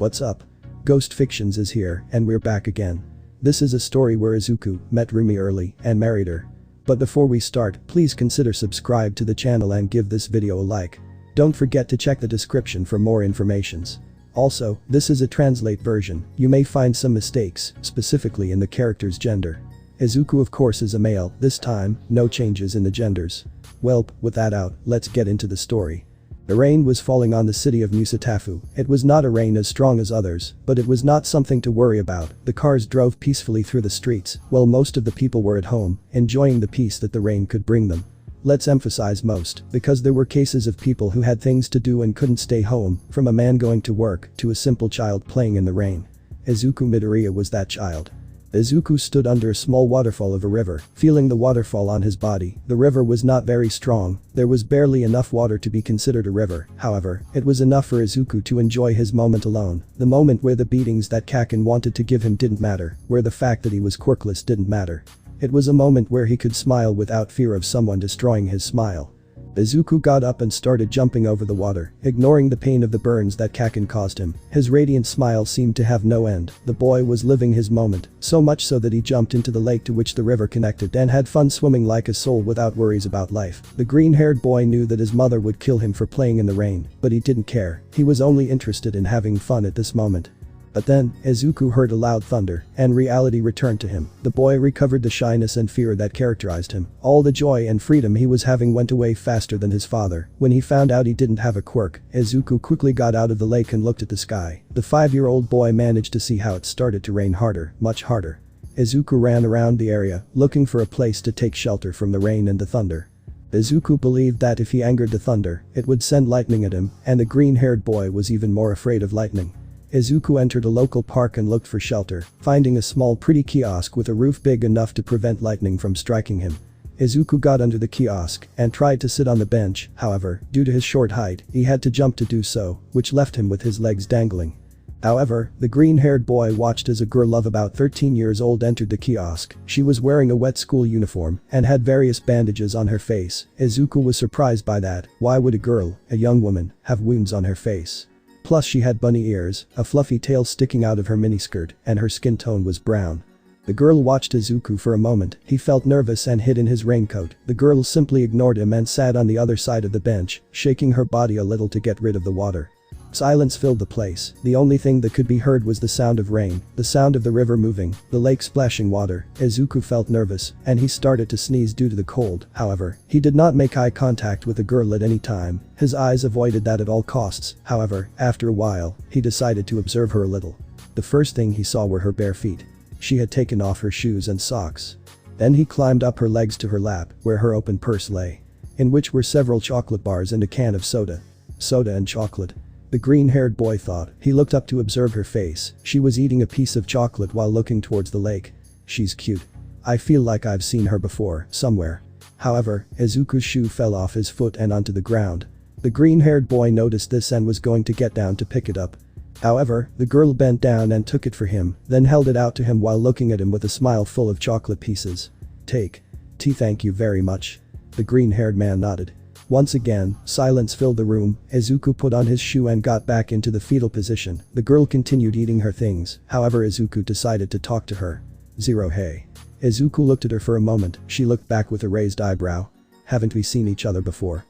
What's up? Ghost Fictions is here and we're back again. This is a story where Izuku met Rumi early and married her. But before we start, please consider subscribe to the channel and give this video a like. Don't forget to check the description for more informations. Also, this is a translate version, you may find some mistakes, specifically in the character's gender. Izuku of course is a male, this time, no changes in the genders. Welp, with that out, let's get into the story. The rain was falling on the city of Musatafu. It was not a rain as strong as others, but it was not something to worry about. The cars drove peacefully through the streets, while most of the people were at home, enjoying the peace that the rain could bring them. Let's emphasize most, because there were cases of people who had things to do and couldn't stay home, from a man going to work to a simple child playing in the rain. Izuku Midoriya was that child. Izuku stood under a small waterfall of a river, feeling the waterfall on his body. The river was not very strong, there was barely enough water to be considered a river, however, it was enough for Izuku to enjoy his moment alone, the moment where the beatings that Kaken wanted to give him didn't matter, where the fact that he was quirkless didn't matter. It was a moment where he could smile without fear of someone destroying his smile. Izuku got up and started jumping over the water, ignoring the pain of the burns that Kaken caused him. His radiant smile seemed to have no end. The boy was living his moment, so much so that he jumped into the lake to which the river connected and had fun swimming like a soul without worries about life. The green-haired boy knew that his mother would kill him for playing in the rain, but he didn't care. He was only interested in having fun at this moment. But then, Izuku heard a loud thunder, and reality returned to him. The boy recovered the shyness and fear that characterized him. All the joy and freedom he was having went away faster than his father. When he found out he didn't have a quirk, Izuku quickly got out of the lake and looked at the sky. The 5-year-old boy managed to see how it started to rain harder, much harder. Izuku ran around the area, looking for a place to take shelter from the rain and the thunder. Izuku believed that if he angered the thunder, it would send lightning at him, and the green-haired boy was even more afraid of lightning. Izuku entered a local park and looked for shelter, finding a small pretty kiosk with a roof big enough to prevent lightning from striking him. Izuku got under the kiosk and tried to sit on the bench, however, due to his short height, he had to jump to do so, which left him with his legs dangling. However, the green-haired boy watched as a girl of about 13 years old entered the kiosk. She was wearing a wet school uniform and had various bandages on her face. Izuku was surprised by that. Why would a girl, a young woman, have wounds on her face? Plus she had bunny ears, a fluffy tail sticking out of her miniskirt, and her skin tone was brown. The girl watched Izuku for a moment. He felt nervous and hid in his raincoat. The girl simply ignored him and sat on the other side of the bench, shaking her body a little to get rid of the water. Silence filled the place. The only thing that could be heard was the sound of rain, the sound of the river moving, the lake splashing water. Izuku felt nervous, and he started to sneeze due to the cold. However, he did not make eye contact with the girl at any time. His eyes avoided that at all costs. However, after a while, he decided to observe her a little. The first thing he saw were her bare feet. She had taken off her shoes and socks. Then he climbed up her legs to her lap, where her open purse lay, in which were several chocolate bars and a can of soda. Soda and chocolate. The green-haired boy thought. He looked up to observe her face. She was eating a piece of chocolate while looking towards the lake. She's cute. I feel like I've seen her before, somewhere. However, Izuku's shoe fell off his foot and onto the ground. The green-haired boy noticed this and was going to get down to pick it up. However, the girl bent down and took it for him, then held it out to him while looking at him with a smile full of chocolate pieces. Take. Thank you very much. The green-haired man nodded. Once again, silence filled the room. Izuku put on his shoe and got back into the fetal position. The girl continued eating her things, however Izuku decided to talk to her. Hey. Izuku looked at her for a moment. She looked back with a raised eyebrow. Haven't we seen each other before?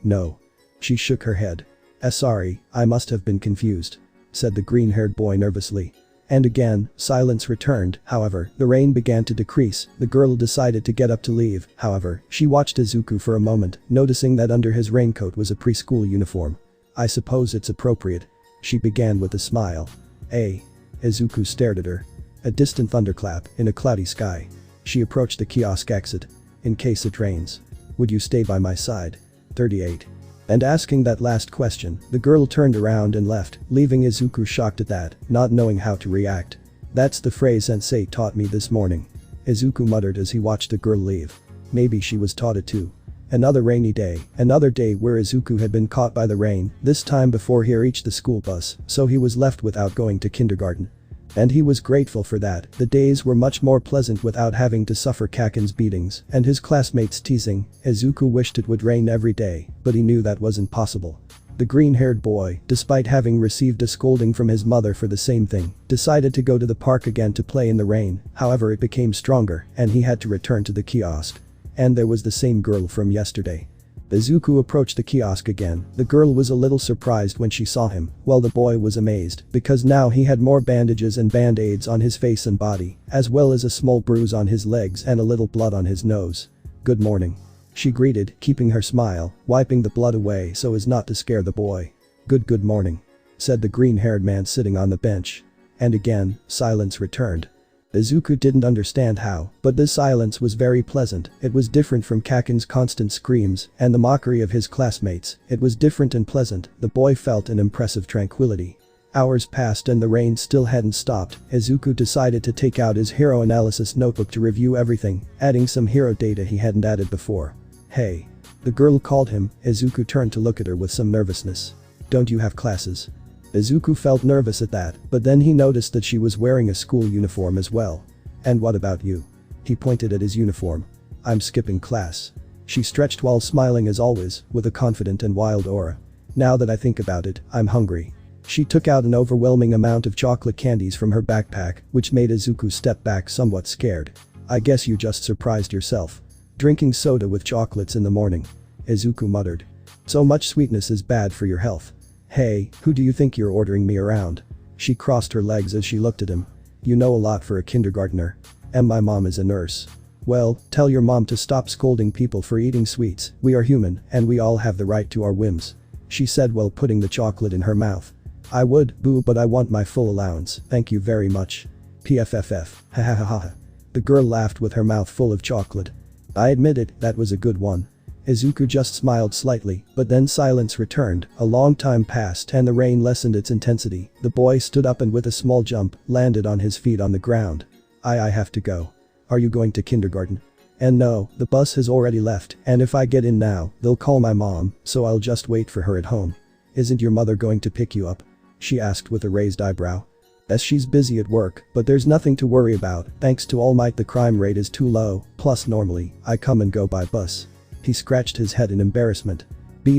No. She shook her head. Sorry, I must have been confused, said the green-haired boy nervously. And again, silence returned. However, the rain began to decrease. The girl decided to get up to leave. However, she watched Izuku for a moment, noticing that under his raincoat was a preschool uniform. I suppose it's appropriate. She began with a smile. Izuku stared at her. A distant thunderclap in a cloudy sky. She approached the kiosk exit. In case it rains, would you stay by my side? 38. And asking that last question, the girl turned around and left, leaving Izuku shocked at that, not knowing how to react. That's the phrase Sensei taught me this morning. Izuku muttered as he watched the girl leave. Maybe she was taught it too. Another rainy day, another day where Izuku had been caught by the rain, this time before he reached the school bus, so he was left without going to kindergarten. And he was grateful for that. The days were much more pleasant without having to suffer Kaken's beatings and his classmates' teasing. Izuku wished it would rain every day, but he knew that wasn't possible. The green-haired boy, despite having received a scolding from his mother for the same thing, decided to go to the park again to play in the rain. However, it became stronger and he had to return to the kiosk. And there was the same girl from yesterday. Izuku approached the kiosk again. The girl was a little surprised when she saw him, while the boy was amazed because now he had more bandages and band-aids on his face and body, as well as a small bruise on his legs and a little blood on his nose. "Good morning," she greeted, keeping her smile, wiping the blood away so as not to scare the boy. Good morning," said the green-haired man sitting on the bench. And again, silence returned. Izuku didn't understand how, but this silence was very pleasant. It was different from Kaken's constant screams and the mockery of his classmates. It was different and pleasant. The boy felt an impressive tranquility. Hours passed and the rain still hadn't stopped. Izuku decided to take out his hero analysis notebook to review everything, adding some hero data he hadn't added before. "Hey." The girl called him. Izuku turned to look at her with some nervousness. "Don't you have classes?" Izuku felt nervous at that, but then he noticed that she was wearing a school uniform as well. "And what about you?" He pointed at his uniform. "I'm skipping class." She stretched while smiling as always, with a confident and wild aura. "Now that I think about it, I'm hungry." She took out an overwhelming amount of chocolate candies from her backpack, which made Izuku step back somewhat scared. "I guess you just surprised yourself. Drinking soda with chocolates in the morning." Izuku muttered. "So much sweetness is bad for your health." "Hey, who do you think you're ordering me around?" She crossed her legs as she looked at him. "You know a lot for a kindergartner." "And my mom is a nurse." "Well, tell your mom to stop scolding people for eating sweets. We are human and we all have the right to our whims," she said while putting the chocolate in her mouth. "I would, boo, but I want my full allowance, thank you very much." "PFFF, ha ha ha ha." The girl laughed with her mouth full of chocolate. "I admit it, that was a good one." Izuku just smiled slightly, but then silence returned. A long time passed and the rain lessened its intensity. The boy stood up and with a small jump, landed on his feet on the ground. I have to go." "Are you going to kindergarten?" "And no, the bus has already left, and if I get in now, they'll call my mom, so I'll just wait for her at home." "Isn't your mother going to pick you up?" she asked with a raised eyebrow. "Yes, she's busy at work, but there's nothing to worry about. Thanks to All Might the crime rate is too low, plus normally, I come and go by bus." He scratched his head in embarrassment.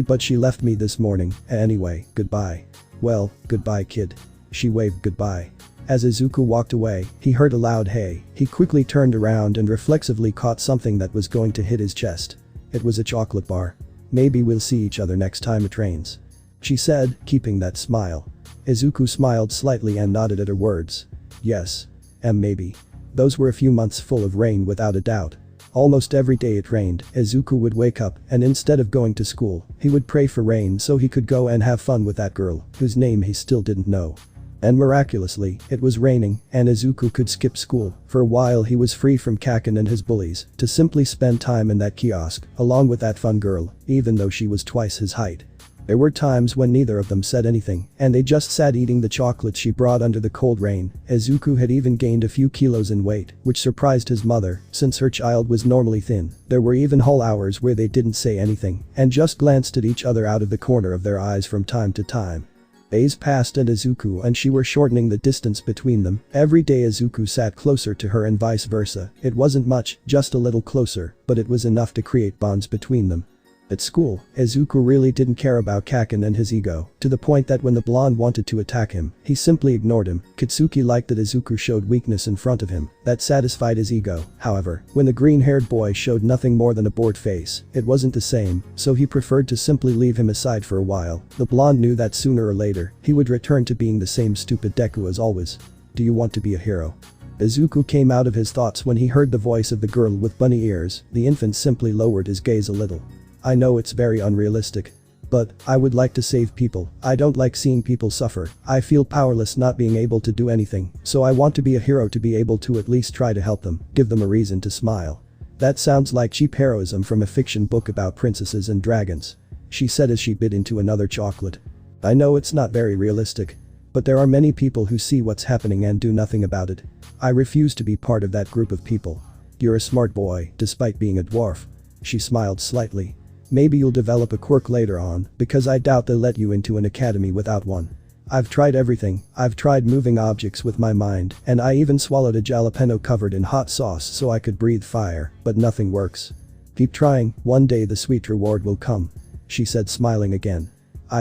But she left me this morning. Anyway, goodbye." "Well, goodbye kid." She waved goodbye. As Izuku walked away, he heard a loud hey. He quickly turned around and reflexively caught something that was going to hit his chest. It was a chocolate bar. "Maybe we'll see each other next time it rains," she said, keeping that smile. Izuku smiled slightly and nodded at her words. "Yes. And maybe." Those were a few months full of rain without a doubt. Almost every day it rained. Izuku would wake up and instead of going to school, he would pray for rain so he could go and have fun with that girl, whose name he still didn't know. And miraculously, it was raining and Izuku could skip school. For a while he was free from Kaken and his bullies to simply spend time in that kiosk along with that fun girl, even though she was twice his height. There were times when neither of them said anything and they just sat eating the chocolates she brought under the cold rain. Izuku had even gained a few kilos in weight, which surprised his mother since her child was normally thin. There were even whole hours where they didn't say anything and just glanced at each other out of the corner of their eyes from time to time. Days passed and Izuku and she were shortening the distance between them. Every day Izuku sat closer to her and vice versa. It wasn't much, just a little closer, but it was enough to create bonds between them. At school, Izuku really didn't care about Kaken and his ego, to the point that when the blonde wanted to attack him, he simply ignored him. Kitsuki liked that Izuku showed weakness in front of him. That satisfied his ego. However, when the green-haired boy showed nothing more than a bored face, it wasn't the same, so he preferred to simply leave him aside for a while. The blonde knew that sooner or later, he would return to being the same stupid Deku as always. "Do you want to be a hero?" Izuku came out of his thoughts when he heard the voice of the girl with bunny ears. The infant simply lowered his gaze a little. "I know it's very unrealistic. But, I would like to save people. I don't like seeing people suffer. I feel powerless not being able to do anything, so I want to be a hero to be able to at least try to help them, give them a reason to smile." "That sounds like cheap heroism from a fiction book about princesses and dragons," she said as she bit into another chocolate. "I know it's not very realistic. But there are many people who see what's happening and do nothing about it. I refuse to be part of that group of people." "You're a smart boy, despite being a dwarf." She smiled slightly. "Maybe you'll develop a quirk later on, because I doubt they'll let you into an academy without one." "I've tried everything. I've tried moving objects with my mind, and I even swallowed a jalapeno covered in hot sauce so I could breathe fire, but nothing works." "Keep trying, one day the sweet reward will come," she said smiling again.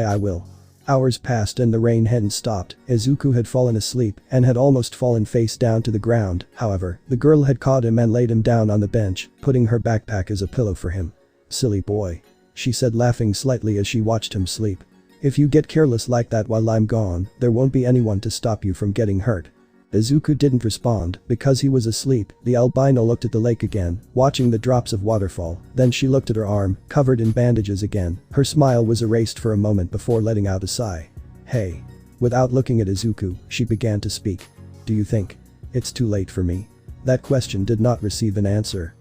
I will. Hours passed and the rain hadn't stopped. Izuku had fallen asleep and had almost fallen face down to the ground. However, the girl had caught him and laid him down on the bench, putting her backpack as a pillow for him. "Silly boy," she said, laughing slightly as she watched him sleep. "If you get careless like that while I'm gone, there won't be anyone to stop you from getting hurt." Izuku didn't respond because he was asleep. The albino looked at the lake again, watching the drops of waterfall. Then she looked at her arm, covered in bandages again. Her smile was erased for a moment before letting out a sigh. "Hey." Without looking at Izuku, she began to speak. "Do you think it's too late for me?" That question did not receive an answer.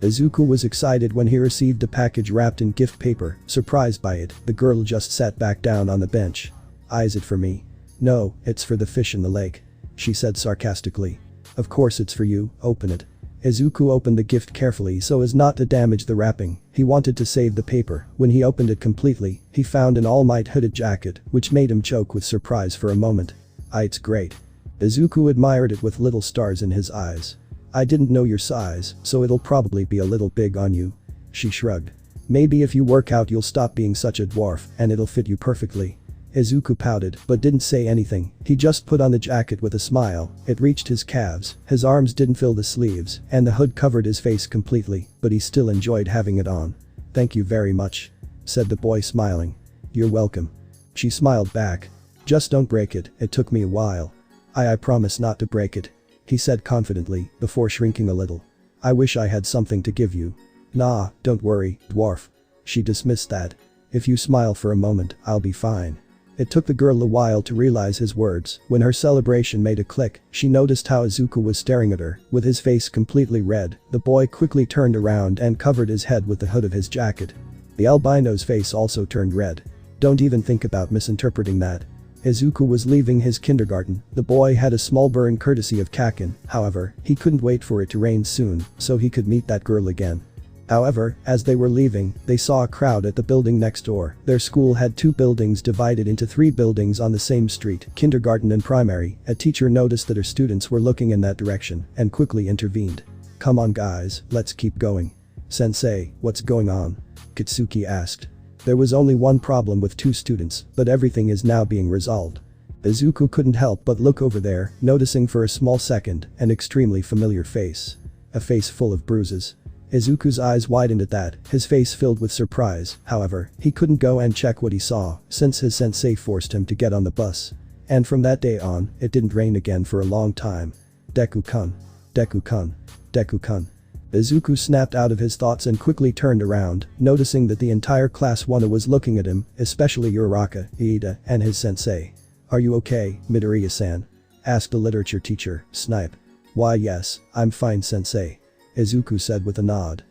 Izuku was excited when he received a package wrapped in gift paper. Surprised by it, the girl just sat back down on the bench. "Is it for me?" "No, it's for the fish in the lake," she said sarcastically. "Of course it's for you, open it." Izuku opened the gift carefully so as not to damage the wrapping. He wanted to save the paper. When he opened it completely, he found an All Might hooded jacket, which made him choke with surprise for a moment. It's great." Izuku admired it with little stars in his eyes. "I didn't know your size, so it'll probably be a little big on you." She shrugged. "Maybe if you work out you'll stop being such a dwarf and it'll fit you perfectly." Izuku pouted but didn't say anything. He just put on the jacket with a smile. It reached his calves, his arms didn't fill the sleeves, and the hood covered his face completely, but he still enjoyed having it on. "Thank you very much," said the boy, smiling. "You're welcome." She smiled back. "Just don't break it, it took me a while." I promise not to break it," he said confidently, before shrinking a little. "I wish I had something to give you." "Nah, don't worry, dwarf." She dismissed that. "If you smile for a moment, I'll be fine." It took the girl a while to realize his words. When her celebration made a click, she noticed how Izuku was staring at her, with his face completely red. The boy quickly turned around and covered his head with the hood of his jacket. The albino's face also turned red. "Don't even think about misinterpreting that." Izuku was leaving his kindergarten. The boy had a small burn courtesy of Kakin. However, he couldn't wait for it to rain soon, so he could meet that girl again. However, as they were leaving, they saw a crowd at the building next door. Their school had 2 buildings divided into 3 buildings on the same street, kindergarten and primary. A teacher noticed that her students were looking in that direction and quickly intervened. "Come on guys, let's keep going." "Sensei, what's going on?" Kitsuki asked. There was only one problem with 2 students, but everything is now being resolved. Izuku couldn't help but look over there, noticing for a small second an extremely familiar face. A face full of bruises. Izuku's eyes widened at that, his face filled with surprise. However, he couldn't go and check what he saw, since his sensei forced him to get on the bus. And from that day on, it didn't rain again for a long time. Deku-kun. Deku-kun. Deku-kun. Izuku snapped out of his thoughts and quickly turned around, noticing that the entire class 1 was looking at him, especially Uraraka, Iida, and his sensei. "Are you okay, Midoriya-san?" asked the literature teacher, Snipe. "Why yes, I'm fine sensei," Izuku said with a nod.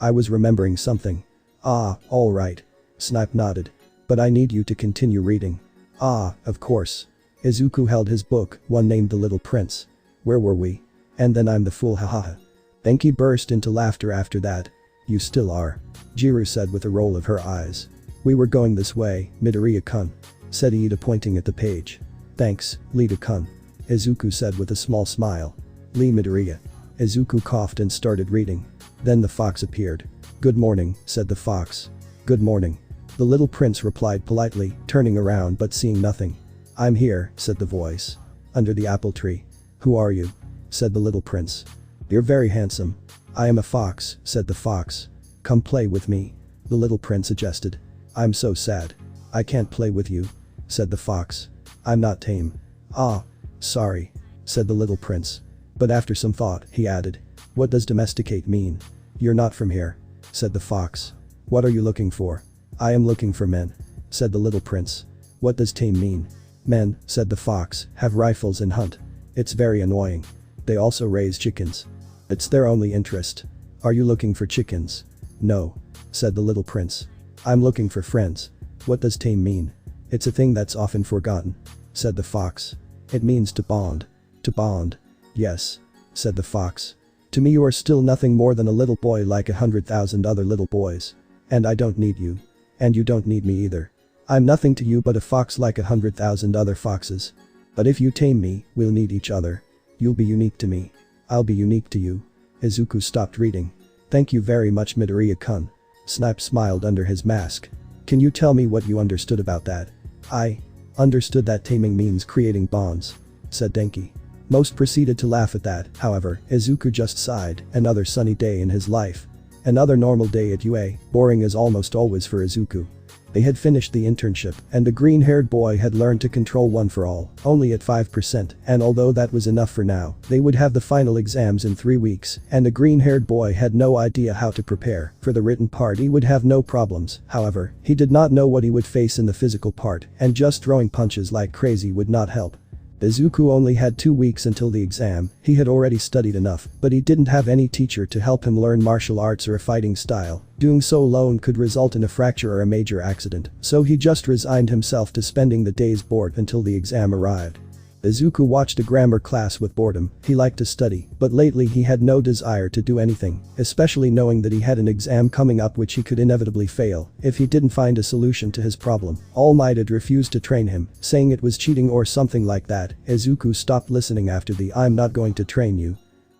I was remembering something." "Ah, alright." Snipe nodded. "But I need you to continue reading." "Ah, of course." Izuku held his book, one named The Little Prince. "Where were we?" "And then I'm the fool, hahaha." Enki burst into laughter after that. "You still are," Jiru said with a roll of her eyes. "We were going this way, Midoriya-kun," said Iida pointing at the page. "Thanks, Iida-kun," Izuku said with a small smile. "Lee Midoriya." Izuku coughed and started reading. Then the fox appeared. "Good morning," said the fox. "Good morning." The little prince replied politely, turning around but seeing nothing. "I'm here," said the voice. "Under the apple tree." "Who are you?" said the little prince. "You're very handsome." "I am a fox," said the fox. "Come play with me," the little prince suggested. "I'm so sad. I can't play with you," said the fox. "I'm not tame." "Ah. Sorry," said the little prince. But after some thought, he added. "What does domesticate mean?" "You're not from here," said the fox. "What are you looking for?" "I am looking for men," said the little prince. "What does tame mean?" "Men," said the fox, "have rifles and hunt. It's very annoying. They also raise chickens. It's their only interest." "Are you looking for chickens?" "No," said the little prince. "I'm looking for friends." "What does tame mean?" "It's a thing that's often forgotten," said the fox. "It means to bond." "To bond." "Yes," said the fox. "To me you are still nothing more than a little boy like 100,000 other little boys. And I don't need you. And you don't need me either. I'm nothing to you but a fox like 100,000 other foxes. But if you tame me, we'll need each other. You'll be unique to me. I'll be unique to you." Izuku stopped reading. "Thank you very much Midoriya-kun." Snipe smiled under his mask. Can you tell me what you understood about that? I understood that taming means creating bonds, said Denki. Most proceeded to laugh at that, however, Izuku just sighed, another sunny day in his life. Another normal day at UA, boring as almost always for Izuku. They had finished the internship, and the green-haired boy had learned to control one for all, only at 5%, and although that was enough for now, they would have the final exams in 3 weeks, and the green-haired boy had no idea how to prepare. For the written part he would have no problems, however, he did not know what he would face in the physical part, and just throwing punches like crazy would not help. Izuku only had 2 weeks until the exam, he had already studied enough, but he didn't have any teacher to help him learn martial arts or a fighting style. Doing so alone could result in a fracture or a major accident, so he just resigned himself to spending the days bored until the exam arrived. Izuku watched a grammar class with boredom. He liked to study, but lately he had no desire to do anything, especially knowing that he had an exam coming up which he could inevitably fail if he didn't find a solution to his problem. All Might had refused to train him, saying it was cheating or something like that. Izuku stopped listening after the "I'm not going to train you."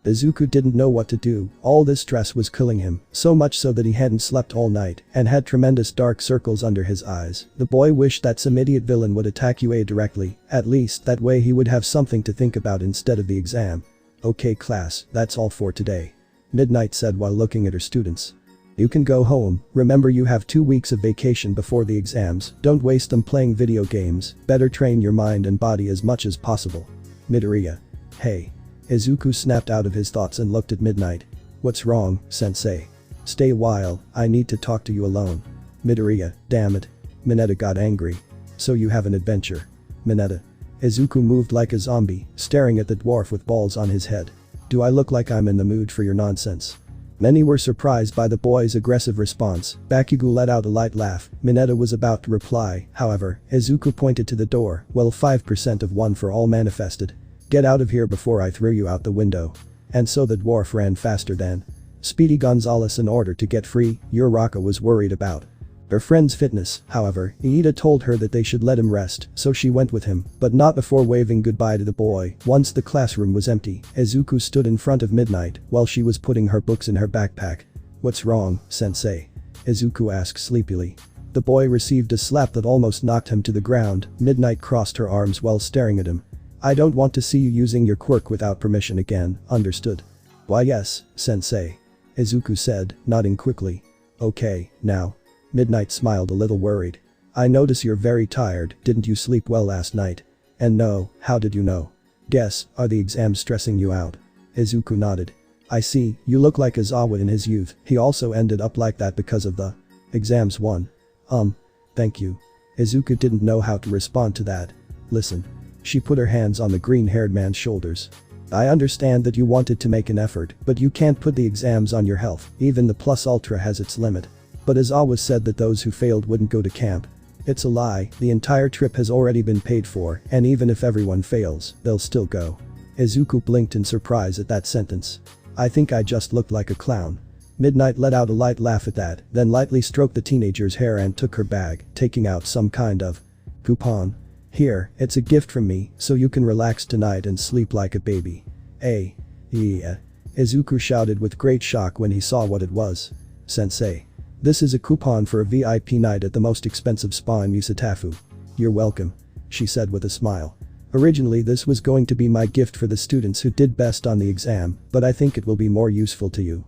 Izuku didn't know what to do, all this stress was killing him, so much so that he hadn't slept all night and had tremendous dark circles under his eyes. The boy wished that some idiot villain would attack UA directly, at least that way he would have something to think about instead of the exam. "Okay class, that's all for today," Midnight said while looking at her students. "You can go home, remember you have 2 weeks of vacation before the exams, don't waste them playing video games, better train your mind and body as much as possible." Midoriya. "Hey." Izuku snapped out of his thoughts and looked at Midnight. "What's wrong, sensei?" "Stay a while, I need to talk to you alone." Midoriya, "Damn it." Mineta got angry. "So you have an adventure." Mineta. Izuku moved like a zombie, staring at the dwarf with balls on his head. "Do I look like I'm in the mood for your nonsense?" Many were surprised by the boy's aggressive response. Bakugo let out a light laugh. Mineta was about to reply, however, Izuku pointed to the door. "Well, 5% of one for all manifested. Get out of here before I throw you out the window." And so the dwarf ran faster than Speedy Gonzales in order to get free. Uraraka was worried about her friend's fitness, however, Iida told her that they should let him rest, so she went with him, but not before waving goodbye to the boy. Once the classroom was empty, Izuku stood in front of Midnight while she was putting her books in her backpack. "What's wrong, sensei?" Izuku asked sleepily. The boy received a slap that almost knocked him to the ground. Midnight crossed her arms while staring at him. "I don't want to see you using your quirk without permission again, understood?" "Why yes, sensei," Izuku said, nodding quickly. "Okay, now." Midnight smiled a little worried. "I notice you're very tired, didn't you sleep well last night?" "And no, how did you know?" "Guess, are the exams stressing you out?" Izuku nodded. "I see, you look like Izawa in his youth, he also ended up like that because of the exams won." Thank you." Izuku didn't know how to respond to that. "Listen." She put her hands on the green-haired man's shoulders. "I understand that you wanted to make an effort, but you can't put the exams on your health, even the plus ultra has its limit. But as always said that those who failed wouldn't go to camp. It's a lie, the entire trip has already been paid for, and even if everyone fails, they'll still go." Izuku blinked in surprise at that sentence. "I think I just looked like a clown." Midnight let out a light laugh at that, then lightly stroked the teenager's hair and took her bag, taking out some kind of coupon. "Here, it's a gift from me, so you can relax tonight and sleep like a baby." Yeah. Izuku shouted with great shock when he saw what it was. "Sensei. This is a coupon for a VIP night at the most expensive spa in Musatafu." "You're welcome," she said with a smile. "Originally this was going to be my gift for the students who did best on the exam, but I think it will be more useful to you."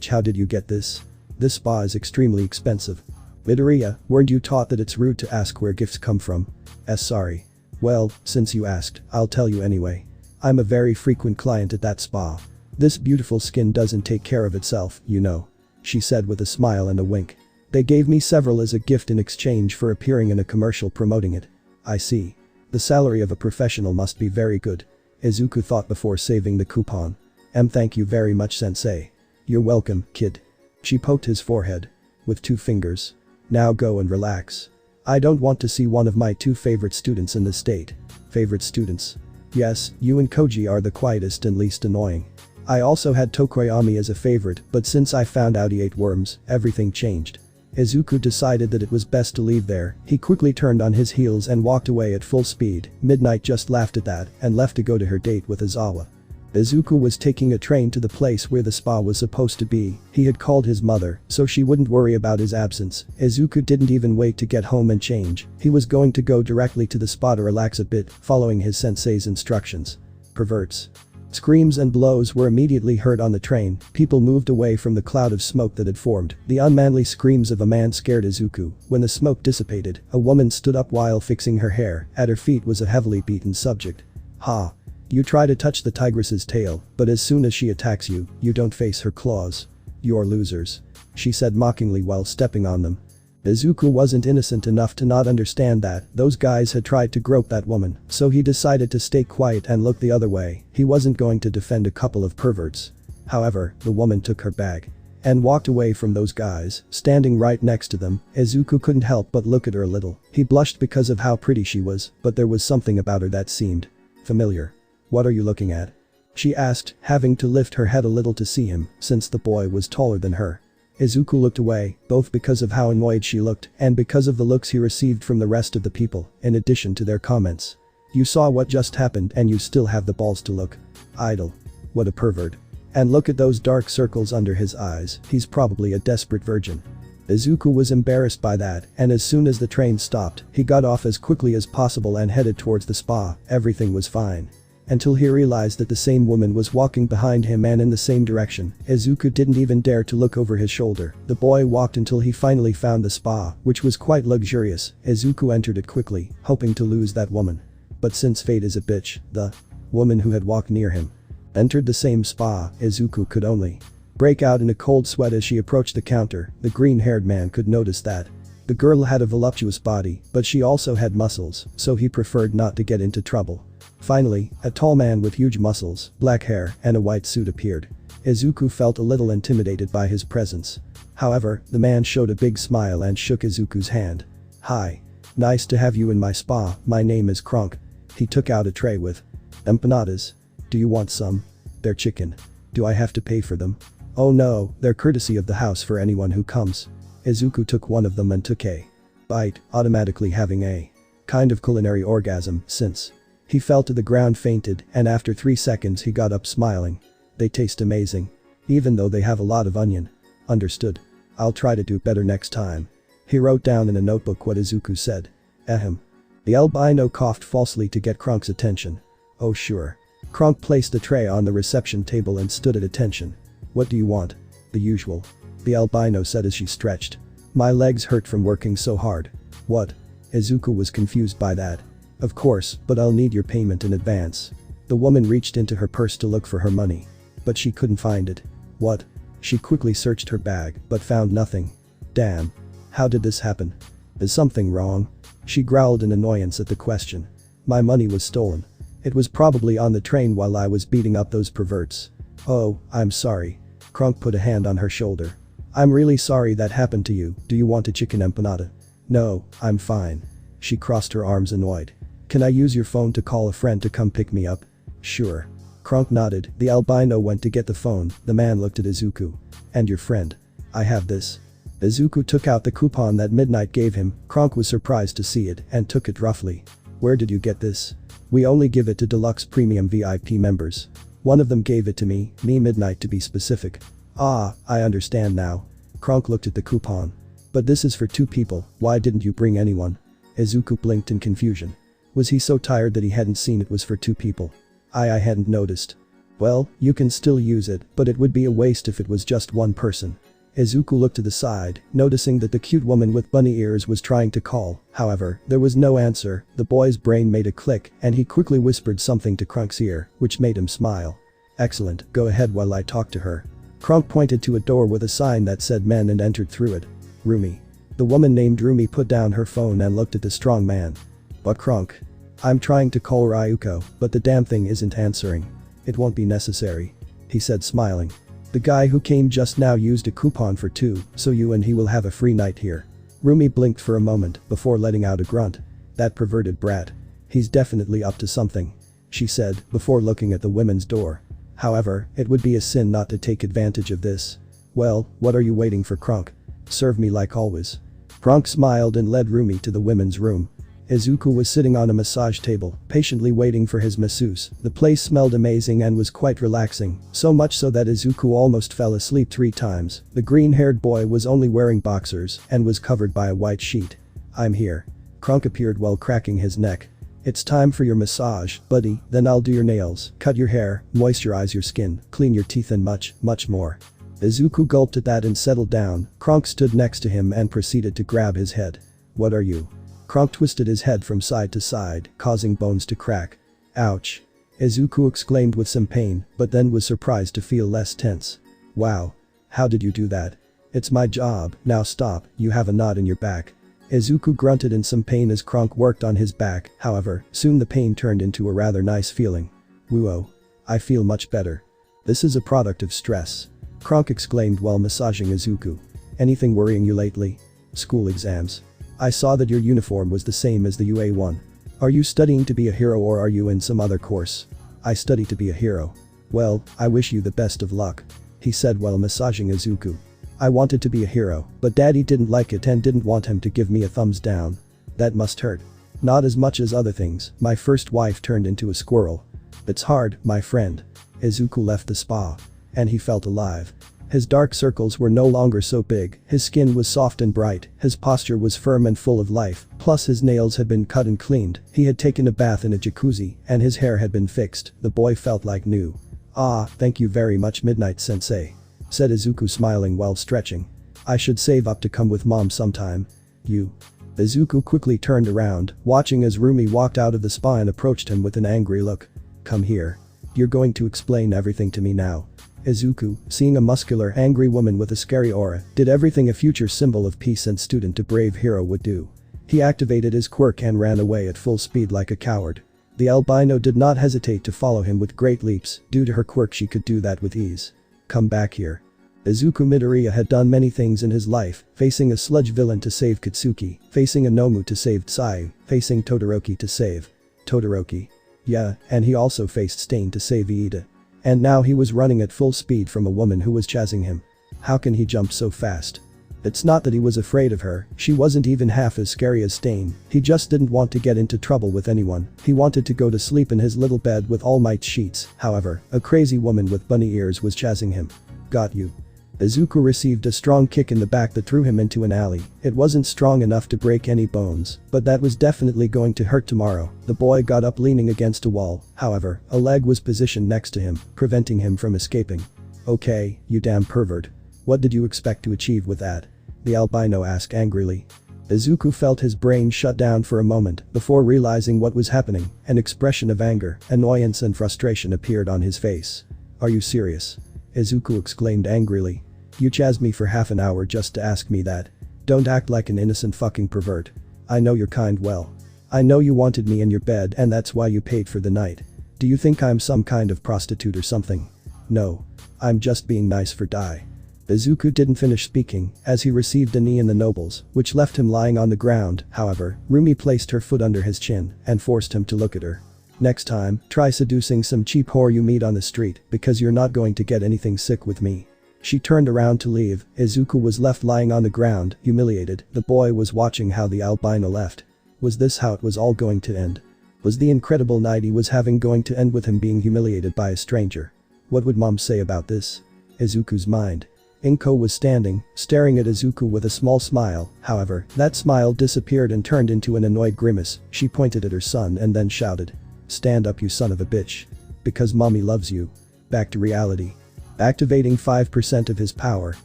How did you get this?" "This spa is extremely expensive." "Midoriya, weren't you taught that it's rude to ask where gifts come from?" Sorry. "Well, since you asked, I'll tell you anyway. I'm a very frequent client at that spa. This beautiful skin doesn't take care of itself, you know," she said with a smile and a wink. "They gave me several as a gift in exchange for appearing in a commercial promoting it." "I see. The salary of a professional must be very good," Izuku thought before saving the coupon. Thank you very much, sensei." "You're welcome, kid." She poked his forehead with 2 fingers. "Now go and relax. I don't want to see one of my 2 favorite students in this state." "Favorite students?" "Yes, you and Koji are the quietest and least annoying. I also had Tokoyami as a favorite, but since I found out he ate worms, everything changed." Izuku decided that it was best to leave there. He quickly turned on his heels and walked away at full speed. Midnight just laughed at that and left to go to her date with Izawa. Izuku was taking a train to the place where the spa was supposed to be. He had called his mother, so she wouldn't worry about his absence. Izuku didn't even wait to get home and change. He was going to go directly to the spa to relax a bit, following his sensei's instructions. Perverts. Screams and blows were immediately heard on the train. People moved away from the cloud of smoke that had formed. The unmanly screams of a man scared Izuku. When the smoke dissipated, a woman stood up while fixing her hair. At her feet was a heavily beaten subject. Ha. You try to touch the tigress's tail, but as soon as she attacks you, you don't face her claws. You're losers. She said mockingly while stepping on them. Izuku wasn't innocent enough to not understand that those guys had tried to grope that woman, so he decided to stay quiet and look the other way. He wasn't going to defend a couple of perverts. However, the woman took her bag and walked away from those guys, standing right next to them. Izuku couldn't help but look at her a little. He blushed because of how pretty she was, but there was something about her that seemed familiar. What are you looking at? She asked, having to lift her head a little to see him, since the boy was taller than her. Izuku looked away, both because of how annoyed she looked and because of the looks he received from the rest of the people, in addition to their comments. You saw what just happened and you still have the balls to look. Idle. What a pervert. And look at those dark circles under his eyes, he's probably a desperate virgin. Izuku was embarrassed by that, and as soon as the train stopped, he got off as quickly as possible and headed towards the spa. Everything was fine. Until he realized that the same woman was walking behind him and in the same direction. Izuku didn't even dare to look over his shoulder. The boy walked until he finally found the spa, which was quite luxurious. Izuku entered it quickly, hoping to lose that woman. But since fate is a bitch, the woman who had walked near him entered the same spa. Izuku could only break out in a cold sweat as she approached the counter. The green-haired man could notice that the girl had a voluptuous body, but she also had muscles, so he preferred not to get into trouble. Finally, a tall man with huge muscles, black hair, and a white suit appeared. Izuku felt a little intimidated by his presence. However, the man showed a big smile and shook Izuku's hand. Hi. Nice to have you in my spa, my name is Kronk. He took out a tray with empanadas. Do you want some? They're chicken. Do I have to pay for them? Oh no, they're courtesy of the house for anyone who comes. Izuku took one of them and took a bite, automatically having a kind of culinary orgasm since he fell to the ground, fainted, and after 3 seconds he got up smiling. They taste amazing. Even though they have a lot of onion. Understood. I'll try to do better next time. He wrote down in a notebook what Izuku said. Ahem. The albino coughed falsely to get Kronk's attention. Oh sure. Kronk placed the tray on the reception table and stood at attention. What do you want? The usual. The albino said as she stretched. My legs hurt from working so hard. What? Izuku was confused by that. Of course, but I'll need your payment in advance. The woman reached into her purse to look for her money. But she couldn't find it. What? She quickly searched her bag, but found nothing. Damn. How did this happen? Is something wrong? She growled in annoyance at the question. My money was stolen. It was probably on the train while I was beating up those perverts. Oh, I'm sorry. Kronk put a hand on her shoulder. I'm really sorry that happened to you. Do you want a chicken empanada? No, I'm fine. She crossed her arms annoyed. Can I use your phone to call a friend to come pick me up? Sure. Kronk nodded. The albino went to get the phone. The man looked at Izuku. And your friend? I have this. Izuku took out the coupon that Midnight gave him. Kronk was surprised to see it and took it roughly. Where did you get this? We only give it to Deluxe Premium VIP members. One of them gave it to me Midnight to be specific. Ah, I understand now. Kronk looked at the coupon. But this is for 2 people, why didn't you bring anyone? Izuku blinked in confusion. Was he so tired that he hadn't seen it was for 2 people? I hadn't noticed. Well, you can still use it, but it would be a waste if it was just 1 person. Izuku looked to the side, noticing that the cute woman with bunny ears was trying to call. However, there was no answer. The boy's brain made a click and he quickly whispered something to Kronk's ear, which made him smile. Excellent, go ahead while I talk to her. Kronk pointed to a door with a sign that said men and entered through it. Rumi. The woman named Rumi put down her phone and looked at the strong man. But Kronk. I'm trying to call Ryuko, but the damn thing isn't answering. It won't be necessary. He said smiling. The guy who came just now used a coupon for 2, so you and he will have a free night here. Rumi blinked for a moment before letting out a grunt. That perverted brat. He's definitely up to something. She said before looking at the women's door. However, it would be a sin not to take advantage of this. Well, what are you waiting for, Kronk? Serve me like always. Kronk smiled and led Rumi to the women's room. Izuku was sitting on a massage table, patiently waiting for his masseuse. The place smelled amazing and was quite relaxing, so much so that Izuku almost fell asleep 3 times. The green-haired boy was only wearing boxers and was covered by a white sheet. "I'm here." Kronk appeared while cracking his neck. "It's time for your massage, buddy, then I'll do your nails, cut your hair, moisturize your skin, clean your teeth and much, much more." Izuku gulped at that and settled down. Kronk stood next to him and proceeded to grab his head. "What are you?" Kronk twisted his head from side to side, causing bones to crack. "Ouch." Izuku exclaimed with some pain, but then was surprised to feel less tense. "Wow. How did you do that?" "It's my job, now stop, you have a knot in your back." Izuku grunted in some pain as Kronk worked on his back, however, soon the pain turned into a rather nice feeling. "Whoa. I feel much better. This is a product of stress." Kronk exclaimed while massaging Izuku. "Anything worrying you lately?" "School exams. I saw that your uniform was the same as the UA one. Are you studying to be a hero or are you in some other course?" "I study to be a hero." "Well, I wish you the best of luck," he said while massaging Izuku. "I wanted to be a hero, but daddy didn't like it and didn't want him to give me a thumbs down. That must hurt." "Not as much as other things, my first wife turned into a squirrel." "It's hard, my friend." Izuku left the spa. And he felt alive. His dark circles were no longer so big, his skin was soft and bright, his posture was firm and full of life, plus his nails had been cut and cleaned, he had taken a bath in a jacuzzi, and his hair had been fixed. The boy felt like new. "Ah, thank you very much Midnight-sensei," said Izuku smiling while stretching. "I should save up to come with mom sometime." "You." Izuku quickly turned around, watching as Rumi walked out of the spa and approached him with an angry look. "Come here. You're going to explain everything to me now." Izuku, seeing a muscular, angry woman with a scary aura, did everything a future symbol of peace and student to brave hero would do. He activated his quirk and ran away at full speed like a coward. The albino did not hesitate to follow him with great leaps. Due to her quirk she could do that with ease. "Come back here." Izuku Midoriya had done many things in his life, facing a sludge villain to save Katsuki, facing a Nomu to save Tsayu, facing Todoroki to save Todoroki. Yeah, and he also faced Stain to save Iida. And now he was running at full speed from a woman who was chasing him. How can he jump so fast? It's not that he was afraid of her, she wasn't even half as scary as Stain, he just didn't want to get into trouble with anyone, he wanted to go to sleep in his little bed with All Might's sheets. However, a crazy woman with bunny ears was chasing him. "Got you." Izuku received a strong kick in the back that threw him into an alley. It wasn't strong enough to break any bones, but that was definitely going to hurt tomorrow. The boy got up leaning against a wall, however, a leg was positioned next to him, preventing him from escaping. "Okay, you damn pervert. What did you expect to achieve with that?" the albino asked angrily. Izuku felt his brain shut down for a moment before realizing what was happening. An expression of anger, annoyance and frustration appeared on his face. "Are you serious?" Izuku exclaimed angrily. "You chased me for half an hour just to ask me that. Don't act like an innocent fucking pervert. I know your kind well. I know you wanted me in your bed and that's why you paid for the night. Do you think I'm some kind of prostitute or something? No. I'm just being nice for Dai." Izuku didn't finish speaking as he received a knee in the nobles, which left him lying on the ground. However, Rumi placed her foot under his chin and forced him to look at her. "Next time, try seducing some cheap whore you meet on the street because you're not going to get anything sick with me." She turned around to leave. Izuku was left lying on the ground, humiliated. The boy was watching how the albino left. Was this how it was all going to end? Was the incredible night he was having going to end with him being humiliated by a stranger? What would mom say about this? Izuku's mind. Inko was standing, staring at Izuku with a small smile. However, that smile disappeared and turned into an annoyed grimace. She pointed at her son and then shouted. "Stand up you son of a bitch. Because mommy loves you." Back to reality. Activating 5% of his power,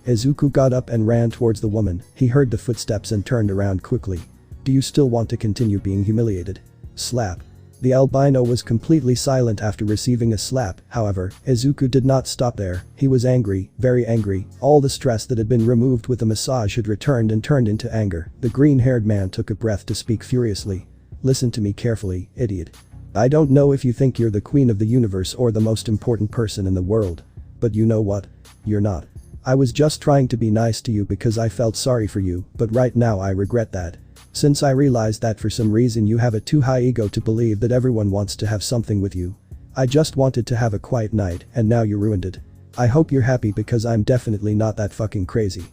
Izuku got up and ran towards the woman. He heard the footsteps and turned around quickly. "Do you still want to continue being humiliated?" Slap. The albino was completely silent after receiving a slap. However, Izuku did not stop there. He was angry, very angry. All the stress that had been removed with the massage had returned and turned into anger. The green-haired man took a breath to speak furiously. "Listen to me carefully, idiot. I don't know if you think you're the queen of the universe or the most important person in the world. But you know what? You're not. I was just trying to be nice to you because I felt sorry for you, but right now I regret that. Since I realized that for some reason you have a too high ego to believe that everyone wants to have something with you. I just wanted to have a quiet night and now you ruined it. I hope you're happy because I'm definitely not that fucking crazy."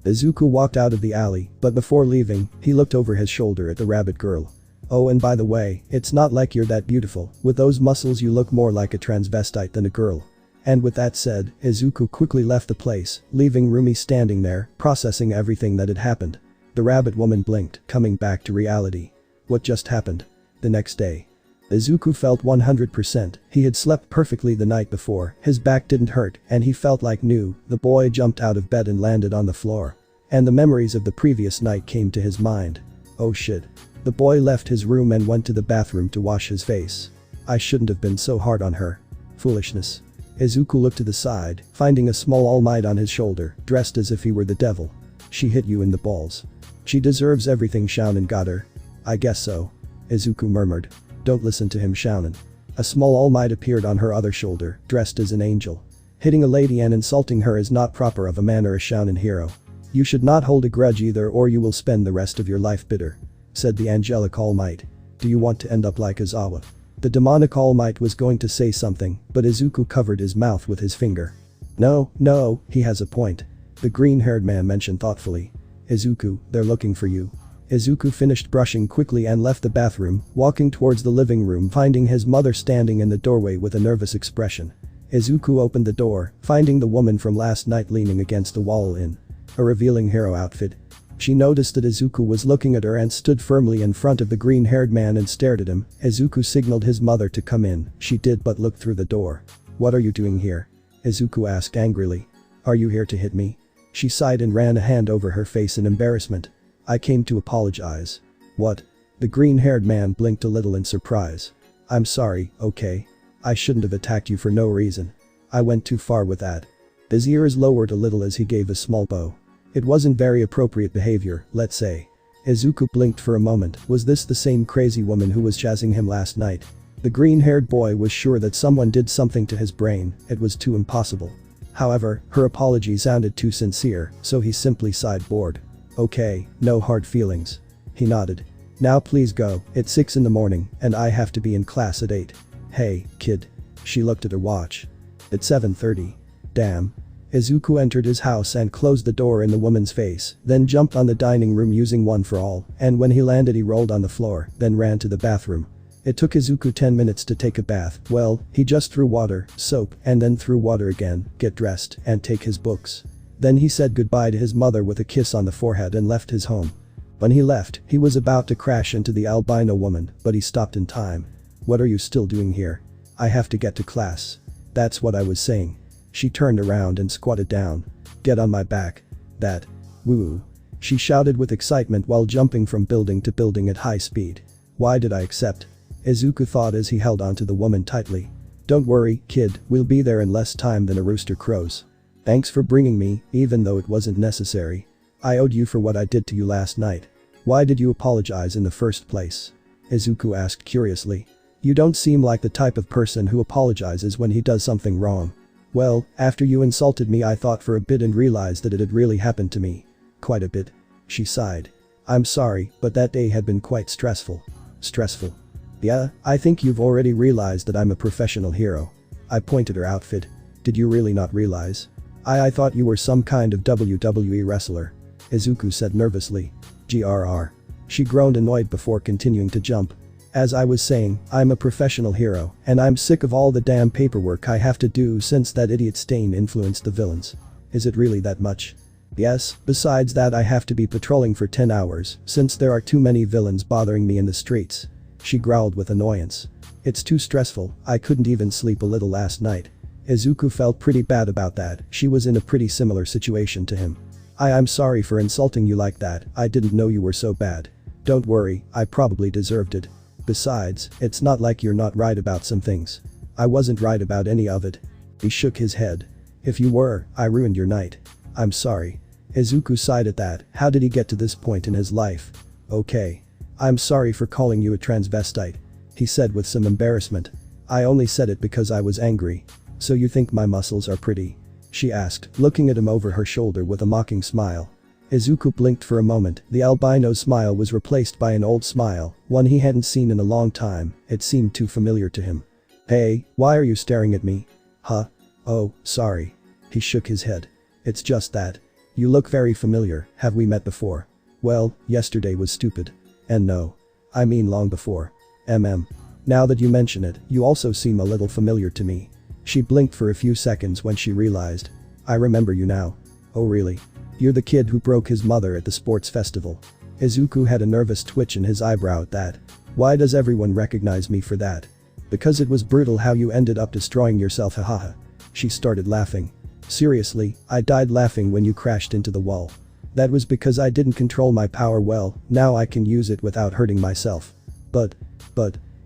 Izuku walked out of the alley, but before leaving, he looked over his shoulder at the rabbit girl. Oh, and by the way, it's not like you're that beautiful, with those muscles you look more like a transvestite than a girl. And with that said, Izuku quickly left the place, leaving Rumi standing there, processing everything that had happened. The rabbit woman blinked, coming back to reality. What just happened? The next day. Izuku felt 100%, he had slept perfectly the night before, his back didn't hurt, and he felt like new. The boy jumped out of bed and landed on the floor. And the memories of the previous night came to his mind. Oh shit. The boy left his room and went to the bathroom to wash his face. I shouldn't have been so hard on her. Foolishness. Izuku looked to the side, finding a small All Might on his shoulder, dressed as if he were the devil. She hit you in the balls. She deserves everything Shounen got her. I guess so. Izuku murmured. Don't listen to him, Shounen. A small All Might appeared on her other shoulder, dressed as an angel. Hitting a lady and insulting her is not proper of a man or a Shounen hero. You should not hold a grudge either, or you will spend the rest of your life bitter, said the angelic All Might. Do you want to end up like Izawa? The demonic All Might was going to say something, but Izuku covered his mouth with his finger. No, he has a point. The green-haired man mentioned thoughtfully. Izuku, they're looking for you. Izuku finished brushing quickly and left the bathroom, walking towards the living room, finding his mother standing in the doorway with a nervous expression. Izuku opened the door, finding the woman from last night leaning against the wall in a revealing hero outfit. She noticed that Izuku was looking at her and stood firmly in front of the green-haired man and stared at him. Izuku signaled his mother to come in, she did but look through the door. What are you doing here? Izuku asked angrily. Are you here to hit me? She sighed and ran a hand over her face in embarrassment. I came to apologize. What? The green-haired man blinked a little in surprise. I'm sorry, okay? I shouldn't have attacked you for no reason. I went too far with that. His ears lowered a little as he gave a small bow. It wasn't very appropriate behavior, let's say. Izuku blinked for a moment. Was this the same crazy woman who was jazzing him last night? The green-haired boy was sure that someone did something to his brain, it was too impossible. However, her apology sounded too sincere, so he simply sighed bored. Okay, no hard feelings. He nodded. Now please go, it's 6 in the morning, and I have to be in class at 8. Hey, kid. She looked at her watch. It's 7:30. Damn. Izuku entered his house and closed the door in the woman's face, then jumped on the dining room using one for all, and when he landed he rolled on the floor, then ran to the bathroom. It took Izuku 10 minutes to take a bath. Well, he just threw water, soap, and then threw water again, get dressed, and take his books. Then he said goodbye to his mother with a kiss on the forehead and left his home. When he left, he was about to crash into the albino woman, but he stopped in time. What are you still doing here? I have to get to class. That's what I was saying. She turned around and squatted down. Get on my back. That. Woo. She shouted with excitement while jumping from building to building at high speed. Why did I accept? Izuku thought as he held onto the woman tightly. Don't worry, kid, we'll be there in less time than a rooster crows. Thanks for bringing me, even though it wasn't necessary. I owed you for what I did to you last night. Why did you apologize in the first place? Izuku asked curiously. You don't seem like the type of person who apologizes when he does something wrong. Well, after you insulted me I thought for a bit and realized that it had really happened to me. Quite a bit. She sighed. I'm sorry, but that day had been quite stressful. Stressful? Yeah, I think you've already realized that I'm a professional hero. I pointed her outfit. Did you really not realize? I thought you were some kind of WWE wrestler. Izuku said nervously. GRR. She groaned annoyed before continuing to jump. As I was saying, I'm a professional hero, and I'm sick of all the damn paperwork I have to do since that idiot Stain influenced the villains. Is it really that much? Yes, besides that I have to be patrolling for 10 hours, since there are too many villains bothering me in the streets. She growled with annoyance. It's too stressful, I couldn't even sleep a little last night. Izuku felt pretty bad about that, she was in a pretty similar situation to him. I'm sorry for insulting you like that, I didn't know you were so bad. Don't worry, I probably deserved it. Besides, it's not like you're not right about some things. I wasn't right about any of it. He shook his head. If you were, I ruined your night. I'm sorry. Izuku sighed at that. How did he get to this point in his life? Okay. I'm sorry for calling you a transvestite, he said with some embarrassment. I only said it because I was angry. So you think my muscles are pretty? She asked, looking at him over her shoulder with a mocking smile. Izuku blinked for a moment, the albino smile was replaced by an old smile, one he hadn't seen in a long time, it seemed too familiar to him. Hey, why are you staring at me? Huh? Oh, sorry. He shook his head. It's just that. You look very familiar, have we met before? Well, yesterday was stupid. And no. I mean long before. Now that you mention it, you also seem a little familiar to me. She blinked for a few seconds when she realized. I remember you now. Oh really? You're the kid who broke his mother at the sports festival. Izuku had a nervous twitch in his eyebrow at that. Why does everyone recognize me for that? Because it was brutal how you ended up destroying yourself, hahaha. She started laughing. Seriously, I died laughing when you crashed into the wall. That was because I didn't control my power well, now I can use it without hurting myself. But.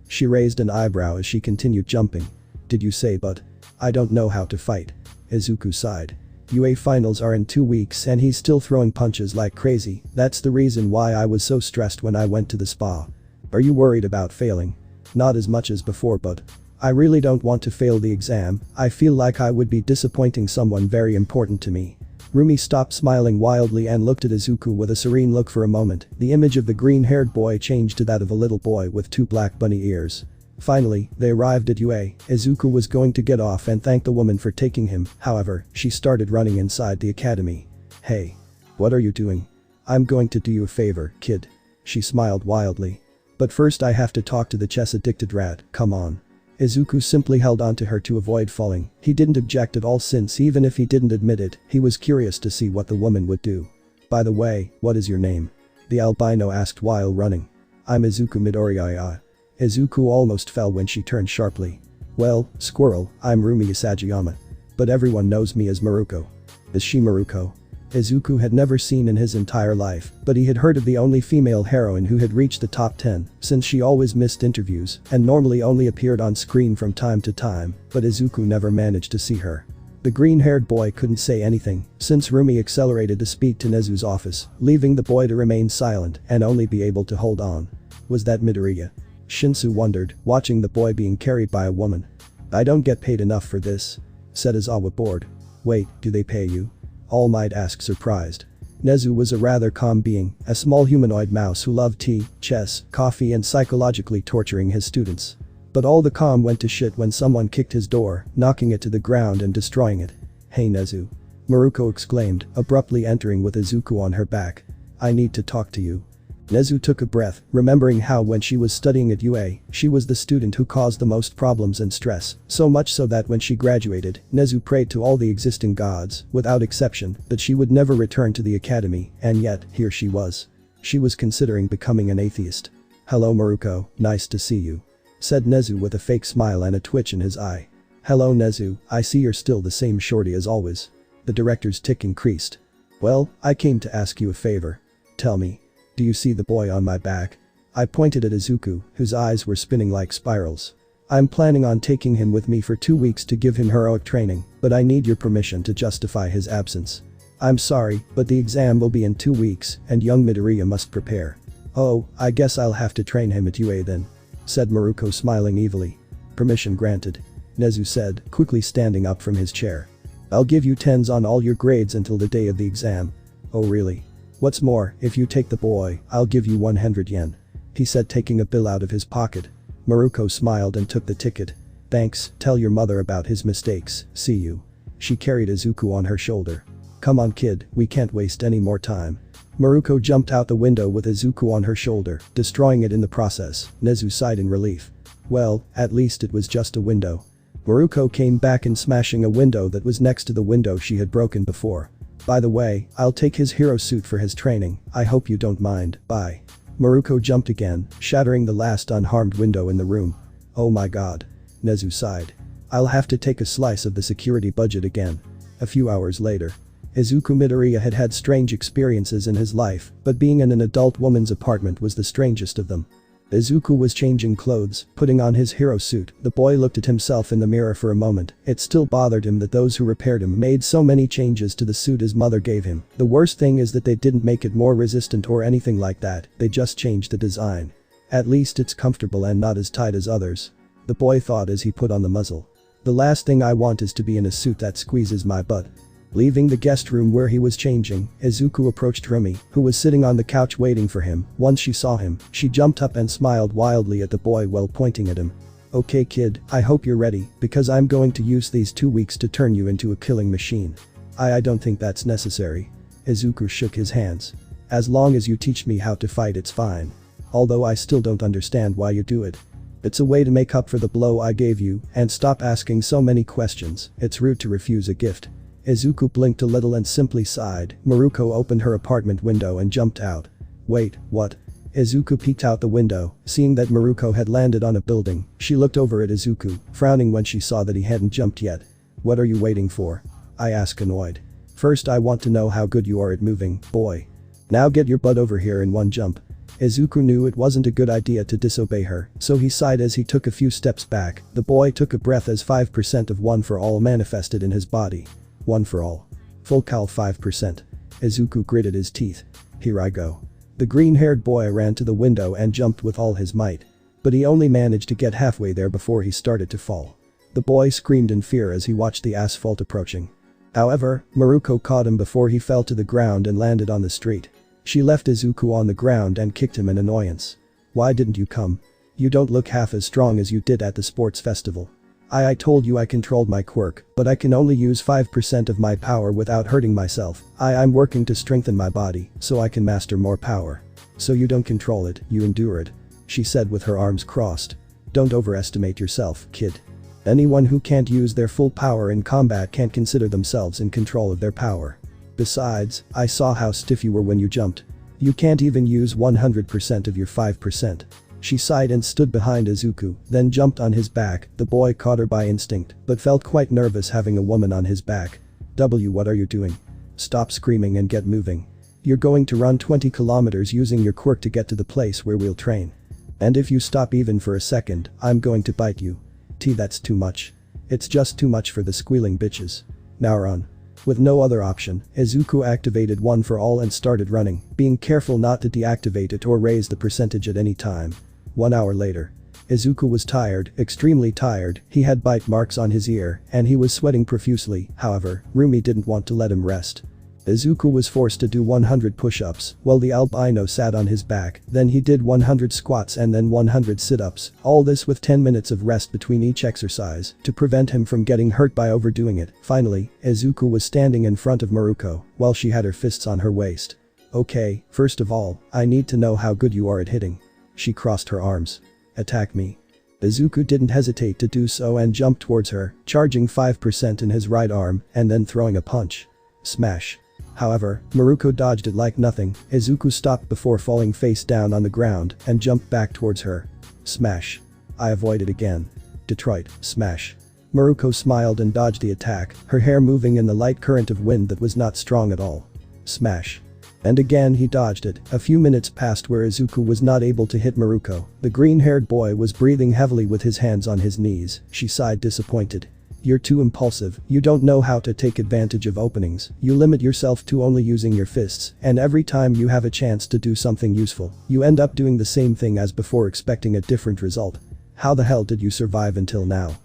She raised an eyebrow as she continued jumping. Did you say but? I don't know how to fight. Izuku sighed. UA finals are in 2 weeks and he's still throwing punches like crazy, that's the reason why I was so stressed when I went to the spa. Are you worried about failing? Not as much as before but. I really don't want to fail the exam, I feel like I would be disappointing someone very important to me. Rumi stopped smiling wildly and looked at Izuku with a serene look for a moment, the image of the green-haired boy changed to that of a little boy with 2 black bunny ears. Finally, they arrived at UA. Izuku was going to get off and thank the woman for taking him, however, she started running inside the academy. Hey. What are you doing? I'm going to do you a favor, kid. She smiled wildly. But first I have to talk to the chess-addicted rat, come on. Izuku simply held onto her to avoid falling, he didn't object at all since even if he didn't admit it, he was curious to see what the woman would do. By the way, what is your name? The albino asked while running. I'm Izuku Midoriya. Izuku almost fell when she turned sharply. Well, squirrel, I'm Rumi Isagayama. But everyone knows me as Miruko. Is she Miruko? Izuku had never seen in his entire life, but he had heard of the only female heroine who had reached the top 10, since she always missed interviews and normally only appeared on screen from time to time, but Izuku never managed to see her. The green-haired boy couldn't say anything, since Rumi accelerated to speak to Nezu's office, leaving the boy to remain silent and only be able to hold on. Was that Midoriya? Shinsu wondered, watching the boy being carried by a woman. I don't get paid enough for this. Said Izawa bored. Wait, do they pay you? All Might asked surprised. Nezu was a rather calm being, a small humanoid mouse who loved tea, chess, coffee and psychologically torturing his students. But all the calm went to shit when someone kicked his door, knocking it to the ground and destroying it. Hey Nezu. Miruko exclaimed, abruptly entering with Izuku on her back. I need to talk to you. Nezu took a breath, remembering how when she was studying at UA, she was the student who caused the most problems and stress, so much so that when she graduated, Nezu prayed to all the existing gods, without exception, that she would never return to the academy, and yet, here she was. She was considering becoming an atheist. Hello Miruko, nice to see you. Said Nezu with a fake smile and a twitch in his eye. Hello Nezu, I see you're still the same shorty as always. The director's tick increased. Well, I came to ask you a favor. Tell me. Do you see the boy on my back? I pointed at Izuku, whose eyes were spinning like spirals. I'm planning on taking him with me for 2 weeks to give him heroic training, but I need your permission to justify his absence. I'm sorry, but the exam will be in 2 weeks, and young Midoriya must prepare. Oh, I guess I'll have to train him at UA then. Said Miruko smiling evilly. Permission granted. Nezu said, quickly standing up from his chair. I'll give you 10s on all your grades until the day of the exam. Oh really? What's more, if you take the boy, I'll give you 100 yen. He said taking a bill out of his pocket. Miruko smiled and took the ticket. Thanks, tell your mother about his mistakes, see you. She carried Izuku on her shoulder. Come on kid, we can't waste any more time. Miruko jumped out the window with Izuku on her shoulder, destroying it in the process. Nezu sighed in relief. Well, at least it was just a window. Miruko came back and smashing a window that was next to the window she had broken before. By the way, I'll take his hero suit for his training, I hope you don't mind, bye. Miruko jumped again, shattering the last unharmed window in the room. Oh my god. Nezu sighed. I'll have to take a slice of the security budget again. A few hours later. Izuku Midoriya had had strange experiences in his life, but being in an adult woman's apartment was the strangest of them. Izuku was changing clothes, putting on his hero suit, the boy looked at himself in the mirror for a moment, it still bothered him that those who repaired him made so many changes to the suit his mother gave him. The worst thing is that they didn't make it more resistant or anything like that, they just changed the design. At least it's comfortable and not as tight as others. The boy thought as he put on the muzzle. The last thing I want is to be in a suit that squeezes my butt. Leaving the guest room where he was changing, Izuku approached Rumi, who was sitting on the couch waiting for him. Once she saw him, she jumped up and smiled wildly at the boy while pointing at him. Okay kid, I hope you're ready, because I'm going to use these 2 weeks to turn you into a killing machine. I don't think that's necessary. Izuku shook his hands. As long as you teach me how to fight it's fine. although I still don't understand why you do it. It's a way to make up for the blow I gave you and stop asking so many questions. It's rude to refuse a gift. Izuku blinked a little and simply sighed. Miruko opened her apartment window and jumped out. Wait, what? Izuku peeked out the window, seeing that Miruko had landed on a building. She looked over at Izuku, frowning when she saw that he hadn't jumped yet. What are you waiting for? I asked, annoyed. First I want to know how good you are at moving, boy. Now get your butt over here in one jump. Izuku knew it wasn't a good idea to disobey her, so he sighed as he took a few steps back. The boy took a breath as 5% of One for All manifested in his body. One for All. Full cal 5%. Izuku gritted his teeth. Here I go. The green-haired boy ran to the window and jumped with all his might. But he only managed to get halfway there before he started to fall. The boy screamed in fear as he watched the asphalt approaching. However, Miruko caught him before he fell to the ground and landed on the street. She left Izuku on the ground and kicked him in annoyance. Why didn't you come? You don't look half as strong as you did at the sports festival. I told you I controlled my quirk, but I can only use 5% of my power without hurting myself. I'm working to strengthen my body, so I can master more power. So you don't control it, you endure it. She said with her arms crossed. Don't overestimate yourself, kid. Anyone who can't use their full power in combat can't consider themselves in control of their power. Besides, I saw how stiff you were when you jumped. You can't even use 100% of your 5%. She sighed and stood behind Izuku, then jumped on his back. The boy caught her by instinct, but felt quite nervous having a woman on his back. What are you doing? Stop screaming and get moving. You're going to run 20 kilometers using your quirk to get to the place where we'll train. And if you stop even for a second, I'm going to bite you. That's too much. It's just too much for the squealing bitches. Now run. With no other option, Izuku activated One for All and started running, being careful not to deactivate it or raise the percentage at any time. 1 hour later. Izuku was tired, extremely tired. He had bite marks on his ear, and he was sweating profusely. However, Rumi didn't want to let him rest. Izuku was forced to do 100 push-ups, while the albino sat on his back. Then he did 100 squats and then 100 sit-ups, all this with 10 minutes of rest between each exercise, to prevent him from getting hurt by overdoing it. Finally, Izuku was standing in front of Miruko, while she had her fists on her waist. Okay, first of all, I need to know how good you are at hitting. She crossed her arms. Attack me. Izuku didn't hesitate to do so and jumped towards her, charging 5% in his right arm, and then throwing a punch. Smash. However, Miruko dodged it like nothing. Izuku stopped before falling face down on the ground and jumped back towards her. Smash. I avoided again. Detroit, smash. Miruko smiled and dodged the attack, her hair moving in the light current of wind that was not strong at all. Smash. And again he dodged it. A few minutes passed where Izuku was not able to hit Miruko. The green-haired boy was breathing heavily with his hands on his knees. She sighed disappointed. You're too impulsive, you don't know how to take advantage of openings, you limit yourself to only using your fists, and every time you have a chance to do something useful, you end up doing the same thing as before expecting a different result. How the hell did you survive until now?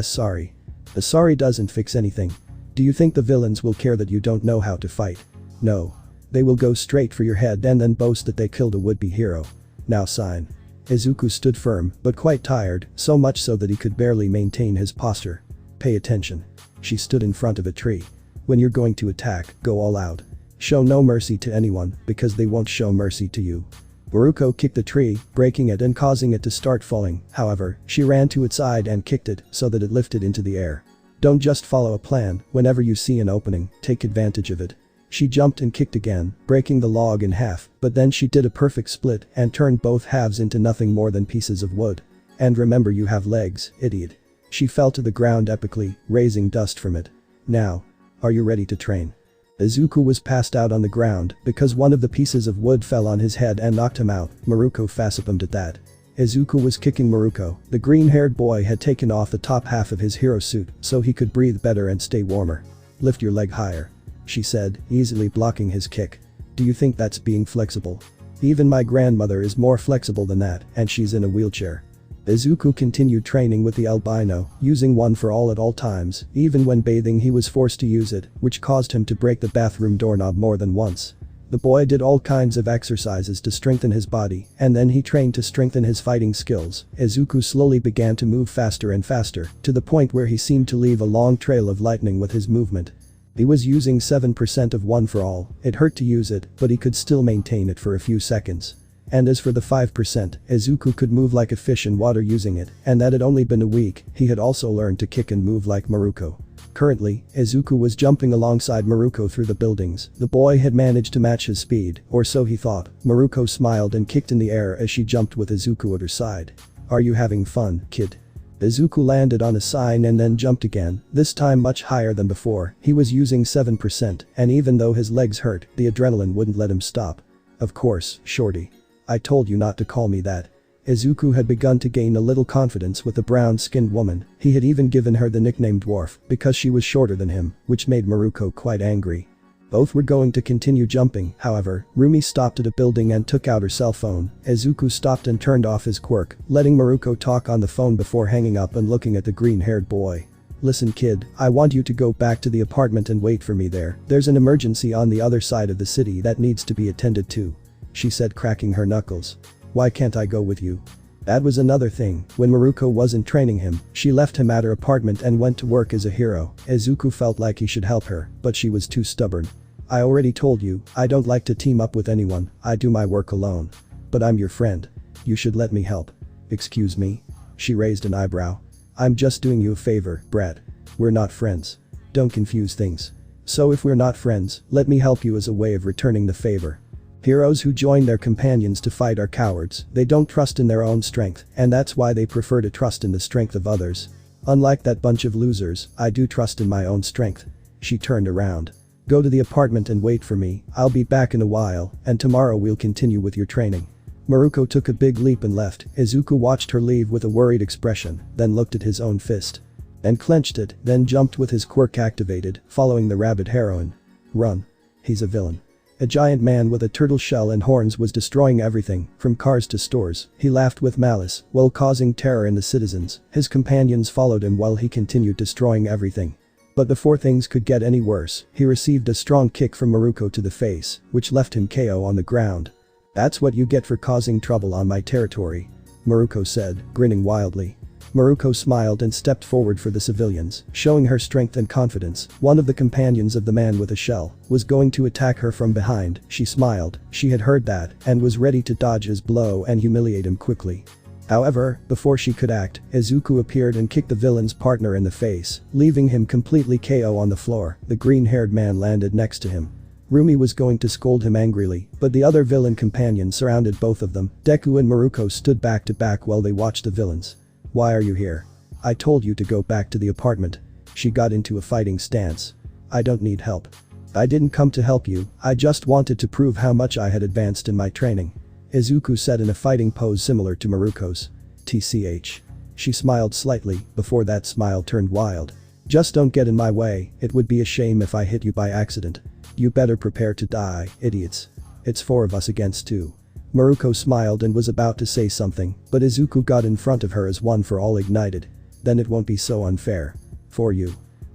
Sorry. The sorry doesn't fix anything. Do you think the villains will care that you don't know how to fight? No. They will go straight for your head and then boast that they killed a would-be hero. Now sign. Izuku stood firm, but quite tired, so much so that he could barely maintain his posture. Pay attention. She stood in front of a tree. When you're going to attack, go all out. Show no mercy to anyone, because they won't show mercy to you. Miruko kicked the tree, breaking it and causing it to start falling. However, she ran to its side and kicked it so that it lifted into the air. Don't just follow a plan. Whenever you see an opening, take advantage of it. She jumped and kicked again, breaking the log in half, but then she did a perfect split and turned both halves into nothing more than pieces of wood. And remember, you have legs, idiot. She fell to the ground epically, raising dust from it. Now. Are you ready to train? Izuku was passed out on the ground because one of the pieces of wood fell on his head and knocked him out. Miruko facepalmed at that. Izuku was kicking Miruko. The green-haired boy had taken off the top half of his hero suit so he could breathe better and stay warmer. Lift your leg higher. She said, easily blocking his kick. Do you think that's being flexible? Even my grandmother is more flexible than that, and she's in a wheelchair. Izuku continued training with the albino, using One for All at all times. Even when bathing he was forced to use it, which caused him to break the bathroom doorknob more than once. The boy did all kinds of exercises to strengthen his body, and then he trained to strengthen his fighting skills. Izuku slowly began to move faster and faster, to the point where he seemed to leave a long trail of lightning with his movement. He was using 7% of One for All. It hurt to use it, but he could still maintain it for a few seconds. And as for the 5%, Izuku could move like a fish in water using it, and that had only been a week, he had also learned to kick and move like Miruko. Currently, Izuku was jumping alongside Miruko through the buildings. The boy had managed to match his speed, or so he thought. Miruko smiled and kicked in the air as she jumped with Izuku at her side. "Are you having fun, kid?" Izuku landed on a sign and then jumped again, this time much higher than before. He was using 7%, and even though his legs hurt, the adrenaline wouldn't let him stop. "Of course, shorty. I told you not to call me that." Izuku had begun to gain a little confidence with the brown-skinned woman. He had even given her the nickname Dwarf because she was shorter than him, which made Miruko quite angry. Both were going to continue jumping, however, Rumi stopped at a building and took out her cell phone. Izuku stopped and turned off his quirk, letting Miruko talk on the phone before hanging up and looking at the green-haired boy. "Listen kid, I want you to go back to the apartment and wait for me there. There's an emergency on the other side of the city that needs to be attended to," she said, cracking her knuckles. "Why can't I go with you?" That was another thing. When Miruko wasn't training him, she left him at her apartment and went to work as a hero. Izuku felt like he should help her, but she was too stubborn. "I already told you, I don't like to team up with anyone, I do my work alone. But I'm your friend. You should let me help." "Excuse me?" She raised an eyebrow. "I'm just doing you a favor, brat. We're not friends. Don't confuse things. So if we're not friends, let me help you as a way of returning the favor." Heroes who join their companions to fight are cowards. They don't trust in their own strength, and that's why they prefer to trust in the strength of others. "Unlike that bunch of losers, I do trust in my own strength." She turned around. "Go to the apartment and wait for me, I'll be back in a while, and tomorrow we'll continue with your training." Miruko took a big leap and left. Izuku watched her leave with a worried expression, then looked at his own fist. And clenched it, then jumped with his quirk activated, following the rabbit heroine. "Run. He's a villain." A giant man with a turtle shell and horns was destroying everything, from cars to stores. He laughed with malice, while causing terror in the citizens. His companions followed him while he continued destroying everything. But before things could get any worse, he received a strong kick from Miruko to the face, which left him KO on the ground. "That's what you get for causing trouble on my territory," Miruko said, grinning wildly. Miruko smiled and stepped forward for the civilians, showing her strength and confidence. One of the companions of the man with a shell was going to attack her from behind. She smiled. She had heard that and was ready to dodge his blow and humiliate him quickly. However, before she could act, Izuku appeared and kicked the villain's partner in the face, leaving him completely KO on the floor. The green-haired man landed next to him. Rumi was going to scold him angrily, but the other villain companion surrounded both of them. Deku and Miruko stood back to back while they watched the villains. "Why are you here? I told you to go back to the apartment." She got into a fighting stance. "I don't need help. I didn't come to help you, I just wanted to prove how much I had advanced in my training," Izuku said in a fighting pose similar to Miruko's. "TCH. She smiled slightly, before that smile turned wild. "Just don't get in my way, it would be a shame if I hit you by accident. You better prepare to die, idiots. It's 4 of us against 2. Miruko smiled and was about to say something, but Izuku got in front of her as One for All ignited. "Then it won't be so unfair. For you."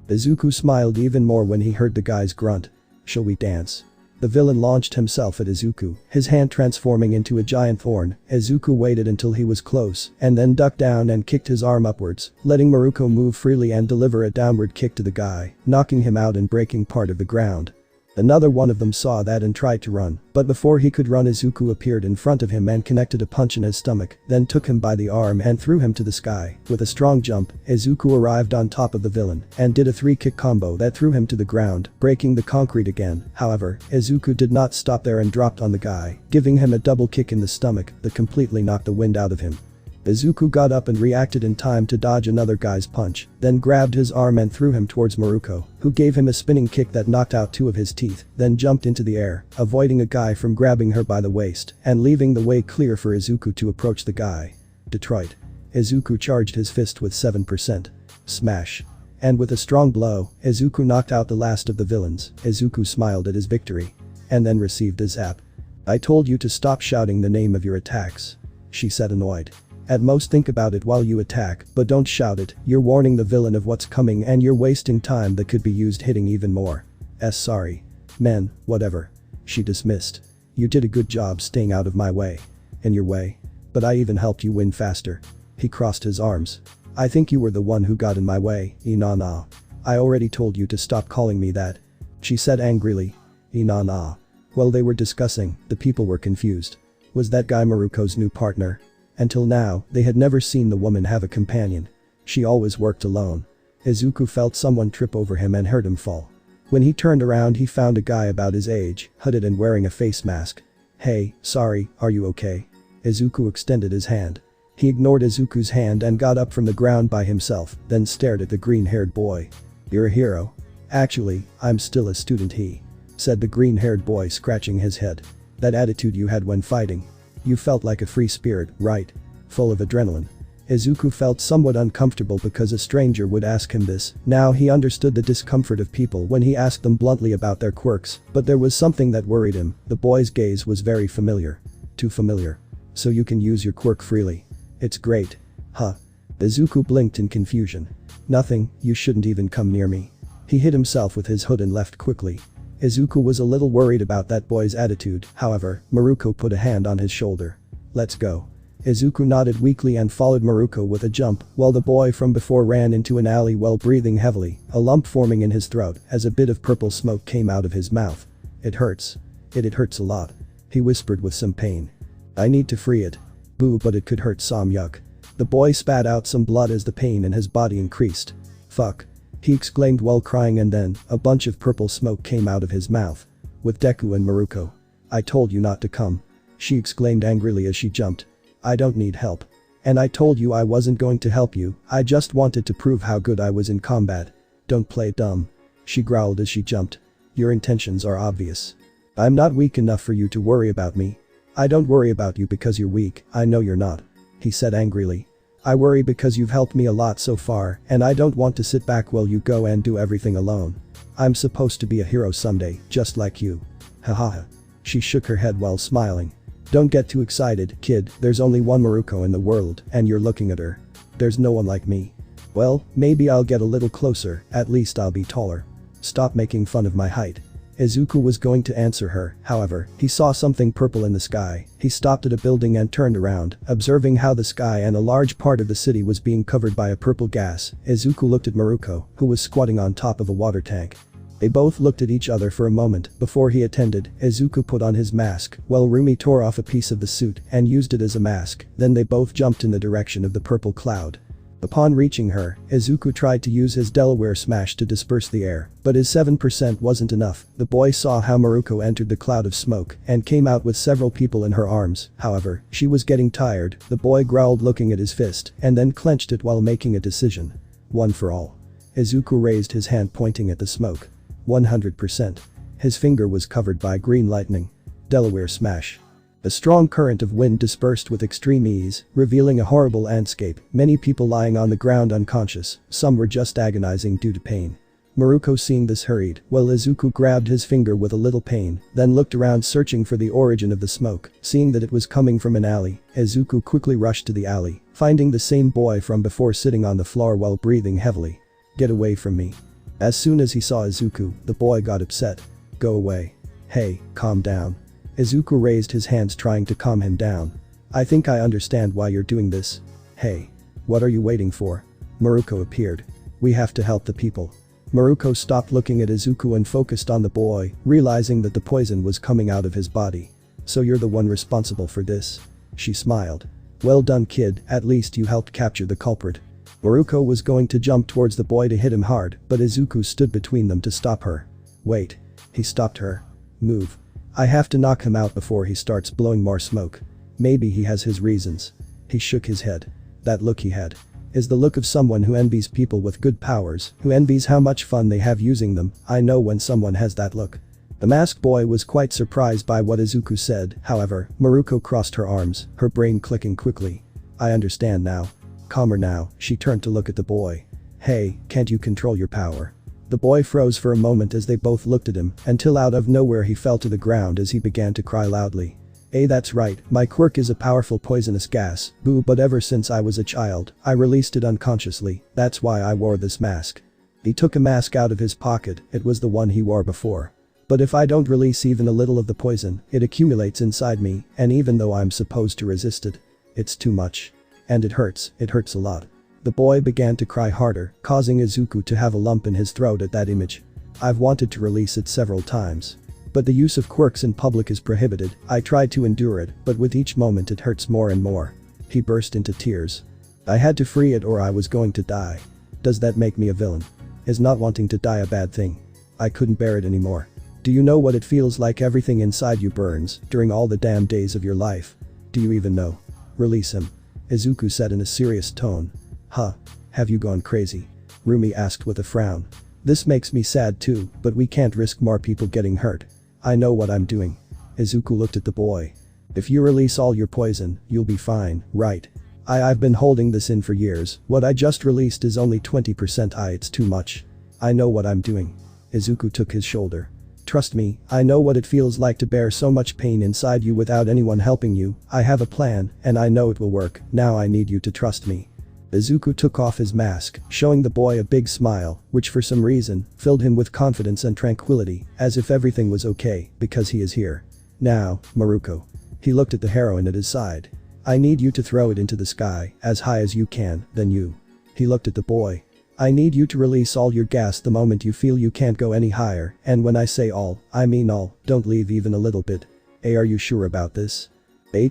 Izuku smiled even more when he heard the guy's grunt. "Shall we dance?" The villain launched himself at Izuku, his hand transforming into a giant thorn. Izuku waited until he was close, and then ducked down and kicked his arm upwards, letting Miruko move freely and deliver a downward kick to the guy, knocking him out and breaking part of the ground. Another one of them saw that and tried to run, but before he could run Izuku appeared in front of him and connected a punch in his stomach, then took him by the arm and threw him to the sky. With a strong jump, Izuku arrived on top of the villain and did a 3-kick combo that threw him to the ground, breaking the concrete again. However, Izuku did not stop there and dropped on the guy, giving him a double kick in the stomach that completely knocked the wind out of him. Izuku got up and reacted in time to dodge another guy's punch, then grabbed his arm and threw him towards Miruko, who gave him a spinning kick that knocked out 2 of his teeth, then jumped into the air, avoiding a guy from grabbing her by the waist and leaving the way clear for Izuku to approach the guy. Detroit. Izuku charged his fist with 7%. Smash. And with a strong blow, Izuku knocked out the last of the villains. Izuku smiled at his victory. And then received a zap. "I told you to stop shouting the name of your attacks," she said, annoyed. "At most think about it while you attack, but don't shout it, you're warning the villain of what's coming and you're wasting time that could be used hitting even more. Sorry. Man, whatever." She dismissed. "You did a good job staying out of my way." "In your way? But I even helped you win faster." He crossed his arms. "I think you were the one who got in my way, Inanna. I already told you to stop calling me that," she said angrily. Inanna. While they were discussing, the people were confused. Was that guy Maruko's new partner? Until now, they had never seen the woman have a companion. She always worked alone. Izuku felt someone trip over him and heard him fall. When he turned around he found a guy about his age, hooded and wearing a face mask. "Hey, sorry, are you okay?" Izuku extended his hand. He ignored Izuku's hand and got up from the ground by himself, then stared at the green-haired boy. "You're a hero." "Actually, I'm still a student," he said, the green-haired boy scratching his head. "That attitude you had when fighting. You felt like a free spirit, right? Full of adrenaline." Izuku felt somewhat uncomfortable because a stranger would ask him this. Now he understood the discomfort of people when he asked them bluntly about their quirks, but there was something that worried him. The boy's gaze was very familiar. Too familiar. "So you can use your quirk freely. It's great. Huh?" Izuku blinked in confusion. "Nothing, you shouldn't even come near me." He hit himself with his hood and left quickly. Izuku was a little worried about that boy's attitude, however, Miruko put a hand on his shoulder. "Let's go." Izuku nodded weakly and followed Miruko with a jump, while the boy from before ran into an alley while breathing heavily, a lump forming in his throat as a bit of purple smoke came out of his mouth. "It hurts. It hurts a lot," he whispered with some pain. "I need to free it." "Boo, but it could hurt some, yuck." The boy spat out some blood as the pain in his body increased. "Fuck," he exclaimed while crying, and then a bunch of purple smoke came out of his mouth. "With Deku and Miruko. I told you not to come," she exclaimed angrily as she jumped. "I don't need help. And I told you I wasn't going to help you, I just wanted to prove how good I was in combat. Don't play dumb," she growled as she jumped. "Your intentions are obvious. I'm not weak enough for you to worry about me." "I don't worry about you because you're weak, I know you're not," he said angrily. "I worry because you've helped me a lot so far and I don't want to sit back while you go and do everything alone. I'm supposed to be a hero someday, just like you." "Haha." She shook her head while smiling. "Don't get too excited, kid, there's only one Miruko in the world and you're looking at her. There's no one like me." "Well, maybe I'll get a little closer, at least I'll be taller." "Stop making fun of my height." Izuku was going to answer her, however, he saw something purple in the sky. He stopped at a building and turned around, observing how the sky and a large part of the city was being covered by a purple gas. Izuku looked at Miruko, who was squatting on top of a water tank. They both looked at each other for a moment before he attended. Izuku put on his mask, while Rumi tore off a piece of the suit and used it as a mask, then they both jumped in the direction of the purple cloud. Upon reaching her, Izuku tried to use his Delaware Smash to disperse the air, but his 7% wasn't enough. The boy saw how Miruko entered the cloud of smoke and came out with several people in her arms, however, she was getting tired. The boy growled looking at his fist and then clenched it while making a decision. "One for all." Izuku raised his hand pointing at the smoke. 100%. His finger was covered by green lightning. Delaware Smash. A strong current of wind dispersed with extreme ease, revealing a horrible landscape, many people lying on the ground unconscious, some were just agonizing due to pain. Miruko seeing this hurried, while Izuku grabbed his finger with a little pain, then looked around searching for the origin of the smoke. Seeing that it was coming from an alley, Izuku quickly rushed to the alley, finding the same boy from before sitting on the floor while breathing heavily. "Get away from me." As soon as he saw Izuku, the boy got upset. "Go away." "Hey, calm down." Izuku raised his hands trying to calm him down. "I think I understand why you're doing this." "Hey. What are you waiting for?" Miruko appeared. "We have to help the people." Miruko stopped looking at Izuku and focused on the boy, realizing that the poison was coming out of his body. "So you're the one responsible for this?" She smiled. "Well done, kid, at least you helped capture the culprit." Miruko was going to jump towards the boy to hit him hard, but Izuku stood between them to stop her. "Wait." He stopped her. "Move. I have to knock him out before he starts blowing more smoke. Maybe he has his reasons." He shook his head. That look he had is the look of someone who envies people with good powers, who envies how much fun they have using them. I know when someone has that look. The masked boy was quite surprised by what Izuku said, however, Miruko crossed her arms, her brain clicking quickly. "I understand now." Calmer now, she turned to look at the boy. "Hey, can't you control your power?" The boy froze for a moment as they both looked at him, until out of nowhere he fell to the ground as he began to cry loudly. That's right, my quirk is a powerful poisonous gas, boo, but ever since I was a child, I released it unconsciously, that's why I wore this mask." He took a mask out of his pocket, it was the one he wore before. "But if I don't release even a little of the poison, it accumulates inside me, and even though I'm supposed to resist it, it's too much. And it hurts a lot." The boy began to cry harder, causing Izuku to have a lump in his throat at that image. "I've wanted to release it several times. But the use of quirks in public is prohibited. I tried to endure it, but with each moment it hurts more and more. He burst into tears. I had to free it or I was going to die. Does that make me a villain? Is not wanting to die a bad thing? I couldn't bear it anymore. Do you know what it feels like everything inside you burns during all the damn days of your life? Do you even know? Release him. Izuku said in a serious tone. Huh? Have you gone crazy? Rumi asked with a frown. This makes me sad too, but we can't risk more people getting hurt. I know what I'm doing. Izuku looked at the boy. If you release all your poison, you'll be fine, right? I've been holding this in for years. What I just released is only 20%. It's too much. I know what I'm doing. Izuku took his shoulder. Trust me, I know what it feels like to bear so much pain inside you without anyone helping you. I have a plan, and I know it will work. Now I need you to trust me. Izuku took off his mask, showing the boy a big smile, which for some reason, filled him with confidence and tranquility, as if everything was okay, because he is here. Now, Miruko. He looked at the heroine at his side. I need you to throw it into the sky, as high as you can, then you. He looked at the boy. I need you to release all your gas the moment you feel you can't go any higher, and when I say all, I mean all, don't leave even a little bit. Are you sure about this?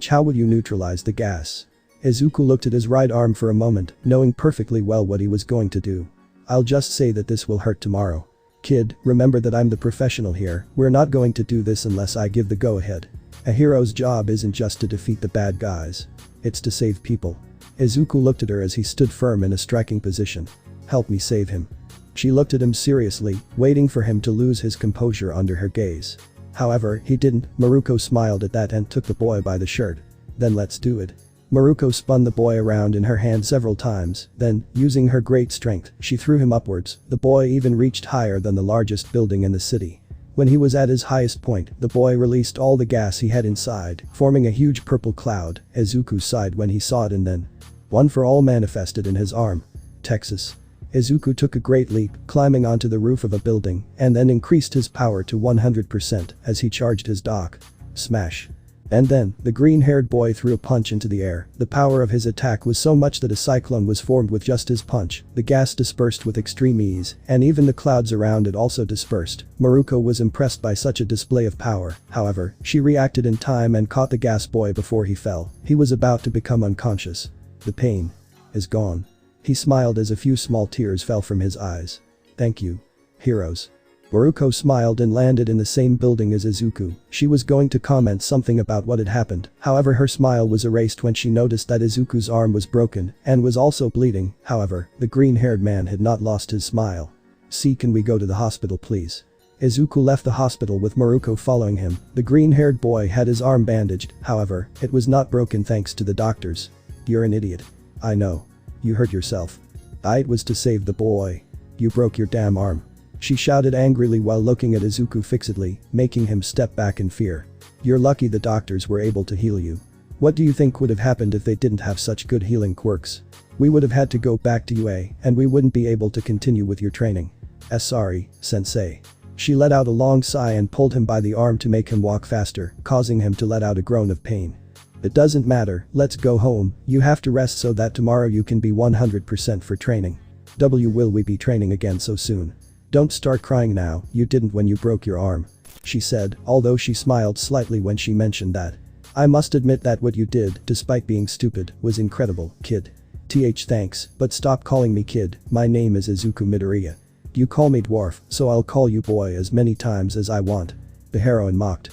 How would you neutralize the gas? Izuku looked at his right arm for a moment, knowing perfectly well what he was going to do. I'll just say that this will hurt tomorrow. Kid, remember that I'm the professional here, we're not going to do this unless I give the go-ahead. A hero's job isn't just to defeat the bad guys. It's to save people. Izuku looked at her as he stood firm in a striking position. Help me save him. She looked at him seriously, waiting for him to lose his composure under her gaze. However, he didn't. Miruko smiled at that and took the boy by the shirt. Then let's do it. Miruko spun the boy around in her hand several times, then, using her great strength, she threw him upwards. The boy even reached higher than the largest building in the city. When he was at his highest point, the boy released all the gas he had inside, forming a huge purple cloud. Izuku sighed when he saw it, and then One for All manifested in his arm. Texas. Izuku took a great leap, climbing onto the roof of a building, and then increased his power to 100% as he charged his dock. Smash. And then, the green-haired boy threw a punch into the air. The power of his attack was so much that a cyclone was formed with just his punch. The gas dispersed with extreme ease, and even the clouds around it also dispersed. Miruko was impressed by such a display of power. However, she reacted in time and caught the gas boy before he fell. He was about to become unconscious. The pain is gone. He smiled as a few small tears fell from his eyes. Thank you, heroes. Miruko smiled and landed in the same building as Izuku. She was going to comment something about what had happened, however her smile was erased when she noticed that Izuku's arm was broken and was also bleeding. However, the green-haired man had not lost his smile. See, can we go to the hospital please? Izuku left the hospital with Miruko following him. The green-haired boy had his arm bandaged, however, it was not broken thanks to the doctors. You're an idiot. I know. You hurt yourself. It was to save the boy. You broke your damn arm. She shouted angrily while looking at Izuku fixedly, making him step back in fear. You're lucky the doctors were able to heal you. What do you think would have happened if they didn't have such good healing quirks? We would have had to go back to UA, and we wouldn't be able to continue with your training. Sorry, sensei. She let out a long sigh and pulled him by the arm to make him walk faster, causing him to let out a groan of pain. It doesn't matter, let's go home. You have to rest so that tomorrow you can be 100% for training. Will we be training again so soon? Don't start crying now, you didn't when you broke your arm. She said, although she smiled slightly when she mentioned that. I must admit that what you did, despite being stupid, was incredible, kid. Thanks, but stop calling me kid, my name is Izuku Midoriya. You call me dwarf, so I'll call you boy as many times as I want. The heroine mocked.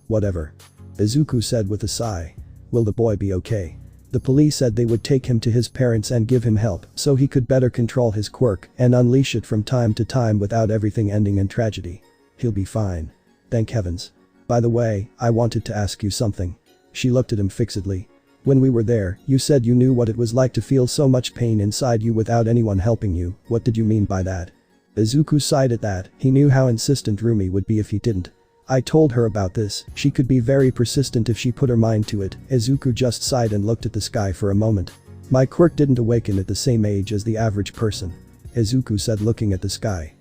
Whatever. Izuku said with a sigh. Will the boy be okay? The police said they would take him to his parents and give him help so he could better control his quirk and unleash it from time to time without everything ending in tragedy. He'll be fine. Thank heavens. By the way, I wanted to ask you something. She looked at him fixedly. When we were there, you said you knew what it was like to feel so much pain inside you without anyone helping you. What did you mean by that? Izuku sighed at that. He knew how insistent Rumi would be if he didn't. I told her about this. She could be very persistent if she put her mind to it. Izuku just sighed and looked at the sky for a moment. My quirk didn't awaken at the same age as the average person. Izuku said, looking at the sky.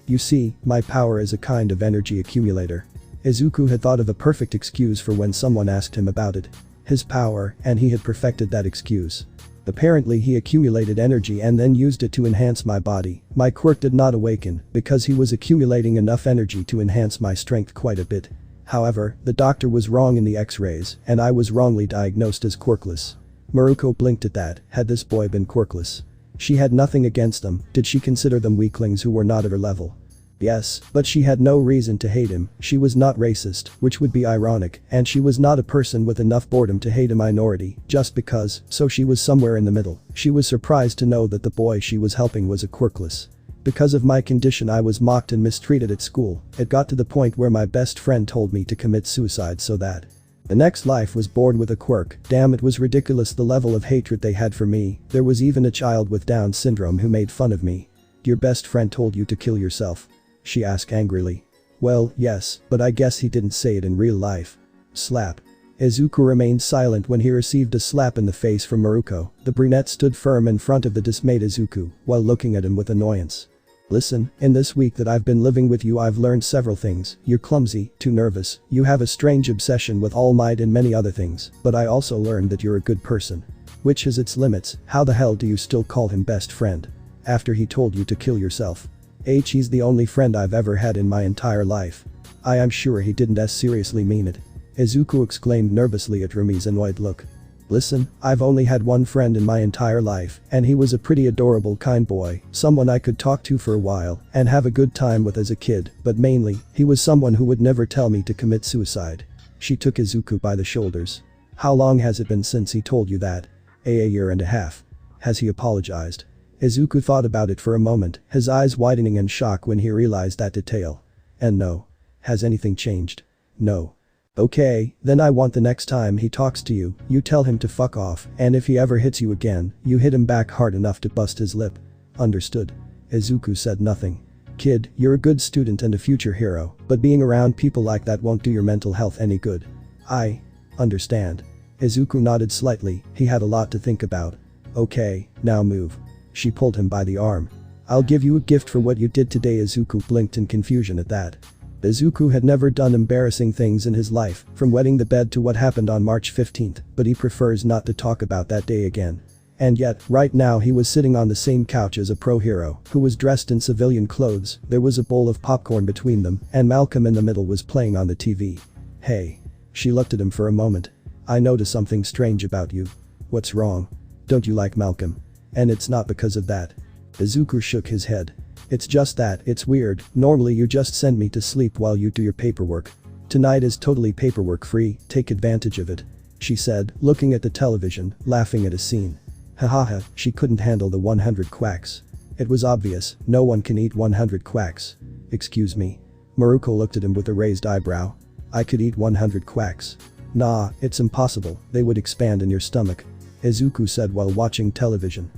You see, my power is a kind of energy accumulator. Izuku had thought of a perfect excuse for when someone asked him about it. His power, and he had perfected that excuse. Apparently he accumulated energy and then used it to enhance my body. My quirk did not awaken because he was accumulating enough energy to enhance my strength quite a bit. However, the doctor was wrong in the x-rays and I was wrongly diagnosed as quirkless. Miruko blinked at that. Had this boy been quirkless? She had nothing against them. Did she consider them weaklings who were not at her level? Yes, but she had no reason to hate him. She was not racist, which would be ironic, and she was not a person with enough boredom to hate a minority, just because, so she was somewhere in the middle. She was surprised to know that the boy she was helping was a quirkless. Because of my condition I was mocked and mistreated at school. It got to the point where my best friend told me to commit suicide so that the next life was born with a quirk. Damn, it was ridiculous the level of hatred they had for me. There was even a child with Down syndrome who made fun of me. Your best friend told you to kill yourself? She asked angrily. Well, yes, but I guess he didn't say it in real life. Slap. Izuku remained silent when he received a slap in the face from Miruko. The brunette stood firm in front of the dismayed Izuku while looking at him with annoyance. Listen, in this week that I've been living with you I've learned several things. You're clumsy, too nervous, you have a strange obsession with All Might and many other things, but I also learned that you're a good person. Which has its limits. How the hell do you still call him best friend? After he told you to kill yourself. He's the only friend I've ever had in my entire life. I am sure he didn't as seriously mean it. Izuku exclaimed nervously at Rumi's annoyed look. Listen, I've only had one friend in my entire life, and he was a pretty adorable kind boy, someone I could talk to for a while and have a good time with as a kid, but mainly, he was someone who would never tell me to commit suicide. She took Izuku by the shoulders. How long has it been since he told you that? A year and a half. Has he apologized? Izuku thought about it for a moment, his eyes widening in shock when he realized that detail. And no. Has anything changed? No. Okay, then I want the next time he talks to you, you tell him to fuck off, and if he ever hits you again, you hit him back hard enough to bust his lip. Understood. Izuku said nothing. Kid, you're a good student and a future hero, but being around people like that won't do your mental health any good. I understand. Izuku nodded slightly, he had a lot to think about. Okay, now move. She pulled him by the arm. I'll give you a gift for what you did today. Izuku blinked in confusion at that. Izuku had never done embarrassing things in his life, from wetting the bed to what happened on March 15th, but he prefers not to talk about that day again. And yet, right now he was sitting on the same couch as a pro hero, who was dressed in civilian clothes, there was a bowl of popcorn between them, and Malcolm in the middle was playing on the TV. Hey. She looked at him for a moment. I noticed something strange about you. What's wrong? Don't you like Malcolm? And it's not because of that. Izuku shook his head. It's just that, it's weird, normally you just send me to sleep while you do your paperwork. Tonight is totally paperwork free, take advantage of it. She said, looking at the television, laughing at a scene. Hahaha, she couldn't handle the 100 quacks. It was obvious, no one can eat 100 quacks. Excuse me. Miruko looked at him with a raised eyebrow. I could eat 100 quacks. Nah, it's impossible, they would expand in your stomach. Izuku said while watching television.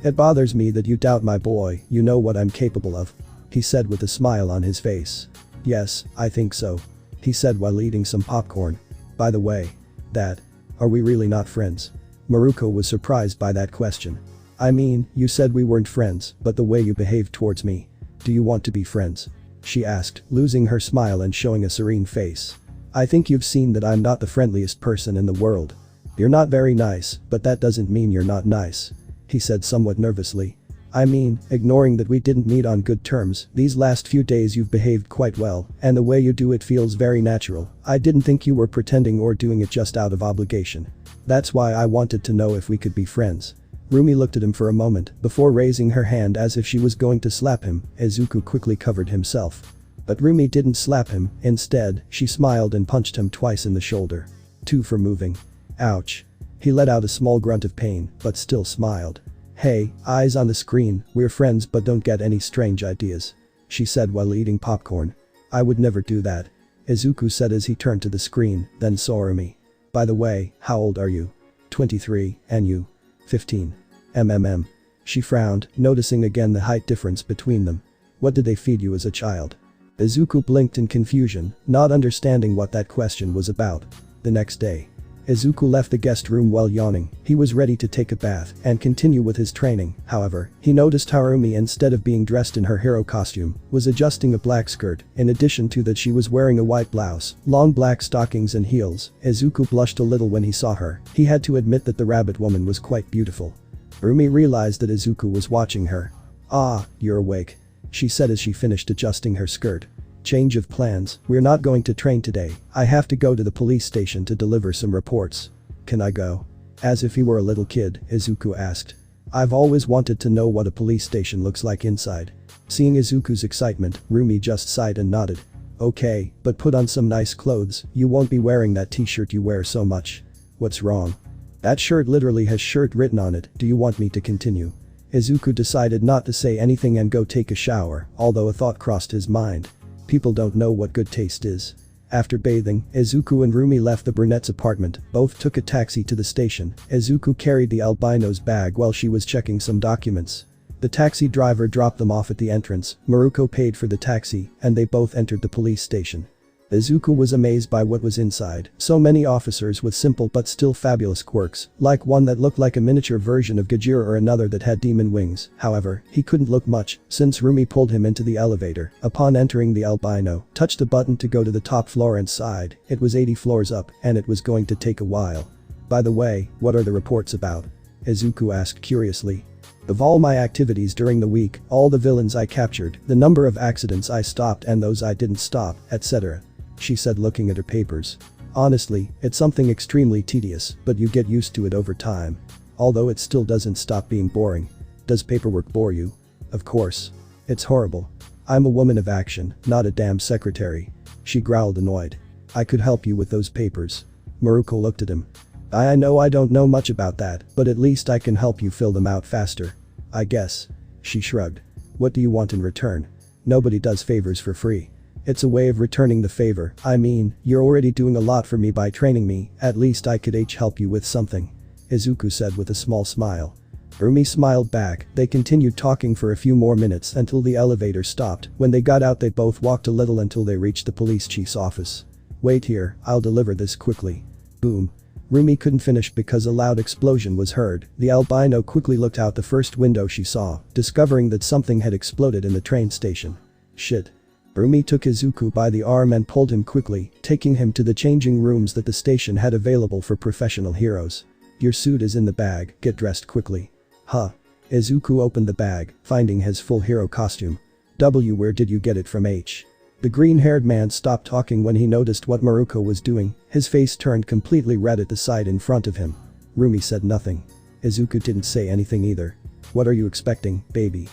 It bothers me that you doubt my boy, you know what I'm capable of. He said with a smile on his face. Yes, I think so. He said while eating some popcorn. By the way. Are we really not friends? Miruko was surprised by that question. I mean, you said we weren't friends, but the way you behaved towards me. Do you want to be friends? She asked, losing her smile and showing a serene face. I think you've seen that I'm not the friendliest person in the world. You're not very nice, but that doesn't mean you're not nice. He said somewhat nervously. I mean, ignoring that we didn't meet on good terms, these last few days you've behaved quite well, and the way you do it feels very natural. I didn't think you were pretending or doing it just out of obligation. That's why I wanted to know if we could be friends. Rumi looked at him for a moment before raising her hand as if she was going to slap him. Izuku quickly covered himself. But Rumi didn't slap him, instead, she smiled and punched him twice in the shoulder. 2 for moving. Ouch. He let out a small grunt of pain, but still smiled. Hey, eyes on the screen, we're friends but don't get any strange ideas. She said while eating popcorn. I would never do that. Izuku said as he turned to the screen, then saw Rumi. By the way, how old are you? 23, and you? 15. She frowned, noticing again the height difference between them. What did they feed you as a child? Izuku blinked in confusion, not understanding what that question was about. The next day. Izuku left the guest room while yawning. He was ready to take a bath and continue with his training. However, he noticed how Rumi, instead of being dressed in her hero costume, was adjusting a black skirt. In addition to that, she was wearing a white blouse, long black stockings and heels. Izuku blushed a little when he saw her. He had to admit that the rabbit woman was quite beautiful. Rumi realized that Izuku was watching her. "Ah, you're awake," she said as she finished adjusting her skirt. "Change of plans, we're not going to train today. I have to go to the police station to deliver some reports." "Can I go?" As if he were a little kid, Izuku asked. "I've always wanted to know what a police station looks like inside." Seeing Izuku's excitement, Rumi just sighed and nodded. "Okay, but put on some nice clothes, you won't be wearing that t-shirt you wear so much." "What's wrong?" "That shirt literally has shirt written on it, do you want me to continue?" Izuku decided not to say anything and go take a shower, although a thought crossed his mind. People don't know what good taste is. After bathing, Izuku and Rumi left the brunette's apartment. Both took a taxi to the station. Izuku carried the albino's bag while she was checking some documents. The taxi driver dropped them off at the entrance. Miruko paid for the taxi, and they both entered the police station. Izuku was amazed by what was inside. So many officers with simple but still fabulous quirks, like one that looked like a miniature version of Gajira or another that had demon wings. However, he couldn't look much, since Rumi pulled him into the elevator. Upon entering, the albino touched a button to go to the top floor and sighed. It was 80 floors up, and it was going to take a while. "By the way, what are the reports about?" Izuku asked curiously. "Of all my activities during the week, all the villains I captured, the number of accidents I stopped and those I didn't stop, etc." she said, looking at her papers. "Honestly, it's something extremely tedious, but you get used to it over time. Although it still doesn't stop being boring." "Does paperwork bore you?" "Of course. It's horrible. I'm a woman of action, not a damn secretary." She growled, annoyed. "I could help you with those papers." Miruko looked at him. I know I don't know much about that, but at least I can help you fill them out faster. I guess." She shrugged. "What do you want in return?" "Nobody does favors for free. It's a way of returning the favor. I mean, you're already doing a lot for me by training me, at least I could help you with something," Izuku said with a small smile. Rumi smiled back. They continued talking for a few more minutes until the elevator stopped. When they got out, they both walked a little until they reached the police chief's office. "Wait here, I'll deliver this quickly." Boom. Rumi couldn't finish because a loud explosion was heard. The albino quickly looked out the first window she saw, discovering that something had exploded in the train station. "Shit." Rumi took Izuku by the arm and pulled him quickly, taking him to the changing rooms that the station had available for professional heroes. "Your suit is in the bag, get dressed quickly." "Huh." Izuku opened the bag, finding his full hero costume. Where did you get it from?" The green-haired man stopped talking when he noticed what Miruko was doing. His face turned completely red at the sight in front of him. Rumi said nothing. Izuku didn't say anything either. "What are you expecting, baby?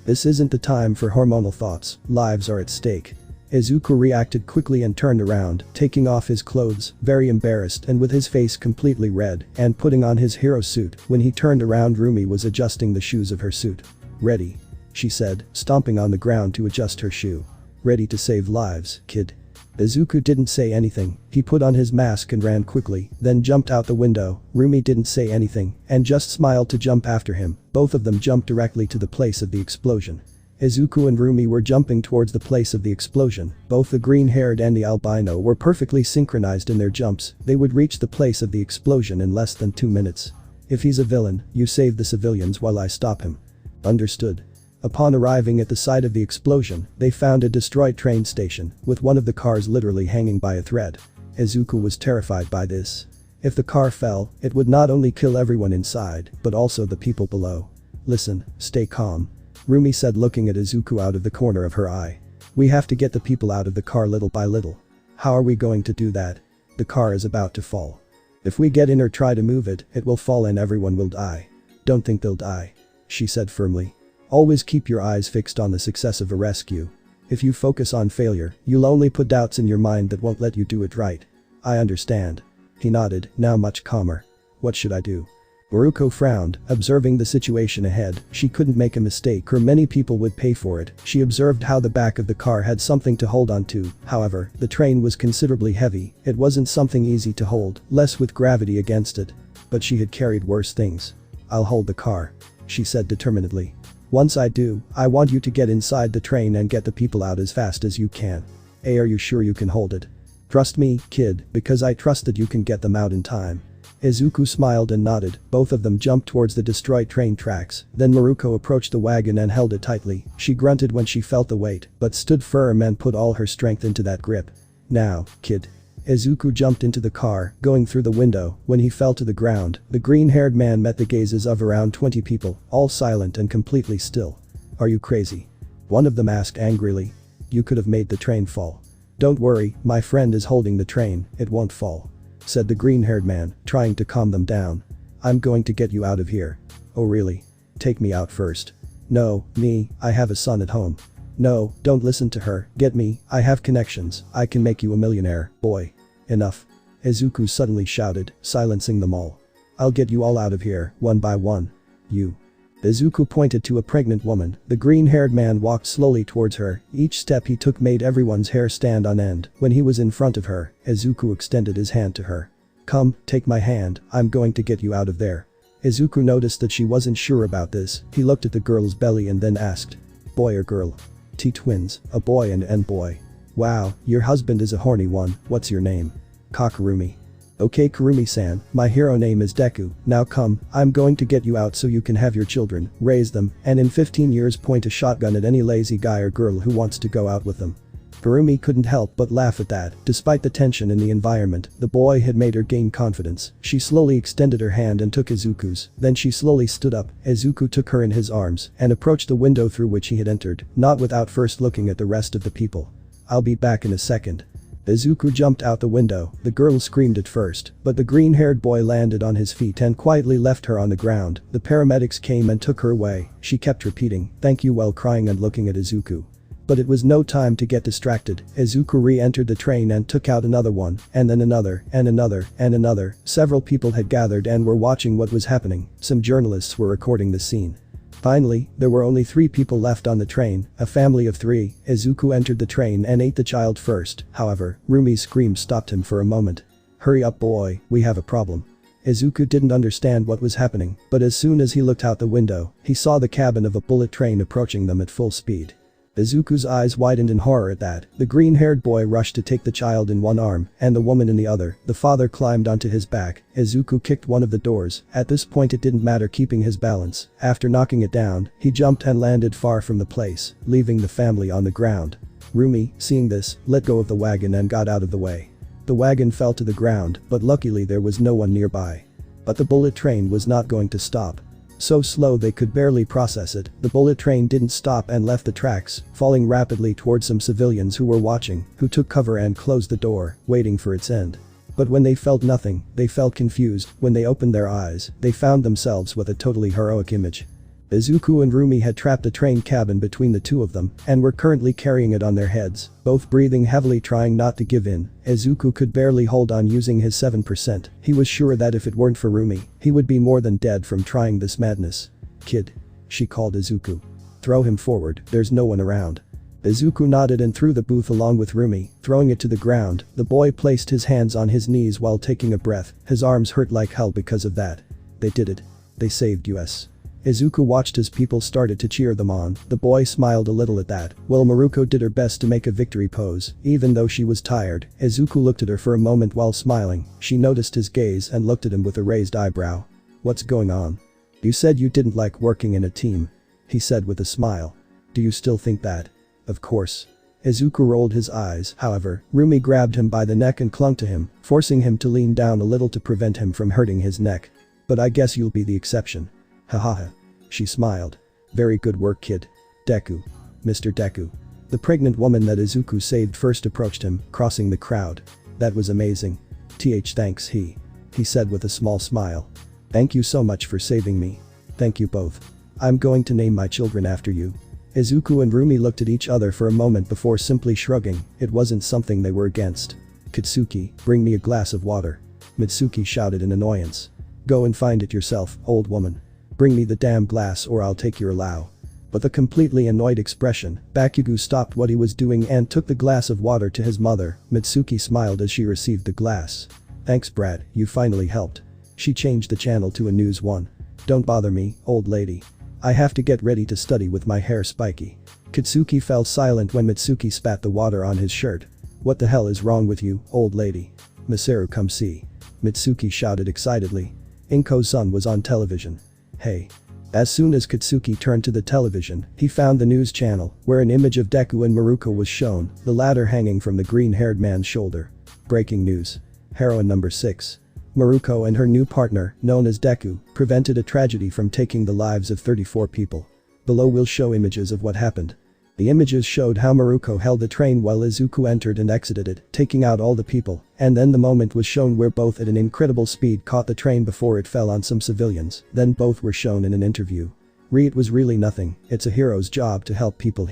This isn't the time for hormonal thoughts, lives are at stake." Izuku reacted quickly and turned around, taking off his clothes, very embarrassed and with his face completely red, and putting on his hero suit. When he turned around, Rumi was adjusting the shoes of her suit. "Ready," she said, stomping on the ground to adjust her shoe. "Ready to save lives, kid." Izuku didn't say anything. He put on his mask and ran quickly, then jumped out the window. Rumi didn't say anything and just smiled to jump after him. Both of them jumped directly to the place of the explosion. Izuku and Rumi were jumping towards the place of the explosion. Both the green-haired and the albino were perfectly synchronized in their jumps. They would reach the place of the explosion in less than 2 minutes. "If he's a villain, you save the civilians while I stop him." "Understood." Upon arriving at the site of the explosion, they found a destroyed train station, with one of the cars literally hanging by a thread. Izuku was terrified by this. If the car fell, it would not only kill everyone inside, but also the people below. "Listen, stay calm," Rumi said, looking at Izuku out of the corner of her eye. "We have to get the people out of the car little by little." "How are we going to do that?" "The car is about to fall. If we get in or try to move it, it will fall and everyone will die." "Don't think they'll die," she said firmly. "Always keep your eyes fixed on the success of a rescue. If you focus on failure, you'll only put doubts in your mind that won't let you do it right." "I understand." He nodded, now much calmer. "What should I do?" Miruko frowned, observing the situation ahead. She couldn't make a mistake or many people would pay for it. She observed how the back of the car had something to hold on to. However, the train was considerably heavy. It wasn't something easy to hold, less with gravity against it. But she had carried worse things. "I'll hold the car," she said determinedly. "Once I do, I want you to get inside the train and get the people out as fast as you can." "Are you sure you can hold it?" Trust me, kid, because I trust that you can get them out in time. Izuku smiled and nodded, both of them jumped towards the destroyed train tracks, then Miruko approached the wagon and held it tightly. She grunted when she felt the weight, but stood firm and put all her strength into that grip. Now, kid. Izuku jumped into the car, going through the window. When he fell to the ground, the green-haired man met the gazes of around 20 people, all silent and completely still. Are you crazy? One of them asked angrily. You could have made the train fall. Don't worry, my friend is holding the train, it won't fall, said the green-haired man, trying to calm them down. I'm going to get you out of here. Oh really? Take me out first. No, me, I have a son at home. No, don't listen to her, get me, I have connections, I can make you a millionaire, boy. Enough. Izuku suddenly shouted, silencing them all. I'll get you all out of here, one by one. You. Izuku pointed to a pregnant woman. The green-haired man walked slowly towards her. Each step he took made everyone's hair stand on end. When he was in front of her, Izuku extended his hand to her. Come, take my hand, I'm going to get you out of there. Izuku noticed that she wasn't sure about this. He looked at the girl's belly and then asked. Boy or girl? T-twins, a boy and an boy. Wow, your husband is a horny one, what's your name? Kakurumi. Okay Kurumi-san, my hero name is Deku, now come, I'm going to get you out so you can have your children, raise them, and in 15 years point a shotgun at any lazy guy or girl who wants to go out with them. Kurumi couldn't help but laugh at that. Despite the tension in the environment, the boy had made her gain confidence. She slowly extended her hand and took Izuku's, then she slowly stood up. Izuku took her in his arms and approached the window through which he had entered, not without first looking at the rest of the people. I'll be back in a second. Izuku jumped out the window. The girl screamed at first, but the green-haired boy landed on his feet and quietly left her on the ground. The paramedics came and took her away. She kept repeating, thank you while crying and looking at Izuku. But it was no time to get distracted. Izuku re-entered the train and took out another one, and then another, and another, and another. Several people had gathered and were watching what was happening. Some journalists were recording the scene. Finally, there were only 3 people left on the train, a family of 3. Izuku entered the train and ate the child first. However, Rumi's scream stopped him for a moment. Hurry up boy, we have a problem. Izuku didn't understand what was happening, but as soon as he looked out the window, he saw the cabin of a bullet train approaching them at full speed. Izuku's eyes widened in horror at that. The green-haired boy rushed to take the child in one arm and the woman in the other. The father climbed onto his back. Izuku kicked one of the doors. At this point it didn't matter keeping his balance. After knocking it down, he jumped and landed far from the place, leaving the family on the ground. Rumi, seeing this, let go of the wagon and got out of the way. The wagon fell to the ground, but luckily there was no one nearby. But the bullet train was not going to stop. So slow they could barely process it, the bullet train didn't stop and left the tracks, falling rapidly towards some civilians who were watching, who took cover and closed the door, waiting for its end. But when they felt nothing, they felt confused. When they opened their eyes, they found themselves with a totally heroic image. Izuku and Rumi had trapped a train cabin between the two of them and were currently carrying it on their heads, both breathing heavily trying not to give in. Izuku could barely hold on using his 7%. He was sure that if it weren't for Rumi, he would be more than dead from trying this madness. Kid. She called Izuku. Throw him forward, there's no one around. Izuku nodded and threw the booth along with Rumi, throwing it to the ground. The boy placed his hands on his knees while taking a breath. His arms hurt like hell because of that. They did it. They saved us. Izuku watched as people started to cheer them on. The boy smiled a little at that, while Miruko did her best to make a victory pose. Even though she was tired, Izuku looked at her for a moment while smiling. She noticed his gaze and looked at him with a raised eyebrow. What's going on? You said you didn't like working in a team. He said with a smile. Do you still think that? Of course. Izuku rolled his eyes. However, Rumi grabbed him by the neck and clung to him, forcing him to lean down a little to prevent him from hurting his neck. But I guess you'll be the exception. Hahaha. She smiled. Very good work kid. Deku. Mr. Deku. The pregnant woman that Izuku saved first approached him, crossing the crowd. That was amazing. Thanks he said with a small smile. Thank you so much for saving me. Thank you both. I'm going to name my children after you. Izuku and Rumi looked at each other for a moment before simply shrugging. It wasn't something they were against. Kitsuki, bring me a glass of water. Mitsuki shouted in annoyance. Go and find it yourself, old woman. Bring me the damn glass or I'll take your Lao. With a completely annoyed expression, Bakugo stopped what he was doing and took the glass of water to his mother. Mitsuki smiled as she received the glass. Thanks Brad, you finally helped. She changed the channel to a news one. Don't bother me, old lady. I have to get ready to study with my hair spiky. Kitsuki fell silent when Mitsuki spat the water on his shirt. What the hell is wrong with you, old lady? Masaru, come see. Mitsuki shouted excitedly. Inko's son was on television. Hey. As soon as Katsuki turned to the television, he found the news channel, where an image of Deku and Miruko was shown, the latter hanging from the green-haired man's shoulder. Breaking news. Heroine number 6. Miruko and her new partner, known as Deku, prevented a tragedy from taking the lives of 34 people. Below we'll show images of what happened. The images showed how Miruko held the train while Izuku entered and exited it, taking out all the people, and then the moment was shown where both at an incredible speed caught the train before it fell on some civilians, then both were shown in an interview. It was really nothing, it's a hero's job to help people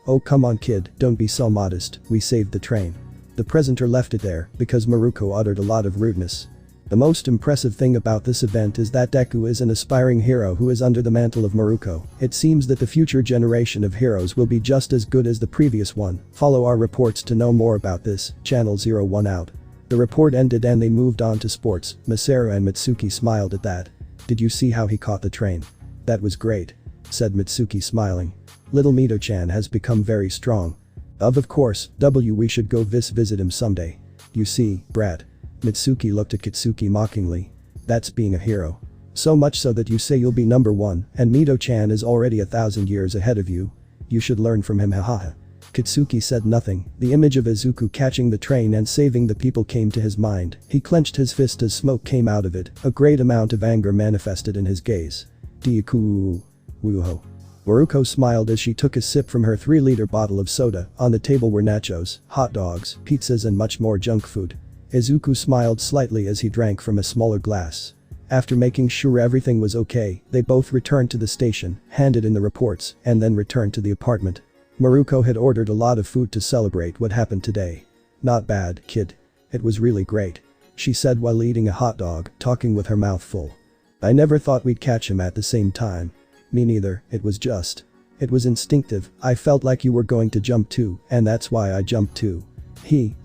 Oh come on kid, don't be so modest, we saved the train. The presenter left it there, because Miruko uttered a lot of rudeness. The most impressive thing about this event is that Deku is an aspiring hero who is under the mantle of Miruko. It seems that the future generation of heroes will be just as good as the previous one. Follow our reports to know more about this. Channel 01 out. The report ended and they moved on to sports. Masaru and Mitsuki smiled at that. Did you see how he caught the train? That was great. Said Mitsuki smiling. Little Mito-chan has become very strong. Of course, we should go visit him someday. You see, brat. Mitsuki looked at Katsuki mockingly. That's being a hero. So much so that you say you'll be number 1 and Mito-chan is already 1,000 years ahead of you. You should learn from him, hahaha. Katsuki said nothing. The image of Izuku catching the train and saving the people came to his mind. He clenched his fist as smoke came out of it. A great amount of anger manifested in his gaze. Wooho. Miruko smiled as she took a sip from her 3-liter bottle of soda. On the table were nachos, hot dogs, pizzas and much more junk food. Izuku smiled slightly as he drank from a smaller glass. After making sure everything was okay, they both returned to the station, handed in the reports, and then returned to the apartment. Miruko had ordered a lot of food to celebrate what happened today. Not bad, kid. It was really great. She said while eating a hot dog, talking with her mouth full. I never thought we'd catch him at the same time. Me neither, it was instinctive. I felt like you were going to jump too, and that's why I jumped too.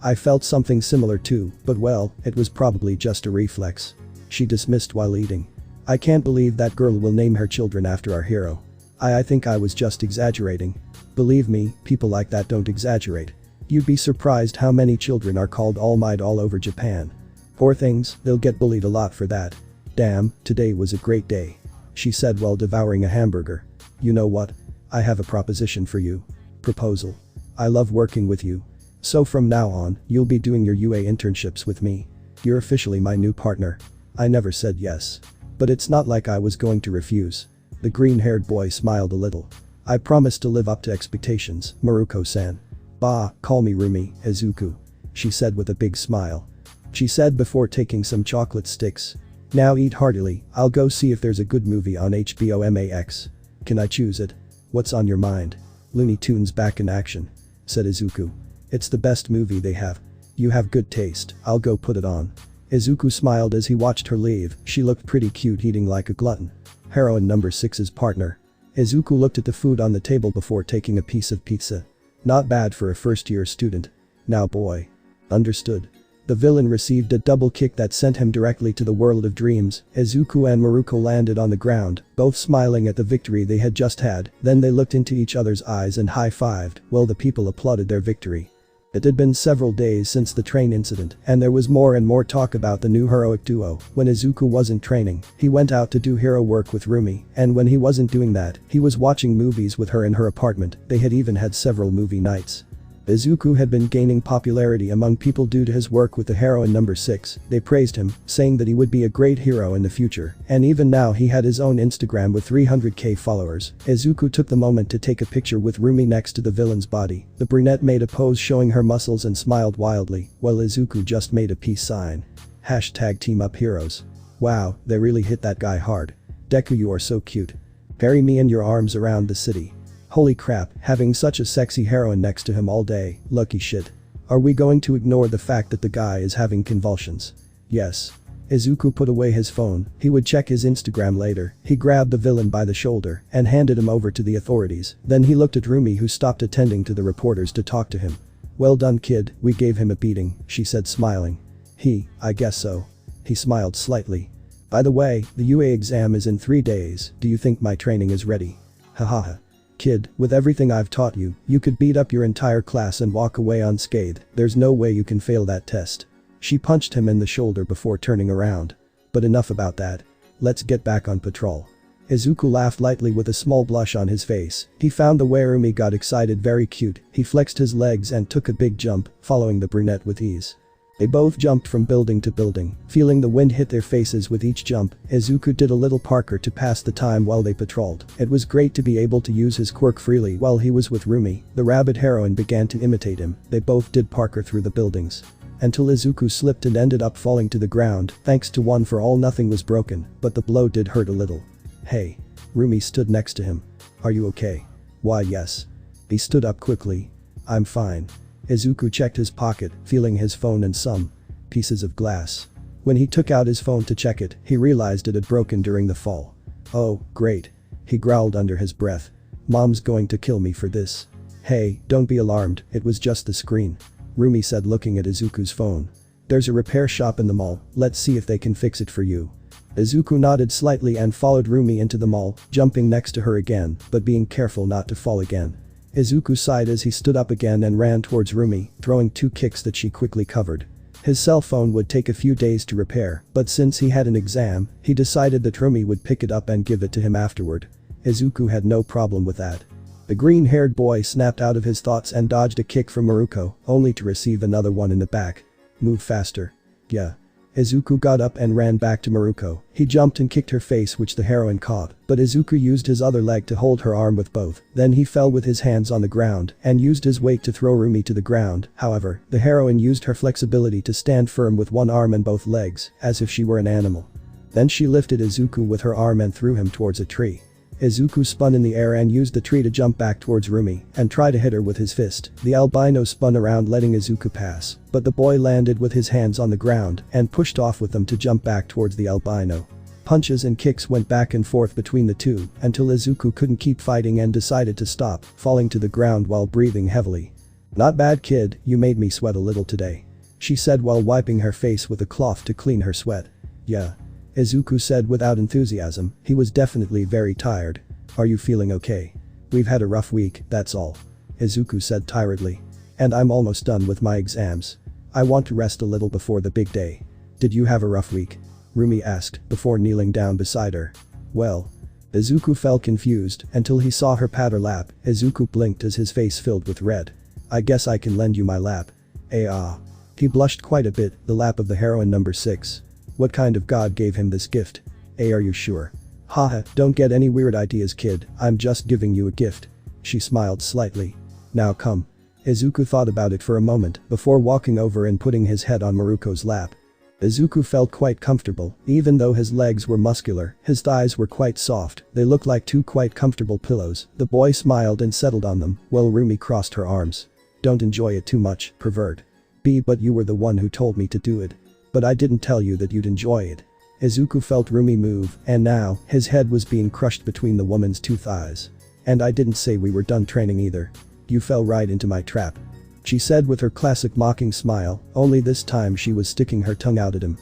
I felt something similar too, but well, it was probably just a reflex. She dismissed while eating. I can't believe that girl will name her children after our hero. I think I was just exaggerating. Believe me, people like that don't exaggerate. You'd be surprised how many children are called All Might all over Japan. Poor things, they'll get bullied a lot for that. Damn, today was a great day. She said while devouring a hamburger. You know what? I have a proposition for you. Proposal. I love working with you. So from now on, you'll be doing your UA internships with me. You're officially my new partner. I never said yes. But it's not like I was going to refuse. The green-haired boy smiled a little. I promise to live up to expectations, Miruko-san. Bah, call me Rumi, Izuku. She said with a big smile. She said before taking some chocolate sticks. Now eat heartily, I'll go see if there's a good movie on HBO Max. Can I choose it? What's on your mind? Looney Tunes back in action. Said Izuku. It's the best movie they have. You have good taste, I'll go put it on. Izuku smiled as he watched her leave. She looked pretty cute eating like a glutton. Heroine number 6's partner. Izuku looked at the food on the table before taking a piece of pizza. Not bad for a first-year student. Now boy. Understood. The villain received a double kick that sent him directly to the world of dreams. Izuku and Miruko landed on the ground, both smiling at the victory they had just had. Then they looked into each other's eyes and high-fived while the people applauded their victory. It had been several days since the train incident, and there was more and more talk about the new heroic duo. When Izuku wasn't training, he went out to do hero work with Rumi, and when he wasn't doing that, he was watching movies with her in her apartment. They had even had several movie nights. Izuku had been gaining popularity among people due to his work with the heroine number 6. They praised him, saying that he would be a great hero in the future, and even now he had his own Instagram with 300k followers. Izuku took the moment to take a picture with Rumi next to the villain's body. The brunette made a pose showing her muscles and smiled wildly, while Izuku just made a peace sign. Hashtag team up heroes. Wow, they really hit that guy hard. Deku, you are so cute. Carry me in your arms around the city. Holy crap, having such a sexy heroine next to him all day, lucky shit. Are we going to ignore the fact that the guy is having convulsions? Yes. Izuku put away his phone. He would check his Instagram later. He grabbed the villain by the shoulder and handed him over to the authorities. Then he looked at Rumi, who stopped attending to the reporters to talk to him. Well done kid, we gave him a beating, she said smiling. I guess so. He smiled slightly. By the way, the UA exam is in 3 days. Do you think my training is ready? Hahaha. Kid, with everything I've taught you, you could beat up your entire class and walk away unscathed. There's no way you can fail that test. She punched him in the shoulder before turning around. But enough about that. Let's get back on patrol. Izuku laughed lightly with a small blush on his face. He found the way Rumi got excited very cute. He flexed his legs and took a big jump, following the brunette with ease. They both jumped from building to building, feeling the wind hit their faces with each jump. Izuku did a little parkour to pass the time while they patrolled. It was great to be able to use his quirk freely while he was with Rumi. The rabbit heroine began to imitate him. They both did parkour through the buildings. Until Izuku slipped and ended up falling to the ground. Thanks to One for All, nothing was broken, but the blow did hurt a little. Hey. Rumi stood next to him. Are you okay? Why, yes. He stood up quickly. I'm fine. Izuku checked his pocket, feeling his phone and some pieces of glass. When he took out his phone to check it, he realized it had broken during the fall. Oh, great. He growled under his breath. Mom's going to kill me for this. Hey, don't be alarmed, it was just the screen. Rumi said, looking at Izuku's phone. There's a repair shop in the mall, let's see if they can fix it for you. Izuku nodded slightly and followed Rumi into the mall, jumping next to her again, but being careful not to fall again. Izuku sighed as he stood up again and ran towards Rumi, throwing 2 kicks that she quickly covered. His cell phone would take a few days to repair, but since he had an exam, he decided that Rumi would pick it up and give it to him afterward. Izuku had no problem with that. The green-haired boy snapped out of his thoughts and dodged a kick from Miruko, only to receive another one in the back. Move faster. Yeah. Izuku got up and ran back to Miruko. He jumped and kicked her face, which the heroine caught, but Izuku used his other leg to hold her arm with both. Then he fell with his hands on the ground and used his weight to throw Rumi to the ground. However, the heroine used her flexibility to stand firm with one arm and both legs, as if she were an animal. Then she lifted Izuku with her arm and threw him towards a tree. Izuku spun in the air and used the tree to jump back towards Rumi and try to hit her with his fist. The albino spun around, letting Izuku pass, but the boy landed with his hands on the ground and pushed off with them to jump back towards the albino. Punches and kicks went back and forth between the two until Izuku couldn't keep fighting and decided to stop, falling to the ground while breathing heavily. Not bad, kid, you made me sweat a little today. She said while wiping her face with a cloth to clean her sweat. Yeah. Izuku said without enthusiasm. He was definitely very tired. Are you feeling okay? We've had a rough week, that's all. Izuku said tiredly. And I'm almost done with my exams. I want to rest a little before the big day. Did you have a rough week? Rumi asked before kneeling down beside her. Well. Izuku felt confused until he saw her pat her lap. Izuku blinked as his face filled with red. I guess I can lend you my lap. He blushed quite a bit, the lap of the heroine number 6. What kind of god gave him this gift? Are you sure? Haha, don't get any weird ideas, kid, I'm just giving you a gift. She smiled slightly. Now come. Izuku thought about it for a moment before walking over and putting his head on Miruko's lap. Izuku felt quite comfortable, even though his legs were muscular, his thighs were quite soft, they looked like 2 quite comfortable pillows. The boy smiled and settled on them, while Rumi crossed her arms. Don't enjoy it too much, pervert. But you were the one who told me to do it. But I didn't tell you that you'd enjoy it. Izuku felt Rumi move, and now, his head was being crushed between the woman's 2 thighs. And I didn't say we were done training either. You fell right into my trap. She said with her classic mocking smile, only this time she was sticking her tongue out at him.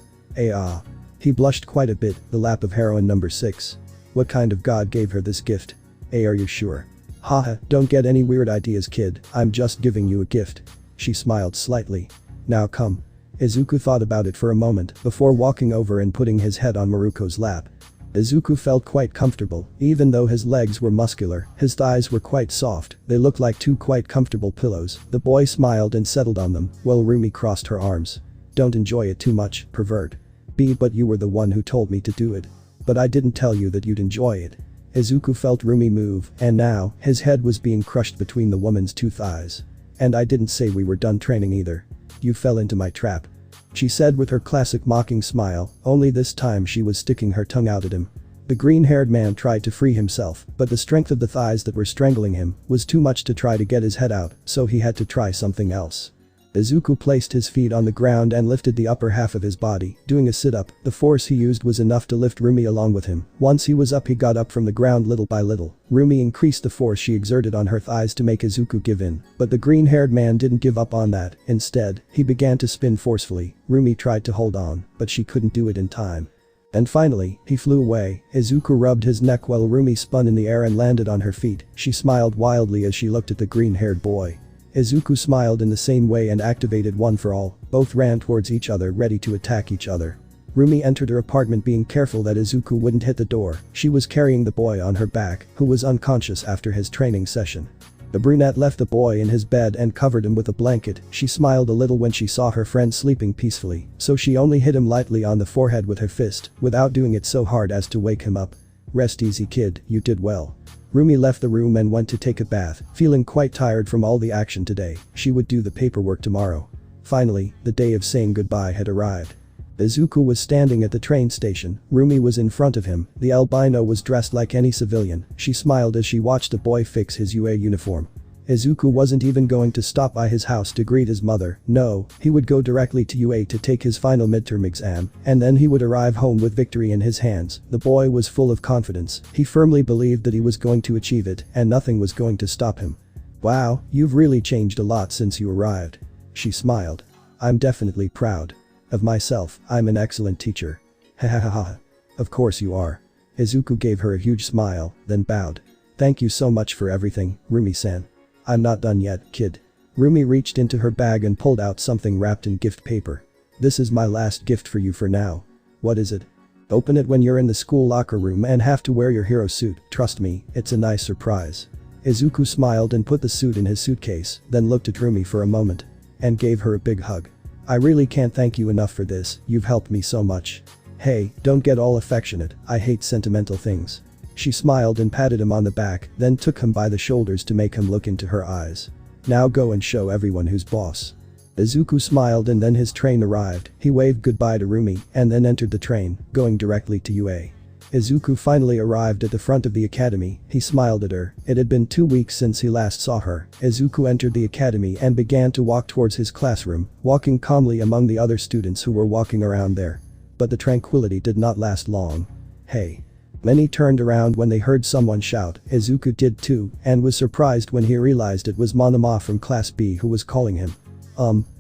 He blushed quite a bit, the lap of heroine number 6. What kind of god gave her this gift? Are you sure? Haha, don't get any weird ideas, kid, I'm just giving you a gift. She smiled slightly. Now come. Izuku thought about it for a moment before walking over and putting his head on Miruko's lap. Izuku felt quite comfortable, even though his legs were muscular, his thighs were quite soft, they looked like 2 quite comfortable pillows. The boy smiled and settled on them, while Rumi crossed her arms. Don't enjoy it too much, pervert. But you were the one who told me to do it. But I didn't tell you that you'd enjoy it. Izuku felt Rumi move, and now, his head was being crushed between the woman's 2 thighs. And I didn't say we were done training either. You fell into my trap. She said with her classic mocking smile, only this time she was sticking her tongue out at him. The green-haired man tried to free himself, but the strength of the thighs that were strangling him was too much to try to get his head out, so he had to try something else. Izuku placed his feet on the ground and lifted the upper half of his body, doing a sit-up. The force he used was enough to lift Rumi along with him. Once he was up, he got up from the ground little by little. Rumi increased the force she exerted on her thighs to make Izuku give in, but the green-haired man didn't give up on that. Instead, he began to spin forcefully. Rumi tried to hold on, but she couldn't do it in time. And finally, he flew away. Izuku rubbed his neck while Rumi spun in the air and landed on her feet. She smiled wildly as she looked at the green-haired boy. Izuku smiled in the same way and activated One for All. Both ran towards each other, ready to attack each other. Rumi entered her apartment, being careful that Izuku wouldn't hit the door. She was carrying the boy on her back, who was unconscious after his training session. The brunette left the boy in his bed and covered him with a blanket. She smiled a little when she saw her friend sleeping peacefully, so she only hit him lightly on the forehead with her fist, without doing it so hard as to wake him up. "Rest easy, kid, you did well." Rumi left the room and went to take a bath, feeling quite tired from all the action today. She would do the paperwork tomorrow. Finally, the day of saying goodbye had arrived. Izuku was standing at the train station. Rumi was in front of him. The albino was dressed like any civilian. She smiled as she watched the boy fix his UA uniform. Izuku wasn't even going to stop by his house to greet his mother. No, he would go directly to UA to take his final midterm exam, and then he would arrive home with victory in his hands. The boy was full of confidence. He firmly believed that he was going to achieve it, and nothing was going to stop him. "Wow, you've really changed a lot since you arrived." She smiled. "I'm definitely proud of myself. I'm an excellent teacher." "Ha ha ha ha. Of course you are." Izuku gave her a huge smile, then bowed. "Thank you so much for everything, Rumi-san." "I'm not done yet, kid." Rumi reached into her bag and pulled out something wrapped in gift paper. "This is my last gift for you for now." "What is it?" "Open it when you're in the school locker room and have to wear your hero suit. Trust me, it's a nice surprise." Izuku smiled and put the suit in his suitcase, then looked at Rumi for a moment. And gave her a big hug. "I really can't thank you enough for this, you've helped me so much." "Hey, don't get all affectionate, I hate sentimental things." She smiled and patted him on the back, then took him by the shoulders to make him look into her eyes. "Now go and show everyone who's boss." Izuku smiled and then his train arrived. He waved goodbye to Rumi and then entered the train, going directly to UA. Izuku finally arrived at the front of the academy. He smiled at her. It had been 2 weeks since he last saw her. Izuku entered the academy and began to walk towards his classroom, walking calmly among the other students who were walking around there. But the tranquility did not last long. "Hey." Many turned around when they heard someone shout. Izuku did too, and was surprised when he realized it was Monoma from Class B who was calling him.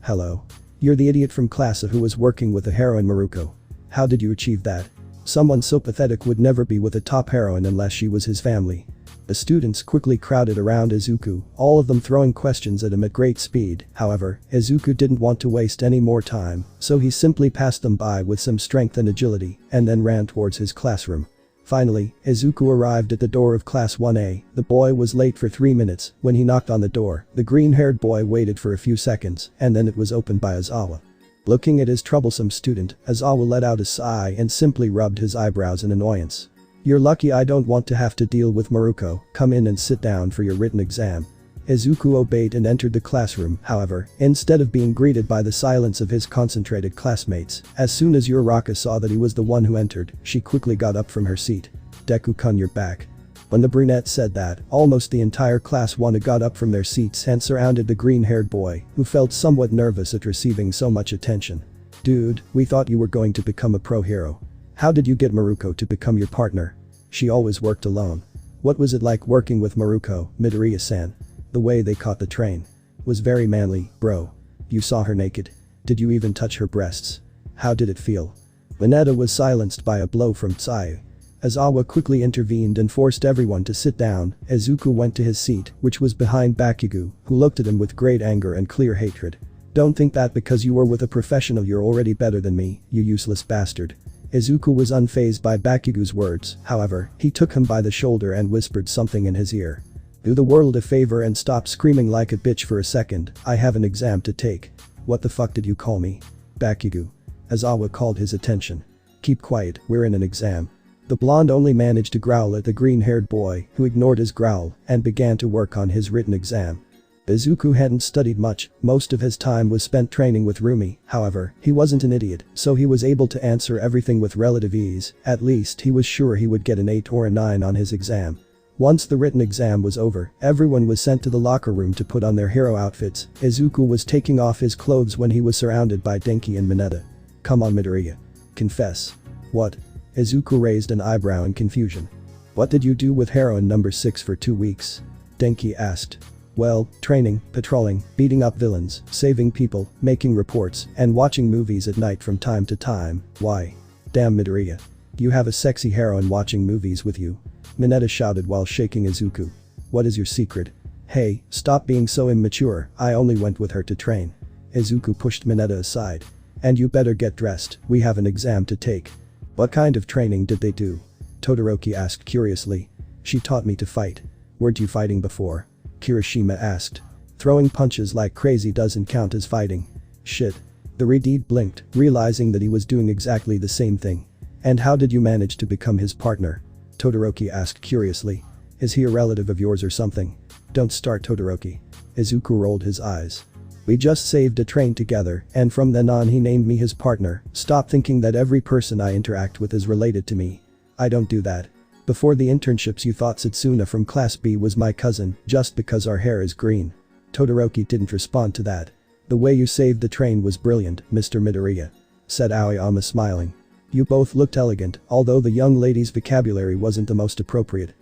Hello. You're the idiot from Class A who was working with the heroine Miruko. How did you achieve that? Someone so pathetic would never be with a top heroine unless she was his family." The students quickly crowded around Izuku, all of them throwing questions at him at great speed. However, Izuku didn't want to waste any more time, so he simply passed them by with some strength and agility, and then ran towards his classroom. Finally, Izuku arrived at the door of Class 1A. The boy was late for 3 minutes. When he knocked on the door, the green-haired boy waited for a few seconds, and then it was opened by Aizawa. Looking at his troublesome student, Aizawa let out a sigh and simply rubbed his eyebrows in annoyance. "You're lucky I don't want to have to deal with Miruko. Come in and sit down for your written exam." Izuku obeyed and entered the classroom. However, instead of being greeted by the silence of his concentrated classmates, as soon as Uraraka saw that he was the one who entered, she quickly got up from her seat. "Deku-kun, you're back." When the brunette said that, almost the entire Class 1A got up from their seats and surrounded the green-haired boy, who felt somewhat nervous at receiving so much attention. "Dude, we thought you were going to become a pro hero. How did you get Miruko to become your partner? She always worked alone. What was it like working with Miruko, Midoriya-san? The way they caught the train was very manly, bro. You saw her naked? Did you even touch her breasts? How did it feel?" Mineta was silenced by a blow from Tsuyu. Aizawa quickly intervened and forced everyone to sit down. Izuku went to his seat, which was behind Bakugo, who looked at him with great anger and clear hatred. "Don't think that because you were with a professional you're already better than me, you useless bastard." Izuku was unfazed by Bakugo's words. However, he took him by the shoulder and whispered something in his ear. "Do the world a favor and stop screaming like a bitch for a second. I have an exam to take." "What the fuck did you call me?" "Bakugo." Aizawa called his attention. "Keep quiet, we're in an exam." The blonde only managed to growl at the green-haired boy, who ignored his growl and began to work on his written exam. Izuku hadn't studied much. Most of his time was spent training with Rumi. However, he wasn't an idiot, so he was able to answer everything with relative ease. At least he was sure he would get an 8 or a 9 on his exam. Once the written exam was over, everyone was sent to the locker room to put on their hero outfits. Izuku was taking off his clothes when he was surrounded by Denki and Mineta. "Come on, Midoriya. Confess." "What?" Izuku raised an eyebrow in confusion. "What did you do with heroine number 6 for 2 weeks?" Denki asked. "Well, training, patrolling, beating up villains, saving people, making reports, and watching movies at night from time to time." "Why?" "Damn, Midoriya. You have a sexy heroine watching movies with you. Mineta shouted while shaking Izuku. What is your secret? Hey, stop being so immature, I only went with her to train. Izuku pushed Mineta aside. And you better get dressed, we have an exam to take. What kind of training did they do? Todoroki asked curiously. She taught me to fight. Weren't you fighting before? Kirishima asked. Throwing punches like crazy doesn't count as fighting. Shit. The Redeed blinked, realizing that he was doing exactly the same thing. And how did you manage to become his partner? Todoroki asked curiously. Is he a relative of yours or something? Don't start, Todoroki. Izuku rolled his eyes. We just saved a train together, and from then on he named me his partner. Stop thinking that every person I interact with is related to me. I don't do that. Before the internships you thought Satsuna from Class B was my cousin, just because our hair is green. Todoroki didn't respond to that. The way you saved the train was brilliant, Mr. Midoriya. Said Aoyama smiling. You both looked elegant, although the young lady's vocabulary wasn't the most appropriate.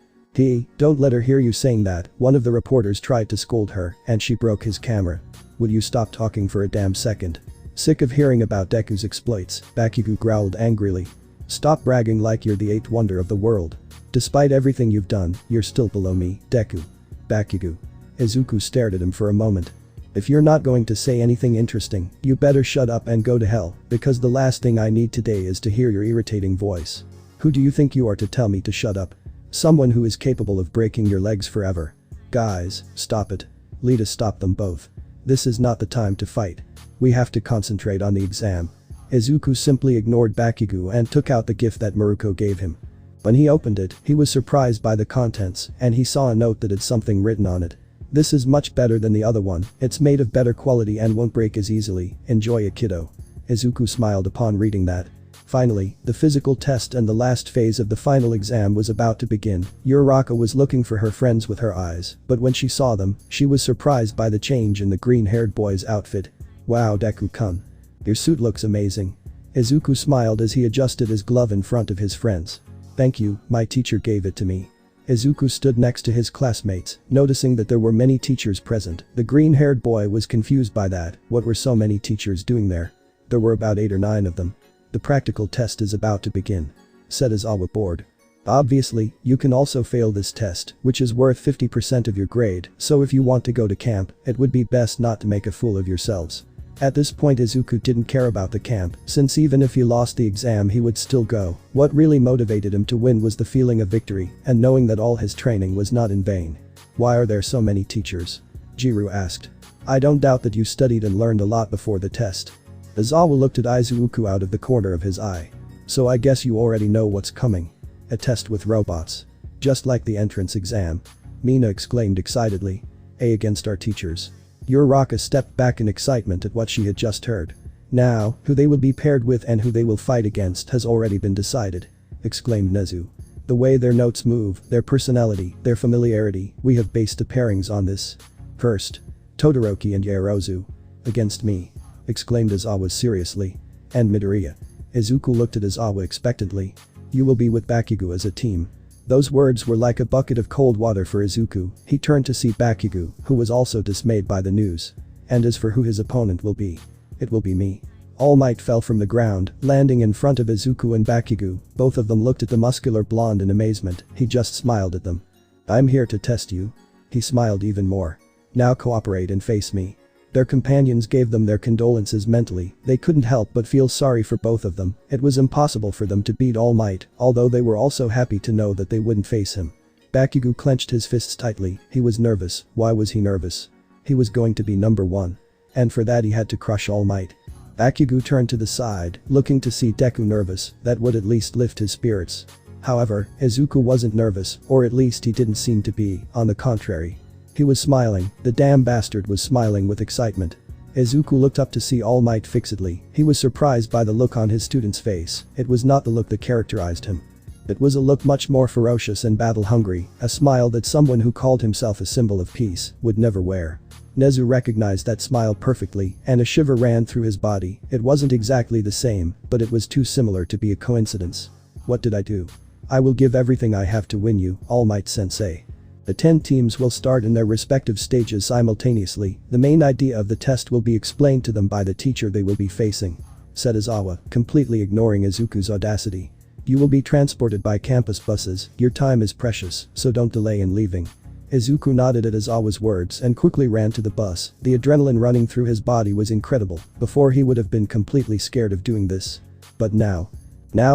Don't let her hear you saying that, one of the reporters tried to scold her, and she broke his camera. Will you stop talking for a damn second? Sick of hearing about Deku's exploits, Bakugo growled angrily. Stop bragging like you're the eighth wonder of the world. Despite everything you've done, you're still below me, Deku. Bakugo. Izuku stared at him for a moment. If you're not going to say anything interesting, you better shut up and go to hell, because the last thing I need today is to hear your irritating voice. Who do you think you are to tell me to shut up? Someone who is capable of breaking your legs forever. Guys, stop it. Lita stopped them both. This is not the time to fight. We have to concentrate on the exam. Izuku simply ignored Bakugo and took out the gift that Miruko gave him. When he opened it, he was surprised by the contents, and he saw a note that had something written on it. This is much better than the other one, it's made of better quality and won't break as easily, enjoy it, kiddo. Izuku smiled upon reading that. Finally, the physical test and the last phase of the final exam was about to begin. Uraraka was looking for her friends with her eyes, but when she saw them, she was surprised by the change in the green-haired boy's outfit. Wow, Deku-kun. Your suit looks amazing. Izuku smiled as he adjusted his glove in front of his friends. Thank you, my teacher gave it to me. Izuku stood next to his classmates, noticing that there were many teachers present. The green-haired boy was confused by that. What were so many teachers doing there? There were about 8 or 9 of them. The practical test is about to begin. Said Izawa bored. Obviously, you can also fail this test, which is worth 50% of your grade, so if you want to go to camp, it would be best not to make a fool of yourselves. At this point Izuku didn't care about the camp, since even if he lost the exam he would still go. What really motivated him to win was the feeling of victory, and knowing that all his training was not in vain. Why are there so many teachers? Jiru asked. I don't doubt that you studied and learned a lot before the test. Izawa looked at Izuku out of the corner of his eye. So I guess you already know what's coming. A test with robots. Just like the entrance exam. Mina exclaimed excitedly. Against our teachers. Uraraka stepped back in excitement at what she had just heard. Now, who they will be paired with and who they will fight against has already been decided. Exclaimed Nezu. The way their notes move, their personality, their familiarity, we have based the pairings on this. First. Todoroki and Yaozu. Against me. Exclaimed Izawa seriously. And Midoriya. Izuku looked at Izawa expectantly. You will be with Bakugo as a team. Those words were like a bucket of cold water for Izuku. He turned to see Bakugo, who was also dismayed by the news. And as for who his opponent will be. It will be me. All Might fell from the ground, landing in front of Izuku and Bakugo. Both of them looked at the muscular blonde in amazement. He just smiled at them. I'm here to test you. He smiled even more. Now cooperate and face me. Their companions gave them their condolences mentally. They couldn't help but feel sorry for both of them. It was impossible for them to beat All Might, although they were also happy to know that they wouldn't face him. Bakugo clenched his fists tightly. He was nervous. Why was he nervous? He was going to be number 1. And for that he had to crush All Might. Bakugo turned to the side, looking to see Deku nervous. That would at least lift his spirits. However, Izuku wasn't nervous, or at least he didn't seem to be, on the contrary. He was smiling, the damn bastard was smiling with excitement. Izuku looked up to see All Might fixedly. He was surprised by the look on his student's face. It was not the look that characterized him. It was a look much more ferocious and battle-hungry, a smile that someone who called himself a symbol of peace would never wear. Nezu recognized that smile perfectly, and a shiver ran through his body. It wasn't exactly the same, but it was too similar to be a coincidence. What did I do? I will give everything I have to win you, All Might Sensei. The 10 teams will start in their respective stages simultaneously. The main idea of the test will be explained to them by the teacher they will be facing. Said Izawa, completely ignoring Izuku's audacity. You will be transported by campus buses, your time is precious, so don't delay in leaving. Izuku nodded at Izawa's words and quickly ran to the bus. The adrenaline running through his body was incredible. Before he would have been completely scared of doing this. But now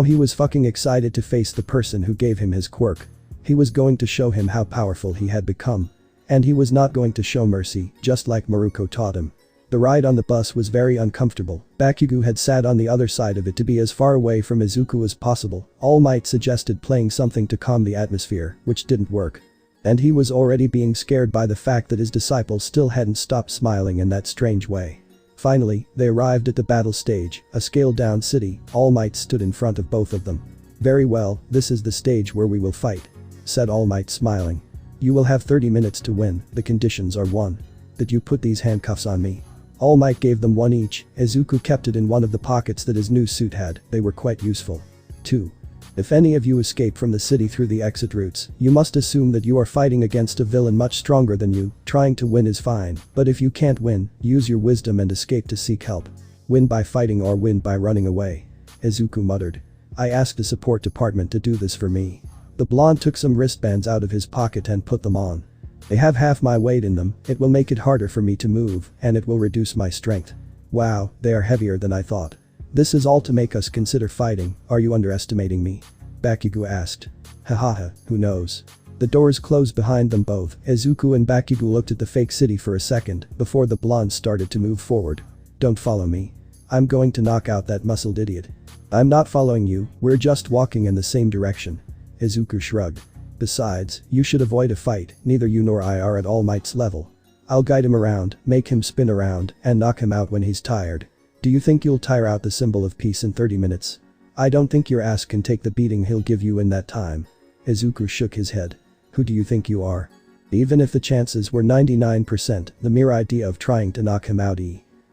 he was fucking excited to face the person who gave him his quirk. He was going to show him how powerful he had become. And he was not going to show mercy, just like Miruko taught him. The ride on the bus was very uncomfortable. Bakugo had sat on the other side of it to be as far away from Izuku as possible. All Might suggested playing something to calm the atmosphere, which didn't work. And he was already being scared by the fact that his disciple still hadn't stopped smiling in that strange way. Finally, they arrived at the battle stage, a scaled-down city. All Might stood in front of both of them. "Very well, this is the stage where we will fight," said All Might smiling. "You will have 30 minutes to win. The conditions are 1. That you put these handcuffs on me." All Might gave them one each. Izuku kept it in one of the pockets that his new suit had. They were quite useful. 2. If any of you escape from the city through the exit routes, you must assume that you are fighting against a villain much stronger than you. Trying to win is fine, but if you can't win, use your wisdom and escape to seek help. Win by fighting or win by running away. Izuku muttered. "I asked the support department to do this for me." The blonde took some wristbands out of his pocket and put them on. "They have half my weight in them. It will make it harder for me to move, and it will reduce my strength." "Wow, they are heavier than I thought. This is all to make us consider fighting. Are you underestimating me?" Bakugo asked. "Hahaha, who knows?" The doors closed behind them both. Izuku and Bakugo looked at the fake city for a second before the blonde started to move forward. "Don't follow me. I'm going to knock out that muscled idiot." "I'm not following you, we're just walking in the same direction." Izuku shrugged. "Besides, you should avoid a fight, neither you nor I are at All Might's level. I'll guide him around, make him spin around, and knock him out when he's tired. Do you think you'll tire out the symbol of peace in 30 minutes? I don't think your ass can take the beating he'll give you in that time." Izuku shook his head. "Who do you think you are?" Even if the chances were 99%, the mere idea of trying to knock him out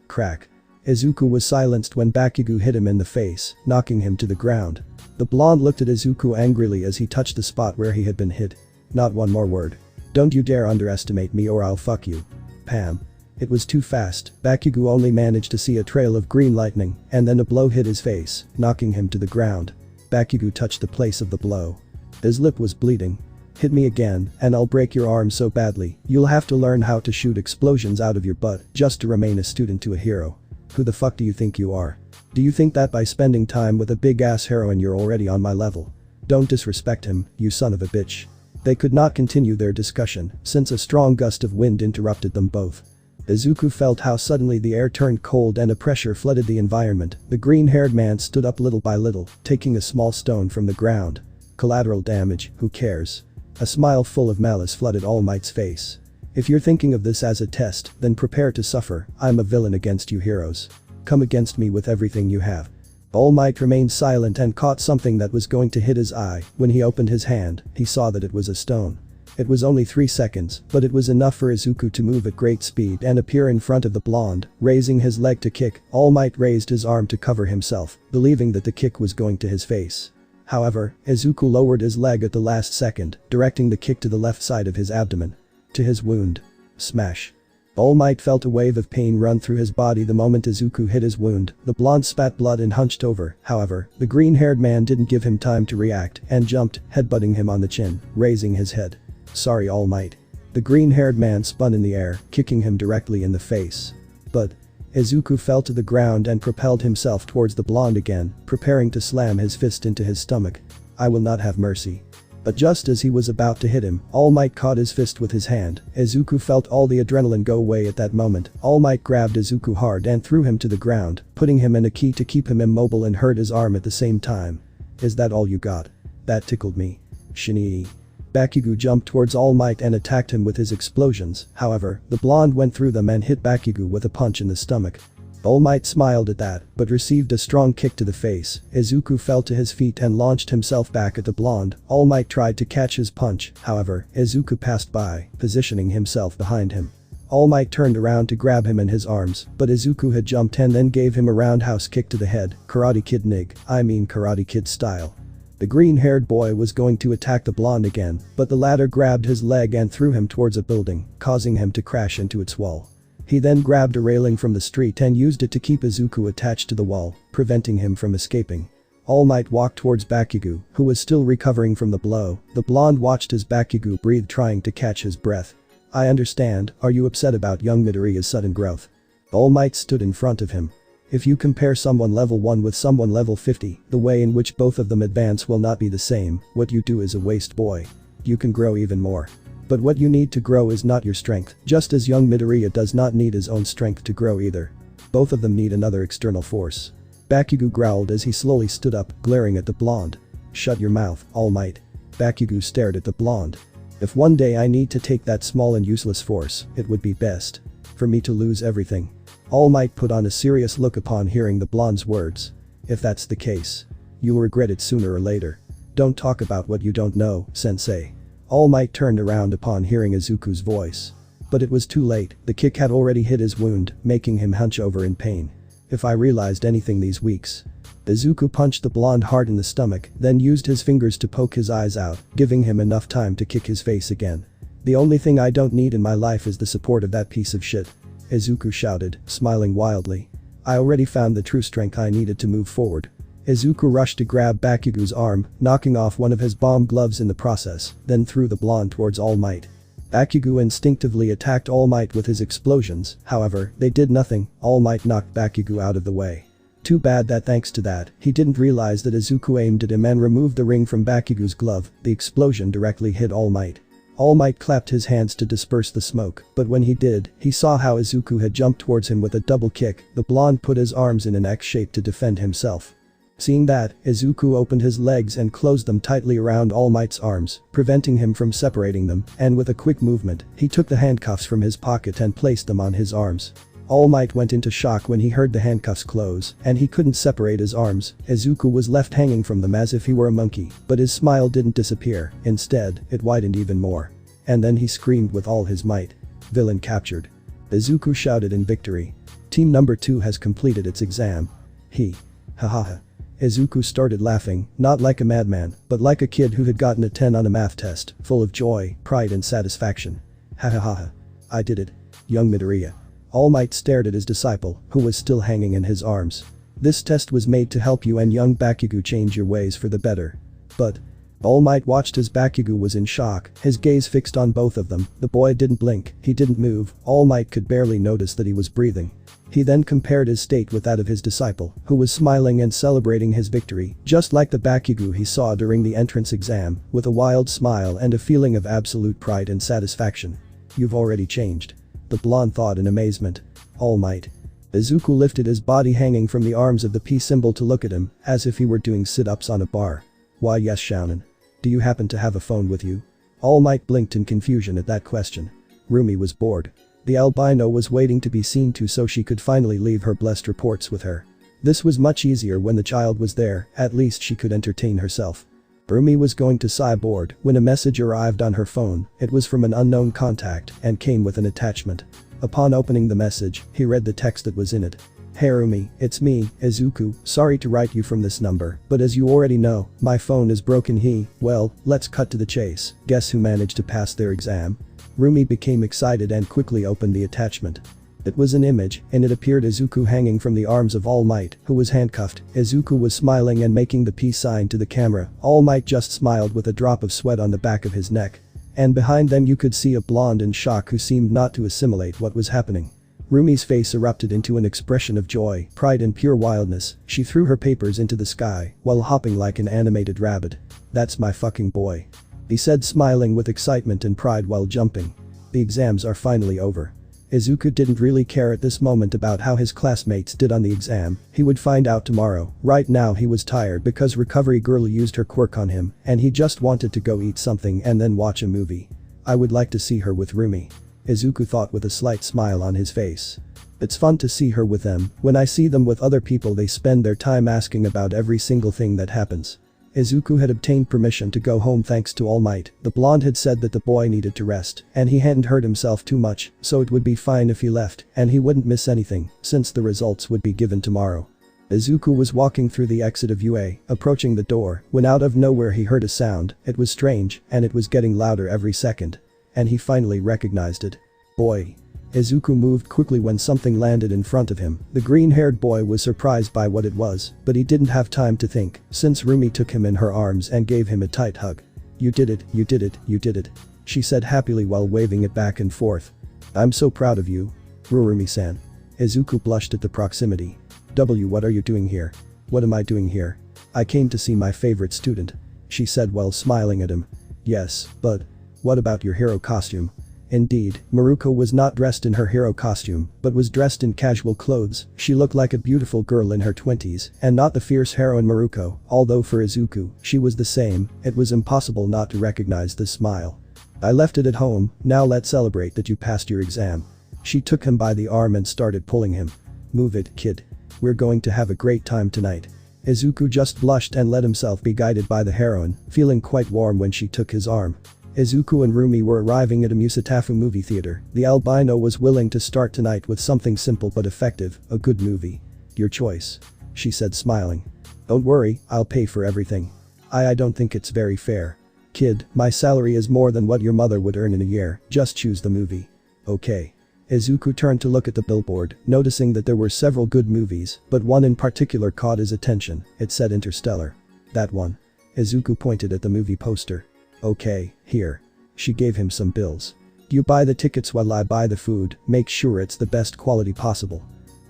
Crack. Izuku was silenced when Bakugo hit him in the face, knocking him to the ground. The blonde looked at Izuku angrily as he touched the spot where he had been hit. "Not one more word. Don't you dare underestimate me or I'll fuck you." Pam. It was too fast. Bakugo only managed to see a trail of green lightning, and then a blow hit his face, knocking him to the ground. Bakugo touched the place of the blow. His lip was bleeding. "Hit me again, and I'll break your arm so badly, you'll have to learn how to shoot explosions out of your butt just to remain a student to a hero. Who the fuck do you think you are? Do you think that by spending time with a big-ass heroine you're already on my level? Don't disrespect him, you son of a bitch." They could not continue their discussion, since a strong gust of wind interrupted them both. Izuku felt how suddenly the air turned cold and a pressure flooded the environment. The green-haired man stood up little by little, taking a small stone from the ground. "Collateral damage, who cares?" A smile full of malice flooded All Might's face. "If you're thinking of this as a test, then prepare to suffer. I'm a villain against you heroes. Come against me with everything you have." All Might remained silent and caught something that was going to hit his eye. When he opened his hand, he saw that it was a stone. It was only 3 seconds, but it was enough for Izuku to move at great speed and appear in front of the blonde, raising his leg to kick. All Might raised his arm to cover himself, believing that the kick was going to his face. However, Izuku lowered his leg at the last second, directing the kick to the left side of his abdomen. To his wound. Smash. All Might felt a wave of pain run through his body the moment Izuku hit his wound. The blonde spat blood and hunched over. However, the green-haired man didn't give him time to react and jumped, headbutting him on the chin, raising his head. "Sorry, All Might." The green-haired man spun in the air, kicking him directly in the face. But Izuku fell to the ground and propelled himself towards the blonde again, preparing to slam his fist into his stomach. "I will not have mercy." But just as he was about to hit him, All Might caught his fist with his hand. Izuku felt all the adrenaline go away at that moment. All Might grabbed Izuku hard and threw him to the ground, putting him in a key to keep him immobile and hurt his arm at the same time. "Is that all you got?" "That tickled me." Shinii. Bakugo jumped towards All Might and attacked him with his explosions. However, the blonde went through them and hit Bakugo with a punch in the stomach. All Might smiled at that, but received a strong kick to the face. Izuku fell to his feet and launched himself back at the blonde. All Might tried to catch his punch. However, Izuku passed by, positioning himself behind him. All Might turned around to grab him in his arms, but Izuku had jumped and then gave him a roundhouse kick to the head. Karate Kid style. The green-haired boy was going to attack the blonde again, but the latter grabbed his leg and threw him towards a building, causing him to crash into its wall. He then grabbed a railing from the street and used it to keep Izuku attached to the wall, preventing him from escaping. All Might walked towards Bakugo, who was still recovering from the blow. The blonde watched as Bakugo breathed, trying to catch his breath. I understand, are you upset about young Midoriya's sudden growth? All Might stood in front of him. If you compare someone level 1 with someone level 50, the way in which both of them advance will not be the same. What you do is a waste, boy. You can grow even more. But what you need to grow is not your strength, just as young Midoriya does not need his own strength to grow either. Both of them need another external force. Bakugo growled as he slowly stood up, glaring at the blonde. Shut your mouth, All Might. Bakugo stared at the blonde. If one day I need to take that small and useless force, it would be best for me to lose everything. All Might put on a serious look upon hearing the blonde's words. If that's the case, you'll regret it sooner or later. Don't talk about what you don't know, sensei. All Might turned around upon hearing Izuku's voice. But it was too late, the kick had already hit his wound, making him hunch over in pain. If I realized anything these weeks. Izuku punched the blonde hard in the stomach, then used his fingers to poke his eyes out, giving him enough time to kick his face again. The only thing I don't need in my life is the support of that piece of shit. Izuku shouted, smiling wildly. I already found the true strength I needed to move forward. Izuku rushed to grab Bakugo's arm, knocking off one of his bomb gloves in the process, then threw the blonde towards All Might. Bakugo instinctively attacked All Might with his explosions, however, they did nothing. All Might knocked Bakugo out of the way. Too bad that thanks to that, he didn't realize that Izuku aimed at him and removed the ring from Bakugo's glove. The explosion directly hit All Might. All Might clapped his hands to disperse the smoke, but when he did, he saw how Izuku had jumped towards him with a double kick. The blonde put his arms in an X shape to defend himself. Seeing that, Izuku opened his legs and closed them tightly around All Might's arms, preventing him from separating them, and with a quick movement, he took the handcuffs from his pocket and placed them on his arms. All Might went into shock when he heard the handcuffs close, and he couldn't separate his arms. Izuku was left hanging from them as if he were a monkey, but his smile didn't disappear, instead, it widened even more. And then he screamed with all his might. Villain captured. Izuku shouted in victory. Team number 2 has completed its exam. Hahaha. Izuku started laughing, not like a madman, but like a kid who had gotten a 10 on a math test, full of joy, pride and satisfaction. Hahaha. I did it. Young Midoriya. All Might stared at his disciple, who was still hanging in his arms. This test was made to help you and young Bakugo change your ways for the better. But All Might watched as Bakugo was in shock, his gaze fixed on both of them. The boy didn't blink, he didn't move. All Might could barely notice that he was breathing. He then compared his state with that of his disciple, who was smiling and celebrating his victory, just like the Bakugo he saw during the entrance exam, with a wild smile and a feeling of absolute pride and satisfaction. You've already changed. The blonde thought in amazement. All Might. Izuku lifted his body hanging from the arms of the P symbol to look at him, as if he were doing sit-ups on a bar. Why yes, Shounen. Do you happen to have a phone with you? All Might blinked in confusion at that question. Rumi was bored. The albino was waiting to be seen to so she could finally leave her blessed reports with her. This was much easier when the child was there, at least she could entertain herself. Rumi was going to sigh bored when a message arrived on her phone. It was from an unknown contact and came with an attachment. Upon opening the message, he read the text that was in it. Hey Rumi, it's me, Izuku, sorry to write you from this number, but as you already know, my phone is broken. Well, let's cut to the chase. Guess who managed to pass their exam? Rumi became excited and quickly opened the attachment. It was an image, and it appeared Izuku hanging from the arms of All Might, who was handcuffed. Izuku was smiling and making the peace sign to the camera. All Might just smiled with a drop of sweat on the back of his neck. And behind them you could see a blonde in shock who seemed not to assimilate what was happening. Rumi's face erupted into an expression of joy, pride and pure wildness. She threw her papers into the sky, while hopping like an animated rabbit. That's my fucking boy. He said, smiling with excitement and pride while jumping. The exams are finally over. Izuku didn't really care at this moment about how his classmates did on the exam. He would find out tomorrow. Right now he was tired because Recovery Girl used her quirk on him, and he just wanted to go eat something and then watch a movie. I would like to see her with Rumi. Izuku thought with a slight smile on his face. It's fun to see her with them. When I see them with other people they spend their time asking about every single thing that happens. Izuku had obtained permission to go home thanks to All Might. The blonde had said that the boy needed to rest, and he hadn't hurt himself too much, so it would be fine if he left, and he wouldn't miss anything, since the results would be given tomorrow. Izuku was walking through the exit of UA, approaching the door, when out of nowhere he heard a sound. It was strange, and it was getting louder every second. And he finally recognized it. Boy. Izuku moved quickly when something landed in front of him. The green-haired boy was surprised by what it was, but he didn't have time to think, since Rumi took him in her arms and gave him a tight hug. "You did it, you did it, you did it," she said happily while waving it back and forth. "I'm so proud of you. Rumi-san." Izuku blushed at the proximity. What are you doing here?" "What am I doing here? I came to see my favorite student," she said while smiling at him. "Yes, but what about your hero costume?" Indeed, Miruko was not dressed in her hero costume, but was dressed in casual clothes. She looked like a beautiful girl in her 20s, and not the fierce heroine Miruko, although for Izuku, she was the same. It was impossible not to recognize the smile. "I left it at home, now let's celebrate that you passed your exam." She took him by the arm and started pulling him. "Move it, kid. We're going to have a great time tonight." Izuku just blushed and let himself be guided by the heroine, feeling quite warm when she took his arm. Izuku and Rumi were arriving at a Musatafu movie theater. The albino was willing to start tonight with something simple but effective, a good movie. "Your choice," she said smiling. "Don't worry, I'll pay for everything." I don't think it's very fair." "Kid, my salary is more than what your mother would earn in a year, just choose the movie." "Okay." Izuku turned to look at the billboard, noticing that there were several good movies, but one in particular caught his attention. It said Interstellar. "That one." Izuku pointed at the movie poster. "Okay, here." She gave him some bills. "You buy the tickets while I buy the food, make sure it's the best quality possible."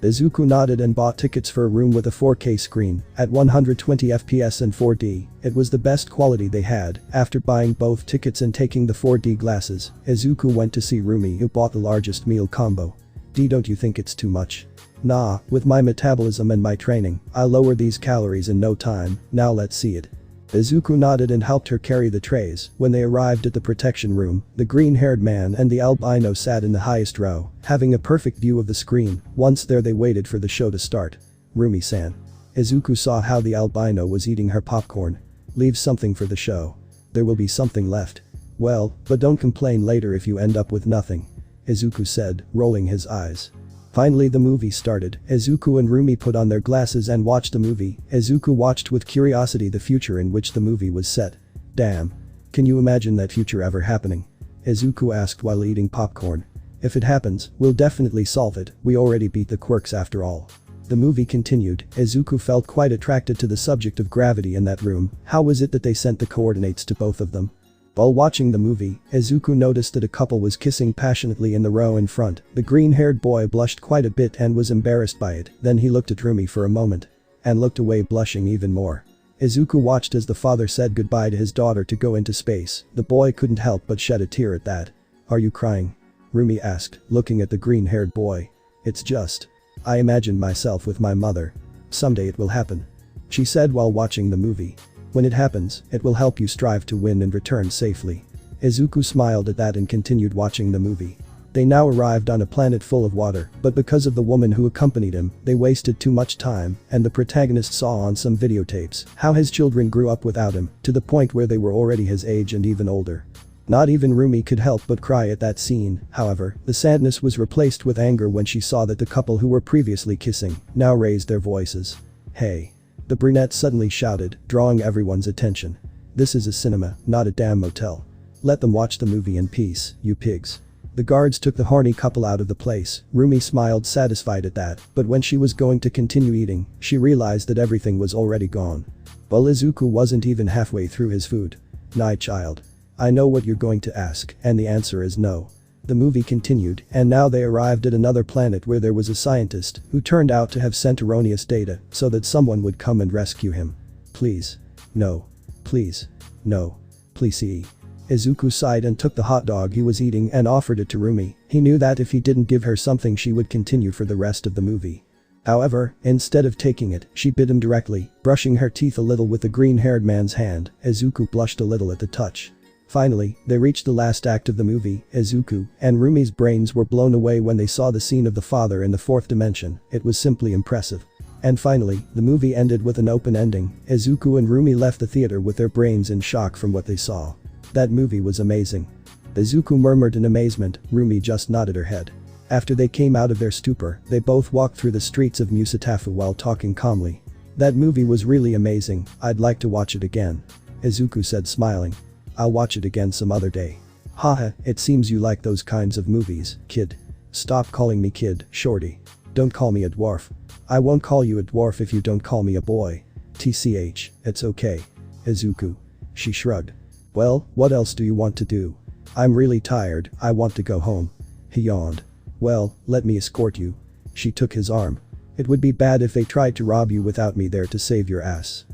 Izuku nodded and bought tickets for a room with a 4K screen, at 120 FPS and 4D. It was the best quality they had. After buying both tickets and taking the 4D glasses, Izuku went to see Rumi, who bought the largest meal combo. Don't you think it's too much?" "Nah, with my metabolism and my training, I'll lower these calories in no time, now let's see it." Izuku nodded and helped her carry the trays. When they arrived at the protection room, the green-haired man and the albino sat in the highest row, having a perfect view of the screen. Once there they waited for the show to start. "Rumi-san." Izuku saw how the albino was eating her popcorn. "Leave something for the show. There will be something left." "Well, but don't complain later if you end up with nothing," Izuku said, rolling his eyes. Finally the movie started. Izuku and Rumi put on their glasses and watched the movie. Izuku watched with curiosity the future in which the movie was set. "Damn. Can you imagine that future ever happening?" Izuku asked while eating popcorn. "If it happens, we'll definitely solve it, we already beat the quirks after all." The movie continued. Izuku felt quite attracted to the subject of gravity in that room. How was it that they sent the coordinates to both of them? While watching the movie, Izuku noticed that a couple was kissing passionately in the row in front. The green-haired boy blushed quite a bit and was embarrassed by it. Then he looked at Rumi for a moment. And looked away, blushing even more. Izuku watched as the father said goodbye to his daughter to go into space. The boy couldn't help but shed a tear at that. "Are you crying?" Rumi asked, looking at the green-haired boy. "It's just. I imagined myself with my mother. Someday it will happen," she said while watching the movie. "When it happens, it will help you strive to win and return safely." Izuku smiled at that and continued watching the movie. They now arrived on a planet full of water, but because of the woman who accompanied him, they wasted too much time, and the protagonist saw on some videotapes how his children grew up without him, to the point where they were already his age and even older. Not even Rumi could help but cry at that scene. However, the sadness was replaced with anger when she saw that the couple who were previously kissing now raised their voices. "Hey!" the brunette suddenly shouted, drawing everyone's attention. "This is a cinema, not a damn motel. Let them watch the movie in peace, you pigs." The guards took the horny couple out of the place. Rumi smiled satisfied at that, but when she was going to continue eating, she realized that everything was already gone. Well, Izuku wasn't even halfway through his food. "Nah, child. I know what you're going to ask, and the answer is no." The movie continued, and now they arrived at another planet where there was a scientist who turned out to have sent erroneous data so that someone would come and rescue him. "Please. No. Please. No. Please see." Izuku sighed and took the hot dog he was eating and offered it to Rumi. He knew that if he didn't give her something she would continue for the rest of the movie. However, instead of taking it, she bit him directly, brushing her teeth a little with the green-haired man's hand. Izuku blushed a little at the touch. Finally, they reached the last act of the movie. Izuku and Rumi's brains were blown away when they saw the scene of the father in the fourth dimension. It was simply impressive. And finally, the movie ended with an open ending. Izuku and Rumi left the theater with their brains in shock from what they saw. That movie was amazing. Izuku murmured in amazement. Rumi just nodded her head. After they came out of their stupor, they both walked through the streets of Musatafu while talking calmly. "That movie was really amazing, I'd like to watch it again," Izuku said smiling. "I'll watch it again some other day." "Haha, it seems you like those kinds of movies, kid." Stop calling me kid, shorty. Don't call me a dwarf. I won't call you a dwarf if you don't call me a boy. TCH, it's okay. Izuku. She shrugged. Well, what else do you want to do? I'm really tired, I want to go home. He yawned. Well, let me escort you. She took his arm. It would be bad if they tried to rob you without me there to save your ass.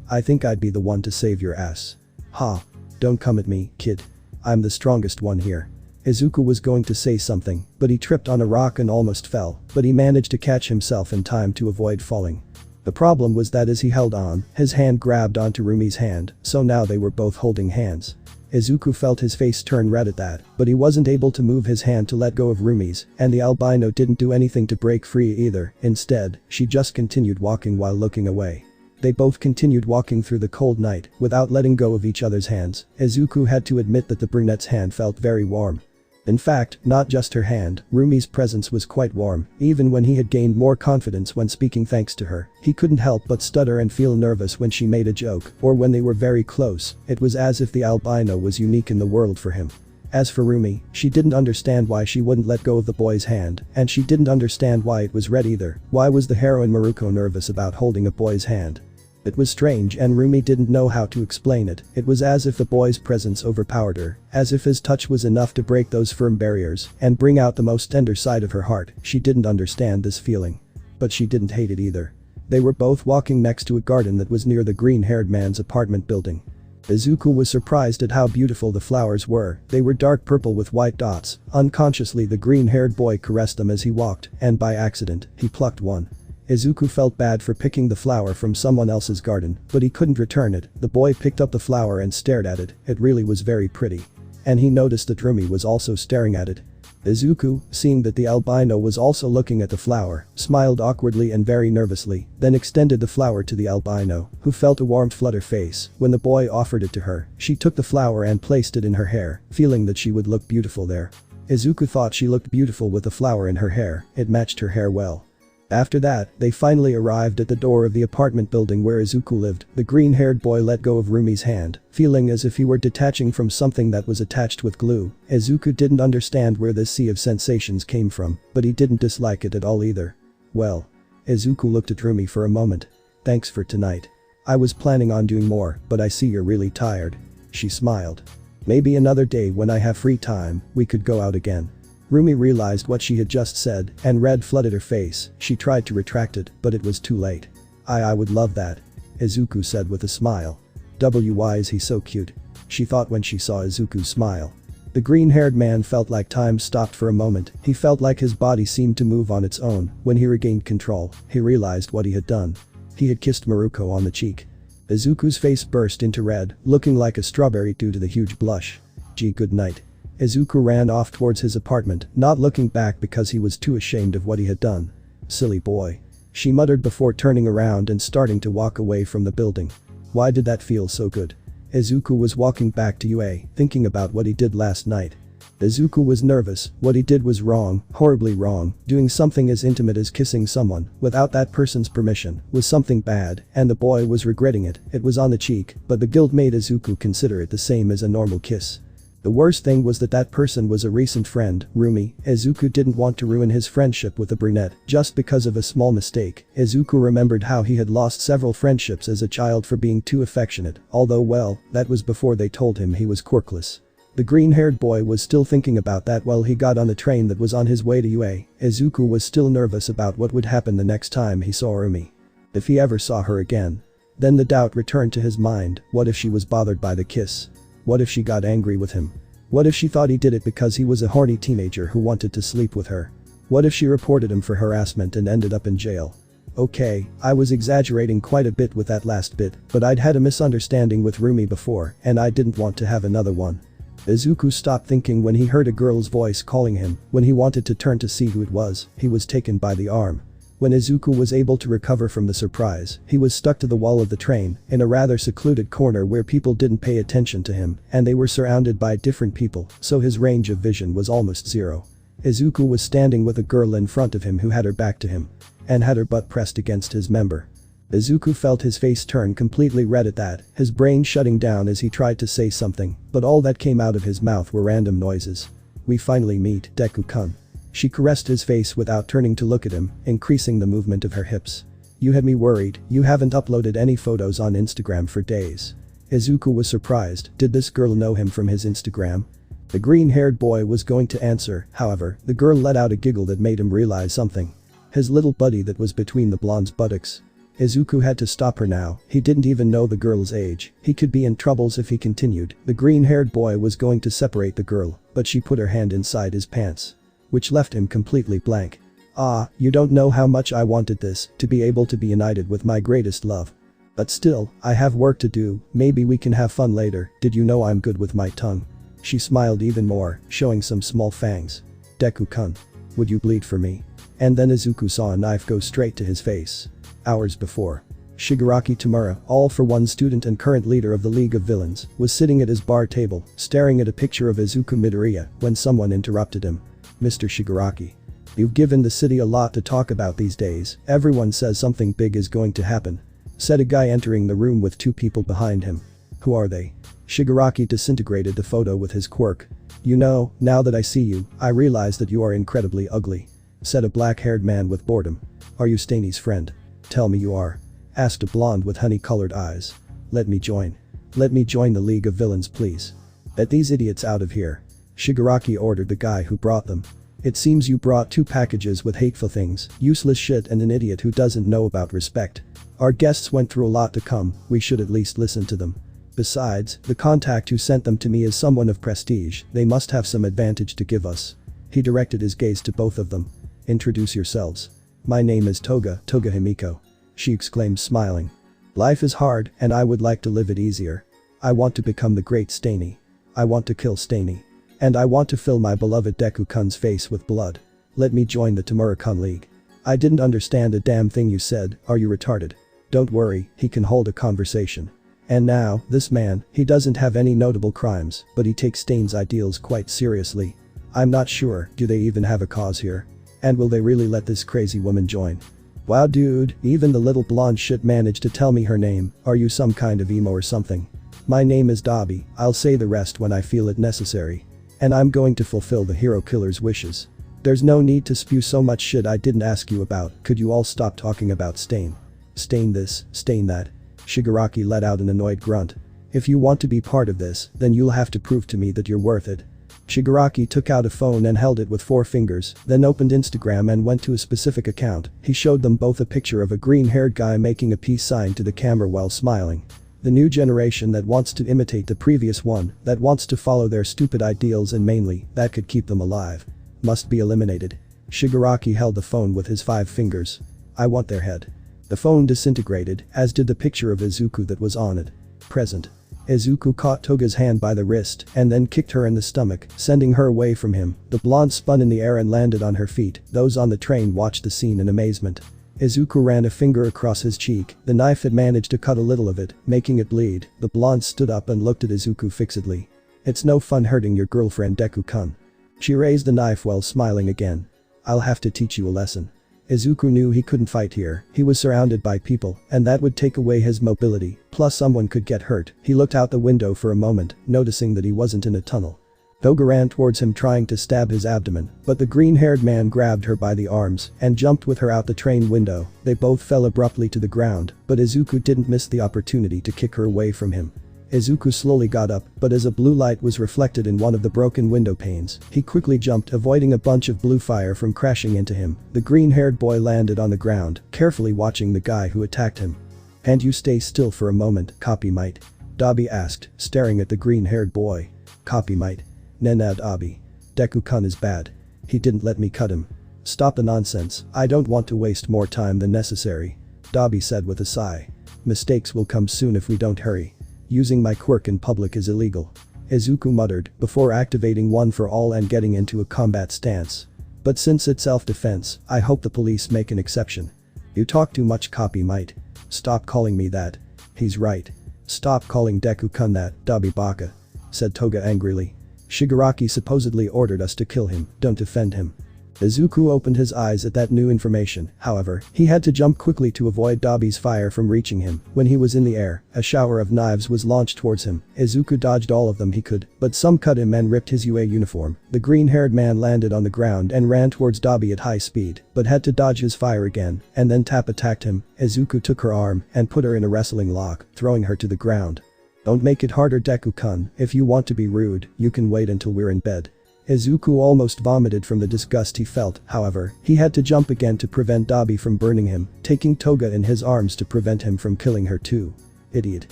I think I'd be the one to save your ass. Ha. Don't come at me, kid. I'm the strongest one here. Izuku was going to say something, but he tripped on a rock and almost fell, but he managed to catch himself in time to avoid falling. The problem was that as he held on, his hand grabbed onto Rumi's hand, so now they were both holding hands. Izuku felt his face turn red at that, but he wasn't able to move his hand to let go of Rumi's, and the albino didn't do anything to break free either. Instead, she just continued walking while looking away. They both continued walking through the cold night, without letting go of each other's hands. Izuku had to admit that the brunette's hand felt very warm. In fact, not just her hand, Rumi's presence was quite warm. Even when he had gained more confidence when speaking thanks to her, he couldn't help but stutter and feel nervous when she made a joke, or when they were very close. It was as if the albino was unique in the world for him. As for Rumi, she didn't understand why she wouldn't let go of the boy's hand, and she didn't understand why it was red either. Why was the heroine Miruko nervous about holding a boy's hand? It was strange and Rumi didn't know how to explain it. It was as if the boy's presence overpowered her, as if his touch was enough to break those firm barriers and bring out the most tender side of her heart. She didn't understand this feeling. But she didn't hate it either. They were both walking next to a garden that was near the green-haired man's apartment building. Izuku was surprised at how beautiful the flowers were. They were dark purple with white dots. Unconsciously the green-haired boy caressed them as he walked, and by accident, he plucked one. Izuku felt bad for picking the flower from someone else's garden, but he couldn't return it. The boy picked up the flower and stared at it. It really was very pretty. And he noticed that Rumi was also staring at it. Izuku, seeing that the albino was also looking at the flower, smiled awkwardly and very nervously, then extended the flower to the albino, who felt a warmth flood her face. When the boy offered it to her, she took the flower and placed it in her hair, feeling that she would look beautiful there. Izuku thought she looked beautiful with the flower in her hair. It matched her hair well. After that, they finally arrived at the door of the apartment building where Izuku lived. The green-haired boy let go of Rumi's hand, feeling as if he were detaching from something that was attached with glue. Izuku didn't understand where this sea of sensations came from, but he didn't dislike it at all either. Well. Izuku looked at Rumi for a moment. Thanks for tonight. I was planning on doing more, but I see you're really tired. She smiled. Maybe another day when I have free time, we could go out again. Rumi realized what she had just said, and red flooded her face. She tried to retract it, but it was too late. I would love that. Izuku said with a smile. Why is he so cute? She thought when she saw Izuku smile. The green-haired man felt like time stopped for a moment. He felt like his body seemed to move on its own. When he regained control, he realized what he had done. He had kissed Miruko on the cheek. Izuku's face burst into red, looking like a strawberry due to the huge blush. Gee, good night. Izuku ran off towards his apartment, not looking back because he was too ashamed of what he had done. Silly boy. She muttered before turning around and starting to walk away from the building. Why did that feel so good? Izuku was walking back to UA, thinking about what he did last night. Izuku was nervous. What he did was wrong, horribly wrong. Doing something as intimate as kissing someone, without that person's permission, was something bad, and the boy was regretting it. It was on the cheek, but the guilt made Izuku consider it the same as a normal kiss. The worst thing was that that person was a recent friend, Rumi. Izuku didn't want to ruin his friendship with the brunette just because of a small mistake. Izuku remembered how he had lost several friendships as a child for being too affectionate, although well, that was before they told him he was quirkless. The green-haired boy was still thinking about that while he got on the train that was on his way to UA. Izuku was still nervous about what would happen the next time he saw Rumi. If he ever saw her again. Then the doubt returned to his mind. What if she was bothered by the kiss? What if she got angry with him? What if she thought he did it because he was a horny teenager who wanted to sleep with her? What if she reported him for harassment and ended up in jail? Okay, I was exaggerating quite a bit with that last bit, but I'd had a misunderstanding with Rumi before, and I didn't want to have another one. Izuku stopped thinking when he heard a girl's voice calling him. When he wanted to turn to see who it was, he was taken by the arm. When Izuku was able to recover from the surprise, he was stuck to the wall of the train, in a rather secluded corner where people didn't pay attention to him, and they were surrounded by different people, so his range of vision was almost zero. Izuku was standing with a girl in front of him who had her back to him, and had her butt pressed against his member. Izuku felt his face turn completely red at that, his brain shutting down as he tried to say something, but all that came out of his mouth were random noises. We finally meet, Deku-kun. She caressed his face without turning to look at him, increasing the movement of her hips. You had me worried, you haven't uploaded any photos on Instagram for days. Izuku was surprised, did this girl know him from his Instagram? The green-haired boy was going to answer, however, the girl let out a giggle that made him realize something. His little buddy that was between the blonde's buttocks. Izuku had to stop her now, he didn't even know the girl's age, he could be in troubles if he continued. The green-haired boy was going to separate the girl, but she put her hand inside his pants. Which left him completely blank. Ah, you don't know how much I wanted this, to be able to be united with my greatest love. But still, I have work to do, maybe we can have fun later, did you know I'm good with my tongue? She smiled even more, showing some small fangs. Deku-kun. Would you bleed for me? And then Izuku saw a knife go straight to his face. Hours before. Shigaraki Tamura, all for one student and current leader of the League of Villains, was sitting at his bar table, staring at a picture of Izuku Midoriya, when someone interrupted him. Mr. Shigaraki. You've given the city a lot to talk about these days, everyone says something big is going to happen. Said a guy entering the room with two people behind him. Who are they? Shigaraki disintegrated the photo with his quirk. You know, now that I see you, I realize that you are incredibly ugly. Said a black-haired man with boredom. Are you Stainy's friend? Tell me you are. Asked a blonde with honey-colored eyes. Let me join. Let me join the League of Villains please. Get these idiots out of here. Shigaraki ordered the guy who brought them. It seems you brought two packages with hateful things, useless shit and an idiot who doesn't know about respect. Our guests went through a lot to come, we should at least listen to them. Besides, the contact who sent them to me is someone of prestige, they must have some advantage to give us. He directed his gaze to both of them. Introduce yourselves. My name is Toga Himiko. She exclaimed smiling. Life is hard and I would like to live it easier. I want to become the great Stainy. I want to kill Stainy. And I want to fill my beloved Deku-kun's face with blood. Let me join the Tamura-kun League. I didn't understand a damn thing you said, are you retarded? Don't worry, he can hold a conversation. And now, this man, he doesn't have any notable crimes, but he takes Stain's ideals quite seriously. I'm not sure, do they even have a cause here? And will they really let this crazy woman join? Wow dude, even the little blonde shit managed to tell me her name, are you some kind of emo or something? My name is Dabi, I'll say the rest when I feel it necessary. And I'm going to fulfill the hero killer's wishes. There's no need to spew so much shit I didn't ask you about, could you all stop talking about Stain? Stain this, Stain that. Shigaraki let out an annoyed grunt. If you want to be part of this, then you'll have to prove to me that you're worth it. Shigaraki took out a phone and held it with 4 fingers, then opened Instagram and went to a specific account. He showed them both a picture of a green-haired guy making a peace sign to the camera while smiling. The new generation that wants to imitate the previous one, that wants to follow their stupid ideals and mainly, that could keep them alive. Must be eliminated. Shigaraki held the phone with his 5 fingers. I want their head. The phone disintegrated, as did the picture of Izuku that was on it. Present. Izuku caught Toga's hand by the wrist and then kicked her in the stomach, sending her away from him. The blonde spun in the air and landed on her feet. Those on the train watched the scene in amazement. Izuku ran a finger across his cheek, the knife had managed to cut a little of it, making it bleed. The blonde stood up and looked at Izuku fixedly. It's no fun hurting your girlfriend Deku-kun. She raised the knife while smiling again. I'll have to teach you a lesson. Izuku knew he couldn't fight here, he was surrounded by people, and that would take away his mobility, plus someone could get hurt. He looked out the window for a moment, noticing that he wasn't in a tunnel. Toga ran towards him trying to stab his abdomen, but the green-haired man grabbed her by the arms and jumped with her out the train window. They both fell abruptly to the ground, but Izuku didn't miss the opportunity to kick her away from him. Izuku slowly got up, but as a blue light was reflected in one of the broken window panes, he quickly jumped, avoiding a bunch of blue fire from crashing into him. The green-haired boy landed on the ground, carefully watching the guy who attacked him. "And you stay still for a moment, copy mate?" Dabi asked, staring at the green-haired boy. "Copy mate? Nena Dabi. Deku-kun is bad. He didn't let me cut him. Stop the nonsense, I don't want to waste more time than necessary," Dabi said with a sigh. "Mistakes will come soon if we don't hurry. Using my quirk in public is illegal," Izuku muttered before activating One for All and getting into a combat stance. "But since it's self-defense, I hope the police make an exception." "You talk too much, copy mate. Stop calling me that." "He's right. Stop calling Deku-kun that, Dabi baka," said Toga angrily. "Shigaraki supposedly ordered us to kill him, don't offend him." Izuku opened his eyes at that new information, however, he had to jump quickly to avoid Dabi's fire from reaching him. When he was in the air, a shower of knives was launched towards him. Izuku dodged all of them he could, but some cut him and ripped his UA uniform. The green-haired man landed on the ground and ran towards Dabi at high speed, but had to dodge his fire again, and then Tap attacked him. Izuku took her arm and put her in a wrestling lock, throwing her to the ground. "Don't make it harder, Deku-kun. If you want to be rude, you can wait until we're in bed." Izuku almost vomited from the disgust he felt, however, he had to jump again to prevent Dabi from burning him, taking Toga in his arms to prevent him from killing her too. "Idiot.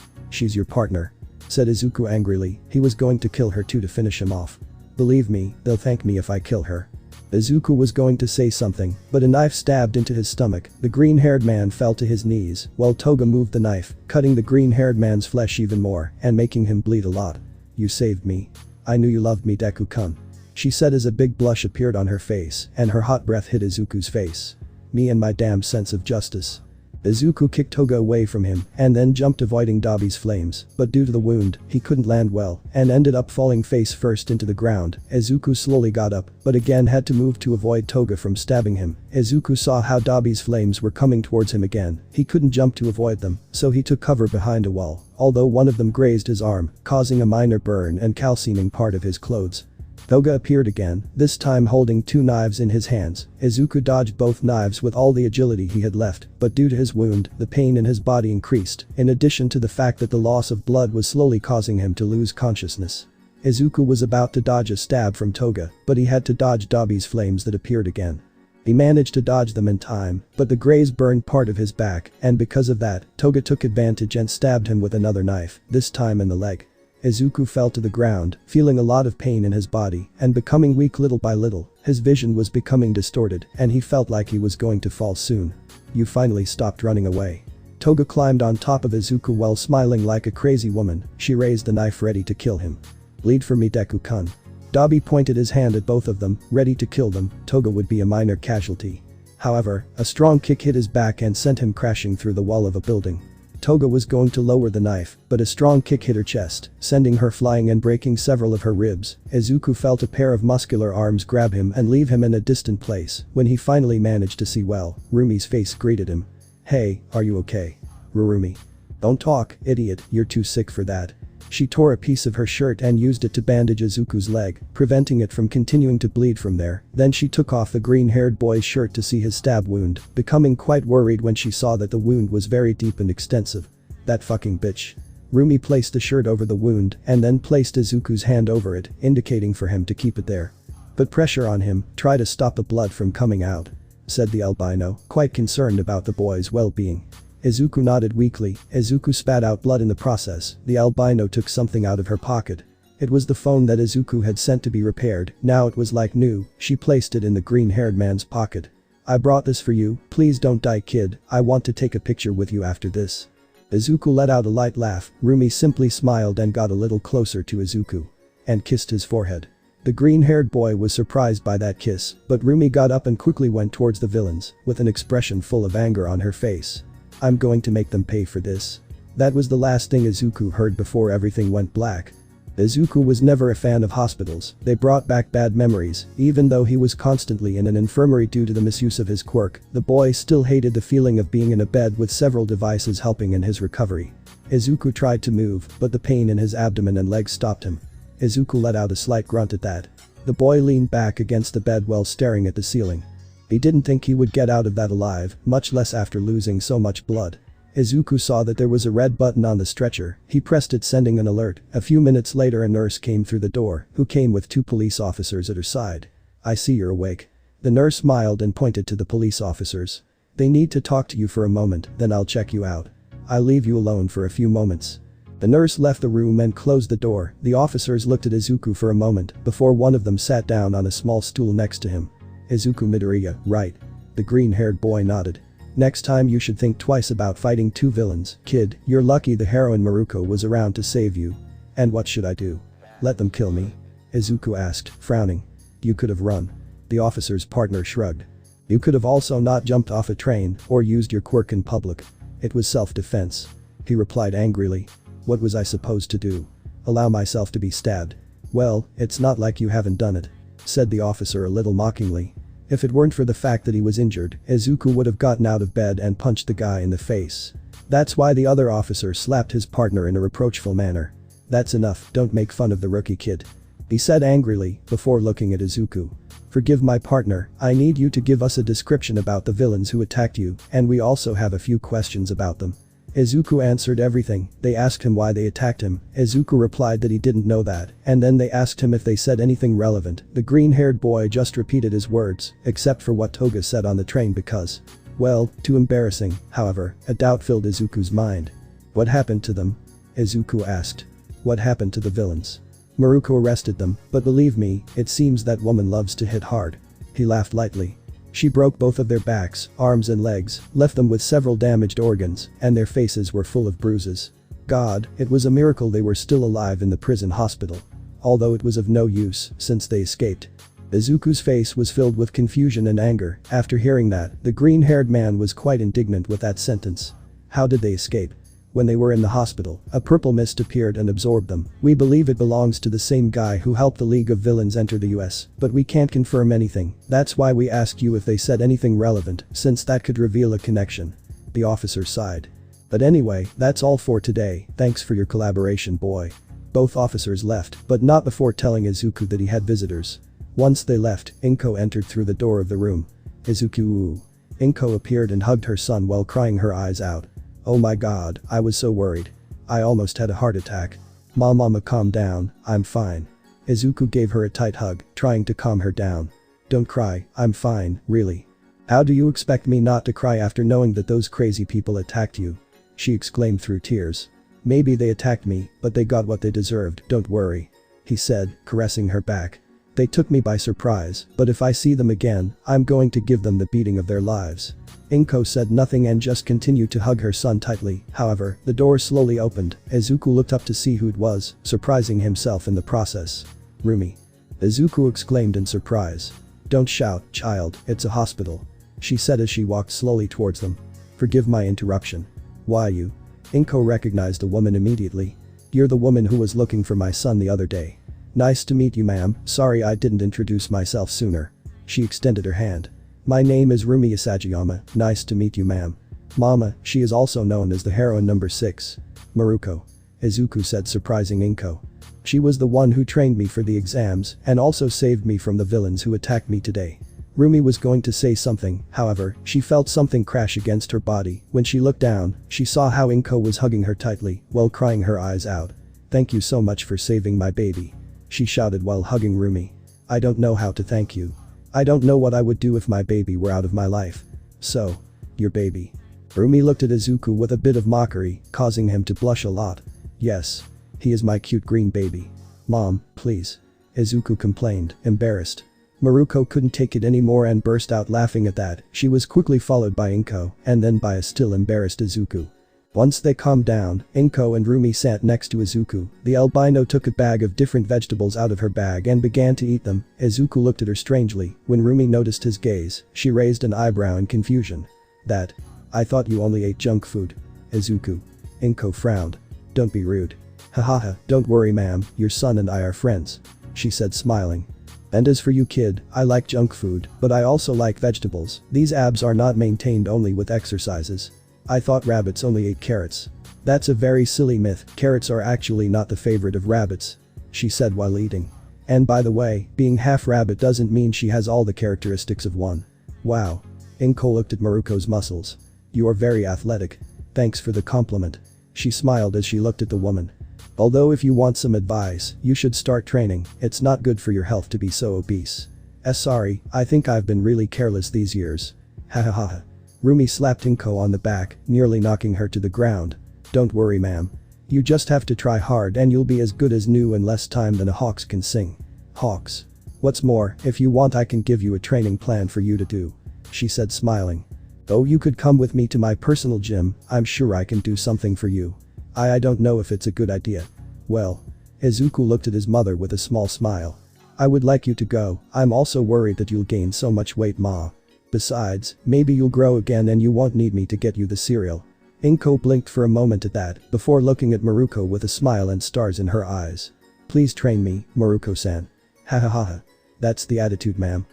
She's your partner," said Izuku angrily. He was going to kill her too to finish him off. "Believe me, they'll thank me if I kill her." Izuku was going to say something, but a knife stabbed into his stomach. The green-haired man fell to his knees, while Toga moved the knife, cutting the green-haired man's flesh even more, and making him bleed a lot. "You saved me. I knew you loved me, Deku-kun," she said as a big blush appeared on her face, and her hot breath hit Izuku's face. "Me and my damn sense of justice." Izuku kicked Toga away from him, and then jumped avoiding Dabi's flames, but due to the wound, he couldn't land well, and ended up falling face first into the ground. Izuku slowly got up, but again had to move to avoid Toga from stabbing him. Izuku saw how Dabi's flames were coming towards him again. He couldn't jump to avoid them, so he took cover behind a wall, although one of them grazed his arm, causing a minor burn and calcining part of his clothes. Toga appeared again, this time holding two knives in his hands. Izuku dodged both knives with all the agility he had left, but due to his wound, the pain in his body increased, in addition to the fact that the loss of blood was slowly causing him to lose consciousness. Izuku was about to dodge a stab from Toga, but he had to dodge Dabi's flames that appeared again. He managed to dodge them in time, but the graze burned part of his back, and because of that, Toga took advantage and stabbed him with another knife, this time in the leg. Izuku fell to the ground, feeling a lot of pain in his body and becoming weak little by little. His vision was becoming distorted and he felt like he was going to fall soon. "You finally stopped running away." Toga climbed on top of Izuku while smiling like a crazy woman. She raised the knife ready to kill him. "Bleed for me, Deku-kun." Dabi pointed his hand at both of them, ready to kill them. Toga would be a minor casualty. However, a strong kick hit his back and sent him crashing through the wall of a building. Toga was going to lower the knife, but a strong kick hit her chest, sending her flying and breaking several of her ribs. Izuku felt a pair of muscular arms grab him and leave him in a distant place. When he finally managed to see well, Rumi's face greeted him. "Hey, are you okay? Rumi." "Don't talk, idiot, you're too sick for that." She tore a piece of her shirt and used it to bandage Izuku's leg, preventing it from continuing to bleed from there. Then she took off the green-haired boy's shirt to see his stab wound, becoming quite worried when she saw that the wound was very deep and extensive. "That fucking bitch." Rumi placed the shirt over the wound and then placed Izuku's hand over it, indicating for him to keep it there. "Put pressure on him, try to stop the blood from coming out," said the albino, quite concerned about the boy's well-being. Izuku nodded weakly. Izuku spat out blood in the process. The albino took something out of her pocket. It was the phone that Izuku had sent to be repaired. Now it was like new. She placed it in the green-haired man's pocket. "I brought this for you. Please don't die, kid. I want to take a picture with you after this." Izuku let out a light laugh. Rumi simply smiled and got a little closer to Izuku and kissed his forehead. The green-haired boy was surprised by that kiss, but Rumi got up and quickly went towards the villains, with an expression full of anger on her face. "I'm going to make them pay for this." That was the last thing Izuku heard before everything went black. Izuku was never a fan of hospitals. They brought back bad memories. Even though he was constantly in an infirmary due to the misuse of his quirk, the boy still hated the feeling of being in a bed with several devices helping in his recovery. Izuku tried to move, but the pain in his abdomen and legs stopped him. Izuku let out a slight grunt at that. The boy leaned back against the bed while staring at the ceiling. He didn't think he would get out of that alive, much less after losing so much blood. Izuku saw that there was a red button on the stretcher. He pressed it, sending an alert. A few minutes later a nurse came through the door, who came with 2 police officers at her side. "I see you're awake." The nurse smiled and pointed to the police officers. "They need to talk to you for a moment, then I'll check you out. I'll leave you alone for a few moments." The nurse left the room and closed the door. The officers looked at Izuku for a moment before one of them sat down on a small stool next to him. "Izuku Midoriya, right?" The green-haired boy nodded. "Next time you should think twice about fighting 2 villains. Kid, you're lucky the heroine Miruko was around to save you." "And what should I do? Let them kill me?" Izuku asked, frowning. "You could have run." The officer's partner shrugged. "You could have also not jumped off a train or used your quirk in public. It was self-defense." He replied angrily. "What was I supposed to do? Allow myself to be stabbed?" "Well, it's not like you haven't done it," said the officer a little mockingly. If it weren't for the fact that he was injured, Izuku would have gotten out of bed and punched the guy in the face. That's why the other officer slapped his partner in a reproachful manner. That's enough, don't make fun of the rookie kid. He said angrily, before looking at Izuku. Forgive my partner, I need you to give us a description about the villains who attacked you, and we also have a few questions about them. Izuku answered everything. They asked him why they attacked him. Izuku replied that he didn't know that, and then they asked him if they said anything relevant. The green-haired boy just repeated his words, except for what Toga said on the train because, well, too embarrassing. However, a doubt filled Izuku's mind. What happened to them? Izuku asked. What happened to the villains? Miruko arrested them, but believe me, it seems that woman loves to hit hard. He laughed lightly. She broke both of their backs, arms and legs, left them with several damaged organs, and their faces were full of bruises. God, it was a miracle they were still alive in the prison hospital. Although it was of no use, since they escaped. Izuku's face was filled with confusion and anger. After hearing that, the green-haired man was quite indignant with that sentence. How did they escape? When they were in the hospital, a purple mist appeared and absorbed them. We believe it belongs to the same guy who helped the League of Villains enter the US, but we can't confirm anything. That's why we asked you if they said anything relevant, since that could reveal a connection. The officer sighed. But anyway, that's all for today, thanks for your collaboration, boy. Both officers left, but not before telling Izuku that he had visitors. Once they left, Inko entered through the door of the room. Izuku. Inko appeared and hugged her son while crying her eyes out. Oh my god, I was so worried. I almost had a heart attack. Mama, calm down, I'm fine. Izuku gave her a tight hug, trying to calm her down. Don't cry, I'm fine, really. How do you expect me not to cry after knowing that those crazy people attacked you? She exclaimed through tears. Maybe they attacked me, but they got what they deserved, don't worry. He said, caressing her back. They took me by surprise, but if I see them again, I'm going to give them the beating of their lives. Inko said nothing and just continued to hug her son tightly. However, the door slowly opened. Izuku looked up to see who it was, surprising himself in the process. Rumi. Izuku exclaimed in surprise. Don't shout, child, it's a hospital. She said as she walked slowly towards them. Forgive my interruption. Why you? Inko recognized the woman immediately. You're the woman who was looking for my son the other day. Nice to meet you, ma'am, sorry I didn't introduce myself sooner. She extended her hand. My name is Rumi Isagiyama, nice to meet you, ma'am. Mama, she is also known as the heroine number 6. Miruko. Izuku said, surprising Inko. She was the one who trained me for the exams and also saved me from the villains who attacked me today. Rumi was going to say something, however, she felt something crash against her body. When she looked down, she saw how Inko was hugging her tightly while crying her eyes out. Thank you so much for saving my baby. She shouted while hugging Rumi. I don't know how to thank you. I don't know what I would do if my baby were out of my life. So, your baby. Rumi looked at Izuku with a bit of mockery, causing him to blush a lot. Yes. He is my cute green baby. Mom, please. Izuku complained, embarrassed. Miruko couldn't take it anymore and burst out laughing at that. She was quickly followed by Inko, and then by a still embarrassed Izuku. Once they calmed down, Inko and Rumi sat next to Izuku. The albino took a bag of different vegetables out of her bag and began to eat them. Izuku looked at her strangely. When Rumi noticed his gaze, she raised an eyebrow in confusion. That? I thought you only ate junk food. Izuku. Inko frowned. Don't be rude. Hahaha, don't worry ma'am, your son and I are friends. She said smiling. And as for you kid, I like junk food, but I also like vegetables. These abs are not maintained only with exercises. I thought rabbits only ate carrots. That's a very silly myth, carrots are actually not the favorite of rabbits. She said while eating. And by the way, being half rabbit doesn't mean she has all the characteristics of one. Wow. Inko looked at Miruko's muscles. You are very athletic. Thanks for the compliment. She smiled as she looked at the woman. Although if you want some advice, you should start training, it's not good for your health to be so obese. Sorry, I think I've been really careless these years. Hahaha. Rumi slapped Inko on the back, nearly knocking her to the ground. Don't worry ma'am. You just have to try hard and you'll be as good as new in less time than a Hawks can sing. Hawks. What's more, if you want I can give you a training plan for you to do. She said smiling. Oh, you could come with me to my personal gym, I'm sure I can do something for you. I don't know if it's a good idea. Well. Izuku looked at his mother with a small smile. I would like you to go, I'm also worried that you'll gain so much weight ma. Besides, maybe you'll grow again and you won't need me to get you the cereal. Inko blinked for a moment at that, before looking at Miruko with a smile and stars in her eyes. Please train me, Miruko-san. Ha ha ha ha. That's the attitude ma'am.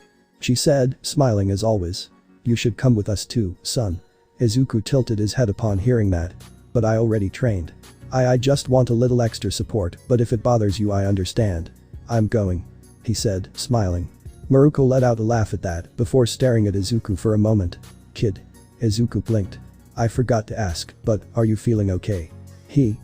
she said, smiling as always. You should come with us too, son. Izuku tilted his head upon hearing that. But I already trained. I just want a little extra support, but if it bothers you I understand. I'm going. He said, smiling. Miruko let out a laugh at that before staring at Izuku for a moment. Kid. Izuku blinked. I forgot to ask, but are you feeling okay?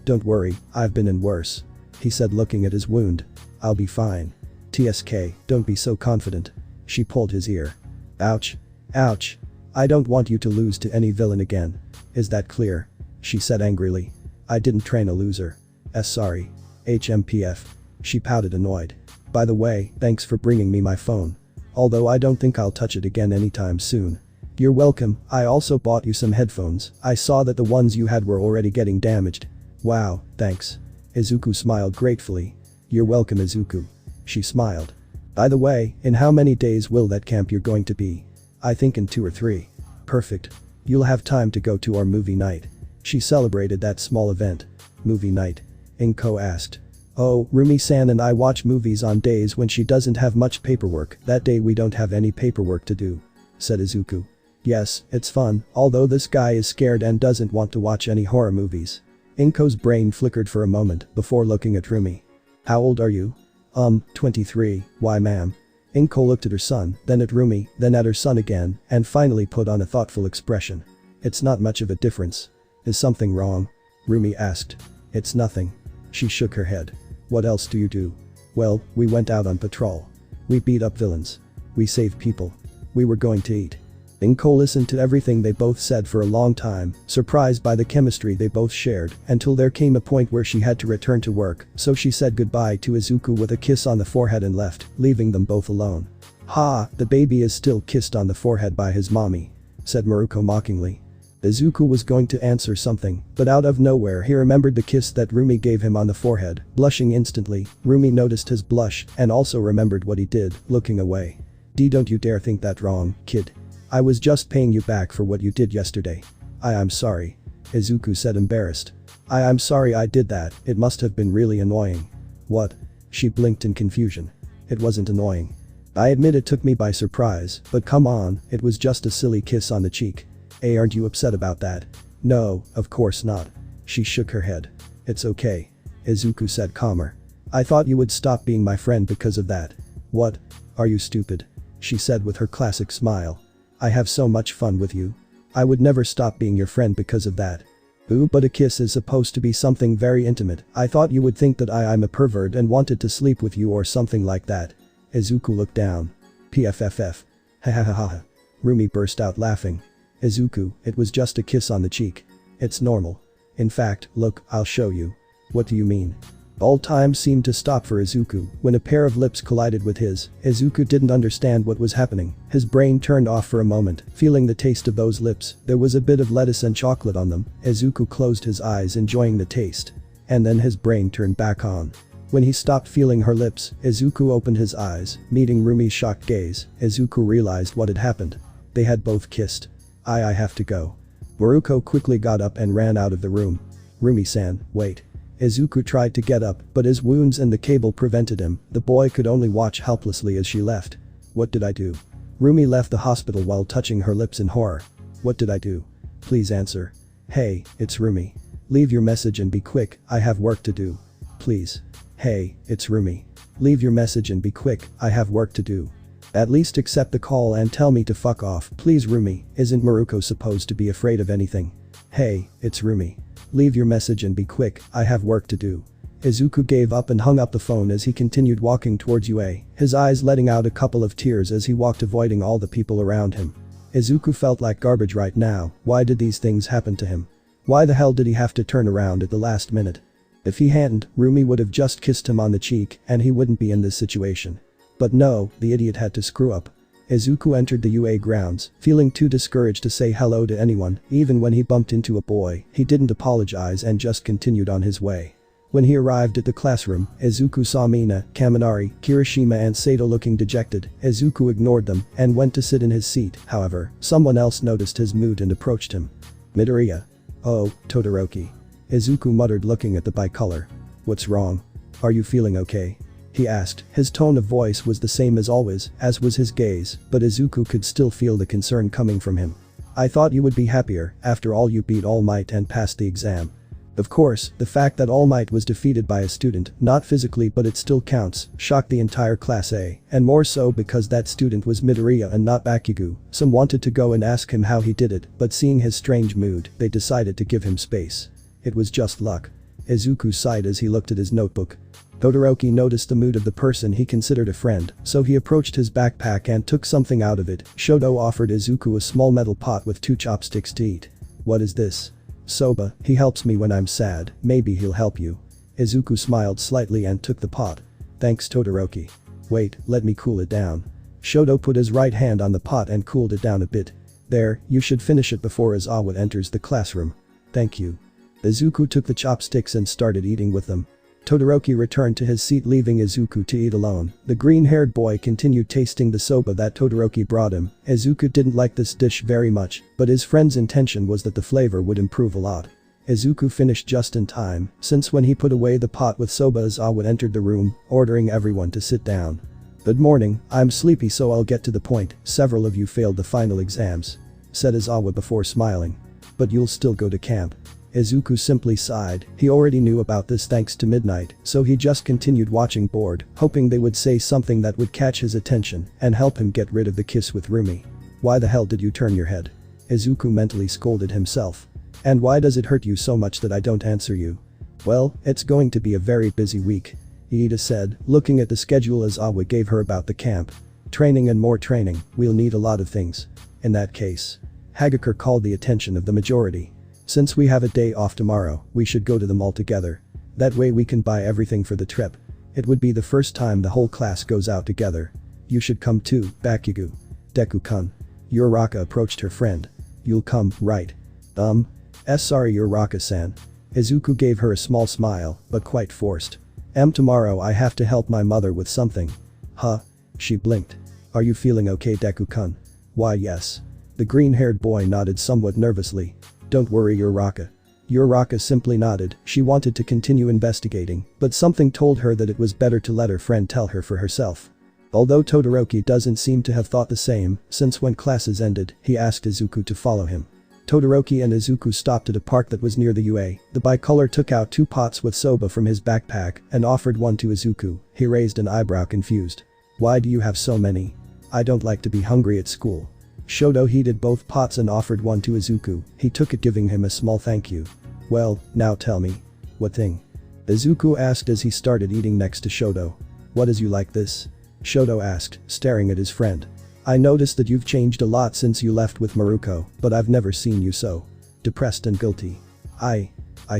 Don't worry, I've been in worse. He said looking at his wound. I'll be fine. TSK, don't be so confident. She pulled his ear. Ouch. Ouch. I don't want you to lose to any villain again. Is that clear? She said angrily. I didn't train a loser. Sorry. HMPF. She pouted annoyed. By the way, thanks for bringing me my phone. Although I don't think I'll touch it again anytime soon. You're welcome, I also bought you some headphones. I saw that the ones you had were already getting damaged. Wow, thanks. Izuku smiled gratefully. You're welcome, Izuku. She smiled. By the way, in how many days will that camp you're going to be? I think in 2 or 3. Perfect. You'll have time to go to our movie night. She celebrated that small event. Movie night? Inko asked. Oh, Rumi-san and I watch movies on days when she doesn't have much paperwork. That day we don't have any paperwork to do. Said Izuku. Yes, it's fun, although this guy is scared and doesn't want to watch any horror movies. Inko's brain flickered for a moment before looking at Rumi. How old are you? 23, why ma'am? Inko looked at her son, then at Rumi, then at her son again, and finally put on a thoughtful expression. It's not much of a difference. Is something wrong? Rumi asked. It's nothing. She shook her head. What else do you do? Well, we went out on patrol. We beat up villains. We saved people. We were going to eat. Inko listened to everything they both said for a long time, surprised by the chemistry they both shared, until there came a point where she had to return to work, so she said goodbye to Izuku with a kiss on the forehead and left, leaving them both alone. Ha, the baby is still kissed on the forehead by his mommy. Said Miruko mockingly. Izuku was going to answer something, but out of nowhere he remembered the kiss that Rumi gave him on the forehead. Blushing instantly, Rumi noticed his blush and also remembered what he did, looking away. Don't you dare think that wrong, kid. I was just paying you back for what you did yesterday. I'm sorry. Izuku said embarrassed. I'm sorry I did that, it must have been really annoying. What? She blinked in confusion. It wasn't annoying. I admit it took me by surprise, but come on, it was just a silly kiss on the cheek. Aren't you upset about that? No, of course not. She shook her head. It's okay. Izuku said calmer. I thought you would stop being my friend because of that. What? Are you stupid? She said with her classic smile. I have so much fun with you. I would never stop being your friend because of that. Ooh, but a kiss is supposed to be something very intimate. I thought you would think that I'm a pervert and wanted to sleep with you or something like that. Izuku looked down. PFFF. Ha ha ha ha. Rumi burst out laughing. Izuku, it was just a kiss on the cheek. It's normal. In fact, look, I'll show you. What do you mean? All time seemed to stop for Izuku when a pair of lips collided with his. Izuku didn't understand what was happening. His brain turned off for a moment, feeling the taste of those lips. There was a bit of lettuce and chocolate on them. Izuku closed his eyes, enjoying the taste. And then his brain turned back on. When he stopped feeling her lips, Izuku opened his eyes, meeting Rumi's shocked gaze. Izuku realized what had happened. They had both kissed. I have to go. Miruko quickly got up and ran out of the room. Rumi-san, wait. Izuku tried to get up, but his wounds and the cable prevented him. The boy could only watch helplessly as she left. What did I do? Rumi left the hospital while touching her lips in horror. What did I do? Please answer. Hey, it's Rumi. Leave your message and be quick, I have work to do. Please. Hey, it's Rumi. Leave your message and be quick, I have work to do. At least accept the call and tell me to fuck off, please Rumi. Isn't Miruko supposed to be afraid of anything? Hey, it's Rumi. Leave your message and be quick, I have work to do. Izuku gave up and hung up the phone as he continued walking towards UA, his eyes letting out a couple of tears as he walked, avoiding all the people around him. Izuku felt like garbage right now. Why did these things happen to him? Why the hell did he have to turn around at the last minute? If he hadn't, Rumi would have just kissed him on the cheek and he wouldn't be in this situation. But no, the idiot had to screw up. Izuku entered the UA grounds, feeling too discouraged to say hello to anyone. Even when he bumped into a boy, he didn't apologize and just continued on his way. When he arrived at the classroom, Izuku saw Mina, Kaminari, Kirishima and Sato looking dejected. Izuku ignored them and went to sit in his seat. However, someone else noticed his mood and approached him. Midoriya. Oh, Todoroki. Izuku muttered, looking at the bicolor. What's wrong? Are you feeling okay? he asked. His tone of voice was the same as always, as was his gaze, but Izuku could still feel the concern coming from him. I thought you would be happier, after all you beat All Might and passed the exam. Of course, the fact that All Might was defeated by a student, not physically but it still counts, shocked the entire Class A, and more so because that student was Midoriya and not Bakugo. Some wanted to go and ask him how he did it, but seeing his strange mood, they decided to give him space. It was just luck. Izuku sighed as he looked at his notebook. Todoroki noticed the mood of the person he considered a friend, so he approached his backpack and took something out of it. Shoto offered Izuku a small metal pot with 2 chopsticks to eat. What is this? Soba, he helps me when I'm sad, maybe he'll help you. Izuku smiled slightly and took the pot. Thanks Todoroki. Wait, let me cool it down. Shoto put his right hand on the pot and cooled it down a bit. There, you should finish it before Izawa enters the classroom. Thank you. Izuku took the chopsticks and started eating with them. Todoroki returned to his seat leaving Izuku to eat alone. The green-haired boy continued tasting the soba that Todoroki brought him. Izuku didn't like this dish very much, but his friend's intention was that the flavor would improve a lot. Izuku finished just in time, since when he put away the pot with soba Izawa entered the room, ordering everyone to sit down. Good morning, I'm sleepy so I'll get to the point, several of you failed the final exams. Said Izawa before smiling. But you'll still go to camp. Izuku simply sighed. He already knew about this thanks to Midnight, so he just continued watching bored, hoping they would say something that would catch his attention and help him get rid of the kiss with Rumi. Why the hell did you turn your head? Izuku mentally scolded himself. And why does it hurt you so much that I don't answer you? Well, it's going to be a very busy week. Iida said, looking at the schedule Izawa gave her about the camp. Training and more training, we'll need a lot of things. In that case. Hagakure called the attention of the majority. Since we have a day off tomorrow, we should go to the mall together. That way we can buy everything for the trip. It would be the first time the whole class goes out together. You should come too, Bakugo. Deku-kun. Uraraka approached her friend. You'll come, right? Sorry Uraraka-san. Izuku gave her a small smile, but quite forced. Tomorrow I have to help my mother with something. Huh? She blinked. Are you feeling okay Deku-kun? Why yes. The green-haired boy nodded somewhat nervously. Don't worry Uraraka. Uraraka simply nodded. She wanted to continue investigating, but something told her that it was better to let her friend tell her for herself. Although Todoroki doesn't seem to have thought the same, since when classes ended, he asked Izuku to follow him. Todoroki and Izuku stopped at a park that was near the UA. The bicolor took out 2 pots with soba from his backpack and offered one to Izuku. He raised an eyebrow confused. Why do you have so many? I don't like to be hungry at school. Shoto heated both pots and offered one to Izuku. He took it giving him a small thank you. Well, now tell me. What thing? Izuku asked as he started eating next to Shoto. What is you like this? Shoto asked, staring at his friend. I noticed that you've changed a lot since you left with Miruko, but I've never seen you so depressed and guilty. I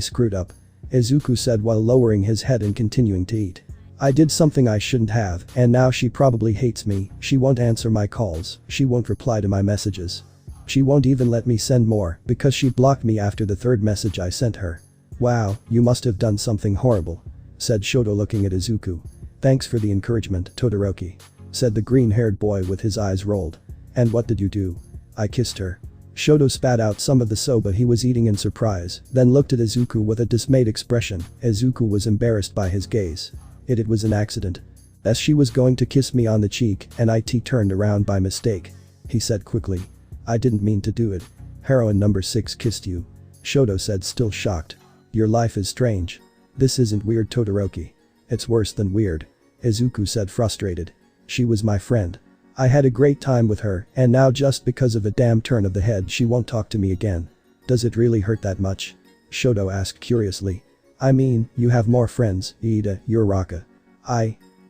screwed up. Izuku said while lowering his head and continuing to eat. I did something I shouldn't have, and now she probably hates me. She won't answer my calls, she won't reply to my messages. She won't even let me send more because she blocked me after the 3rd message I sent her. Wow, you must have done something horrible. Said Shoto looking at Izuku. Thanks for the encouragement, Todoroki. Said the green-haired boy with his eyes rolled. And what did you do? I kissed her. Shoto spat out some of the soba he was eating in surprise, then looked at Izuku with a dismayed expression. Izuku was embarrassed by his gaze. It was an accident. As she was going to kiss me on the cheek and it turned around by mistake. He said quickly. I didn't mean to do it. Heroine number 6 kissed you. Shoto said still shocked. Your life is strange. This isn't weird Todoroki. It's worse than weird. Izuku said frustrated. She was my friend. I had a great time with her and now just because of a damn turn of the head she won't talk to me again. Does it really hurt that much? Shoto asked curiously. I mean, you have more friends, Iida, Uraraka.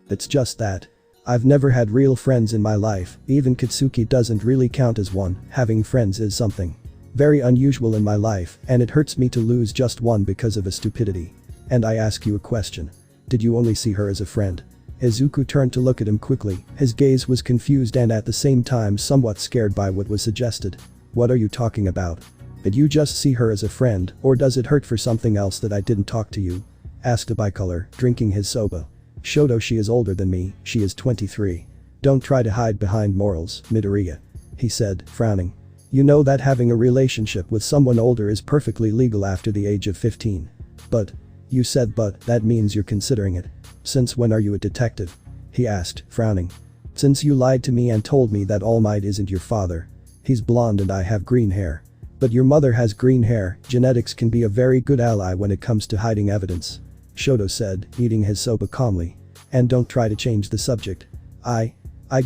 It's just that. I've never had real friends in my life, even Katsuki doesn't really count as one. Having friends is something very unusual in my life and it hurts me to lose just one because of a stupidity. And I ask you a question. Did you only see her as a friend? Izuku turned to look at him quickly. His gaze was confused and at the same time somewhat scared by what was suggested. What are you talking about? Did you just see her as a friend or does it hurt for something else that I didn't talk to you? Asked a bicolor, drinking his soba. Shoto, she is older than me, she is 23. Don't try to hide behind morals, Midoriya. He said, frowning. You know that having a relationship with someone older is perfectly legal after the age of 15. But. You said but, that means you're considering it. Since when are you a detective? He asked, frowning. Since you lied to me and told me that All Might isn't your father. He's blonde and I have green hair. But your mother has green hair, genetics can be a very good ally when it comes to hiding evidence. Shoto said, eating his soba calmly. And don't try to change the subject. I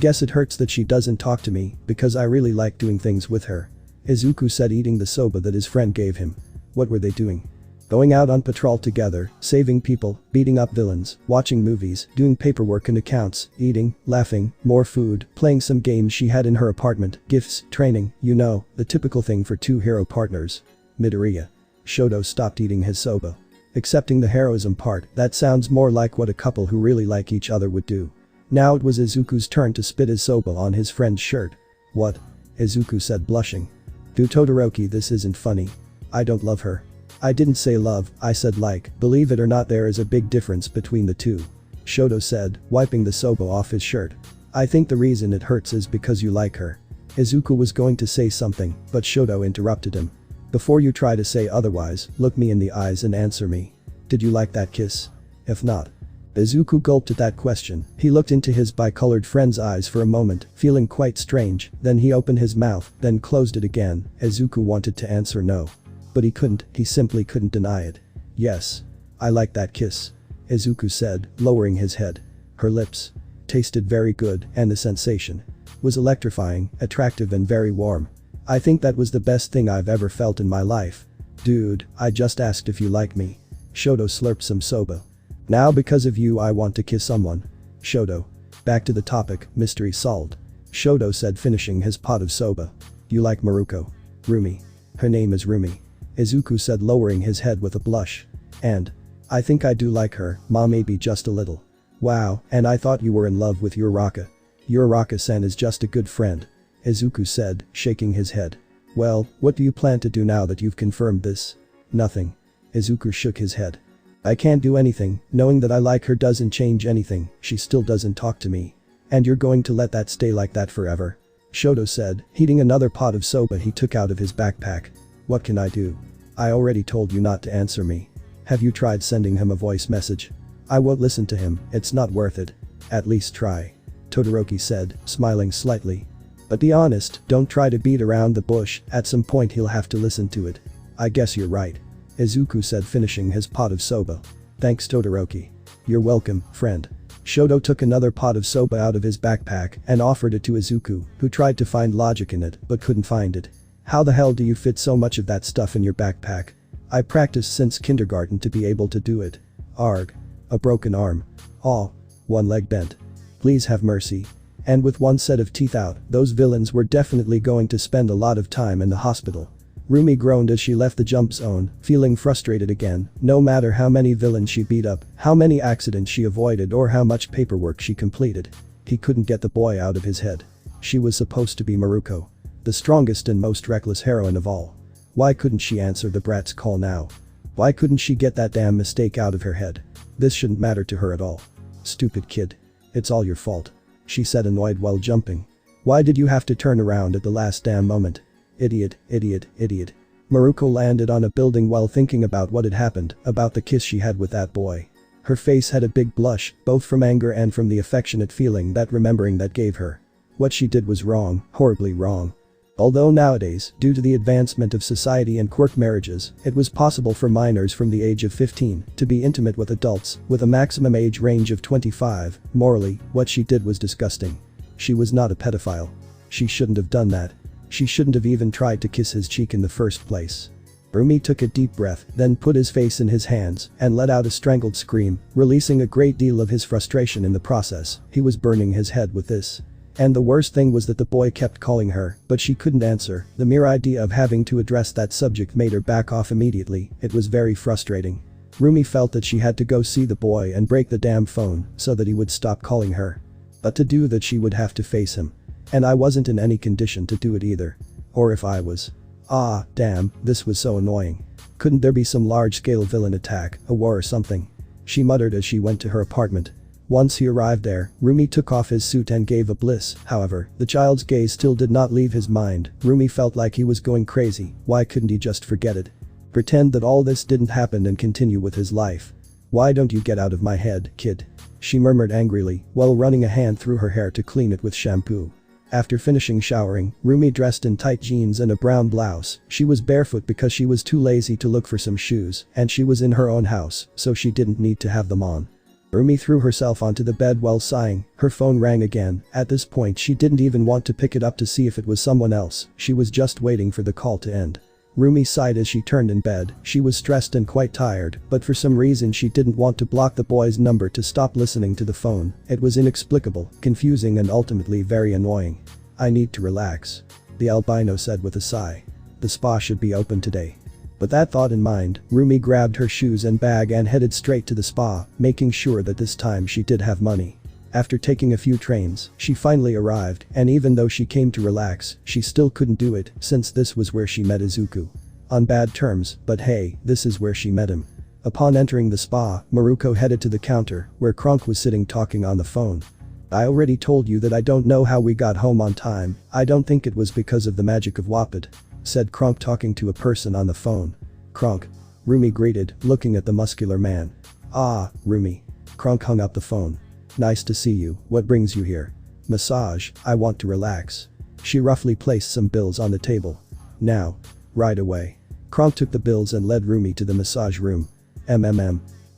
guess it hurts that she doesn't talk to me, because I really like doing things with her. Izuku said, eating the soba that his friend gave him. What were they doing? Going out on patrol together, saving people, beating up villains, watching movies, doing paperwork and accounts, eating, laughing, more food, playing some games she had in her apartment, gifts, training, you know, the typical thing for two hero partners. Midoriya. Shoto stopped eating his soba. Accepting the heroism part, that sounds more like what a couple who really like each other would do. Now it was Izuku's turn to spit his soba on his friend's shirt. What? Izuku said, blushing. To Todoroki, this isn't funny. I don't love her. I didn't say love, I said like. Believe it or not, there is a big difference between the two. Shoto said, wiping the soba off his shirt. I think the reason it hurts is because you like her. Izuku was going to say something, but Shoto interrupted him. Before you try to say otherwise, look me in the eyes and answer me. Did you like that kiss? If not. Izuku gulped at that question. He looked into his bicolored friend's eyes for a moment, feeling quite strange, then he opened his mouth, then closed it again. Izuku wanted to answer no. But he couldn't, he simply couldn't deny it. Yes. I like that kiss. Izuku said, lowering his head. Her lips tasted very good, and the sensation was electrifying, attractive and very warm. I think that was the best thing I've ever felt in my life. Dude, I just asked if you like me. Shoto slurped some soba. Now because of you I want to kiss someone. Shoto. Back to the topic, mystery solved. Shoto said, finishing his pot of soba. You like Miruko? Rumi. Her name is Rumi. Izuku said, lowering his head with a blush. And I think I do like her, ma, maybe just a little. Wow, and I thought you were in love with Uraraka. Uraraka-san is just a good friend. Izuku said, shaking his head. Well, what do you plan to do now that you've confirmed this? Nothing. Izuku shook his head. I can't do anything, knowing that I like her doesn't change anything, she still doesn't talk to me. And you're going to let that stay like that forever? Shoto said, heating another pot of soba he took out of his backpack. What can I do? I already told you not to answer me. Have you tried sending him a voice message? I won't listen to him, it's not worth it. At least try. Todoroki said, smiling slightly. But be honest, don't try to beat around the bush, at some point he'll have to listen to it. I guess you're right. Izuku said, finishing his pot of soba. Thanks Todoroki. You're welcome, friend. Shoto took another pot of soba out of his backpack and offered it to Izuku, who tried to find logic in it but couldn't find it. How the hell do you fit so much of that stuff in your backpack? I practiced since kindergarten to be able to do it. Arg. A broken arm. Aw. One leg bent. Please have mercy. And with one set of teeth out, those villains were definitely going to spend a lot of time in the hospital. Rumi groaned as she left the jump zone, feeling frustrated again. No matter how many villains she beat up, how many accidents she avoided or how much paperwork she completed. He couldn't get the boy out of his head. She was supposed to be Miruko. The strongest and most reckless heroine of all. Why couldn't she answer the brat's call now? Why couldn't she get that damn mistake out of her head? This shouldn't matter to her at all. Stupid kid. It's all your fault. She said, annoyed while jumping. Why did you have to turn around at the last damn moment? Idiot, idiot, idiot. Miruko landed on a building while thinking about what had happened, about the kiss she had with that boy. Her face had a big blush, both from anger and from the affectionate feeling that remembering that gave her. What she did was wrong, horribly wrong. Although nowadays, due to the advancement of society and quirk marriages, it was possible for minors from the age of 15 to be intimate with adults, with a maximum age range of 25, morally, what she did was disgusting. She was not a pedophile. She shouldn't have done that. She shouldn't have even tried to kiss his cheek in the first place. Rumi took a deep breath, then put his face in his hands and let out a strangled scream, releasing a great deal of his frustration in the process. He was burning his head with this. And the worst thing was that the boy kept calling her, but she couldn't answer. The mere idea of having to address that subject made her back off immediately. It was very frustrating. Rumi felt that she had to go see the boy and break the damn phone so that he would stop calling her. But to do that she would have to face him. And I wasn't in any condition to do it either. Or if I was. Ah, damn, this was so annoying. Couldn't there be some large-scale villain attack, a war or something? She muttered as she went to her apartment. Once he arrived there, Rumi took off his suit and gave a bliss. However, the child's gaze still did not leave his mind. Rumi felt like he was going crazy. Why couldn't he just forget it? Pretend that all this didn't happen and continue with his life. Why don't you get out of my head, kid? She murmured angrily while running a hand through her hair to clean it with shampoo. After finishing showering, Rumi dressed in tight jeans and a brown blouse. She was barefoot because she was too lazy to look for some shoes, and she was in her own house, so she didn't need to have them on. Rumi threw herself onto the bed while sighing. Her phone rang again. At this point she didn't even want to pick it up to see if it was someone else, she was just waiting for the call to end. Rumi sighed as she turned in bed. She was stressed and quite tired, but for some reason she didn't want to block the boy's number to stop listening to the phone. It was inexplicable, confusing and ultimately very annoying. I need to relax, the albino said with a sigh. The spa should be open today. With that thought in mind, Rumi grabbed her shoes and bag and headed straight to the spa, making sure that this time she did have money. After taking a few trains, she finally arrived, and even though she came to relax, she still couldn't do it since this was where she met Izuku. On bad terms, but hey, this is where she met him. Upon entering the spa, Miruko headed to the counter, where Kronk was sitting talking on the phone. I already told you that I don't know how we got home on time. I don't think it was because of the magic of Wapid, said Kronk talking to a person on the phone. Kronk, Rumi greeted, looking at the muscular man. Ah, Rumi. Kronk hung up the phone. Nice to see you, what brings you here? Massage, I want to relax. She roughly placed some bills on the table. Now. Right away. Kronk took the bills and led Rumi to the massage room.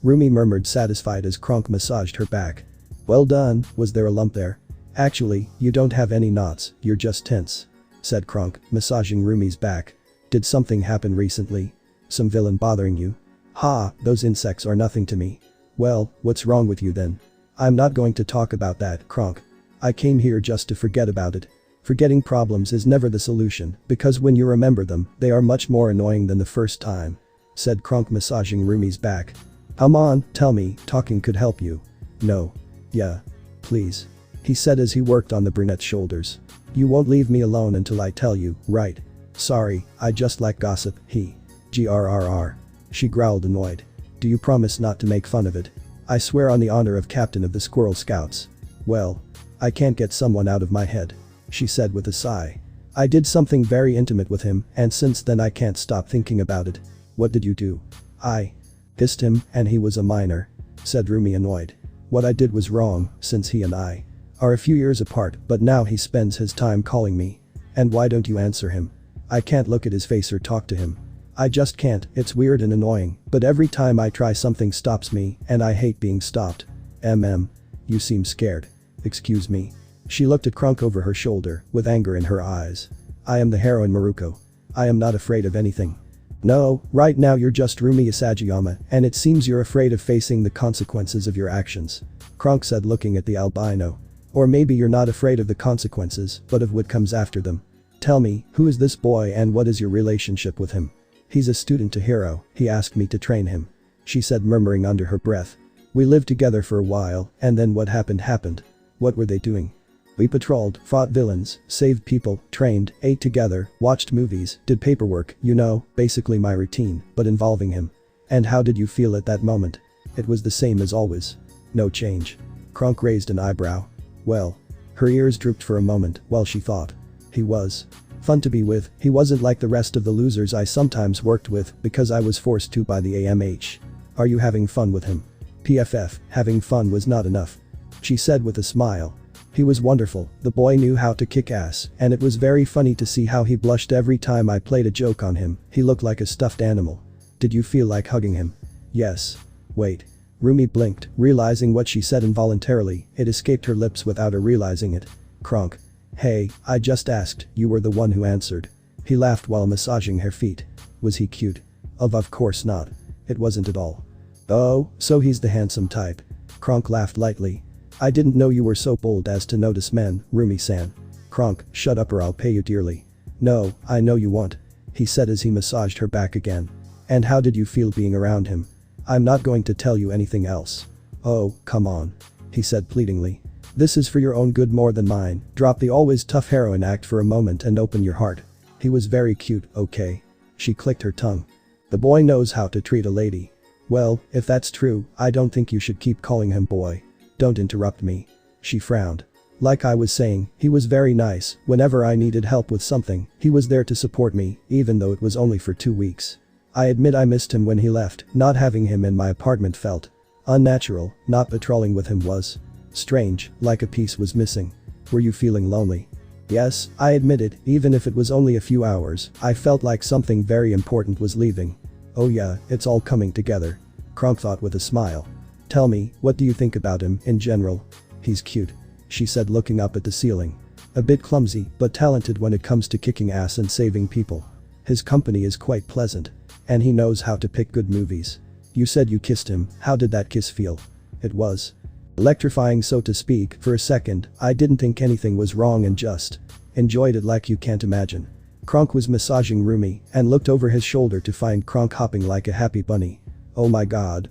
Rumi murmured satisfied as Kronk massaged her back. Well done, was there a lump there? Actually, you don't have any knots, you're just tense, said Kronk, massaging Rumi's back. Did something happen recently? Some villain bothering you? Ha, those insects are nothing to me. Well, what's wrong with you then? I'm not going to talk about that, Kronk. I came here just to forget about it. Forgetting problems is never the solution, because when you remember them, they are much more annoying than the first time, said Kronk massaging Rumi's back. Come on, tell me, talking could help you. No. Yeah. Please. He said as he worked on the brunette's shoulders. You won't leave me alone until I tell you, right? Sorry, I just like gossip, grrr. She growled annoyed. Do you promise not to make fun of it? I swear on the honor of captain of the Squirrel Scouts. Well. I can't get someone out of my head, she said with a sigh. I did something very intimate with him, and since then I can't stop thinking about it. What did you do? I kissed him, and he was a minor, said Rumi annoyed. What I did was wrong, since he and I are a few years apart, but now he spends his time calling me. And why don't you answer him? I can't look at his face or talk to him. I just can't, it's weird and annoying, but every time I try something stops me, and I hate being stopped. You seem scared. Excuse me. She looked at Kronk over her shoulder, with anger in her eyes. I am the heroine Miruko. I am not afraid of anything. No, right now you're just Rumi Isagayama, and it seems you're afraid of facing the consequences of your actions, Kronk said looking at the albino. Or maybe you're not afraid of the consequences, but of what comes after them. Tell me, who is this boy and what is your relationship with him? He's a student to Hero, he asked me to train him, she said murmuring under her breath. We lived together for a while, and then what happened. What were they doing? We patrolled, fought villains, saved people, trained, ate together, watched movies, did paperwork, you know, basically my routine, but involving him. And how did you feel at that moment? It was the same as always. No change. Kronk raised an eyebrow. Well. Her ears drooped for a moment while she thought. He was fun to be with, he wasn't like the rest of the losers I sometimes worked with because I was forced to by the AMH. Are you having fun with him? PFF, having fun was not enough, she said with a smile. He was wonderful, the boy knew how to kick ass, and it was very funny to see how he blushed every time I played a joke on him, he looked like a stuffed animal. Did you feel like hugging him? Yes. Wait. Rumi blinked, realizing what she said involuntarily, it escaped her lips without her realizing it. Kronk. Hey, I just asked, you were the one who answered. He laughed while massaging her feet. Was he cute? Of course not. It wasn't at all. Oh, so he's the handsome type. Kronk laughed lightly. I didn't know you were so bold as to notice men, Rumi-san. Kronk, shut up or I'll pay you dearly. No, I know you won't, he said as he massaged her back again. And how did you feel being around him? I'm not going to tell you anything else. Oh, come on, he said pleadingly. This is for your own good more than mine, drop the always tough heroine act for a moment and open your heart. He was very cute, okay? She clicked her tongue. The boy knows how to treat a lady. Well, if that's true, I don't think you should keep calling him boy. Don't interrupt me. She frowned. Like I was saying, he was very nice, whenever I needed help with something, he was there to support me, even though it was only for 2 weeks. I admit I missed him when he left, not having him in my apartment felt Unnatural, not patrolling with him was strange, like a piece was missing. Were you feeling lonely? Yes, I admitted, even if it was only a few hours, I felt like something very important was leaving. Oh yeah, it's all coming together. Kronk thought with a smile. Tell me, what do you think about him, in general? He's cute. She said looking up at the ceiling. A bit clumsy, but talented when it comes to kicking ass and saving people. His company is quite pleasant. And he knows how to pick good movies. You said you kissed him, how did that kiss feel? It was electrifying, so to speak. For a second, I didn't think anything was wrong and just enjoyed it like you can't imagine. Kronk was massaging Rumi and looked over his shoulder to find Kronk hopping like a happy bunny. Oh my god,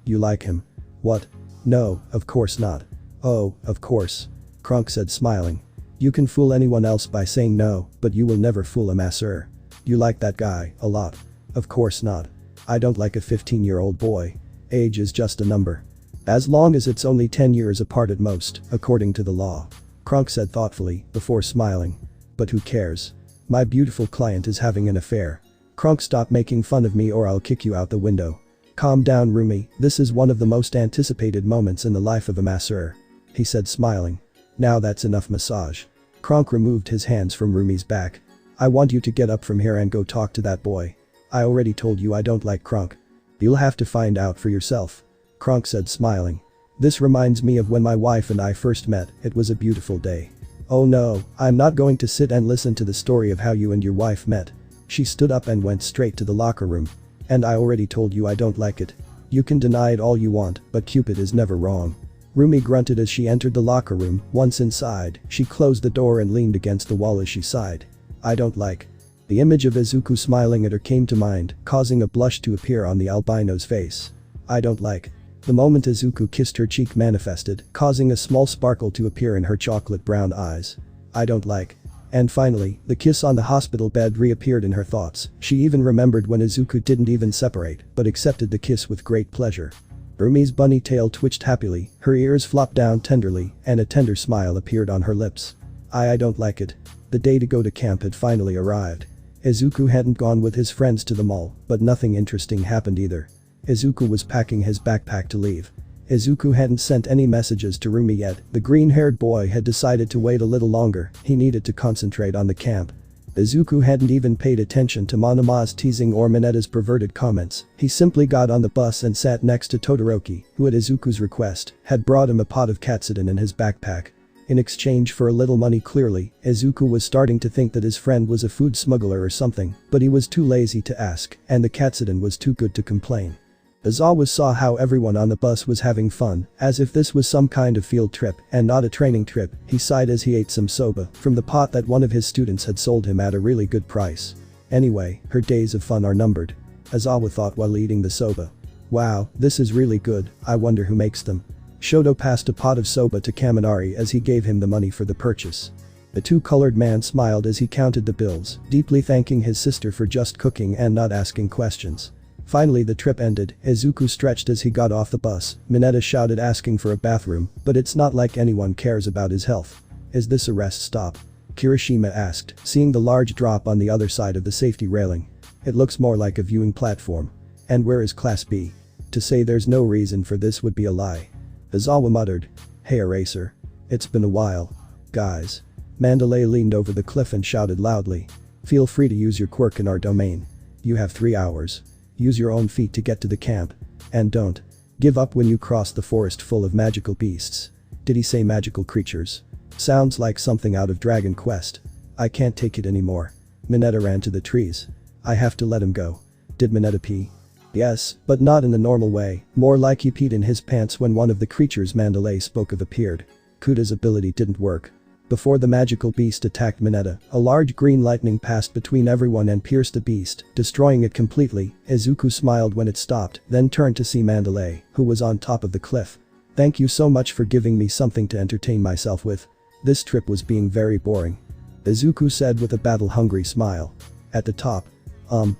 you like him? What? No, of course not. Oh, of course. Kronk said smiling. You can fool anyone else by saying no, but you will never fool a masseur. You like that guy a lot. Of course not. I don't like a 15-year-old boy. Age is just a number. As long as it's only 10 years apart at most, according to the law. Kronk said thoughtfully, before smiling. But who cares? My beautiful client is having an affair. Kronk, stop making fun of me or I'll kick you out the window. Calm down, Rumi, this is one of the most anticipated moments in the life of a masseur. He said smiling. Now that's enough massage. Kronk removed his hands from Rumi's back. I want you to get up from here and go talk to that boy. I already told you I don't like Kronk. You'll have to find out for yourself. Kronk said smiling. This reminds me of when my wife and I first met, it was a beautiful day. Oh no, I'm not going to sit and listen to the story of how you and your wife met. She stood up and went straight to the locker room. And I already told you I don't like it. You can deny it all you want, but Cupid is never wrong. Rumi grunted as she entered the locker room. Once inside, she closed the door and leaned against the wall as she sighed. I don't like. The image of Izuku smiling at her came to mind, causing a blush to appear on the albino's face. I don't like. The moment Izuku kissed her cheek manifested, causing a small sparkle to appear in her chocolate brown eyes. I don't like. And finally, the kiss on the hospital bed reappeared in her thoughts. She even remembered when Izuku didn't even separate, but accepted the kiss with great pleasure. Rumi's bunny tail twitched happily, her ears flopped down tenderly, and a tender smile appeared on her lips. I don't like it. The day to go to camp had finally arrived. Izuku hadn't gone with his friends to the mall, but nothing interesting happened either. Izuku was packing his backpack to leave. Izuku hadn't sent any messages to Rumi yet. The green-haired boy had decided to wait a little longer. He needed to concentrate on the camp. Izuku hadn't even paid attention to Monoma's teasing or Minetta's perverted comments. He simply got on the bus and sat next to Todoroki, who at Izuku's request, had brought him a pot of katsudon in his backpack. In exchange for a little money. Clearly, Izuku was starting to think that his friend was a food smuggler or something, but he was too lazy to ask, and the katsudon was too good to complain. Izawa saw how everyone on the bus was having fun, as if this was some kind of field trip and not a training trip. He sighed as he ate some soba from the pot that one of his students had sold him at a really good price. Anyway, her days of fun are numbered. Izawa thought while eating the soba. Wow, this is really good, I wonder who makes them. Shoto passed a pot of soba to Kaminari as he gave him the money for the purchase. The two-colored man smiled as he counted the bills, deeply thanking his sister for just cooking and not asking questions. Finally the trip ended. Izuku stretched as he got off the bus. Mineta shouted asking for a bathroom, but it's not like anyone cares about his health. Is this a rest stop? Kirishima asked, seeing the large drop on the other side of the safety railing. It looks more like a viewing platform. And where is Class B? To say there's no reason for this would be a lie. Izawa muttered. Hey Eraser. It's been a while. Guys. Mandalay leaned over the cliff and shouted loudly. Feel free to use your quirk in our domain. You have 3 hours. Use your own feet to get to the camp. And don't give up when you cross the forest full of magical beasts. Did he say magical creatures? Sounds like something out of Dragon Quest. I can't take it anymore. Mineta ran to the trees. I have to let him go. Did Mineta pee? Yes, but not in the normal way, more like he peed in his pants when one of the creatures Mandalay spoke of appeared. Kuda's ability didn't work. Before the magical beast attacked Mineta, a large green lightning passed between everyone and pierced the beast, destroying it completely. Izuku smiled when it stopped, then turned to see Mandalay, who was on top of the cliff. Thank you so much for giving me something to entertain myself with. This trip was being very boring. Izuku said with a battle-hungry smile. At the top. The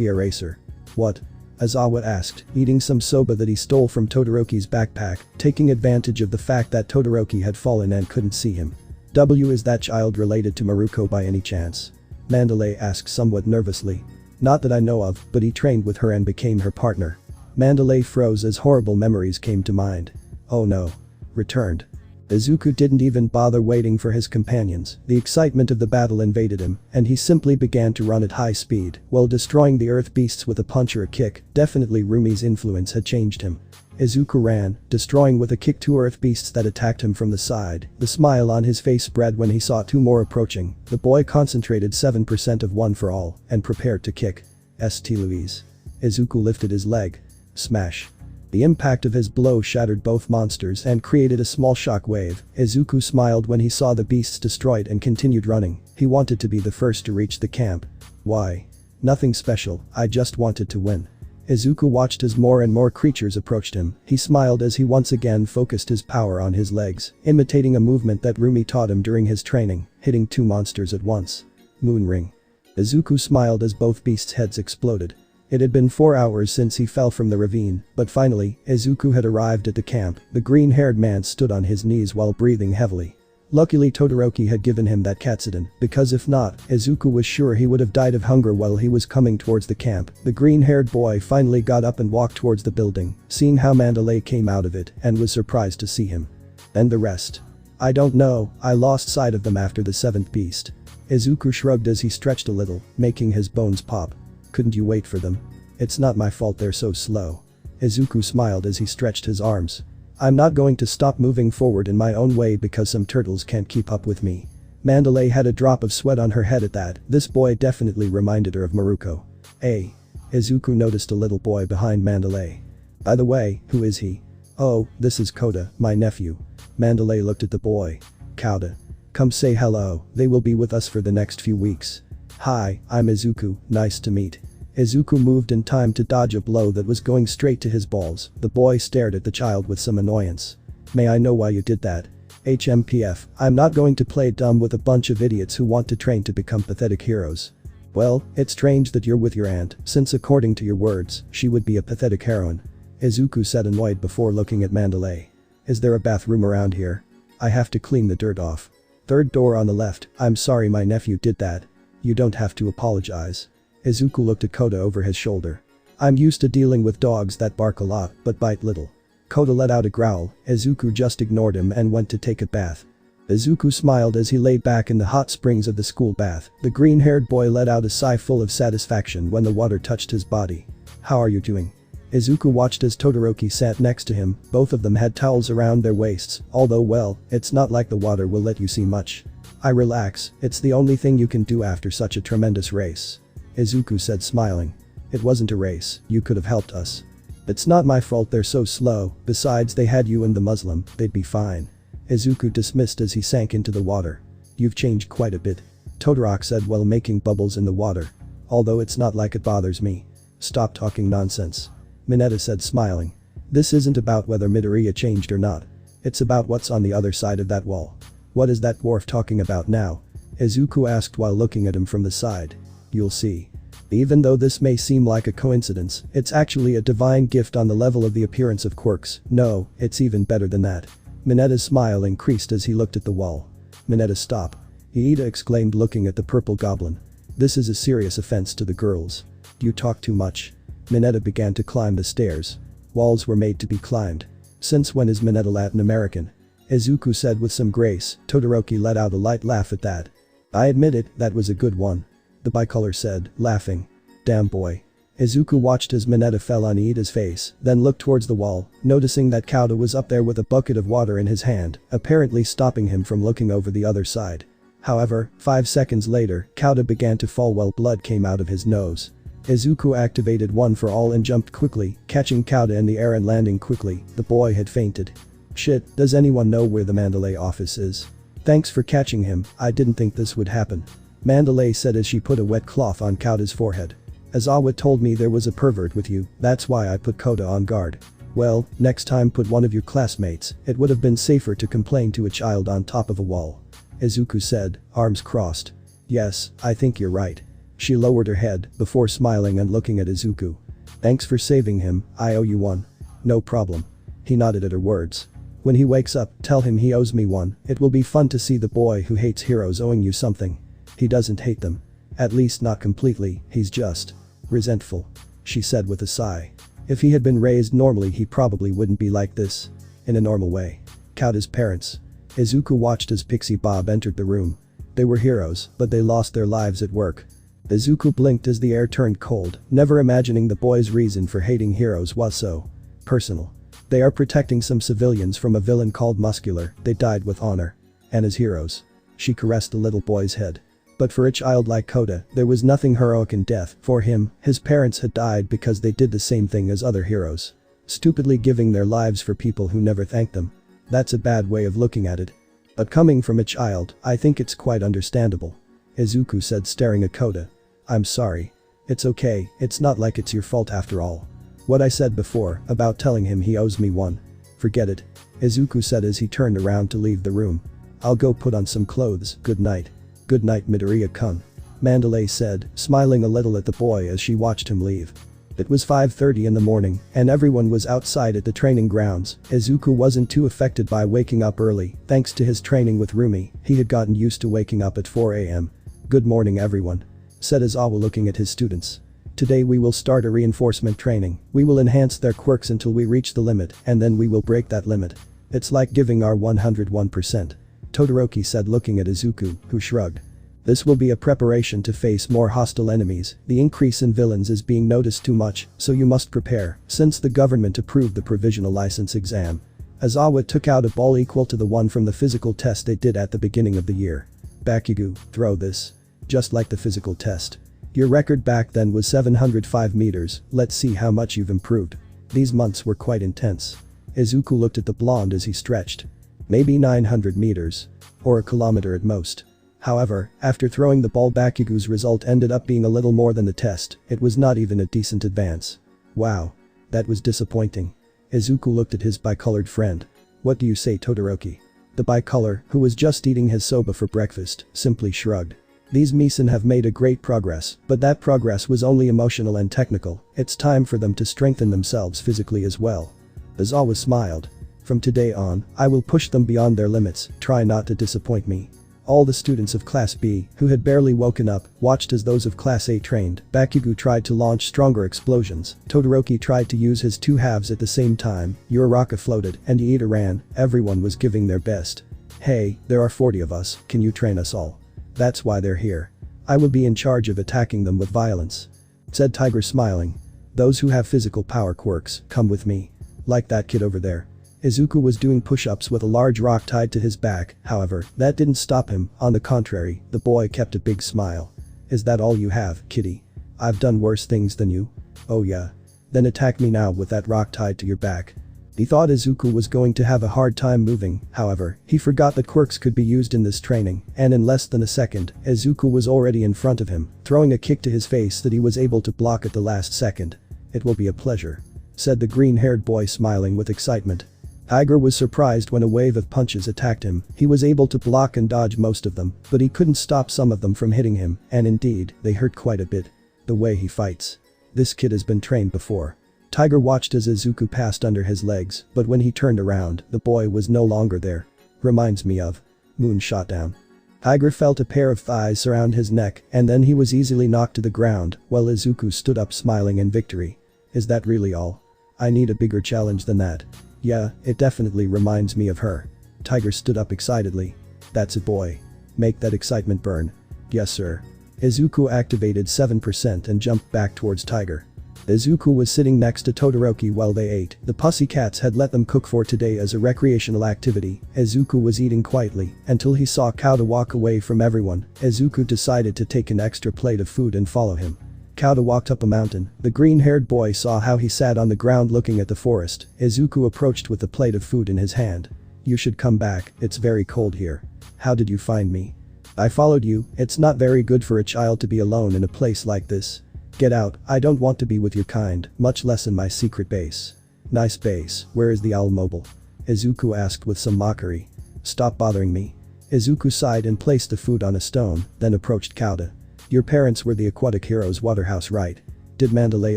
Eraser. What? Izawa asked, eating some soba that he stole from Todoroki's backpack, taking advantage of the fact that Todoroki had fallen and couldn't see him. Is that child related to Miruko by any chance? Mandalay asked somewhat nervously. Not that I know of, but he trained with her and became her partner. Mandalay froze as horrible memories came to mind. Oh no. Returned. Izuku didn't even bother waiting for his companions, the excitement of the battle invaded him, and he simply began to run at high speed, while destroying the earth beasts with a punch or a kick. Definitely Rumi's influence had changed him. Izuku ran, destroying with a kick 2 earth beasts that attacked him from the side. The smile on his face spread when he saw 2 more approaching. The boy concentrated 7% of one for all, and prepared to kick. St. Louise. Izuku lifted his leg. Smash. The impact of his blow shattered both monsters and created a small shock wave. Izuku smiled when he saw the beasts destroyed and continued running. He wanted to be the first to reach the camp. Why? Nothing special, I just wanted to win. Izuku watched as more and more creatures approached him. He smiled as he once again focused his power on his legs, imitating a movement that Rumi taught him during his training, hitting 2 monsters at once. Moon ring. Izuku smiled as both beasts' heads exploded. It had been 4 hours since he fell from the ravine, but finally, Izuku had arrived at the camp. The green-haired man stood on his knees while breathing heavily. Luckily Todoroki had given him that katsudon, because if not, Izuku was sure he would have died of hunger while he was coming towards the camp. The green-haired boy finally got up and walked towards the building, seeing how Mandalay came out of it, and was surprised to see him. And the rest? I don't know, I lost sight of them after the 7th beast. Izuku shrugged as he stretched a little, making his bones pop. Couldn't you wait for them? It's not my fault they're so slow. Izuku smiled as he stretched his arms. I'm not going to stop moving forward in my own way because some turtles can't keep up with me. Mandalay had a drop of sweat on her head at that. This boy definitely reminded her of Miruko. Hey. Izuku noticed a little boy behind Mandalay. By the way, who is he? Oh, this is Koda, my nephew. Mandalay looked at the boy. Koda. Come say hello, they will be with us for the next few weeks. Hi, I'm Izuku, nice to meet. Izuku moved in time to dodge a blow that was going straight to his balls. The boy stared at the child with some annoyance. May I know why you did that? HMPF, I'm not going to play dumb with a bunch of idiots who want to train to become pathetic heroes. Well, it's strange that you're with your aunt, since according to your words, she would be a pathetic heroine. Izuku said annoyed before looking at Mandalay. Is there a bathroom around here? I have to clean the dirt off. 3rd door on the left. I'm sorry my nephew did that. You don't have to apologize. Izuku looked at Koda over his shoulder. I'm used to dealing with dogs that bark a lot but bite little. Koda let out a growl. Izuku just ignored him and went to take a bath. Izuku smiled as he lay back in the hot springs of the school bath. The green-haired boy let out a sigh full of satisfaction when the water touched his body. How are you doing? Izuku watched as Todoroki sat next to him. Both of them had towels around their waists, although well, it's not like the water will let you see much. I relax, it's the only thing you can do after such a tremendous race. Izuku said smiling. It wasn't a race, you could have helped us. It's not my fault they're so slow, besides they had you and the Muslim, they'd be fine. Izuku dismissed as he sank into the water. You've changed quite a bit. Todoroki said while making bubbles in the water. Although it's not like it bothers me. Stop talking nonsense. Mineta said smiling. This isn't about whether Midoriya changed or not. It's about what's on the other side of that wall. What is that dwarf talking about now? Izuku asked while looking at him from the side. You'll see. Even though this may seem like a coincidence, it's actually a divine gift on the level of the appearance of quirks. No, it's even better than that. Mineta's smile increased as he looked at the wall. Mineta, stop. Iida exclaimed looking at the purple goblin. This is a serious offense to the girls. You talk too much. Mineta began to climb the stairs. Walls were made to be climbed. Since when is Mineta Latin American? Izuku said with some grace. Todoroki let out a light laugh at that. I admit it, that was a good one. The bicolor said, laughing. Damn boy. Izuku watched as Mineta fell on Iida's face, then looked towards the wall, noticing that Koda was up there with a bucket of water in his hand, apparently stopping him from looking over the other side. However, 5 seconds later, Koda began to fall while blood came out of his nose. Izuku activated One for All and jumped quickly, catching Koda in the air and landing quickly. The boy had fainted. Shit, does anyone know where the Mandalay office is? Thanks for catching him, I didn't think this would happen. Mandalay said as she put a wet cloth on Koda's forehead. Azawa told me there was a pervert with you, that's why I put Koda on guard. Well, next time put one of your classmates, it would have been safer to complain to a child on top of a wall. Izuku said, arms crossed. Yes, I think you're right. She lowered her head before smiling and looking at Izuku. Thanks for saving him, I owe you one. No problem. He nodded at her words. When he wakes up, tell him he owes me one. It will be fun to see the boy who hates heroes owing you something. He doesn't hate them. At least not completely, he's just resentful. She said with a sigh. If he had been raised normally he probably wouldn't be like this. In a normal way. Kauda's parents. Izuku watched as Pixie Bob entered the room. They were heroes, but they lost their lives at work. Izuku blinked as the air turned cold, never imagining the boy's reason for hating heroes was so personal. They are protecting some civilians from a villain called Muscular, they died with honor. And as heroes. She caressed the little boy's head. But for a child like Kota, there was nothing heroic in death. For him, his parents had died because they did the same thing as other heroes. Stupidly giving their lives for people who never thanked them. That's a bad way of looking at it. But coming from a child, I think it's quite understandable. Izuku said, staring at Kota. I'm sorry. It's okay, it's not like it's your fault after all. What I said before, about telling him he owes me one. Forget it. Izuku said as he turned around to leave the room. I'll go put on some clothes, good night. Good night Midoriya-kun. Mandalay said, smiling a little at the boy as she watched him leave. It was 5:30 in the morning, and everyone was outside at the training grounds. Izuku wasn't too affected by waking up early, thanks to his training with Rumi, he had gotten used to waking up at 4 AM. Good morning everyone. Said Izawa looking at his students. Today we will start a reinforcement training, we will enhance their quirks until we reach the limit, and then we will break that limit. It's like giving our 101%. Todoroki said looking at Izuku, who shrugged. This will be a preparation to face more hostile enemies, the increase in villains is being noticed too much, so you must prepare, since the government approved the provisional license exam. Izawa took out a ball equal to the one from the physical test they did at the beginning of the year. Bakugo, throw this. Just like the physical test. Your record back then was 705 meters, let's see how much you've improved. These months were quite intense. Izuku looked at the blonde as he stretched. Maybe 900 meters. Or a kilometer at most. However, after throwing the ball Bakugo's result ended up being a little more than the test, it was not even a decent advance. Wow. That was disappointing. Izuku looked at his bicolored friend. What do you say Todoroki? The bicolor, who was just eating his soba for breakfast, simply shrugged. These Misen have made a great progress, but that progress was only emotional and technical, it's time for them to strengthen themselves physically as well. Izawa smiled. From today on, I will push them beyond their limits, try not to disappoint me. All the students of Class B, who had barely woken up, watched as those of Class A trained. Bakugo tried to launch stronger explosions, Todoroki tried to use his two halves at the same time, Uraraka floated, and Iida ran, everyone was giving their best. Hey, there are 40 of us, can you train us all? That's why they're here. I will be in charge of attacking them with violence. Said Tiger smiling. Those who have physical power quirks, come with me. Like that kid over there. Izuku was doing push-ups with a large rock tied to his back, however, that didn't stop him, on the contrary, the boy kept a big smile. Is that all you have, kitty? I've done worse things than you. Oh yeah. Then attack me now with that rock tied to your back. He thought Izuku was going to have a hard time moving, however, he forgot that quirks could be used in this training, and in less than a second, Izuku was already in front of him, throwing a kick to his face that he was able to block at the last second. It will be a pleasure. Said the green-haired boy smiling with excitement. Tiger was surprised when a wave of punches attacked him, he was able to block and dodge most of them, but he couldn't stop some of them from hitting him, and indeed, they hurt quite a bit. The way he fights. This kid has been trained before. Tiger watched as Izuku passed under his legs, but when he turned around, the boy was no longer there. Reminds me of. Moon shot down. Tiger felt a pair of thighs surround his neck, and then he was easily knocked to the ground, while Izuku stood up smiling in victory. Is that really all? I need a bigger challenge than that. Yeah, it definitely reminds me of her. Tiger stood up excitedly. That's it boy. Make that excitement burn. Yes sir. Izuku activated 7% and jumped back towards Tiger. Izuku was sitting next to Todoroki while they ate. The pussycats had let them cook for today as a recreational activity. Izuku was eating quietly until he saw Kauda walk away from everyone. Izuku decided to take an extra plate of food and follow him. Kauda walked up a mountain. The green-haired boy saw how he sat on the ground looking at the forest. Izuku approached with the plate of food in his hand. You should come back, it's very cold here. How did you find me? I followed you, it's not very good for a child to be alone in a place like this. Get out, I don't want to be with your kind, much less in my secret base. Nice base, where is the owl mobile? Izuku asked with some mockery. Stop bothering me. Izuku sighed and placed the food on a stone, then approached Kauda. Your parents were the aquatic heroes Waterhouse, right? Did Mandalay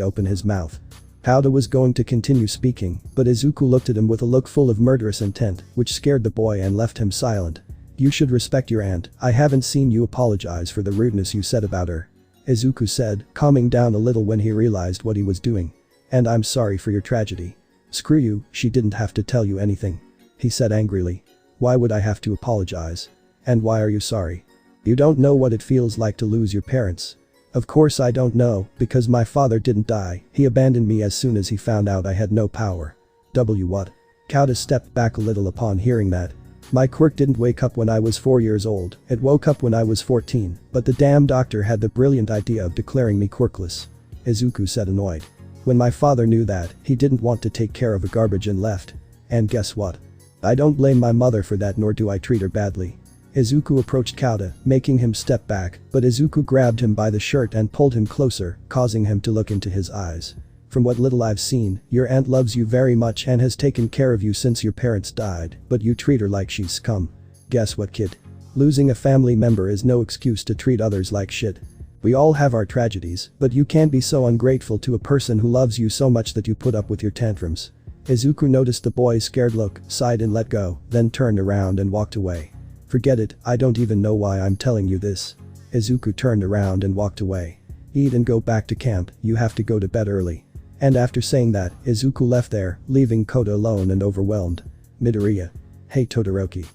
open his mouth? Kauda was going to continue speaking, but Izuku looked at him with a look full of murderous intent, which scared the boy and left him silent. You should respect your aunt, I haven't seen you apologize for the rudeness you said about her. Izuku said, calming down a little when he realized what he was doing. And I'm sorry for your tragedy. Screw you, she didn't have to tell you anything. He said angrily. Why would I have to apologize? And why are you sorry? You don't know what it feels like to lose your parents. Of course I don't know, because my father didn't die, he abandoned me as soon as he found out I had no power. What? Kauta stepped back a little upon hearing that. My quirk didn't wake up when I was 4 years old, it woke up when I was 14, but the damn doctor had the brilliant idea of declaring me quirkless. Izuku said annoyed. When my father knew that, he didn't want to take care of a garbage and left. And guess what? I don't blame my mother for that, nor do I treat her badly. Izuku approached Kauta, making him step back, but Izuku grabbed him by the shirt and pulled him closer, causing him to look into his eyes. From what little I've seen, your aunt loves you very much and has taken care of you since your parents died, but you treat her like she's scum. Guess what, kid? Losing a family member is no excuse to treat others like shit. We all have our tragedies, but you can't be so ungrateful to a person who loves you so much that you put up with your tantrums. Izuku noticed the boy's scared look, sighed and let go, then turned around and walked away. Forget it, I don't even know why I'm telling you this. Izuku turned around and walked away. Eat and go back to camp, you have to go to bed early. And after saying that, Izuku left there, leaving Kota alone and overwhelmed. Midoriya. Hey Todoroki.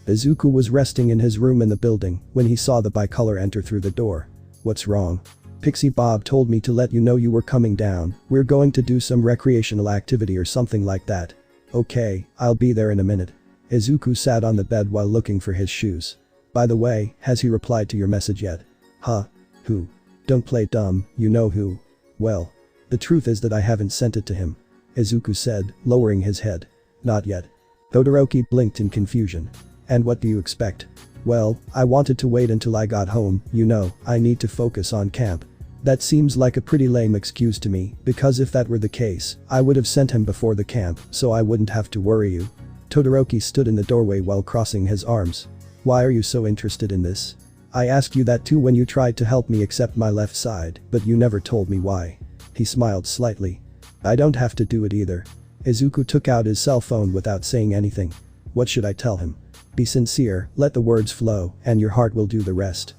Izuku was resting in his room in the building when he saw the bicolor enter through the door. What's wrong? Pixie Bob told me to let you know you were coming down, we're going to do some recreational activity or something like that. Okay, I'll be there in a minute. Izuku sat on the bed while looking for his shoes. By the way, has he replied to your message yet? Huh? Who? Don't play dumb, you know who. Well. The truth is that I haven't sent it to him. Izuku said, lowering his head. Not yet. Todoroki blinked in confusion. And what do you expect? Well, I wanted to wait until I got home, you know, I need to focus on camp. That seems like a pretty lame excuse to me, because if that were the case, I would have sent him before the camp, so I wouldn't have to worry you. Todoroki stood in the doorway while crossing his arms. Why are you so interested in this? I asked you that too when you tried to help me accept my left side, but you never told me why. He smiled slightly. I don't have to do it either. Izuku took out his cell phone without saying anything. What should I tell him? Be sincere, let the words flow, and your heart will do the rest.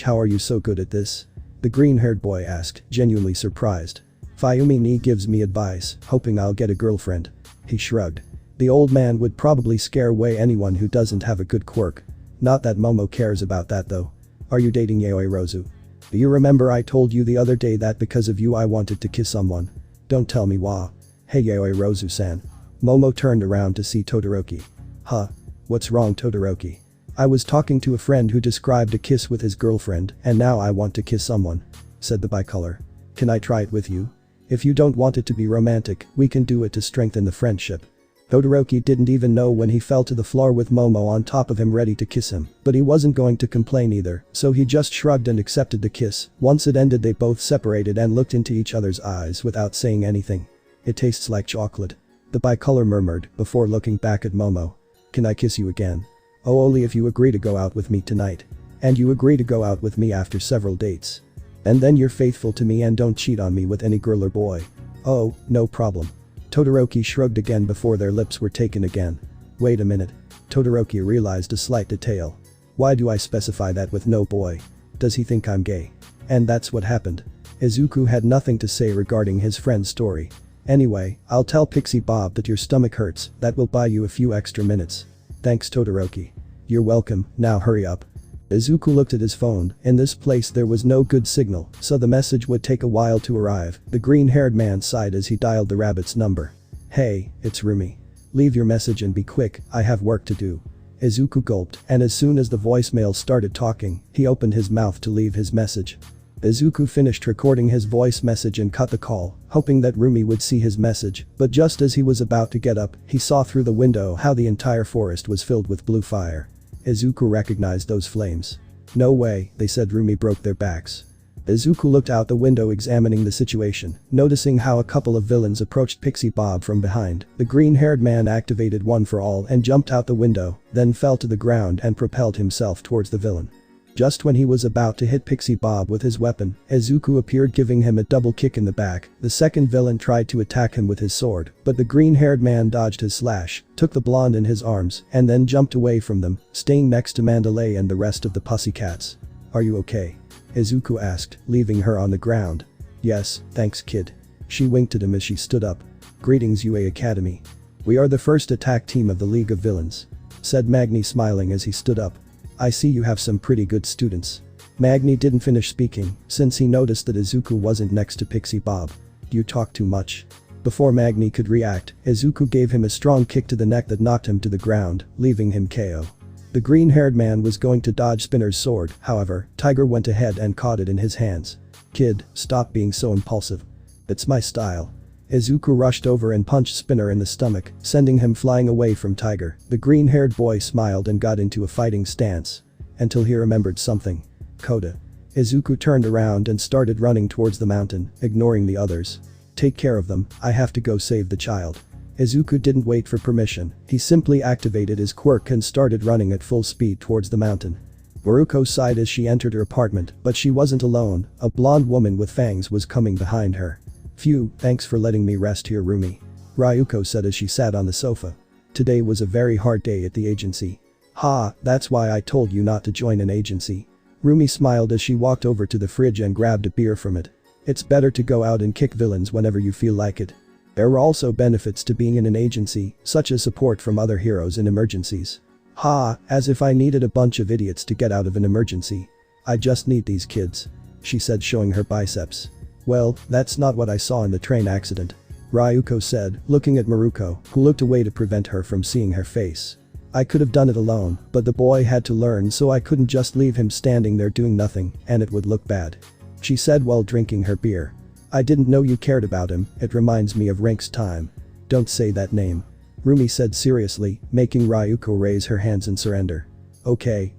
How are you so good at this? The green-haired boy asked, genuinely surprised. Fayumi ni gives me advice, hoping I'll get a girlfriend. He shrugged. The old man would probably scare away anyone who doesn't have a good quirk. Not that Momo cares about that though. Are you dating Yaoi Rozu? Do you remember I told you the other day that because of you I wanted to kiss someone? Don't tell me why. Hey Yaoi Rozu-san. Momo turned around to see Todoroki. Huh? What's wrong Todoroki? I was talking to a friend who described a kiss with his girlfriend and now I want to kiss someone. Said the bicolor. Can I try it with you? If you don't want it to be romantic, we can do it to strengthen the friendship. Todoroki didn't even know when he fell to the floor with Momo on top of him ready to kiss him, but he wasn't going to complain either, so he just shrugged and accepted the kiss. Once it ended they both separated and looked into each other's eyes without saying anything. It tastes like chocolate. The bicolor murmured before looking back at Momo. Can I kiss you again? Oh, only if you agree to go out with me tonight. And you agree to go out with me after several dates. And then you're faithful to me and don't cheat on me with any girl or boy. Oh, no problem. Todoroki shrugged again before their lips were taken again. Wait a minute. Todoroki realized a slight detail. Why do I specify that with no boy? Does he think I'm gay? And that's what happened. Izuku had nothing to say regarding his friend's story. Anyway, I'll tell Pixie Bob that your stomach hurts, that will buy you a few extra minutes. Thanks Todoroki. You're welcome, now hurry up. Izuku looked at his phone, in this place there was no good signal, so the message would take a while to arrive. The green-haired man sighed as he dialed the rabbit's number. Hey, it's Rumi. Leave your message and be quick, I have work to do. Izuku gulped, and as soon as the voicemail started talking, he opened his mouth to leave his message. Izuku finished recording his voice message and cut the call, hoping that Rumi would see his message, but just as he was about to get up, he saw through the window how the entire forest was filled with blue fire. Izuku recognized those flames. No way, they said Rumi broke their backs. Izuku looked out the window examining the situation, noticing how a couple of villains approached Pixie Bob from behind. The green-haired man activated One for All and jumped out the window, then fell to the ground and propelled himself towards the villain. Just when he was about to hit Pixie Bob with his weapon, Izuku appeared giving him a double kick in the back. The second villain tried to attack him with his sword, but the green-haired man dodged his slash, took the blonde in his arms, and then jumped away from them, staying next to Mandalay and the rest of the pussycats. Are you okay? Izuku asked, leaving her on the ground. Yes, thanks kid. She winked at him as she stood up. Greetings UA Academy. We are the first attack team of the League of Villains, said Magni smiling as he stood up. I see you have some pretty good students. Magni didn't finish speaking since he noticed that Izuku wasn't next to Pixie Bob. You talk too much. Before Magni could react, Izuku gave him a strong kick to the neck that knocked him to the ground, leaving him KO. The green-haired man was going to dodge Spinner's sword, however, Tiger went ahead and caught it in his hands. Kid, stop being so impulsive. It's my style. Izuku rushed over and punched Spinner in the stomach, sending him flying away from Tiger. The green-haired boy smiled and got into a fighting stance. Until he remembered something. Kota. Izuku turned around and started running towards the mountain, ignoring the others. Take care of them, I have to go save the child. Izuku didn't wait for permission, he simply activated his quirk and started running at full speed towards the mountain. Miruko sighed as she entered her apartment, but she wasn't alone, a blonde woman with fangs was coming behind her. Phew, thanks for letting me rest here Rumi. Ryuko said as she sat on the sofa. Today was a very hard day at the agency. Ha, that's why I told you not to join an agency. Rumi smiled as she walked over to the fridge and grabbed a beer from it. It's better to go out and kick villains whenever you feel like it. There were also benefits to being in an agency, such as support from other heroes in emergencies. Ha, as if I needed a bunch of idiots to get out of an emergency. I just need these kids. She said showing her biceps. Well, that's not what I saw in the train accident. Ryuko said, looking at Miruko, who looked away to prevent her from seeing her face. I could have done it alone, but the boy had to learn so I couldn't just leave him standing there doing nothing, and it would look bad. She said while drinking her beer. I didn't know you cared about him, it reminds me of Rink's time. Don't say that name. Rumi said seriously, making Ryuko raise her hands in surrender. Okay,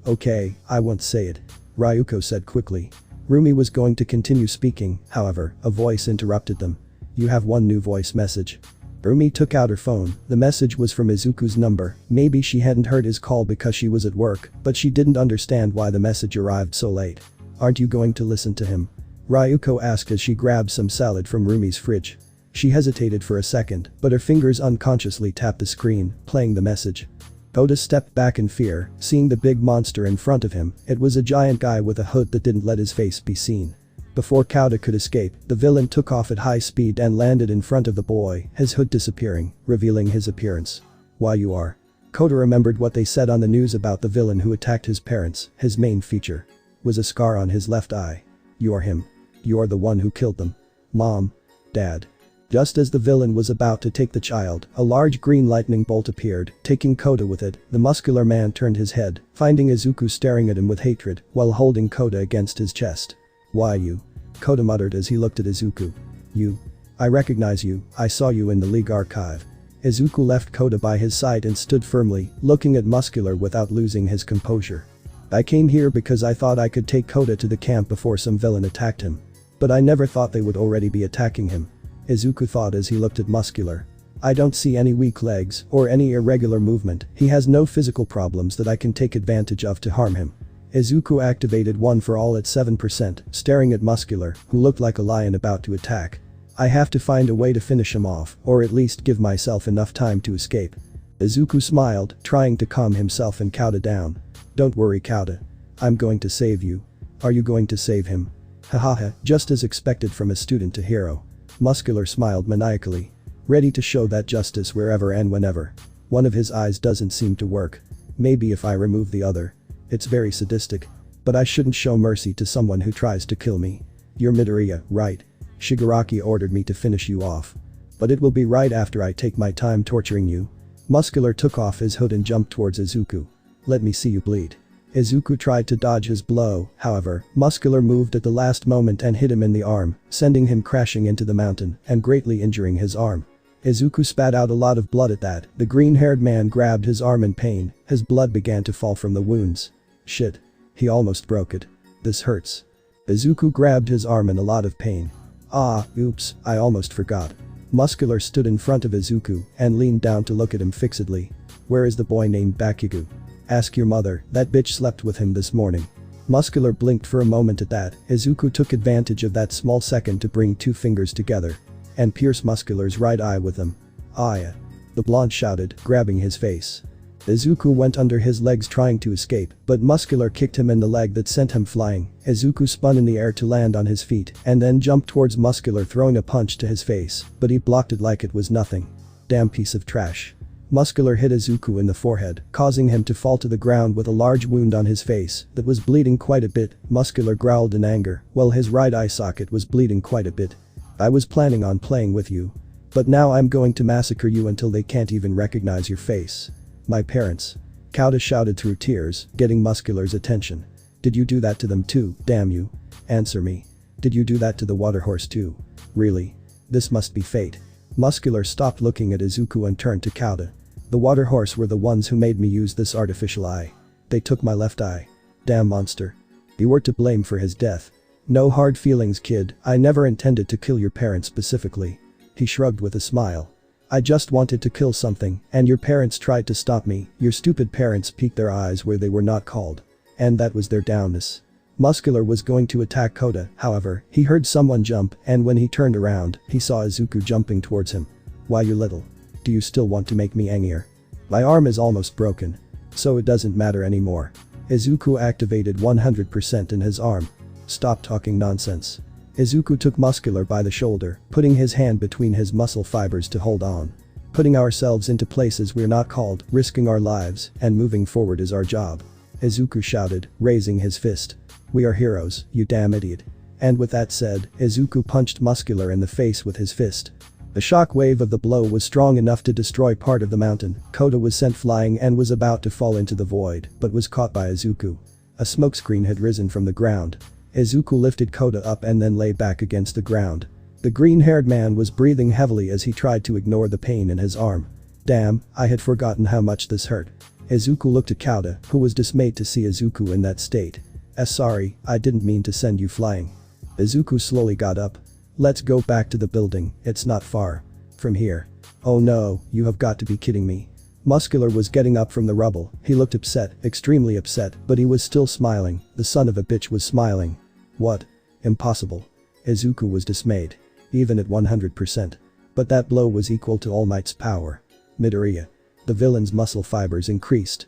I won't say it. Ryuko said quickly. Rumi was going to continue speaking, however, a voice interrupted them. You have one new voice message. Rumi took out her phone, the message was from Izuku's number, maybe she hadn't heard his call because she was at work, but she didn't understand why the message arrived so late. Aren't you going to listen to him? Ryuko asked as she grabbed some salad from Rumi's fridge. She hesitated for a second, but her fingers unconsciously tapped the screen, playing the message. Oda stepped back in fear, seeing the big monster in front of him. It was a giant guy with a hood that didn't let his face be seen. Before Kota could escape, the villain took off at high speed and landed in front of the boy, his hood disappearing, revealing his appearance. Why you are. Kota remembered what they said on the news about the villain who attacked his parents. His main feature was a scar on his left eye. You are him. You are the one who killed them. Mom. Dad. Just as the villain was about to take the child, a large green lightning bolt appeared, taking Kota with it. The muscular man turned his head, finding Izuku staring at him with hatred, while holding Kota against his chest. Why you? Kota muttered as he looked at Izuku. You. I recognize you, I saw you in the League archive. Izuku left Kota by his side and stood firmly, looking at Muscular without losing his composure. I came here because I thought I could take Kota to the camp before some villain attacked him. But I never thought they would already be attacking him. Izuku thought as he looked at Muscular. I don't see any weak legs or any irregular movement, he has no physical problems that I can take advantage of to harm him. Izuku activated one for all at 7%, staring at Muscular, who looked like a lion about to attack. I have to find a way to finish him off, or at least give myself enough time to escape. Izuku smiled, trying to calm himself and Kota down. Don't worry Kota. I'm going to save you. Are you going to save him? Hahaha, just as expected from a student to hero. Muscular smiled maniacally. Ready to show that justice wherever and whenever. One of his eyes doesn't seem to work. Maybe if I remove the other. It's very sadistic. But I shouldn't show mercy to someone who tries to kill me. You're Midoriya, right? Shigaraki ordered me to finish you off. But it will be right after I take my time torturing you. Muscular took off his hood and jumped towards Izuku. Let me see you bleed. Izuku tried to dodge his blow, however, Muscular moved at the last moment and hit him in the arm, sending him crashing into the mountain and greatly injuring his arm. Izuku spat out a lot of blood at that. The green-haired man grabbed his arm in pain, his blood began to fall from the wounds. Shit. He almost broke it. This hurts. Izuku grabbed his arm in a lot of pain. Ah, oops, I almost forgot. Muscular stood in front of Izuku and leaned down to look at him fixedly. Where is the boy named Bakugo? Ask your mother, that bitch slept with him this morning. Muscular blinked for a moment at that. Izuku took advantage of that small second to bring two fingers together and pierce Muscular's right eye with them. Ah yeah. The blonde shouted, grabbing his face. Izuku went under his legs trying to escape, but Muscular kicked him in the leg that sent him flying. Izuku spun in the air to land on his feet and then jumped towards Muscular, throwing a punch to his face, but he blocked it like it was nothing. Damn piece of trash. Muscular hit Izuku in the forehead, causing him to fall to the ground with a large wound on his face that was bleeding quite a bit. Muscular growled in anger, while his right eye socket was bleeding quite a bit. I was planning on playing with you. But now I'm going to massacre you until they can't even recognize your face. My parents. Kauta shouted through tears, getting Muscular's attention. Did you do that to them too, damn you? Answer me. Did you do that to the water horse too? Really? This must be fate. Muscular stopped looking at Izuku and turned to Kauta. The water horse were the ones who made me use this artificial eye. They took my left eye. Damn monster. You were to blame for his death. No hard feelings, kid, I never intended to kill your parents specifically. He shrugged with a smile. I just wanted to kill something, and your parents tried to stop me. Your stupid parents peeked their eyes where they were not called. And that was their downness. Muscular was going to attack Kauta, however, he heard someone jump, and when he turned around, he saw Izuku jumping towards him. Why, you little? Do you still want to make me angrier? My arm is almost broken. So it doesn't matter anymore. Izuku activated 100% in his arm. Stop talking nonsense. Izuku took Muscular by the shoulder, putting his hand between his muscle fibers to hold on. Putting ourselves into places we're not called, risking our lives, and moving forward is our job. Izuku shouted, raising his fist. We are heroes, you damn idiot. And with that said, Izuku punched Muscular in the face with his fist. The shock wave of the blow was strong enough to destroy part of the mountain. Kauta was sent flying and was about to fall into the void, but was caught by Izuku. A smokescreen had risen from the ground. Izuku lifted Kauta up and then lay back against the ground. The green-haired man was breathing heavily as he tried to ignore the pain in his arm. Damn, I had forgotten how much this hurt. Izuku looked at Kauta, who was dismayed to see Izuku in that state. Sorry, I didn't mean to send you flying. Izuku slowly got up. Let's go back to the building, it's not far. From here. Oh no, you have got to be kidding me. Muscular was getting up from the rubble. He looked upset, extremely upset, but he was still smiling. The son of a bitch was smiling. What? Impossible. Izuku was dismayed. Even at 100%. But that blow was equal to All Might's power. Midoriya. The villain's muscle fibers increased.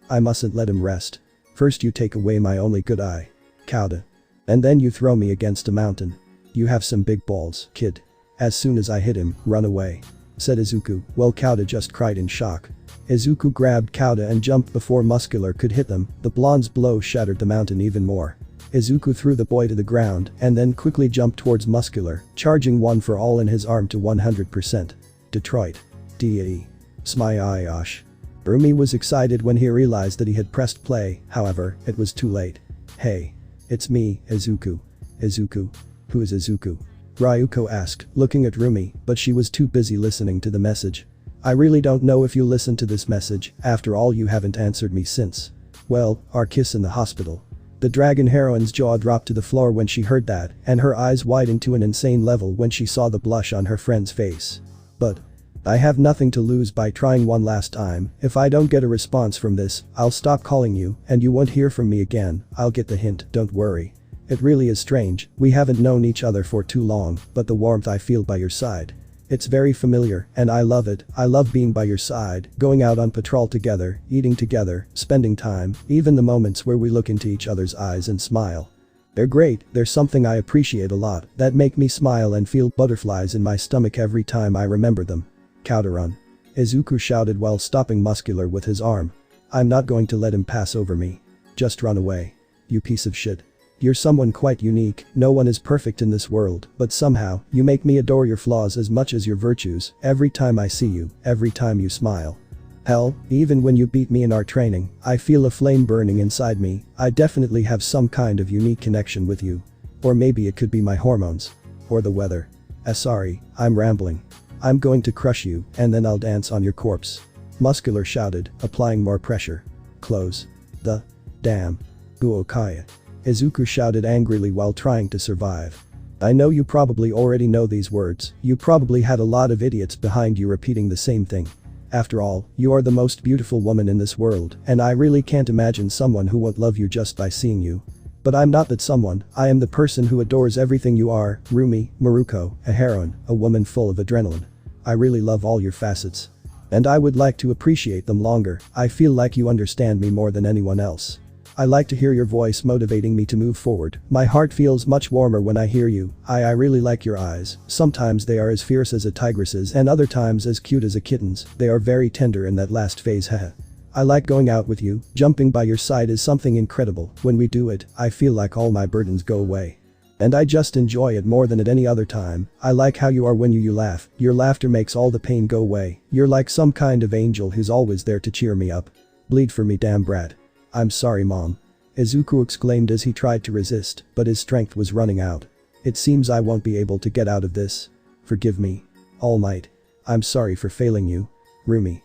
I mustn't let him rest. First you take away my only good eye. Kauta. And then you throw me against a mountain. You have some big balls, kid. As soon as I hit him, run away. Said Izuku, while Kauta just cried in shock. Izuku grabbed Kauta and jumped before Muscular could hit them. The blonde's blow shattered the mountain even more. Izuku threw the boy to the ground and then quickly jumped towards Muscular, charging one for all in his arm to 100%. Detroit. D.A. Smyayosh. Rumi was excited when he realized that he had pressed play, however, it was too late. Hey. It's me, Izuku. Izuku. Who is Izuku? Ryuko asked, looking at Rumi, but she was too busy listening to the message. I really don't know if you listened to this message, after all you haven't answered me since. Well, our kiss in the hospital. The dragon heroine's jaw dropped to the floor when she heard that, and her eyes widened to an insane level when she saw the blush on her friend's face. But I have nothing to lose by trying one last time. If I don't get a response from this, I'll stop calling you, and you won't hear from me again. I'll get the hint, don't worry. It really is strange, we haven't known each other for too long, but the warmth I feel by your side. It's very familiar, and I love it. I love being by your side, going out on patrol together, eating together, spending time, even the moments where we look into each other's eyes and smile. They're great, there's something I appreciate a lot that make me smile and feel butterflies in my stomach every time I remember them. Counter-run. Izuku shouted while stopping Muscular with his arm. I'm not going to let him pass over me. Just run away. You piece of shit. You're someone quite unique, no one is perfect in this world, but somehow, you make me adore your flaws as much as your virtues, every time I see you, every time you smile. Hell, even when you beat me in our training, I feel a flame burning inside me. I definitely have some kind of unique connection with you. Or maybe it could be my hormones. Or the weather. Sorry, I'm rambling. I'm going to crush you, and then I'll dance on your corpse. Muscular shouted, applying more pressure. Close. The damn. Uokaya. Izuku shouted angrily while trying to survive. I know you probably already know these words, you probably had a lot of idiots behind you repeating the same thing. After all, you are the most beautiful woman in this world, and I really can't imagine someone who won't love you just by seeing you. But I'm not that someone, I am the person who adores everything you are, Rumi, Miruko, a heroine, a woman full of adrenaline. I really love all your facets. And I would like to appreciate them longer. I feel like you understand me more than anyone else. I like to hear your voice motivating me to move forward. My heart feels much warmer when I hear you. I really like your eyes. Sometimes they are as fierce as a tigress's and other times as cute as a kitten's. They are very tender in that last phase, haha. I like going out with you. Jumping by your side is something incredible. When we do it, I feel like all my burdens go away. And I just enjoy it more than at any other time. I like how you are when you laugh. Your laughter makes all the pain go away. You're like some kind of angel who's always there to cheer me up. Bleed for me, damn brat. I'm sorry, Mom. Izuku exclaimed as he tried to resist, but his strength was running out. It seems I won't be able to get out of this. Forgive me. All Might. I'm sorry for failing you. Rumi.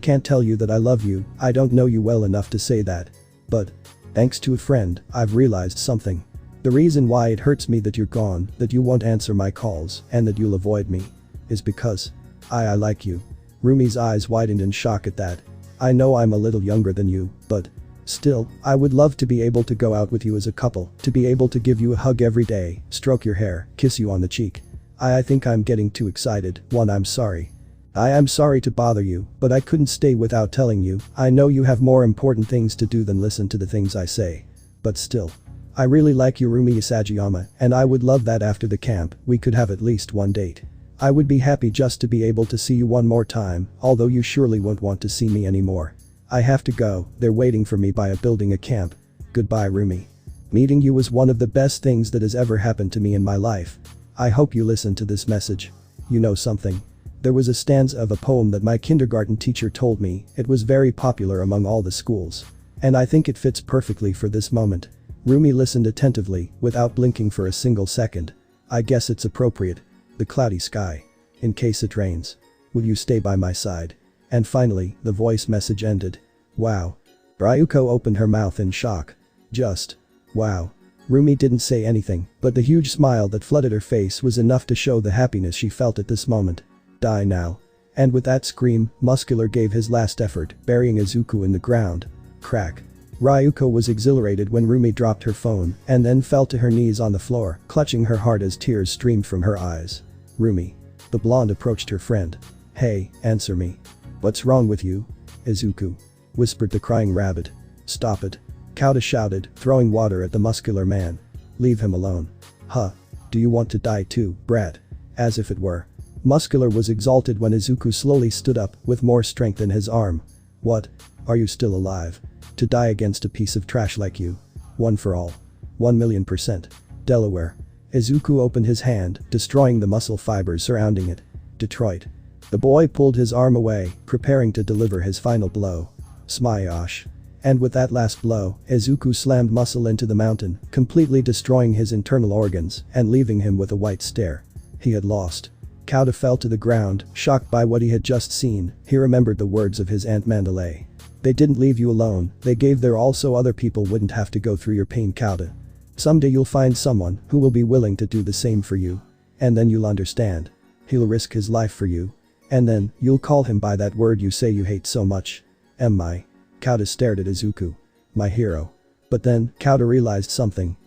Can't tell you that I love you. I don't know you well enough to say that. But, thanks to a friend, I've realized something. The reason why it hurts me that you're gone, that you won't answer my calls, and that you'll avoid me, is because I like you. Rumi's eyes widened in shock at that. I know I'm a little younger than you, but still, I would love to be able to go out with you as a couple, to be able to give you a hug every day, stroke your hair, kiss you on the cheek. I think I'm getting too excited. I'm sorry. I am sorry to bother you, but I couldn't stay without telling you. I know you have more important things to do than listen to the things I say. But still. I really like you, Rumi Isagayama, and I would love that after the camp, we could have at least one date. I would be happy just to be able to see you one more time, although you surely won't want to see me anymore. I have to go, they're waiting for me by building a camp. Goodbye, Rumi. Meeting you was one of the best things that has ever happened to me in my life. I hope you listen to this message. You know something? There was a stanza of a poem that my kindergarten teacher told me. It was very popular among all the schools. And I think it fits perfectly for this moment. Rumi listened attentively, without blinking for a single second. I guess it's appropriate. The cloudy sky. In case it rains. Will you stay by my side? And finally, the voice message ended. Wow. Ryuko opened her mouth in shock. Just. Wow. Rumi didn't say anything, but the huge smile that flooded her face was enough to show the happiness she felt at this moment. Die now. And with that scream, Muscular gave his last effort, burying Izuku in the ground. Crack. Ryuko was exhilarated when Rumi dropped her phone and then fell to her knees on the floor, clutching her heart as tears streamed from her eyes. Rumi. The blonde approached her friend. Hey, answer me. What's wrong with you? Izuku. Whispered the crying rabbit. Stop it. Kauta shouted, throwing water at the muscular man. Leave him alone. Huh. Do you want to die too, brat? As if it were. Muscular was exalted when Izuku slowly stood up, with more strength in his arm. What? Are you still alive? To die against a piece of trash like you? One for all. 1,000,000%. Delaware. Izuku opened his hand, destroying the muscle fibers surrounding it. Detroit. The boy pulled his arm away, preparing to deliver his final blow. Smash. And with that last blow, Izuku slammed muscle into the mountain, completely destroying his internal organs and leaving him with a white stare. He had lost. Kauta fell to the ground, shocked by what he had just seen. He remembered the words of his Aunt Mandalay. They didn't leave you alone, they gave their all so other people wouldn't have to go through your pain, Kauta. Someday you'll find someone who will be willing to do the same for you. And then you'll understand. He'll risk his life for you. And then, you'll call him by that word you say you hate so much. M.I. Kauta stared at Izuku. My hero. But then, Kauta realized something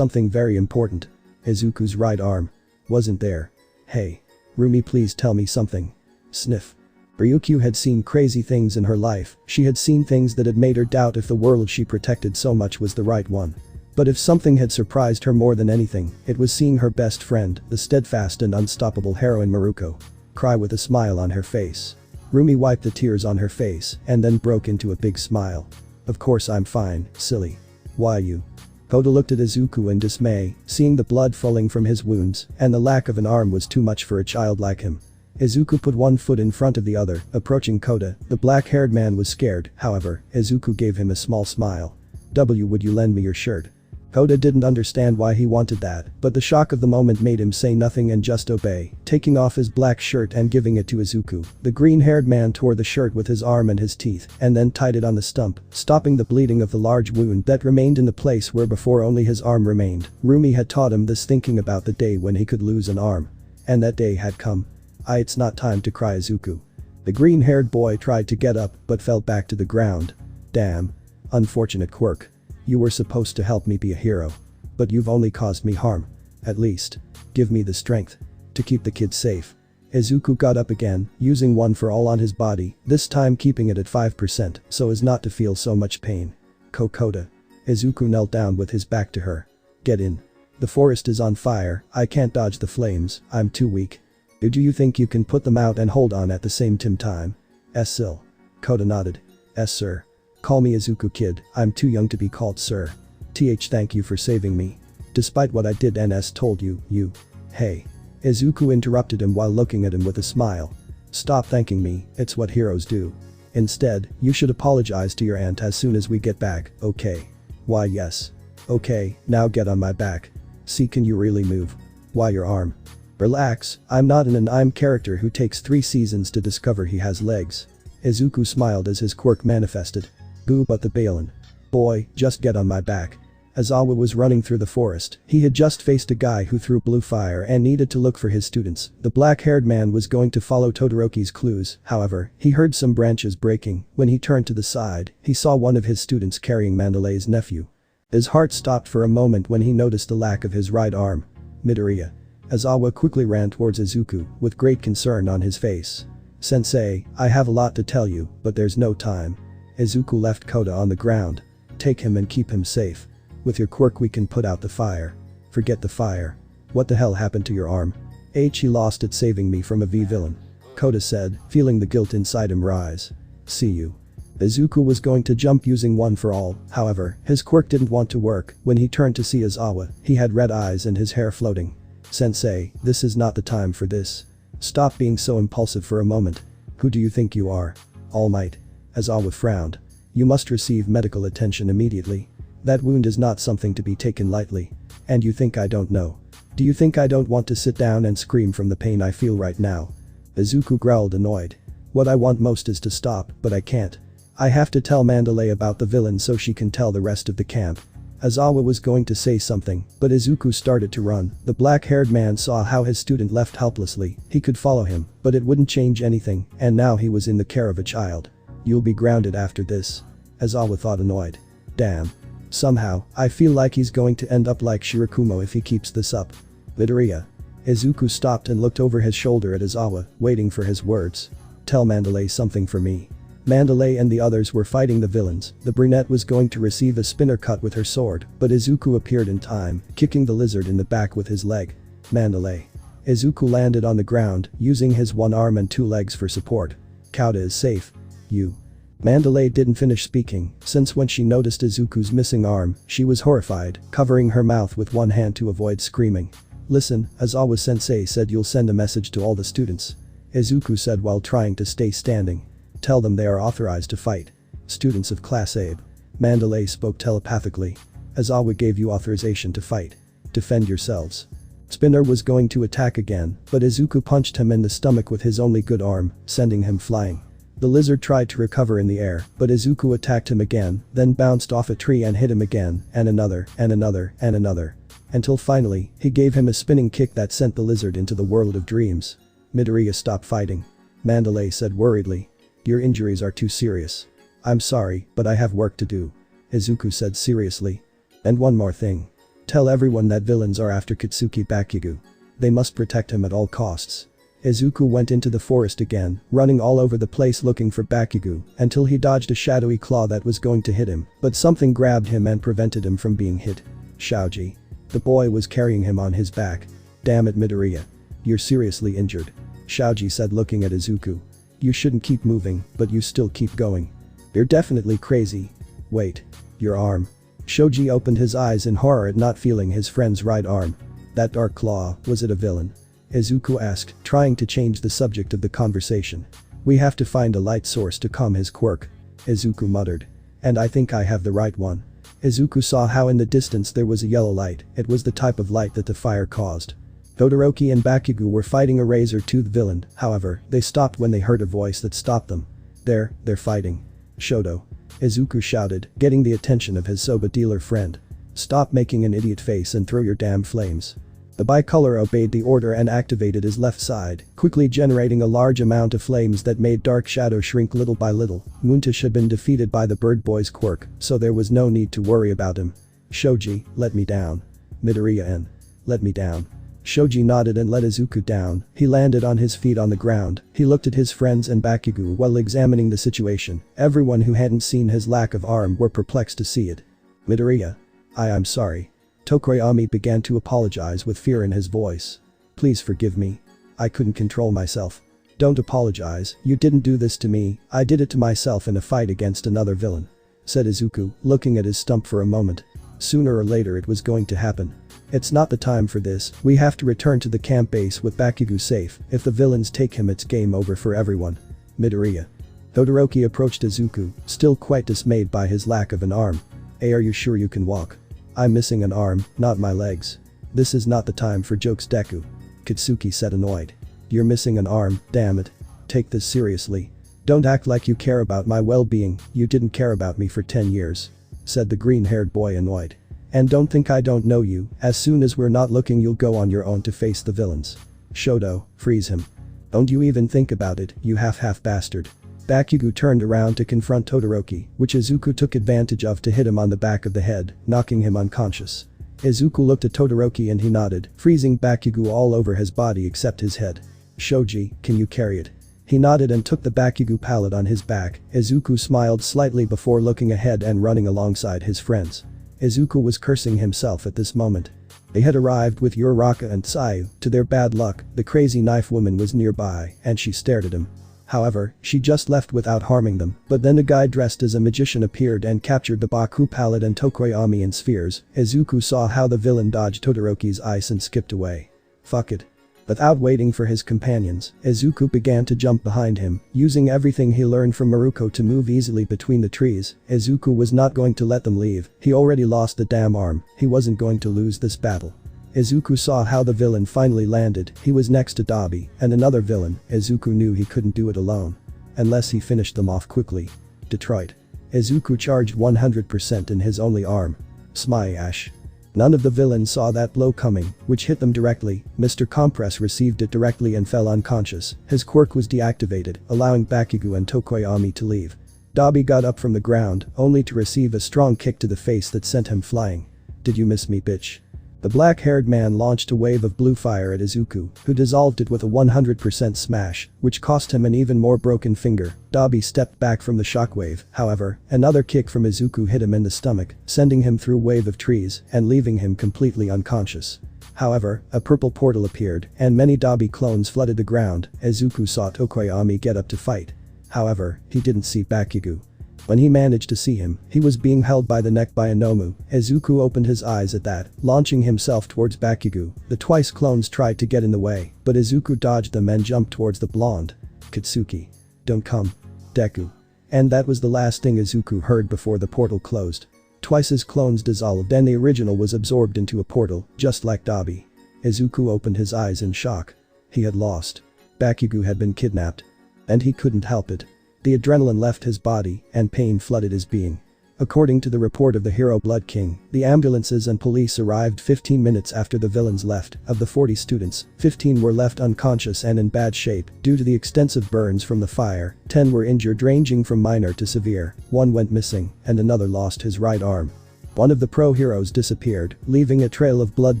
very important. Izuku's right arm wasn't there. Hey. Rumi, please tell me something. Sniff. Ryukyu had seen crazy things in her life. She had seen things that had made her doubt if the world she protected so much was the right one. But if something had surprised her more than anything, it was seeing her best friend, the steadfast and unstoppable heroine Miruko, cry with a smile on her face. Rumi wiped the tears on her face and then broke into a big smile. Of course I'm fine, silly. Why you? Koda looked at Izuku in dismay, seeing the blood falling from his wounds, and the lack of an arm was too much for a child like him. Izuku put one foot in front of the other, approaching Koda. The black-haired man was scared, however, Izuku gave him a small smile. Would you lend me your shirt? Koda didn't understand why he wanted that, but the shock of the moment made him say nothing and just obey, taking off his black shirt and giving it to Izuku. The green-haired man tore the shirt with his arm and his teeth, and then tied it on the stump, stopping the bleeding of the large wound that remained in the place where before only his arm remained. Rumi had taught him this thinking about the day when he could lose an arm. And that day had come. It's not time to cry, Izuku. The green-haired boy tried to get up, but fell back to the ground. Damn. Unfortunate quirk. You were supposed to help me be a hero. But you've only caused me harm. At least, give me the strength to keep the kid safe. Izuku got up again, using one for all on his body, this time keeping it at 5% so as not to feel so much pain. Kokoda. Izuku knelt down with his back to her. Get in. The forest is on fire, I can't dodge the flames, I'm too weak. Do you think you can put them out and hold on at the same time? Sil. Koda nodded. Sir. Call me Izuku kid, I'm too young to be called sir. Thank you for saving me. Despite what I did and told you. Hey. Izuku interrupted him while looking at him with a smile. Stop thanking me, it's what heroes do. Instead, you should apologize to your aunt as soon as we get back, okay? Why yes. Okay, now get on my back. See, can you really move? Why your arm? Relax, I'm not an anime character who takes 3 seasons to discover he has legs. Izuku smiled as his quirk manifested. Boo but the Balin. Boy, just get on my back. As Awa was running through the forest, he had just faced a guy who threw blue fire and needed to look for his students. The black-haired man was going to follow Todoroki's clues, however, he heard some branches breaking. When he turned to the side, he saw one of his students carrying Mandalay's nephew. His heart stopped for a moment when he noticed the lack of his right arm. Midoriya. As Awa quickly ran towards Izuku, with great concern on his face. Sensei, I have a lot to tell you, but there's no time. Izuku left Koda on the ground. Take him and keep him safe. With your quirk we can put out the fire. Forget the fire. What the hell happened to your arm? He lost it saving me from a V-villain. Koda said, feeling the guilt inside him rise. See you. Izuku was going to jump using one for all, however, his quirk didn't want to work. When he turned to see Izawa, he had red eyes and his hair floating. Sensei, this is not the time for this. Stop being so impulsive for a moment. Who do you think you are? All Might. Izawa frowned. You must receive medical attention immediately. That wound is not something to be taken lightly. And you think I don't know? Do you think I don't want to sit down and scream from the pain I feel right now? Izuku growled annoyed. What I want most is to stop, but I can't. I have to tell Mandalay about the villain so she can tell the rest of the camp. Izawa was going to say something, but Izuku started to run. The black-haired man saw how his student left helplessly. He could follow him, but it wouldn't change anything, and now he was in the care of a child. You'll be grounded after this. Izawa thought annoyed. Damn. Somehow, I feel like he's going to end up like Shirakumo if he keeps this up. Midoriya. Izuku stopped and looked over his shoulder at Izawa, waiting for his words. Tell Mandalay something for me. Mandalay and the others were fighting the villains. The brunette was going to receive a spinner cut with her sword, but Izuku appeared in time, kicking the lizard in the back with his leg. Mandalay. Izuku landed on the ground, using his one arm and 2 legs for support. Kauda is safe. You. Mandalay didn't finish speaking, since when she noticed Izuku's missing arm, she was horrified, covering her mouth with one hand to avoid screaming. Listen, Aizawa-sensei said you'll send a message to all the students. Izuku said while trying to stay standing. Tell them they are authorized to fight. Students of Class A. Mandalay spoke telepathically. Aizawa gave you authorization to fight. Defend yourselves. Spinner was going to attack again, but Izuku punched him in the stomach with his only good arm, sending him flying. The lizard tried to recover in the air, but Izuku attacked him again, then bounced off a tree and hit him again, and another, and another, and another. Until finally, he gave him a spinning kick that sent the lizard into the world of dreams. Midoriya stopped fighting. Mandalay said worriedly. Your injuries are too serious. I'm sorry, but I have work to do. Izuku said seriously. And one more thing. Tell everyone that villains are after Katsuki Bakugo. They must protect him at all costs. Izuku went into the forest again, running all over the place looking for Bakugo, until he dodged a shadowy claw that was going to hit him, but something grabbed him and prevented him from being hit. Shaoji. The boy was carrying him on his back. Damn it, Midoriya. You're seriously injured. Shaoji said looking at Izuku. You shouldn't keep moving, but you still keep going. You're definitely crazy. Wait. Your arm. Shoji opened his eyes in horror at not feeling his friend's right arm. That dark claw, was it a villain? Izuku asked, trying to change the subject of the conversation. We have to find a light source to calm his quirk. Izuku muttered. And I think I have the right one. Izuku saw how in the distance there was a yellow light. It was the type of light that the fire caused. Todoroki and Bakugo were fighting a razor-toothed villain, however, they stopped when they heard a voice that stopped them. They're fighting. Shoto. Izuku shouted, getting the attention of his soba dealer friend. Stop making an idiot face and throw your damn flames. The bicolor obeyed the order and activated his left side, quickly generating a large amount of flames that made Dark Shadow shrink little by little. Moontish had been defeated by the bird boy's quirk, so there was no need to worry about him. Shoji, let me down. Midoriya-en. Let me down. Shoji nodded and let Izuku down. He landed on his feet on the ground. He looked at his friends and Bakugo while examining the situation. Everyone who hadn't seen his lack of arm were perplexed to see it. Midoriya. I'm sorry. Tokoyami began to apologize with fear in his voice. Please forgive me. I couldn't control myself. Don't apologize, you didn't do this to me, I did it to myself in a fight against another villain. Said Izuku, looking at his stump for a moment. Sooner or later it was going to happen. It's not the time for this, we have to return to the camp base with Bakugo safe, if the villains take him it's game over for everyone. Midoriya. Todoroki approached Izuku, still quite dismayed by his lack of an arm. Hey, are you sure you can walk? I'm missing an arm, not my legs. This is not the time for jokes, Deku. Katsuki said annoyed. You're missing an arm, damn it. Take this seriously. Don't act like you care about my well-being, you didn't care about me for 10 years. Said the green-haired boy annoyed. And don't think I don't know you, as soon as we're not looking you'll go on your own to face the villains. Shoto, freeze him. Don't you even think about it, you half bastard. Bakugo turned around to confront Todoroki, which Izuku took advantage of to hit him on the back of the head, knocking him unconscious. Izuku looked at Todoroki and he nodded, freezing Bakugo all over his body except his head. Shoji, can you carry it? He nodded and took the Bakugo pallet on his back. Izuku smiled slightly before looking ahead and running alongside his friends. Izuku was cursing himself at this moment. They had arrived with Uraraka and Tsuyu. To their bad luck, the crazy knife woman was nearby and she stared at him. However, she just left without harming them, but then a guy dressed as a magician appeared and captured the Baku pallet and Tokoyami in spheres. Izuku saw how the villain dodged Todoroki's ice and skipped away. Fuck it. Without waiting for his companions, Izuku began to jump behind him, using everything he learned from Miruko to move easily between the trees. Izuku was not going to let them leave, he already lost the damn arm, he wasn't going to lose this battle. Izuku saw how the villain finally landed, he was next to Dabi, and another villain. Izuku knew he couldn't do it alone. Unless he finished them off quickly. Detroit. Izuku charged 100% in his only arm. Smash. None of the villains saw that blow coming, which hit them directly. Mr. Compress received it directly and fell unconscious. His quirk was deactivated, allowing Bakugo and Tokoyami to leave. Dabi got up from the ground, only to receive a strong kick to the face that sent him flying. Did you miss me, bitch? The black-haired man launched a wave of blue fire at Izuku, who dissolved it with a 100% smash, which cost him an even more broken finger. Dabi stepped back from the shockwave, however, another kick from Izuku hit him in the stomach, sending him through a wave of trees and leaving him completely unconscious. However, a purple portal appeared, and many Dabi clones flooded the ground. Izuku saw Tokoyami get up to fight. However, he didn't see Bakugo. When he managed to see him, he was being held by the neck by a Nomu. Izuku opened his eyes at that, launching himself towards Bakugo. The twice clones tried to get in the way, but Izuku dodged them and jumped towards the blonde. Katsuki. Don't come. Deku. And that was the last thing Izuku heard before the portal closed. Twice his clones dissolved and the original was absorbed into a portal, just like Dabi. Izuku opened his eyes in shock. He had lost. Bakugo had been kidnapped. And he couldn't help it. The adrenaline left his body, and pain flooded his being. According to the report of the hero Blood King, the ambulances and police arrived 15 minutes after the villains left. Of the 40 students, 15 were left unconscious and in bad shape due to the extensive burns from the fire, 10 were injured ranging from minor to severe, 1 went missing, and another lost his right arm. One of the pro-heroes disappeared, leaving a trail of blood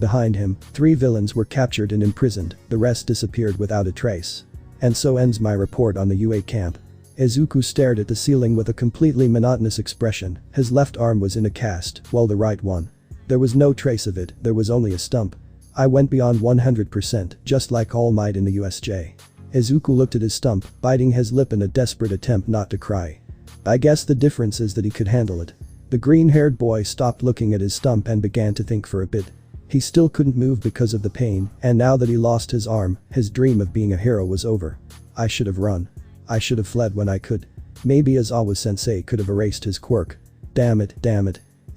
behind him. 3 villains were captured and imprisoned, the rest disappeared without a trace. And so ends my report on the UA camp. Izuku stared at the ceiling with a completely monotonous expression. His left arm was in a cast, while the right one. There was no trace of it, there was only a stump. I went beyond 100%, just like All Might in the USJ. Izuku looked at his stump, biting his lip in a desperate attempt not to cry. I guess the difference is that he could handle it. The green-haired boy stopped looking at his stump and began to think for a bit. He still couldn't move because of the pain, and now that he lost his arm, his dream of being a hero was over. I should have run. I should have fled when I could. Maybe Aizawa-sensei could have erased his quirk. Damn it.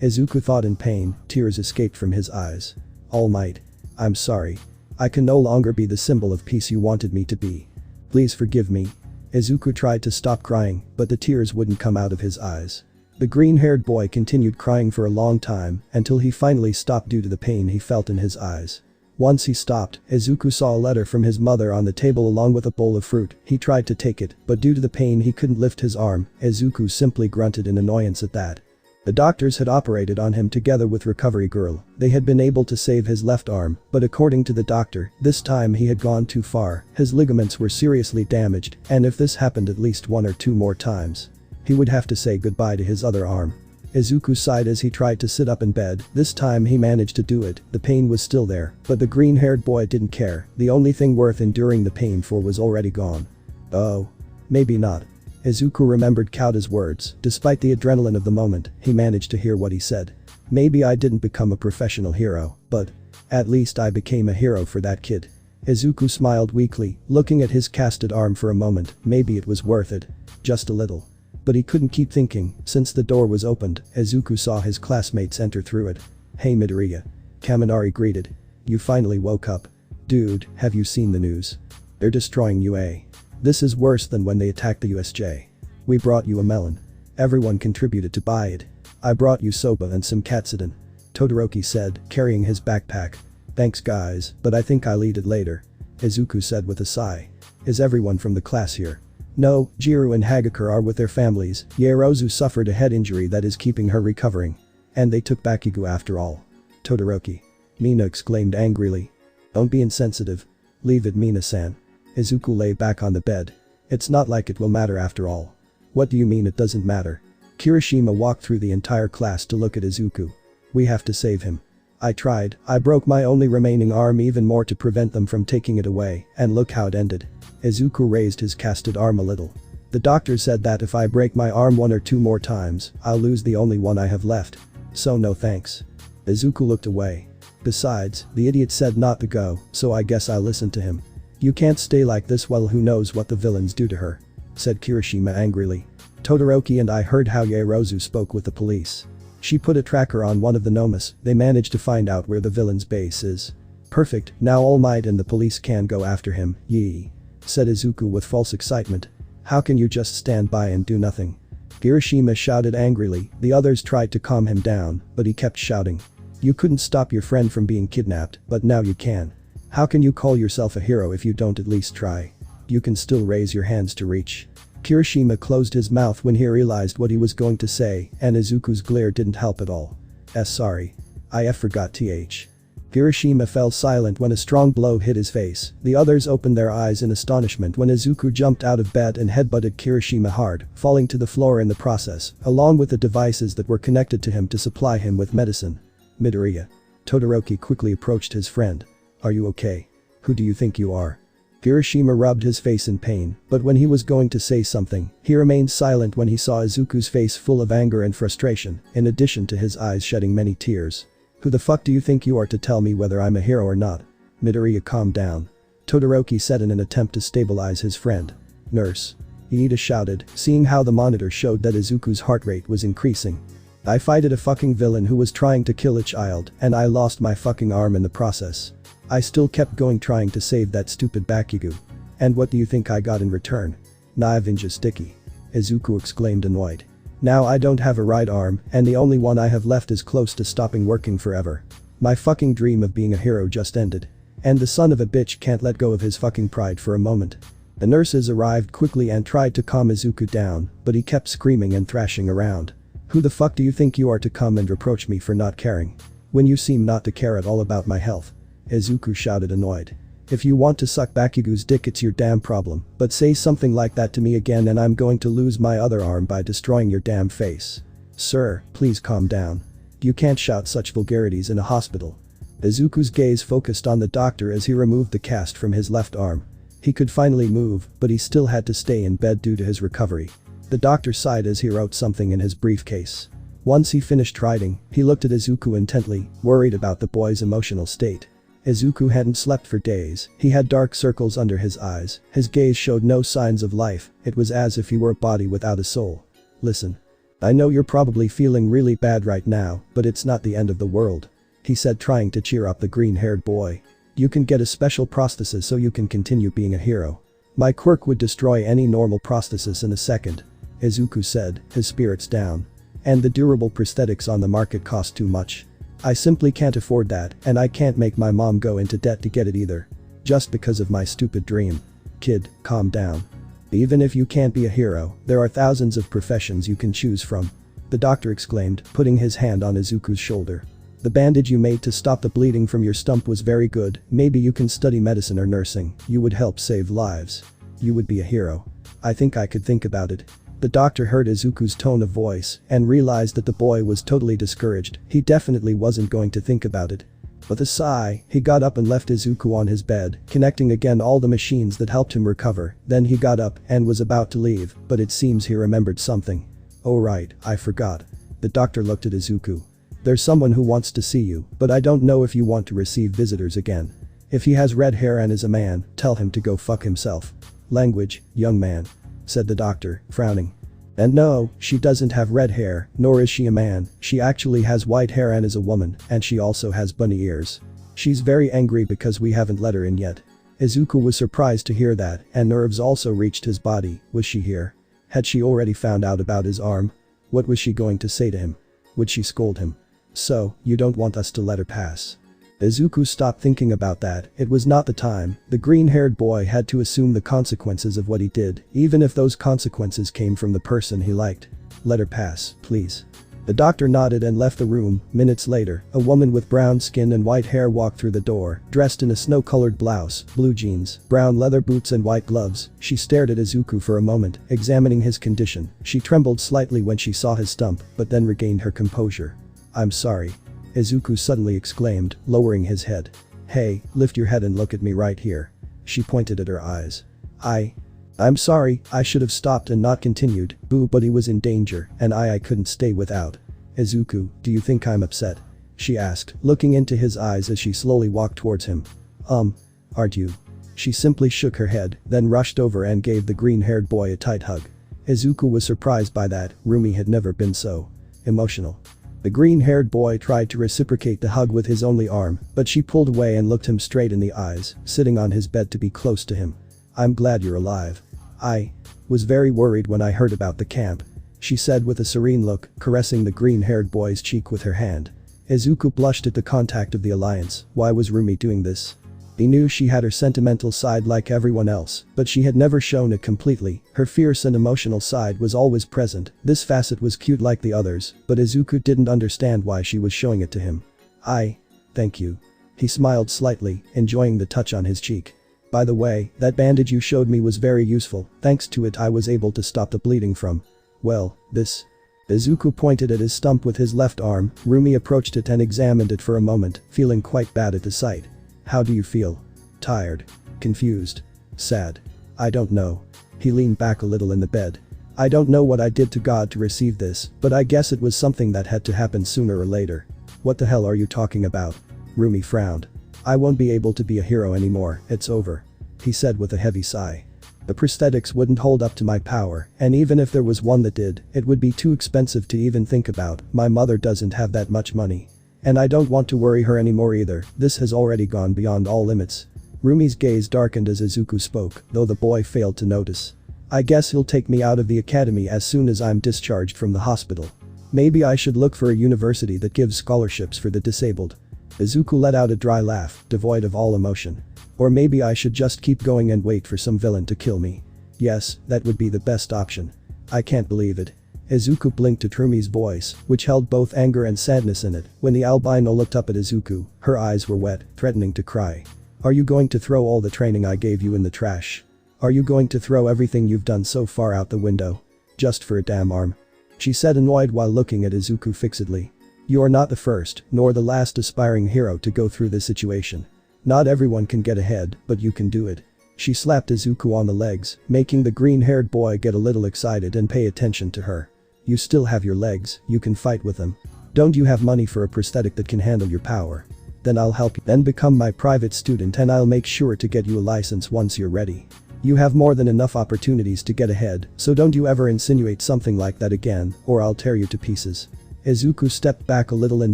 Izuku thought in pain, tears escaped from his eyes. All Might. I'm sorry. I can no longer be the symbol of peace you wanted me to be. Please forgive me. Izuku tried to stop crying, but the tears wouldn't come out of his eyes. The green-haired boy continued crying for a long time until he finally stopped due to the pain he felt in his eyes. Once he stopped, Izuku saw a letter from his mother on the table along with a bowl of fruit. He tried to take it, but due to the pain he couldn't lift his arm. Izuku simply grunted in annoyance at that. The doctors had operated on him together with recovery girl. They had been able to save his left arm, but according to the doctor, this time he had gone too far. His ligaments were seriously damaged, and if this happened at least 1 or 2 more times, he would have to say goodbye to his other arm. Izuku sighed as he tried to sit up in bed. This time he managed to do it. The pain was still there, but the green-haired boy didn't care. The only thing worth enduring the pain for was already gone. Oh. Maybe not. Izuku remembered Kauda's words. Despite the adrenaline of the moment, he managed to hear what he said. Maybe I didn't become a professional hero, but at least I became a hero for that kid. Izuku smiled weakly, looking at his casted arm for a moment. Maybe it was worth it. Just a little. But he couldn't keep thinking. Since the door was opened, Izuku saw his classmates enter through it. Hey Midoriya. Kaminari greeted. You finally woke up. Dude, have you seen the news? They're destroying UA. This is worse than when they attacked the USJ. We brought you a melon. Everyone contributed to buy it. I brought you soba and some katsudon. Todoroki said, carrying his backpack. Thanks guys, but I think I'll eat it later. Izuku said with a sigh. Is everyone from the class here? No, Jiro and Hagakure are with their families. Yaozu suffered a head injury that is keeping her recovering. And they took Bakugo after all. Todoroki. Mina exclaimed angrily. Don't be insensitive. Leave it Mina-san. Izuku lay back on the bed. It's not like it will matter after all. What do you mean it doesn't matter? Kirishima walked through the entire class to look at Izuku. We have to save him. I tried. I broke my only remaining arm even more to prevent them from taking it away, and look how it ended. Izuku raised his casted arm a little. The doctor said that if I break my arm 1 or 2 more times, I'll lose the only one I have left. So no thanks. Izuku looked away. Besides, the idiot said not to go, so I guess I'll listen to him. You can't stay like this. Well, who knows what the villains do to her, said Kirishima angrily. Todoroki and I heard how Yaozu spoke with the police. She put a tracker on one of the Nomas. They managed to find out where the villain's base is. Perfect, now All Might and the police can go after him, yee, said Izuku with false excitement. How can you just stand by and do nothing? Kirishima shouted angrily. The others tried to calm him down, but he kept shouting. You couldn't stop your friend from being kidnapped, but now you can. How can you call yourself a hero if you don't at least try? You can still raise your hands to reach. Kirishima closed his mouth when he realized what he was going to say, and Izuku's glare didn't help at all. Sorry. I forgot th. Kirishima fell silent when a strong blow hit his face. The others opened their eyes in astonishment when Izuku jumped out of bed and headbutted Kirishima hard, falling to the floor in the process, along with the devices that were connected to him to supply him with medicine. Midoriya. Todoroki quickly approached his friend. Are you okay? Who do you think you are? Kirishima rubbed his face in pain, but when he was going to say something, he remained silent when he saw Izuku's face full of anger and frustration, in addition to his eyes shedding many tears. Who the fuck do you think you are to tell me whether I'm a hero or not? Midoriya, calm down. Todoroki said in an attempt to stabilize his friend. Nurse. Iida shouted, seeing how the monitor showed that Izuku's heart rate was increasing. I fighted a fucking villain who was trying to kill a child, and I lost my fucking arm in the process. I still kept going trying to save that stupid Bakugo. And what do you think I got in return? Ninja sticky. Izuku exclaimed annoyed. Now I don't have a right arm, and the only one I have left is close to stopping working forever. My fucking dream of being a hero just ended. And the son of a bitch can't let go of his fucking pride for a moment. The nurses arrived quickly and tried to calm Izuku down, but he kept screaming and thrashing around. Who the fuck do you think you are to come and reproach me for not caring? When you seem not to care at all about my health. Izuku shouted annoyed. If you want to suck Bakugo's dick, it's your damn problem, but say something like that to me again and I'm going to lose my other arm by destroying your damn face. Sir, please calm down. You can't shout such vulgarities in a hospital. Izuku's gaze focused on the doctor as he removed the cast from his left arm. He could finally move, but he still had to stay in bed due to his recovery. The doctor sighed as he wrote something in his briefcase. Once he finished writing, he looked at Izuku intently, worried about the boy's emotional state. Izuku hadn't slept for days. He had dark circles under his eyes. His gaze showed no signs of life. It was as if he were a body without a soul. Listen. I know you're probably feeling really bad right now, but it's not the end of the world. He said, trying to cheer up the green-haired boy. You can get a special prosthesis so you can continue being a hero. My quirk would destroy any normal prosthesis in a second. Izuku said, his spirits down. And the durable prosthetics on the market cost too much. I simply can't afford that, and I can't make my mom go into debt to get it either. Just because of my stupid dream. Kid, calm down. Even if you can't be a hero, there are thousands of professions you can choose from. the doctor exclaimed, putting his hand on Izuku's shoulder. The bandage you made to stop the bleeding from your stump was very good. Maybe you can study medicine or nursing. You would help save lives. You would be a hero. I think I could think about it. The doctor heard Izuku's tone of voice and realized that the boy was totally discouraged. He definitely wasn't going to think about it. With a sigh, he got up and left Izuku on his bed, connecting again all the machines that helped him recover. Then he got up and was about to leave, but it seems he remembered something. Oh right, I forgot. The doctor looked at Izuku. There's someone who wants to see you, but I don't know if you want to receive visitors again. If he has red hair and is a man, tell him to go fuck himself. Language, young man, said the doctor, frowning. And no, she doesn't have red hair, nor is she a man. She actually has white hair and is a woman, and she also has bunny ears. She's very angry because we haven't let her in yet. Izuku was surprised to hear that, and nerves also reached his body. Was she here? Had she already found out about his arm? What was she going to say to him? Would she scold him? So, you don't want us to let her pass? Izuku stopped thinking about that. It was not the time. The green-haired boy had to assume the consequences of what he did, even if those consequences came from the person he liked. Let her pass, please. The doctor nodded and left the room. Minutes later, a woman with brown skin and white hair walked through the door, dressed in a snow-colored blouse, blue jeans, brown leather boots and white gloves. She stared at Izuku for a moment, examining his condition. She trembled slightly when she saw his stump, but then regained her composure. I'm sorry. Izuku suddenly exclaimed, lowering his head. Hey, lift your head and look at me right here. She pointed at her eyes. I'm sorry, I should have stopped and not continued. Boo, but he was in danger, and I couldn't stay without. Izuku, do you think I'm upset? She asked, looking into his eyes as she slowly walked towards him. Aren't you? She simply shook her head, then rushed over and gave the green-haired boy a tight hug. Izuku was surprised by that. Rumi had never been so emotional. The green-haired boy tried to reciprocate the hug with his only arm, but she pulled away and looked him straight in the eyes, sitting on his bed to be close to him. I'm glad you're alive. I was very worried when I heard about the camp, she said with a serene look, caressing the green-haired boy's cheek with her hand. Izuku blushed at the contact of the alliance. Why was Rumi doing this? He knew she had her sentimental side like everyone else, but she had never shown it completely. Her fierce and emotional side was always present. This facet was cute like the others, but Izuku didn't understand why she was showing it to him. Thank you. He smiled slightly, enjoying the touch on his cheek. By the way, that bandage you showed me was very useful. Thanks to it I was able to stop the bleeding from, well, this. Izuku pointed at his stump with his left arm. Rumi approached it and examined it for a moment, feeling quite bad at the sight. How do you feel? Tired? Confused? Sad? I don't know. He leaned back a little in the bed. I don't know what I did to God to receive this, but I guess it was something that had to happen sooner or later. What the hell are you talking about? Rumi frowned. I won't be able to be a hero anymore, it's over. He said with a heavy sigh. The prosthetics wouldn't hold up to my power, and even if there was one that did, it would be too expensive to even think about. My mother doesn't have that much money. And I don't want to worry her anymore either. This has already gone beyond all limits. Rumi's gaze darkened as Izuku spoke, though the boy failed to notice. I guess he'll take me out of the academy as soon as I'm discharged from the hospital. Maybe I should look for a university that gives scholarships for the disabled. Izuku let out a dry laugh, devoid of all emotion. Or maybe I should just keep going and wait for some villain to kill me. Yes, that would be the best option. I can't believe it. Izuku blinked at Rumi's voice, which held both anger and sadness in it. When the albino looked up at Izuku, her eyes were wet, threatening to cry. Are you going to throw all the training I gave you in the trash? Are you going to throw everything you've done so far out the window? Just for a damn arm? She said, annoyed while looking at Izuku fixedly. You are not the first, nor the last aspiring hero to go through this situation. Not everyone can get ahead, but you can do it. She slapped Izuku on the legs, making the green-haired boy get a little excited and pay attention to her. You still have your legs, you can fight with them. Don't you have money for a prosthetic that can handle your power? Then I'll help you. Then become my private student and I'll make sure to get you a license once you're ready. You have more than enough opportunities to get ahead, so don't you ever insinuate something like that again, or I'll tear you to pieces. Izuku stepped back a little in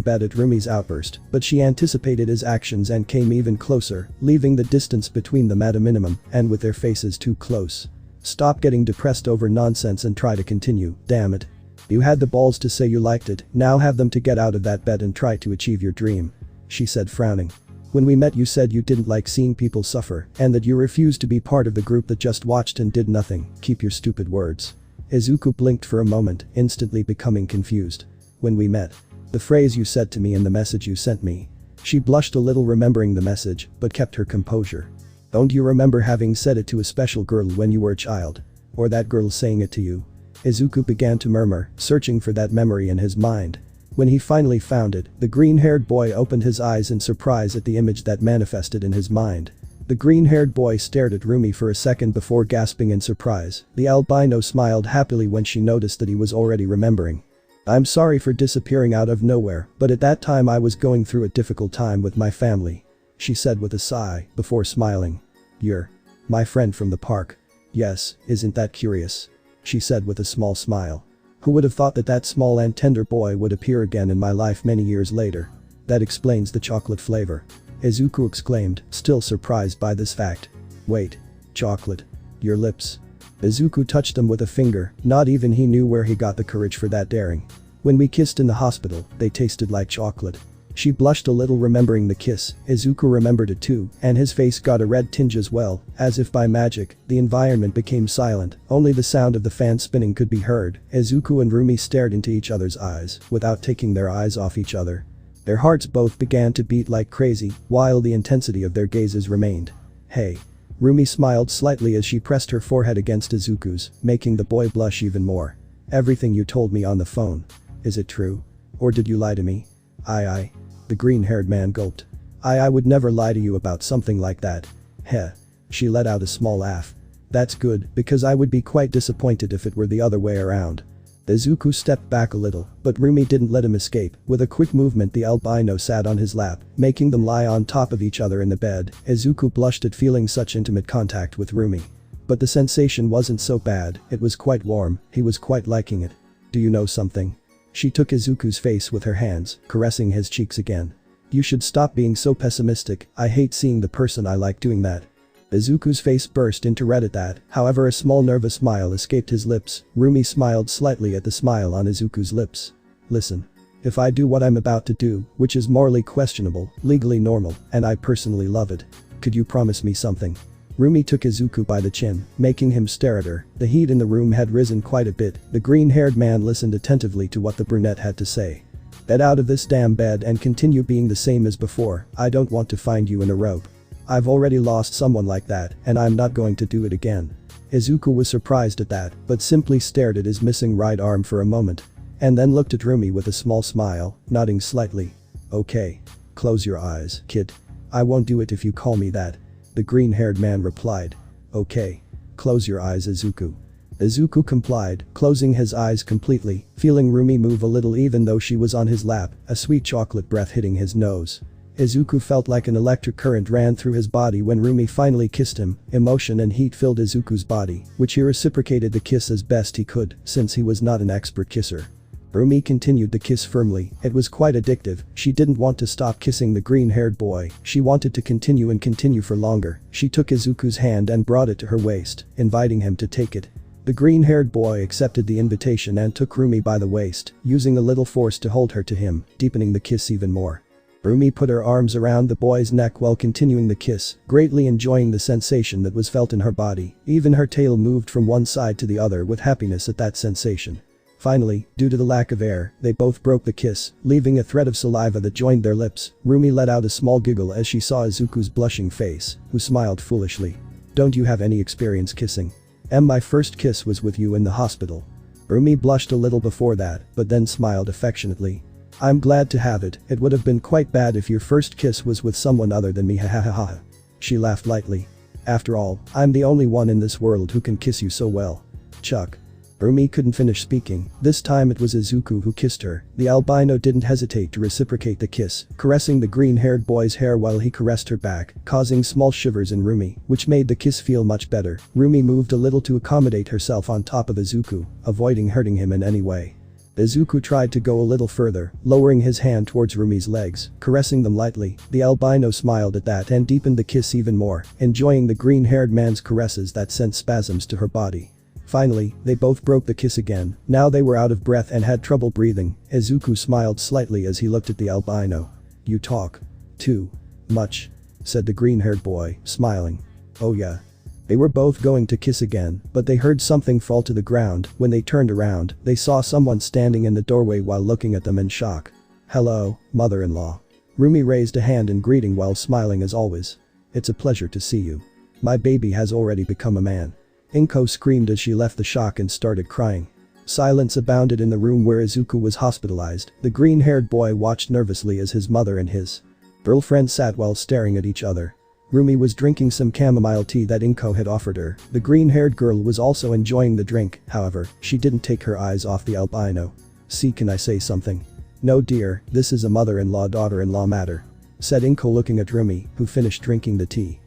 bed at Rumi's outburst, but she anticipated his actions and came even closer, leaving the distance between them at a minimum, and with their faces too close. Stop getting depressed over nonsense and try to continue, damn it. You had the balls to say you liked it, now have them to get out of that bed and try to achieve your dream. She said, frowning. When we met you said you didn't like seeing people suffer, and that you refused to be part of the group that just watched and did nothing. Keep your stupid words. Izuku blinked for a moment, instantly becoming confused. When we met. The phrase you said to me and the message you sent me. She blushed a little remembering the message, but kept her composure. Don't you remember having said it to a special girl when you were a child? Or that girl saying it to you? Izuku began to murmur, searching for that memory in his mind. When he finally found it, the green-haired boy opened his eyes in surprise at the image that manifested in his mind. The green-haired boy stared at Rumi for a second before gasping in surprise. The albino smiled happily when she noticed that he was already remembering. I'm sorry for disappearing out of nowhere, but at that time I was going through a difficult time with my family. She said with a sigh, before smiling. You're my friend from the park. Yes, isn't that curious? She said with a small smile. Who would have thought that that small and tender boy would appear again in my life many years later? That explains the chocolate flavor. Izuku exclaimed, still surprised by this fact. Wait. Chocolate. Your lips. Izuku touched them with a finger, not even he knew where he got the courage for that daring. When we kissed in the hospital, they tasted like chocolate. She blushed a little remembering the kiss. Izuku remembered it too, and his face got a red tinge as well. As if by magic, the environment became silent, only the sound of the fan spinning could be heard. Izuku and Rumi stared into each other's eyes, without taking their eyes off each other. Their hearts both began to beat like crazy, while the intensity of their gazes remained. Hey. Rumi smiled slightly as she pressed her forehead against Izuku's, making the boy blush even more. Everything you told me on the phone. Is it true? Or did you lie to me? I. The green-haired man gulped. I would never lie to you about something like that. Heh. She let out a small laugh. That's good, because I would be quite disappointed if it were the other way around. Izuku stepped back a little, but Rumi didn't let him escape. With a quick movement the albino sat on his lap, making them lie on top of each other in the bed. Izuku blushed at feeling such intimate contact with Rumi. But the sensation wasn't so bad, it was quite warm, he was quite liking it. Do you know something? She took Izuku's face with her hands, caressing his cheeks again. You should stop being so pessimistic, I hate seeing the person I like doing that. Izuku's face burst into red at that, however a small nervous smile escaped his lips. Rumi smiled slightly at the smile on Izuku's lips. Listen. If I do what I'm about to do, which is morally questionable, legally normal, and I personally love it. Could you promise me something? Rumi took Izuku by the chin, making him stare at her. The heat in the room had risen quite a bit. The green-haired man listened attentively to what the brunette had to say. Get out of this damn bed and continue being the same as before. I don't want to find you in a rope. I've already lost someone like that, and I'm not going to do it again. Izuku was surprised at that, but simply stared at his missing right arm for a moment. And then looked at Rumi with a small smile, nodding slightly. Okay. Close your eyes, kid. I won't do it if you call me that. The green-haired man replied. Okay. Close your eyes, Izuku. Izuku complied, closing his eyes completely, feeling Rumi move a little even though she was on his lap, a sweet chocolate breath hitting his nose. Izuku felt like an electric current ran through his body when Rumi finally kissed him. Emotion and heat filled Izuku's body, which he reciprocated the kiss as best he could, since he was not an expert kisser. Rumi continued the kiss firmly. It was quite addictive. She didn't want to stop kissing the green-haired boy. She wanted to continue and continue for longer. She took Izuku's hand and brought it to her waist, inviting him to take it. The green-haired boy accepted the invitation and took Rumi by the waist, using a little force to hold her to him, deepening the kiss even more. Rumi put her arms around the boy's neck while continuing the kiss, greatly enjoying the sensation that was felt in her body. Even her tail moved from one side to the other with happiness at that sensation. Finally, due to the lack of air, they both broke the kiss, leaving a thread of saliva that joined their lips. Rumi let out a small giggle as she saw Izuku's blushing face, who smiled foolishly. Don't you have any experience kissing? My first kiss was with you in the hospital. Rumi blushed a little before that, but then smiled affectionately. I'm glad to have it. It would have been quite bad if your first kiss was with someone other than me, ha ha ha ha. She laughed lightly. After all, I'm the only one in this world who can kiss you so well. Chuck. Rumi couldn't finish speaking. This time it was Izuku who kissed her. The albino didn't hesitate to reciprocate the kiss, caressing the green-haired boy's hair while he caressed her back, causing small shivers in Rumi, which made the kiss feel much better. Rumi moved a little to accommodate herself on top of Izuku, avoiding hurting him in any way. Izuku tried to go a little further, lowering his hand towards Rumi's legs, caressing them lightly. The albino smiled at that and deepened the kiss even more, enjoying the green-haired man's caresses that sent spasms to her body. Finally, they both broke the kiss again. Now they were out of breath and had trouble breathing. Izuku smiled slightly as he looked at the albino. You talk too much, said the green-haired boy, smiling. Oh yeah. They were both going to kiss again, but they heard something fall to the ground. When they turned around, they saw someone standing in the doorway while looking at them in shock. "Hello, mother-in-law." Rumi raised a hand in greeting while smiling as always. "It's a pleasure to see you. My baby has already become a man." Inko screamed as she left the shock and started crying. Silence abounded in the room where Izuku was hospitalized. The green-haired boy watched nervously as his mother and his girlfriend sat while staring at each other. Rumi was drinking some chamomile tea that Inko had offered her. The green-haired girl was also enjoying the drink, however, she didn't take her eyes off the albino. "See, can I say something?" "No dear, this is a mother-in-law daughter-in-law matter," said Inko looking at Rumi, who finished drinking the tea.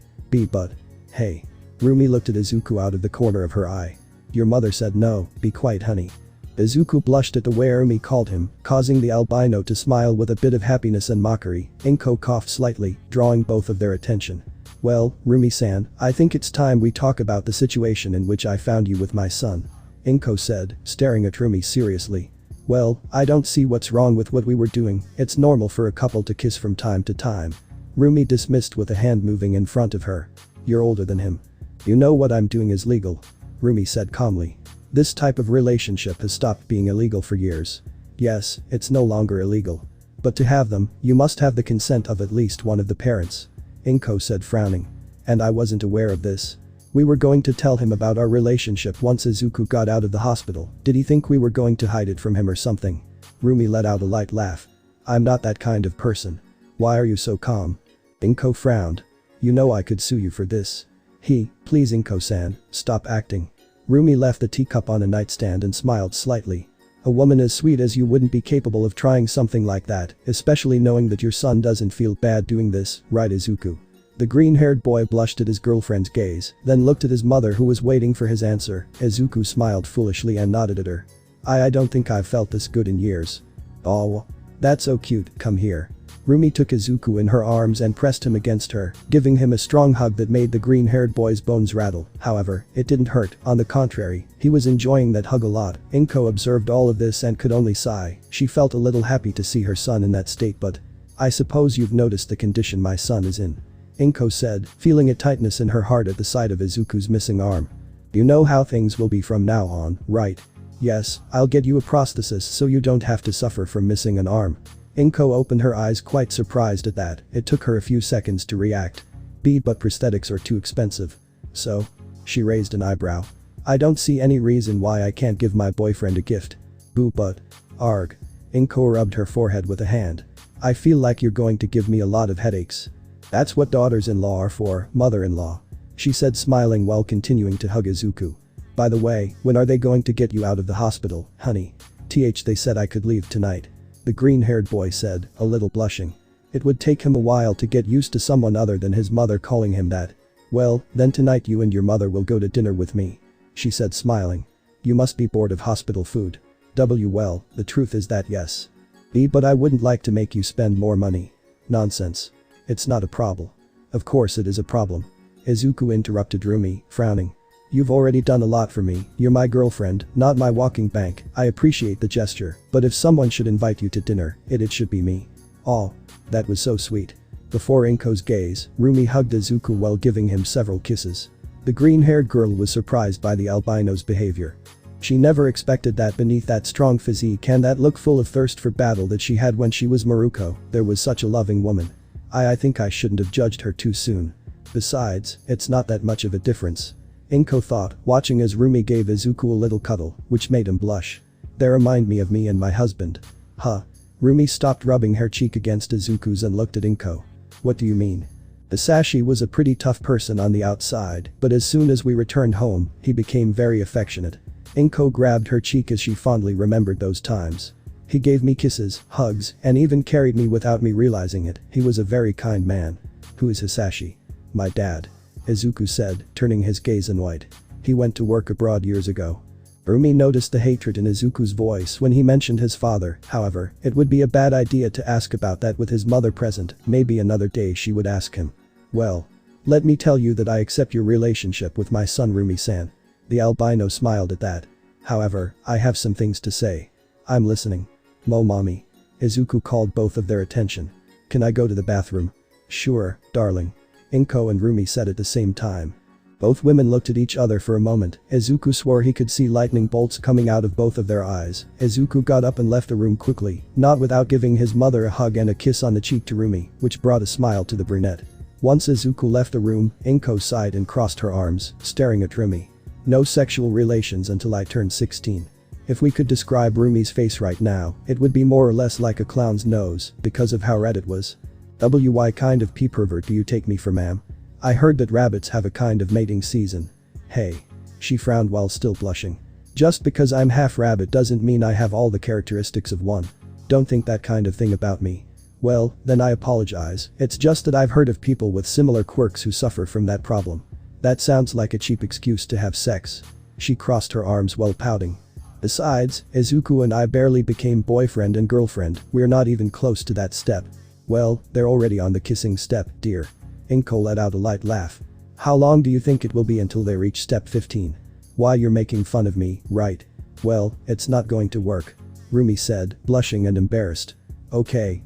But. Hey. Rumi looked at Izuku out of the corner of her eye. "Your mother said no, be quiet honey." Izuku blushed at the way Rumi called him, causing the albino to smile with a bit of happiness and mockery. Inko coughed slightly, drawing both of their attention. "Well, Rumi-san, I think it's time we talk about the situation in which I found you with my son," Inko said, staring at Rumi seriously. "Well, I don't see what's wrong with what we were doing. It's normal for a couple to kiss from time to time." Rumi dismissed with a hand moving in front of her. "You're older than him. You know what I'm doing is legal," Rumi said calmly. "This type of relationship has stopped being illegal for years. Yes, it's no longer illegal. But to have them, you must have the consent of at least one of the parents," Inko said frowning. "And I wasn't aware of this. We were going to tell him about our relationship once Izuku got out of the hospital. Did he think we were going to hide it from him or something?" Rumi let out a light laugh. "I'm not that kind of person. Why are you so calm?" Inko frowned. "You know I could sue you for this." Please Inko-san, stop acting." Rumi left the teacup on a nightstand and smiled slightly. "A woman as sweet as you wouldn't be capable of trying something like that, especially knowing that your son doesn't feel bad doing this, right Izuku?" The green-haired boy blushed at his girlfriend's gaze, then looked at his mother who was waiting for his answer. Izuku smiled foolishly and nodded at her. I don't think I've felt this good in years." "Oh. That's so cute, come here." Rumi took Izuku in her arms and pressed him against her, giving him a strong hug that made the green-haired boy's bones rattle. However, it didn't hurt, on the contrary, he was enjoying that hug a lot. Inko observed all of this and could only sigh. She felt a little happy to see her son in that state, but "I suppose you've noticed the condition my son is in," Inko said, feeling a tightness in her heart at the sight of Izuku's missing arm. "You know how things will be from now on, right?" "Yes, I'll get you a prosthesis so you don't have to suffer from missing an arm." Inko opened her eyes quite surprised at that. It took her a few seconds to react. But prosthetics are too expensive." "So?" She raised an eyebrow. "I don't see any reason why I can't give my boyfriend a gift." But. Arg. Inko rubbed her forehead with a hand. "I feel like you're going to give me a lot of headaches." "That's what daughters-in-law are for, mother-in-law," she said smiling while continuing to hug Izuku. "By the way, when are they going to get you out of the hospital, honey?" They said I could leave tonight," the green-haired boy said, a little blushing. It would take him a while to get used to someone other than his mother calling him that. "Well, then tonight you and your mother will go to dinner with me," she said smiling. "You must be bored of hospital food." Well, the truth is that yes. But I wouldn't like to make you spend more money." "Nonsense. It's not a problem." "Of course it is a problem," Izuku interrupted Rumi, frowning. "You've already done a lot for me. You're my girlfriend, not my walking bank. I appreciate the gesture, but if someone should invite you to dinner, it should be me." "Oh. That was so sweet." Before Inko's gaze, Rumi hugged Izuku while giving him several kisses. The green-haired girl was surprised by the albino's behavior. She never expected that beneath that strong physique and that look full of thirst for battle that she had when she was Miruko, there was such a loving woman. I think I shouldn't have judged her too soon. Besides, it's not that much of a difference," Inko thought, watching as Rumi gave Izuku a little cuddle, which made him blush. "They remind me of me and my husband." "Huh?" Rumi stopped rubbing her cheek against Izuku's and looked at Inko. "What do you mean?" "Hisashi was a pretty tough person on the outside, but as soon as we returned home, he became very affectionate." Inko grabbed her cheek as she fondly remembered those times. "He gave me kisses, hugs, and even carried me without me realizing it. He was a very kind man." "Who is Hisashi?" "My dad," Izuku said, turning his gaze in white. "He went to work abroad years ago." Rumi noticed the hatred in Izuku's voice when he mentioned his father. However, it would be a bad idea to ask about that with his mother present. Maybe another day she would ask him. "Well, let me tell you that I accept your relationship with my son Rumi-san." The albino smiled at that. "However, I have some things to say." "I'm listening." "Mommy." Izuku called both of their attention. "Can I go to the bathroom?" "Sure, darling," Inko and Rumi said at the same time. Both women looked at each other for a moment. Izuku swore he could see lightning bolts coming out of both of their eyes. Izuku got up and left the room quickly, not without giving his mother a hug and a kiss on the cheek to Rumi, which brought a smile to the brunette. Once Izuku left the room, Inko sighed and crossed her arms, staring at Rumi. No sexual relations until I turned 16. If we could describe Rumi's face right now, it would be more or less like a clown's nose, because of how red it was. Why kind of pervert do you take me for, ma'am? I heard that rabbits have a kind of mating season. Hey. She frowned while still blushing. Just because I'm half rabbit doesn't mean I have all the characteristics of one. Don't think that kind of thing about me. Well, then I apologize, it's just that I've heard of people with similar quirks who suffer from that problem. That sounds like a cheap excuse to have sex. She crossed her arms while pouting. Besides, Izuku and I barely became boyfriend and girlfriend, we're not even close to that step. Well, they're already on the kissing step, dear. Inko let out a light laugh. How long do you think it will be until they reach step 15? Why, you're making fun of me, right? Well, it's not going to work. Rumi said, blushing and embarrassed. Okay,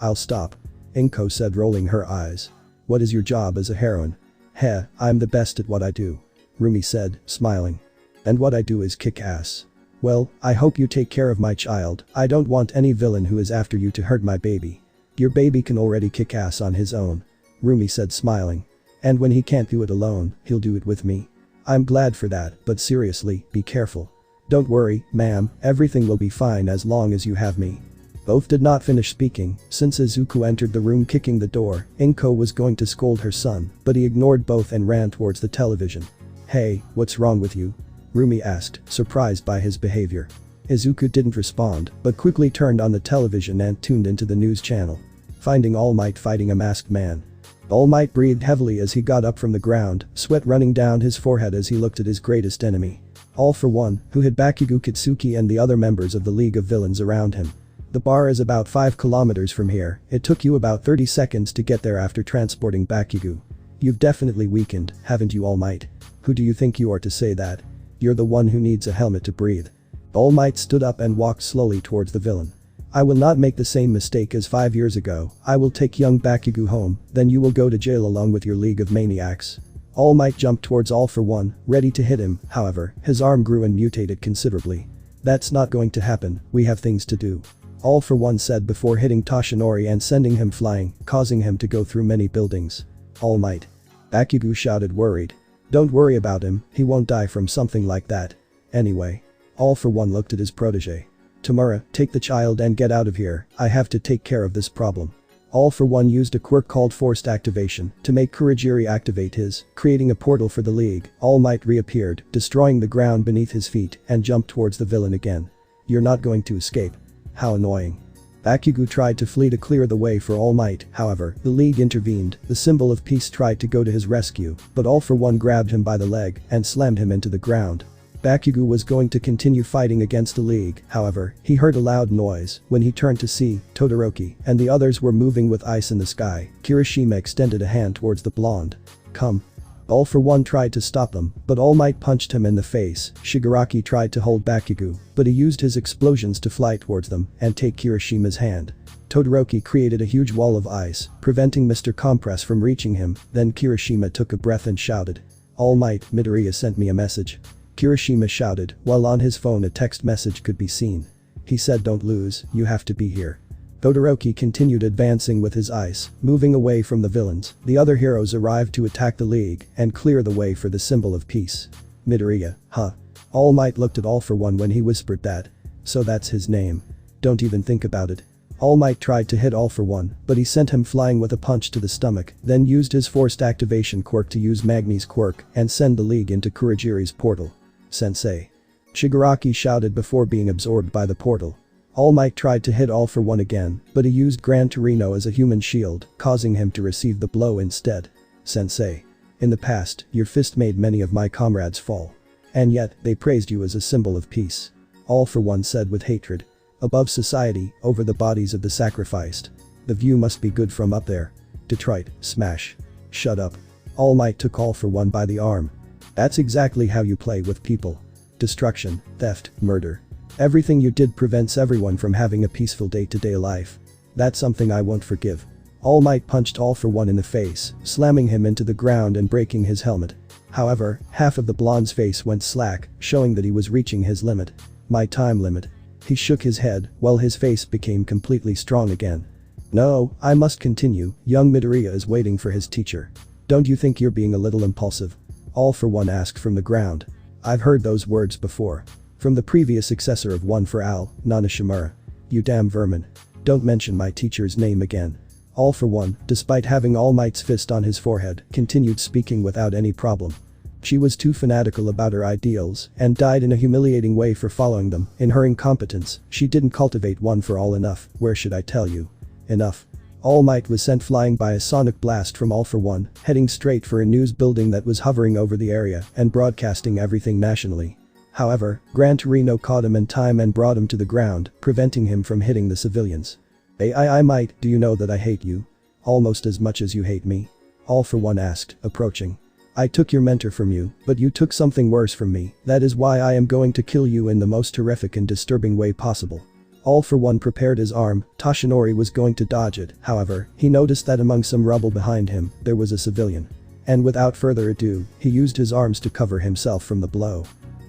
I'll stop. Inko said, rolling her eyes. What is your job as a heroine? Heh, I'm the best at what I do. Rumi said, smiling. And what I do is kick ass. Well, I hope you take care of my child, I don't want any villain who is after you to hurt my baby. Your baby can already kick ass on his own. Rumi said, smiling. And when he can't do it alone, he'll do it with me. I'm glad for that, but seriously, be careful. Don't worry, ma'am, everything will be fine as long as you have me. Both did not finish speaking. Since Izuku entered the room kicking the door, Inko was going to scold her son, but he ignored both and ran towards the television. Hey, what's wrong with you? Rumi asked, surprised by his behavior. Izuku didn't respond, but quickly turned on the television and tuned into the news channel. Finding All Might fighting a masked man. All Might breathed heavily as he got up from the ground, sweat running down his forehead as he looked at his greatest enemy. All for One, who had Bakugo Kitsuki and the other members of the League of Villains around him. The bar is about 5 kilometers from here, it took you about 30 seconds to get there after transporting Bakugo. You've definitely weakened, haven't you, All Might? Who do you think you are to say that? You're the one who needs a helmet to breathe. All Might stood up and walked slowly towards the villain. I will not make the same mistake as 5 years ago, I will take young Bakugo home, then you will go to jail along with your League of Maniacs. All Might jumped towards All for One, ready to hit him, however, his arm grew and mutated considerably. That's not going to happen, we have things to do. All for One said before hitting Toshinori and sending him flying, causing him to go through many buildings. All Might. Bakugo shouted, worried. Don't worry about him, he won't die from something like that. Anyway. All for One looked at his protege. Tamura, take the child and get out of here, I have to take care of this problem. All for One used a quirk called Forced Activation to make Kurogiri activate his, creating a portal for the League. All Might reappeared, destroying the ground beneath his feet, and jumped towards the villain again. You're not going to escape. How annoying. Bakugo tried to flee to clear the way for All Might, however, the League intervened, the symbol of peace tried to go to his rescue, but All for One grabbed him by the leg and slammed him into the ground. Bakugo was going to continue fighting against the League, however, he heard a loud noise. When he turned to see, Todoroki and the others were moving with ice in the sky. Kirishima extended a hand towards the blonde. Come. All for One tried to stop them, but All Might punched him in the face. Shigaraki tried to hold Bakugo, but he used his explosions to fly towards them and take Kirishima's hand. Todoroki created a huge wall of ice, preventing Mr. Compress from reaching him, then Kirishima took a breath and shouted. All Might, Midoriya sent me a message. Kirishima shouted, while on his phone a text message could be seen. He said, don't lose, you have to be here. Todoroki continued advancing with his ice, moving away from the villains. The other heroes arrived to attack the League and clear the way for the symbol of peace. Midoriya, huh? All Might looked at All for One when he whispered that. So that's his name. Don't even think about it. All Might tried to hit All for One, but he sent him flying with a punch to the stomach, then used his forced activation quirk to use Magni's quirk and send the League into Kurogiri's portal. Sensei. Shigaraki shouted before being absorbed by the portal. All Might tried to hit All for One again, but he used Gran Torino as a human shield, causing him to receive the blow instead. Sensei. In the past, your fist made many of my comrades fall. And yet, they praised you as a symbol of peace. All for One said with hatred. Above society, over the bodies of the sacrificed. The view must be good from up there. Detroit, smash. Shut up. All Might took All for One by the arm. That's exactly how you play with people. Destruction, theft, murder. Everything you did prevents everyone from having a peaceful day-to-day life. That's something I won't forgive. All Might punched All for One in the face, slamming him into the ground and breaking his helmet. However, half of the blonde's face went slack, showing that he was reaching his limit. My time limit. He shook his head, while his face became completely strong again. No, I must continue, young Midoriya is waiting for his teacher. Don't you think you're being a little impulsive? All for One asked from the ground. I've heard those words before. From the previous successor of One for All, Nanashimura. You damn vermin. Don't mention my teacher's name again. All for One, despite having All Might's fist on his forehead, continued speaking without any problem. She was too fanatical about her ideals and died in a humiliating way for following them. In her incompetence, she didn't cultivate One for All enough, where should I tell you? Enough. All Might was sent flying by a sonic blast from All for One, heading straight for a news building that was hovering over the area and broadcasting everything nationally. However, Gran Torino caught him in time and brought him to the ground, preventing him from hitting the civilians. I Might, do you know that I hate you? Almost as much as you hate me? All for One asked, approaching. I took your mentor from you, but you took something worse from me, that is why I am going to kill you in the most horrific and disturbing way possible. All for One prepared his arm. Toshinori was going to dodge it, however, he noticed that among some rubble behind him, there was a civilian. And without further ado, he used his arms to cover himself from the blow.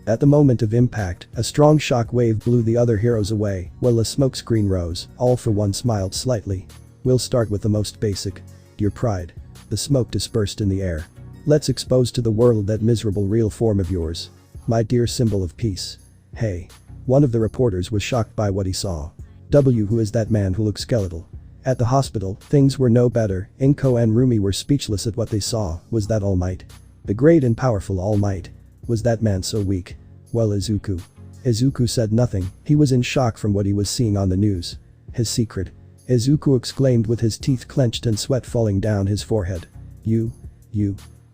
At the moment of impact, a strong shock wave blew the other heroes away, while a smokescreen rose. All for One smiled slightly. We'll start with the most basic. Your pride. The smoke dispersed in the air. Let's expose to the world that miserable real form of yours. My dear symbol of peace. Hey. One of the reporters was shocked by what he saw. Who is that man who looks skeletal? At the hospital, things were no better. Inko and Rumi were speechless at what they saw. Was that All Might? The great and powerful All Might. Was that man so weak? Well, Izuku. Izuku said nothing. He was in shock from what he was seeing on the news. His secret. Izuku exclaimed with his teeth clenched and sweat falling down his forehead. You.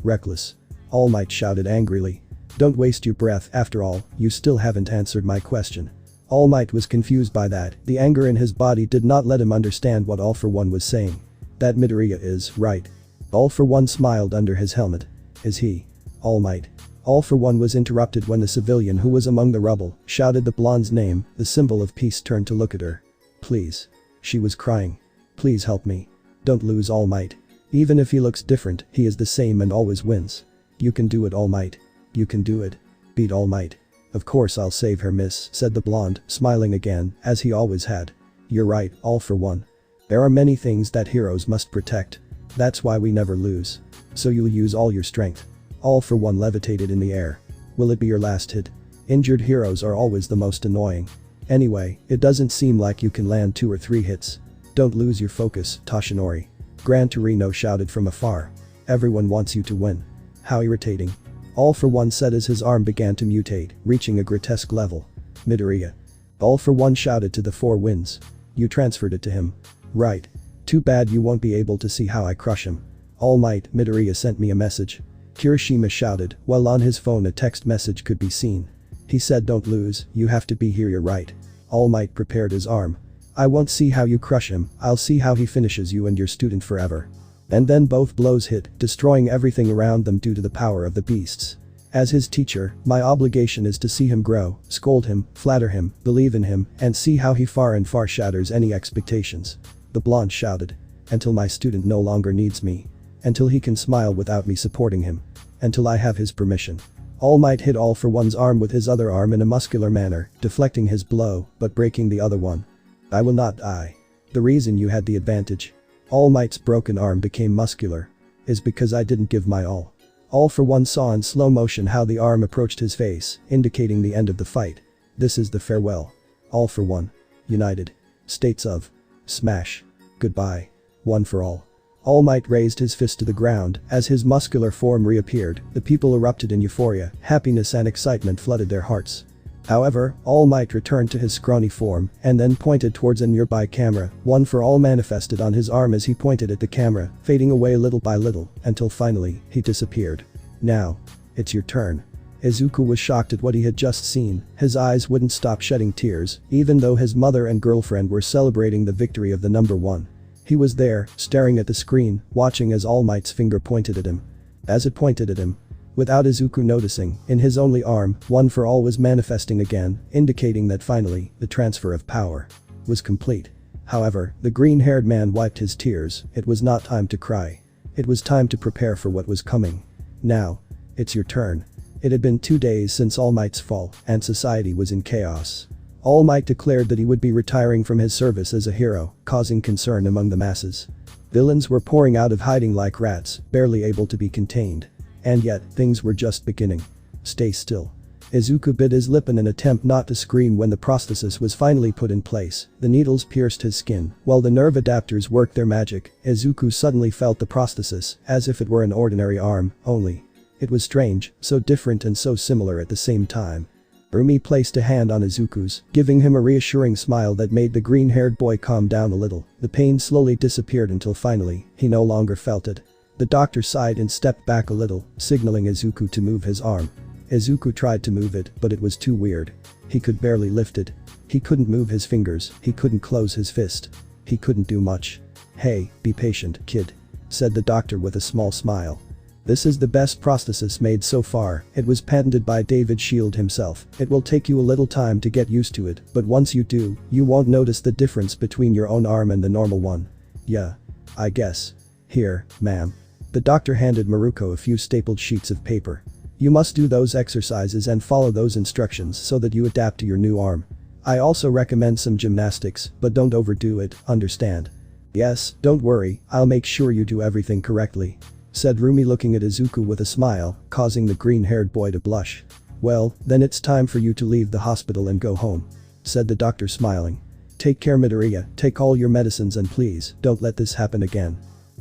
Reckless. All Might shouted angrily. Don't waste your breath, after all, you still haven't answered my question. All Might was confused by that. The anger in his body did not let him understand what All for One was saying. That Midoriya is right. All for One smiled under his helmet. Is he? All Might. All for One was interrupted when the civilian who was among the rubble shouted the blonde's name. The symbol of peace turned to look at her. Please. She was crying. Please help me. Don't lose All Might. Even if he looks different, he is the same and always wins. You can do it, All Might. You can do it. Beat All Might. Of course I'll save her, miss, said the blonde, smiling again, as he always had. You're right, All for One. There are many things that heroes must protect. That's why we never lose. So you'll use all your strength. All for One levitated in the air. Will it be your last hit? Injured heroes are always the most annoying. Anyway, it doesn't seem like you can land 2 or 3 hits. Don't lose your focus, Toshinori. Gran Torino shouted from afar. Everyone wants you to win. How irritating. All for One said as his arm began to mutate, reaching a grotesque level. Midoriya. All for One shouted to the 4 winds. You transferred it to him. Right. Too bad you won't be able to see how I crush him. All Might, Midoriya sent me a message. Kirishima shouted, while on his phone a text message could be seen. He said don't lose, you have to be here, you're right. All Might prepared his arm. I won't see how you crush him, I'll see how he finishes you and your student forever. And then both blows hit, destroying everything around them due to the power of the beasts. As his teacher, my obligation is to see him grow, scold him, flatter him, believe in him, and see how he far and far shatters any expectations. The blonde shouted. Until my student no longer needs me. Until he can smile without me supporting him. Until I have his permission. All Might hit All for One's arm with his other arm in a muscular manner, deflecting his blow, but breaking the other one. I will not die. The reason you had the advantage. All Might's broken arm became muscular. Is because I didn't give my all. All for One saw in slow motion how the arm approached his face, indicating the end of the fight. This is the farewell. All for One. United. States of. Smash. Goodbye. One for all. All Might raised his fist to the ground. As his muscular form reappeared, the people erupted in euphoria, happiness and excitement flooded their hearts. However, All Might returned to his scrawny form and then pointed towards a nearby camera. One for all manifested on his arm as he pointed at the camera, fading away little by little, until finally, he disappeared. Now. It's your turn. Izuku was shocked at what he had just seen. His eyes wouldn't stop shedding tears, even though his mother and girlfriend were celebrating the victory of the number 1. He was there, staring at the screen, watching as All Might's finger pointed at him. As it pointed at him. Without Izuku noticing, in his only arm, One for All was manifesting again, indicating that finally, the transfer of power was complete. However, the green-haired man wiped his tears. It was not time to cry. It was time to prepare for what was coming. Now. It's your turn. It had been 2 days since All Might's fall, and society was in chaos. All Might declared that he would be retiring from his service as a hero, causing concern among the masses. Villains were pouring out of hiding like rats, barely able to be contained. And yet, things were just beginning. Stay still. Izuku bit his lip in an attempt not to scream when the prosthesis was finally put in place. The needles pierced his skin. While the nerve adapters worked their magic, Izuku suddenly felt the prosthesis, as if it were an ordinary arm, only. It was strange, so different and so similar at the same time. Rumi placed a hand on Izuku's, giving him a reassuring smile that made the green-haired boy calm down a little. The pain slowly disappeared until finally, he no longer felt it. The doctor sighed and stepped back a little, signaling Izuku to move his arm. Izuku tried to move it, but it was too weird. He could barely lift it. He couldn't move his fingers, he couldn't close his fist. He couldn't do much. "Hey, be patient, kid," said the doctor with a small smile. "This is the best prosthesis made so far. It was patented by David Shield himself. It will take you a little time to get used to it, but once you do, you won't notice the difference between your own arm and the normal one." "Yeah. I guess. Here, ma'am." The doctor handed Miruko a few stapled sheets of paper. "You must do those exercises and follow those instructions so that you adapt to your new arm. I also recommend some gymnastics, but don't overdo it, understand?" "Yes, don't worry, I'll make sure you do everything correctly," said Rumi, looking at Izuku with a smile, causing the green-haired boy to blush. "Well, then it's time for you to leave the hospital and go home," said the doctor, smiling. "Take care, Midoriya, take all your medicines and please, don't let this happen again."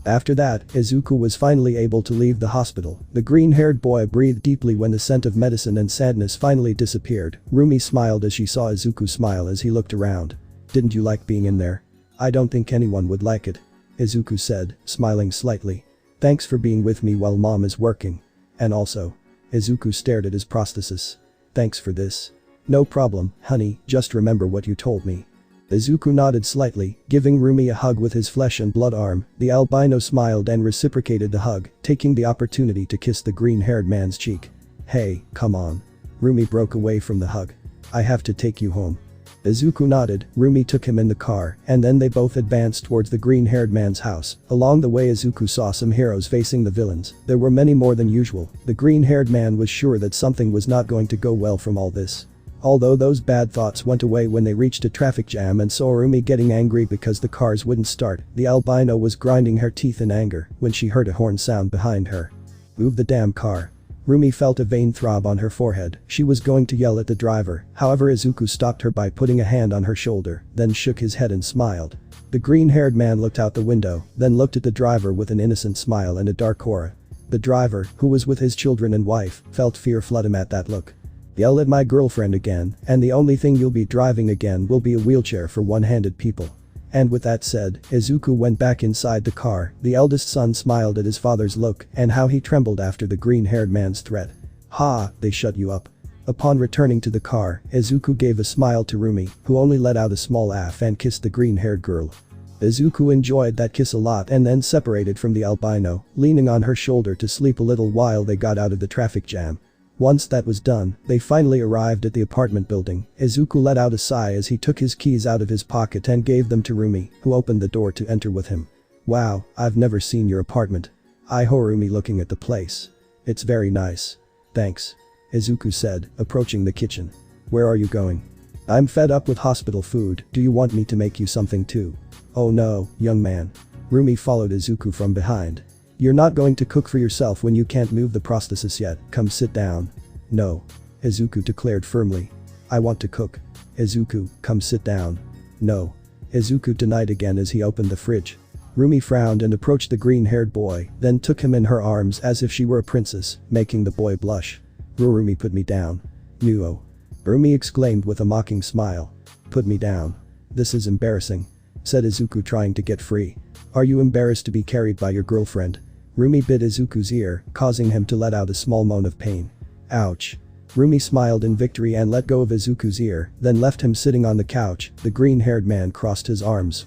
After that, Izuku was finally able to leave the hospital. The green-haired boy breathed deeply when the scent of medicine and sadness finally disappeared. Rumi smiled as she saw Izuku smile as he looked around. "Didn't you like being in there?" "I don't think anyone would like it," Izuku said, smiling slightly. "Thanks for being with me while mom is working. And also," Izuku stared at his prosthesis. "Thanks for this." "No problem, honey, just remember what you told me." Izuku nodded slightly, giving Rumi a hug with his flesh and blood arm. The albino smiled and reciprocated the hug, taking the opportunity to kiss the green-haired man's cheek. "Hey, come on." Rumi broke away from the hug. "I have to take you home." Izuku nodded. Rumi took him in the car, and then they both advanced towards the green-haired man's house. Along the way, Izuku saw some heroes facing the villains. There were many more than usual. The green-haired man was sure that something was not going to go well from all this. Although those bad thoughts went away when they reached a traffic jam and saw Rumi getting angry because the cars wouldn't start, the albino was grinding her teeth in anger when she heard a horn sound behind her. "Move the damn car." Rumi felt a vein throb on her forehead. She was going to yell at the driver, however Izuku stopped her by putting a hand on her shoulder, then shook his head and smiled. The green-haired man looked out the window, then looked at the driver with an innocent smile and a dark aura. The driver, who was with his children and wife, felt fear flood him at that look. "Yell at my girlfriend again, and the only thing you'll be driving again will be a wheelchair for one-handed people." And with that said, Izuku went back inside the car. The eldest son smiled at his father's look and how he trembled after the green-haired man's threat. "Ha, they shut you up." Upon returning to the car, Izuku gave a smile to Rumi, who only let out a small laugh and kissed the green-haired girl. Izuku enjoyed that kiss a lot and then separated from the albino, leaning on her shoulder to sleep a little while they got out of the traffic jam. Once that was done, they finally arrived at the apartment building. Izuku let out a sigh as he took his keys out of his pocket and gave them to Rumi, who opened the door to enter with him. "Wow, I've never seen your apartment." Rumi looking at the place. "It's very nice. Thanks," Izuku said, approaching the kitchen. "Where are you going?" "I'm fed up with hospital food, do you want me to make you something too?" "Oh no, young man." Rumi followed Izuku from behind. "You're not going to cook for yourself when you can't move the prosthesis yet, come sit down." "No," Izuku declared firmly. "I want to cook." "Izuku, come sit down." "No." Izuku denied again as he opened the fridge. Rumi frowned and approached the green-haired boy, then took him in her arms as if she were a princess, making the boy blush. "Rumi, put me down." "No." Rumi exclaimed with a mocking smile. "Put me down. This is embarrassing," said Izuku, trying to get free. "Are you embarrassed to be carried by your girlfriend?" Rumi bit Izuku's ear, causing him to let out a small moan of pain. "Ouch." Rumi smiled in victory and let go of Izuku's ear, then left him sitting on the couch. The green-haired man crossed his arms,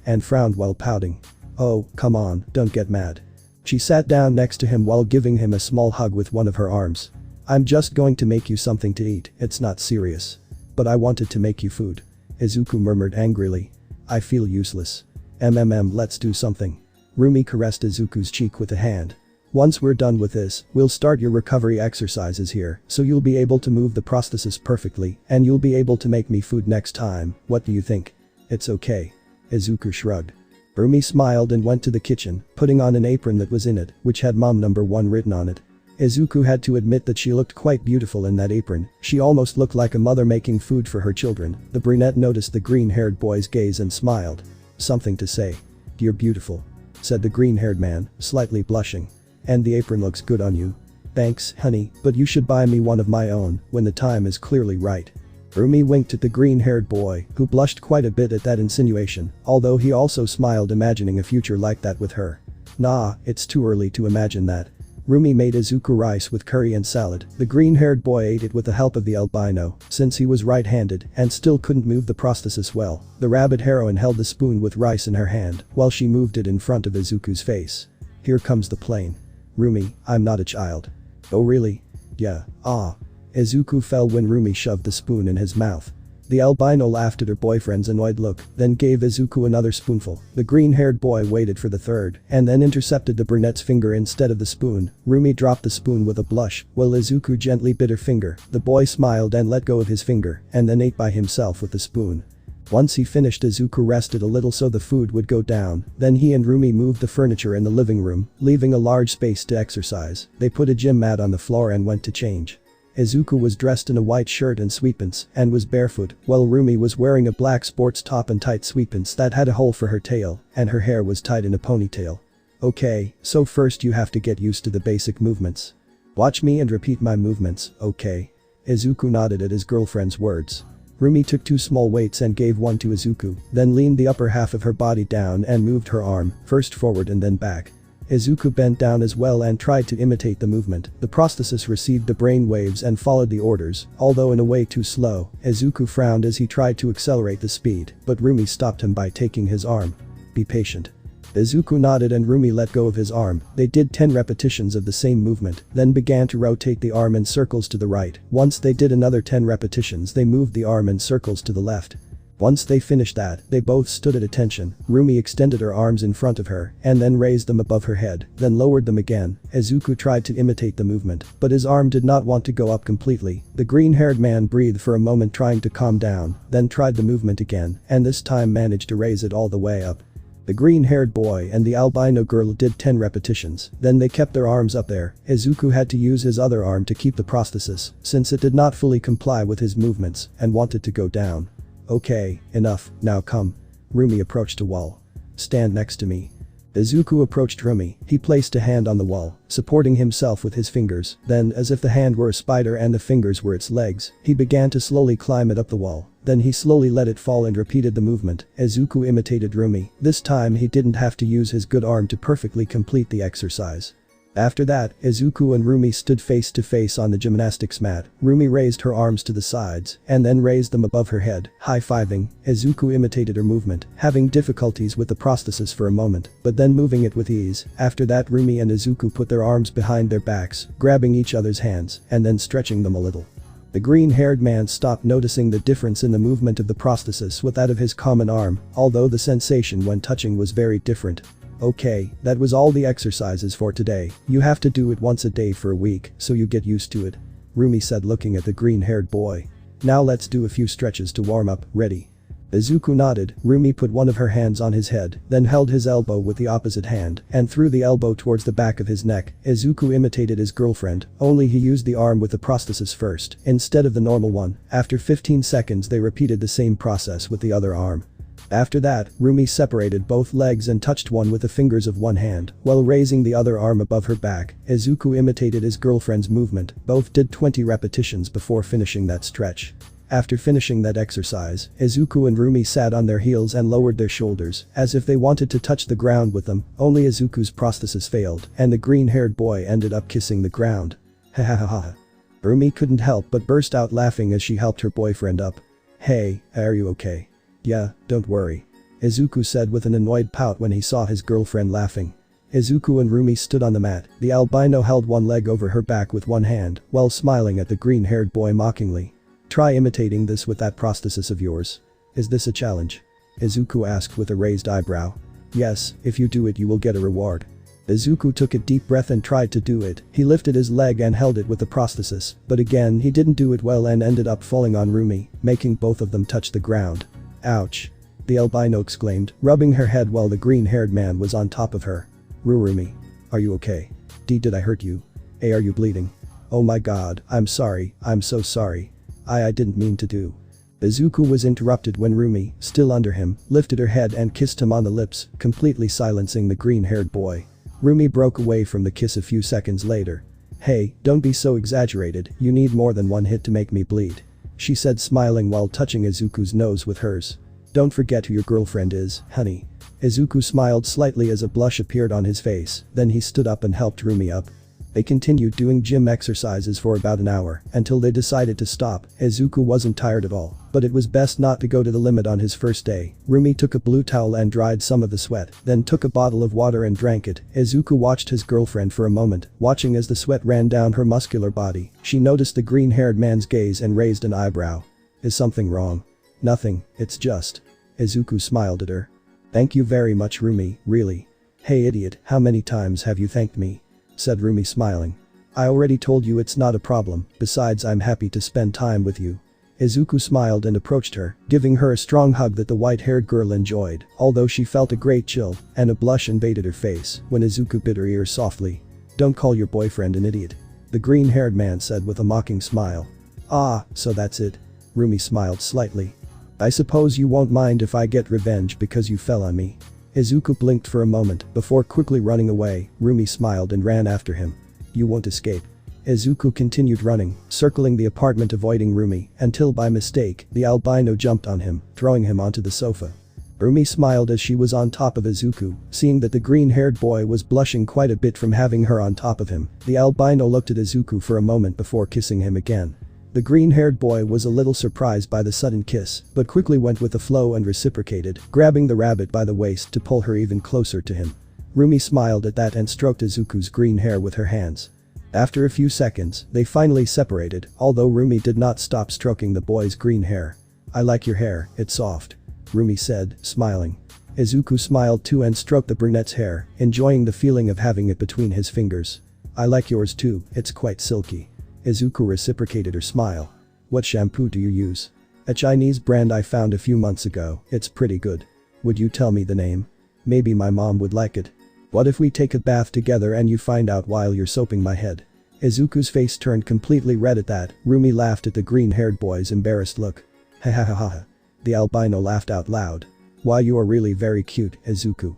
and frowned while pouting. "Oh, come on, don't get mad." She sat down next to him while giving him a small hug with one of her arms. "I'm just going to make you something to eat, it's not serious." "But I wanted to make you food," Izuku murmured angrily. "I feel useless." Let's do something." Rumi caressed Izuku's cheek with a hand. Once we're done with this, we'll start your recovery exercises here, so you'll be able to move the prosthesis perfectly, and you'll be able to make me food next time. What do you think? It's okay. Izuku shrugged. Rumi smiled and went to the kitchen, putting on an apron that was in it, which had Mom number 1 written on it. Izuku had to admit that she looked quite beautiful in that apron. She almost looked like a mother making food for her children. The brunette noticed the green-haired boy's gaze and smiled. Something to say. You're beautiful, said the green-haired man, slightly blushing. And the apron looks good on you. Thanks, honey, but you should buy me one of my own when the time is clearly right. Rumi winked at the green-haired boy, who blushed quite a bit at that insinuation, although he also smiled, imagining a future like that with her. Nah, it's too early to imagine that. Rumi made Izuku rice with curry and salad. The green-haired boy ate it with the help of the albino, since he was right-handed and still couldn't move the prosthesis well. The rabbit heroine held the spoon with rice in her hand while she moved it in front of Izuku's face. Here comes the plane. Rumi, I'm not a child. Oh really? Yeah, ah. Izuku fell when Rumi shoved the spoon in his mouth. The albino laughed at her boyfriend's annoyed look, then gave Izuku another spoonful. The green-haired boy waited for the third, and then intercepted the brunette's finger instead of the spoon. Rumi dropped the spoon with a blush, while Izuku gently bit her finger. The boy smiled and let go of his finger, and then ate by himself with the spoon. Once he finished, Izuku rested a little so the food would go down. Then he and Rumi moved the furniture in the living room, leaving a large space to exercise. They put a gym mat on the floor and went to change. Izuku was dressed in a white shirt and sweatpants and was barefoot, while Rumi was wearing a black sports top and tight sweatpants that had a hole for her tail, and her hair was tied in a ponytail. Okay, so first you have to get used to the basic movements. Watch me and repeat my movements, okay? Izuku nodded at his girlfriend's words. Rumi took 2 small weights and gave one to Izuku, then leaned the upper half of her body down and moved her arm, first forward and then back. Izuku bent down as well and tried to imitate the movement. The prosthesis received the brain waves and followed the orders, although in a way too slow. Izuku frowned as he tried to accelerate the speed, but Rumi stopped him by taking his arm. Be patient. Izuku nodded and Rumi let go of his arm. They did 10 repetitions of the same movement, then began to rotate the arm in circles to the right. Once they did another 10 repetitions, they moved the arm in circles to the left. Once they finished that, they both stood at attention. Rumi extended her arms in front of her and then raised them above her head, then lowered them again. Izuku tried to imitate the movement, but his arm did not want to go up completely. The green-haired man breathed for a moment trying to calm down, then tried the movement again, and this time managed to raise it all the way up. The green-haired boy and the albino girl did 10 repetitions, then they kept their arms up there. Izuku had to use his other arm to keep the prosthesis, since it did not fully comply with his movements and wanted to go down. Okay, enough, now come. Rumi approached a wall. Stand next to me. Izuku approached Rumi. He placed a hand on the wall, supporting himself with his fingers. Then, as if the hand were a spider and the fingers were its legs, he began to slowly climb it up the wall. Then he slowly let it fall and repeated the movement. Izuku imitated Rumi. This time he didn't have to use his good arm to perfectly complete the exercise. After that, Izuku and Rumi stood face to face on the gymnastics mat. Rumi raised her arms to the sides and then raised them above her head, high-fiving. Izuku imitated her movement, having difficulties with the prosthesis for a moment, but then moving it with ease. After that, Rumi and Izuku put their arms behind their backs, grabbing each other's hands and then stretching them a little. The green-haired man stopped noticing the difference in the movement of the prosthesis with that of his common arm, although the sensation when touching was very different. Okay, that was all the exercises for today. You have to do it once a day for a week, so you get used to it. Rumi said, looking at the green-haired boy. Now let's do a few stretches to warm up. Ready? Izuku nodded. Rumi put one of her hands on his head, then held his elbow with the opposite hand and threw the elbow towards the back of his neck. Izuku imitated his girlfriend, only he used the arm with the prosthesis first, instead of the normal one. After 15 seconds they repeated the same process with the other arm. After that, Rumi separated both legs and touched one with the fingers of one hand, while raising the other arm above her back. Izuku imitated his girlfriend's movement. Both did 20 repetitions before finishing that stretch. After finishing that exercise, Izuku and Rumi sat on their heels and lowered their shoulders, as if they wanted to touch the ground with them. Only Izuku's prosthesis failed, and the green-haired boy ended up kissing the ground. Ha ha ha ha. Rumi couldn't help but burst out laughing as she helped her boyfriend up. Hey, are you okay? Yeah, don't worry. Izuku said with an annoyed pout when he saw his girlfriend laughing. Izuku and Rumi stood on the mat. The albino held one leg over her back with one hand, while smiling at the green-haired boy mockingly. Try imitating this with that prosthesis of yours. Is this a challenge? Izuku asked with a raised eyebrow. Yes, if you do it you will get a reward. Izuku took a deep breath and tried to do it. He lifted his leg and held it with the prosthesis, but again he didn't do it well and ended up falling on Rumi, making both of them touch the ground. Ouch. The albino exclaimed, rubbing her head while the green-haired man was on top of her. Rumi. Are you okay? Did I hurt you? Are you bleeding? Oh my god, I'm sorry, I'm so sorry. I didn't mean to do. Izuku was interrupted when Rumi, still under him, lifted her head and kissed him on the lips, completely silencing the green-haired boy. Rumi broke away from the kiss a few seconds later. Hey, don't be so exaggerated, you need more than one hit to make me bleed. She said, smiling while touching Izuku's nose with hers. Don't forget who your girlfriend is, honey. Izuku smiled slightly as a blush appeared on his face, then he stood up and helped Rumi up. They continued doing gym exercises for about an hour, until they decided to stop. Izuku wasn't tired at all, but it was best not to go to the limit on his first day. Rumi took a blue towel and dried some of the sweat, then took a bottle of water and drank it. Izuku watched his girlfriend for a moment, watching as the sweat ran down her muscular body. She noticed the green-haired man's gaze and raised an eyebrow. Is something wrong? Nothing, it's just. Izuku smiled at her. Thank you very much, Rumi, really. Hey idiot, how many times have you thanked me? Said Rumi, smiling. I already told you it's not a problem, besides I'm happy to spend time with you. Izuku smiled and approached her, giving her a strong hug that the white-haired girl enjoyed, although she felt a great chill, and a blush invaded her face when Izuku bit her ear softly. Don't call your boyfriend an idiot. The green-haired man said with a mocking smile. Ah, so that's it. Rumi smiled slightly. I suppose you won't mind if I get revenge because you fell on me. Izuku blinked for a moment before quickly running away. Rumi smiled and ran after him. You won't escape. Izuku continued running, circling the apartment avoiding Rumi, until by mistake, the albino jumped on him, throwing him onto the sofa. Rumi smiled as she was on top of Izuku, seeing that the green-haired boy was blushing quite a bit from having her on top of him. The albino looked at Izuku for a moment before kissing him again. The green-haired boy was a little surprised by the sudden kiss, but quickly went with the flow and reciprocated, grabbing the rabbit by the waist to pull her even closer to him. Rumi smiled at that and stroked Izuku's green hair with her hands. After a few seconds, they finally separated, although Rumi did not stop stroking the boy's green hair. I like your hair, it's soft. Rumi said, smiling. Izuku smiled too and stroked the brunette's hair, enjoying the feeling of having it between his fingers. I like yours too, it's quite silky. Izuku reciprocated her smile. What shampoo do you use? A Chinese brand I found a few months ago, it's pretty good. Would you tell me the name? Maybe my mom would like it. What if we take a bath together and you find out while you're soaping my head? Izuku's face turned completely red at that. Rumi laughed at the green-haired boy's embarrassed look. Ha ha ha ha. The albino laughed out loud. Why, you are really very cute, Izuku.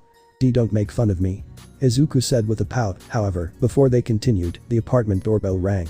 Don't make fun of me. Izuku said with a pout. However, before they continued, the apartment doorbell rang.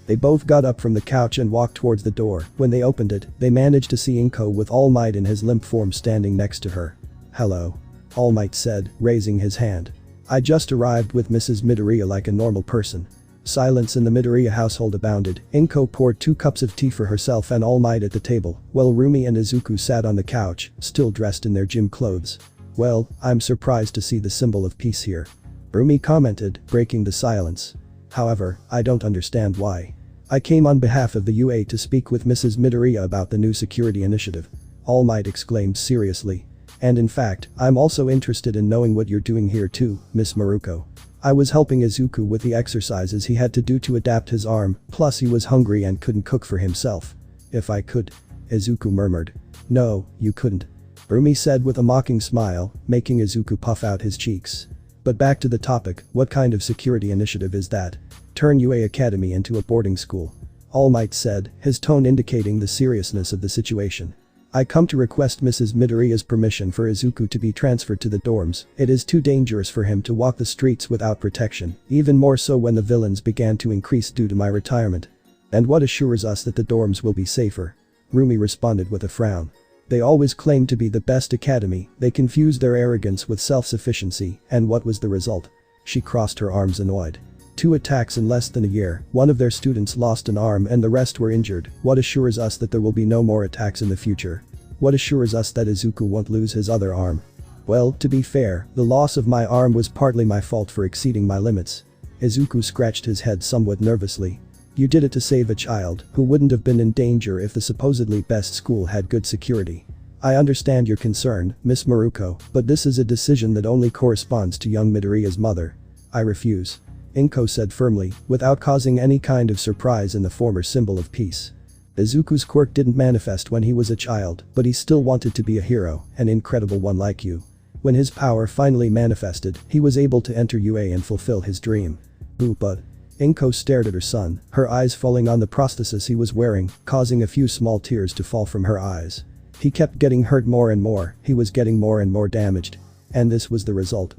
They both got up from the couch and walked towards the door. When they opened it, they managed to see Inko with All Might in his limp form standing next to her. Hello. All Might said, raising his hand. I just arrived with Mrs. Midoriya like a normal person. Silence in the Midoriya household abounded. Inko poured 2 cups of tea for herself and All Might at the table, while Rumi and Izuku sat on the couch, still dressed in their gym clothes. Well, I'm surprised to see the symbol of peace here. Rumi commented, breaking the silence. However, I don't understand why. I came on behalf of the UA to speak with Mrs. Midoriya about the new security initiative. All Might exclaimed seriously. And in fact, I'm also interested in knowing what you're doing here too, Miss Miruko. I was helping Izuku with the exercises he had to do to adapt his arm, plus he was hungry and couldn't cook for himself. If I could. Izuku murmured. No, you couldn't. Rumi said with a mocking smile, making Izuku puff out his cheeks. But back to the topic, what kind of security initiative is that? Turn UA Academy into a boarding school. All Might said, his tone indicating the seriousness of the situation. I come to request Mrs. Midoriya's permission for Izuku to be transferred to the dorms. It is too dangerous for him to walk the streets without protection, even more so when the villains began to increase due to my retirement. And what assures us that the dorms will be safer? Rumi responded with a frown. They always claimed to be the best academy, they confused their arrogance with self-sufficiency, and what was the result? She crossed her arms annoyed. 2 attacks in less than a year, one of their students lost an arm and the rest were injured. What assures us that there will be no more attacks in the future? What assures us that Izuku won't lose his other arm? Well, to be fair, the loss of my arm was partly my fault for exceeding my limits. Izuku scratched his head somewhat nervously. You did it to save a child who wouldn't have been in danger if the supposedly best school had good security. I understand your concern, Miss Miruko, but this is a decision that only corresponds to young Midoriya's mother. I refuse. Inko said firmly, without causing any kind of surprise in the former symbol of peace. Izuku's quirk didn't manifest when he was a child, but he still wanted to be a hero, an incredible one like you. When his power finally manifested, he was able to enter UA and fulfill his dream. Boo, but. Inko stared at her son, her eyes falling on the prosthesis he was wearing, causing a few small tears to fall from her eyes. He kept getting hurt more and more, he was getting more and more damaged. And this was the result,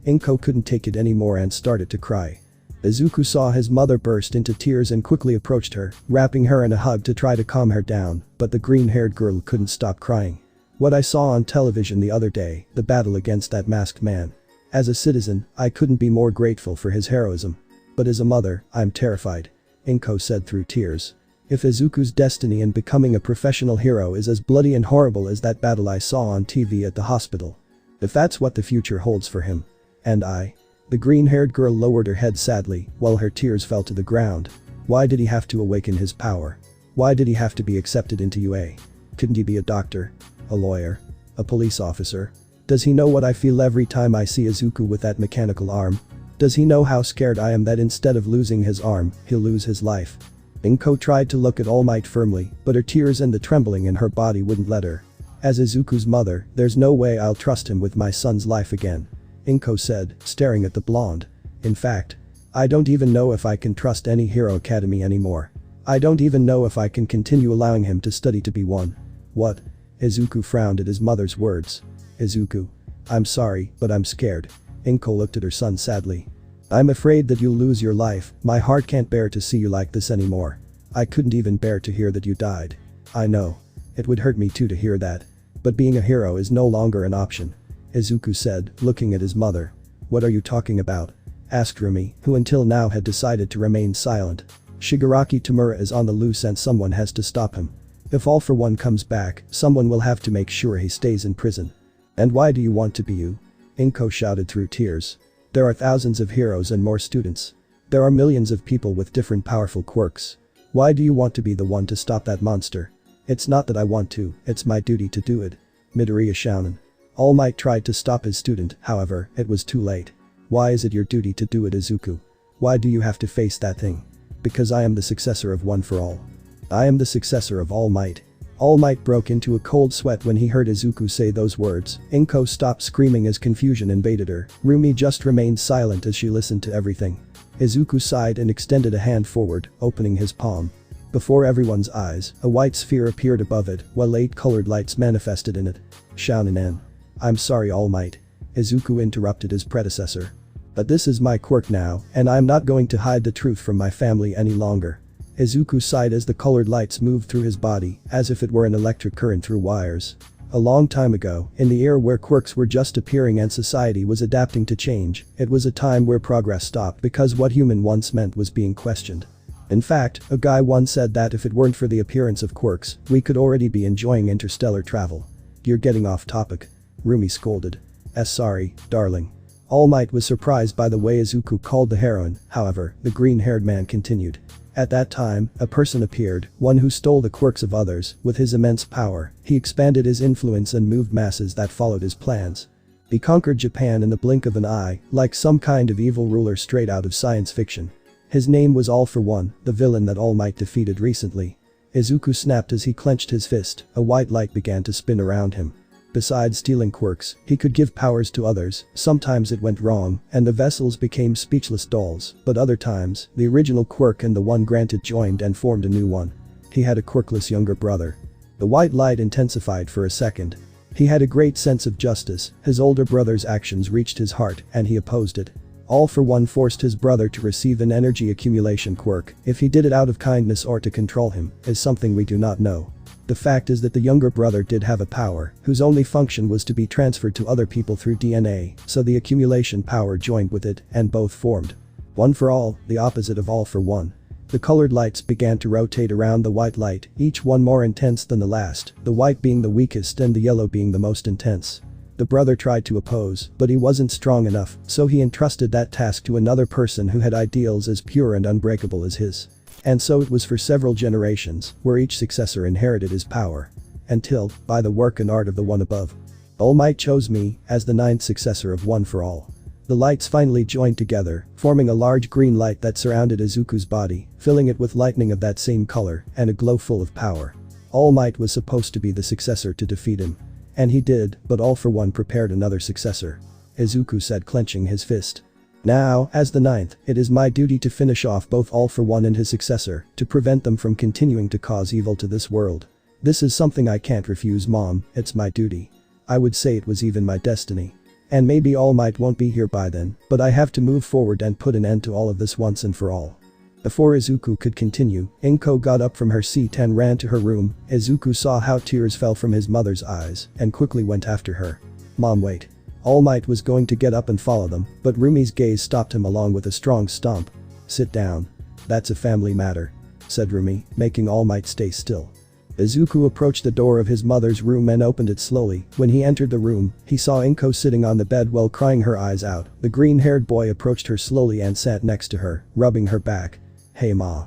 Inko couldn't take it anymore and started to cry. Izuku saw his mother burst into tears and quickly approached her, wrapping her in a hug to try to calm her down, but the green-haired girl couldn't stop crying. What I saw on television the other day, the battle against that masked man. As a citizen, I couldn't be more grateful for his heroism. But as a mother, I'm terrified. Inko said through tears. If Izuku's destiny in becoming a professional hero is as bloody and horrible as that battle I saw on TV at the hospital. If that's what the future holds for him. And the green-haired girl lowered her head sadly, while her tears fell to the ground. Why did he have to awaken his power? Why did he have to be accepted into UA? Couldn't he be a doctor? A lawyer? A police officer? Does he know what I feel every time I see Izuku with that mechanical arm? Does he know how scared I am that instead of losing his arm, he'll lose his life? Inko tried to look at All Might firmly, but her tears and the trembling in her body wouldn't let her. As Izuku's mother, there's no way I'll trust him with my son's life again. Inko said, staring at the blonde. In fact, I don't even know if I can trust any hero academy anymore. I don't even know if I can continue allowing him to study to be one. What? Izuku frowned at his mother's words. Izuku. I'm sorry, but I'm scared. Inko looked at her son sadly. I'm afraid that you'll lose your life, my heart can't bear to see you like this anymore. I couldn't even bear to hear that you died. I know. It would hurt me too to hear that. But being a hero is no longer an option. Izuku said, looking at his mother. What are you talking about? Asked Rumi, who until now had decided to remain silent. Shigaraki Tamura is on the loose and someone has to stop him. If All for One comes back, someone will have to make sure he stays in prison. And why do you want to be you? Inko shouted through tears. There are thousands of heroes and more students. There are millions of people with different powerful quirks. Why do you want to be the one to stop that monster? It's not that I want to, it's my duty to do it. Midoriya shouted. All Might tried to stop his student, however, it was too late. Why is it your duty to do it, Izuku? Why do you have to face that thing? Because I am the successor of One for All. I am the successor of All Might. All Might broke into a cold sweat when he heard Izuku say those words. Inko stopped screaming as confusion invaded her. Rumi just remained silent as she listened to everything. Izuku sighed and extended a hand forward, opening his palm. Before everyone's eyes, a white sphere appeared above it, while 8 colored lights manifested in it. Shounen. I'm sorry, All Might. Izuku interrupted his predecessor. But this is my quirk now, and I'm not going to hide the truth from my family any longer. Izuku sighed as the colored lights moved through his body, as if it were an electric current through wires. A long time ago, in the era where quirks were just appearing and society was adapting to change, it was a time where progress stopped because what human once meant was being questioned. In fact, a guy once said that if it weren't for the appearance of quirks, we could already be enjoying interstellar travel. You're getting off topic. Rumi scolded. Sorry, darling. All Might was surprised by the way Izuku called the heroine, however, the green-haired man continued. At that time, a person appeared, one who stole the quirks of others. With his immense power, he expanded his influence and moved masses that followed his plans. He conquered Japan in the blink of an eye, like some kind of evil ruler straight out of science fiction. His name was All for One, the villain that All Might defeated recently. Izuku snapped as he clenched his fist, a white light began to spin around him. Besides stealing quirks, he could give powers to others. Sometimes it went wrong, and the vessels became speechless dolls, but other times, the original quirk and the one granted joined and formed a new one. He had a quirkless younger brother. The white light intensified for a second. He had a great sense of justice, his older brother's actions reached his heart, and he opposed it. All for One forced his brother to receive an energy accumulation quirk. If he did it out of kindness or to control him, is something we do not know. The fact is that the younger brother did have a power, whose only function was to be transferred to other people through DNA, so the accumulation power joined with it, and both formed. One for All, the opposite of All for One. The colored lights began to rotate around the white light, each one more intense than the last, the white being the weakest and the yellow being the most intense. The brother tried to oppose, but he wasn't strong enough, so he entrusted that task to another person who had ideals as pure and unbreakable as his. And so it was for several generations, where each successor inherited his power. Until, by the work and art of the one above, All Might chose me as the 9th successor of One for All. The lights finally joined together, forming a large green light that surrounded Izuku's body, filling it with lightning of that same color and a glow full of power. All Might was supposed to be the successor to defeat him. And he did, but All for One prepared another successor. Izuku said, clenching his fist. Now, as the ninth, it is my duty to finish off both All for One and his successor, to prevent them from continuing to cause evil to this world. This is something I can't refuse, Mom, it's my duty. I would say it was even my destiny. And maybe All Might won't be here by then, but I have to move forward and put an end to all of this once and for all. Before Izuku could continue, Inko got up from her seat and ran to her room. Izuku saw how tears fell from his mother's eyes and quickly went after her. Mom, wait. All Might was going to get up and follow them, but Rumi's gaze stopped him along with a strong stomp. Sit down. That's a family matter, said Rumi, making All Might stay still. Izuku approached the door of his mother's room and opened it slowly. When he entered the room, he saw Inko sitting on the bed while crying her eyes out. The green-haired boy approached her slowly and sat next to her, rubbing her back. Hey ma.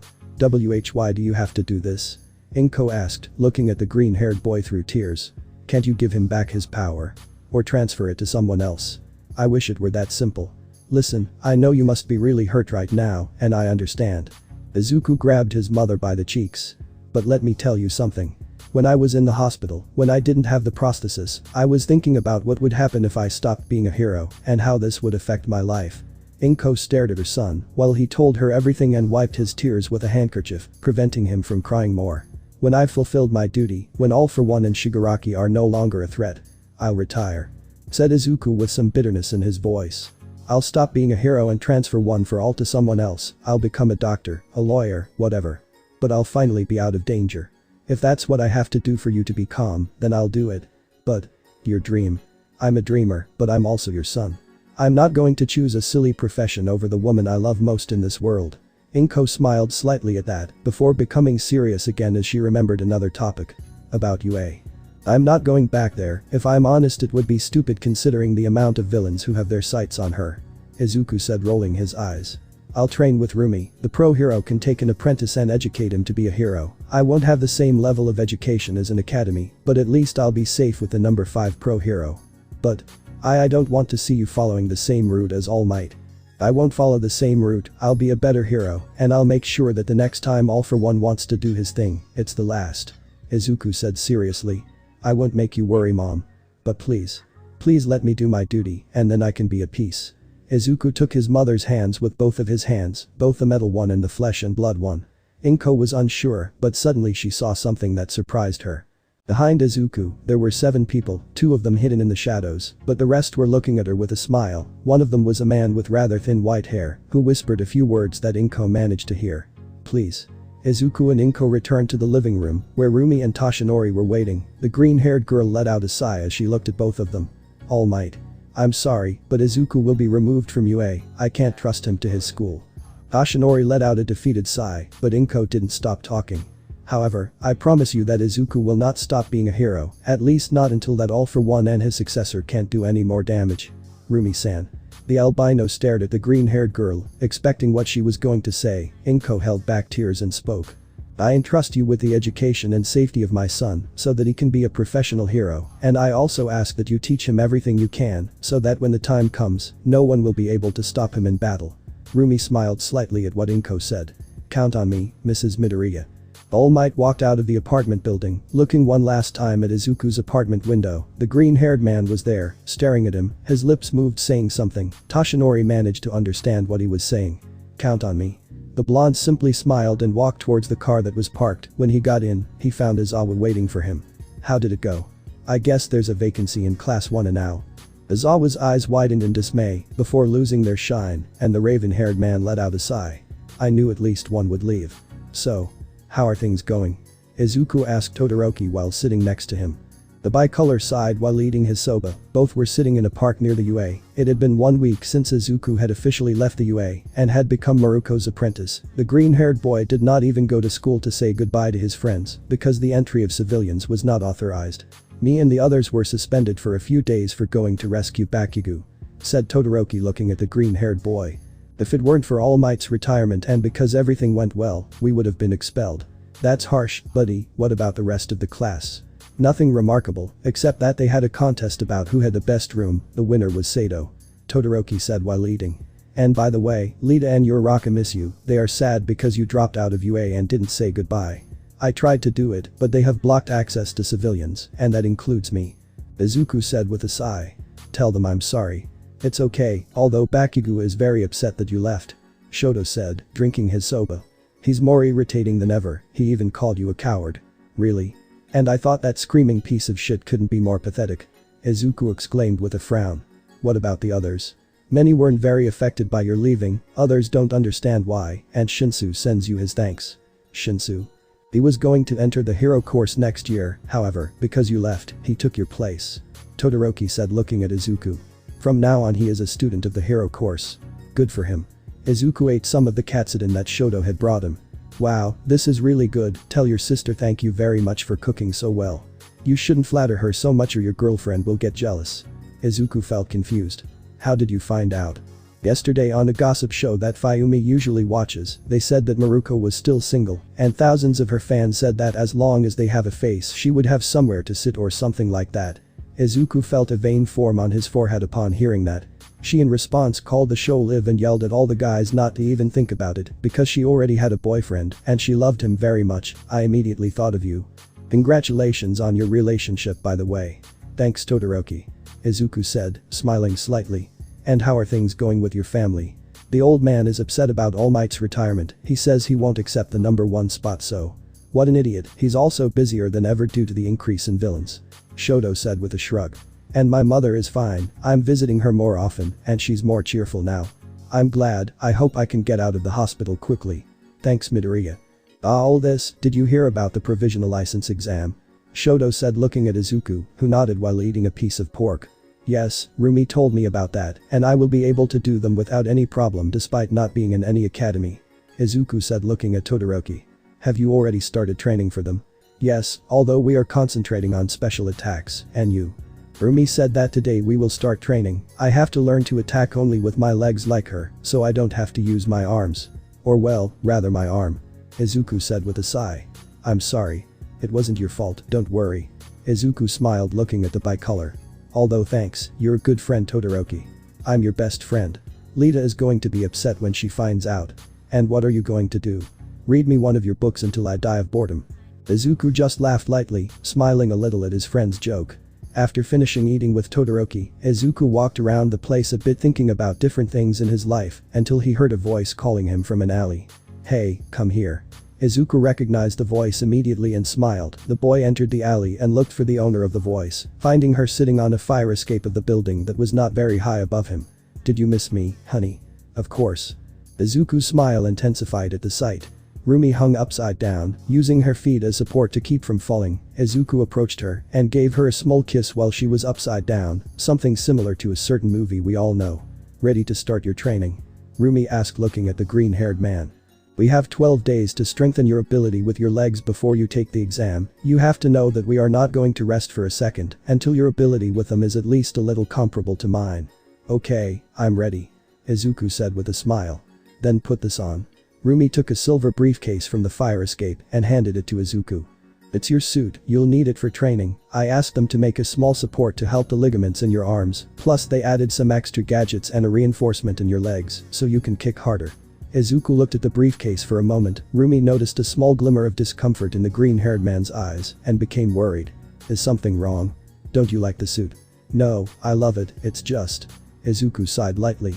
Why do you have to do this? Inko asked, looking at the green-haired boy through tears. Can't you give him back his power? Or transfer it to someone else? I wish it were that simple. Listen, I know you must be really hurt right now, and I understand. Izuku grabbed his mother by the cheeks. But let me tell you something. When I was in the hospital, when I didn't have the prosthesis, I was thinking about what would happen if I stopped being a hero and how this would affect my life. Inko stared at her son while he told her everything and wiped his tears with a handkerchief, preventing him from crying more. When I've fulfilled my duty, when All for One and Shigaraki are no longer a threat, I'll retire, said Izuku with some bitterness in his voice. I'll stop being a hero and transfer One for All to someone else. I'll become a doctor, a lawyer, whatever. But I'll finally be out of danger. If that's what I have to do for you to be calm, then I'll do it. But, your dream. I'm a dreamer, but I'm also your son. I'm not going to choose a silly profession over the woman I love most in this world. Inko smiled slightly at that, before becoming serious again as she remembered another topic. About UA. I'm not going back there. If I'm honest, it would be stupid considering the amount of villains who have their sights on her. Izuku said, rolling his eyes. I'll train with Rumi. The pro hero can take an apprentice and educate him to be a hero. I won't have the same level of education as an academy, but at least I'll be safe with the number 5 pro hero. But I don't want to see you following the same route as All Might. I won't follow the same route. I'll be a better hero, and I'll make sure that the next time All for One wants to do his thing, it's the last. Izuku said seriously. I won't make you worry, Mom. But please. Please let me do my duty, and then I can be at peace. Izuku took his mother's hands with both of his hands, both the metal one and the flesh and blood one. Inko was unsure, but suddenly she saw something that surprised her. Behind Izuku, there were 7 people, 2 of them hidden in the shadows, but the rest were looking at her with a smile. One of them was a man with rather thin white hair, who whispered a few words that Inko managed to hear. Please. Izuku and Inko returned to the living room, where Rumi and Toshinori were waiting. The green-haired girl let out a sigh as she looked at both of them. All Might. I'm sorry, but Izuku will be removed from UA. I can't trust him to his school. Toshinori let out a defeated sigh, but Inko didn't stop talking. However, I promise you that Izuku will not stop being a hero, at least not until that All for One and his successor can't do any more damage. Rumi-san. The albino stared at the green-haired girl, expecting what she was going to say. Inko held back tears and spoke. I entrust you with the education and safety of my son, so that he can be a professional hero, and I also ask that you teach him everything you can, so that when the time comes, no one will be able to stop him in battle. Rumi smiled slightly at what Inko said. Count on me, Mrs. Midoriya. All Might walked out of the apartment building, looking one last time at Izuku's apartment window. The green-haired man was there, staring at him, his lips moved saying something. Toshinori managed to understand what he was saying. Count on me. The blonde simply smiled and walked towards the car that was parked. When he got in, he found Izawa waiting for him. How did it go? I guess there's a vacancy in class 1 now. Izawa's eyes widened in dismay, before losing their shine, and the raven-haired man let out a sigh. I knew at least one would leave. So, how are things going? Izuku asked Todoroki while sitting next to him. The bicolor sighed while eating his soba. Both were sitting in a park near the UA. It had been 1 week since Izuku had officially left the UA and had become Miruko's apprentice. The green-haired boy did not even go to school to say goodbye to his friends because the entry of civilians was not authorized. Me and the others were suspended for a few days for going to rescue Bakugo, said Todoroki looking at the green-haired boy. If it weren't for All Might's retirement and because everything went well, we would have been expelled. That's harsh, buddy. What about the rest of the class? Nothing remarkable, except that they had a contest about who had the best room. The winner was Sato. Todoroki said while eating. And by the way, Lita and Uraraka miss you, they are sad because you dropped out of UA and didn't say goodbye. I tried to do it, but they have blocked access to civilians, and that includes me. Izuku said with a sigh. Tell them I'm sorry. It's okay, although Bakugo is very upset that you left. Shoto said, drinking his soba. He's more irritating than ever, he even called you a coward. Really? And I thought that screaming piece of shit couldn't be more pathetic. Izuku exclaimed with a frown. What about the others? Many weren't very affected by your leaving, others don't understand why, and Shinsu sends you his thanks. Shinsu? He was going to enter the hero course next year, however, because you left, he took your place. Todoroki said looking at Izuku. From now on he is a student of the hero course. Good for him. Izuku ate some of the katsudon that Shoto had brought him. Wow, this is really good, tell your sister thank you very much for cooking so well. You shouldn't flatter her so much or your girlfriend will get jealous. Izuku felt confused. How did you find out? Yesterday on a gossip show that Fayumi usually watches, they said that Miruko was still single, and thousands of her fans said that as long as they have a face she would have somewhere to sit or something like that. Izuku felt a vein form on his forehead upon hearing that. She in response called the show live and yelled at all the guys not to even think about it because she already had a boyfriend and she loved him very much. I immediately thought of you. Congratulations on your relationship by the way. Thanks Todoroki. Izuku said, smiling slightly. And how are things going with your family? The old man is upset about All Might's retirement, he says he won't accept the number 1 spot so. What an idiot, he's also busier than ever due to the increase in villains. Shoto said with a shrug. And my mother is fine, I'm visiting her more often and she's more cheerful now. I'm glad, I hope I can get out of the hospital quickly. Thanks Midoriya. All this, did you hear about the provisional license exam? Shoto said looking at Izuku, who nodded while eating a piece of pork. Yes, Rumi told me about that, and I will be able to do them without any problem despite not being in any academy. Izuku said looking at Todoroki. Have you already started training for them? Yes, although we are concentrating on special attacks, and you? Rumi said that today we will start training, I have to learn to attack only with my legs like her, so I don't have to use my arms. Or well, rather my arm. Izuku said with a sigh. I'm sorry. It wasn't your fault, don't worry. Izuku smiled looking at the bicolor. Although thanks, you're a good friend Todoroki. I'm your best friend. Lita is going to be upset when she finds out. And what are you going to do? Read me one of your books until I die of boredom. Izuku just laughed lightly, smiling a little at his friend's joke. After finishing eating with Todoroki, Izuku walked around the place a bit thinking about different things in his life until he heard a voice calling him from an alley. Hey, come here. Izuku recognized the voice immediately and smiled. The boy entered the alley and looked for the owner of the voice, finding her sitting on a fire escape of the building that was not very high above him. Did you miss me, honey? Of course. Izuku's smile intensified at the sight. Rumi hung upside down, using her feet as support to keep from falling. Izuku approached her and gave her a small kiss while she was upside down, something similar to a certain movie we all know. Ready to start your training? Rumi asked looking at the green-haired man. We have 12 days to strengthen your ability with your legs before you take the exam. You have to know that we are not going to rest for a second until your ability with them is at least a little comparable to mine. Okay, I'm ready. Izuku said with a smile. Then put this on. Rumi took a silver briefcase from the fire escape and handed it to Izuku. It's your suit, you'll need it for training. I asked them to make a small support to help the ligaments in your arms, plus they added some extra gadgets and a reinforcement in your legs so you can kick harder. Izuku looked at the briefcase for a moment. Rumi noticed a small glimmer of discomfort in the green-haired man's eyes and became worried. Is something wrong? Don't you like the suit? No, I love it, it's just. Izuku sighed lightly.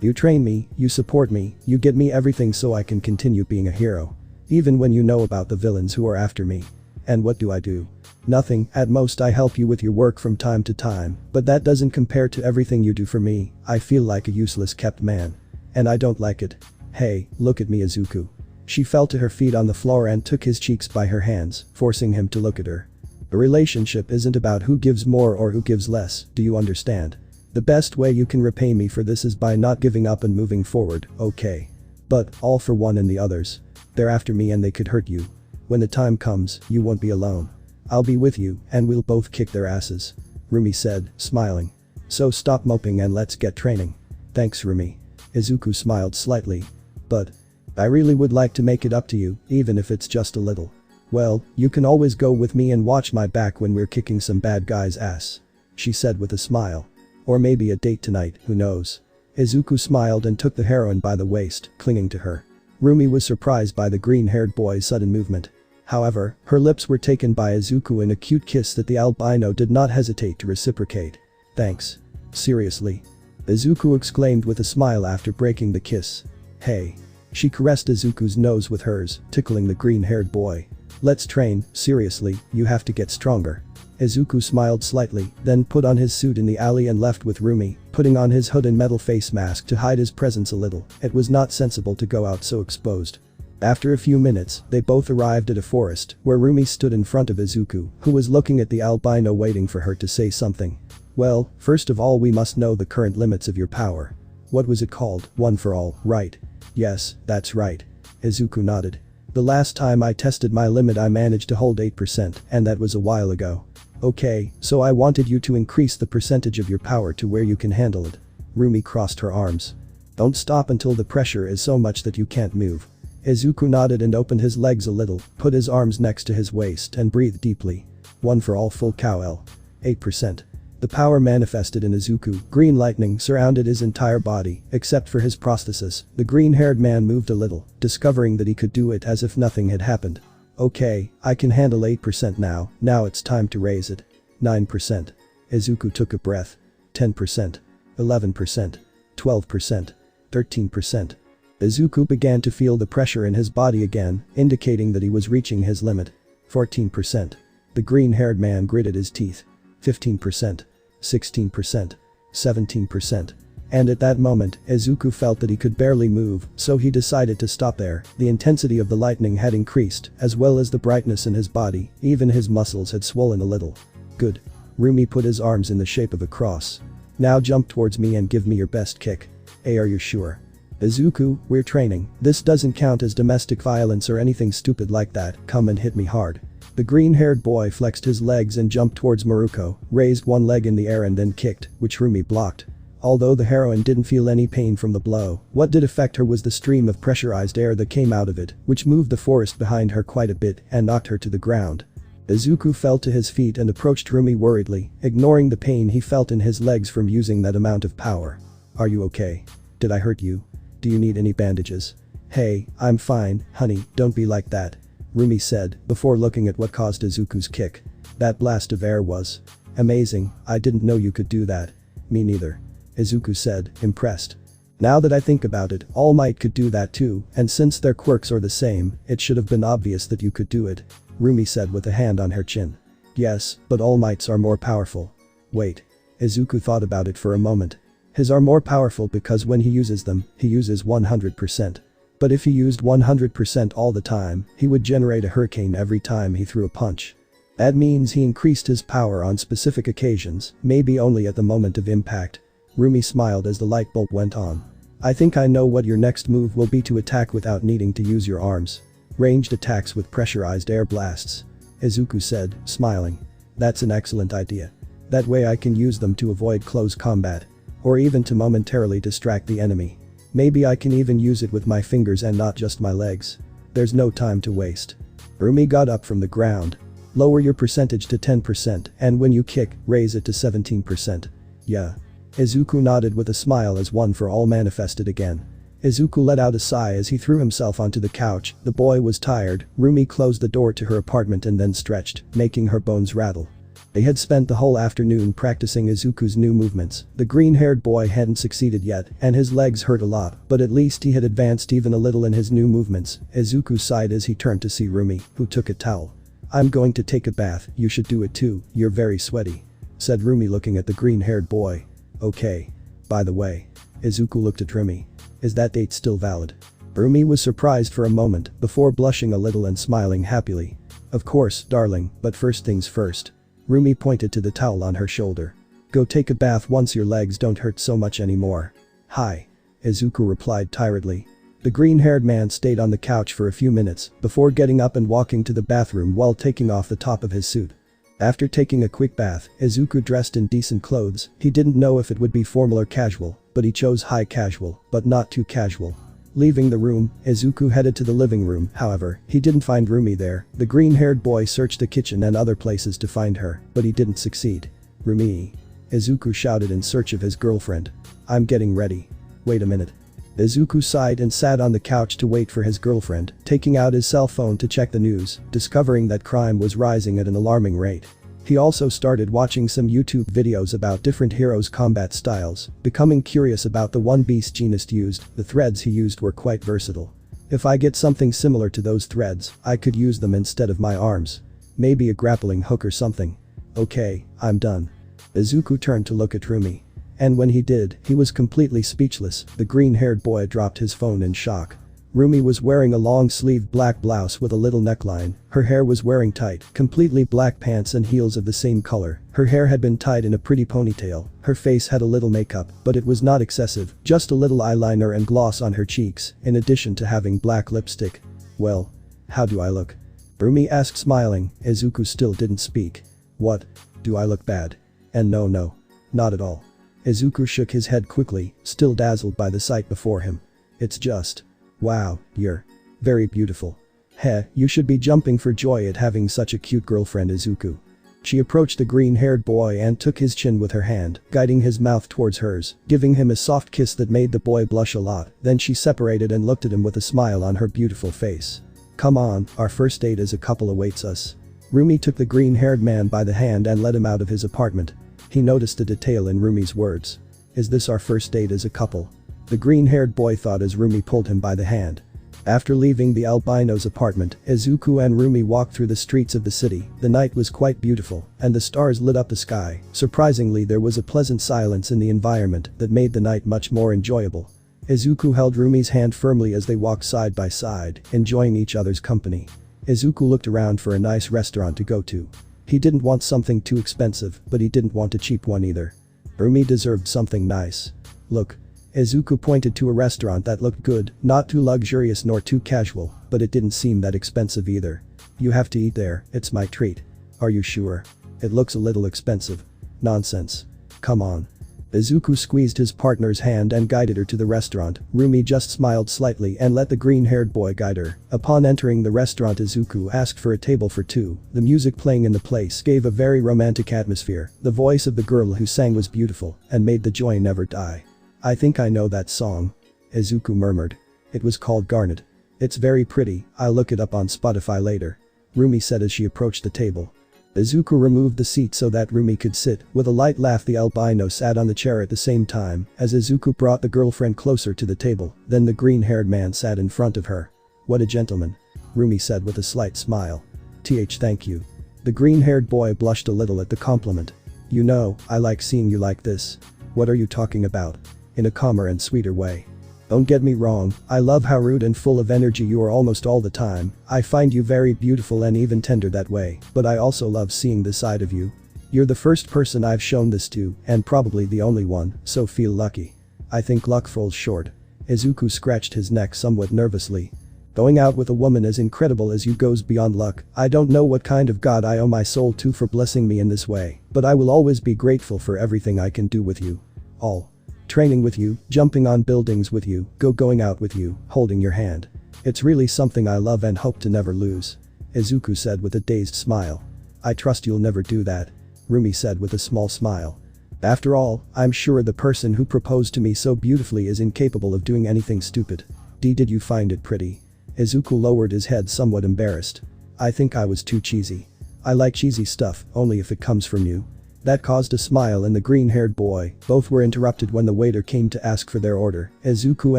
You train me, you support me, you get me everything so I can continue being a hero. Even when you know about the villains who are after me. And what do I do? Nothing, at most I help you with your work from time to time, but that doesn't compare to everything you do for me. I feel like a useless kept man. And I don't like it. Hey, look at me Izuku. She fell to her feet on the floor and took his cheeks by her hands, forcing him to look at her. A relationship isn't about who gives more or who gives less, do you understand? The best way you can repay me for this is by not giving up and moving forward, okay? But, all for one and the others. They're after me and they could hurt you. When the time comes, you won't be alone. I'll be with you, and we'll both kick their asses. Rumi said, smiling. So stop moping and let's get training. Thanks Rumi. Izuku smiled slightly. But I really would like to make it up to you, even if it's just a little. Well, you can always go with me and watch my back when we're kicking some bad guy's ass. She said with a smile. Or maybe a date tonight, who knows. Izuku smiled and took the heroine by the waist, clinging to her. Rumi was surprised by the green-haired boy's sudden movement. However, her lips were taken by Izuku in a cute kiss that the albino did not hesitate to reciprocate. Thanks. Seriously. Izuku exclaimed with a smile after breaking the kiss. Hey. She caressed Izuku's nose with hers, tickling the green-haired boy. Let's train, seriously, you have to get stronger. Izuku smiled slightly, then put on his suit in the alley and left with Rumi, putting on his hood and metal face mask to hide his presence a little. It was not sensible to go out so exposed. After a few minutes, they both arrived at a forest, where Rumi stood in front of Izuku, who was looking at the albino waiting for her to say something. Well, first of all we must know the current limits of your power. What was it called? One for all, right? Yes, that's right. Izuku nodded. The last time I tested my limit I managed to hold 8%, and that was a while ago. Okay, so I wanted you to increase the percentage of your power to where you can handle it. Rumi crossed her arms. Don't stop until the pressure is so much that you can't move. Izuku nodded and opened his legs a little, put his arms next to his waist and breathed deeply. One for all full cow L. 8%. The power manifested in Izuku. Green lightning surrounded his entire body, except for his prosthesis. The green-haired man moved a little, discovering that he could do it as if nothing had happened. Okay, I can handle 8% now it's time to raise it. 9%. Izuku took a breath. 10%. 11%. 12%. 13%. Izuku began to feel the pressure in his body again, indicating that he was reaching his limit. 14%. The green-haired man gritted his teeth. 15%. 16%. 17%. And at that moment, Izuku felt that he could barely move, so he decided to stop there. The intensity of the lightning had increased, as well as the brightness in his body, even his muscles had swollen a little. Good. Rumi put his arms in the shape of a cross. Now jump towards me and give me your best kick. Hey, are you sure? Izuku, we're training. This doesn't count as domestic violence or anything stupid like that, come and hit me hard. The green-haired boy flexed his legs and jumped towards Miruko, raised one leg in the air and then kicked, which Rumi blocked. Although the heroine didn't feel any pain from the blow, what did affect her was the stream of pressurized air that came out of it, which moved the forest behind her quite a bit and knocked her to the ground. Izuku fell to his feet and approached Rumi worriedly, ignoring the pain he felt in his legs from using that amount of power. Are you okay? Did I hurt you? Do you need any bandages? Hey, I'm fine, honey, don't be like that. Rumi said, before looking at what caused Izuku's kick. That blast of air was amazing, I didn't know you could do that. Me neither. Izuku said, impressed. Now that I think about it, All Might could do that too, and since their quirks are the same, it should have been obvious that you could do it. Rumi said with a hand on her chin. Yes, but All Mights are more powerful. Wait. Izuku thought about it for a moment. His are more powerful because when he uses them, he uses 100%. But if he used 100% all the time, he would generate a hurricane every time he threw a punch. That means he increased his power on specific occasions, maybe only at the moment of impact. Rumi smiled as the light bulb went on. I think I know what your next move will be, to attack without needing to use your arms. Ranged attacks with pressurized air blasts. Izuku said, smiling. That's an excellent idea. That way I can use them to avoid close combat. Or even to momentarily distract the enemy. Maybe I can even use it with my fingers and not just my legs. There's no time to waste. Rumi got up from the ground. Lower your percentage to 10% and when you kick, raise it to 17%. Yeah. Izuku nodded with a smile as One for All manifested again. Izuku let out a sigh as he threw himself onto the couch. The boy was tired. Rumi closed the door to her apartment and then stretched, making her bones rattle. They had spent the whole afternoon practicing Izuku's new movements. The green-haired boy hadn't succeeded yet, and his legs hurt a lot, but at least he had advanced even a little in his new movements. Izuku sighed as he turned to see Rumi, who took a towel. I'm going to take a bath, you should do it too, you're very sweaty. Said Rumi looking at the green-haired boy. Okay. By the way. Izuku looked at Rumi. Is that date still valid? Rumi was surprised for a moment, before blushing a little and smiling happily. Of course, darling, but first things first. Rumi pointed to the towel on her shoulder. Go take a bath once your legs don't hurt so much anymore. Hi. Izuku replied tiredly. The green-haired man stayed on the couch for a few minutes before getting up and walking to the bathroom while taking off the top of his suit. After taking a quick bath, Izuku dressed in decent clothes. He didn't know if it would be formal or casual, but he chose high casual, but not too casual. Leaving the room, Izuku headed to the living room. However, he didn't find Rumi there. The green-haired boy searched the kitchen and other places to find her, but he didn't succeed. Rumi. Izuku shouted in search of his girlfriend. I'm getting ready. Wait a minute. Izuku sighed and sat on the couch to wait for his girlfriend, taking out his cell phone to check the news, discovering that crime was rising at an alarming rate. He also started watching some YouTube videos about different heroes' combat styles, becoming curious about the one beast Genist used. The threads he used were quite versatile. If I get something similar to those threads, I could use them instead of my arms. Maybe a grappling hook or something. Okay, I'm done. Izuku turned to look at Rumi. And when he did, he was completely speechless. The green-haired boy dropped his phone in shock. Rumi was wearing a long-sleeved black blouse with a little neckline. Her hair was wearing tight, completely black pants and heels of the same color. Her hair had been tied in a pretty ponytail. Her face had a little makeup, but it was not excessive, just a little eyeliner and gloss on her cheeks, in addition to having black lipstick. Well, how do I look? Rumi asked, smiling. Izuku still didn't speak. What? Do I look bad? And no, not at all. Izuku shook his head quickly, still dazzled by the sight before him. It's just… wow, you're very beautiful. Heh, you should be jumping for joy at having such a cute girlfriend, Izuku. She approached the green-haired boy and took his chin with her hand, guiding his mouth towards hers, giving him a soft kiss that made the boy blush a lot. Then she separated and looked at him with a smile on her beautiful face. Come on, our first date as a couple awaits us. Rumi took the green-haired man by the hand and led him out of his apartment. He noticed a detail in Rumi's words. Is this our first date as a couple? The green-haired boy thought as Rumi pulled him by the hand. After leaving the albino's apartment, Izuku and Rumi walked through the streets of the city. The night was quite beautiful, and the stars lit up the sky. Surprisingly, there was a pleasant silence in the environment that made the night much more enjoyable. Izuku held Rumi's hand firmly as they walked side by side, enjoying each other's company. Izuku looked around for a nice restaurant to go to. He didn't want something too expensive, but he didn't want a cheap one either. Rumi deserved something nice. Look. Izuku pointed to a restaurant that looked good, not too luxurious nor too casual, but it didn't seem that expensive either. You have to eat there, it's my treat. Are you sure? It looks a little expensive. Nonsense. Come on. Izuku squeezed his partner's hand and guided her to the restaurant. Rumi just smiled slightly and let the green-haired boy guide her. Upon entering the restaurant, Izuku asked for a table for two. The music playing in the place gave a very romantic atmosphere. The voice of the girl who sang was beautiful and made the joy never die. I think I know that song. Izuku murmured. It was called Garnet. It's very pretty, I'll look it up on Spotify later. Rumi said as she approached the table. Izuku removed the seat so that Rumi could sit. With a light laugh, the albino sat on the chair at the same time as Izuku brought the girlfriend closer to the table. Then the green-haired man sat in front of her. What a gentleman. Rumi said with a slight smile. Thank you. The green-haired boy blushed a little at the compliment. You know, I like seeing you like this. What are you talking about? In a calmer and sweeter way. Don't get me wrong, I love how rude and full of energy you are almost all the time. I find you very beautiful and even tender that way, but I also love seeing this side of you. You're the first person I've shown this to, and probably the only one, so feel lucky. I think luck falls short. Izuku scratched his neck somewhat nervously. Going out with a woman as incredible as you goes beyond luck. I don't know what kind of god I owe my soul to for blessing me in this way, but I will always be grateful for everything I can do with you. All. Training with you, jumping on buildings with you, going out with you, holding your hand. It's really something I love and hope to never lose. Izuku said with a dazed smile. I trust you'll never do that. Rumi said with a small smile. After all, I'm sure the person who proposed to me so beautifully is incapable of doing anything stupid. Did you find it pretty? Izuku lowered his head somewhat embarrassed. I think I was too cheesy. I like cheesy stuff, only if it comes from you. That caused a smile in the green-haired boy. Both were interrupted when the waiter came to ask for their order. Izuku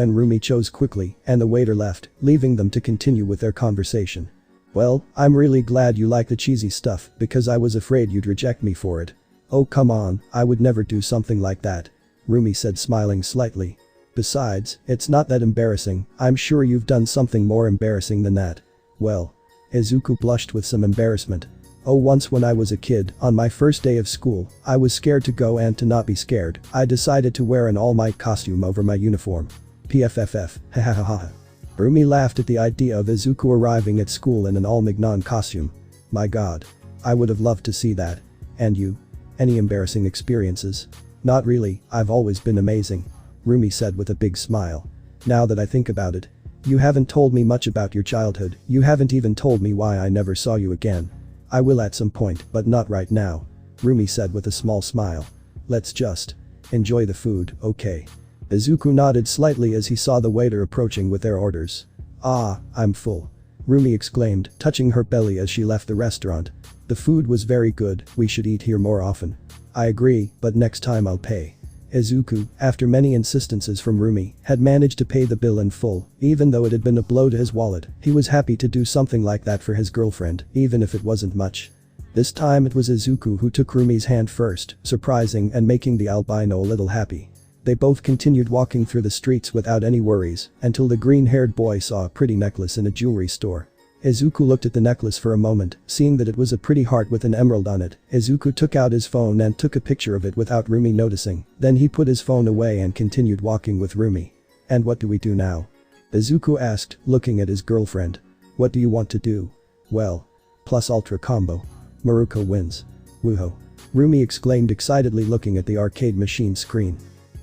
and Rumi chose quickly, and the waiter left, leaving them to continue with their conversation. Well, I'm really glad you like the cheesy stuff, because I was afraid you'd reject me for it. Oh come on, I would never do something like that. Rumi said, smiling slightly. Besides, it's not that embarrassing. I'm sure you've done something more embarrassing than that. Well. Izuku blushed with some embarrassment. Oh, once when I was a kid, on my first day of school, I was scared to go and to not be scared. I decided to wear an all-might costume over my uniform. PFFF, hahaha. Rumi laughed at the idea of Izuku arriving at school in an all-Mignon costume. My god. I would have loved to see that. And you? Any embarrassing experiences? Not really, I've always been amazing. Rumi said with a big smile. Now that I think about it. You haven't told me much about your childhood, you haven't even told me why I never saw you again. I will at some point, but not right now. Rumi said with a small smile. Let's just enjoy the food, okay? Izuku nodded slightly as he saw the waiter approaching with their orders. Ah, I'm full. Rumi exclaimed, touching her belly as she left the restaurant. The food was very good, we should eat here more often. I agree, but next time I'll pay. Izuku, after many insistences from Rumi, had managed to pay the bill in full, even though it had been a blow to his wallet. He was happy to do something like that for his girlfriend, even if it wasn't much. This time it was Izuku who took Rumi's hand first, surprising and making the albino a little happy. They both continued walking through the streets without any worries, until the green-haired boy saw a pretty necklace in a jewelry store. Izuku looked at the necklace for a moment, seeing that it was a pretty heart with an emerald on it. Izuku took out his phone and took a picture of it without Rumi noticing, then he put his phone away and continued walking with Rumi. And what do we do now? Izuku asked, looking at his girlfriend. What do you want to do? Well. Plus ultra combo. Miruko wins. Woohoo. Rumi exclaimed excitedly looking at the arcade machine screen.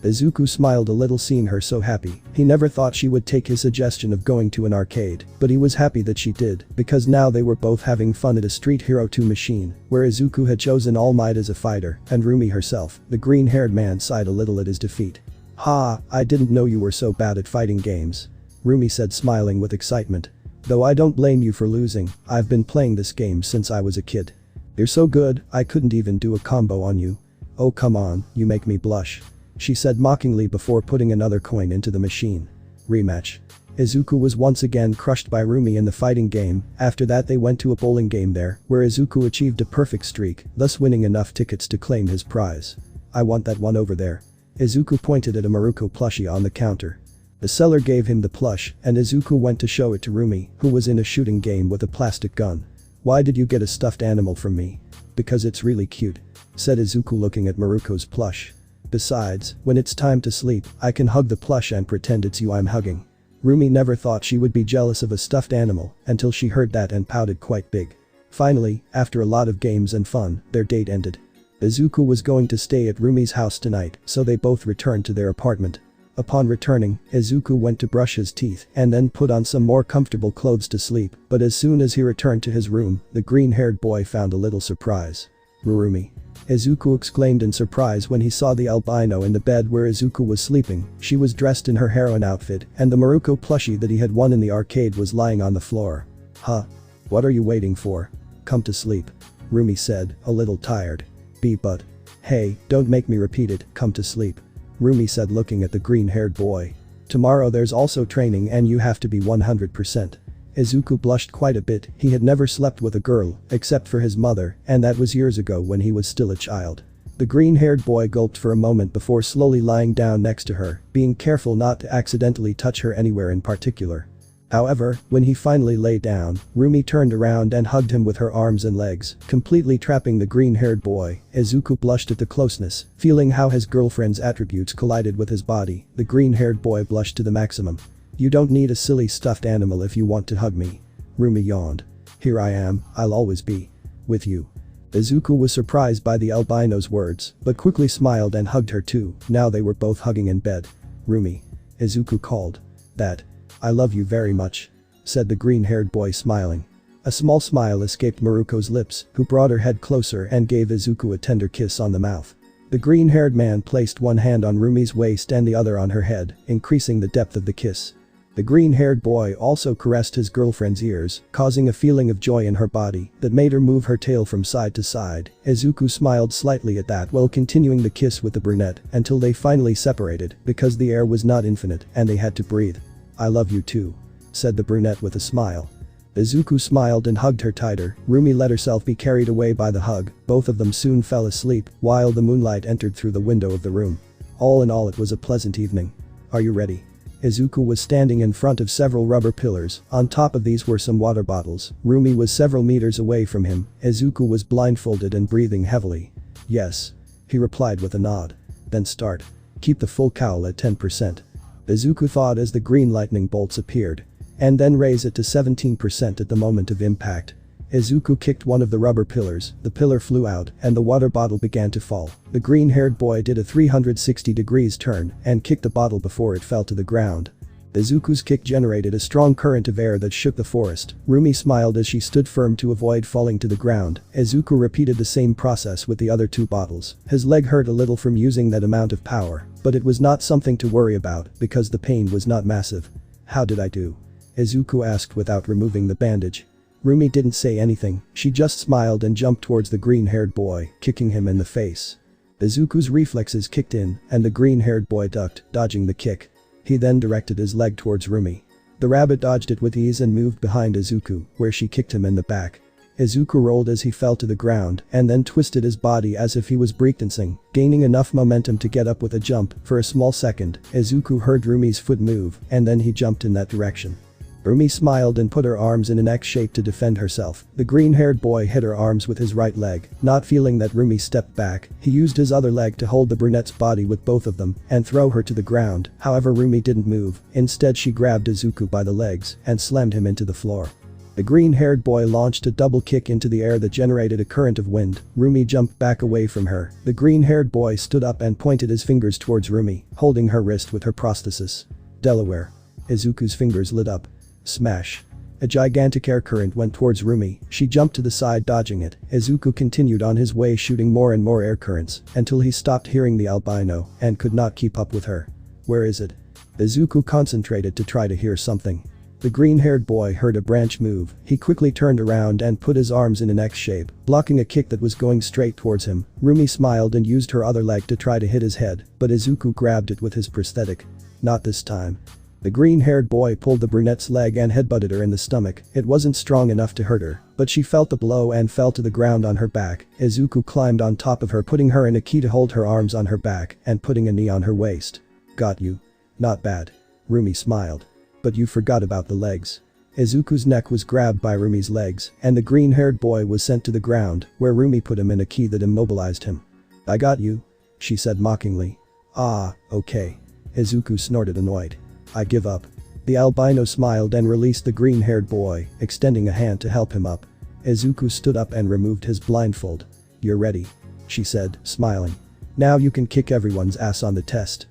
Izuku smiled a little seeing her so happy. He never thought she would take his suggestion of going to an arcade, but he was happy that she did, because now they were both having fun at a Street Hero 2 machine, where Izuku had chosen All Might as a fighter, and Rumi herself, the green-haired man, sighed a little at his defeat. Ha, I didn't know you were so bad at fighting games. Rumi said, smiling with excitement. Though I don't blame you for losing, I've been playing this game since I was a kid. You're so good, I couldn't even do a combo on you. Oh come on, you make me blush. She said mockingly before putting another coin into the machine. Rematch. Izuku was once again crushed by Rumi in the fighting game. After that they went to a bowling game there, where Izuku achieved a perfect streak, thus winning enough tickets to claim his prize. I want that one over there. Izuku pointed at a Miruko plushie on the counter. The seller gave him the plush, and Izuku went to show it to Rumi, who was in a shooting game with a plastic gun. Why did you get a stuffed animal from me? Because it's really cute. Said Izuku looking at Miruko's plush. Besides, when it's time to sleep, I can hug the plush and pretend it's you I'm hugging. Rumi never thought she would be jealous of a stuffed animal until she heard that and pouted quite big. Finally, after a lot of games and fun, their date ended. Izuku was going to stay at Rumi's house tonight, so they both returned to their apartment. Upon returning, Izuku went to brush his teeth and then put on some more comfortable clothes to sleep, but as soon as he returned to his room, the green-haired boy found a little surprise. Rumi. Izuku exclaimed in surprise when he saw the albino in the bed where Izuku was sleeping. She was dressed in her heroine outfit, and the Miruko plushie that he had won in the arcade was lying on the floor. Huh? What are you waiting for? Come to sleep. Rumi said, a little tired. But. Hey, don't make me repeat it, come to sleep. Rumi said looking at the green-haired boy. Tomorrow there's also training and you have to be 100%. Izuku blushed quite a bit. He had never slept with a girl, except for his mother, and that was years ago when he was still a child. The green-haired boy gulped for a moment before slowly lying down next to her, being careful not to accidentally touch her anywhere in particular. However, when he finally lay down, Rumi turned around and hugged him with her arms and legs, completely trapping the green-haired boy. Izuku blushed at the closeness, feeling how his girlfriend's attributes collided with his body. The green-haired boy blushed to the maximum. You don't need a silly stuffed animal if you want to hug me. Rumi yawned. Here I am, I'll always be with you. Izuku was surprised by the albino's words, but quickly smiled and hugged her too. Now they were both hugging in bed. Rumi. Izuku called. That. I love you very much. Said the green-haired boy smiling. A small smile escaped Miruko's lips, who brought her head closer and gave Izuku a tender kiss on the mouth. The green-haired man placed one hand on Rumi's waist and the other on her head, increasing the depth of the kiss. The green-haired boy also caressed his girlfriend's ears, causing a feeling of joy in her body that made her move her tail from side to side. Izuku smiled slightly at that while continuing the kiss with the brunette until they finally separated because the air was not infinite and they had to breathe. I love you too. Said the brunette with a smile. Izuku smiled and hugged her tighter. Rumi let herself be carried away by the hug. Both of them soon fell asleep while the moonlight entered through the window of the room. All in all, it was a pleasant evening. Are you ready? Izuku was standing in front of several rubber pillars. On top of these were some water bottles. Rumi was several meters away from him. Izuku was blindfolded and breathing heavily. Yes. He replied with a nod. Then start. Keep the full cowl at 10%. Izuku thought as the green lightning bolts appeared. And then raise it to 17% at the moment of impact. Izuku kicked one of the rubber pillars, the pillar flew out, and the water bottle began to fall. The green-haired boy did a 360 degrees turn and kicked the bottle before it fell to the ground. Izuku's kick generated a strong current of air that shook the forest. Rumi smiled as she stood firm to avoid falling to the ground. Izuku repeated the same process with the other 2 bottles. His leg hurt a little from using that amount of power, but it was not something to worry about because the pain was not massive. "How did I do?" Izuku asked without removing the bandage. Rumi didn't say anything, she just smiled and jumped towards the green-haired boy, kicking him in the face. Izuku's reflexes kicked in, and the green-haired boy ducked, dodging the kick. He then directed his leg towards Rumi. The rabbit dodged it with ease and moved behind Izuku, where she kicked him in the back. Izuku rolled as he fell to the ground and then twisted his body as if he was breakdancing, gaining enough momentum to get up with a jump. For a small second, Izuku heard Rumi's foot move and then he jumped in that direction. Rumi smiled and put her arms in an X shape to defend herself. The green-haired boy hit her arms with his right leg. Not feeling that Rumi stepped back, he used his other leg to hold the brunette's body with both of them and throw her to the ground. However, Rumi didn't move. Instead, she grabbed Izuku by the legs and slammed him into the floor. The green-haired boy launched a double kick into the air that generated a current of wind. Rumi jumped back away from her. The green-haired boy stood up and pointed his fingers towards Rumi, holding her wrist with her prosthesis. Delaware. Izuku's fingers lit up. Smash. A gigantic air current went towards Rumi. She jumped to the side, dodging it. Izuku continued on his way, shooting more and more air currents until he stopped hearing the albino and could not keep up with her. "Where is it?" Izuku concentrated to try to hear something. The green-haired boy heard a branch move. He quickly turned around and put his arms in an X shape, blocking a kick that was going straight towards him. Rumi smiled and used her other leg to try to hit his head, but Izuku grabbed it with his prosthetic. Not this time. The green-haired boy pulled the brunette's leg and headbutted her in the stomach. It wasn't strong enough to hurt her, but she felt the blow and fell to the ground on her back. Izuku climbed on top of her, putting her in a key to hold her arms on her back and putting a knee on her waist. "Got you. Not bad." Rumi smiled. "But you forgot about the legs." Izuku's neck was grabbed by Rumi's legs and the green-haired boy was sent to the ground, where Rumi put him in a key that immobilized him. "I got you," she said mockingly. "Ah, okay." Izuku snorted, annoyed. "I give up." The albino smiled and released the green-haired boy, extending a hand to help him up. Izuku stood up and removed his blindfold. "You're ready," she said, smiling. "Now you can kick everyone's ass on the test."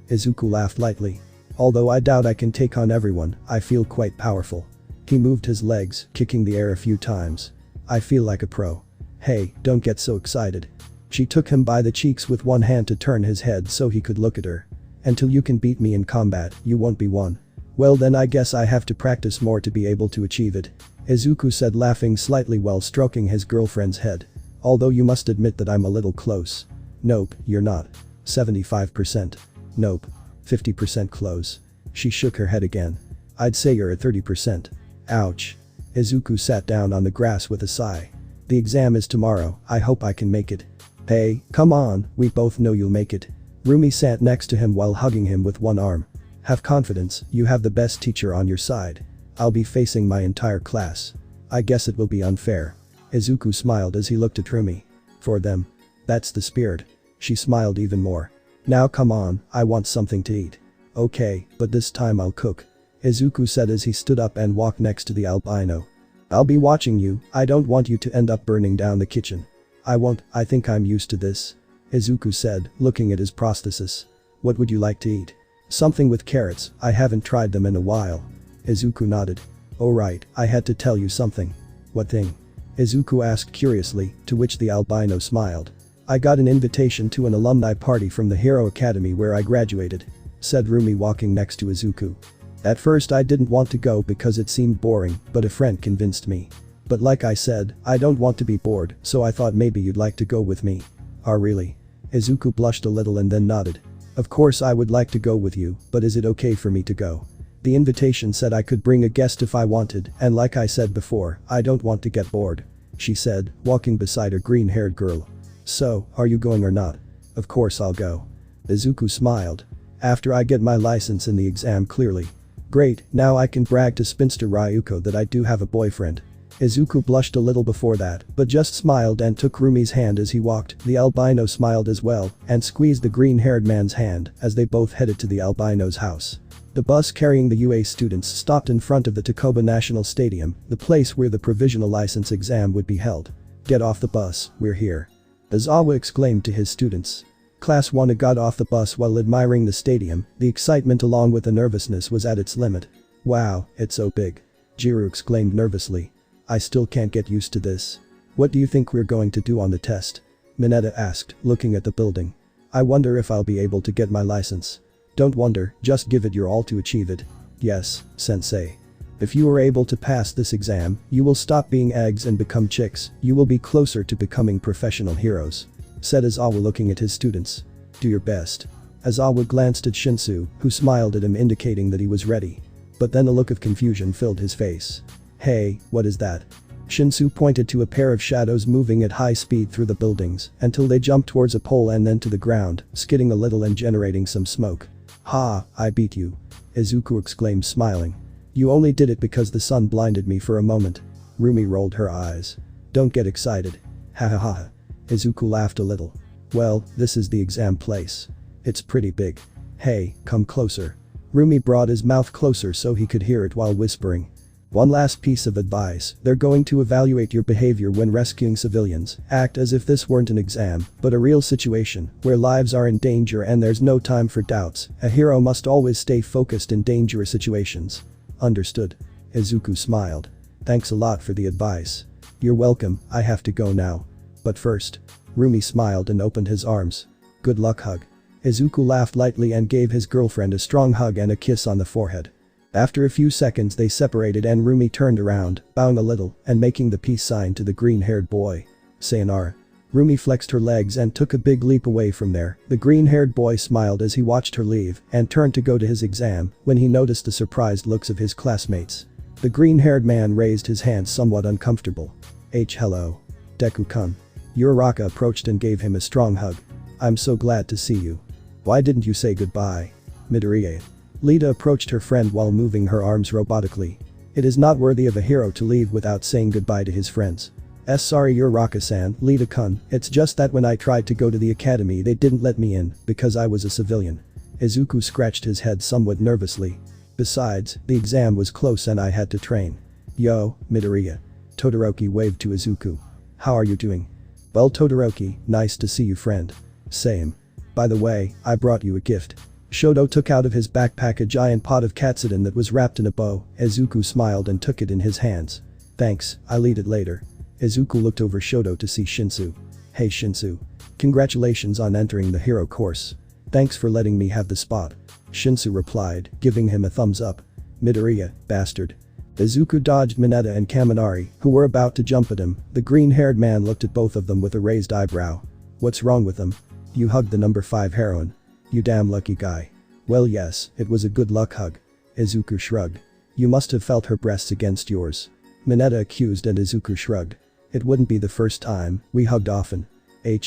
Izuku laughed lightly. "Although I doubt I can take on everyone, I feel quite powerful." He moved his legs, kicking the air a few times. "I feel like a pro." "Hey, don't get so excited." She took him by the cheeks with one hand to turn his head so he could look at her. "Until you can beat me in combat, you won't be one." "Well then I guess I have to practice more to be able to achieve it," Izuku said, laughing slightly while stroking his girlfriend's head. "Although you must admit that I'm a little close." "Nope, you're not." 75%. "Nope. 50% close." She shook her head again. "I'd say you're at 30%. Ouch." Izuku sat down on the grass with a sigh. "The exam is tomorrow, I hope I can make it." "Hey, come on, we both know you'll make it." Rumi sat next to him while hugging him with one arm. "Have confidence, you have the best teacher on your side." "I'll be facing my entire class. I guess it will be unfair." Izuku smiled as he looked at Rumi. "For them. That's the spirit." She smiled even more. "Now come on, I want something to eat." "Okay, but this time I'll cook," Izuku said as he stood up and walked next to the albino. "I'll be watching you, I don't want you to end up burning down the kitchen." "I won't, I think I'm used to this," Izuku said, looking at his prosthesis. "What would you like to eat?" "Something with carrots, I haven't tried them in a while." Izuku nodded. "Oh right, I had to tell you something." "What thing?" Izuku asked curiously, to which the albino smiled. "I got an invitation to an alumni party from the Hero Academy where I graduated," said Rumi, walking next to Izuku. "At first I didn't want to go because it seemed boring, but a friend convinced me. But like I said, I don't want to be bored, so I thought maybe you'd like to go with me." "Oh really?" Izuku blushed a little and then nodded. "Of course I would like to go with you, but is it okay for me to go?" "The invitation said I could bring a guest if I wanted, and like I said before, I don't want to get bored," she said, walking beside her green-haired girl. "So, are you going or not?" "Of course I'll go." Izuku smiled. "After I get my license in the exam clearly." "Great, now I can brag to Spinster Ryuko that I do have a boyfriend." Izuku blushed a little before that, but just smiled and took Rumi's hand as he walked. The albino smiled as well and squeezed the green-haired man's hand as they both headed to the albino's house. The bus carrying the UA students stopped in front of the Takoba National Stadium, the place where the provisional license exam would be held. "Get off the bus, we're here," Izawa exclaimed to his students. Class 1A got off the bus while admiring the stadium. The excitement along with the nervousness was at its limit. Wow, it's so big. Jiro exclaimed nervously. I still can't get used to this. What do you think we're going to do on the test? Mineta asked, looking at the building. I wonder if I'll be able to get my license. Don't wonder, just give it your all to achieve it. Yes, sensei. If you are able to pass this exam, you will stop being eggs and become chicks. You will be closer to becoming professional heroes. Said Aizawa looking at his students. Do your best. Aizawa glanced at Shinsu, who smiled at him indicating that he was ready. But then a look of confusion filled his face. Hey, what is that? Shinsu pointed to a pair of shadows moving at high speed through the buildings until they jumped towards a pole and then to the ground, skidding a little and generating some smoke. Ha, I beat you. Izuku exclaimed smiling. You only did it because the sun blinded me for a moment. Rumi rolled her eyes. Don't get excited. Ha ha ha. Izuku laughed a little. Well, this is the exam place. It's pretty big. Hey, come closer. Rumi brought his mouth closer so he could hear it while whispering. One last piece of advice, they're going to evaluate your behavior when rescuing civilians. Act as if this weren't an exam, but a real situation, where lives are in danger and there's no time for doubts. A hero must always stay focused in dangerous situations. Understood. Izuku smiled. Thanks a lot for the advice. You're welcome, I have to go now. But first. Rumi smiled and opened his arms. Good luck hug. Izuku laughed lightly and gave his girlfriend a strong hug and a kiss on the forehead. After a few seconds they separated and Rumi turned around, bowing a little and making the peace sign to the green-haired boy. Sayonara. Rumi flexed her legs and took a big leap away from there. The green-haired boy smiled as he watched her leave and turned to go to his exam when he noticed the surprised looks of his classmates. The green-haired man raised his hands somewhat uncomfortable. Hello. Deku-kun. Uraraka approached and gave him a strong hug. I'm so glad to see you. Why didn't you say goodbye? Midoriya. Lita approached her friend while moving her arms robotically. It is not worthy of a hero to leave without saying goodbye to his friends. Sorry Uraraka-san, Lita-kun, it's just that when I tried to go to the academy they didn't let me in because I was a civilian. Izuku scratched his head somewhat nervously. Besides, the exam was close and I had to train. Yo, Midoriya. Todoroki waved to Izuku. How are you doing? Well Todoroki, nice to see you friend. Same. By the way, I brought you a gift. Shoto took out of his backpack a giant pot of katsudon that was wrapped in a bow. Izuku smiled and took it in his hands. Thanks, I'll eat it later. Izuku looked over Shoto to see Shinsu. Hey Shinsu. Congratulations on entering the hero course. Thanks for letting me have the spot. Shinsu replied, giving him a thumbs up. Midoriya, bastard. Izuku dodged Mineta and Kaminari, who were about to jump at him. The green-haired man looked at both of them with a raised eyebrow. What's wrong with them? You hugged the number 5 heroine. You damn lucky guy. Well yes, it was a good luck hug. Izuku shrugged. You must have felt her breasts against yours. Mineta accused and Izuku shrugged. It wouldn't be the first time, we hugged often.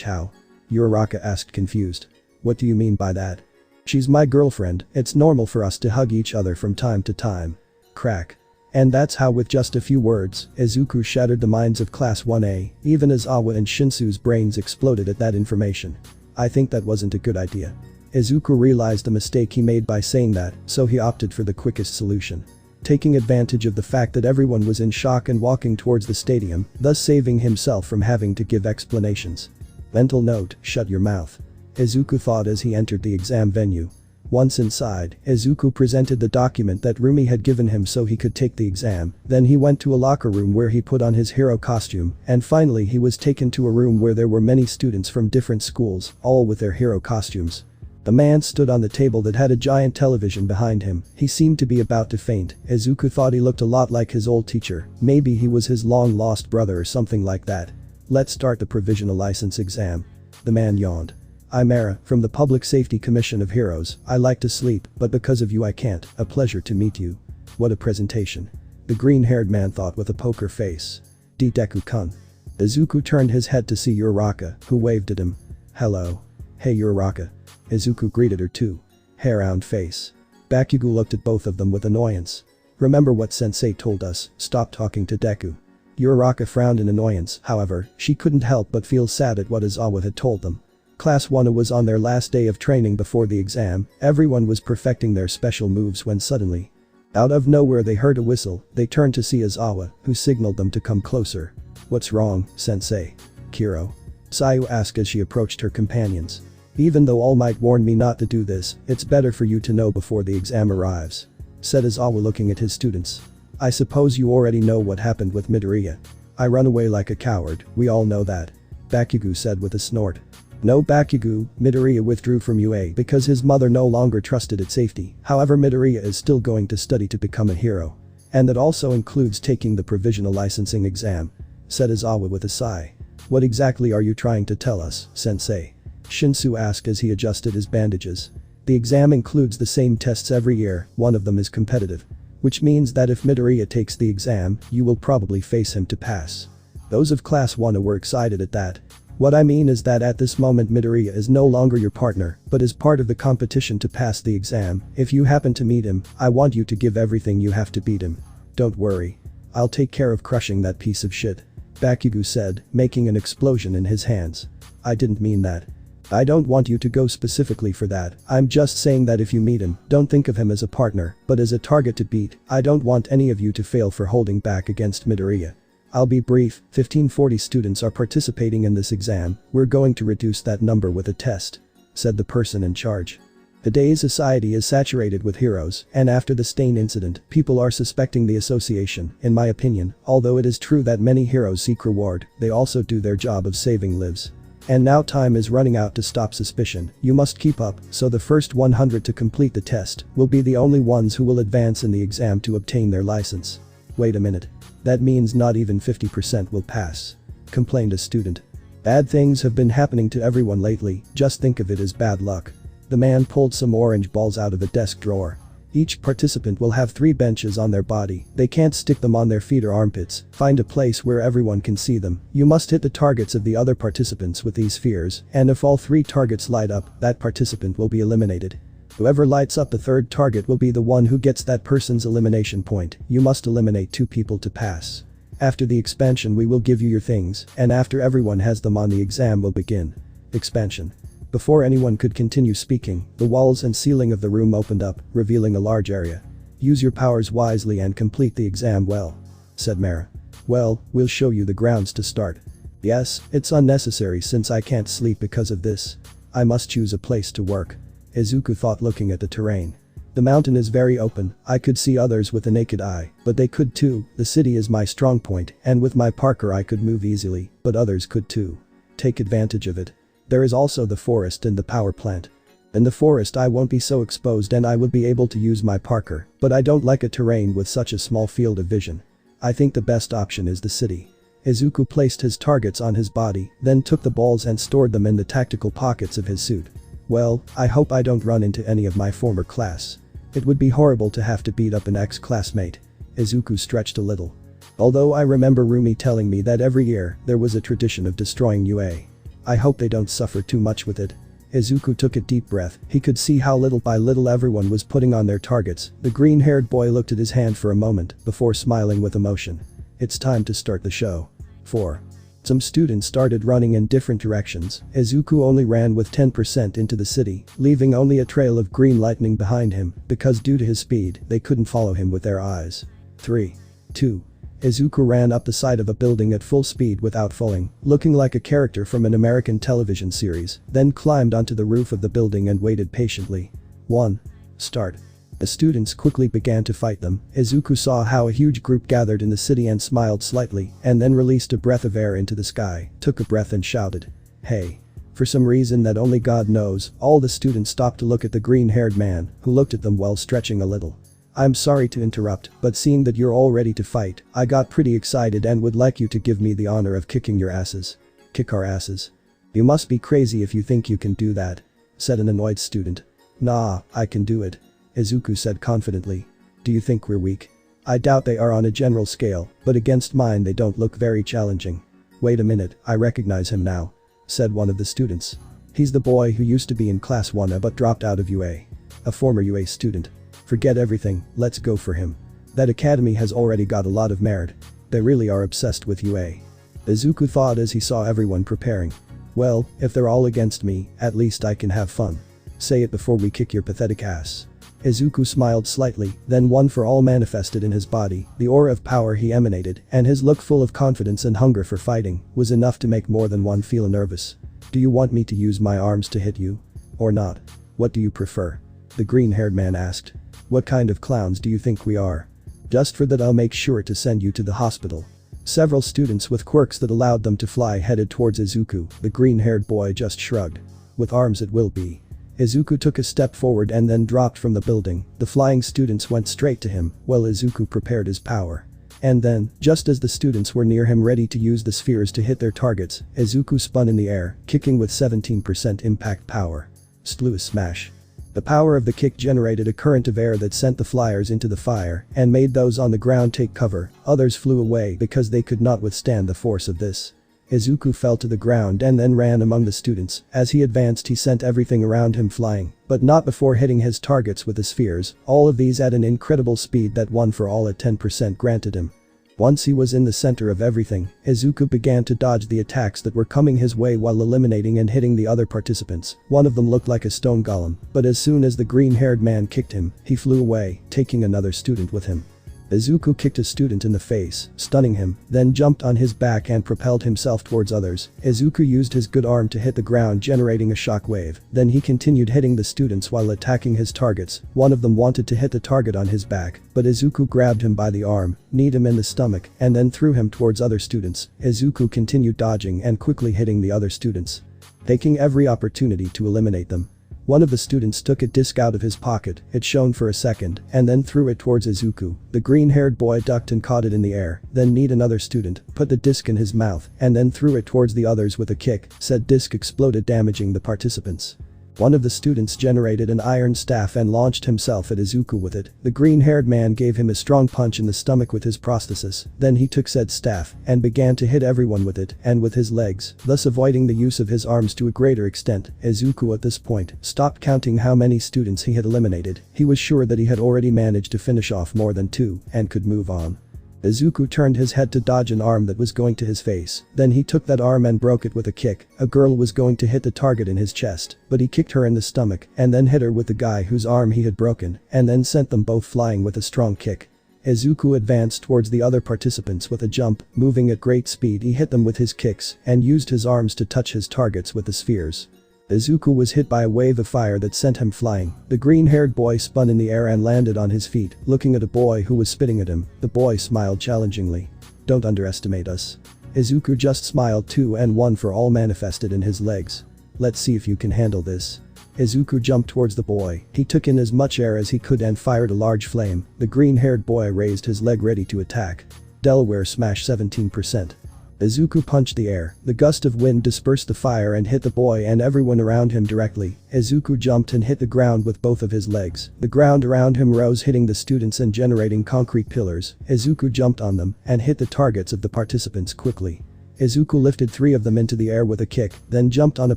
How? Uraraka asked confused. What do you mean by that? She's my girlfriend, it's normal for us to hug each other from time to time. Crack. And that's how with just a few words, Izuku shattered the minds of Class 1A, even as Awa and Shinsu's brains exploded at that information. I think that wasn't a good idea. Izuku realized the mistake he made by saying that, so he opted for the quickest solution. Taking advantage of the fact that everyone was in shock and walking towards the stadium, thus saving himself from having to give explanations. Mental note, shut your mouth. Izuku thought as he entered the exam venue. Once inside, Izuku presented the document that Rumi had given him so he could take the exam, then he went to a locker room where he put on his hero costume, and finally he was taken to a room where there were many students from different schools, all with their hero costumes. The man stood on the table that had a giant television behind him. He seemed to be about to faint. Izuku thought he looked a lot like his old teacher, maybe he was his long-lost brother or something like that. Let's start the provisional license exam. The man yawned. I'm Era, from the Public Safety Commission of Heroes. I like to sleep, but because of you I can't. A pleasure to meet you. What a presentation. The green-haired man thought with a poker face. Deku-kun. Izuku turned his head to see Uraraka, who waved at him. Hello. Hey Uraraka. Izuku greeted her too. Hair-round face. Bakugo looked at both of them with annoyance. Remember what sensei told us, stop talking to Deku. Uraraka frowned in annoyance, however, she couldn't help but feel sad at what Aizawa had told them. Class 1A was on their last day of training before the exam, everyone was perfecting their special moves when suddenly, out of nowhere they heard a whistle. They turned to see Aizawa, who signaled them to come closer. What's wrong, sensei? Kiro. Sayu asked as she approached her companions. Even though All Might warned me not to do this, it's better for you to know before the exam arrives," said Izawa looking at his students. "I suppose you already know what happened with Midoriya. I run away like a coward, we all know that," Bakugo said with a snort. "No, Bakugo, Midoriya withdrew from UA because his mother no longer trusted its safety. However, Midoriya is still going to study to become a hero. And that also includes taking the provisional licensing exam," said Izawa with a sigh. "What exactly are you trying to tell us, sensei?" Shinsu asked as he adjusted his bandages. "The exam includes the same tests every year, one of them is competitive. Which means that if Midoriya takes the exam, you will probably face him to pass." Those of Class 1 were excited at that. "What I mean is that at this moment Midoriya is no longer your partner, but is part of the competition to pass the exam. If you happen to meet him, I want you to give everything you have to beat him. Don't worry. I'll take care of crushing that piece of shit," Bakugo said, making an explosion in his hands. "I didn't mean that. I don't want you to go specifically for that, I'm just saying that if you meet him, don't think of him as a partner, but as a target to beat. I don't want any of you to fail for holding back against Midoriya. I'll be brief, 1540 students are participating in this exam, we're going to reduce that number with a test," said the person in charge. Today's society is saturated with heroes, and after the Stain incident, people are suspecting the association, in my opinion, although it is true that many heroes seek reward, they also do their job of saving lives. And now time is running out to stop suspicion, you must keep up, so the first 100 to complete the test will be the only ones who will advance in the exam to obtain their license. "Wait a minute. That means not even 50% will pass," complained a student. "Bad things have been happening to everyone lately, just think of it as bad luck." The man pulled some orange balls out of a desk drawer. "Each participant will have 3 benches on their body, they can't stick them on their feet or armpits, find a place where everyone can see them. You must hit the targets of the other participants with these spheres, and if all 3 targets light up, that participant will be eliminated. Whoever lights up the 3rd target will be the one who gets that person's elimination point. You must eliminate 2 people to pass. After the expansion we will give you your things, and after everyone has them on the exam will begin." Expansion. Before anyone could continue speaking, the walls and ceiling of the room opened up, revealing a large area. "Use your powers wisely and complete the exam well," said Mara. "Well, we'll show you the grounds to start." "Yes, it's unnecessary since I can't sleep because of this. I must choose a place to work," Izuku thought looking at the terrain. "The mountain is very open, I could see others with the naked eye, but they could too. The city is my strong point, and with my parker I could move easily, but others could too. Take advantage of it. There is also the forest and the power plant. In the forest I won't be so exposed and I would be able to use my parker, but I don't like a terrain with such a small field of vision. I think the best option is the city." Izuku placed his targets on his body, then took the balls and stored them in the tactical pockets of his suit. "Well, I hope I don't run into any of my former class. It would be horrible to have to beat up an ex-classmate." Izuku stretched a little. "Although I remember Rumi telling me that every year there was a tradition of destroying UA. I hope they don't suffer too much with it." Izuku took a deep breath, he could see how little by little everyone was putting on their targets. The green-haired boy looked at his hand for a moment before smiling with emotion. "It's time to start the show." 4. Some students started running in different directions. Izuku only ran with 10% into the city, leaving only a trail of green lightning behind him, because due to his speed, they couldn't follow him with their eyes. 3. 2. Izuku ran up the side of a building at full speed without falling, looking like a character from an American television series, then climbed onto the roof of the building and waited patiently. 1. Start. The students quickly began to fight them. Izuku saw how a huge group gathered in the city and smiled slightly, and then released a breath of air into the sky, took a breath and shouted, "Hey." For some reason that only God knows, all the students stopped to look at the green-haired man, who looked at them while stretching a little. "I'm sorry to interrupt, but seeing that you're all ready to fight, I got pretty excited and would like you to give me the honor of kicking your asses." "Kick our asses? You must be crazy if you think you can do that," said an annoyed student. "Nah, I can do it," Izuku said confidently. "Do you think we're weak? I doubt they are on a general scale, but against mine they don't look very challenging." "Wait a minute, I recognize him now," said one of the students. "He's the boy who used to be in class 1A but dropped out of UA. A former UA student. Forget everything, let's go for him. That academy has already got a lot of merit. They really are obsessed with UA." Izuku thought as he saw everyone preparing. "Well, if they're all against me, at least I can have fun. Say it before we kick your pathetic ass." Izuku smiled slightly, then one for all manifested in his body. The aura of power he emanated, and his look full of confidence and hunger for fighting, was enough to make more than one feel nervous. Do you want me to use my arms to hit you? Or not? What do you prefer? The green-haired man asked. What kind of clowns do you think we are? Just for that I'll make sure to send you to the hospital. Several students with quirks that allowed them to fly headed towards Izuku. The green-haired boy just shrugged. With arms it will be. Izuku took a step forward and then dropped from the building. The flying students went straight to him, while Izuku prepared his power. And then, just as the students were near him ready to use the spheres to hit their targets, Izuku spun in the air, kicking with 17% impact power. Slew smash. The power of the kick generated a current of air that sent the flyers into the fire and made those on the ground take cover. Others flew away because they could not withstand the force of this. Izuku fell to the ground and then ran among the students. As he advanced he sent everything around him flying, but not before hitting his targets with the spheres, all of these at an incredible speed that one for all at 10% granted him. Once he was in the center of everything, Izuku began to dodge the attacks that were coming his way while eliminating and hitting the other participants. One of them looked like a stone golem, but as soon as the green-haired man kicked him, he flew away, taking another student with him. Izuku kicked a student in the face, stunning him, then jumped on his back and propelled himself towards others. Izuku used his good arm to hit the ground, generating a shockwave. Then he continued hitting the students while attacking his targets. One of them wanted to hit the target on his back, but Izuku grabbed him by the arm, kneed him in the stomach, and then threw him towards other students. Izuku continued dodging and quickly hitting the other students, taking every opportunity to eliminate them. One of the students took a disc out of his pocket, it shone for a second, and then threw it towards Izuku. The green-haired boy ducked and caught it in the air, then kneed another student, put the disc in his mouth, and then threw it towards the others with a kick. Said disc exploded, damaging the participants. One of the students generated an iron staff and launched himself at Izuku with it. The green-haired man gave him a strong punch in the stomach with his prosthesis. Then he took said staff and began to hit everyone with it and with his legs, thus avoiding the use of his arms to a greater extent. Izuku at this point stopped counting how many students he had eliminated. He was sure that he had already managed to finish off more than 2 and could move on. Izuku turned his head to dodge an arm that was going to his face. Then he took that arm and broke it with a kick. A girl was going to hit the target in his chest, but he kicked her in the stomach and then hit her with the guy whose arm he had broken and then sent them both flying with a strong kick. Izuku advanced towards the other participants with a jump. Moving at great speed, he hit them with his kicks and used his arms to touch his targets with the spheres. Izuku was hit by a wave of fire that sent him flying. The green-haired boy spun in the air and landed on his feet, looking at a boy who was spitting at him. The boy smiled challengingly. Don't underestimate us. Izuku just smiled too, and one for all manifested in his legs. Let's see if you can handle this. Izuku jumped towards the boy. He took in as much air as he could and fired a large flame. The green-haired boy raised his leg ready to attack. Delaware smash 17%. Izuku punched the air. The gust of wind dispersed the fire and hit the boy and everyone around him directly. Izuku jumped and hit the ground with both of his legs. The ground around him rose, hitting the students and generating concrete pillars. Izuku jumped on them and hit the targets of the participants quickly. Izuku lifted 3 of them into the air with a kick, then jumped on a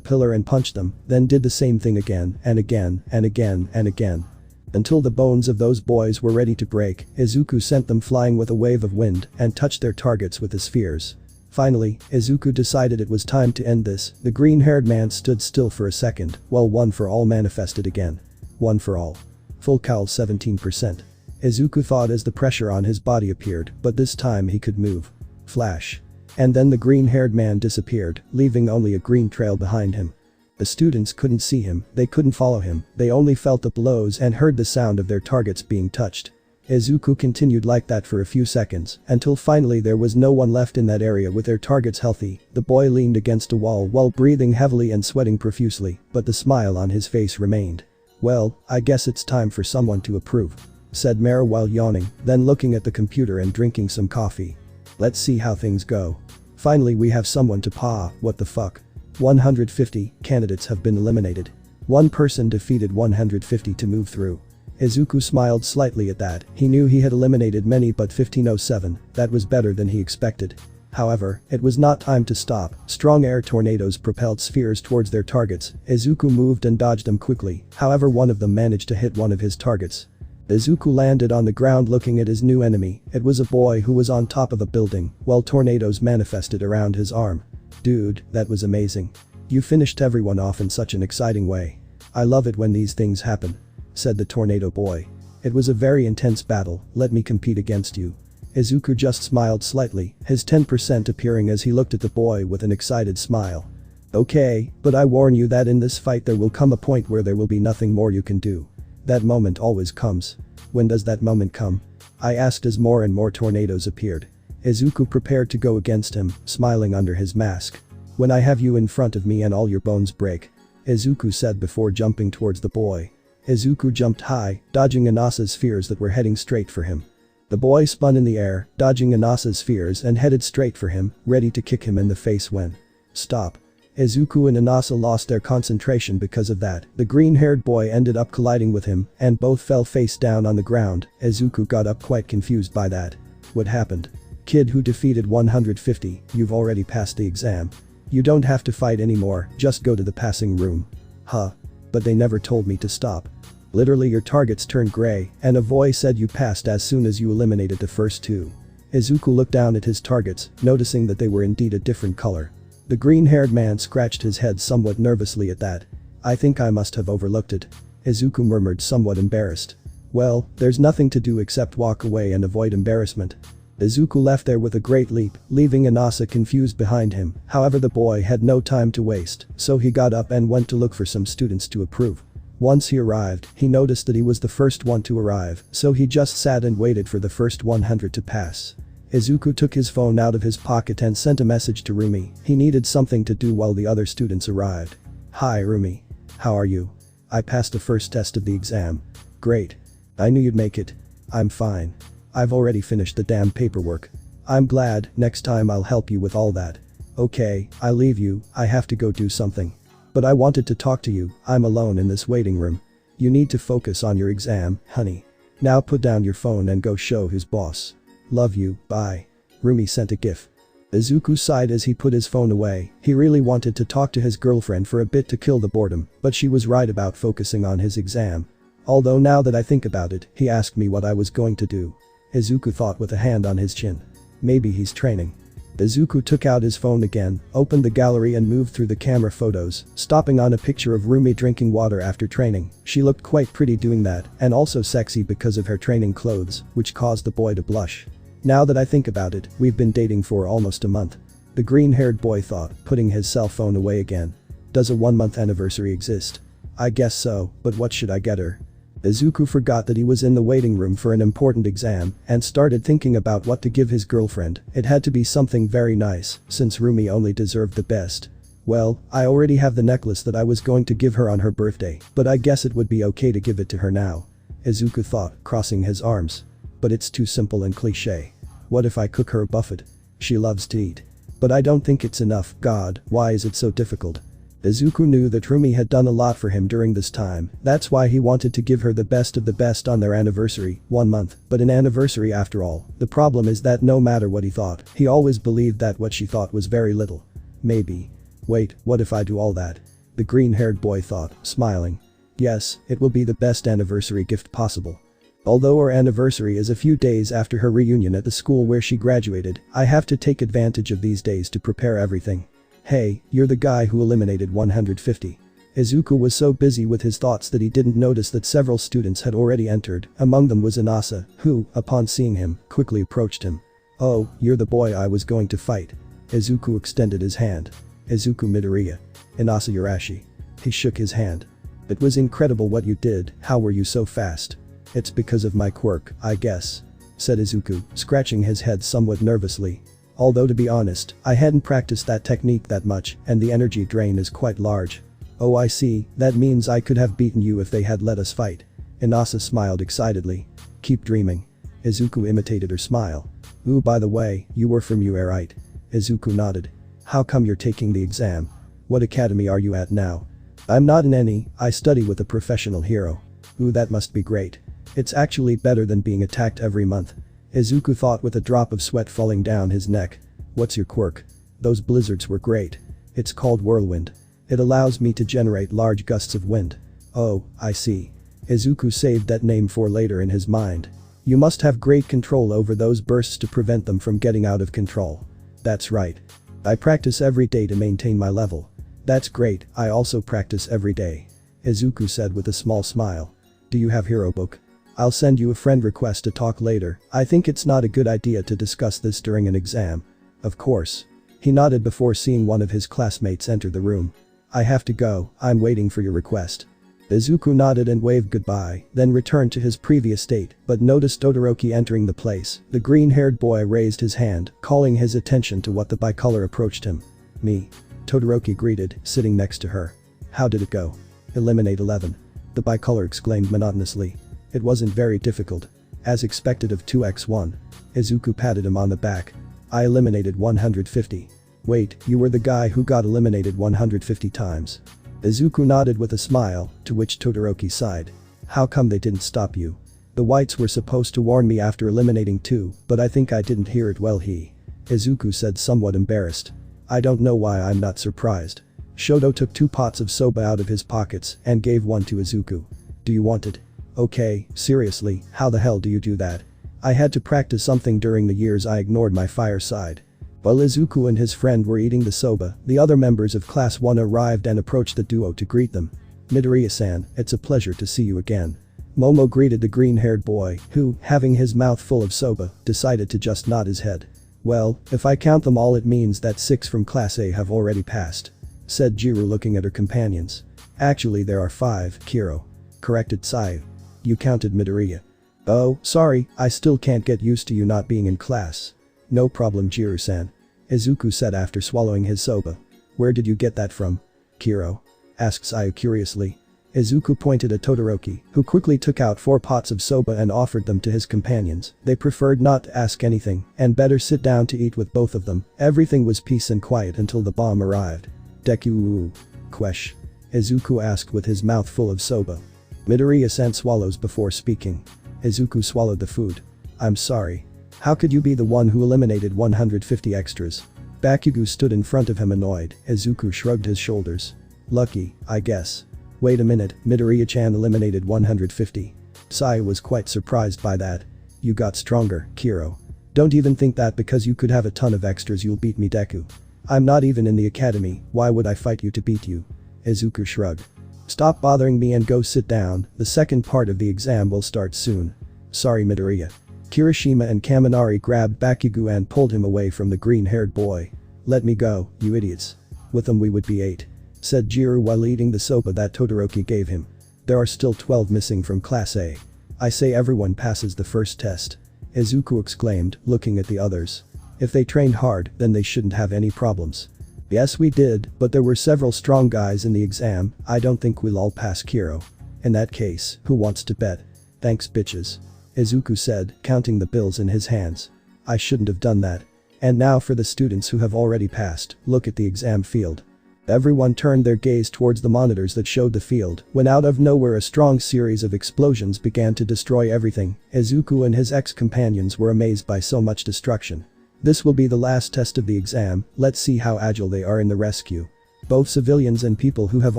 pillar and punched them, then did the same thing again and again and again and again. Until the bones of those boys were ready to break, Izuku sent them flying with a wave of wind and touched their targets with the spheres. Finally, Izuku decided it was time to end this. The green-haired man stood still for a second, while one for all manifested again. One for all. Full cowl 17%. Izuku thought as the pressure on his body appeared, but this time he could move. Flash. And then the green-haired man disappeared, leaving only a green trail behind him. The students couldn't see him, they couldn't follow him, they only felt the blows and heard the sound of their targets being touched. Izuku continued like that for a few seconds, until finally there was no one left in that area with their targets healthy. The boy leaned against a wall while breathing heavily and sweating profusely, but the smile on his face remained. Well, I guess it's time for someone to approve, said Mara while yawning, then looking at the computer and drinking some coffee. Let's see how things go. Finally we have someone to paw, what the fuck. 150 candidates have been eliminated. One person defeated 150 to move through. Izuku smiled slightly at that. He knew he had eliminated many, but 1507, that was better than he expected. However, it was not time to stop. Strong air tornadoes propelled spheres towards their targets. Izuku moved and dodged them quickly, however one of them managed to hit one of his targets. Izuku landed on the ground looking at his new enemy. It was a boy who was on top of a building, while tornadoes manifested around his arm. Dude, that was amazing. You finished everyone off in such an exciting way. I love it when these things happen, said the tornado boy. It was a very intense battle, let me compete against you. Izuku just smiled slightly, his 10% appearing as he looked at the boy with an excited smile. Okay, but I warn you that in this fight there will come a point where there will be nothing more you can do. That moment always comes. When does that moment come? I asked as more and more tornadoes appeared. Izuku prepared to go against him, smiling under his mask. When I have you in front of me and all your bones break. Izuku said before jumping towards the boy. Izuku jumped high, dodging Inasa's spears that were heading straight for him. The boy spun in the air, dodging Inasa's spears and headed straight for him, ready to kick him in the face when. Stop. Izuku and Inasa lost their concentration because of that. The green-haired boy ended up colliding with him, and both fell face down on the ground. Izuku got up quite confused by that. What happened? Kid who defeated 150, you've already passed the exam. You don't have to fight anymore, just go to the passing room. Huh. But they never told me to stop. Literally your targets turned gray, and a voice said you passed as soon as you eliminated the first two. Izuku looked down at his targets, noticing that they were indeed a different color. The green-haired man scratched his head somewhat nervously at that. I think I must have overlooked it. Izuku murmured, somewhat embarrassed. Well, there's nothing to do except walk away and avoid embarrassment. Izuku left there with a great leap, leaving Inasa confused behind him. However, the boy had no time to waste, so he got up and went to look for some students to approve. Once he arrived, he noticed that he was the first one to arrive, so he just sat and waited for the first 100 to pass. Izuku took his phone out of his pocket and sent a message to Rumi. He needed something to do while the other students arrived. Hi Rumi. How are you? I passed the first test of the exam. Great. I knew you'd make it. I'm fine. I've already finished the damn paperwork. I'm glad, next time I'll help you with all that. Okay, I'll leave you, I have to go do something. But I wanted to talk to you, I'm alone in this waiting room. You need to focus on your exam, honey. Now put down your phone and go show who's boss. Love you, bye. Rumi sent a gif. Izuku sighed as he put his phone away. He really wanted to talk to his girlfriend for a bit to kill the boredom, but she was right about focusing on his exam. Although now that I think about it, he asked me what I was going to do. Izuku thought with a hand on his chin. Maybe he's training. Izuku took out his phone again, opened the gallery and moved through the camera photos, stopping on a picture of Rumi drinking water after training. She looked quite pretty doing that, and also sexy because of her training clothes, which caused the boy to blush. Now that I think about it, we've been dating for almost a month. The green-haired boy thought, putting his cell phone away again. Does a 1-month anniversary exist? I guess so, but what should I get her? Izuku forgot that he was in the waiting room for an important exam and started thinking about what to give his girlfriend. It had to be something very nice, since Rumi only deserved the best. Well, I already have the necklace that I was going to give her on her birthday, but I guess it would be okay to give it to her now. Izuku thought, crossing his arms. But it's too simple and cliché. What if I cook her a buffet? She loves to eat. But I don't think it's enough, God, why is it so difficult? Izuku knew that Rumi had done a lot for him during this time, that's why he wanted to give her the best of the best on their anniversary, 1 month, but an anniversary after all. The problem is that no matter what he thought, he always believed that what she thought was very little. Maybe. Wait, what if I do all that? The green-haired boy thought, smiling. Yes, it will be the best anniversary gift possible. Although our anniversary is a few days after her reunion at the school where she graduated, I have to take advantage of these days to prepare everything. Hey, you're the guy who eliminated 150. Izuku was so busy with his thoughts that he didn't notice that several students had already entered. Among them was Inasa, who, upon seeing him, quickly approached him. Oh, you're the boy I was going to fight. Izuku extended his hand. Izuku Midoriya. Inasa Urashi. He shook his hand. It was incredible what you did, how were you so fast? It's because of my quirk, I guess. Said Izuku, scratching his head somewhat nervously. Although to be honest, I hadn't practiced that technique that much, and the energy drain is quite large. Oh I see, that means I could have beaten you if they had let us fight. Inasa smiled excitedly. Keep dreaming. Izuku imitated her smile. Ooh, by the way, you were from UA, right? Izuku nodded. How come you're taking the exam? What academy are you at now? I'm not in any, I study with a professional hero. Ooh, that must be great. It's actually better than being attacked every month. Izuku thought with a drop of sweat falling down his neck. What's your quirk? Those blizzards were great. It's called whirlwind. It allows me to generate large gusts of wind. Oh, I see. Izuku saved that name for later in his mind. You must have great control over those bursts to prevent them from getting out of control. That's right. I practice every day to maintain my level. That's great, I also practice every day. Izuku said with a small smile. Do you have hero book? I'll send you a friend request to talk later. I think it's not a good idea to discuss this during an exam. Of course. He nodded before seeing one of his classmates enter the room. I have to go, I'm waiting for your request. Izuku nodded and waved goodbye, then returned to his previous state, but noticed Todoroki entering the place. The green-haired boy raised his hand, calling his attention to what the bicolor approached him. Me. Todoroki greeted, sitting next to her. How did it go? Eliminate 11. The bicolor exclaimed monotonously. It wasn't very difficult. As expected of 2x1. Izuku patted him on the back. I eliminated 150. Wait, you were the guy who got eliminated 150 times. Izuku nodded with a smile, to which Todoroki sighed. How come they didn't stop you? The whites were supposed to warn me after eliminating 2, but I think I didn't hear it well. Izuku said, somewhat embarrassed. I don't know why I'm not surprised. Shoto took 2 pots of soba out of his pockets and gave one to Izuku. Do you want it? Okay, seriously, how the hell do you do that? I had to practice something during the years I ignored my fireside. While Izuku and his friend were eating the soba, the other members of Class 1 arrived and approached the duo to greet them. Midoriya-san, it's a pleasure to see you again. Momo greeted the green-haired boy, who, having his mouth full of soba, decided to just nod his head. Well, if I count them all it means that 6 from Class A have already passed. Said Jiru looking at her companions. Actually there are 5, Kiro. Corrected Sayu. You counted Midoriya. Oh, sorry, I still can't get used to you not being in class. No problem Jiru-san. Izuku said after swallowing his soba. Where did you get that from? Kiro? Asked Sayu curiously. Izuku pointed at Todoroki, who quickly took out 4 pots of soba and offered them to his companions. They preferred not to ask anything and better sit down to eat with both of them. Everything was peace and quiet until the bomb arrived. Deku. Quesh. Izuku asked with his mouth full of soba. Midoriya-san swallows before speaking. Izuku swallowed the food. I'm sorry. How could you be the one who eliminated 150 extras? Bakugo stood in front of him annoyed. Izuku shrugged his shoulders. Lucky, I guess. Wait a minute, Midoriya-chan eliminated 150. Sayu was quite surprised by that. You got stronger, Kiro. Don't even think that because you could have a ton of extras you'll beat me Deku. I'm not even in the academy, why would I fight you to beat you? Izuku shrugged. Stop bothering me and go sit down, the second part of the exam will start soon. Sorry Midoriya. Kirishima and Kaminari grabbed Bakugo and pulled him away from the green-haired boy. Let me go, you idiots. With them we would be 8. Said Jiru while eating the soba that Todoroki gave him. There are still 12 missing from Class A. I say everyone passes the first test. Izuku exclaimed, looking at the others. If they trained hard, then they shouldn't have any problems. Yes we did, but there were several strong guys in the exam, I don't think we'll all pass Kiro. In that case, who wants to bet? Thanks bitches. Izuku said, counting the bills in his hands. I shouldn't have done that. And now for the students who have already passed, look at the exam field. Everyone turned their gaze towards the monitors that showed the field, when out of nowhere a strong series of explosions began to destroy everything. Izuku and his ex-companions were amazed by so much destruction. This will be the last test of the exam, let's see how agile they are in the rescue. Both civilians and people who have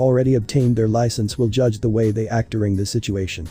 already obtained their license will judge the way they act during this situation.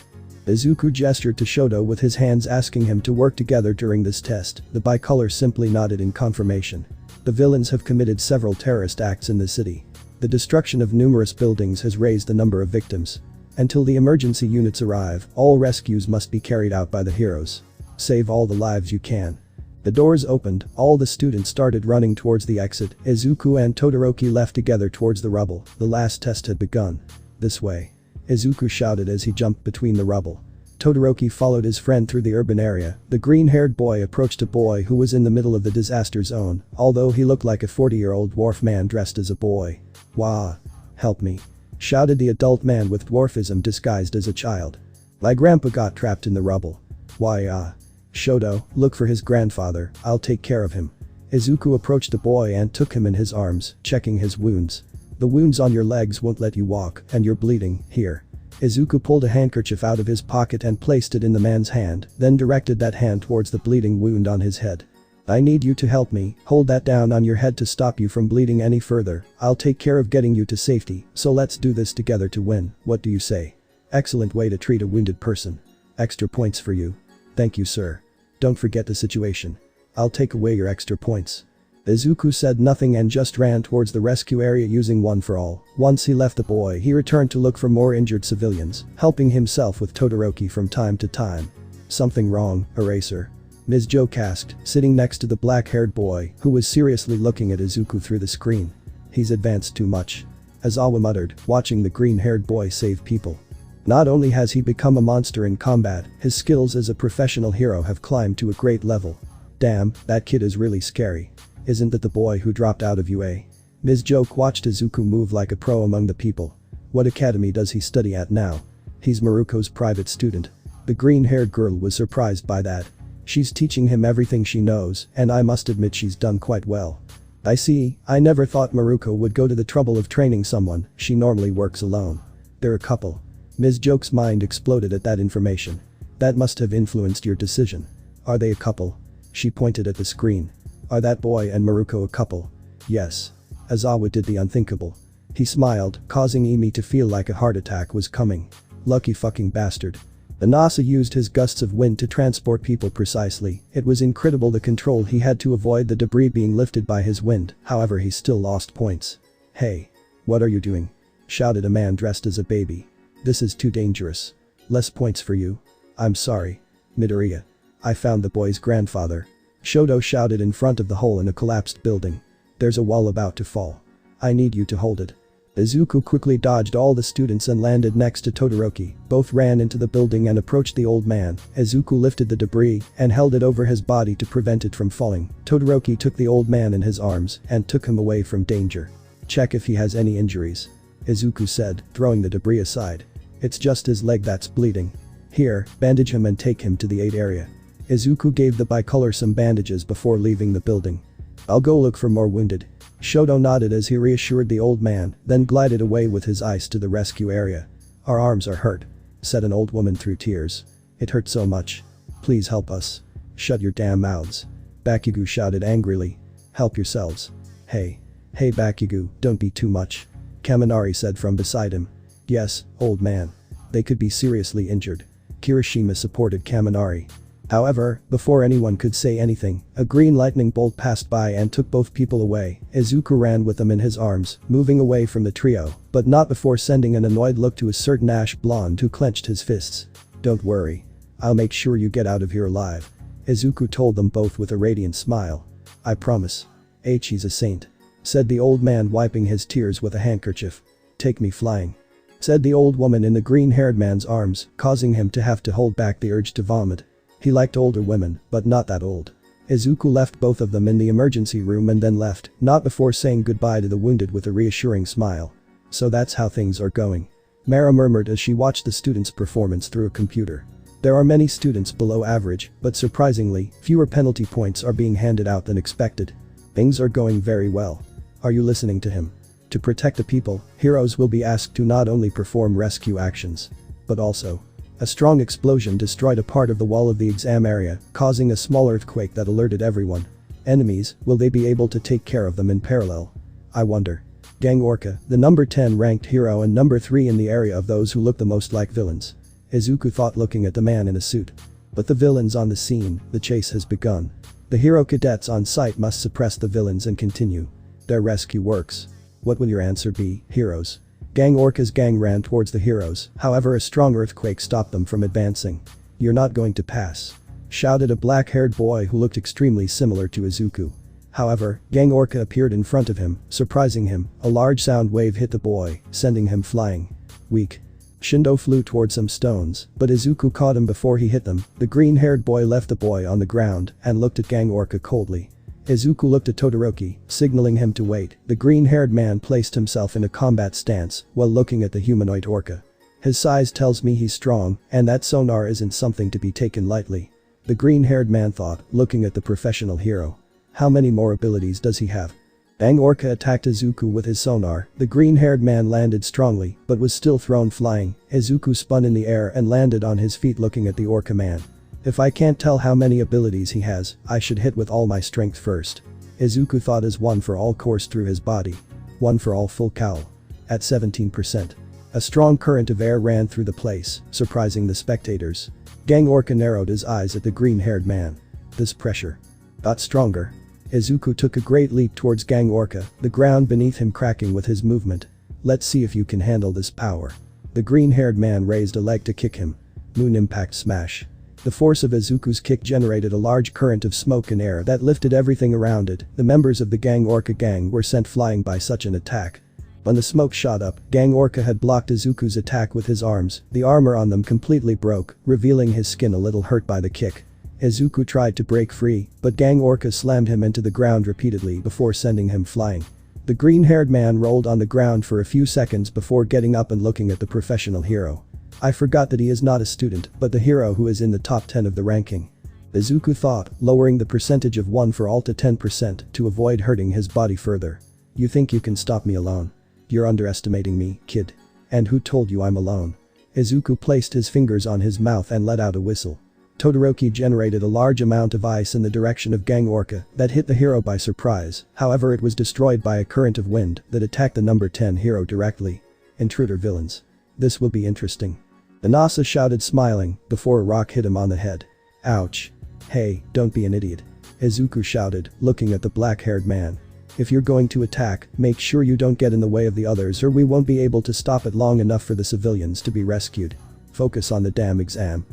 Izuku gestured to Shoto with his hands asking him to work together during this test. The bicolor simply nodded in confirmation. The villains have committed several terrorist acts in the city. The destruction of numerous buildings has raised the number of victims. Until the emergency units arrive, all rescues must be carried out by the heroes. Save all the lives you can. The doors opened, all the students started running towards the exit. Izuku and Todoroki left together towards the rubble. The last test had begun. This way. Izuku shouted as he jumped between the rubble. Todoroki followed his friend through the urban area. The green-haired boy approached a boy who was in the middle of the disaster zone, although he looked like a 40-year-old dwarf man dressed as a boy. Wah! Help me! Shouted the adult man with dwarfism disguised as a child. My grandpa got trapped in the rubble. Why Shoto, look for his grandfather, I'll take care of him. Izuku approached the boy and took him in his arms, checking his wounds. The wounds on your legs won't let you walk, and you're bleeding, here. Izuku pulled a handkerchief out of his pocket and placed it in the man's hand, then directed that hand towards the bleeding wound on his head. I need you to help me, hold that down on your head to stop you from bleeding any further, I'll take care of getting you to safety, so let's do this together to win, what do you say? Excellent way to treat a wounded person. Extra points for you. Thank you sir. Don't forget the situation. I'll take away your extra points. Izuku said nothing and just ran towards the rescue area using one for all. Once he left the boy he returned to look for more injured civilians, helping himself with Todoroki from time to time. Something wrong, Eraser? Ms. Joke asked, sitting next to the black-haired boy who was seriously looking at Izuku through the screen. He's advanced too much. Aizawa muttered, watching the green-haired boy save people. Not only has he become a monster in combat, his skills as a professional hero have climbed to a great level. Damn, that kid is really scary. Isn't that the boy who dropped out of UA? Ms. Joke watched Izuku move like a pro among the people. What academy does he study at now? He's Miruko's private student. The green-haired girl was surprised by that. She's teaching him everything she knows, and I must admit she's done quite well. I see, I never thought Miruko would go to the trouble of training someone, she normally works alone. They're a couple. Ms. Joke's mind exploded at that information. That must have influenced your decision. Are they a couple? She pointed at the screen. Are that boy and Miruko a couple? Yes. Aizawa did the unthinkable. He smiled, causing Emi to feel like a heart attack was coming. Lucky fucking bastard. The NASA used his gusts of wind to transport people precisely. It was incredible the control he had to avoid the debris being lifted by his wind, however he still lost points. Hey. What are you doing? Shouted a man dressed as a baby. This is too dangerous. Less points for you. I'm sorry. Midoriya. I found the boy's grandfather. Shoto shouted in front of the hole in a collapsed building. There's a wall about to fall. I need you to hold it. Izuku quickly dodged all the students and landed next to Todoroki. Both ran into the building and approached the old man. Izuku lifted the debris and held it over his body to prevent it from falling. Todoroki took the old man in his arms and took him away from danger. Check if he has any injuries. Izuku said, throwing the debris aside. It's just his leg that's bleeding. Here, bandage him and take him to the 8 area. Izuku gave the bicolor some bandages before leaving the building. I'll go look for more wounded. Shoto nodded as he reassured the old man, then glided away with his ice to the rescue area. Our arms are hurt, said an old woman through tears. It hurt so much. Please help us. Shut your damn mouths. Bakugo shouted angrily. Help yourselves. Hey. Hey Bakugo, don't be too much. Kaminari said from beside him. Yes, old man. They could be seriously injured. Kirishima supported Kaminari. However, before anyone could say anything, a green lightning bolt passed by and took both people away. Izuku ran with them in his arms, moving away from the trio, but not before sending an annoyed look to a certain ash blonde who clenched his fists. Don't worry. I'll make sure you get out of here alive. Izuku told them both with a radiant smile. I promise. He's a saint. Said the old man wiping his tears with a handkerchief. Take me flying. Said the old woman in the green-haired man's arms, causing him to have to hold back the urge to vomit. He liked older women, but not that old. Izuku left both of them in the emergency room and then left, not before saying goodbye to the wounded with a reassuring smile. So that's how things are going. Mara murmured as she watched the students' performance through a computer. There are many students below average, but surprisingly, fewer penalty points are being handed out than expected. Things are going very well. Are you listening to him? To protect the people, heroes will be asked to not only perform rescue actions, but also. A strong explosion destroyed a part of the wall of the exam area, causing a small earthquake that alerted everyone. Enemies, will they be able to take care of them in parallel? I wonder. Gang Orca, the number 10 ranked hero and number 3 in the area of those who look the most like villains. Izuku thought looking at the man in a suit. But the villains on the scene, the chase has begun. The hero cadets on site must suppress the villains and continue their rescue works. What will your answer be, heroes? Gang Orca's gang ran towards the heroes, however a strong earthquake stopped them from advancing. You're not going to pass. Shouted a black-haired boy who looked extremely similar to Izuku. However, Gang Orca appeared in front of him, surprising him. A large sound wave hit the boy, sending him flying. Weak. Shindo flew towards some stones, but Izuku caught him before he hit them. The green-haired boy left the boy on the ground and looked at Gang Orca coldly. Izuku looked at Todoroki, signaling him to wait. The green-haired man placed himself in a combat stance while looking at the humanoid orca. His size tells me he's strong, and that sonar isn't something to be taken lightly. The green-haired man thought, looking at the professional hero. How many more abilities does he have? Gang Orca attacked Izuku with his sonar. The green-haired man landed strongly, but was still thrown flying. Izuku spun in the air and landed on his feet looking at the orca man. If I can't tell how many abilities he has, I should hit with all my strength first. Izuku thought as one for all coursed through his body. One for all full cowl. At 17%. A strong current of air ran through the place, surprising the spectators. Gang Orca narrowed his eyes at the green-haired man. This pressure got stronger. Izuku took a great leap towards Gang Orca, the ground beneath him cracking with his movement. Let's see if you can handle this power. The green-haired man raised a leg to kick him. Moon impact smash. The force of Izuku's kick generated a large current of smoke and air that lifted everything around it. The members of the Gang Orca gang were sent flying by such an attack. When the smoke shot up, Gang Orca had blocked Izuku's attack with his arms. The armor on them completely broke, revealing his skin a little hurt by the kick. Izuku tried to break free, but Gang Orca slammed him into the ground repeatedly before sending him flying. The green-haired man rolled on the ground for a few seconds before getting up and looking at the professional hero. I forgot that he is not a student, but the hero who is in the top 10 of the ranking. Izuku thought, lowering the percentage of 1 for all to 10% to avoid hurting his body further. You think you can stop me alone? You're underestimating me, kid. And who told you I'm alone? Izuku placed his fingers on his mouth and let out a whistle. Todoroki generated a large amount of ice in the direction of Gang Orca that hit the hero by surprise, however it was destroyed by a current of wind that attacked the number 10 hero directly. Intruder villains. This will be interesting. Inasa shouted smiling before a rock hit him on the head. Ouch. Hey, don't be an idiot. Izuku shouted, looking at the black-haired man. If you're going to attack, make sure you don't get in the way of the others or we won't be able to stop it long enough for the civilians to be rescued. Focus on the damn exam.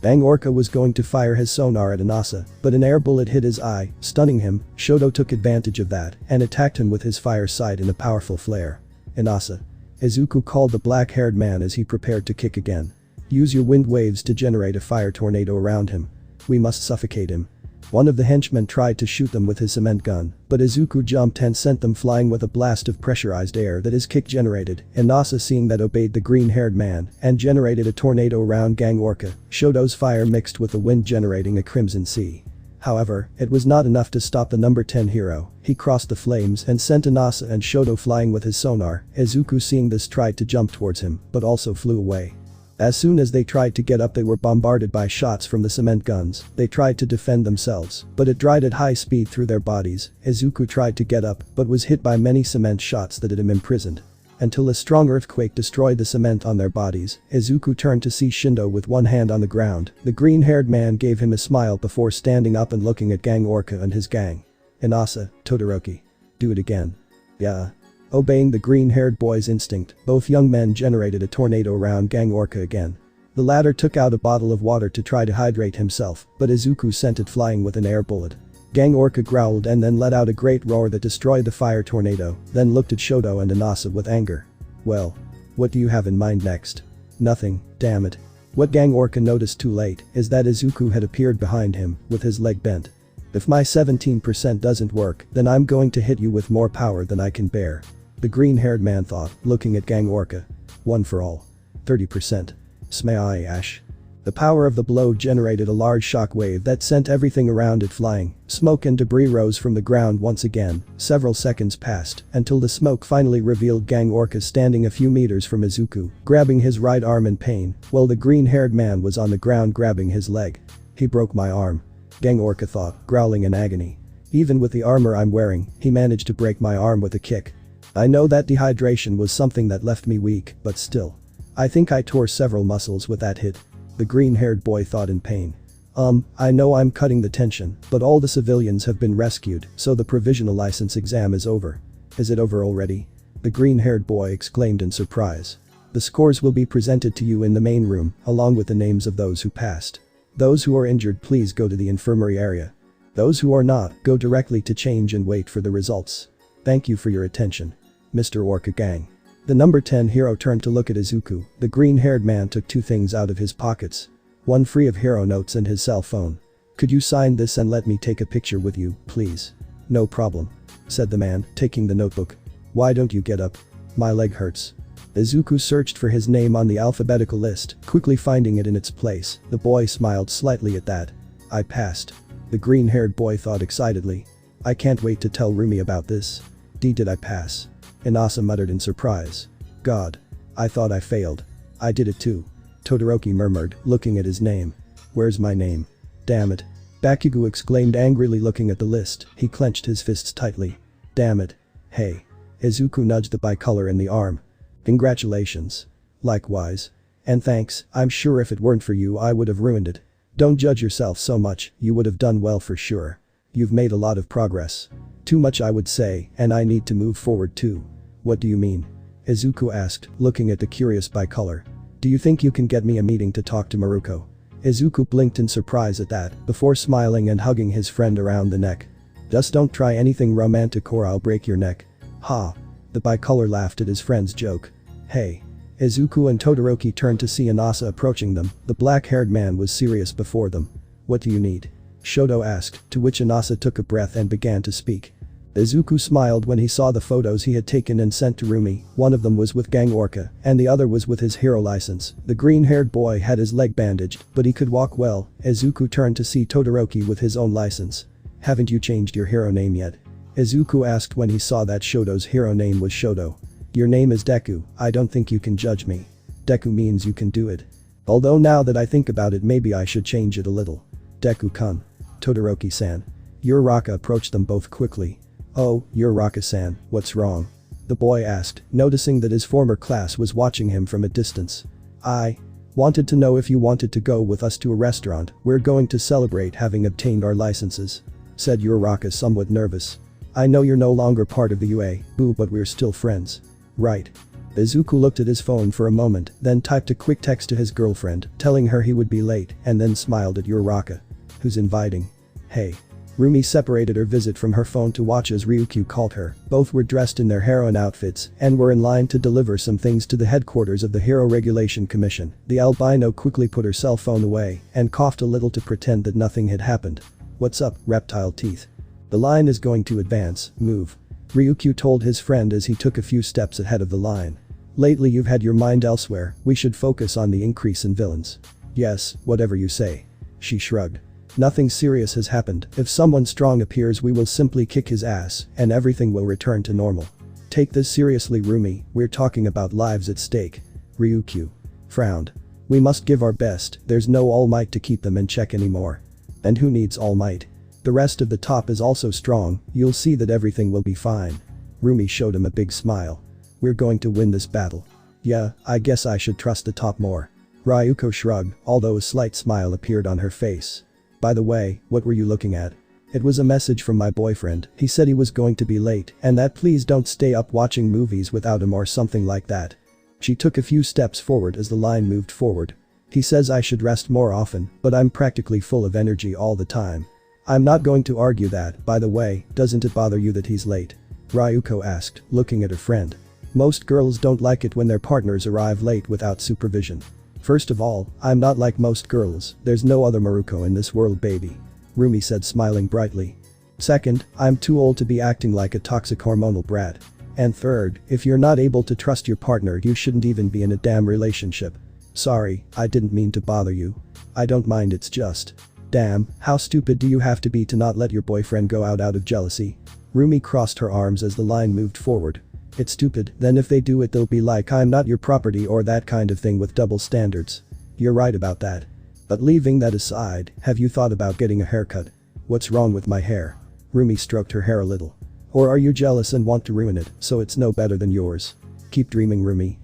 Gang Orca was going to fire his sonar at Inasa, but an air bullet hit his eye, stunning him. Shoto took advantage of that and attacked him with his fire sight in a powerful flare. Inasa. Izuku called the black-haired man as he prepared to kick again. Use your wind waves to generate a fire tornado around him. We must suffocate him. One of the henchmen tried to shoot them with his cement gun, but Izuku jumped and sent them flying with a blast of pressurized air that his kick generated. Inasa, seeing that, obeyed the green-haired man and generated a tornado around Gang Orca. Shoto's fire mixed with the wind generating a crimson sea. However, it was not enough to stop the number 10 hero. He crossed the flames and sent Inasa and Shoto flying with his sonar. Izuku, seeing this, tried to jump towards him, but also flew away. As soon as they tried to get up, they were bombarded by shots from the cement guns. They tried to defend themselves, but it dried at high speed through their bodies. Izuku tried to get up, but was hit by many cement shots that had him imprisoned. Until a strong earthquake destroyed the cement on their bodies, Izuku turned to see Shindo with one hand on the ground. The green-haired man gave him a smile before standing up and looking at Gang Orca and his gang. Inasa, Todoroki. Do it again. Yeah. Obeying the green-haired boy's instinct, both young men generated a tornado around Gang Orca again. The latter took out a bottle of water to try to hydrate himself, but Izuku sent it flying with an air bullet. Gang Orca growled and then let out a great roar that destroyed the fire tornado, then looked at Shoto and Inasa with anger. Well. What do you have in mind next? Nothing, damn it. What Gang Orca noticed too late is that Izuku had appeared behind him, with his leg bent. If my 17% doesn't work, then I'm going to hit you with more power than I can bear. The green-haired man thought, looking at Gang Orca. One for all. 30%. Smash. The power of the blow generated a large shock wave that sent everything around it flying. Smoke and debris rose from the ground once again. Several seconds passed until the smoke finally revealed Gang Orca standing a few meters from Izuku, grabbing his right arm in pain, while the green-haired man was on the ground grabbing his leg. He broke my arm. Gang Orca thought, growling in agony. Even with the armor I'm wearing, he managed to break my arm with a kick. I know that dehydration was something that left me weak, but still. I think I tore several muscles with that hit. The green-haired boy thought in pain. I know I'm cutting the tension, but all the civilians have been rescued, so the provisional license exam is over. Is it over already? The green-haired boy exclaimed in surprise. The scores will be presented to you in the main room, along with the names of those who passed. Those who are injured, please go to the infirmary area. Those who are not, go directly to change and wait for the results. Thank you for your attention. Mr. Orca Gang. The number 10 hero turned to look at Izuku. The green-haired man took two things out of his pockets. One free of hero notes and his cell phone. Could you sign this and let me take a picture with you, please? No problem. Said the man, taking the notebook. Why don't you get up? My leg hurts. Izuku searched for his name on the alphabetical list, quickly finding it in its place. The boy smiled slightly at that. I passed. The green-haired boy thought excitedly. I can't wait to tell Rumi about this. Did I pass? Inasa muttered in surprise. God. I thought I failed. I did it too. Todoroki murmured, looking at his name. Where's my name? Damn it. Bakugo exclaimed angrily, looking at the list. He clenched his fists tightly. Damn it. Hey. Izuku nudged the bicolor in the arm. Congratulations. Likewise. And thanks, I'm sure if it weren't for you I would have ruined it. Don't judge yourself so much, you would have done well for sure. You've made a lot of progress. Too much I would say, and I need to move forward too. What do you mean? Izuku asked, looking at the curious bicolor. Do you think you can get me a meeting to talk to Miruko? Izuku blinked in surprise at that, before smiling and hugging his friend around the neck. Just don't try anything romantic or I'll break your neck. Ha. The bicolor laughed at his friend's joke. Hey. Izuku and Todoroki turned to see Inasa approaching them. The black-haired man was serious before them. What do you need? Shoto asked, to which Inasa took a breath and began to speak. Izuku smiled when he saw the photos he had taken and sent to Rumi. One of them was with Gang Orca, and the other was with his hero license. The green-haired boy had his leg bandaged, but he could walk well. Izuku turned to see Todoroki with his own license. Haven't you changed your hero name yet? Izuku asked when he saw that Shoto's hero name was Shoto. Your name is Deku, I don't think you can judge me. Deku means you can do it. Although now that I think about it maybe I should change it a little. Deku-kun. Todoroki-san. Uraraka approached them both quickly. Oh, Uraraka-san, what's wrong? The boy asked, noticing that his former class was watching him from a distance. I wanted to know if you wanted to go with us to a restaurant. We're going to celebrate having obtained our licenses. Said Uraraka somewhat nervous. I know you're no longer part of the UA, boo, but we're still friends. Right. Izuku looked at his phone for a moment, then typed a quick text to his girlfriend, telling her he would be late, and then smiled at Uraraka. Who's inviting? Hey. Rumi separated her visit from her phone to watch as Ryukyu called her. Both were dressed in their heroine outfits and were in line to deliver some things to the headquarters of the Hero Regulation Commission. The albino quickly put her cell phone away and coughed a little to pretend that nothing had happened. What's up, reptile teeth? The line is going to advance, move. Ryukyu told his friend as he took a few steps ahead of the line. Lately you've had your mind elsewhere, we should focus on the increase in villains. Yes, whatever you say. She shrugged. Nothing serious has happened, if someone strong appears we will simply kick his ass and everything will return to normal. Take this seriously Rumi, we're talking about lives at stake. Ryukyu frowned. We must give our best, there's no All Might to keep them in check anymore. And who needs All Might? The rest of the top is also strong, you'll see that everything will be fine. Rumi showed him a big smile. We're going to win this battle. Yeah, I guess I should trust the top more. Ryuko shrugged, although a slight smile appeared on her face. By the way, what were you looking at? It was a message from my boyfriend, he said he was going to be late and that please don't stay up watching movies without him or something like that. She took a few steps forward as the line moved forward. He says I should rest more often, but I'm practically full of energy all the time. I'm not going to argue that, by the way, doesn't it bother you that he's late? Ryuko asked, looking at her friend. Most girls don't like it when their partners arrive late without supervision. First of all, I'm not like most girls, there's no other Miruko in this world baby. Rumi said smiling brightly. Second, I'm too old to be acting like a toxic hormonal brat. And third, if you're not able to trust your partner you shouldn't even be in a damn relationship. Sorry, I didn't mean to bother you. I don't mind it's just. Damn, how stupid do you have to be to not let your boyfriend go out of jealousy? Rumi crossed her arms as the line moved forward. It's stupid, then if they do it they'll be like I'm not your property or that kind of thing with double standards. You're right about that. But leaving that aside, have you thought about getting a haircut? What's wrong with my hair? Rumi stroked her hair a little. Or are you jealous and want to ruin it, so it's no better than yours? Keep dreaming Rumi,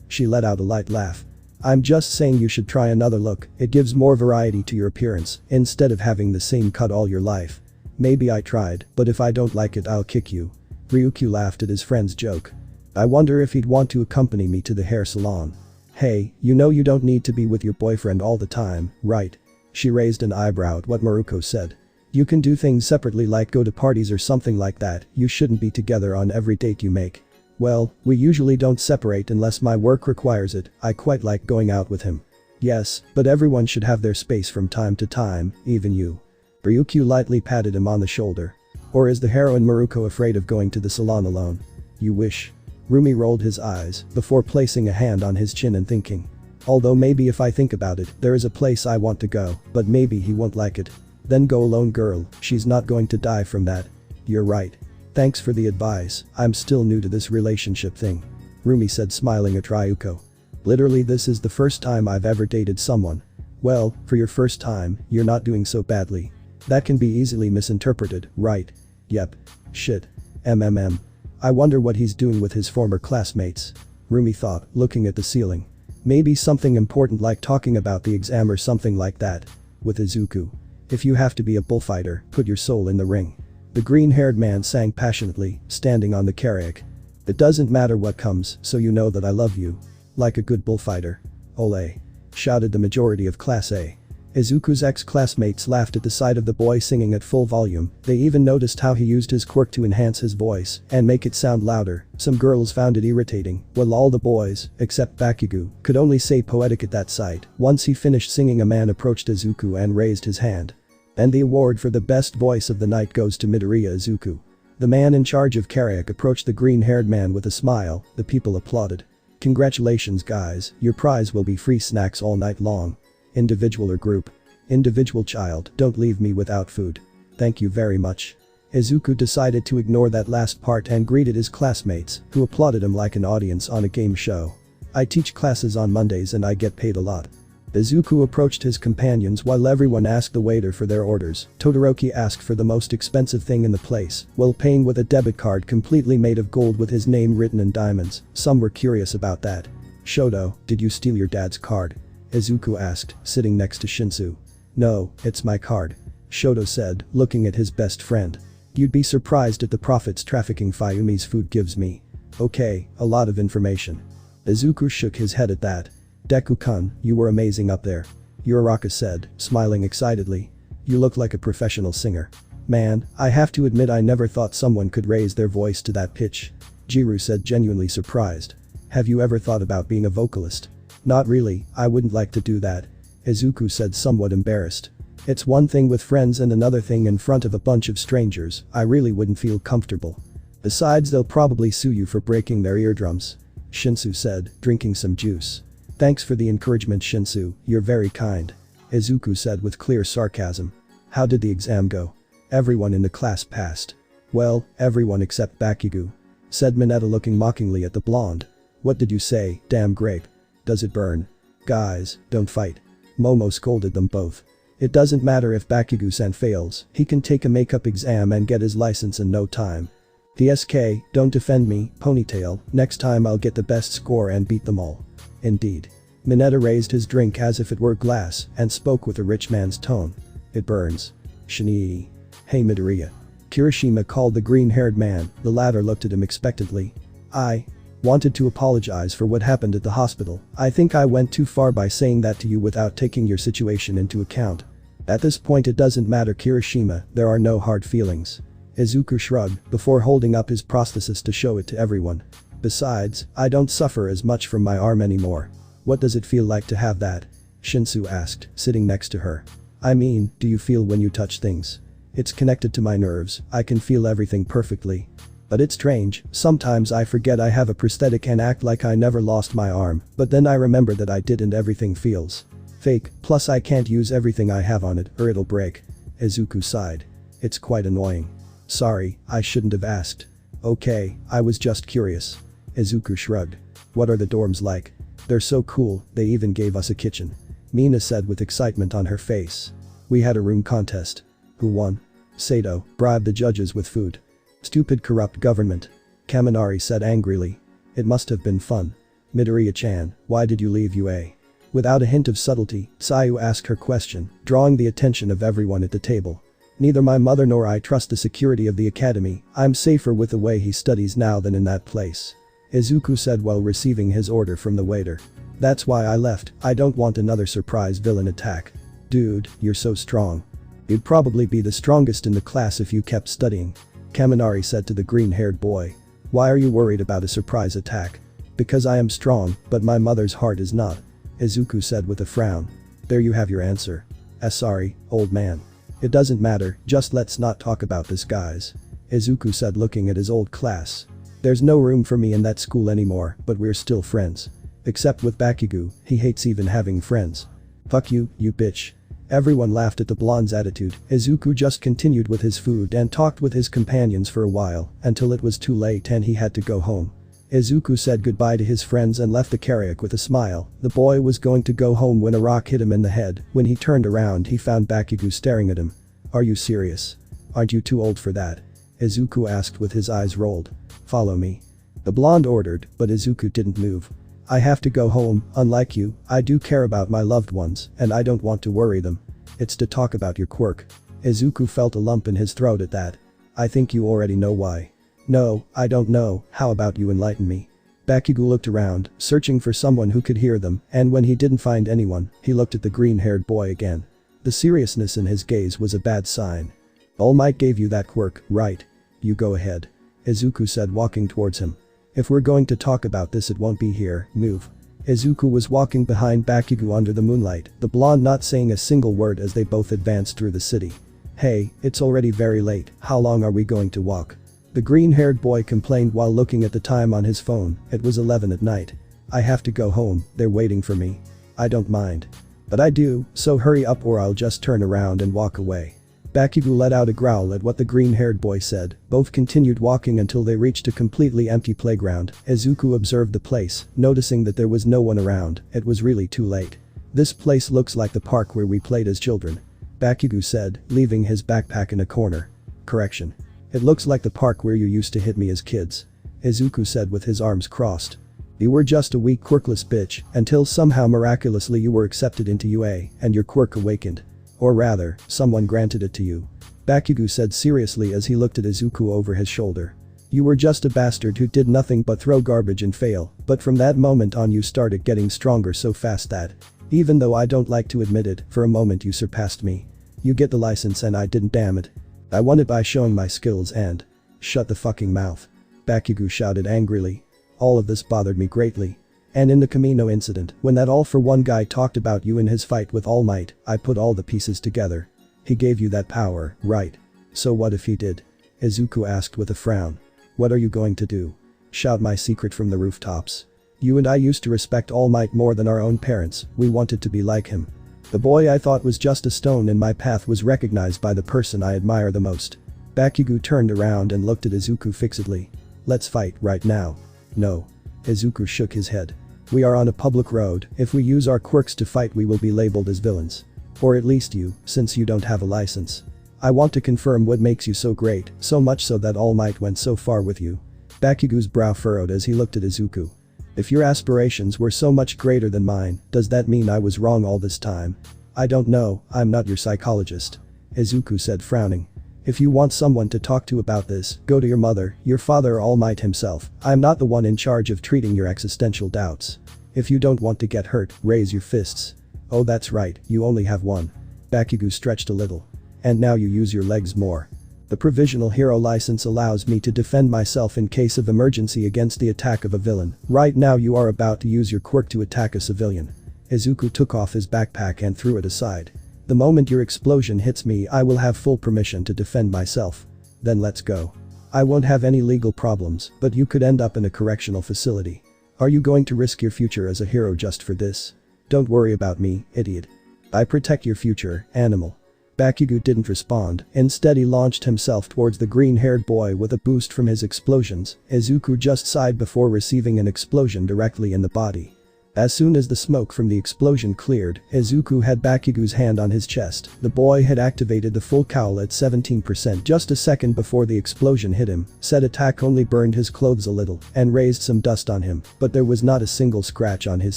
She let out a light laugh. I'm just saying you should try another look, it gives more variety to your appearance, instead of having the same cut all your life. Maybe I tried, but if I don't like it I'll kick you. Ryukyu laughed at his friend's joke. I wonder if he'd want to accompany me to the hair salon. Hey, you know you don't need to be with your boyfriend all the time, right? She raised an eyebrow at what Miruko said. You can do things separately like go to parties or something like that, you shouldn't be together on every date you make. Well, we usually don't separate unless my work requires it, I quite like going out with him. Yes, but everyone should have their space from time to time, even you. Ryukyu lightly patted him on the shoulder. Or is the heroine Miruko afraid of going to the salon alone? You wish. Rumi rolled his eyes before placing a hand on his chin and thinking. Although maybe if I think about it, there is a place I want to go, but maybe he won't like it. Then go alone girl, she's not going to die from that. You're right. Thanks for the advice, I'm still new to this relationship thing. Rumi said smiling at Ryuko. Literally this is the first time I've ever dated someone. Well, for your first time, you're not doing so badly. That can be easily misinterpreted, right? Yep. Shit. I wonder what he's doing with his former classmates. Rumi thought, looking at the ceiling. Maybe something important like talking about the exam or something like that. With Izuku. If you have to be a bullfighter, put your soul in the ring. The green-haired man sang passionately, standing on the karaoke. It doesn't matter what comes, so you know that I love you. Like a good bullfighter. Ole. Shouted the majority of Class A. Izuku's ex-classmates laughed at the sight of the boy singing at full volume. They even noticed how he used his quirk to enhance his voice and make it sound louder. Some girls found it irritating, while all the boys, except Bakugo, could only say poetic at that sight. Once he finished singing, a man approached Izuku and raised his hand. And the award for the best voice of the night goes to Midoriya Izuku. The man in charge of karaoke approached the green-haired man with a smile. The people applauded. "Congratulations guys, your prize will be free snacks all night long. Individual or group? Individual child, don't leave me without food. Thank you very much." Izuku decided to ignore that last part and greeted his classmates, who applauded him like an audience on a game show. "I teach classes on Mondays and I get paid a lot." Izuku approached his companions while everyone asked the waiter for their orders. Todoroki asked for the most expensive thing in the place, while paying with a debit card completely made of gold with his name written in diamonds. Some were curious about that. "Shoto, did you steal your dad's card?" Izuku asked, sitting next to Shinsu. "No, it's my card," Shoto said, looking at his best friend. "You'd be surprised at the profits trafficking Fuyumi's food gives me." "Okay, a lot of information." Izuku shook his head at that. "Deku-kun, you were amazing up there," Uraraka said, smiling excitedly. "You look like a professional singer." "Man, I have to admit I never thought someone could raise their voice to that pitch," Jiru said, genuinely surprised. "Have you ever thought about being a vocalist?" "Not really, I wouldn't like to do that," Izuku said, somewhat embarrassed. "It's one thing with friends and another thing in front of a bunch of strangers. I really wouldn't feel comfortable. Besides, they'll probably sue you for breaking their eardrums," Shinsu said, drinking some juice. "Thanks for the encouragement, Shinsu, you're very kind," Izuku said with clear sarcasm. "How did the exam go?" "Everyone in the class passed." "Well, everyone except Bakugo," said Mineta, looking mockingly at the blonde. "What did you say, damn grape? Does it burn?" "Guys, don't fight," Momo scolded them both. "It doesn't matter if Bakugo-san fails, he can take a makeup exam and get his license in no time." "TSK, don't defend me, Ponytail, next time I'll get the best score and beat them all." "Indeed." Mineta raised his drink as if it were glass and spoke with a rich man's tone. "It burns. Shinii." "Hey Midoriya." Kirishima called the green-haired man. The latter looked at him expectantly. "I wanted to apologize for what happened at the hospital. I think I went too far by saying that to you without taking your situation into account." "At this point it doesn't matter, Kirishima, there are no hard feelings." Izuku shrugged before holding up his prosthesis to show it to everyone. "Besides, I don't suffer as much from my arm anymore." "What does it feel like to have that?" Shinsu asked, sitting next to her. "I mean, do you feel when you touch things?" "It's connected to my nerves, I can feel everything perfectly. But it's strange, sometimes I forget I have a prosthetic and act like I never lost my arm, but then I remember that I did and everything feels fake, plus I can't use everything I have on it or it'll break." Izuku sighed. "It's quite annoying." "Sorry, I shouldn't have asked." "Okay, I was just curious." Izuku shrugged. "What are the dorms like?" "They're so cool, they even gave us a kitchen," Mina said with excitement on her face. "We had a room contest." "Who won?" "Sato bribed the judges with food." "Stupid corrupt government," Kaminari said angrily. "It must have been fun." "Midoriya-chan, why did you leave UA?" Without a hint of subtlety, Sayu asked her question, drawing the attention of everyone at the table. "Neither my mother nor I trust the security of the academy. I'm safer with the way he studies now than in that place," Izuku said while receiving his order from the waiter. "That's why I left, I don't want another surprise villain attack." "Dude, you're so strong. You'd probably be the strongest in the class if you kept studying," Kaminari said to the green-haired boy. "Why are you worried about a surprise attack?" "Because I am strong, but my mother's heart is not," Izuku said with a frown. "There you have your answer." Sorry, old man. It doesn't matter, just let's not talk about this, guys," Izuku said, looking at his old class. "There's no room for me in that school anymore, but we're still friends. Except with Bakugo, he hates even having friends." "Fuck you, you bitch." Everyone laughed at the blonde's attitude. Izuku just continued with his food and talked with his companions for a while, until it was too late and he had to go home. Izuku said goodbye to his friends and left the karaoke with a smile. The boy was going to go home when a rock hit him in the head. When he turned around, he found Bakugo staring at him. "Are you serious? Aren't you too old for that?" Izuku asked with his eyes rolled. "Follow me," the blonde ordered, but Izuku didn't move. "I have to go home, unlike you, I do care about my loved ones, and I don't want to worry them." "It's to talk about your quirk." Izuku felt a lump in his throat at that. "I think you already know why." "No, I don't know, how about you enlighten me?" Bakugo looked around, searching for someone who could hear them, and when he didn't find anyone, he looked at the green-haired boy again. The seriousness in his gaze was a bad sign. All Might gave you that quirk, right? You go ahead. Izuku said, walking towards him. If we're going to talk about this, it won't be here, move. Izuku was walking behind Bakugo under the moonlight, the blonde not saying a single word as they both advanced through the city. Hey, it's already very late, how long are we going to walk? The green-haired boy complained while looking at the time on his phone. It was 11 at night. I have to go home, they're waiting for me. I don't mind. But I do, so hurry up or I'll just turn around and walk away. Bakugo let out a growl at what the green-haired boy said. Both continued walking until they reached a completely empty playground. Izuku observed the place, noticing that there was no one around. It was really too late. This place looks like the park where we played as children. Bakugo said, leaving his backpack in a corner. Correction. It looks like the park where you used to hit me as kids. Izuku said with his arms crossed. You were just a weak quirkless bitch until somehow miraculously you were accepted into UA and your quirk awakened. Or rather, someone granted it to you. Bakugo said seriously as he looked at Izuku over his shoulder. You were just a bastard who did nothing but throw garbage and fail, but from that moment on you started getting stronger so fast that, even though I don't like to admit it, for a moment you surpassed me. You get the license and I didn't, damn it. I won it by showing my skills and… Shut the fucking mouth. Bakugo shouted angrily. All of this bothered me greatly. And in the Camino incident, when that all-for-one guy talked about you in his fight with All Might, I put all the pieces together. He gave you that power, right? So what if he did? Izuku asked with a frown. What are you going to do? Shout my secret from the rooftops. You and I used to respect All Might more than our own parents, we wanted to be like him. The boy I thought was just a stone in my path was recognized by the person I admire the most. Bakugo turned around and looked at Izuku fixedly. Let's fight right now. No. Izuku shook his head. We are on a public road, if we use our quirks to fight we will be labeled as villains. Or at least you, since you don't have a license. I want to confirm what makes you so great, so much so that All Might went so far with you. Bakugo's brow furrowed as he looked at Izuku. If your aspirations were so much greater than mine, does that mean I was wrong all this time? I don't know, I'm not your psychologist. Izuku said, frowning. If you want someone to talk to about this, go to your mother, your father or All Might himself. I'm not the one in charge of treating your existential doubts. If you don't want to get hurt, raise your fists. Oh that's right, you only have one. Bakugo stretched a little. And now you use your legs more. The provisional hero license allows me to defend myself in case of emergency against the attack of a villain. Right now you are about to use your quirk to attack a civilian. Izuku took off his backpack and threw it aside. The moment your explosion hits me I will have full permission to defend myself. Then let's go. I won't have any legal problems, but you could end up in a correctional facility. Are you going to risk your future as a hero just for this? Don't worry about me, idiot. I protect your future, animal. Bakugo didn't respond, instead he launched himself towards the green-haired boy with a boost from his explosions. Izuku just sighed before receiving an explosion directly in the body. As soon as the smoke from the explosion cleared, Izuku had Bakugo's hand on his chest. The boy had activated the full cowl at 17% just a second before the explosion hit him. Said attack only burned his clothes a little and raised some dust on him, but there was not a single scratch on his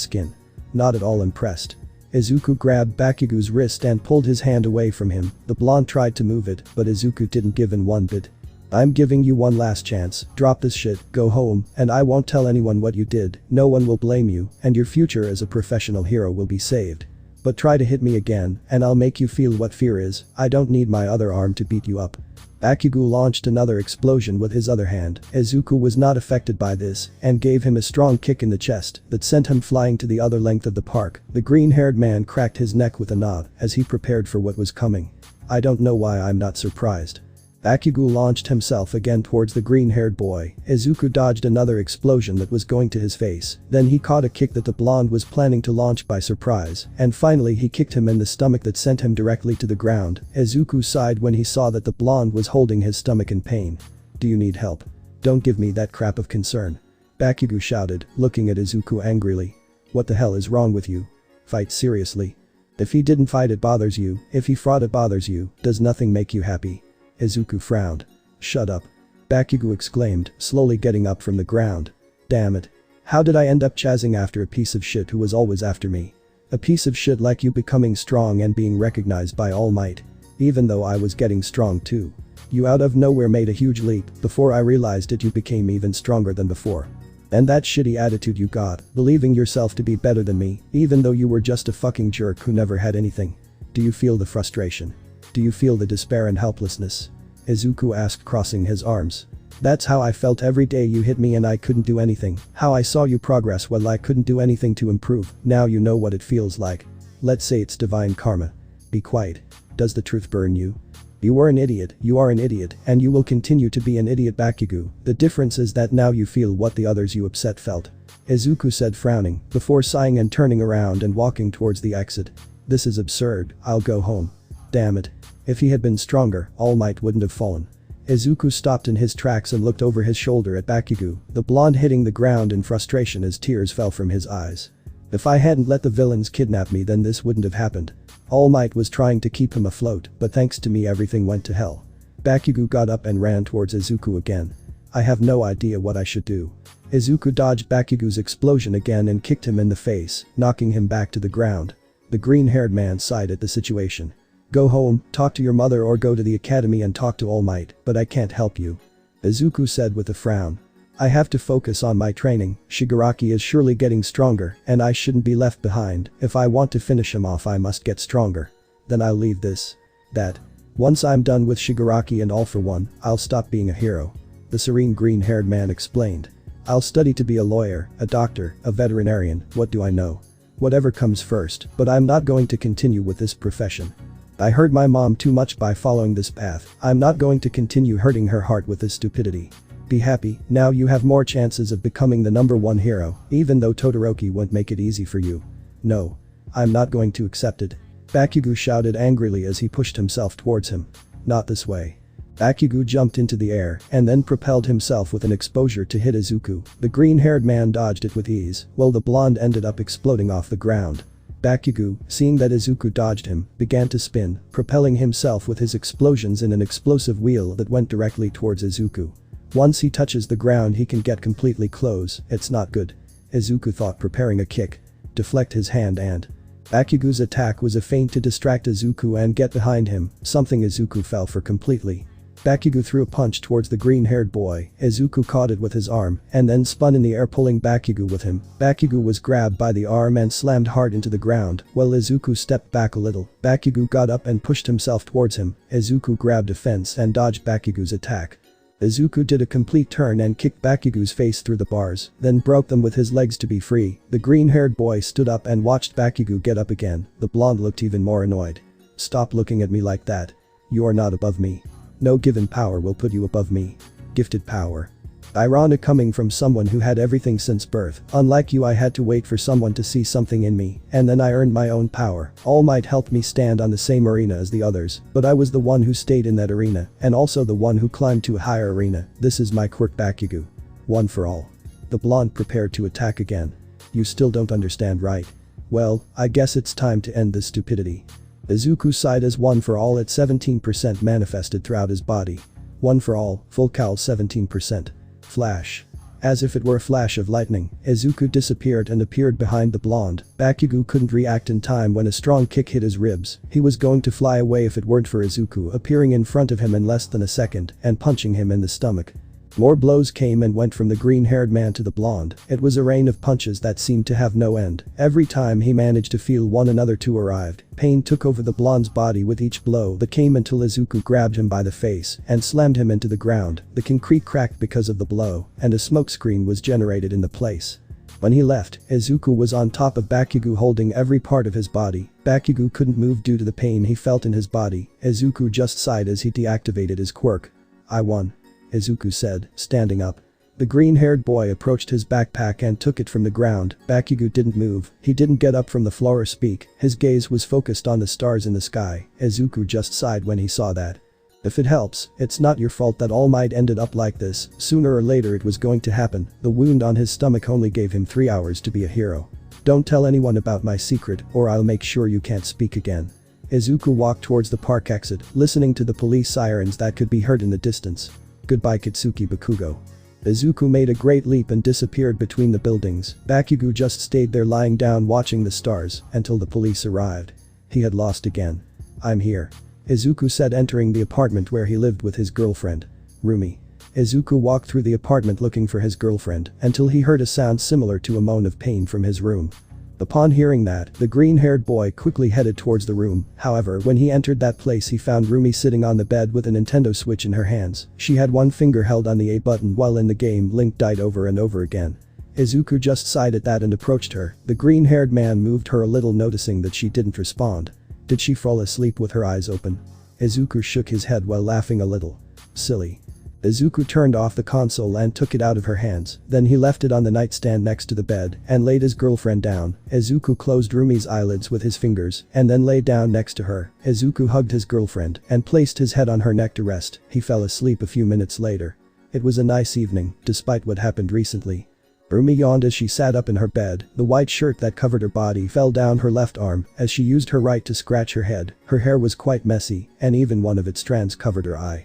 skin. Not at all impressed. Izuku grabbed Bakugo's wrist and pulled his hand away from him. The blonde tried to move it, but Izuku didn't give in one bit. I'm giving you one last chance, drop this shit, go home, and I won't tell anyone what you did, no one will blame you, and your future as a professional hero will be saved. But try to hit me again, and I'll make you feel what fear is, I don't need my other arm to beat you up. Bakugo launched another explosion with his other hand. Izuku was not affected by this, and gave him a strong kick in the chest that sent him flying to the other length of the park. The green-haired man cracked his neck with a nod as he prepared for what was coming. I don't know why I'm not surprised. Bakugo launched himself again towards the green-haired boy. Izuku dodged another explosion that was going to his face, then he caught a kick that the blonde was planning to launch by surprise, and finally he kicked him in the stomach that sent him directly to the ground. Izuku sighed when he saw that the blonde was holding his stomach in pain. Do you need help? Don't give me that crap of concern. Bakugo shouted, looking at Izuku angrily. What the hell is wrong with you? Fight seriously. If he didn't fight it bothers you, if he fought it bothers you, does nothing make you happy? Izuku frowned. Shut up. Bakugo exclaimed, slowly getting up from the ground. Damn it. How did I end up chasing after a piece of shit who was always after me? A piece of shit like you becoming strong and being recognized by All Might. Even though I was getting strong too. You out of nowhere made a huge leap, before I realized it you became even stronger than before. And that shitty attitude you got, believing yourself to be better than me, even though you were just a fucking jerk who never had anything. Do you feel the frustration? Do you feel the despair and helplessness? Izuku asked, crossing his arms. That's how I felt every day you hit me and I couldn't do anything. How I saw you progress while I couldn't do anything to improve. Now you know what it feels like. Let's say it's divine karma. Be quiet. Does the truth burn you? You were an idiot, you are an idiot, and you will continue to be an idiot, Bakugo. The difference is that now you feel what the others you upset felt. Izuku said, frowning, before sighing and turning around and walking towards the exit. This is absurd, I'll go home. Damn it. If he had been stronger, All Might wouldn't have fallen. Izuku stopped in his tracks and looked over his shoulder at Bakugo, the blonde hitting the ground in frustration as tears fell from his eyes. If I hadn't let the villains kidnap me, then this wouldn't have happened. All Might was trying to keep him afloat, but thanks to me everything went to hell. Bakugo got up and ran towards Izuku again. I have no idea what I should do. Izuku dodged Bakugo's explosion again and kicked him in the face, knocking him back to the ground. The green-haired man sighed at the situation. Go home, talk to your mother, or go to the academy and talk to All Might, but I can't help you. Izuku said with a frown. I have to focus on my training. Shigaraki is surely getting stronger, and I shouldn't be left behind. If I want to finish him off, I must get stronger. Then I'll leave this. That. Once I'm done with Shigaraki and All For One, I'll stop being a hero. The serene green-haired man explained. I'll study to be a lawyer, a doctor, a veterinarian, what do I know? Whatever comes first, but I'm not going to continue with this profession. I hurt my mom too much by following this path. I'm not going to continue hurting her heart with this stupidity. Be happy, now you have more chances of becoming the #1 hero, even though Todoroki won't make it easy for you. No. I'm not going to accept it. Bakugo shouted angrily as he pushed himself towards him. Not this way. Bakugo jumped into the air and then propelled himself with an exposure to hit Izuku. The green-haired man dodged it with ease, while the blonde ended up exploding off the ground. Bakugo, seeing that Izuku dodged him, began to spin, propelling himself with his explosions in an explosive wheel that went directly towards Izuku. Once he touches the ground he can get completely close, it's not good. Izuku thought, preparing a kick. Deflect his hand and… Bakugo's attack was a feint to distract Izuku and get behind him, something Izuku fell for completely. Bakugo threw a punch towards the green-haired boy, Izuku caught it with his arm, and then spun in the air, pulling Bakugo with him. Bakugo was grabbed by the arm and slammed hard into the ground, while Izuku stepped back a little. Bakugo got up and pushed himself towards him. Izuku grabbed a fence and dodged Bakugo's attack. Izuku did a complete turn and kicked Bakugo's face through the bars, then broke them with his legs to be free. The green-haired boy stood up and watched Bakugo get up again. The blonde looked even more annoyed. Stop looking at me like that. You are not above me. No given power will put you above me. Gifted power. Ironic coming from someone who had everything since birth. Unlike you, I had to wait for someone to see something in me, and then I earned my own power. All Might helped me stand on the same arena as the others, but I was the one who stayed in that arena, and also the one who climbed to a higher arena. This is my quirk, Bakugo. One for all. The blonde prepared to attack again. You still don't understand, right? Well, I guess it's time to end this stupidity. Izuku sighed as One for All at 17% manifested throughout his body. One for All, full cal 17%. Flash. As if it were a flash of lightning, Izuku disappeared and appeared behind the blonde. Bakugo couldn't react in time when a strong kick hit his ribs. He was going to fly away if it weren't for Izuku appearing in front of him in less than a second and punching him in the stomach. More blows came and went from the green-haired man to the blonde. It was a rain of punches that seemed to have no end. Every time he managed to feel one, another two arrived. Pain took over the blonde's body with each blow that came until Izuku grabbed him by the face and slammed him into the ground. The concrete cracked because of the blow, and a smokescreen was generated in the place. When he left, Izuku was on top of Bakugo holding every part of his body. Bakugo couldn't move due to the pain he felt in his body. Izuku just sighed as he deactivated his quirk. I won. Izuku said, standing up. The green-haired boy approached his backpack and took it from the ground. Bakugo didn't move. He didn't get up from the floor or speak. His gaze was focused on the stars in the sky. Izuku just sighed when he saw that. If it helps, it's not your fault that All Might ended up like this. Sooner or later it was going to happen. The wound on his stomach only gave him 3 hours to be a hero. Don't tell anyone about my secret or I'll make sure you can't speak again. Izuku walked towards the park exit, listening to the police sirens that could be heard in the distance. Goodbye, Kitsuki Bakugo. Izuku made a great leap and disappeared between the buildings. Bakugo just stayed there lying down watching the stars until the police arrived. He had lost again. I'm here. Izuku said, entering the apartment where he lived with his girlfriend, Rumi. Izuku walked through the apartment looking for his girlfriend until he heard a sound similar to a moan of pain from his room. Upon hearing that, the green-haired boy quickly headed towards the room. However, when he entered that place he found Rumi sitting on the bed with a Nintendo Switch in her hands. She had one finger held on the A button while in the game Link died over and over again. Izuku just sighed at that and approached her. The green-haired man moved her a little, noticing that she didn't respond. Did she fall asleep with her eyes open? Izuku shook his head while laughing a little. Silly. Izuku turned off the console and took it out of her hands, then he left it on the nightstand next to the bed and laid his girlfriend down. Izuku closed Rumi's eyelids with his fingers and then lay down next to her. Izuku hugged his girlfriend and placed his head on her neck to rest. He fell asleep a few minutes later. It was a nice evening, despite what happened recently. Rumi yawned as she sat up in her bed. The white shirt that covered her body fell down her left arm as she used her right to scratch her head. Her hair was quite messy and even one of its strands covered her eye.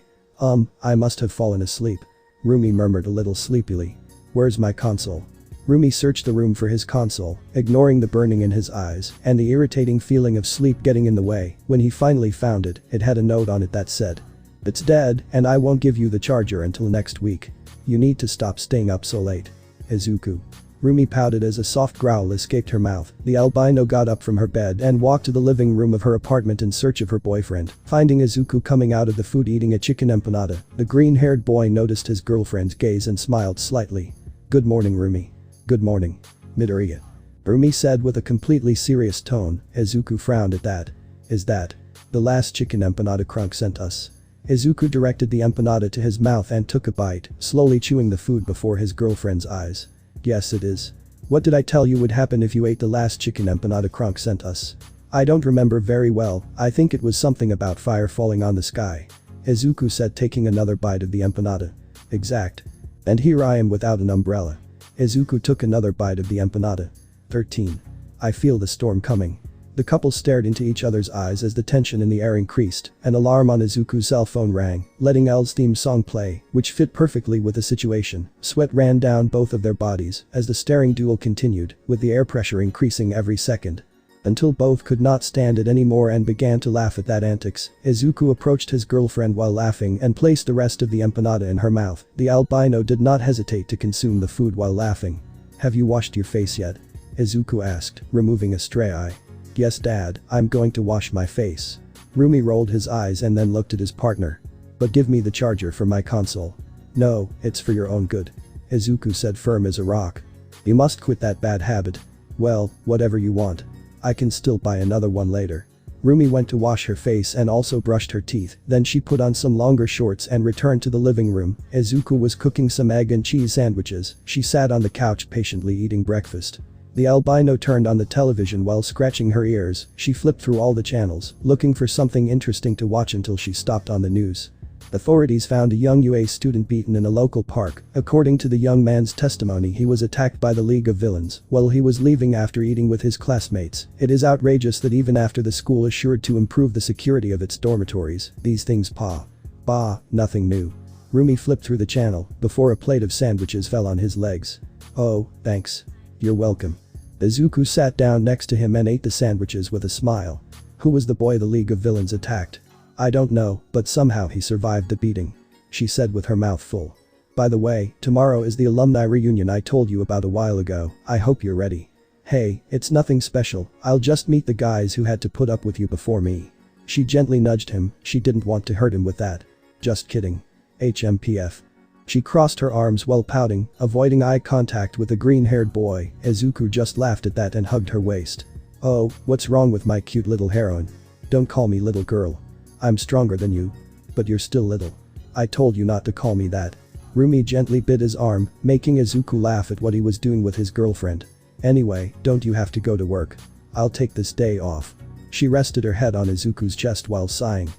I must have fallen asleep. Rumi murmured a little sleepily. Where's my console? Rumi searched the room for his console, ignoring the burning in his eyes and the irritating feeling of sleep getting in the way. When he finally found it, it had a note on it that said, "It's dead and I won't give you the charger until next week. You need to stop staying up so late. Izuku." Rumi pouted as a soft growl escaped her mouth. The albino got up from her bed and walked to the living room of her apartment in search of her boyfriend. Finding Izuku coming out of the food eating a chicken empanada, the green-haired boy noticed his girlfriend's gaze and smiled slightly. "Good morning, Rumi." "Good morning, Midoriya," Rumi said with a completely serious tone. Izuku frowned at that. "Is that the last chicken empanada Crunk sent us?" Izuku directed the empanada to his mouth and took a bite, slowly chewing the food before his girlfriend's eyes. "Yes, it is. What did I tell you would happen if you ate the last chicken empanada Crunk sent us?" "I don't remember very well. I think it was something about fire falling on the sky," Izuku said, taking another bite of the empanada. "Exact. And here I am without an umbrella." Izuku took another bite of the empanada. 13. "I feel the storm coming." The couple stared into each other's eyes as the tension in the air increased. An alarm on Izuku's cell phone rang, letting L's theme song play, which fit perfectly with the situation. Sweat ran down both of their bodies as the staring duel continued, with the air pressure increasing every second. Until both could not stand it anymore and began to laugh at that antics. Izuku approached his girlfriend while laughing and placed the rest of the empanada in her mouth. The albino did not hesitate to consume the food while laughing. "Have you washed your face yet?" Izuku asked, removing a stray eye. "Yes, Dad, I'm going to wash my face." Rumi rolled his eyes and then looked at his partner. "But give me the charger for my console." "No, it's for your own good," Izuku said, firm as a rock. "You must quit that bad habit." "Well, whatever you want. I can still buy another one later." Rumi went to wash her face and also brushed her teeth, then she put on some longer shorts and returned to the living room. Izuku was cooking some egg and cheese sandwiches. She sat on the couch patiently eating breakfast. The albino turned on the television while scratching her ears. She flipped through all the channels, looking for something interesting to watch until she stopped on the news. Authorities found a young UA student beaten in a local park. According to the young man's testimony, he was attacked by the League of Villains while he was leaving after eating with his classmates. It is outrageous that even after the school assured to improve the security of its dormitories, these things nothing new. Rumi flipped through the channel before a plate of sandwiches fell on his legs. "Oh, thanks. You're welcome." Izuku sat down next to him and ate the sandwiches with a smile. "Who was the boy the League of Villains attacked?" "I don't know, but somehow he survived the beating," she said with her mouth full. "By the way, tomorrow is the alumni reunion I told you about a while ago. I hope you're ready." "Hey, it's nothing special. I'll just meet the guys who had to put up with you before me." She gently nudged him. She didn't want to hurt him with that. "Just kidding. HMPF." She crossed her arms while pouting, avoiding eye contact with the green-haired boy. Izuku just laughed at that and hugged her waist. "Oh, what's wrong with my cute little heroine? Don't call me little girl. I'm stronger than you. But you're still little. I told you not to call me that." Rumi gently bit his arm, making Izuku laugh at what he was doing with his girlfriend. "Anyway, don't you have to go to work? I'll take this day off." She rested her head on Izuku's chest while sighing.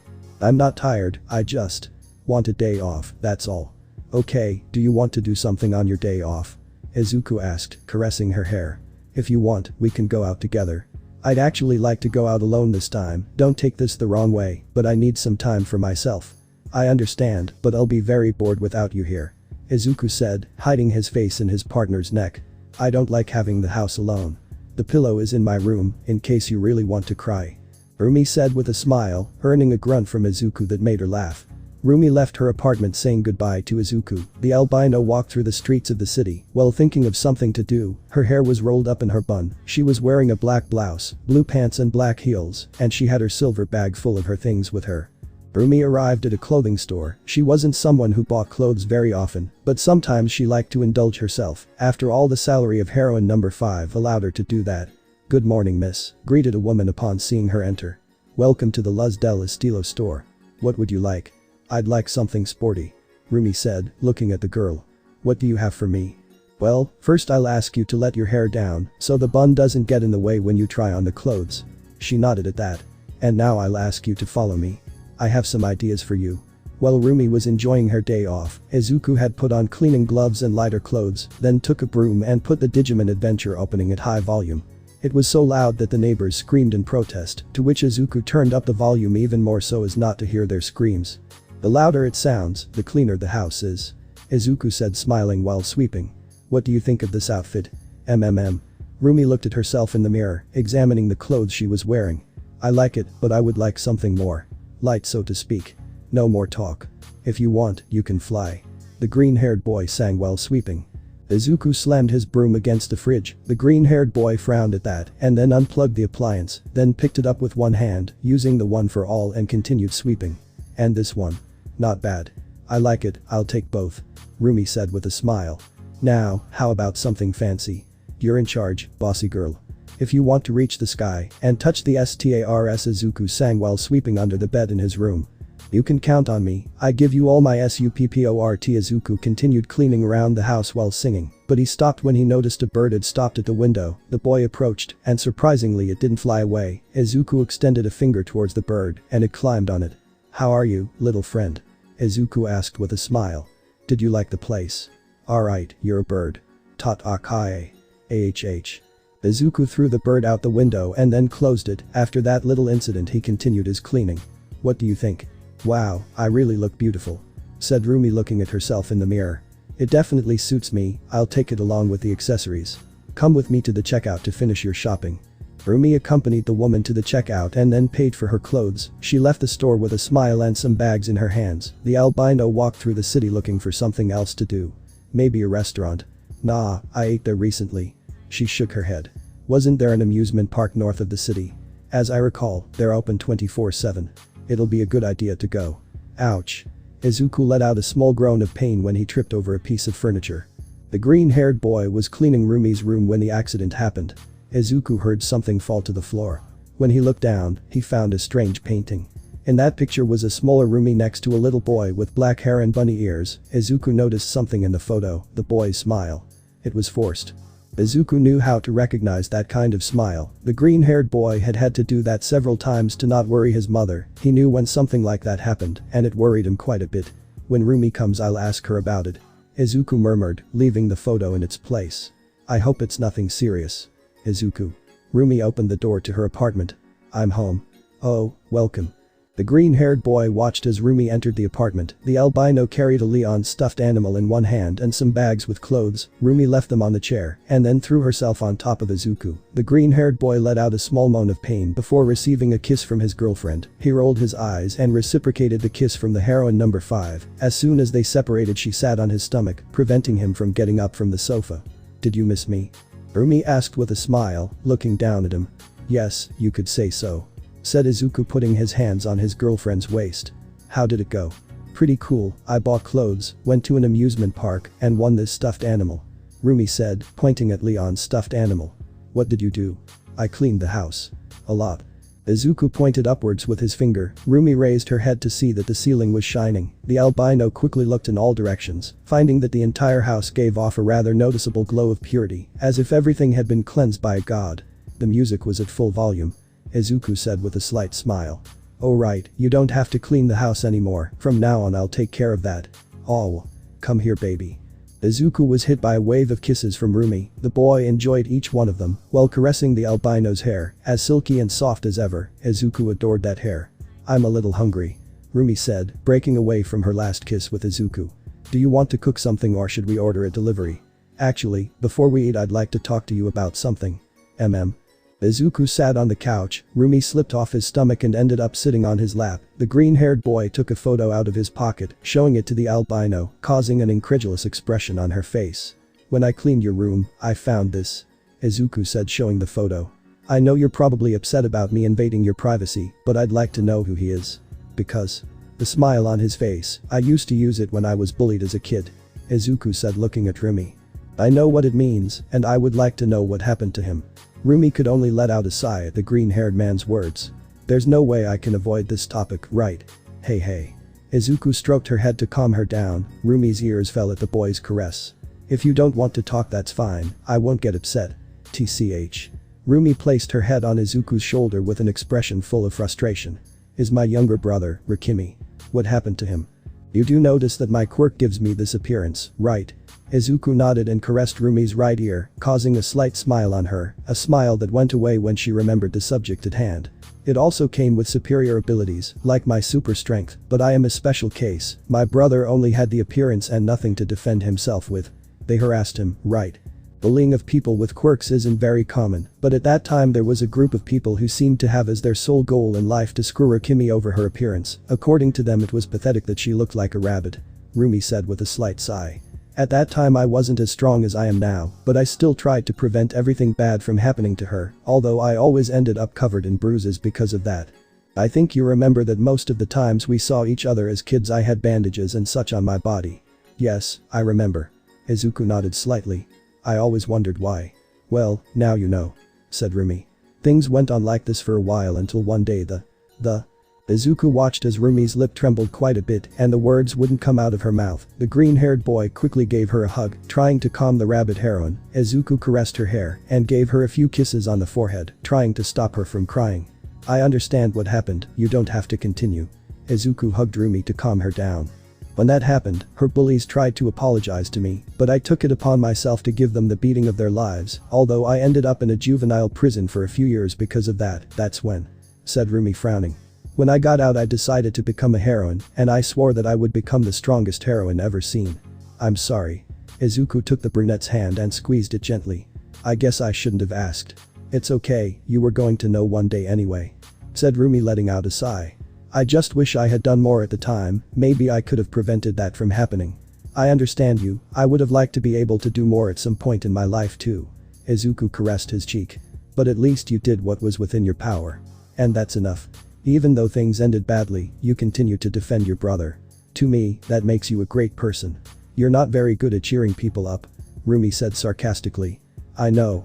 "I'm not tired, I just want a day off, that's all." "Okay, do you want to do something on your day off?" Izuku asked, caressing her hair. "If you want, we can go out together. I'd actually like to go out alone this time. Don't take this the wrong way, but I need some time for myself." "I understand, but I'll be very bored without you here," Izuku said, hiding his face in his partner's neck. "I don't like having the house alone. The pillow is in my room, in case you really want to cry," Rumi said with a smile, earning a grunt from Izuku that made her laugh. Rumi left her apartment saying goodbye to Izuku. The albino walked through the streets of the city while thinking of something to do. Her hair was rolled up in her bun. She was wearing a black blouse, blue pants and black heels, and she had her silver bag full of her things with her. Rumi arrived at a clothing store. She wasn't someone who bought clothes very often, but sometimes she liked to indulge herself. After all, the salary of heroine number 5 allowed her to do that. "Good morning, miss," greeted a woman upon seeing her enter. "Welcome to the Luz del Estilo store. What would you like?" "I'd like something sporty," Rumi said, looking at the girl. "What do you have for me?" "Well, first I'll ask you to let your hair down so the bun doesn't get in the way when you try on the clothes." She nodded at that. "And now I'll ask you to follow me. I have some ideas for you." While Rumi was enjoying her day off, Izuku had put on cleaning gloves and lighter clothes, then took a broom and put the Digimon Adventure opening at high volume. It was so loud that the neighbors screamed in protest, to which Izuku turned up the volume even more so as not to hear their screams. "The louder it sounds, the cleaner the house is," Izuku said, smiling while sweeping. "What do you think of this outfit?" Rumi looked at herself in the mirror, examining the clothes she was wearing. "I like it, but I would like something more light, so to speak. No more talk. If you want, you can fly," the green-haired boy sang while sweeping. Izuku slammed his broom against the fridge. The green-haired boy frowned at that and then unplugged the appliance, then picked it up with one hand, using the one for all, and continued sweeping. "And this one? Not bad. I like it, I'll take both," Rumi said with a smile. "Now, how about something fancy? You're in charge, bossy girl. If you want to reach the sky and touch the stars," Izuku sang while sweeping under the bed in his room. "You can count on me, I give you all my support." Izuku continued cleaning around the house while singing, but he stopped when he noticed a bird had stopped at the window. The boy approached, and surprisingly it didn't fly away. Izuku extended a finger towards the bird, and it climbed on it. "How are you, little friend?" Izuku asked with a smile. "Did you like the place?" "Alright, you're a bird. Akae. AHH. Izuku threw the bird out the window and then closed it. After that little incident he continued his cleaning. "What do you think?" "Wow, I really look beautiful," said Rumi, looking at herself in the mirror. "It definitely suits me, I'll take it along with the accessories. Come with me to the checkout to finish your shopping." Rumi accompanied the woman to the checkout and then paid for her clothes. She left the store with a smile and some bags in her hands. The albino walked through the city looking for something else to do. "Maybe a restaurant?" "Nah, I ate there recently." She shook her head. "Wasn't there an amusement park north of the city? As I recall, they're open 24/7. It'll be a good idea to go." "Ouch." Izuku let out a small groan of pain when he tripped over a piece of furniture. The green-haired boy was cleaning Rumi's room when the accident happened. Izuku heard something fall to the floor. When he looked down, he found a strange painting. In that picture was a smaller Rumi next to a little boy with black hair and bunny ears. Izuku noticed something in the photo, the boy's smile. It was forced. Izuku knew how to recognize that kind of smile. The green-haired boy had had to do that several times to not worry his mother. He knew when something like that happened, and it worried him quite a bit. "When Rumi comes, I'll ask her about it," Izuku murmured, leaving the photo in its place. "I hope it's nothing serious." "Izuku." Rumi opened the door to her apartment. "I'm home." "Oh, welcome." The green-haired boy watched as Rumi entered the apartment. The albino carried a Leon stuffed animal in one hand and some bags with clothes. Rumi left them on the chair and then threw herself on top of Izuku. The green-haired boy let out a small moan of pain before receiving a kiss from his girlfriend. He rolled his eyes and reciprocated the kiss from the heroine number 5. As soon as they separated, she sat on his stomach, preventing him from getting up from the sofa. "Did you miss me?" Rumi asked with a smile, looking down at him. "Yes, you could say so," said Izuku, putting his hands on his girlfriend's waist. "How did it go?" "Pretty cool. I bought clothes, went to an amusement park, and won this stuffed animal," Rumi said, pointing at Leon's stuffed animal. "What did you do?" "I cleaned the house. A lot." Izuku pointed upwards with his finger. Rumi raised her head to see that the ceiling was shining. The albino quickly looked in all directions, finding that the entire house gave off a rather noticeable glow of purity, as if everything had been cleansed by a god. The music was at full volume. Izuku said with a slight smile. "Oh right, you don't have to clean the house anymore. From now on I'll take care of that." "Oh. Come here, baby." Izuku was hit by a wave of kisses from Rumi. The boy enjoyed each one of them while caressing the albino's hair, as silky and soft as ever. Izuku adored that hair. "I'm a little hungry," Rumi said, breaking away from her last kiss with Izuku. "Do you want to cook something or should we order a delivery?" "Actually, before we eat I'd like to talk to you about something." Izuku sat on the couch, Rumi slipped off his stomach and ended up sitting on his lap. The green-haired boy took a photo out of his pocket, showing it to the albino, causing an incredulous expression on her face. "When I cleaned your room, I found this," Izuku said, showing the photo. "I know you're probably upset about me invading your privacy, but I'd like to know who he is. Because." The smile on his face, "I used to use it when I was bullied as a kid," Izuku said, looking at Rumi. "I know what it means, and I would like to know what happened to him." Rumi could only let out a sigh at the green-haired man's words. "There's no way I can avoid this topic, right? Hey. Izuku stroked her head to calm her down. Rumi's ears fell at the boy's caress. "If you don't want to talk, that's fine, I won't get upset. TCH. Rumi placed her head on Izuku's shoulder with an expression full of frustration. "Is my younger brother, Rikimi. What happened to him? You do notice that my quirk gives me this appearance, right?" Izuku nodded and caressed Rumi's right ear, causing a slight smile on her, a smile that went away when she remembered the subject at hand. "It also came with superior abilities, like my super strength, but I am a special case. My brother only had the appearance and nothing to defend himself with. They harassed him, right? Bullying of people with quirks isn't very common, but at that time there was a group of people who seemed to have as their sole goal in life to screw Rikimi over her appearance. According to them, it was pathetic that she looked like a rabbit," Rumi said with a slight sigh. "At that time I wasn't as strong as I am now, but I still tried to prevent everything bad from happening to her, although I always ended up covered in bruises because of that. I think you remember that most of the times we saw each other as kids I had bandages and such on my body." "Yes, I remember." Izuku nodded slightly. "I always wondered why." "Well, now you know," said Rumi. Things went on like this for a while until one day the Izuku watched as Rumi's lip trembled quite a bit and the words wouldn't come out of her mouth. The green-haired boy quickly gave her a hug, trying to calm the rabbit heroine. Izuku caressed her hair and gave her a few kisses on the forehead, trying to stop her from crying. "I understand what happened, you don't have to continue." Izuku hugged Rumi to calm her down. "When that happened, her bullies tried to apologize to me, but I took it upon myself to give them the beating of their lives, although I ended up in a juvenile prison for a few years because of that. That's when," said Rumi, frowning. "When I got out I decided to become a heroine, and I swore that I would become the strongest heroine ever seen." "I'm sorry." Izuku took the brunette's hand and squeezed it gently. "I guess I shouldn't have asked." "It's okay, you were going to know one day anyway," said Rumi, letting out a sigh. "I just wish I had done more at the time, maybe I could have prevented that from happening." "I understand you, I would have liked to be able to do more at some point in my life too." Izuku caressed his cheek. "But at least you did what was within your power. And that's enough. Even though things ended badly, you continue to defend your brother. To me, that makes you a great person. You're not very good at cheering people up," Rumi said sarcastically. I know.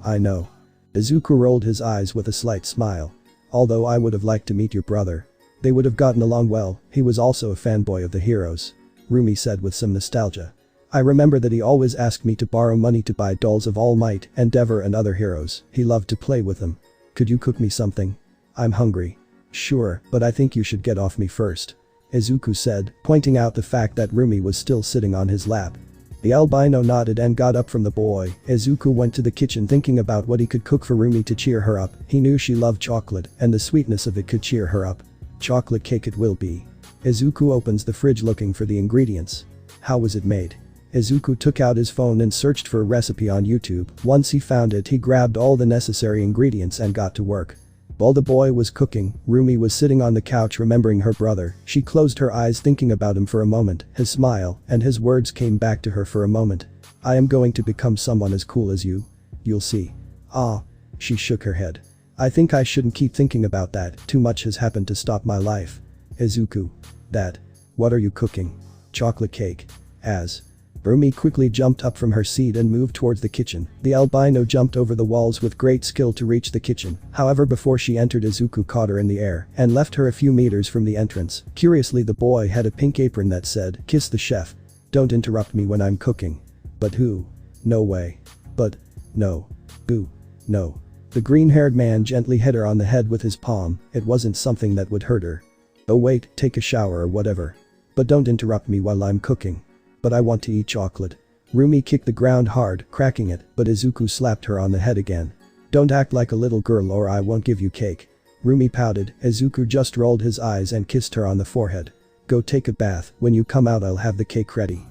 Izuku rolled his eyes with a slight smile. "Although I would have liked to meet your brother. They would have gotten along well, he was also a fanboy of the heroes," Rumi said with some nostalgia. "I remember that he always asked me to borrow money to buy dolls of All Might, Endeavor and other heroes. He loved to play with them. Could you cook me something? I'm hungry." "Sure, but I think you should get off me first," Izuku said, pointing out the fact that Rumi was still sitting on his lap. The albino nodded and got up from the boy. Izuku went to the kitchen thinking about what he could cook for Rumi to cheer her up. He knew she loved chocolate, and the sweetness of it could cheer her up. "Chocolate cake it will be." Izuku opens the fridge looking for the ingredients. How was it made? Izuku took out his phone and searched for a recipe on YouTube. Once he found it, he grabbed all the necessary ingredients and got to work. While the boy was cooking, Rumi was sitting on the couch remembering her brother. She closed her eyes thinking about him for a moment, his smile, and his words came back to her for a moment. "I am going to become someone as cool as you. You'll see." "Ah." She shook her head. "I think I shouldn't keep thinking about that, too much has happened to stop my life." Izuku. "That. What are you cooking?" "Chocolate cake." "As." Rumi quickly jumped up from her seat and moved towards the kitchen. The albino jumped over the walls with great skill to reach the kitchen. However, before she entered, Izuku caught her in the air and left her a few meters from the entrance. Curiously, the boy had a pink apron that said, "Kiss the chef." "Don't interrupt me when I'm cooking." "But who?" "No way." "But." "No." "Boo." "No." The green-haired man gently hit her on the head with his palm. It wasn't something that would hurt her. "Oh wait, take a shower or whatever. But don't interrupt me while I'm cooking." "But I want to eat chocolate." Rumi kicked the ground hard, cracking it, but Izuku slapped her on the head again. "Don't act like a little girl or I won't give you cake." Rumi pouted. Izuku just rolled his eyes and kissed her on the forehead. "Go take a bath, when you come out I'll have the cake ready."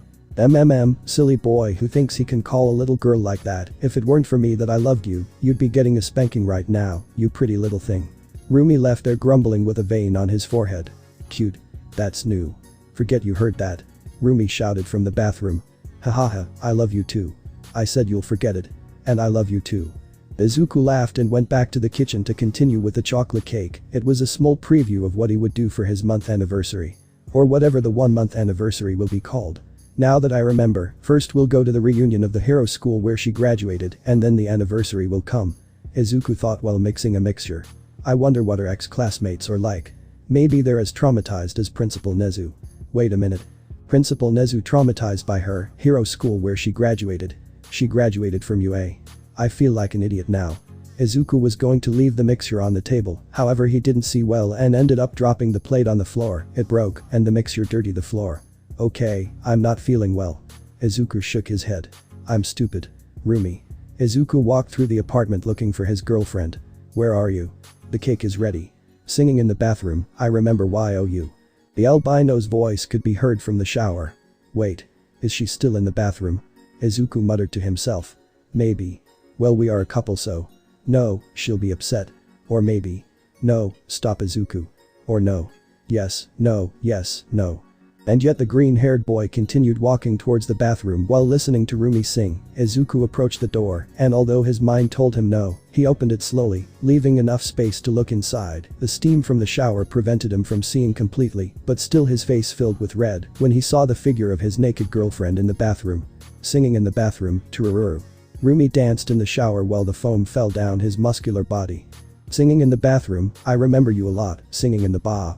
Silly boy who thinks he can call a little girl like that. If it weren't for me that I loved you, you'd be getting a spanking right now, you pretty little thing. Rumi left there grumbling with a vein on his forehead. Cute. That's new. Forget you heard that. Rumi shouted from the bathroom. Hahaha, I love you too. I said you'll forget it. And I love you too. Izuku laughed and went back to the kitchen to continue with the chocolate cake. It was a small preview of what he would do for his month anniversary. Or whatever the 1-month anniversary will be called. Now that I remember, first we'll go to the reunion of the hero school where she graduated and then the anniversary will come. Izuku thought while mixing a mixture. I wonder what her ex-classmates are like. Maybe they're as traumatized as Principal Nezu. Wait a minute. Principal Nezu traumatized by her hero school where she graduated. She graduated from UA. I feel like an idiot now. Izuku was going to leave the mixture on the table, however he didn't see well and ended up dropping the plate on the floor. It broke and the mixture dirtied the floor. Okay, I'm not feeling well. Izuku shook his head. I'm stupid. Rumi. Izuku walked through the apartment looking for his girlfriend. Where are you? The cake is ready. Singing in the bathroom, I remember YOU. The albino's voice could be heard from the shower. Wait. Is she still in the bathroom? Izuku muttered to himself. Maybe. Well, we are a couple, so. No, she'll be upset. Or maybe. No, stop Izuku. Or no. Yes, no, yes, no. And yet the green-haired boy continued walking towards the bathroom while listening to Rumi sing. Izuku approached the door, and although his mind told him no, he opened it slowly, leaving enough space to look inside. The steam from the shower prevented him from seeing completely, but still his face filled with red when he saw the figure of his naked girlfriend in the bathroom. Singing in the bathroom, Turururu. Rumi danced in the shower while the foam fell down his muscular body. Singing in the bathroom, I remember you a lot, singing in the ba.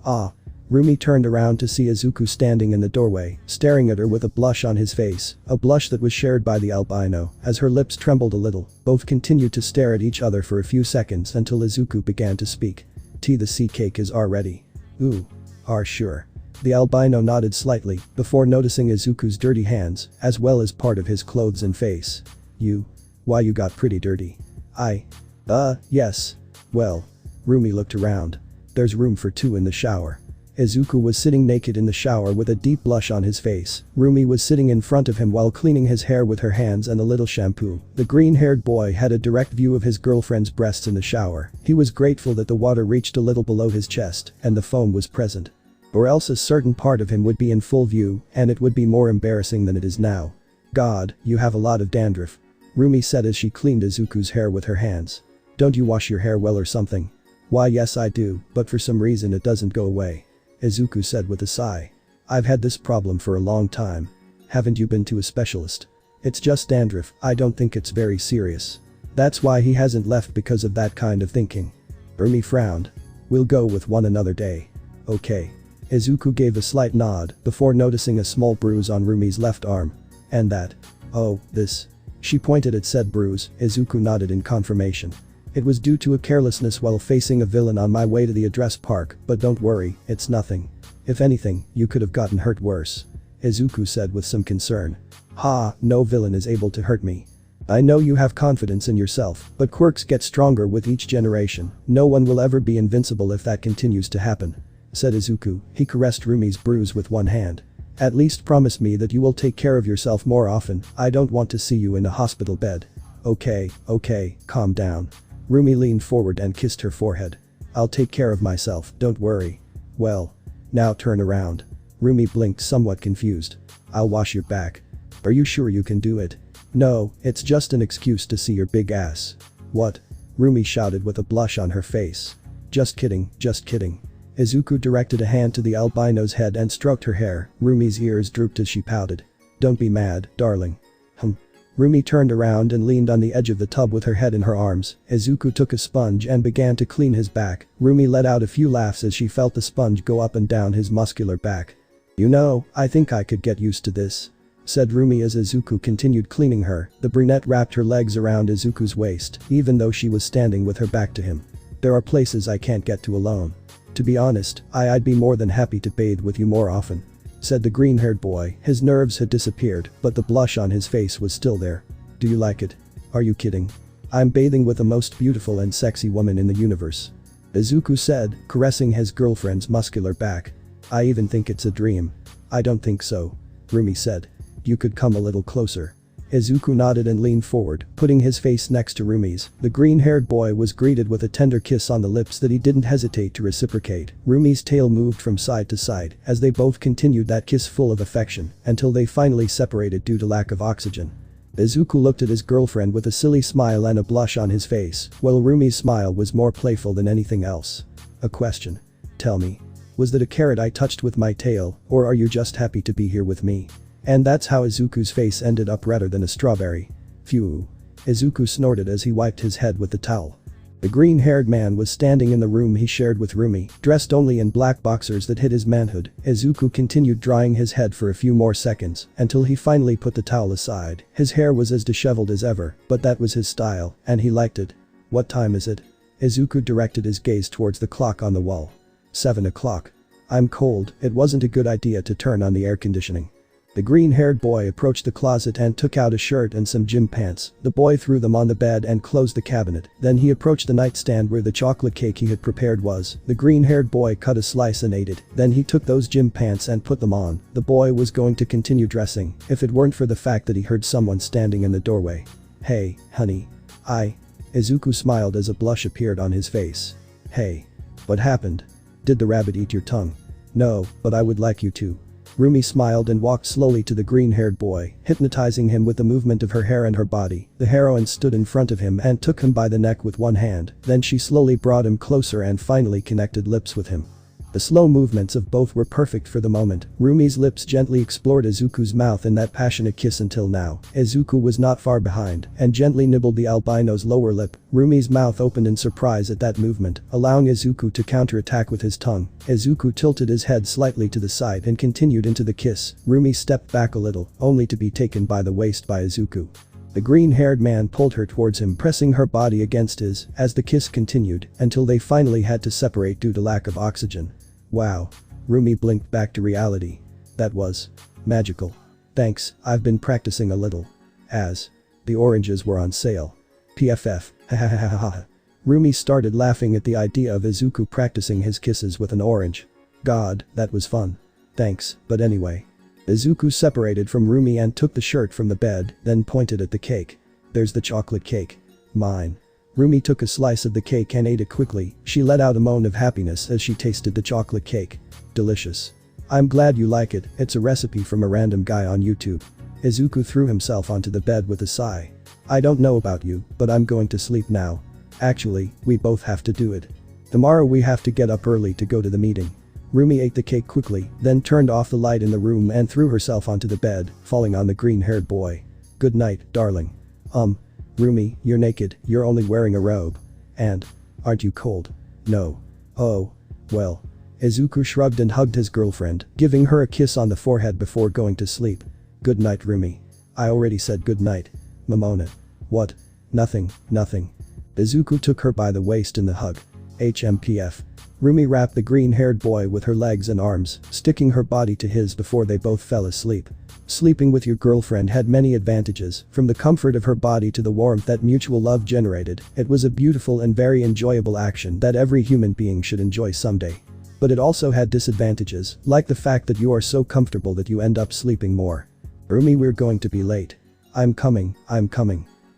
Rumi turned around to see Izuku standing in the doorway, staring at her with a blush on his face, a blush that was shared by the albino. As her lips trembled a little, both continued to stare at each other for a few seconds until Izuku began to speak. The sea cake is ready. Ooh. Sure. The albino nodded slightly, before noticing Izuku's dirty hands, as well as part of his clothes and face. Why you got pretty dirty. Yes. Well. Rumi looked around. There's room for two in the shower. Izuku was sitting naked in the shower with a deep blush on his face. Rumi was sitting in front of him while cleaning his hair with her hands and a little shampoo. The green-haired boy had a direct view of his girlfriend's breasts in the shower. He was grateful that the water reached a little below his chest and the foam was present. Or else a certain part of him would be in full view and it would be more embarrassing than it is now. God, you have a lot of dandruff. Rumi said as she cleaned Izuku's hair with her hands. Don't you wash your hair well or something? Why yes I do, but for some reason it doesn't go away. Izuku said with a sigh. I've had this problem for a long time. Haven't you been to a specialist? It's just dandruff, I don't think it's very serious. That's why he hasn't left because of that kind of thinking. Rumi frowned. We'll go with one another day. Okay. Izuku gave a slight nod before noticing a small bruise on Rumi's left arm. And that. Oh, this. She pointed at said bruise. Izuku nodded in confirmation. It was due to a carelessness while facing a villain on my way to the address park, but don't worry, it's nothing. If anything, you could have gotten hurt worse. Izuku said with some concern. No villain is able to hurt me. I know you have confidence in yourself, but quirks get stronger with each generation. No one will ever be invincible if that continues to happen. Said Izuku. He caressed Rumi's bruise with one hand. At least promise me that you will take care of yourself more often. I don't want to see you in a hospital bed. Okay, calm down. Rumi leaned forward and kissed her forehead. I'll take care of myself, don't worry. Well. Now turn around. Rumi blinked somewhat confused. I'll wash your back. Are you sure you can do it? No, it's just an excuse to see your big ass. What? Rumi shouted with a blush on her face. Just kidding. Izuku directed a hand to the albino's head and stroked her hair. Rumi's ears drooped as she pouted. Don't be mad, darling. Rumi turned around and leaned on the edge of the tub with her head in her arms. Izuku took a sponge and began to clean his back. Rumi let out a few laughs as she felt the sponge go up and down his muscular back. You know, I think I could get used to this. Said Rumi as Izuku continued cleaning her. The brunette wrapped her legs around Izuku's waist, even though she was standing with her back to him. There are places I can't get to alone. To be honest, I'd be more than happy to bathe with you more often. Said the green-haired boy. His nerves had disappeared, but the blush on his face was still there. Do you like it? Are you kidding? I'm bathing with the most beautiful and sexy woman in the universe. Izuku said, caressing his girlfriend's muscular back. I even think it's a dream. I don't think so. Rumi said. You could come a little closer. Izuku nodded and leaned forward, putting his face next to Rumi's. The green-haired boy was greeted with a tender kiss on the lips that he didn't hesitate to reciprocate. Rumi's tail moved from side to side as they both continued that kiss full of affection until they finally separated due to lack of oxygen. Izuku looked at his girlfriend with a silly smile and a blush on his face, while Rumi's smile was more playful than anything else. A question. Tell me. Was that a carrot I touched with my tail, or are you just happy to be here with me? And that's how Izuku's face ended up rather than a strawberry. Phew. Izuku snorted as he wiped his head with the towel. The green-haired man was standing in the room he shared with Rumi, dressed only in black boxers that hid his manhood. Izuku continued drying his head for a few more seconds until he finally put the towel aside. His hair was as disheveled as ever, but that was his style, and he liked it. What time is it? Izuku directed his gaze towards the clock on the wall. 7 o'clock. I'm cold, it wasn't a good idea to turn on the air conditioning. The green-haired boy approached the closet and took out a shirt and some gym pants. The boy threw them on the bed and closed the cabinet. Then he approached the nightstand where the chocolate cake he had prepared was. The green-haired boy cut a slice and ate it. Then he took those gym pants and put them on. The boy was going to continue dressing if it weren't for the fact that he heard someone standing in the doorway. Hey, honey. Izuku smiled as a blush appeared on his face. Hey. What happened? Did the rabbit eat your tongue? No, but I would like you to. Rumi smiled and walked slowly to the green-haired boy, hypnotizing him with the movement of her hair and her body. The heroine stood in front of him and took him by the neck with one hand, then she slowly brought him closer and finally connected lips with him. The slow movements of both were perfect for the moment. Rumi's lips gently explored Izuku's mouth in that passionate kiss until now. Izuku was not far behind and gently nibbled the albino's lower lip. Rumi's mouth opened in surprise at that movement, allowing Izuku to counterattack with his tongue. Izuku tilted his head slightly to the side and continued into the kiss. Rumi stepped back a little, only to be taken by the waist by Izuku. The green-haired man pulled her towards him, pressing her body against his as the kiss continued until they finally had to separate due to lack of oxygen. Wow. Rumi blinked back to reality. That was magical. Thanks, I've been practicing a little. As the oranges were on sale. PFF, hahaha. Rumi started laughing at the idea of Izuku practicing his kisses with an orange. God, that was fun. Thanks, but anyway. Izuku separated from Rumi and took the shirt from the bed, then pointed at the cake. There's the chocolate cake. Mine. Rumi took a slice of the cake and ate it quickly. She let out a moan of happiness as she tasted the chocolate cake. Delicious. I'm glad you like it, it's a recipe from a random guy on YouTube. Izuku threw himself onto the bed with a sigh. I don't know about you, but I'm going to sleep now. Actually, we both have to do it. Tomorrow we have to get up early to go to the meeting. Rumi ate the cake quickly, then turned off the light in the room and threw herself onto the bed, falling on the green-haired boy. Good night, darling. Rumi, you're naked, you're only wearing a robe. And aren't you cold? No. Oh. Well. Izuku shrugged and hugged his girlfriend, giving her a kiss on the forehead before going to sleep. Good night, Rumi. I already said good night. Momona. What? Nothing. Izuku took her by the waist in the hug. HMPF. Rumi wrapped the green-haired boy with her legs and arms, sticking her body to his before they both fell asleep. Sleeping with your girlfriend had many advantages, from the comfort of her body to the warmth that mutual love generated. It was a beautiful and very enjoyable action that every human being should enjoy someday. But it also had disadvantages, like the fact that you are so comfortable that you end up sleeping more. Rumi, we're going to be late. I'm coming.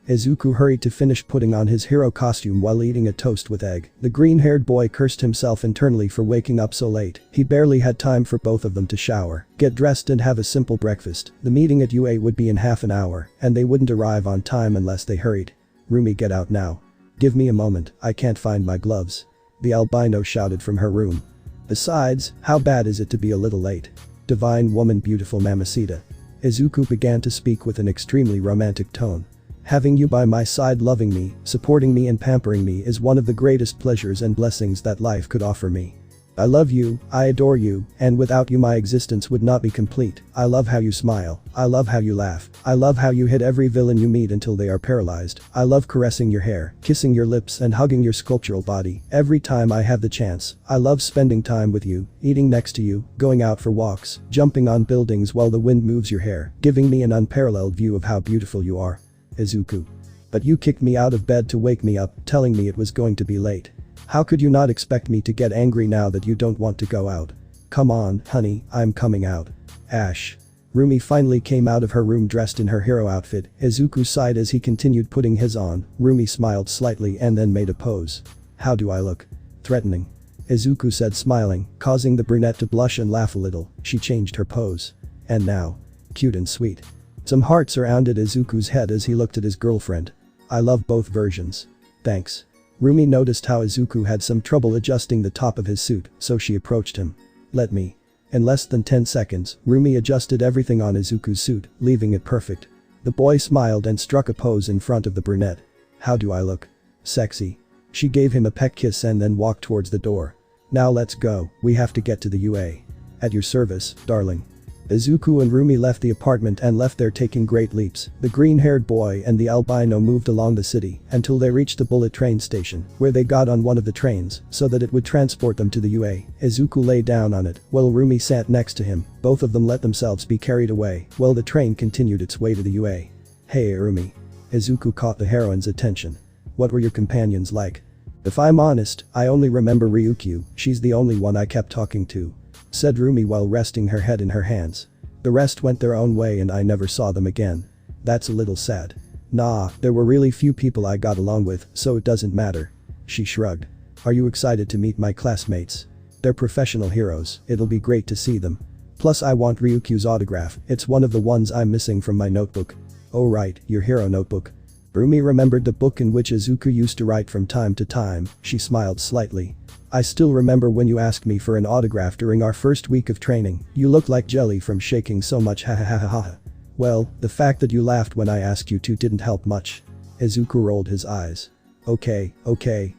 Izuku hurried to finish putting on his hero costume while eating a toast with egg. The green-haired boy cursed himself internally for waking up so late. He barely had time for both of them to shower, get dressed and have a simple breakfast. The meeting at UA would be in half an hour, and they wouldn't arrive on time unless they hurried. Rumi, get out now. Give me a moment, I can't find my gloves. The albino shouted from her room. Besides, how bad is it to be a little late? Divine woman, beautiful mamacita. Izuku began to speak with an extremely romantic tone. Having you by my side, loving me, supporting me and pampering me is one of the greatest pleasures and blessings that life could offer me. I love you, I adore you, and without you my existence would not be complete. I love how you smile, I love how you laugh, I love how you hit every villain you meet until they are paralyzed. I love caressing your hair, kissing your lips and hugging your sculptural body every time I have the chance. I love spending time with you, eating next to you, going out for walks, jumping on buildings while the wind moves your hair, giving me an unparalleled view of how beautiful you are. Izuku. But you kicked me out of bed to wake me up, telling me it was going to be late. How could you not expect me to get angry now that you don't want to go out? Come on, honey, I'm coming out. Ash. Rumi finally came out of her room dressed in her hero outfit. Izuku sighed as he continued putting his on. Rumi smiled slightly and then made a pose. "How do I look?" "Threatening," Izuku said, smiling, causing the brunette to blush and laugh a little. She changed her pose. "And now?" "Cute and sweet." Some heart surrounded Izuku's head as he looked at his girlfriend. "I love both versions." "Thanks." Rumi noticed how Izuku had some trouble adjusting the top of his suit, so she approached him. "Let me." In less than 10 seconds, Rumi adjusted everything on Izuku's suit, leaving it perfect. The boy smiled and struck a pose in front of the brunette. "How do I look?" "Sexy." She gave him a peck kiss and then walked towards the door. "Now let's go, we have to get to the UA." "At your service, darling." Izuku and Rumi left the apartment and left there taking great leaps. The green-haired boy and the albino moved along the city until they reached the bullet train station, where they got on one of the trains so that it would transport them to the UA. Izuku lay down on it while Rumi sat next to him. Both of them let themselves be carried away while the train continued its way to the UA. "Hey Rumi." Izuku caught the heroine's attention. "What were your companions like?" "If I'm honest, I only remember Ryukyu, she's the only one I kept talking to," said Rumi while resting her head in her hands. "The rest went their own way and I never saw them again." "That's a little sad." "Nah, there were really few people I got along with, so it doesn't matter." She shrugged. "Are you excited to meet my classmates? They're professional heroes, it'll be great to see them. Plus I want Ryukyu's autograph, it's one of the ones I'm missing from my notebook." "Oh right, your hero notebook." Rumi remembered the book in which Izuku used to write from time to time. She smiled slightly. "I still remember when you asked me for an autograph during our first week of training. You looked like jelly from shaking so much, ha ha ha ha ha." "Well, the fact that you laughed when I asked you to didn't help much." Izuku rolled his eyes. Okay,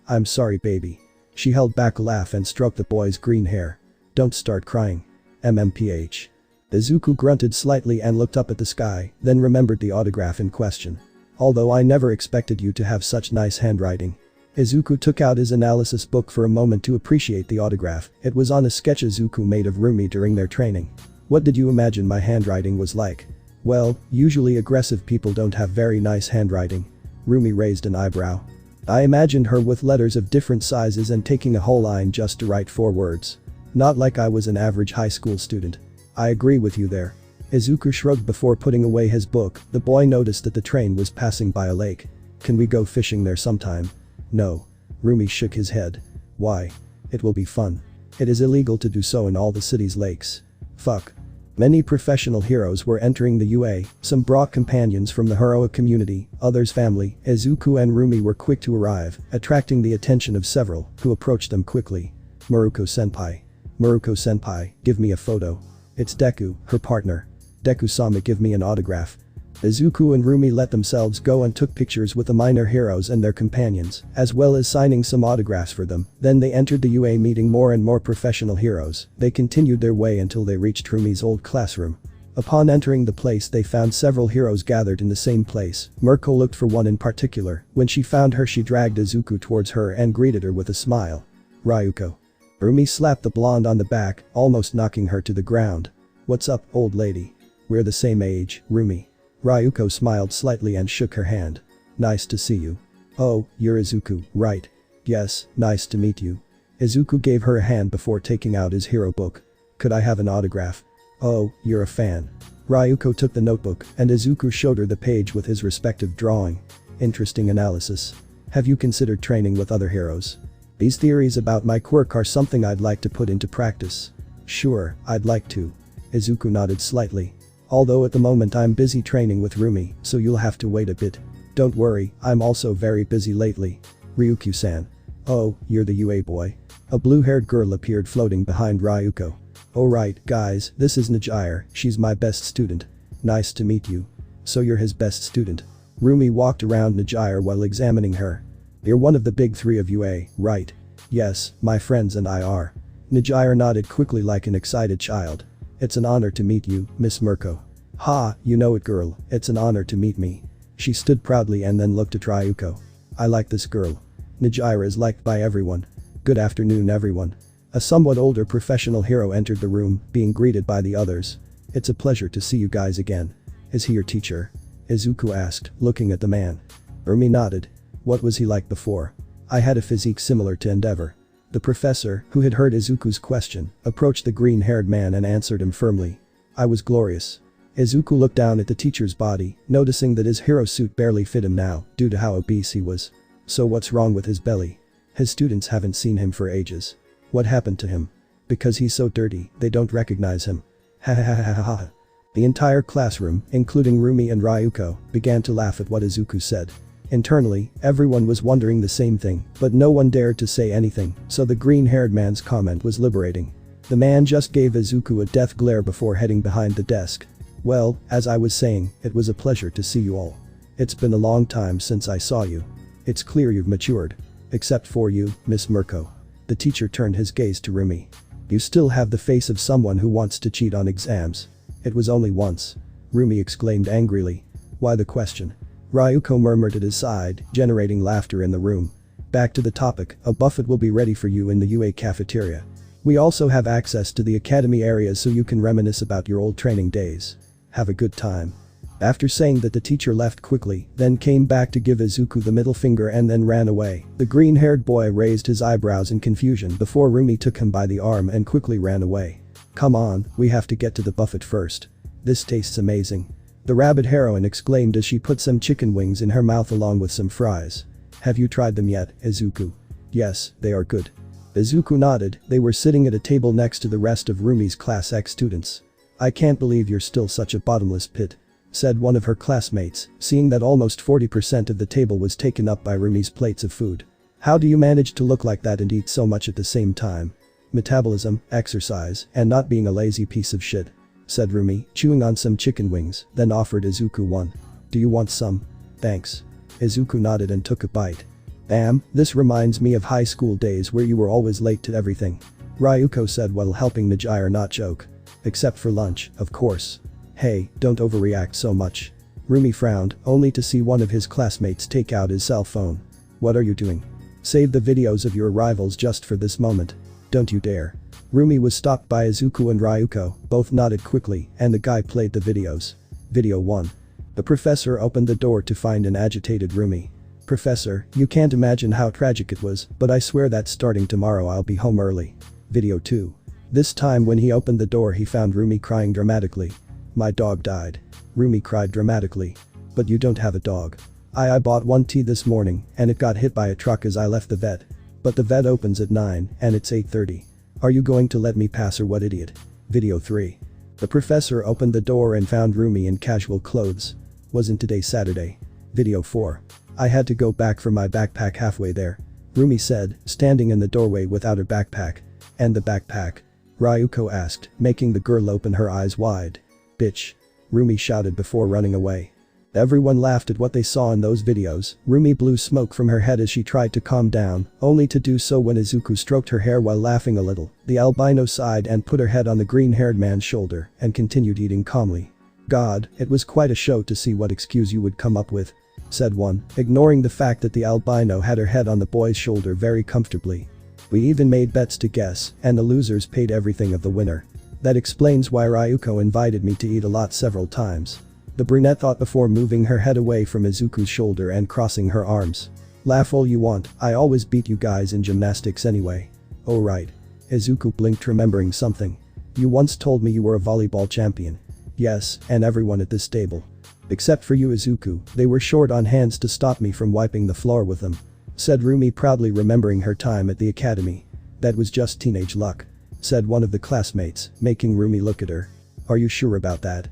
I'm sorry baby." She held back a laugh and stroked the boy's green hair. "Don't start crying. MMPH." Izuku grunted slightly and looked up at the sky, then remembered the autograph in question. "Although I never expected you to have such nice handwriting." Izuku took out his analysis book for a moment to appreciate the autograph. It was on a sketch Izuku made of Rumi during their training. "What did you imagine my handwriting was like?" "Well, usually aggressive people don't have very nice handwriting." Rumi raised an eyebrow. "I imagined her with letters of different sizes and taking a whole line just to write 4 words. Not like I was an average high school student." "I agree with you there." Izuku shrugged before putting away his book. The boy noticed that the train was passing by a lake. "Can we go fishing there sometime?" "No." Rumi shook his head. "Why?" "It will be fun. It is illegal to do so in all the city's lakes." "Fuck." Many professional heroes were entering the UA, some brought companions from the heroic community, others family. Izuku and Rumi were quick to arrive, attracting the attention of several, who approached them quickly. "Miruko-senpai. Miruko-senpai, give me a photo." "It's Deku, her partner." "Deku-sama, give me an autograph." Izuku and Rumi let themselves go and took pictures with the minor heroes and their companions, as well as signing some autographs for them. Then they entered the UA meeting more and more professional heroes. They continued their way until they reached Rumi's old classroom. Upon entering the place they found several heroes gathered in the same place. Mirko looked for one in particular. When she found her she dragged Izuku towards her and greeted her with a smile. "Ryuko." Rumi slapped the blonde on the back, almost knocking her to the ground. "What's up, old lady?" "We're the same age, Rumi." Ryuko smiled slightly and shook her hand. "Nice to see you." "Oh, you're Izuku, right?" "Yes, nice to meet you." Izuku gave her a hand before taking out his hero book. "Could I have an autograph?" "Oh, you're a fan." Ryuko took the notebook and Izuku showed her the page with his respective drawing. "Interesting analysis. Have you considered training with other heroes?" "These theories about my quirk are something I'd like to put into practice." "Sure, I'd like to." Izuku nodded slightly. "Although at the moment I'm busy training with Rumi, so you'll have to wait a bit." "Don't worry, I'm also very busy lately." "Ryukyu-san." "Oh, you're the UA boy." A blue-haired girl appeared floating behind Ryuko. "Oh right, guys, this is Najire, she's my best student." "Nice to meet you." "So you're his best student?" Rumi walked around Najire while examining her. "You're one of the big 3 of UA, right?" "Yes, my friends and I are." Najire nodded quickly like an excited child. "It's an honor to meet you, Miss Mirko." "Ha, you know it girl, it's an honor to meet me." She stood proudly and then looked at Ryuko. "I like this girl. Najire is liked by everyone." "Good afternoon everyone." A somewhat older professional hero entered the room, being greeted by the others. "It's a pleasure to see you guys again." "Is he your teacher?" Izuku asked, looking at the man. Rumi nodded. "What was he like before?" "I had a physique similar to Endeavor." The professor, who had heard Izuku's question, approached the green-haired man and answered him firmly. "I was glorious." Izuku looked down at the teacher's body, noticing that his hero suit barely fit him now, due to how obese he was. So what's wrong with his belly? His students haven't seen him for ages. What happened to him? Because he's so dirty, they don't recognize him. Ha ha ha ha ha ha. The entire classroom, including Rumi and Ryuko, began to laugh at what Izuku said. Internally, everyone was wondering the same thing, but no one dared to say anything, so the green-haired man's comment was liberating. The man just gave Izuku a death glare before heading behind the desk. Well, as I was saying, it was a pleasure to see you all. It's been a long time since I saw you. It's clear you've matured. Except for you, Miss Mirko. The teacher turned his gaze to Rumi. You still have the face of someone who wants to cheat on exams. It was only once. Rumi exclaimed angrily. Why the question? Ryuko murmured at his side, generating laughter in the room. Back to the topic, a buffet will be ready for you in the UA cafeteria. We also have access to the academy areas so you can reminisce about your old training days. Have a good time. After saying that, the teacher left quickly, then came back to give Izuku the middle finger and then ran away. The green-haired boy raised his eyebrows in confusion before Rumi took him by the arm and quickly ran away. Come on, we have to get to the buffet first. This tastes amazing. The rabbit heroine exclaimed as she put some chicken wings in her mouth along with some fries. Have you tried them yet, Izuku? Yes, they are good. Izuku nodded. They were sitting at a table next to the rest of Rumi's Class X students. I can't believe you're still such a bottomless pit, said one of her classmates, seeing that almost 40% of the table was taken up by Rumi's plates of food. How do you manage to look like that and eat so much at the same time? Metabolism, exercise, and not being a lazy piece of shit, said Rumi, chewing on some chicken wings, then offered Izuku one. Do you want some? Thanks. Izuku nodded and took a bite. Damn, this reminds me of high school days where you were always late to everything, Ryuko said while helping Najire not choke. Except for lunch, of course. Hey, don't overreact so much. Rumi frowned, only to see one of his classmates take out his cell phone. What are you doing? Save the videos of your arrivals just for this moment. Don't you dare. Rumi was stopped by Izuku and Ryuko, both nodded quickly, and the guy played the videos. Video 1. The professor opened the door to find an agitated Rumi. Professor, you can't imagine how tragic it was, but I swear that starting tomorrow I'll be home early. Video 2. This time when he opened the door he found Rumi crying dramatically. My dog died. Rumi cried dramatically. But you don't have a dog. I bought one this morning, and it got hit by a truck as I left the vet. But the vet opens at 9, and it's 8:30. Are you going to let me pass or what, idiot? Video 3. The professor opened the door and found Rumi in casual clothes. Wasn't today Saturday? Video 4. I had to go back for my backpack halfway there, Rumi said, standing in the doorway without her backpack. And the backpack? Ryuko asked, making the girl open her eyes wide. Bitch. Rumi shouted before running away. Everyone laughed at what they saw in those videos. Rumi blew smoke from her head as she tried to calm down, only to do so when Izuku stroked her hair while laughing a little. The albino sighed and put her head on the green-haired man's shoulder and continued eating calmly. God, it was quite a show to see what excuse you would come up with, said one, ignoring the fact that the albino had her head on the boy's shoulder very comfortably. We even made bets to guess, and the losers paid everything of the winner. That explains why Ryuko invited me to eat a lot several times. The brunette thought before moving her head away from Izuku's shoulder and crossing her arms. Laugh all you want, I always beat you guys in gymnastics anyway. Oh right. Izuku blinked, remembering something. You once told me you were a volleyball champion. Yes, and everyone at this table. Except for you, Izuku, they were short on hands to stop me from wiping the floor with them, said Rumi, proudly remembering her time at the academy. That was just teenage luck, said one of the classmates, making Rumi look at her. Are you sure about that?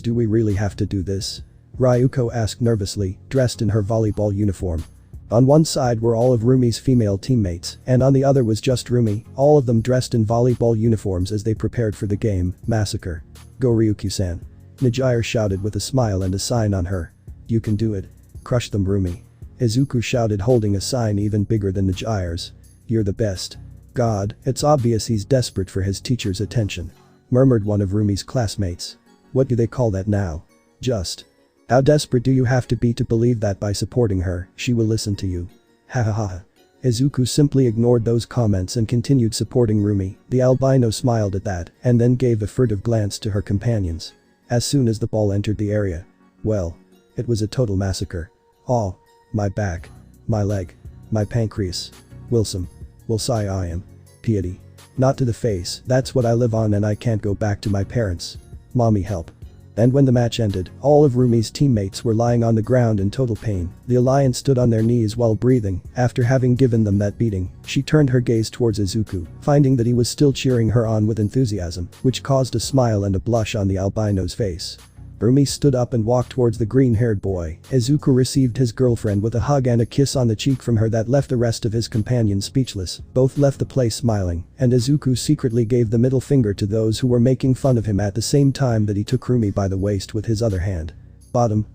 Do we really have to do this? Ryuko asked nervously, dressed in her volleyball uniform. On one side were all of Rumi's female teammates, and on the other was just Rumi, all of them dressed in volleyball uniforms as they prepared for the game, Massacre. Go Ryukyu-san. Najire shouted with a smile and a sign on her. You can do it. Crush them, Rumi. Izuku shouted, holding a sign even bigger than Najire's. You're the best. God, it's obvious he's desperate for his teacher's attention, murmured one of Rumi's classmates. What do they call that now? Just. How desperate do you have to be to believe that by supporting her, she will listen to you? Ha ha ha. Izuku simply ignored those comments and continued supporting Rumi. The albino smiled at that and then gave a furtive glance to her companions. As soon as the ball entered the area. Well. It was a total massacre. Oh. My back. My leg. My pancreas. Wilson. Wilsai I am. Piety. Not to the face, that's what I live on and I can't go back to my parents. Mommy help. And when the match ended, all of Rumi's teammates were lying on the ground in total pain. The alliance stood on their knees while breathing. After having given them that beating, she turned her gaze towards Izuku, finding that he was still cheering her on with enthusiasm, which caused a smile and a blush on the albino's face. Rumi stood up and walked towards the green-haired boy. Izuku received his girlfriend with a hug and a kiss on the cheek from her that left the rest of his companions speechless. Both left the place smiling, and Izuku secretly gave the middle finger to those who were making fun of him at the same time that he took Rumi by the waist with his other hand. Bottom.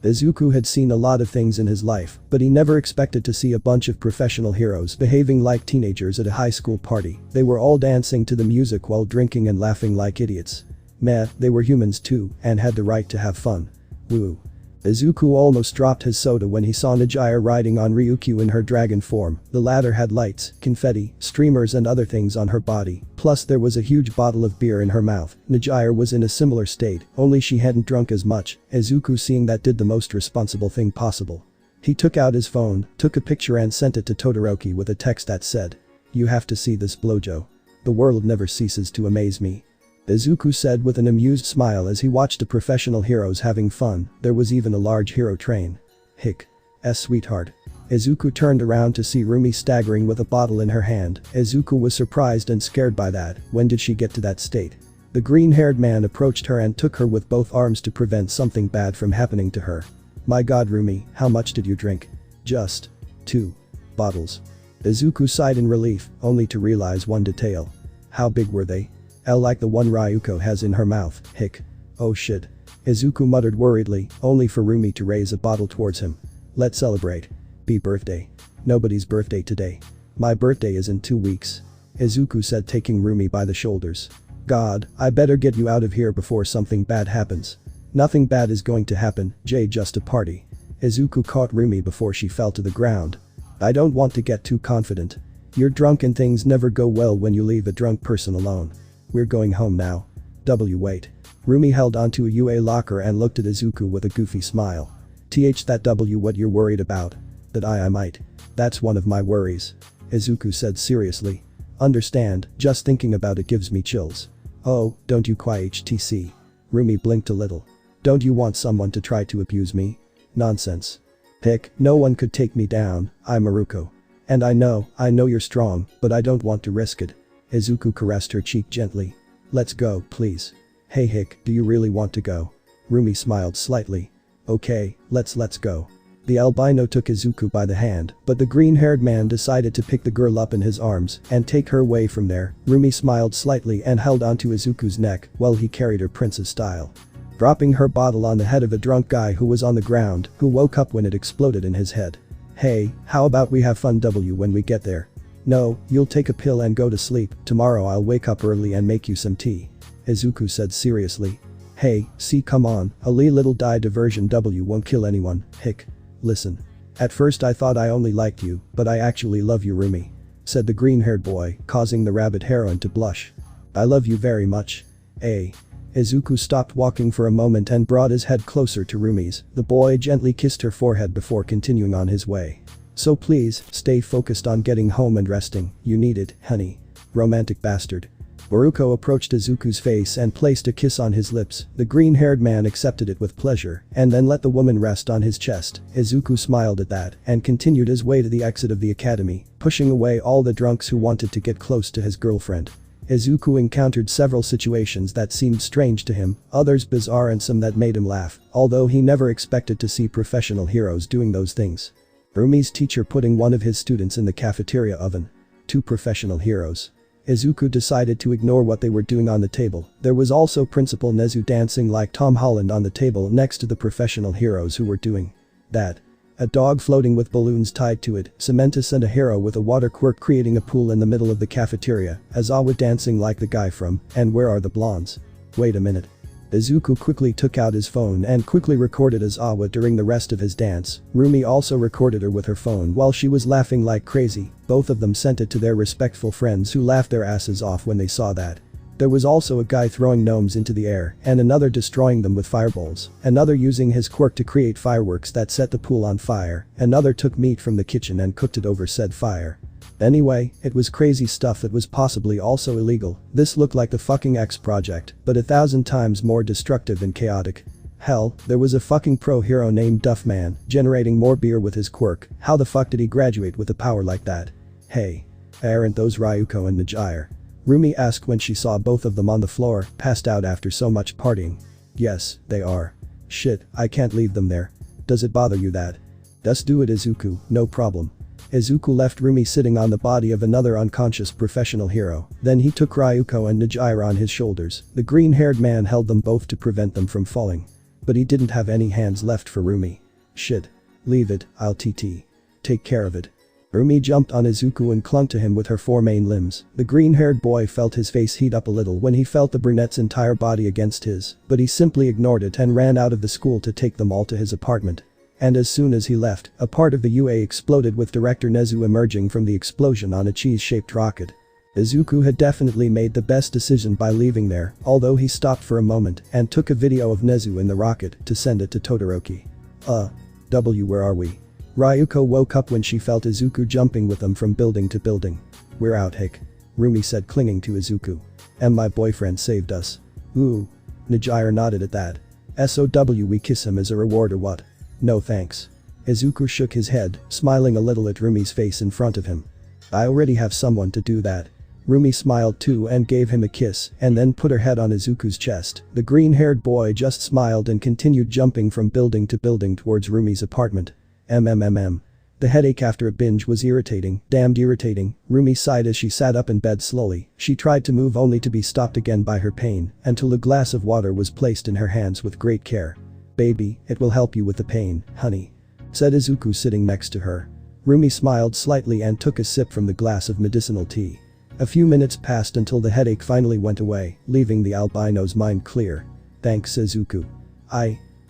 Izuku had seen a lot of things in his life, but he never expected to see a bunch of professional heroes behaving like teenagers at a high school party. They were all dancing to the music while drinking and laughing like idiots. Meh, they were humans too, and had the right to have fun. Woo. Izuku almost dropped his soda when he saw Najaya riding on Ryukyu in her dragon form. The latter had lights, confetti, streamers and other things on her body, plus there was a huge bottle of beer in her mouth. Najaya was in a similar state, only she hadn't drunk as much. Izuku, seeing that, did the most responsible thing possible. He took out his phone, took a picture and sent it to Todoroki with a text that said, "You have to see this blowjo. The world never ceases to amaze me." Izuku said with an amused smile as he watched the professional heroes having fun. There was even a large hero train. Hick. Sweetheart. Izuku turned around to see Rumi staggering with a bottle in her hand. Izuku was surprised and scared by that. When did she get to that state? The green-haired man approached her and took her with both arms to prevent something bad from happening to her. My god, Rumi, how much did you drink? Just 2 bottles. Izuku sighed in relief, only to realize one detail. How big were they? Like the one Ryuko has in her mouth. Hick. Oh shit. Izuku muttered worriedly, only for Rumi to raise a bottle towards him. Let's celebrate. Be birthday. Nobody's birthday today. My birthday is in 2 weeks. Izuku said, taking Rumi by the shoulders. God, I better get you out of here before something bad happens. Nothing bad is going to happen, just a party. Izuku caught Rumi before she fell to the ground. I don't want to get too confident. You're drunk and things never go well when you leave a drunk person alone. We're going home now. Wait. Rumi held onto a UA locker and looked at Izuku with a goofy smile. That what you're worried about? That I might. That's one of my worries. Izuku said seriously. Understand, just thinking about it gives me chills. Oh, don't you htc. Rumi blinked a little. Don't you want someone to try to abuse me? Nonsense. Hick, no one could take me down, I'm Miruko. And I know you're strong, but I don't want to risk it. Izuku caressed her cheek gently. Let's go, please. Hey Hick, do you really want to go? Rumi smiled slightly. Okay, let's go. The albino took Izuku by the hand, but the green-haired man decided to pick the girl up in his arms and take her away from there. Rumi smiled slightly and held onto Izuku's neck while he carried her princess style. Dropping her bottle on the head of a drunk guy who was on the ground, who woke up when it exploded in his head. Hey, how about we have fun when we get there? No, you'll take a pill and go to sleep. Tomorrow I'll wake up early and make you some tea. Izuku said seriously. Hey, come on, a little diversion won't kill anyone. Hick. Listen. At first I thought I only liked you, but I actually love you, Rumi. Said the green-haired boy, causing the rabbit heroine to blush. I love you very much. Izuku stopped walking for a moment and brought his head closer to Rumi's. The boy gently kissed her forehead before continuing on his way. So please, stay focused on getting home and resting. You need it, honey. Romantic bastard. Miruko approached Izuku's face and placed a kiss on his lips. The green-haired man accepted it with pleasure and then let the woman rest on his chest. Izuku smiled at that and continued his way to the exit of the academy, pushing away all the drunks who wanted to get close to his girlfriend. Izuku encountered several situations that seemed strange to him, others bizarre and some that made him laugh, although he never expected to see professional heroes doing those things. Rumi's teacher putting one of his students in the cafeteria oven. 2 professional heroes. Izuku decided to ignore what they were doing on the table. There was also Principal Nezu dancing like Tom Holland on the table next to the professional heroes who were doing that. A dog floating with balloons tied to it, Cementus and a hero with a water quirk creating a pool in the middle of the cafeteria, Azawa dancing like the guy from And Where Are the Blondes? Wait a minute. Izuku quickly took out his phone and quickly recorded Azawa during the rest of his dance. Rumi also recorded her with her phone while she was laughing like crazy. Both of them sent it to their respectful friends who laughed their asses off when they saw that. There was also a guy throwing gnomes into the air and another destroying them with fireballs, another using his quirk to create fireworks that set the pool on fire, another took meat from the kitchen and cooked it over said fire. Anyway, it was crazy stuff that was possibly also illegal. This looked like the fucking X project, but 1,000 times more destructive and chaotic. Hell, there was a fucking pro hero named Duffman, generating more beer with his quirk. How the fuck did he graduate with a power like that? Hey. Aren't those Ryuko and Najire? Rumi asked when she saw both of them on the floor, passed out after so much partying. Yes, they are. Shit, I can't leave them there. Does it bother you that? Just do it, Izuku, no problem. Izuku left Rumi sitting on the body of another unconscious professional hero. Then he took Ryuko and Najire on his shoulders. The green-haired man held them both to prevent them from falling. But he didn't have any hands left for Rumi. Shit. Leave it, I'll take care of it. Rumi jumped on Izuku and clung to him with her 4 main limbs. The green-haired boy felt his face heat up a little when he felt the brunette's entire body against his, but he simply ignored it and ran out of the school to take them all to his apartment. And as soon as he left, a part of the UA exploded with Director Nezu emerging from the explosion on a cheese-shaped rocket. Izuku had definitely made the best decision by leaving there, although he stopped for a moment and took a video of Nezu in the rocket to send it to Todoroki. Where are we? Ryuko woke up when she felt Izuku jumping with them from building to building. We're out, hick. Rumi said, clinging to Izuku. And my boyfriend saved us. Ooh. Najire nodded at that. SOW, we kiss him as a reward or what? No thanks. Izuku shook his head, smiling a little at Rumi's face in front of him. I already have someone to do that. Rumi smiled too and gave him a kiss and then put her head on Izuku's chest. The green-haired boy just smiled and continued jumping from building to building towards Rumi's apartment. The headache after a binge was irritating, damned irritating. Rumi sighed as she sat up in bed slowly. She tried to move only to be stopped again by her pain until a glass of water was placed in her hands with great care. Baby, it will help you with the pain, honey. Said Izuku sitting next to her. Rumi smiled slightly and took a sip from the glass of medicinal tea. A few minutes passed until the headache finally went away, leaving the albino's mind clear. Thanks, Izuku.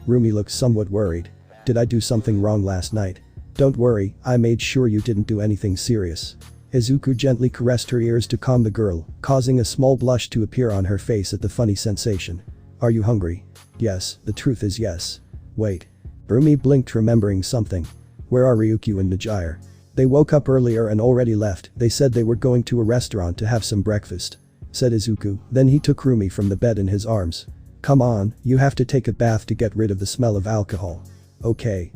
Rumi looked somewhat worried. Did I do something wrong last night? Don't worry, I made sure you didn't do anything serious. Izuku gently caressed her ears to calm the girl, causing a small blush to appear on her face at the funny sensation. Are you hungry? Yes, the truth is yes. Wait. Rumi blinked, remembering something. Where are Ryuko and Najire? They woke up earlier and already left. They said they were going to a restaurant to have some breakfast. Said Izuku, then he took Rumi from the bed in his arms. Come on, you have to take a bath to get rid of the smell of alcohol. Okay.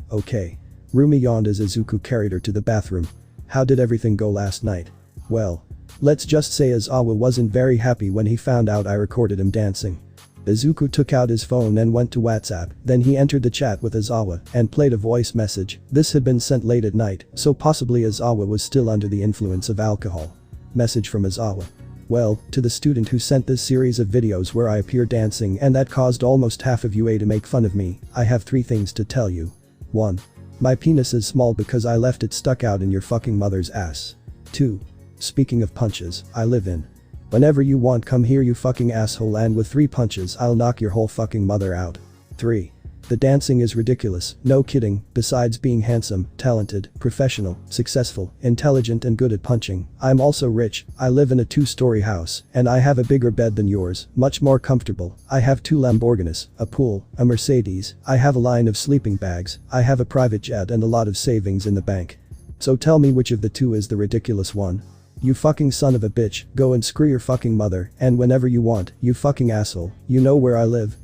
Rumi yawned as Izuku carried her to the bathroom. How did everything go last night? Well. Let's just say Aizawa wasn't very happy when he found out I recorded him dancing. Izuku took out his phone and went to WhatsApp, then he entered the chat with Aizawa and played a voice message. This had been sent late at night, so possibly Aizawa was still under the influence of alcohol. Message from Aizawa. Well, to the student who sent this series of videos where I appear dancing and that caused almost half of UA to make fun of me, I have 3 things to tell you. 1. My penis is small because I left it stuck out in your fucking mother's ass. 2. Speaking of punches, I live in. Whenever you want, come here, you fucking asshole, and with 3 punches I'll knock your whole fucking mother out. 3. The dancing is ridiculous, no kidding. Besides being handsome, talented, professional, successful, intelligent and good at punching, I'm also rich. I live in a 2-story house and I have a bigger bed than yours, much more comfortable. I have 2 Lamborghinis, a pool, a Mercedes, I have a line of sleeping bags, I have a private jet and a lot of savings in the bank. So tell me which of the 2 is the ridiculous one? You fucking son of a bitch, go and screw your fucking mother, and whenever you want, you fucking asshole, you know where I live,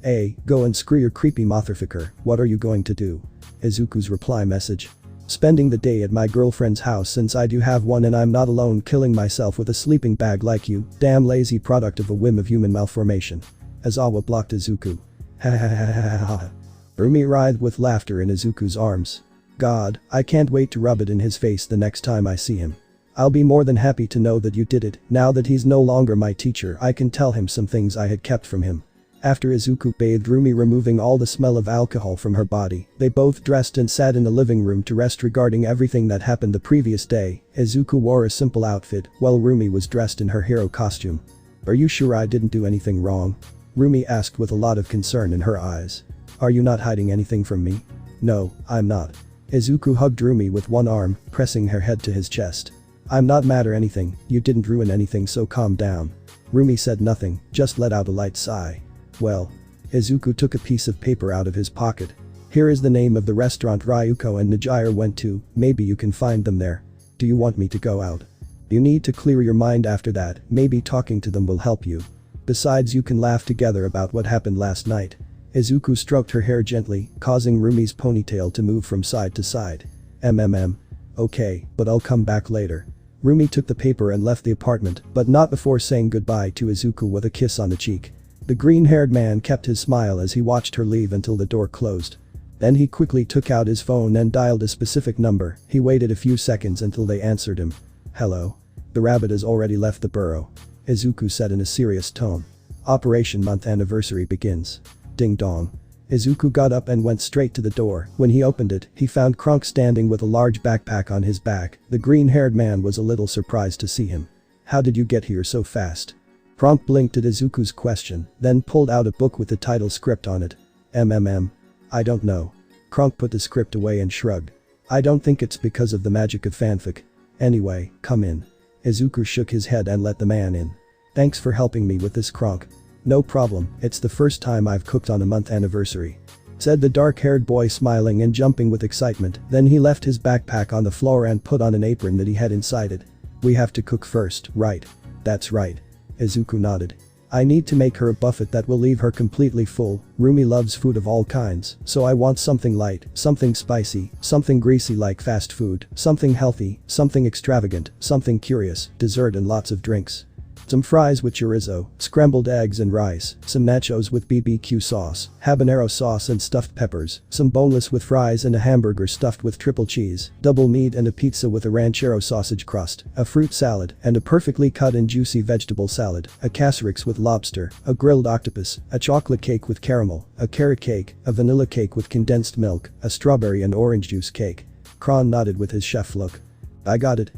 go and screw your creepy motherfucker, what are you going to do? Izuku's reply message. Spending the day at my girlfriend's house since I do have one and I'm not alone, killing myself with a sleeping bag like you, damn lazy product of a whim of human malformation. Aizawa blocked Izuku. Ha. Rumi writhed with laughter in Izuku's arms. God, I can't wait to rub it in his face the next time I see him. I'll be more than happy to know that you did it. Now that he's no longer my teacher, I can tell him some things I had kept from him. After Izuku bathed Rumi, removing all the smell of alcohol from her body, they both dressed and sat in the living room to rest regarding everything that happened the previous day. Izuku wore a simple outfit, while Rumi was dressed in her hero costume. Are you sure I didn't do anything wrong? Rumi asked with a lot of concern in her eyes. Are you not hiding anything from me? No, I'm not. Izuku hugged Rumi with one arm, pressing her head to his chest. I'm not mad or anything, you didn't ruin anything, so calm down. Rumi said nothing, just let out a light sigh. Well. Izuku took a piece of paper out of his pocket. Here is the name of the restaurant Ryuko and Najire went to, maybe you can find them there. Do you want me to go out? You need to clear your mind after that, maybe talking to them will help you. Besides, you can laugh together about what happened last night. Izuku stroked her hair gently, causing Rumi's ponytail to move from side to side. Okay, but I'll come back later. Rumi took the paper and left the apartment, but not before saying goodbye to Izuku with a kiss on the cheek. The green-haired man kept his smile as he watched her leave until the door closed. Then he quickly took out his phone and dialed a specific number. He waited a few seconds until they answered him. Hello. The rabbit has already left the burrow. Izuku said in a serious tone. Operation month anniversary begins. Ding dong. Izuku got up and went straight to the door. When he opened it, he found Kronk standing with a large backpack on his back. The green-haired man was a little surprised to see him. How did you get here so fast? Kronk blinked at Izuku's question, then pulled out a book with the title script on it. I don't know. Kronk put the script away and shrugged. I don't think it's because of the magic of fanfic. Anyway, come in. Izuku shook his head and let the man in. Thanks for helping me with this, Kronk. No problem, it's the first time I've cooked on a month anniversary. Said the dark-haired boy, smiling and jumping with excitement. Then he left his backpack on the floor and put on an apron that he had inside it. We have to cook first, right? That's right. Izuku nodded. I need to make her a buffet that will leave her completely full. Rumi loves food of all kinds, so I want something light, something spicy, something greasy like fast food, something healthy, something extravagant, something curious, dessert and lots of drinks. Some fries with chorizo, scrambled eggs and rice, some nachos with BBQ sauce, habanero sauce and stuffed peppers, some boneless with fries and a hamburger stuffed with triple cheese, double meat and a pizza with a ranchero sausage crust, a fruit salad and a perfectly cut and juicy vegetable salad, a casserix with lobster, a grilled octopus, a chocolate cake with caramel, a carrot cake, a vanilla cake with condensed milk, a strawberry and orange juice cake. Kron nodded with his chef look. I got it.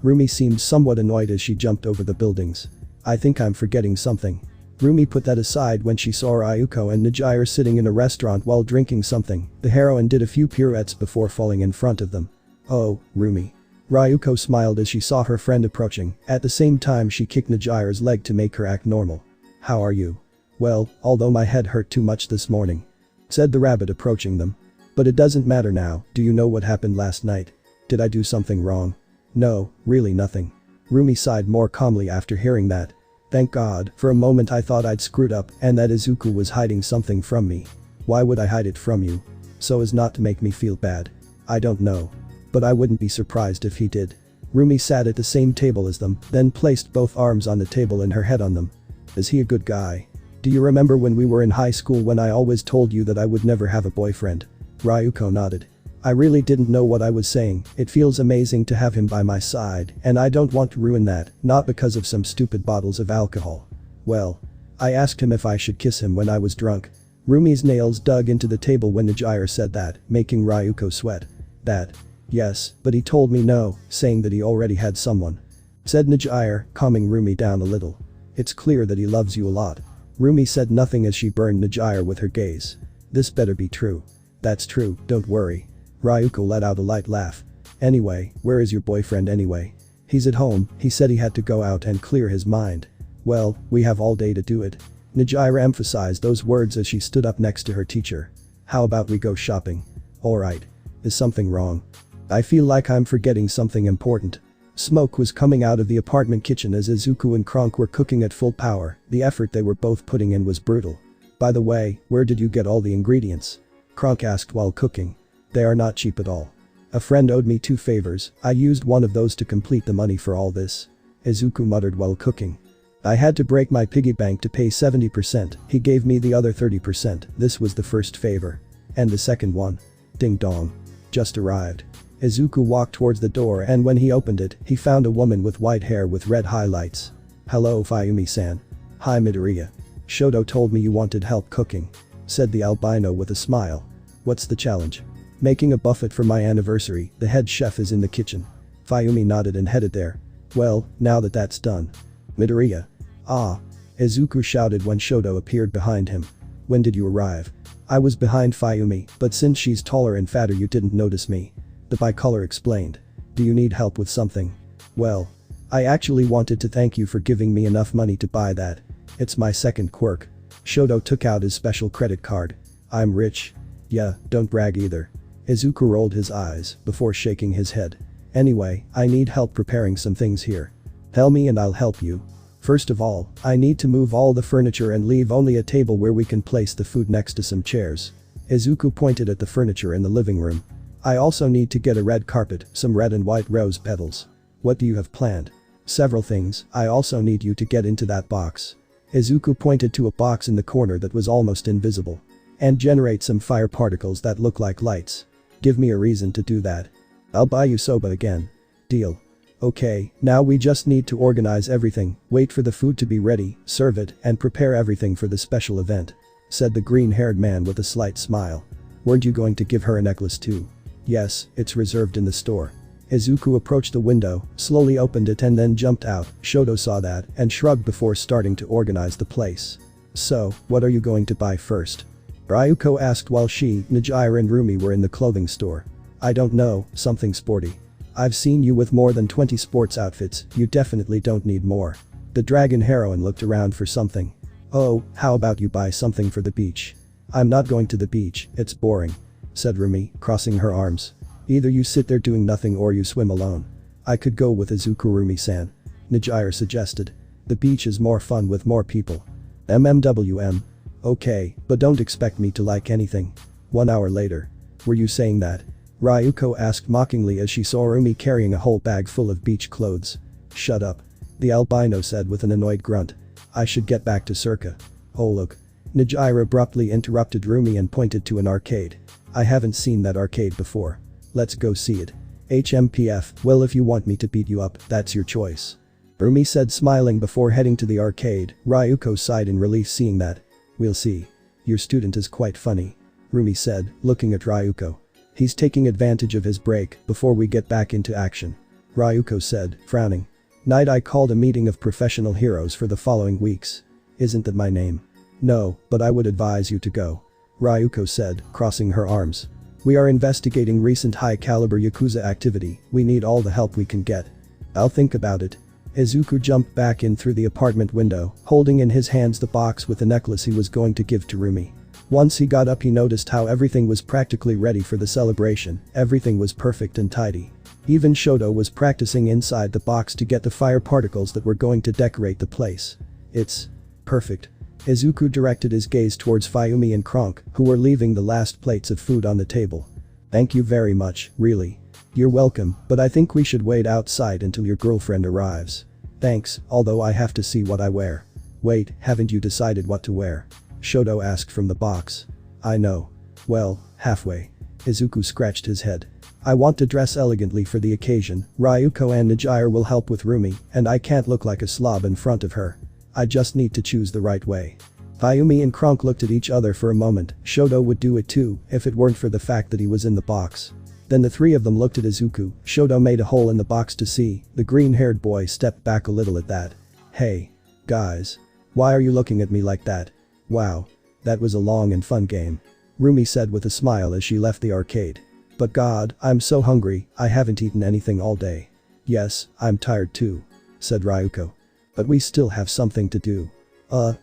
Rumi seemed somewhat annoyed as she jumped over the buildings. I think I'm forgetting something. Rumi put that aside when she saw Ryuko and Nijire sitting in a restaurant while drinking something. The heroine did a few pirouettes before falling in front of them. Oh, Rumi. Ryuko smiled as she saw her friend approaching. At the same time, she kicked Nijire's leg to make her act normal. How are you? Well, although my head hurt too much this morning. Said the rabbit approaching them. But it doesn't matter now. Do you know what happened last night? Did I do something wrong? No, really nothing. Rumi sighed more calmly after hearing that. Thank God, for a moment I thought I'd screwed up and that Izuku was hiding something from me. Why would I hide it from you? So as not to make me feel bad. I don't know. But I wouldn't be surprised if he did. Rumi sat at the same table as them, then placed both arms on the table and her head on them. Is he a good guy? Do you remember when we were in high school when I always told you that I would never have a boyfriend? Ryuko nodded. I really didn't know what I was saying. It feels amazing to have him by my side, and I don't want to ruin that, not because of some stupid bottles of alcohol. Well, I asked him if I should kiss him when I was drunk. Rumi's nails dug into the table when Nijire said that, making Ryuko sweat. That. Yes, but he told me no, saying that he already had someone. Said Nijire, calming Rumi down a little. It's clear that he loves you a lot. Rumi said nothing as she burned Nijire with her gaze. This better be true. That's true, don't worry. Ryuko let out a light laugh. Anyway, where is your boyfriend anyway? He's at home, he said he had to go out and clear his mind. Well, we have all day to do it. Nijire emphasized those words as she stood up next to her teacher. How about we go shopping? Alright. Is something wrong? I feel like I'm forgetting something important. Smoke was coming out of the apartment kitchen as Izuku and Kronk were cooking at full power. The effort they were both putting in was brutal. By the way, where did you get all the ingredients? Kronk asked while cooking. They are not cheap at all. A friend owed me 2 favors, I used one of those to complete the money for all this. Izuku muttered while cooking. I had to break my piggy bank to pay 70%, he gave me the other 30%, this was the first favor. And the second one? Ding dong. Just arrived. Izuku walked towards the door and when he opened it, he found a woman with white hair with red highlights. Hello Fayumi-san. Hi Midoriya. Shoto told me you wanted help cooking. Said the albino with a smile. What's the challenge? Making a buffet for my anniversary, the head chef is in the kitchen. Fayumi nodded and headed there. Well, now that that's done. Midoriya. Ah. Izuku shouted when Shoto appeared behind him. When did you arrive? I was behind Fayumi, but since she's taller and fatter you didn't notice me. The bicolor explained. Do you need help with something? Well. I actually wanted to thank you for giving me enough money to buy that. It's my second quirk. Shoto took out his special credit card. I'm rich. Yeah, don't brag either. Izuku rolled his eyes before shaking his head. Anyway, I need help preparing some things here. Tell me and I'll help you. First of all, I need to move all the furniture and leave only a table where we can place the food next to some chairs. Izuku pointed at the furniture in the living room. I also need to get a red carpet, some red and white rose petals. What do you have planned? Several things. I also need you to get into that box. Izuku pointed to a box in the corner that was almost invisible. And generate some fire particles that look like lights. Give me a reason to do that. I'll buy you soba again. Deal. Okay, now we just need to organize everything, wait for the food to be ready, serve it, and prepare everything for the special event. Said the green-haired man with a slight smile. Weren't you going to give her a necklace too? Yes, it's reserved in the store. Izuku approached the window, slowly opened it and then jumped out. Shoto saw that and shrugged before starting to organize the place. So, what are you going to buy first? Ryuko asked while she, Najira and Rumi were in the clothing store. I don't know, something sporty. I've seen you with more than 20 sports outfits, you definitely don't need more. The dragon heroine looked around for something. Oh, how about you buy something for the beach? I'm not going to the beach, it's boring. Said Rumi, crossing her arms. Either you sit there doing nothing or you swim alone. I could go with Izuku Rumi-san. Najira suggested. The beach is more fun with more people. MMWM. Okay, but don't expect me to like anything. 1 hour later. Were you saying that? Ryuko asked mockingly as she saw Rumi carrying a whole bag full of beach clothes. Shut up. The albino said with an annoyed grunt. I should get back to Circa. Oh look. Najira abruptly interrupted Rumi and pointed to an arcade. I haven't seen that arcade before. Let's go see it. HMPF, well if you want me to beat you up, that's your choice. Rumi said smiling before heading to the arcade. Ryuko sighed in relief seeing that. We'll see. Your student is quite funny. Rumi said, looking at Ryuko. He's taking advantage of his break before we get back into action. Ryuko said, frowning. Night I called a meeting of professional heroes for the following weeks. Isn't that my name? No, but I would advise you to go. Ryuko said, crossing her arms. We are investigating recent high-caliber Yakuza activity, we need all the help we can get. I'll think about it. Izuku jumped back in through the apartment window, holding in his hands the box with the necklace he was going to give to Rumi. Once he got up he noticed how everything was practically ready for the celebration, everything was perfect and tidy. Even Shoto was practicing inside the box to get the fire particles that were going to decorate the place. It's perfect. Izuku directed his gaze towards Fayumi and Kronk, who were leaving the last plates of food on the table. Thank you very much, really. You're welcome, but I think we should wait outside until your girlfriend arrives. Thanks, although I have to see what I wear. Wait, haven't you decided what to wear? Shoto asked from the box. I know. Well, halfway. Izuku scratched his head. I want to dress elegantly for the occasion, Ryuko and Najira will help with Rumi, and I can't look like a slob in front of her. I just need to choose the right way. Fayumi and Kronk looked at each other for a moment. Shoto would do it too, if it weren't for the fact that he was in the box. Then the three of them looked at Izuku. Shoto made a hole in the box to see. The green-haired boy stepped back a little at that. Hey. Guys. Why are you looking at me like that? Wow. That was a long and fun game. Rumi said with a smile as she left the arcade. But God, I'm so hungry, I haven't eaten anything all day. Yes, I'm tired too. Said Ryuko. But we still have something to do.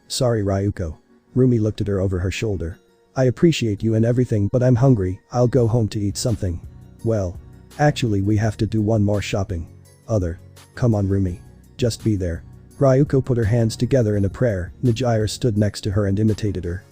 Sorry Ryuko. Rumi looked at her over her shoulder. I appreciate you and everything but I'm hungry, I'll go home to eat something. Well. Actually we have to do one more shopping. Come on Rumi. Just be there. Ryuko put her hands together in a prayer. Najira stood next to her and imitated her.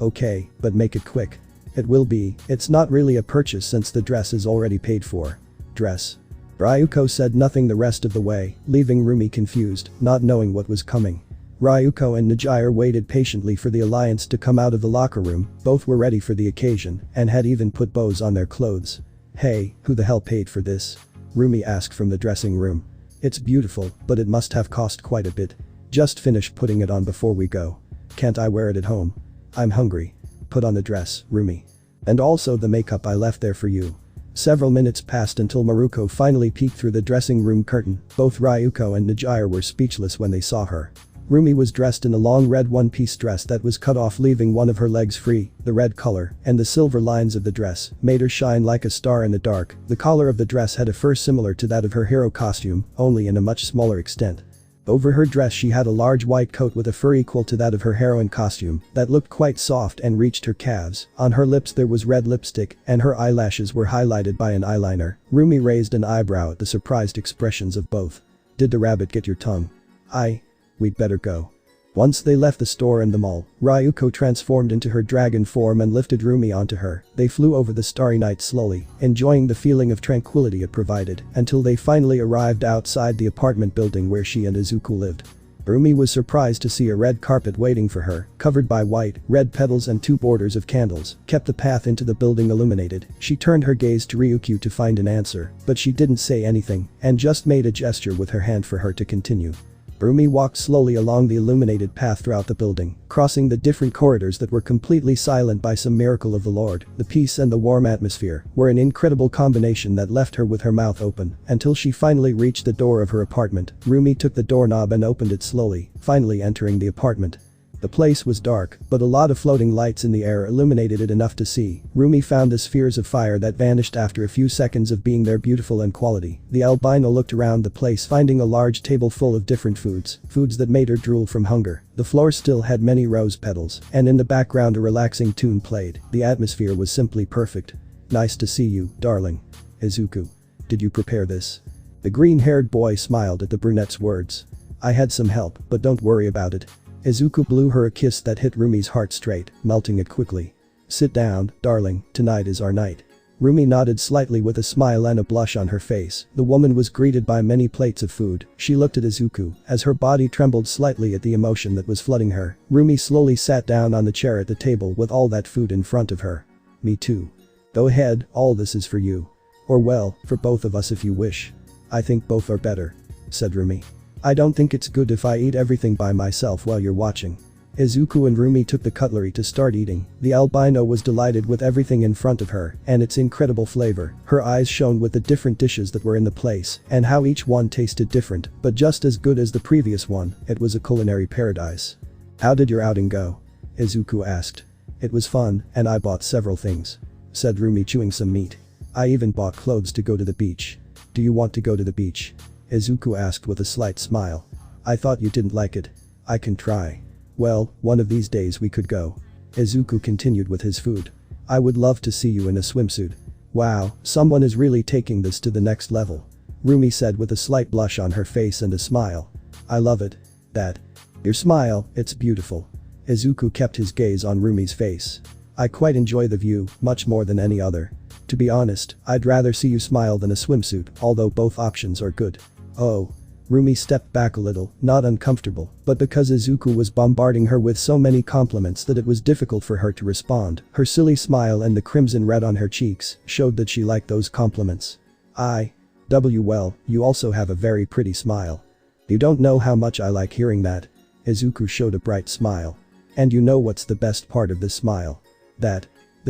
Okay, but make it quick. It will be, it's not really a purchase since the dress is already paid for. Dress. Ryuko said nothing the rest of the way, leaving Rumi confused, not knowing what was coming. Ryuko and Najira waited patiently for the alliance to come out of the locker room, both were ready for the occasion, and had even put bows on their clothes. Hey, who the hell paid for this? Rumi asked from the dressing room. It's beautiful, but it must have cost quite a bit. Just finished putting it on before we go. Can't I wear it at home? I'm hungry. Put on the dress, Rumi. And also the makeup I left there for you. Several minutes passed until Miruko finally peeked through the dressing room curtain. Both Ryuko and Najira were speechless when they saw her. Rumi was dressed in a long red one-piece dress that was cut off leaving one of her legs free. The red color and the silver lines of the dress made her shine like a star in the dark. The collar of the dress had a fur similar to that of her hero costume, only in a much smaller extent. Over her dress she had a large white coat with a fur equal to that of her heroine costume that looked quite soft and reached her calves. On her lips there was red lipstick and her eyelashes were highlighted by an eyeliner. Rumi raised an eyebrow at the surprised expressions of both. "Did the rabbit get your tongue?" We'd better go." Once they left the store and the mall, Ryuko transformed into her dragon form and lifted Rumi onto her. They flew over the starry night slowly, enjoying the feeling of tranquility it provided, until they finally arrived outside the apartment building where she and Izuku lived. Rumi was surprised to see a red carpet waiting for her, covered by white, red petals and 2 borders of candles, kept the path into the building illuminated. She turned her gaze to Ryuko to find an answer, but she didn't say anything, and just made a gesture with her hand for her to continue. Rumi walked slowly along the illuminated path throughout the building, crossing the different corridors that were completely silent by some miracle of the Lord. The peace and the warm atmosphere were an incredible combination that left her with her mouth open until she finally reached the door of her apartment. Rumi took the doorknob and opened it slowly, finally entering the apartment. The place was dark, but a lot of floating lights in the air illuminated it enough to see. Rumi found the spheres of fire that vanished after a few seconds of being there beautiful and quality. The albino looked around the place finding a large table full of different foods that made her drool from hunger. The floor still had many rose petals, and in the background a relaxing tune played. The atmosphere was simply perfect. "Nice to see you, darling. Izuku. Did you prepare this?" The green-haired boy smiled at the brunette's words. "I had some help, but don't worry about it." Izuku blew her a kiss that hit Rumi's heart straight, melting it quickly. "Sit down, darling, tonight is our night." Rumi nodded slightly with a smile and a blush on her face. The woman was greeted by many plates of food. She looked at Izuku as her body trembled slightly at the emotion that was flooding her. Rumi slowly sat down on the chair at the table with all that food in front of her. "Me too. Go ahead, all this is for you. Or well, for both of us if you wish. I think both are better," said Rumi. "I don't think it's good if I eat everything by myself while you're watching." Izuku and Rumi took the cutlery to start eating. The albino was delighted with everything in front of her and its incredible flavor. Her eyes shone with the different dishes that were in the place and how each one tasted different, but just as good as the previous one. It was a culinary paradise. "How did your outing go?" Izuku asked. "It was fun, and I bought several things," said Rumi, chewing some meat. "I even bought clothes to go to the beach." "Do you want to go to the beach?" Izuku asked with a slight smile. "I thought you didn't like it." "I can try." "Well, one of these days we could go." Izuku continued with his food. "I would love to see you in a swimsuit." "Wow, someone is really taking this to the next level," Rumi said with a slight blush on her face and a smile. "I love it. Your smile, it's beautiful." Izuku kept his gaze on Rumi's face. "I quite enjoy the view, much more than any other. To be honest, I'd rather see you smile than a swimsuit, although both options are good." "Oh." Rumi stepped back a little, not uncomfortable, but because Izuku was bombarding her with so many compliments that it was difficult for her to respond. Her silly smile and the crimson red on her cheeks showed that she liked those compliments. Well, you also have a very pretty smile. You don't know how much I like hearing that." Izuku showed a bright smile. "And you know what's the best part of this smile? That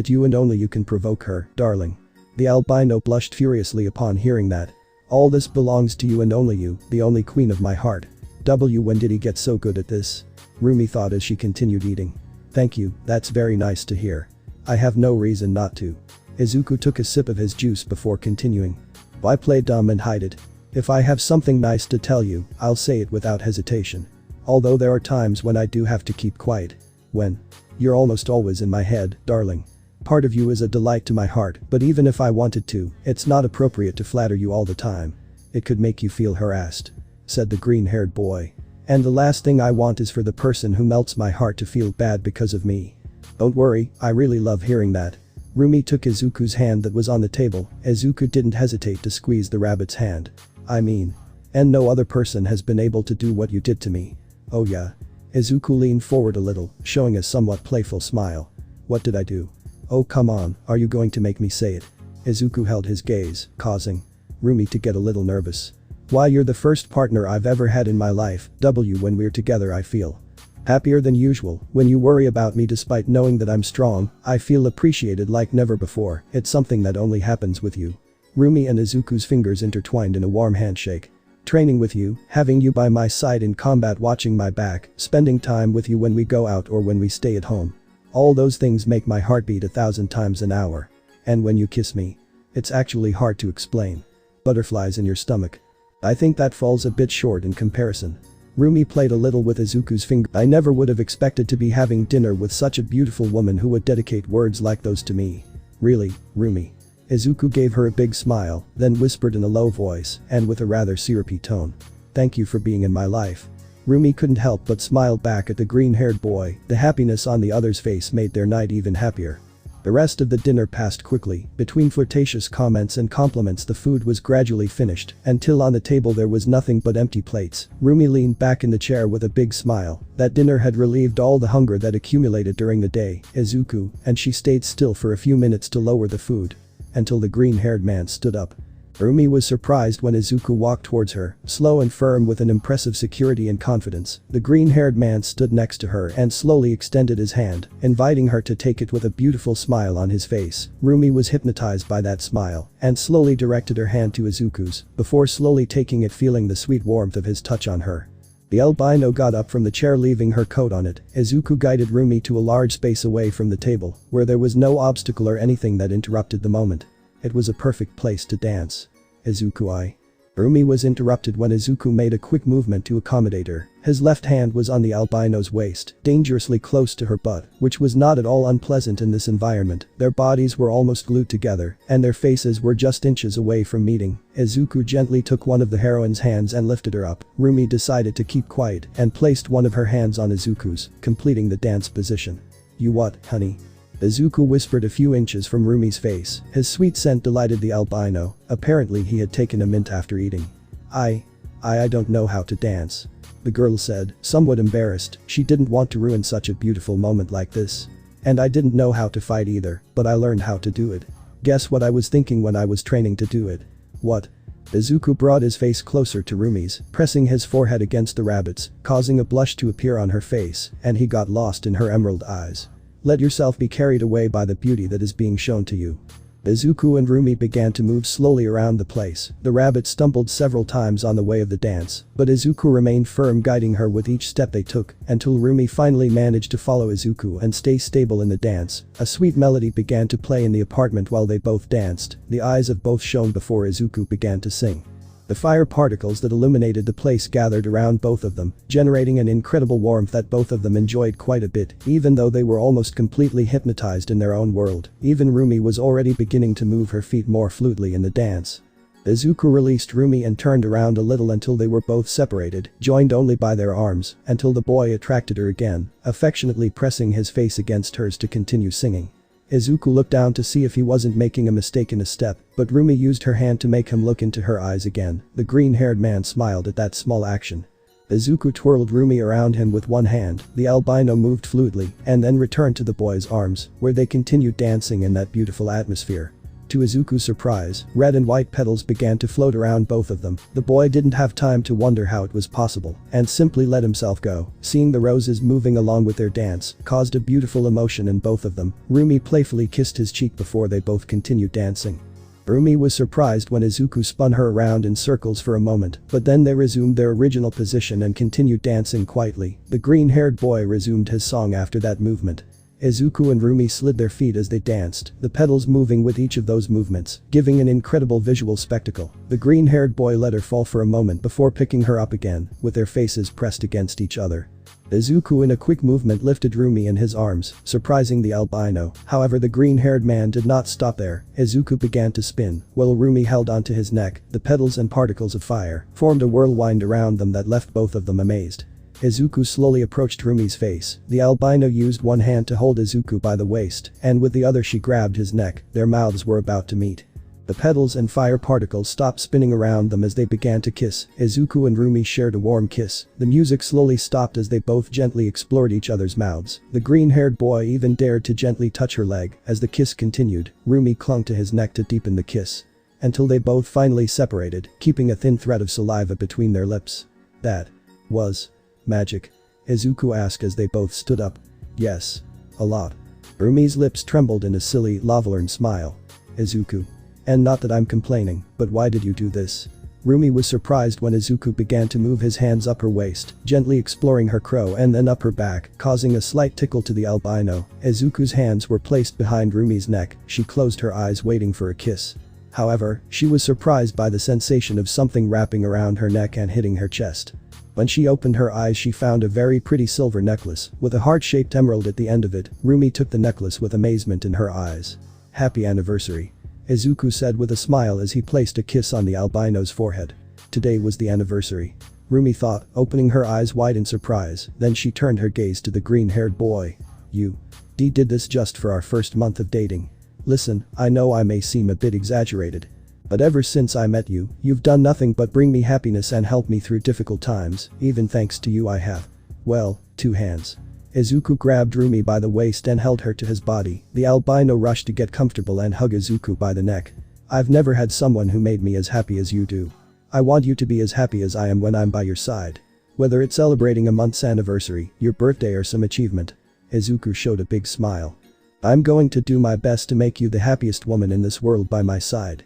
you and only you can provoke her, darling." The albino blushed furiously upon hearing that. "All this belongs to you and only you, the only queen of my heart." When did he get so good at this? Rumi thought as she continued eating. "Thank you, that's very nice to hear. I have no reason not to." Izuku took a sip of his juice before continuing. "Why play dumb and hide it? If I have something nice to tell you, I'll say it without hesitation. Although there are times when I do have to keep quiet. When you're almost always in my head, darling. Part of you is a delight to my heart, but even if I wanted to, it's not appropriate to flatter you all the time. It could make you feel harassed," said the green-haired boy. "And the last thing I want is for the person who melts my heart to feel bad because of me." "Don't worry, I really love hearing that." Rumi took Izuku's hand that was on the table. Izuku didn't hesitate to squeeze the rabbit's hand. "And no other person has been able to do what you did to me." "Oh yeah?" Izuku leaned forward a little, showing a somewhat playful smile. "What did I do?" "Oh come on, are you going to make me say it?" Izuku held his gaze, causing Rumi to get a little nervous. "Why, you're the first partner I've ever had in my life. When we're together I feel happier than usual. When you worry about me despite knowing that I'm strong, I feel appreciated like never before. It's something that only happens with you." Rumi and Izuku's fingers intertwined in a warm handshake. "Training with you, having you by my side in combat, watching my back, spending time with you when we go out or when we stay at home. All those things make my heart beat 1,000 times an hour. And when you kiss me, it's actually hard to explain. Butterflies in your stomach. I think that falls a bit short in comparison." Rumi played a little with Izuku's finger. I never would have expected to be having dinner with such a beautiful woman who would dedicate words like those to me. Really, Rumi? Izuku gave her a big smile, then whispered in a low voice and with a rather syrupy tone. Thank you for being in my life. Rumi couldn't help but smile back at the green-haired boy. The happiness on the other's face made their night even happier. The rest of the dinner passed quickly. Between flirtatious comments and compliments, the food was gradually finished until on the table there was nothing but empty plates. Rumi leaned back in the chair with a big smile. That dinner had relieved all the hunger that accumulated during the day. Izuku, and she stayed still for a few minutes to lower the food. Until the green-haired man stood up. Rumi was surprised when Izuku walked towards her, slow and firm with an impressive security and confidence. The green-haired man stood next to her and slowly extended his hand, inviting her to take it with a beautiful smile on his face. Rumi was hypnotized by that smile and slowly directed her hand to Izuku's, before slowly taking it, feeling the sweet warmth of his touch on her. The albino got up from the chair, leaving her coat on it. Izuku guided Rumi to a large space away from the table, where there was no obstacle or anything that interrupted the moment. It was a perfect place to dance. Izuku. Rumi was interrupted when Izuku made a quick movement to accommodate her. His left hand was on the albino's waist, dangerously close to her butt, which was not at all unpleasant in this environment. Their bodies were almost glued together, and their faces were just inches away from meeting. Izuku gently took one of the heroine's hands and lifted her up. Rumi decided to keep quiet and placed one of her hands on Izuku's, completing the dance position. You what, honey? Izuku whispered a few inches from Rumi's face. His sweet scent delighted the albino. Apparently he had taken a mint after eating. I don't know how to dance. The girl said, somewhat embarrassed. She didn't want to ruin such a beautiful moment like this. And I didn't know how to fight either, but I learned how to do it. Guess what I was thinking when I was training to do it? What? Izuku brought his face closer to Rumi's, pressing his forehead against the rabbit's, causing a blush to appear on her face, and he got lost in her emerald eyes. Let yourself be carried away by the beauty that is being shown to you. Izuku and Rumi began to move slowly around the place. The rabbit stumbled several times on the way of the dance, but Izuku remained firm, guiding her with each step they took, until Rumi finally managed to follow Izuku and stay stable in the dance. A sweet melody began to play in the apartment while they both danced. The eyes of both shone before Izuku began to sing. The fire particles that illuminated the place gathered around both of them, generating an incredible warmth that both of them enjoyed quite a bit, even though they were almost completely hypnotized in their own world. Even Rumi was already beginning to move her feet more fluidly in the dance. Izuku released Rumi and turned around a little until they were both separated, joined only by their arms, until the boy attracted her again, affectionately pressing his face against hers to continue singing. Izuku looked down to see if he wasn't making a mistake in a step, but Rumi used her hand to make him look into her eyes again. The green-haired man smiled at that small action. Izuku twirled Rumi around him with one hand. The albino moved fluidly and then returned to the boy's arms, where they continued dancing in that beautiful atmosphere. To Izuku's surprise, red and white petals began to float around both of them. The boy didn't have time to wonder how it was possible and simply let himself go. Seeing the roses moving along with their dance caused a beautiful emotion in both of them. Rumi playfully kissed his cheek before they both continued dancing. Rumi was surprised when Izuku spun her around in circles for a moment, but then they resumed their original position and continued dancing quietly. The green-haired boy resumed his song after that movement. Izuku and Rumi slid their feet as they danced, the petals moving with each of those movements, giving an incredible visual spectacle. The green-haired boy let her fall for a moment before picking her up again, with their faces pressed against each other. Izuku in a quick movement lifted Rumi in his arms, surprising the albino. However, the green-haired man did not stop there. Izuku began to spin, while Rumi held onto his neck. The petals and particles of fire formed a whirlwind around them that left both of them amazed. Izuku slowly approached Rumi's face. The albino used one hand to hold Izuku by the waist, and with the other she grabbed his neck. Their mouths were about to meet. The petals and fire particles stopped spinning around them as they began to kiss. Izuku and Rumi shared a warm kiss. The music slowly stopped as they both gently explored each other's mouths. The green-haired boy even dared to gently touch her leg. As the kiss continued, Rumi clung to his neck to deepen the kiss. Until they both finally separated, keeping a thin thread of saliva between their lips. That was magic? Izuku asked as they both stood up. Yes. A lot. Rumi's lips trembled in a silly, love-learned smile. Izuku. And not that I'm complaining, but why did you do this? Rumi was surprised when Izuku began to move his hands up her waist, gently exploring her crow and then up her back, causing a slight tickle to the albino. Izuku's hands were placed behind Rumi's neck. She closed her eyes waiting for a kiss. However, she was surprised by the sensation of something wrapping around her neck and hitting her chest. When she opened her eyes she found a very pretty silver necklace with a heart-shaped emerald at the end of it. Rumi took the necklace with amazement in her eyes. "Happy anniversary," Izuku said with a smile as he placed a kiss on the albino's forehead. Today was the anniversary. Rumi thought, opening her eyes wide in surprise, then she turned her gaze to the green-haired boy. "You did this just for our first month of dating. Listen, I know I may seem a bit exaggerated. But ever since I met you, you've done nothing but bring me happiness and help me through difficult times, even thanks to you I have, well, 2 hands." Izuku grabbed Rumi by the waist and held her to his body. The albino rushed to get comfortable and hug Izuku by the neck. "I've never had someone who made me as happy as you do. I want you to be as happy as I am when I'm by your side. Whether it's celebrating a month's anniversary, your birthday or some achievement." Izuku showed a big smile. "I'm going to do my best to make you the happiest woman in this world by my side.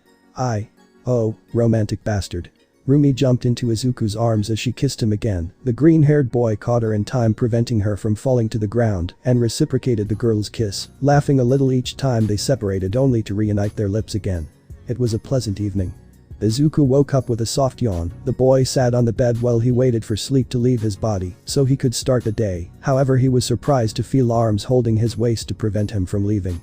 Oh, romantic bastard." Rumi jumped into Izuku's arms as she kissed him again. The green-haired boy caught her in time, preventing her from falling to the ground, and reciprocated the girl's kiss, laughing a little each time they separated only to reunite their lips again. It was a pleasant evening. Izuku woke up with a soft yawn. The boy sat on the bed while he waited for sleep to leave his body so he could start the day. However, he was surprised to feel arms holding his waist to prevent him from leaving.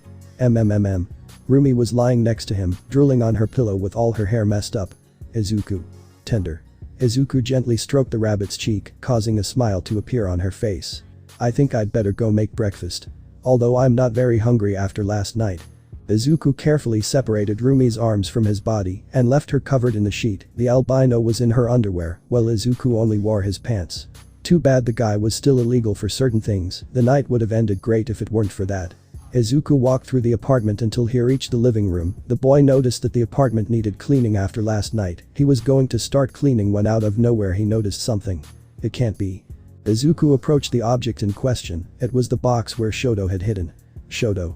Rumi was lying next to him, drooling on her pillow with all her hair messed up. "Izuku. Tender." Izuku gently stroked the rabbit's cheek, causing a smile to appear on her face. "I think I'd better go make breakfast. Although I'm not very hungry after last night." Izuku carefully separated Rumi's arms from his body and left her covered in the sheet. The albino was in her underwear, while Izuku only wore his pants. Too bad the guy was still illegal for certain things. The night would have ended great if it weren't for that. Izuku walked through the apartment until he reached the living room. The boy noticed that the apartment needed cleaning after last night. He was going to start cleaning when out of nowhere he noticed something. It can't be. Izuku approached the object in question. It was the box where Shoto had hidden. Shoto.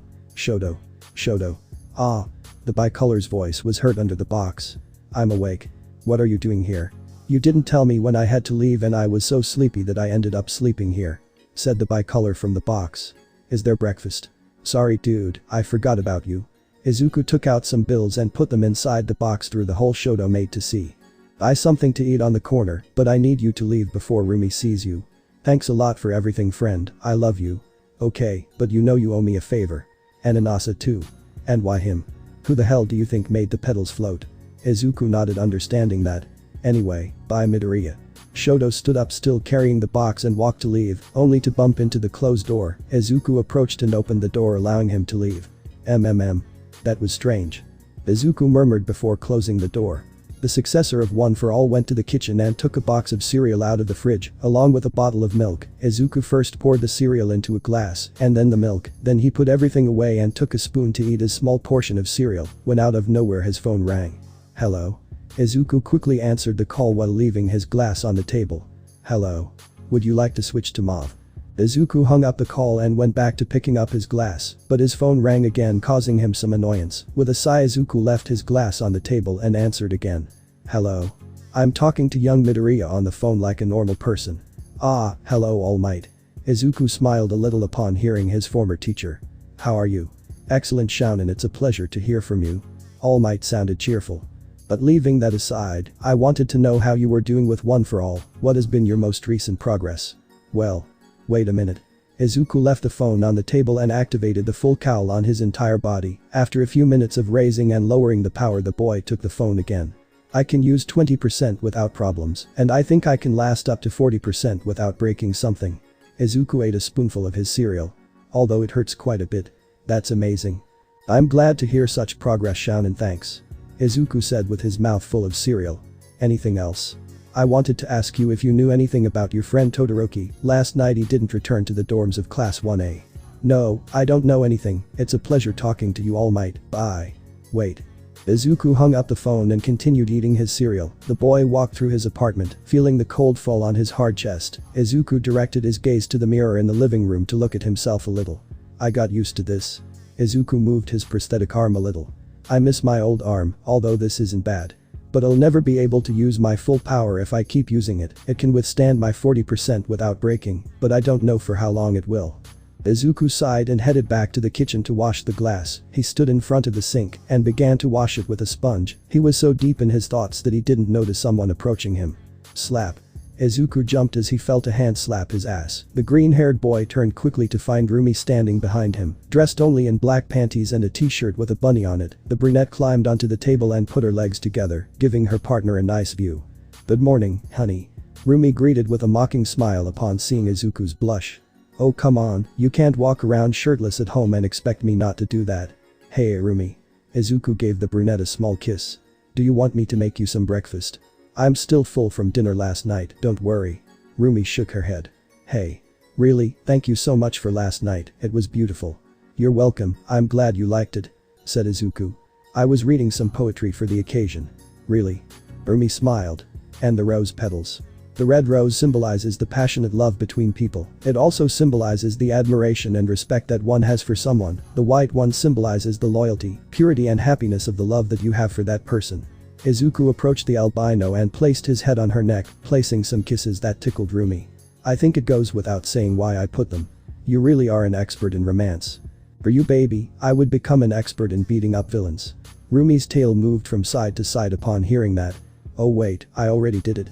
Ah. The bicolor's voice was heard under the box. "I'm awake. What are you doing here? You didn't tell me when I had to leave and I was so sleepy that I ended up sleeping here," said the bicolor from the box. "Is there breakfast?" "Sorry dude, I forgot about you." Izuku took out some bills and put them inside the box through the hole Shoto made to see. "I something to eat on the corner, but I need you to leave before Rumi sees you. Thanks a lot for everything friend, I love you." "Okay, but you know you owe me a favor." "And Anasa too." "And why him? Who the hell do you think made the petals float?" Izuku nodded, understanding that. "Anyway, bye Midoriya." Shoto stood up, still carrying the box, and walked to leave, only to bump into the closed door. Izuku approached and opened the door, allowing him to leave. That was strange." Izuku murmured before closing the door. The successor of One for All went to the kitchen and took a box of cereal out of the fridge, along with a bottle of milk. Izuku first poured the cereal into a glass, and then the milk, then he put everything away and took a spoon to eat a small portion of cereal, when out of nowhere his phone rang. "Hello?" Izuku quickly answered the call while leaving his glass on the table. "Hello. Would you like to switch to mauve?" Izuku hung up the call and went back to picking up his glass, but his phone rang again, causing him some annoyance. With a sigh, Izuku left his glass on the table and answered again. "Hello. I'm talking to young Midoriya on the phone like a normal person." "Ah, hello All Might." Izuku smiled a little upon hearing his former teacher. "How are you?" "Excellent Shounen, it's a pleasure to hear from you." All Might sounded cheerful. "But leaving that aside, I wanted to know how you were doing with One for All. What has been your most recent progress?" "Well, wait a minute." Izuku left the phone on the table and activated the full cowl on his entire body. After a few minutes of raising and lowering the power, the boy took the phone again. "I can use 20% without problems, and I think I can last up to 40% without breaking something." Izuku ate a spoonful of his cereal. "Although it hurts quite a bit." "That's amazing. I'm glad to hear such progress Shounen, thanks," Izuku said with his mouth full of cereal. "Anything else?" "I wanted to ask you if you knew anything about your friend Todoroki. Last night he didn't return to the dorms of class 1A. "No, I don't know anything. It's a pleasure talking to you All Might. Bye." "Wait." Izuku hung up the phone and continued eating his cereal. The boy walked through his apartment, feeling the cold fall on his hard chest. Izuku directed his gaze to the mirror in the living room to look at himself a little. "I got used to this." Izuku moved his prosthetic arm a little. "I miss my old arm, although this isn't bad. But I'll never be able to use my full power if I keep using it. It can withstand my 40% without breaking, but I don't know for how long it will." Izuku sighed and headed back to the kitchen to wash the glass. He stood in front of the sink and began to wash it with a sponge. He was so deep in his thoughts that he didn't notice someone approaching him. Slap. Izuku jumped as he felt a hand slap his ass. The green-haired boy turned quickly to find Rumi standing behind him, dressed only in black panties and a t-shirt with a bunny on it. The brunette climbed onto the table and put her legs together, giving her partner a nice view. "Good morning, honey." Rumi greeted with a mocking smile upon seeing Izuku's blush. "Oh come on, you can't walk around shirtless at home and expect me not to do that." "Hey Rumi." Izuku gave the brunette a small kiss. "Do you want me to make you some breakfast? I'm still full from dinner last night, don't worry." Rumi shook her head. "Hey. Really, thank you so much for last night, it was beautiful." "You're welcome, I'm glad you liked it," said Izuku. "I was reading some poetry for the occasion." "Really?" Rumi smiled. "And the rose petals?" The red rose symbolizes the passionate love between people. It also symbolizes the admiration and respect that one has for someone. The white one symbolizes the loyalty, purity and happiness of the love that you have for that person. Izuku approached the albino and placed his head on her neck, placing some kisses that tickled Rumi. "I think it goes without saying why I put them. You really are an expert in romance. For you baby, I would become an expert in beating up villains." Rumi's tail moved from side to side upon hearing that. "Oh wait, I already did it.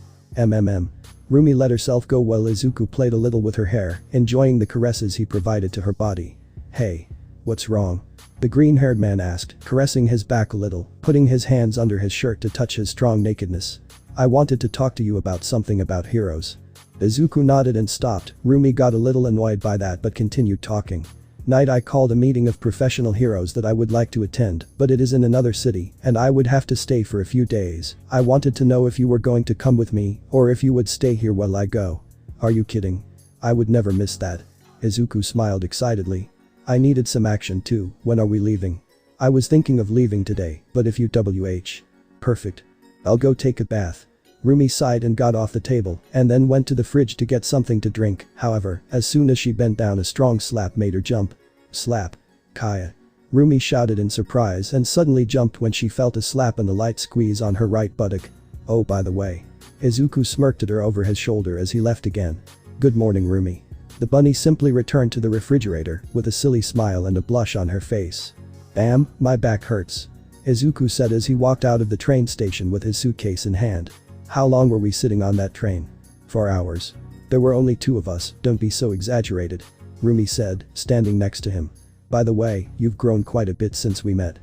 Rumi let herself go while Izuku played a little with her hair, enjoying the caresses he provided to her body. "Hey. What's wrong?" the green-haired man asked, caressing his back a little, putting his hands under his shirt to touch his strong nakedness. "I wanted to talk to you about something about heroes." Izuku nodded and stopped. Rumi got a little annoyed by that but continued talking. "Night I called a meeting of professional heroes that I would like to attend, but it is in another city, and I would have to stay for a few days. I wanted to know if you were going to come with me, or if you would stay here while I go." "Are you kidding? I would never miss that." Izuku smiled excitedly. "I needed some action too, when are we leaving?" "I was thinking of leaving today, but if you WH. Perfect. I'll go take a bath." Rumi sighed and got off the table, and then went to the fridge to get something to drink. However, as soon as she bent down a strong slap made her jump. "Slap. Kaya." Rumi shouted in surprise and suddenly jumped when she felt a slap and a light squeeze on her right buttock. "Oh by the way." Izuku smirked at her over his shoulder as he left again. "Good morning Rumi." The bunny simply returned to the refrigerator with a silly smile and a blush on her face. "Damn, my back hurts," Izuku said as he walked out of the train station with his suitcase in hand. "How long were we sitting on that train?" "4 hours. There were only 2 of us, don't be so exaggerated," Rumi said, standing next to him. "By the way, you've grown quite a bit since we met."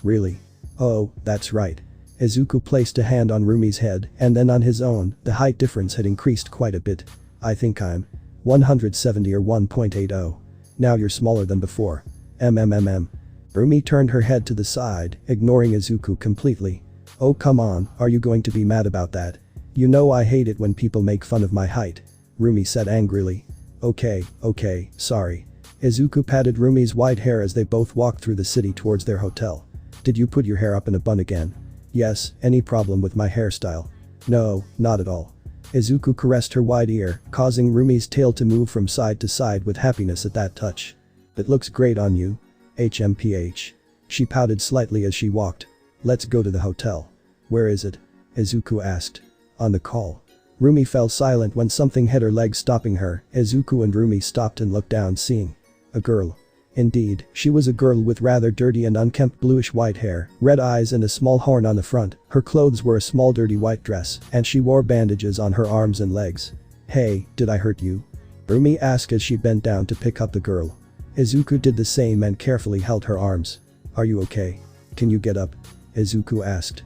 Really?" "Oh, that's right." Izuku placed a hand on Rumi's head and then on his own. The height difference had increased quite a bit. "I think I'm 170 or 1.80. Now you're smaller than before." Rumi turned her head to the side, ignoring Izuku completely. "Oh come on, are you going to be mad about that? You know I hate it when people make fun of my height," Rumi said angrily. Okay, sorry." Izuku patted Rumi's white hair as they both walked through the city towards their hotel. "Did you put your hair up in a bun again?" "Yes, any problem with my hairstyle?" "No, not at all." Izuku caressed her wide ear, causing Rumi's tail to move from side to side with happiness at that touch. "It looks great on you." HMPH. She pouted slightly as she walked. "Let's go to the hotel." "Where is it?" Izuku asked. "On the call." Rumi fell silent when something hit her leg, stopping her. Izuku and Rumi stopped and looked down, seeing a girl. Indeed, she was a girl with rather dirty and unkempt bluish white hair, red eyes and a small horn on the front. Her clothes were a small dirty white dress, and she wore bandages on her arms and legs. "Hey, did I hurt you?" Rumi asked as she bent down to pick up the girl. Izuku did the same and carefully held her arms. "Are you okay? Can you get up?" Izuku asked.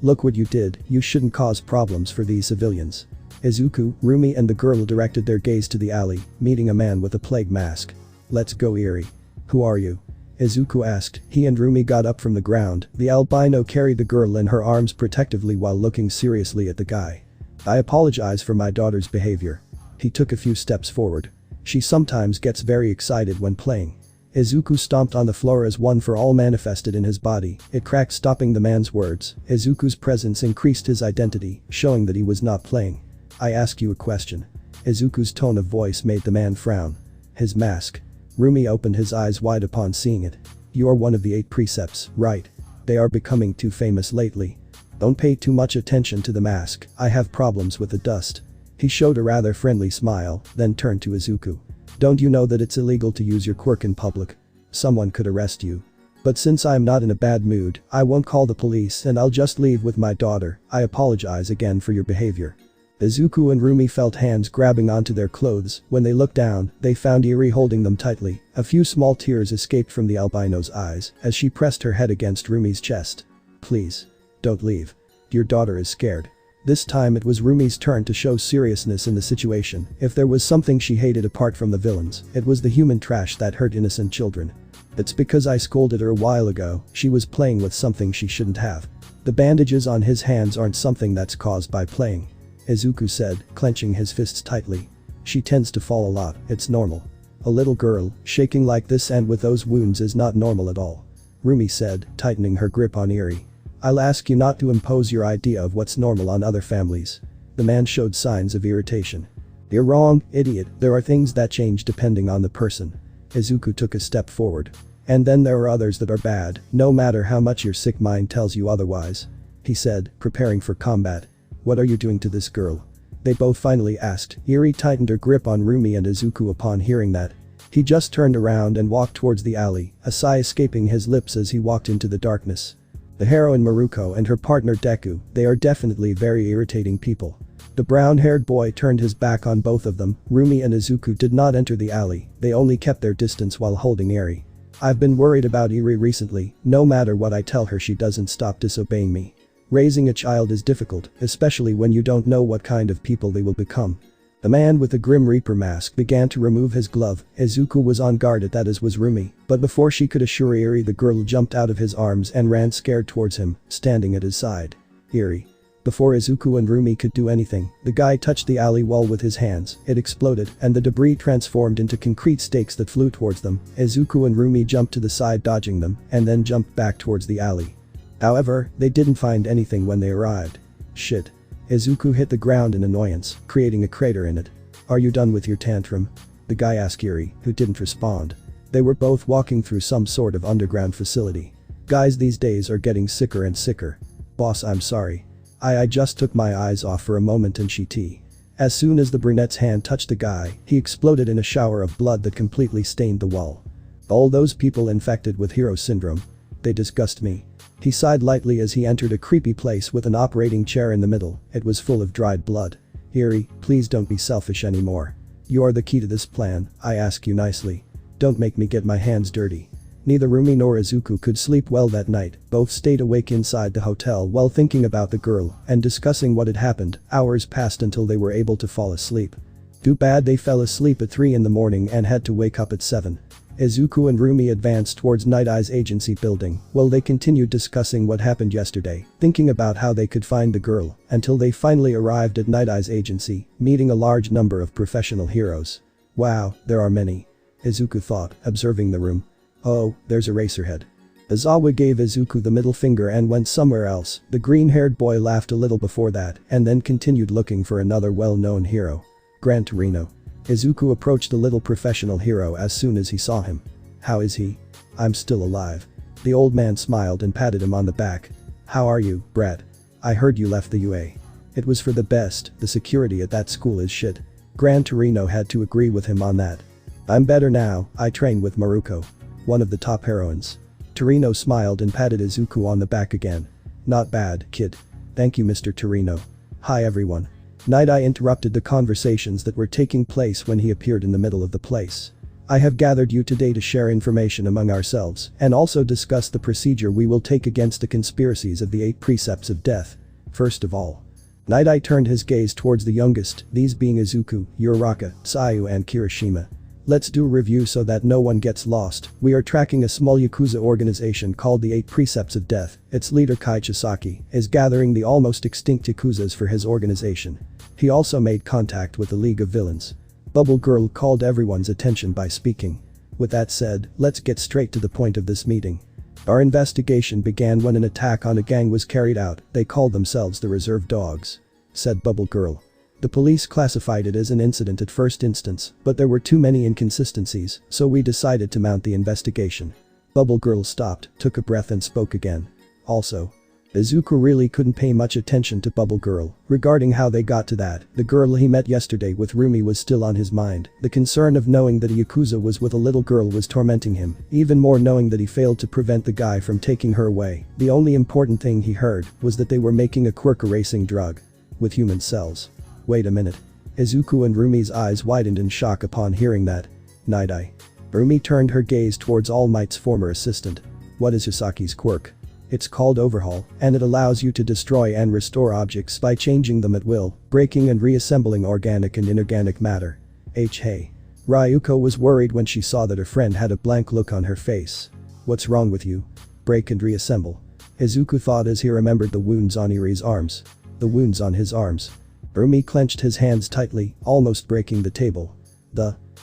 Look what you did, you shouldn't cause problems for these civilians." Izuku, Rumi and the girl directed their gaze to the alley, meeting a man with a plague mask. "Let's go Eri." "Who are you?" Izuku asked. He and Rumi got up from the ground. The albino carried the girl in her arms protectively while looking seriously at the guy. "I apologize for my daughter's behavior." He took a few steps forward. "She sometimes gets very excited when playing." Izuku stomped on the floor as One for All manifested in his body. It cracked, stopping the man's words. Izuku's presence increased his identity, showing that he was not playing. "I ask you a question." Izuku's tone of voice made the man frown. "His mask." Rumi opened his eyes wide upon seeing it. "You are one of the 8 precepts, right? They are becoming too famous lately. Don't pay too much attention to the mask, I have problems with the dust." He showed a rather friendly smile, then turned to Izuku. "Don't you know that it's illegal to use your quirk in public? Someone could arrest you. But since I'm not in a bad mood, I won't call the police and I'll just leave with my daughter. I apologize again for your behavior." Izuku and Rumi felt hands grabbing onto their clothes. When they looked down, they found Eri holding them tightly. A few small tears escaped from the albino's eyes as she pressed her head against Rumi's chest. "Please. Don't leave. Your daughter is scared." This time it was Rumi's turn to show seriousness in the situation. If there was something she hated apart from the villains, it was the human trash that hurt innocent children. "It's because I scolded her a while ago. She was playing with something she shouldn't have. The bandages on his hands aren't something that's caused by playing," Izuku said, clenching his fists tightly. "She tends to fall a lot, it's normal. A little girl, shaking like this and with those wounds is not normal at all," Rumi said, tightening her grip on Eri. "I'll ask you not to impose your idea of what's normal on other families." The man showed signs of irritation. "You're wrong, idiot, there are things that change depending on the person." Izuku took a step forward. "And then there are others that are bad, no matter how much your sick mind tells you otherwise," he said, preparing for combat. "What are you doing to this girl?" they both finally asked. Eri tightened her grip on Rumi and Izuku upon hearing that. He just turned around and walked towards the alley, a sigh escaping his lips as he walked into the darkness. The heroine Miruko and her partner Deku, they are definitely very irritating people. The brown-haired boy turned his back on both of them. Rumi and Izuku did not enter the alley, they only kept their distance while holding Eri. "I've been worried about Eri recently, no matter what I tell her she doesn't stop disobeying me. Raising a child is difficult, especially when you don't know what kind of people they will become." The man with the Grim Reaper mask began to remove his glove. Izuku was on guard at that, as was Rumi, but before she could assure Eri, the girl jumped out of his arms and ran scared towards him, standing at his side. "Eri." Before Izuku and Rumi could do anything, the guy touched the alley wall with his hands. It exploded and the debris transformed into concrete stakes that flew towards them. Izuku and Rumi jumped to the side dodging them and then jumped back towards the alley. However, they didn't find anything when they arrived. "Shit." Izuku hit the ground in annoyance, creating a crater in it. "Are you done with your tantrum?" the guy asked Eri, who didn't respond. They were both walking through some sort of underground facility. "Guys these days are getting sicker and sicker. Boss, I'm sorry. I just took my eyes off for a moment and she." As soon as the brunette's hand touched the guy, he exploded in a shower of blood that completely stained the wall. "All those people infected with hero syndrome. They disgust me." He sighed lightly as he entered a creepy place with an operating chair in the middle. It was full of dried blood. "Eri, please don't be selfish anymore. You are the key to this plan, I ask you nicely. Don't make me get my hands dirty." Neither Rumi nor Izuku could sleep well that night. Both stayed awake inside the hotel while thinking about the girl and discussing what had happened. Hours passed until they were able to fall asleep. Too bad they fell asleep at 3 in the morning and had to wake up at 7. Izuku and Rumi advanced towards Night Eye's agency building while they continued discussing what happened yesterday, thinking about how they could find the girl, until they finally arrived at Night Eye's agency, meeting a large number of professional heroes. "Wow, there are many," Izuku thought, observing the room. "Oh, there's Eraserhead." Izawa gave Izuku the middle finger and went somewhere else. The green-haired boy laughed a little before that and then continued looking for another well-known hero. Gran Torino. Izuku approached the little professional hero as soon as he saw him. "How is he?" "I'm still alive." The old man smiled and patted him on the back. "How are you, brat? I heard you left the UA. It was for the best, the security at that school is shit." Gran Torino had to agree with him on that. "I'm better now, I train with Miruko. One of the top heroines." Torino smiled and patted Izuku on the back again. "Not bad, kid. Thank you, Mr. Torino. Hi everyone." Night Eye interrupted the conversations that were taking place when he appeared in the middle of the place. "I have gathered you today to share information among ourselves and also discuss the procedure we will take against the conspiracies of the 8 precepts of death. First of all." Night Eye turned his gaze towards the youngest, these being Izuku, Uraraka, Sayu and Kirishima. "Let's do a review so that no one gets lost. We are tracking a small Yakuza organization called the 8 Precepts of Death. Its leader Kai Chisaki is gathering the almost extinct Yakuzas for his organization. He also made contact with the League of Villains." Bubble Girl called everyone's attention by speaking. "With that said, let's get straight to the point of this meeting. Our investigation began when an attack on a gang was carried out. They called themselves the Reserve Dogs," said Bubble Girl. "The police classified it as an incident at first instance, but there were too many inconsistencies, so we decided to mount the investigation." Bubble Girl stopped, took a breath and spoke again. "Also." Izuku really couldn't pay much attention to Bubble Girl. Regarding how they got to that, the girl he met yesterday with Rumi was still on his mind. The concern of knowing that a Yakuza was with a little girl was tormenting him, even more knowing that he failed to prevent the guy from taking her away. The only important thing he heard was that they were making a quirk erasing drug with human cells. Wait a minute. Izuku and Rumi's eyes widened in shock upon hearing that. Night-Eye. Rumi turned her gaze towards All Might's former assistant. What is Usaki's quirk? It's called Overhaul, and it allows you to destroy and restore objects by changing them at will, breaking and reassembling organic and inorganic matter. Hey. Ryuko was worried when she saw that her friend had a blank look on her face. What's wrong with you? Break and reassemble. Izuku thought as he remembered the wounds on Iri's arms. The wounds on his arms. Rumi clenched his hands tightly, almost breaking the table.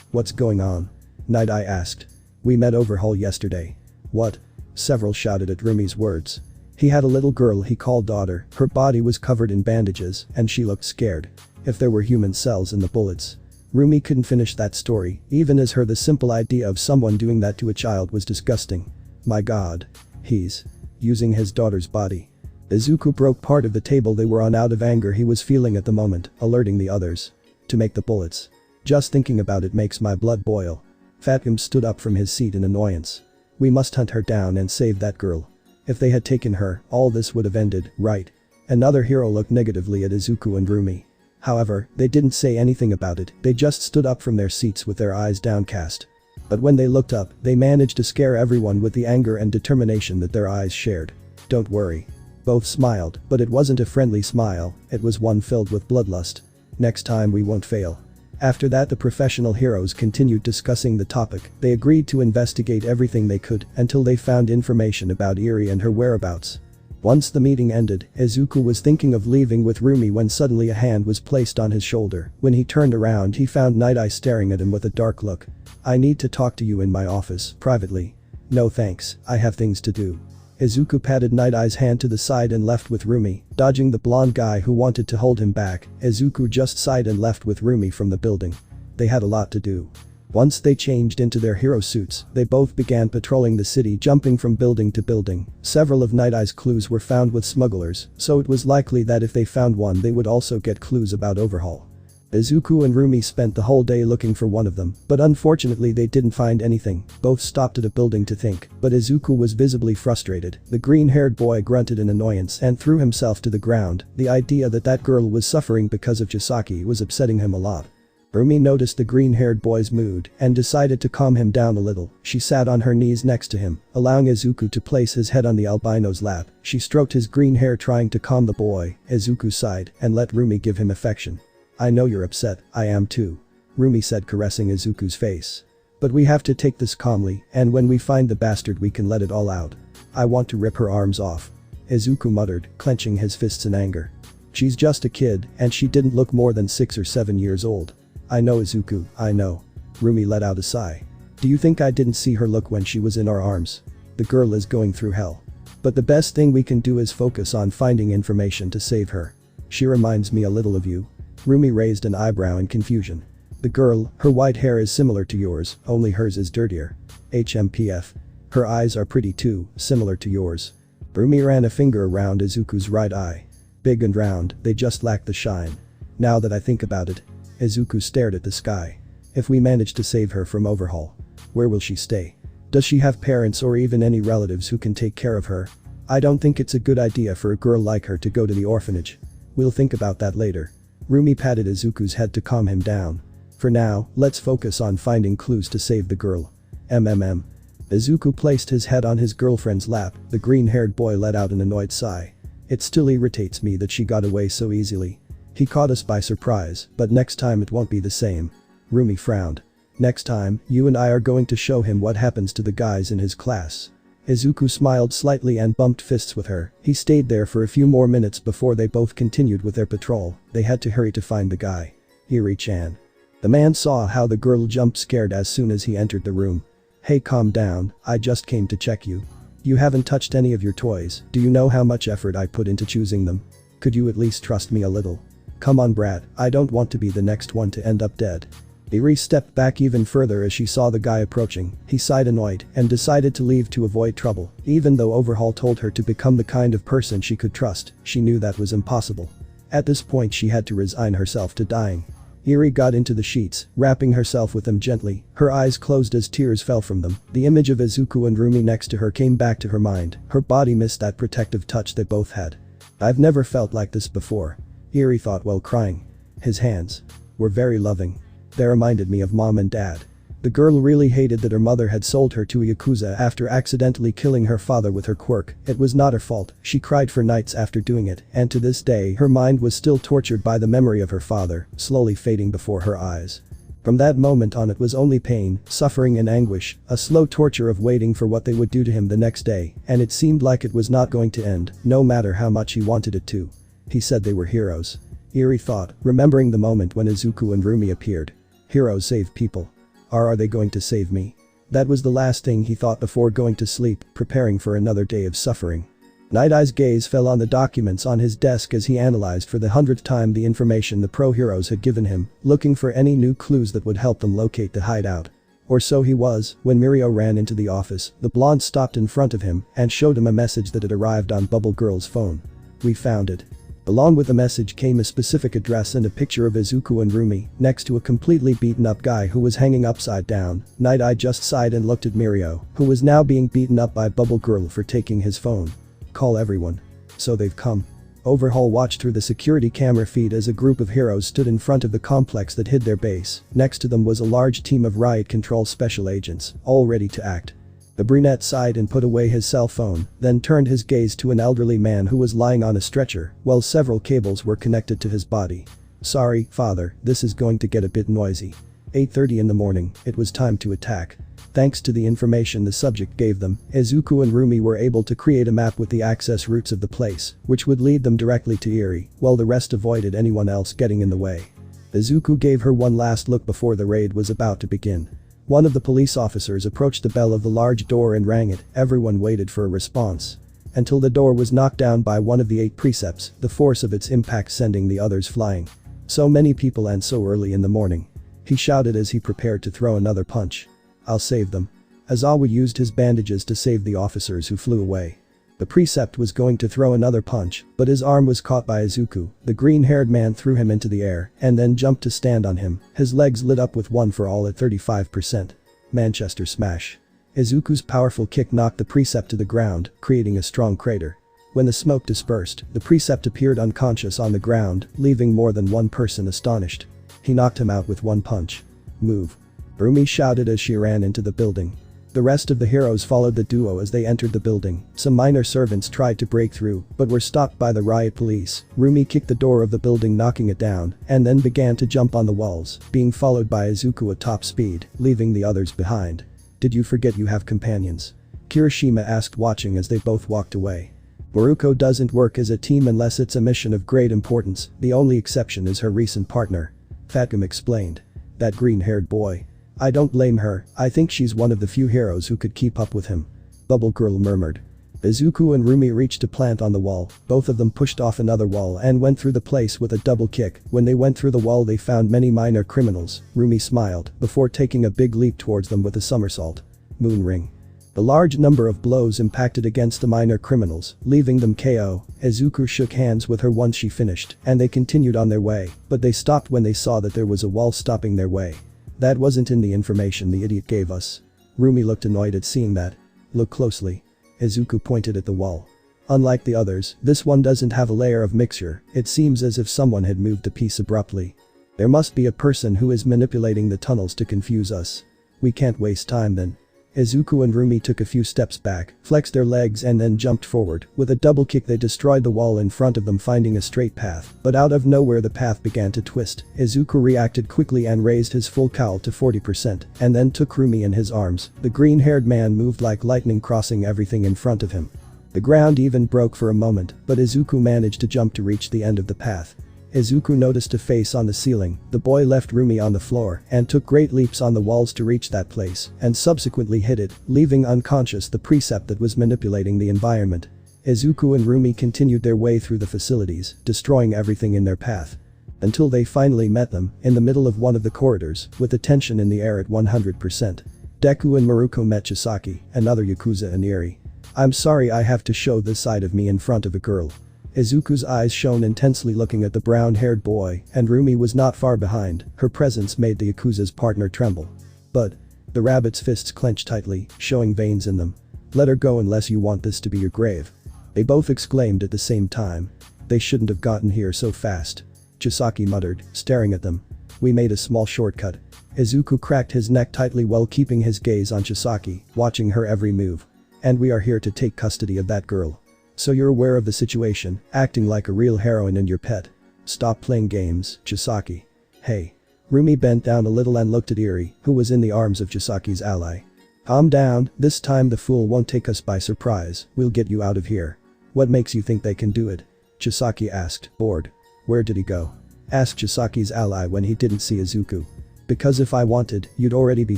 What's going on? Night-Eye asked. We met Overhaul yesterday. What? Several shouted at Rumi's words. He had a little girl he called daughter, her body was covered in bandages, and she looked scared. If there were human cells in the bullets. Rumi couldn't finish that story, even as her the simple idea of someone doing that to a child was disgusting. My god. He's using his daughter's body. Izuku broke part of the table they were on out of anger he was feeling at the moment, alerting the others. To make the bullets. Just thinking about it makes my blood boil. Fatum stood up from his seat in annoyance. We must hunt her down and save that girl. If they had taken her, all this would have ended, right? Another hero looked negatively at Izuku and Rumi. However, they didn't say anything about it, they just stood up from their seats with their eyes downcast. But when they looked up, they managed to scare everyone with the anger and determination that their eyes shared. Don't worry. Both smiled, but it wasn't a friendly smile, it was one filled with bloodlust. Next time we won't fail. After that the professional heroes continued discussing the topic, they agreed to investigate everything they could until they found information about Iri and her whereabouts. Once the meeting ended, Izuku was thinking of leaving with Rumi when suddenly a hand was placed on his shoulder. When he turned around he found Night-Eye staring at him with a dark look. I need to talk to you in my office, privately. No thanks, I have things to do. Izuku patted Night-Eye's hand to the side and left with Rumi, dodging the blonde guy who wanted to hold him back. Izuku just sighed and left with Rumi from the building. They had a lot to do. Once they changed into their hero suits, they both began patrolling the city, jumping from building to building. Several of Night-Eye's clues were found with smugglers, so it was likely that if they found one they would also get clues about Overhaul. Izuku and Rumi spent the whole day looking for one of them, but unfortunately they didn't find anything. Both stopped at a building to think, but Izuku was visibly frustrated. The green-haired boy grunted in annoyance and threw himself to the ground. The idea that that girl was suffering because of Chisaki was upsetting him a lot. Rumi noticed the green-haired boy's mood and decided to calm him down a little. She sat on her knees next to him, allowing Izuku to place his head on the albino's lap. She stroked his green hair trying to calm the boy. Izuku sighed and let Rumi give him affection. I know you're upset, I am too. Rumi said, caressing Izuku's face. But we have to take this calmly, and when we find the bastard we can let it all out. I want to rip her arms off. Izuku muttered, clenching his fists in anger. She's just a kid, and she didn't look more than 6 or 7 years old. I know Izuku, I know. Rumi let out a sigh. Do you think I didn't see her look when she was in our arms? The girl is going through hell. But the best thing we can do is focus on finding information to save her. She reminds me a little of you. Rumi raised an eyebrow in confusion. The girl, her white hair is similar to yours, only hers is dirtier. HMPF. Her eyes are pretty too, similar to yours. Rumi ran a finger around Izuku's right eye. Big and round, they just lack the shine. Now that I think about it. Izuku stared at the sky. If we manage to save her from Overhaul, where will she stay? Does she have parents or even any relatives who can take care of her? I don't think it's a good idea for a girl like her to go to the orphanage. We'll think about that later. Rumi patted Izuku's head to calm him down. For now, let's focus on finding clues to save the girl. Izuku placed his head on his girlfriend's lap. The green-haired boy let out an annoyed sigh. It still irritates me that she got away so easily. He caught us by surprise, but next time it won't be the same. Rumi frowned. Next time, you and I are going to show him what happens to the guys in his class. Izuku smiled slightly and bumped fists with her. He stayed there for a few more minutes before they both continued with their patrol. They had to hurry to find the guy. Iri-chan. The man saw how the girl jumped scared as soon as he entered the room. Hey, calm down, I just came to check you. You haven't touched any of your toys. Do you know how much effort I put into choosing them? Could you at least trust me a little? Come on, brat, I don't want to be the next one to end up dead. Iri stepped back even further as she saw the guy approaching. He sighed annoyed and decided to leave to avoid trouble. Even though Overhaul told her to become the kind of person she could trust, she knew that was impossible. At this point she had to resign herself to dying. Iri got into the sheets, wrapping herself with them gently. Her eyes closed as tears fell from them. The image of Izuku and Rumi next to her came back to her mind. Her body missed that protective touch they both had. I've never felt like this before. Iri thought while crying. His hands were very loving. They reminded me of mom and dad. The girl really hated that her mother had sold her to a yakuza after accidentally killing her father with her quirk. It was not her fault, she cried for nights after doing it, and to this day her mind was still tortured by the memory of her father, slowly fading before her eyes. From that moment on it was only pain, suffering and anguish, a slow torture of waiting for what they would do to him the next day, and it seemed like it was not going to end, no matter how much he wanted it to. He said they were heroes. Eerie thought, remembering the moment when Izuku and Rumi appeared. Heroes save people. Are they going to save me? That was the last thing he thought before going to sleep, preparing for another day of suffering. Night Eye's gaze fell on the documents on his desk as he analyzed for the 100th time the information the pro-heroes had given him, looking for any new clues that would help them locate the hideout. Or so he was. When Mirio ran into the office, the blonde stopped in front of him and showed him a message that had arrived on Bubble Girl's phone. We found it. Along with the message came a specific address and a picture of Izuku and Rumi, next to a completely beaten up guy who was hanging upside down. Night Eye just sighed and looked at Mirio, who was now being beaten up by Bubble Girl for taking his phone. Call everyone. So they've come. Overhaul watched through the security camera feed as a group of heroes stood in front of the complex that hid their base. Next to them was a large team of riot control special agents, all ready to act. The brunette sighed and put away his cell phone, then turned his gaze to an elderly man who was lying on a stretcher, while several cables were connected to his body. Sorry, father, this is going to get a bit noisy. 8:30 in the morning, it was time to attack. Thanks to the information the subject gave them, Izuku and Rumi were able to create a map with the access routes of the place, which would lead them directly to Eri, while the rest avoided anyone else getting in the way. Izuku gave her one last look before the raid was about to begin. One of the police officers approached the bell of the large door and rang it. Everyone waited for a response. Until the door was knocked down by one of the 8 precepts, the force of its impact sending the others flying. So many people and so early in the morning. He shouted as he prepared to throw another punch. I'll save them. Aizawa used his bandages to save the officers who flew away. The precept was going to throw another punch, but his arm was caught by Izuku. The green-haired man threw him into the air and then jumped to stand on him. His legs lit up with one for all at 35%. Manchester smash. Izuku's powerful kick knocked the precept to the ground, creating a strong crater. When the smoke dispersed, the precept appeared unconscious on the ground, leaving more than one person astonished. He knocked him out with one punch. Move. Rumi shouted as she ran into the building. The rest of the heroes followed the duo as they entered the building. Some minor servants tried to break through, but were stopped by the riot police. Rumi kicked the door of the building, knocking it down, and then began to jump on the walls, being followed by Izuku at top speed, leaving the others behind. Did you forget you have companions? Kirishima asked, watching as they both walked away. Miruko doesn't work as a team unless it's a mission of great importance. The only exception is her recent partner. Fatgum explained. That green-haired boy. I don't blame her, I think she's one of the few heroes who could keep up with him. Bubble Girl murmured. Izuku and Rumi reached a plant on the wall. Both of them pushed off another wall and went through the place with a double kick. When they went through the wall they found many minor criminals. Rumi smiled before taking a big leap towards them with a somersault. Moon ring. The large number of blows impacted against the minor criminals, leaving them KO. Izuku shook hands with her once she finished, and they continued on their way, but they stopped when they saw that there was a wall stopping their way. That wasn't in the information the idiot gave us. Rumi looked annoyed at seeing that. Look closely. Izuku pointed at the wall. Unlike the others, this one doesn't have a layer of mixture. It seems as if someone had moved the piece abruptly. There must be a person who is manipulating the tunnels to confuse us. We can't waste time then. Izuku and Rumi took a few steps back, flexed their legs and then jumped forward. With a double kick they destroyed the wall in front of them, finding a straight path, but out of nowhere the path began to twist. Izuku reacted quickly and raised his full cowl to 40%, and then took Rumi in his arms. The green-haired man moved like lightning, crossing everything in front of him. The ground even broke for a moment, but Izuku managed to jump to reach the end of the path. Izuku noticed a face on the ceiling. The boy left Rumi on the floor and took great leaps on the walls to reach that place and subsequently hit it, leaving unconscious the precept that was manipulating the environment. Izuku and Rumi continued their way through the facilities, destroying everything in their path. Until they finally met them, in the middle of one of the corridors, with the tension in the air at 100%. Deku and Miruko met Chisaki, another Yakuza, and Eri. I'm sorry I have to show this side of me in front of a girl. Izuku's eyes shone intensely looking at the brown-haired boy, and Rumi was not far behind. Her presence made the Yakuza's partner tremble. But the rabbit's fists clenched tightly, showing veins in them. Let her go unless you want this to be your grave. They both exclaimed at the same time. They shouldn't have gotten here so fast. Chisaki muttered, staring at them. We made a small shortcut. Izuku cracked his neck tightly while keeping his gaze on Chisaki, watching her every move. And we are here to take custody of that girl. So you're aware of the situation, acting like a real heroine and your pet. Stop playing games, Chisaki. Hey. Rumi bent down a little and looked at Eri, who was in the arms of Chisaki's ally. Calm down, this time the fool won't take us by surprise, we'll get you out of here. What makes you think they can do it? Chisaki asked, bored. Where did he go? Asked Chisaki's ally when he didn't see Izuku. Because if I wanted, you'd already be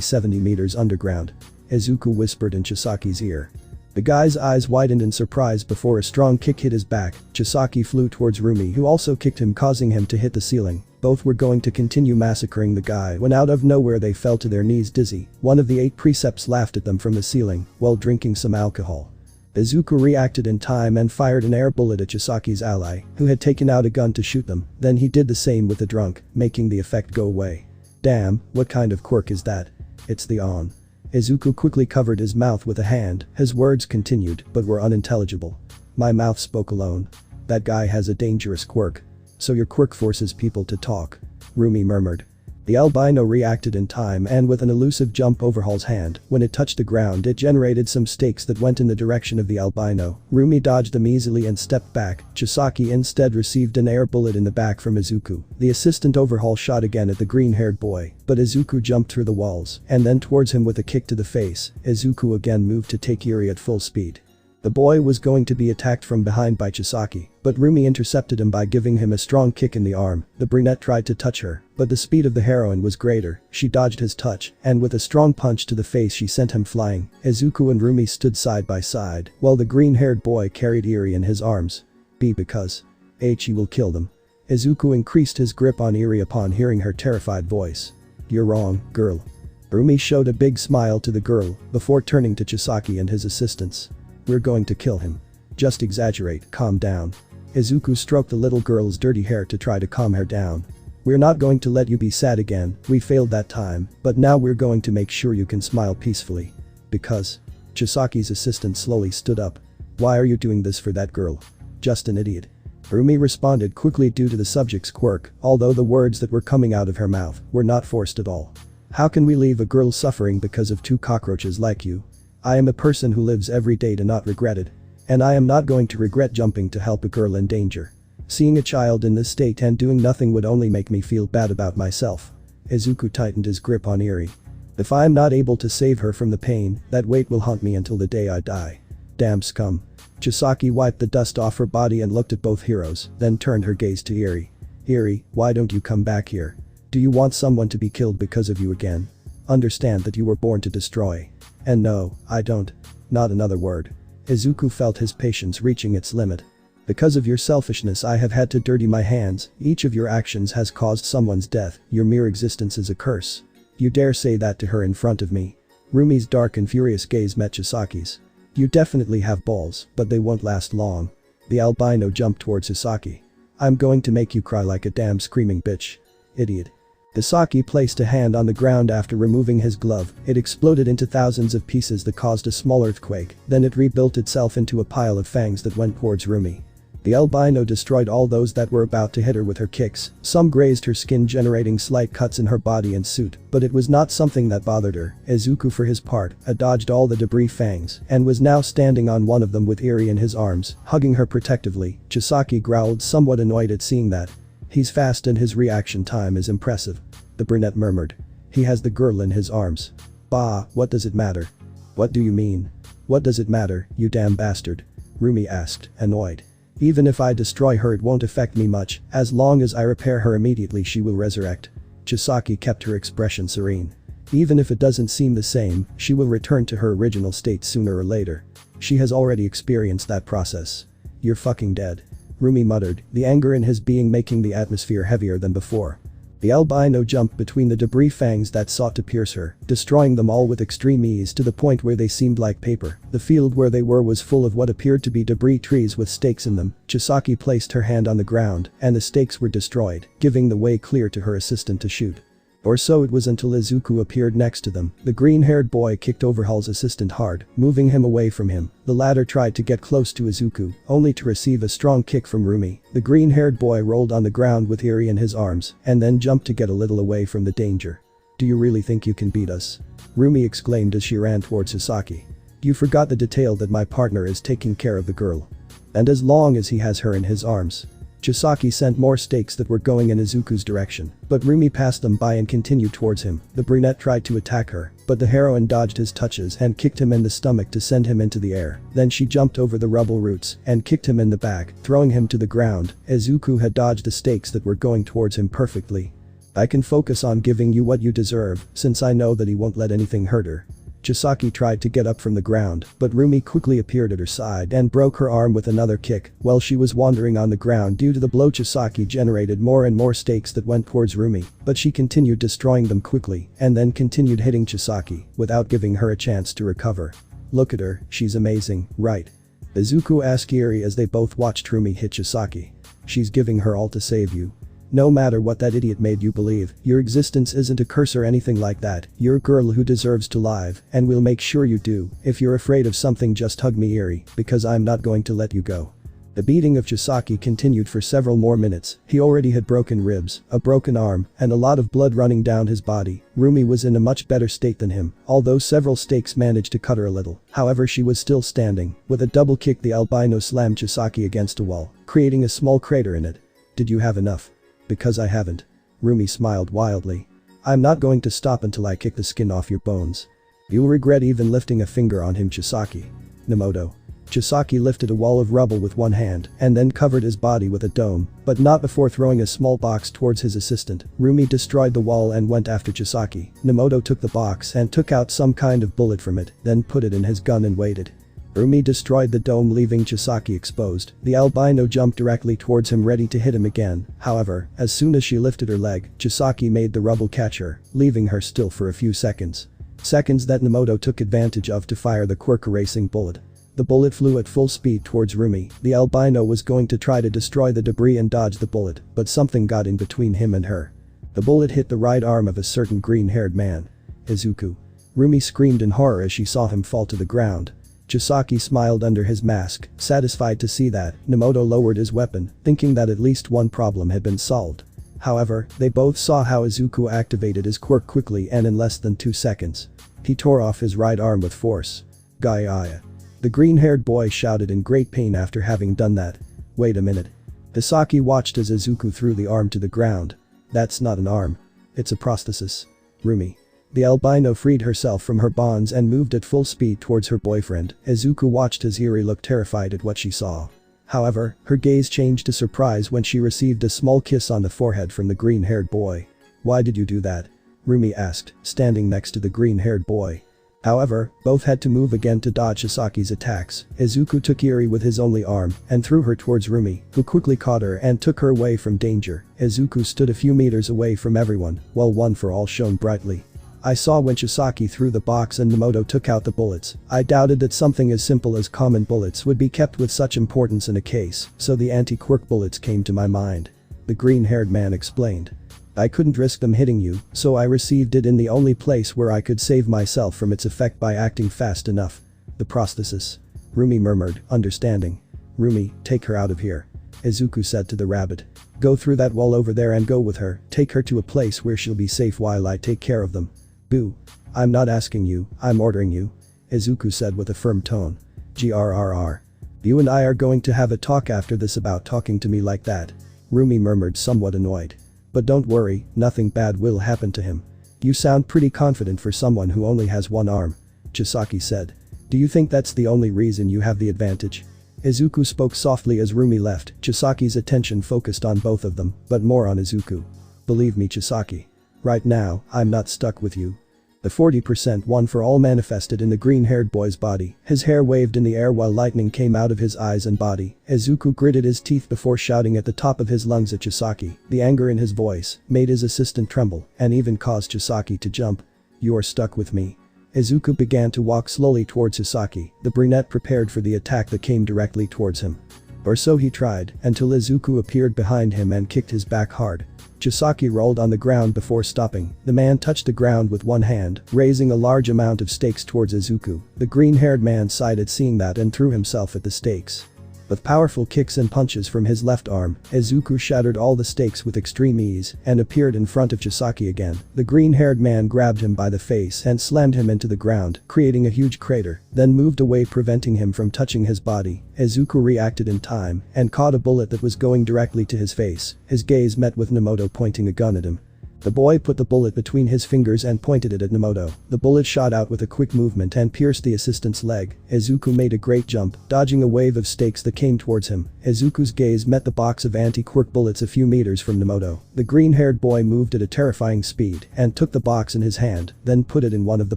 70 meters underground. Izuku whispered in Chisaki's ear. The guy's eyes widened in surprise before a strong kick hit his back. Chisaki flew towards Rumi, who also kicked him, causing him to hit the ceiling. Both were going to continue massacring the guy when out of nowhere they fell to their knees dizzy. One of the 8 precepts laughed at them from the ceiling while drinking some alcohol. Izuku reacted in time and fired an air bullet at Chisaki's ally, who had taken out a gun to shoot them. Then he did the same with the drunk, making the effect go away. Damn, what kind of quirk is that? It's the on. Izuku quickly covered his mouth with a hand. His words continued but were unintelligible. My mouth spoke alone. That guy has a dangerous quirk. So your quirk forces people to talk. Rumi murmured. The albino reacted in time and with an elusive jump overhaul's hand. When it touched the ground it generated some stakes that went in the direction of the albino. Rumi dodged them easily and stepped back. Chisaki instead received an air bullet in the back from Izuku. The assistant overhaul shot again at the green-haired boy, but Izuku jumped through the walls and then towards him with a kick to the face. Izuku again moved to take Eri at full speed. The boy was going to be attacked from behind by Chisaki, but Rumi intercepted him by giving him a strong kick in the arm. The brunette tried to touch her, but the speed of the heroine was greater. She dodged his touch, and with a strong punch to the face she sent him flying. Izuku and Rumi stood side by side, while the green-haired boy carried Eri in his arms. Because he will kill them. Izuku increased his grip on Eri upon hearing her terrified voice. You're wrong, girl. Rumi showed a big smile to the girl, before turning to Chisaki and his assistants. We're going to kill him. Just exaggerate, calm down. Izuku stroked the little girl's dirty hair to try to calm her down. We're not going to let you be sad again, we failed that time, but now we're going to make sure you can smile peacefully. Because. Chisaki's assistant slowly stood up. Why are you doing this for that girl? Just an idiot. Rumi responded quickly due to the subject's quirk, although the words that were coming out of her mouth were not forced at all. How can we leave a girl suffering because of 2 cockroaches like you? I am a person who lives every day to not regret it. And I am not going to regret jumping to help a girl in danger. Seeing a child in this state and doing nothing would only make me feel bad about myself. Izuku tightened his grip on Eri. If I am not able to save her from the pain, that weight will haunt me until the day I die. Damn scum. Chisaki wiped the dust off her body and looked at both heroes, then turned her gaze to Eri. Eri, why don't you come back here? Do you want someone to be killed because of you again? Understand that you were born to destroy. And no, I don't. Not another word. Izuku felt his patience reaching its limit. Because of your selfishness I have had to dirty my hands. Each of your actions has caused someone's death. Your mere existence is a curse. You dare say that to her in front of me? Rumi's dark and furious gaze met Chisaki's. You definitely have balls, but they won't last long. The albino jumped towards Chisaki. I'm going to make you cry like a damn screaming bitch. Idiot. Chisaki placed a hand on the ground after removing his glove. It exploded into thousands of pieces that caused a small earthquake, then it rebuilt itself into a pile of fangs that went towards Rumi. The albino destroyed all those that were about to hit her with her kicks. Some grazed her skin, generating slight cuts in her body and suit, but it was not something that bothered her. Izuku for his part, dodged all the debris fangs and was now standing on one of them with Eri in his arms, hugging her protectively. Chisaki growled, somewhat annoyed at seeing that. He's fast and his reaction time is impressive. The brunette murmured. He has the girl in his arms. Bah, what does it matter? What do you mean? What does it matter, you damn bastard? Rumi asked, annoyed. Even if I destroy her it won't affect me much, as long as I repair her immediately she will resurrect. Chisaki kept her expression serene. Even if it doesn't seem the same, she will return to her original state sooner or later. She has already experienced that process. You're fucking dead. Rumi muttered, the anger in his being making the atmosphere heavier than before. The albino jumped between the debris fangs that sought to pierce her, destroying them all with extreme ease to the point where they seemed like paper. The field where they were was full of what appeared to be debris trees with stakes in them. Chisaki placed her hand on the ground, and the stakes were destroyed, giving the way clear to her assistant to shoot. Or so it was until Izuku appeared next to them. The green-haired boy kicked Overhaul's assistant hard, moving him away from him. The latter tried to get close to Izuku, only to receive a strong kick from Rumi. The green-haired boy rolled on the ground with Eri in his arms, and then jumped to get a little away from the danger. "Do you really think you can beat us?" Rumi exclaimed as she ran towards Sasaki. "You forgot the detail that my partner is taking care of the girl. And as long as he has her in his arms." Chisaki sent more stakes that were going in Izuku's direction, but Rumi passed them by and continued towards him. The brunette tried to attack her, but the heroine dodged his touches and kicked him in the stomach to send him into the air. Then she jumped over the rubble roots and kicked him in the back, throwing him to the ground. Izuku had dodged the stakes that were going towards him perfectly. "I can focus on giving you what you deserve, since I know that he won't let anything hurt her." Chisaki tried to get up from the ground, but Rumi quickly appeared at her side and broke her arm with another kick. While she was wandering on the ground due to the blow, Chisaki generated more and more stakes that went towards Rumi, but she continued destroying them quickly and then continued hitting Chisaki without giving her a chance to recover. "Look at her, she's amazing, right?" Izuku asked Eri as they both watched Rumi hit Chisaki. "She's giving her all to save you. No matter what that idiot made you believe, your existence isn't a curse or anything like that. You're a girl who deserves to live, and we'll make sure you do. If you're afraid of something, just hug me, Eri, because I'm not going to let you go." The beating of Chisaki continued for several more minutes. He already had broken ribs, a broken arm, and a lot of blood running down his body. Rumi was in a much better state than him, although several stakes managed to cut her a little. However, she was still standing. With a double kick, the albino slammed Chisaki against a wall, creating a small crater in it. "Did you have enough?" "Because I haven't." Rumi smiled wildly. "I'm not going to stop until I kick the skin off your bones. You'll regret even lifting a finger on him, Chisaki." Nemoto. Chisaki lifted a wall of rubble with one hand and then covered his body with a dome, but not before throwing a small box towards his assistant. Rumi destroyed the wall and went after Chisaki. Nemoto took the box and took out some kind of bullet from it, then put it in his gun and waited. Rumi destroyed the dome, leaving Chisaki exposed. The albino jumped directly towards him, ready to hit him again. However, as soon as she lifted her leg, Chisaki made the rubble catch her, leaving her still for a few seconds. Seconds that Nemoto took advantage of to fire the quirk-erasing bullet. The bullet flew at full speed towards Rumi. The albino was going to try to destroy the debris and dodge the bullet, but something got in between him and her. The bullet hit the right arm of a certain green-haired man. "Izuku." Rumi screamed in horror as she saw him fall to the ground. Chisaki smiled under his mask, satisfied to see that. Nemoto lowered his weapon, thinking that at least one problem had been solved. However, they both saw how Izuku activated his quirk quickly and in less than 2 seconds. He tore off his right arm with force. "Gaia." The green-haired boy shouted in great pain after having done that. "Wait a minute." Hisaki watched as Izuku threw the arm to the ground. "That's not an arm. It's a prosthesis." "Rumi." The albino freed herself from her bonds and moved at full speed towards her boyfriend. Izuku watched as Eri looked terrified at what she saw. However, her gaze changed to surprise when she received a small kiss on the forehead from the green-haired boy. "Why did you do that?" Rumi asked, standing next to the green-haired boy. However, both had to move again to dodge Hisaki's attacks. Izuku took Eri with his only arm and threw her towards Rumi, who quickly caught her and took her away from danger. Izuku stood a few meters away from everyone, while One for All shone brightly. "I saw when Chisaki threw the box and Nemoto took out the bullets. I doubted that something as simple as common bullets would be kept with such importance in a case, so the anti-quirk bullets came to my mind," the green-haired man explained. "I couldn't risk them hitting you, so I received it in the only place where I could save myself from its effect by acting fast enough." "The prosthesis," Rumi murmured, understanding. "Rumi, take her out of here," Izuku said to the rabbit. "Go through that wall over there and go with her. Take her to a place where she'll be safe while I take care of them." "Boo. I'm not asking you, I'm ordering you," Izuku said with a firm tone. "Grrr. You and I are going to have a talk after this about talking to me like that," Rumi murmured, somewhat annoyed. "But don't worry, nothing bad will happen to him." "You sound pretty confident for someone who only has one arm," Chisaki said. "Do you think that's the only reason you have the advantage?" Izuku spoke softly as Rumi left. Chisaki's attention focused on both of them, but more on Izuku. "Believe me, Chisaki. Right now, I'm not stuck with you." The 40% One for All manifested in the green-haired boy's body. His hair waved in the air while lightning came out of his eyes and body. Izuku gritted his teeth before shouting at the top of his lungs at Chisaki. The anger in his voice made his assistant tremble and even caused Chisaki to jump. "You're stuck with me." Izuku began to walk slowly towards Hisaki. The brunette prepared for the attack that came directly towards him. Or so he tried, until Izuku appeared behind him and kicked his back hard. Chisaki rolled on the ground before stopping. The man touched the ground with one hand, raising a large amount of stakes towards Izuku. The green-haired man sighed at seeing that and threw himself at the stakes. With powerful kicks and punches from his left arm, Izuku shattered all the stakes with extreme ease and appeared in front of Chisaki again. The green-haired man grabbed him by the face and slammed him into the ground, creating a huge crater, then moved away preventing him from touching his body. Izuku reacted in time and caught a bullet that was going directly to his face. His gaze met with Nemoto pointing a gun at him. The boy put the bullet between his fingers and pointed it at Nemoto. The bullet shot out with a quick movement and pierced the assistant's leg. Izuku made a great jump, dodging a wave of stakes that came towards him. Izuku's gaze met the box of anti-quirk bullets a few meters from Nemoto. The green-haired boy moved at a terrifying speed and took the box in his hand, then put it in one of the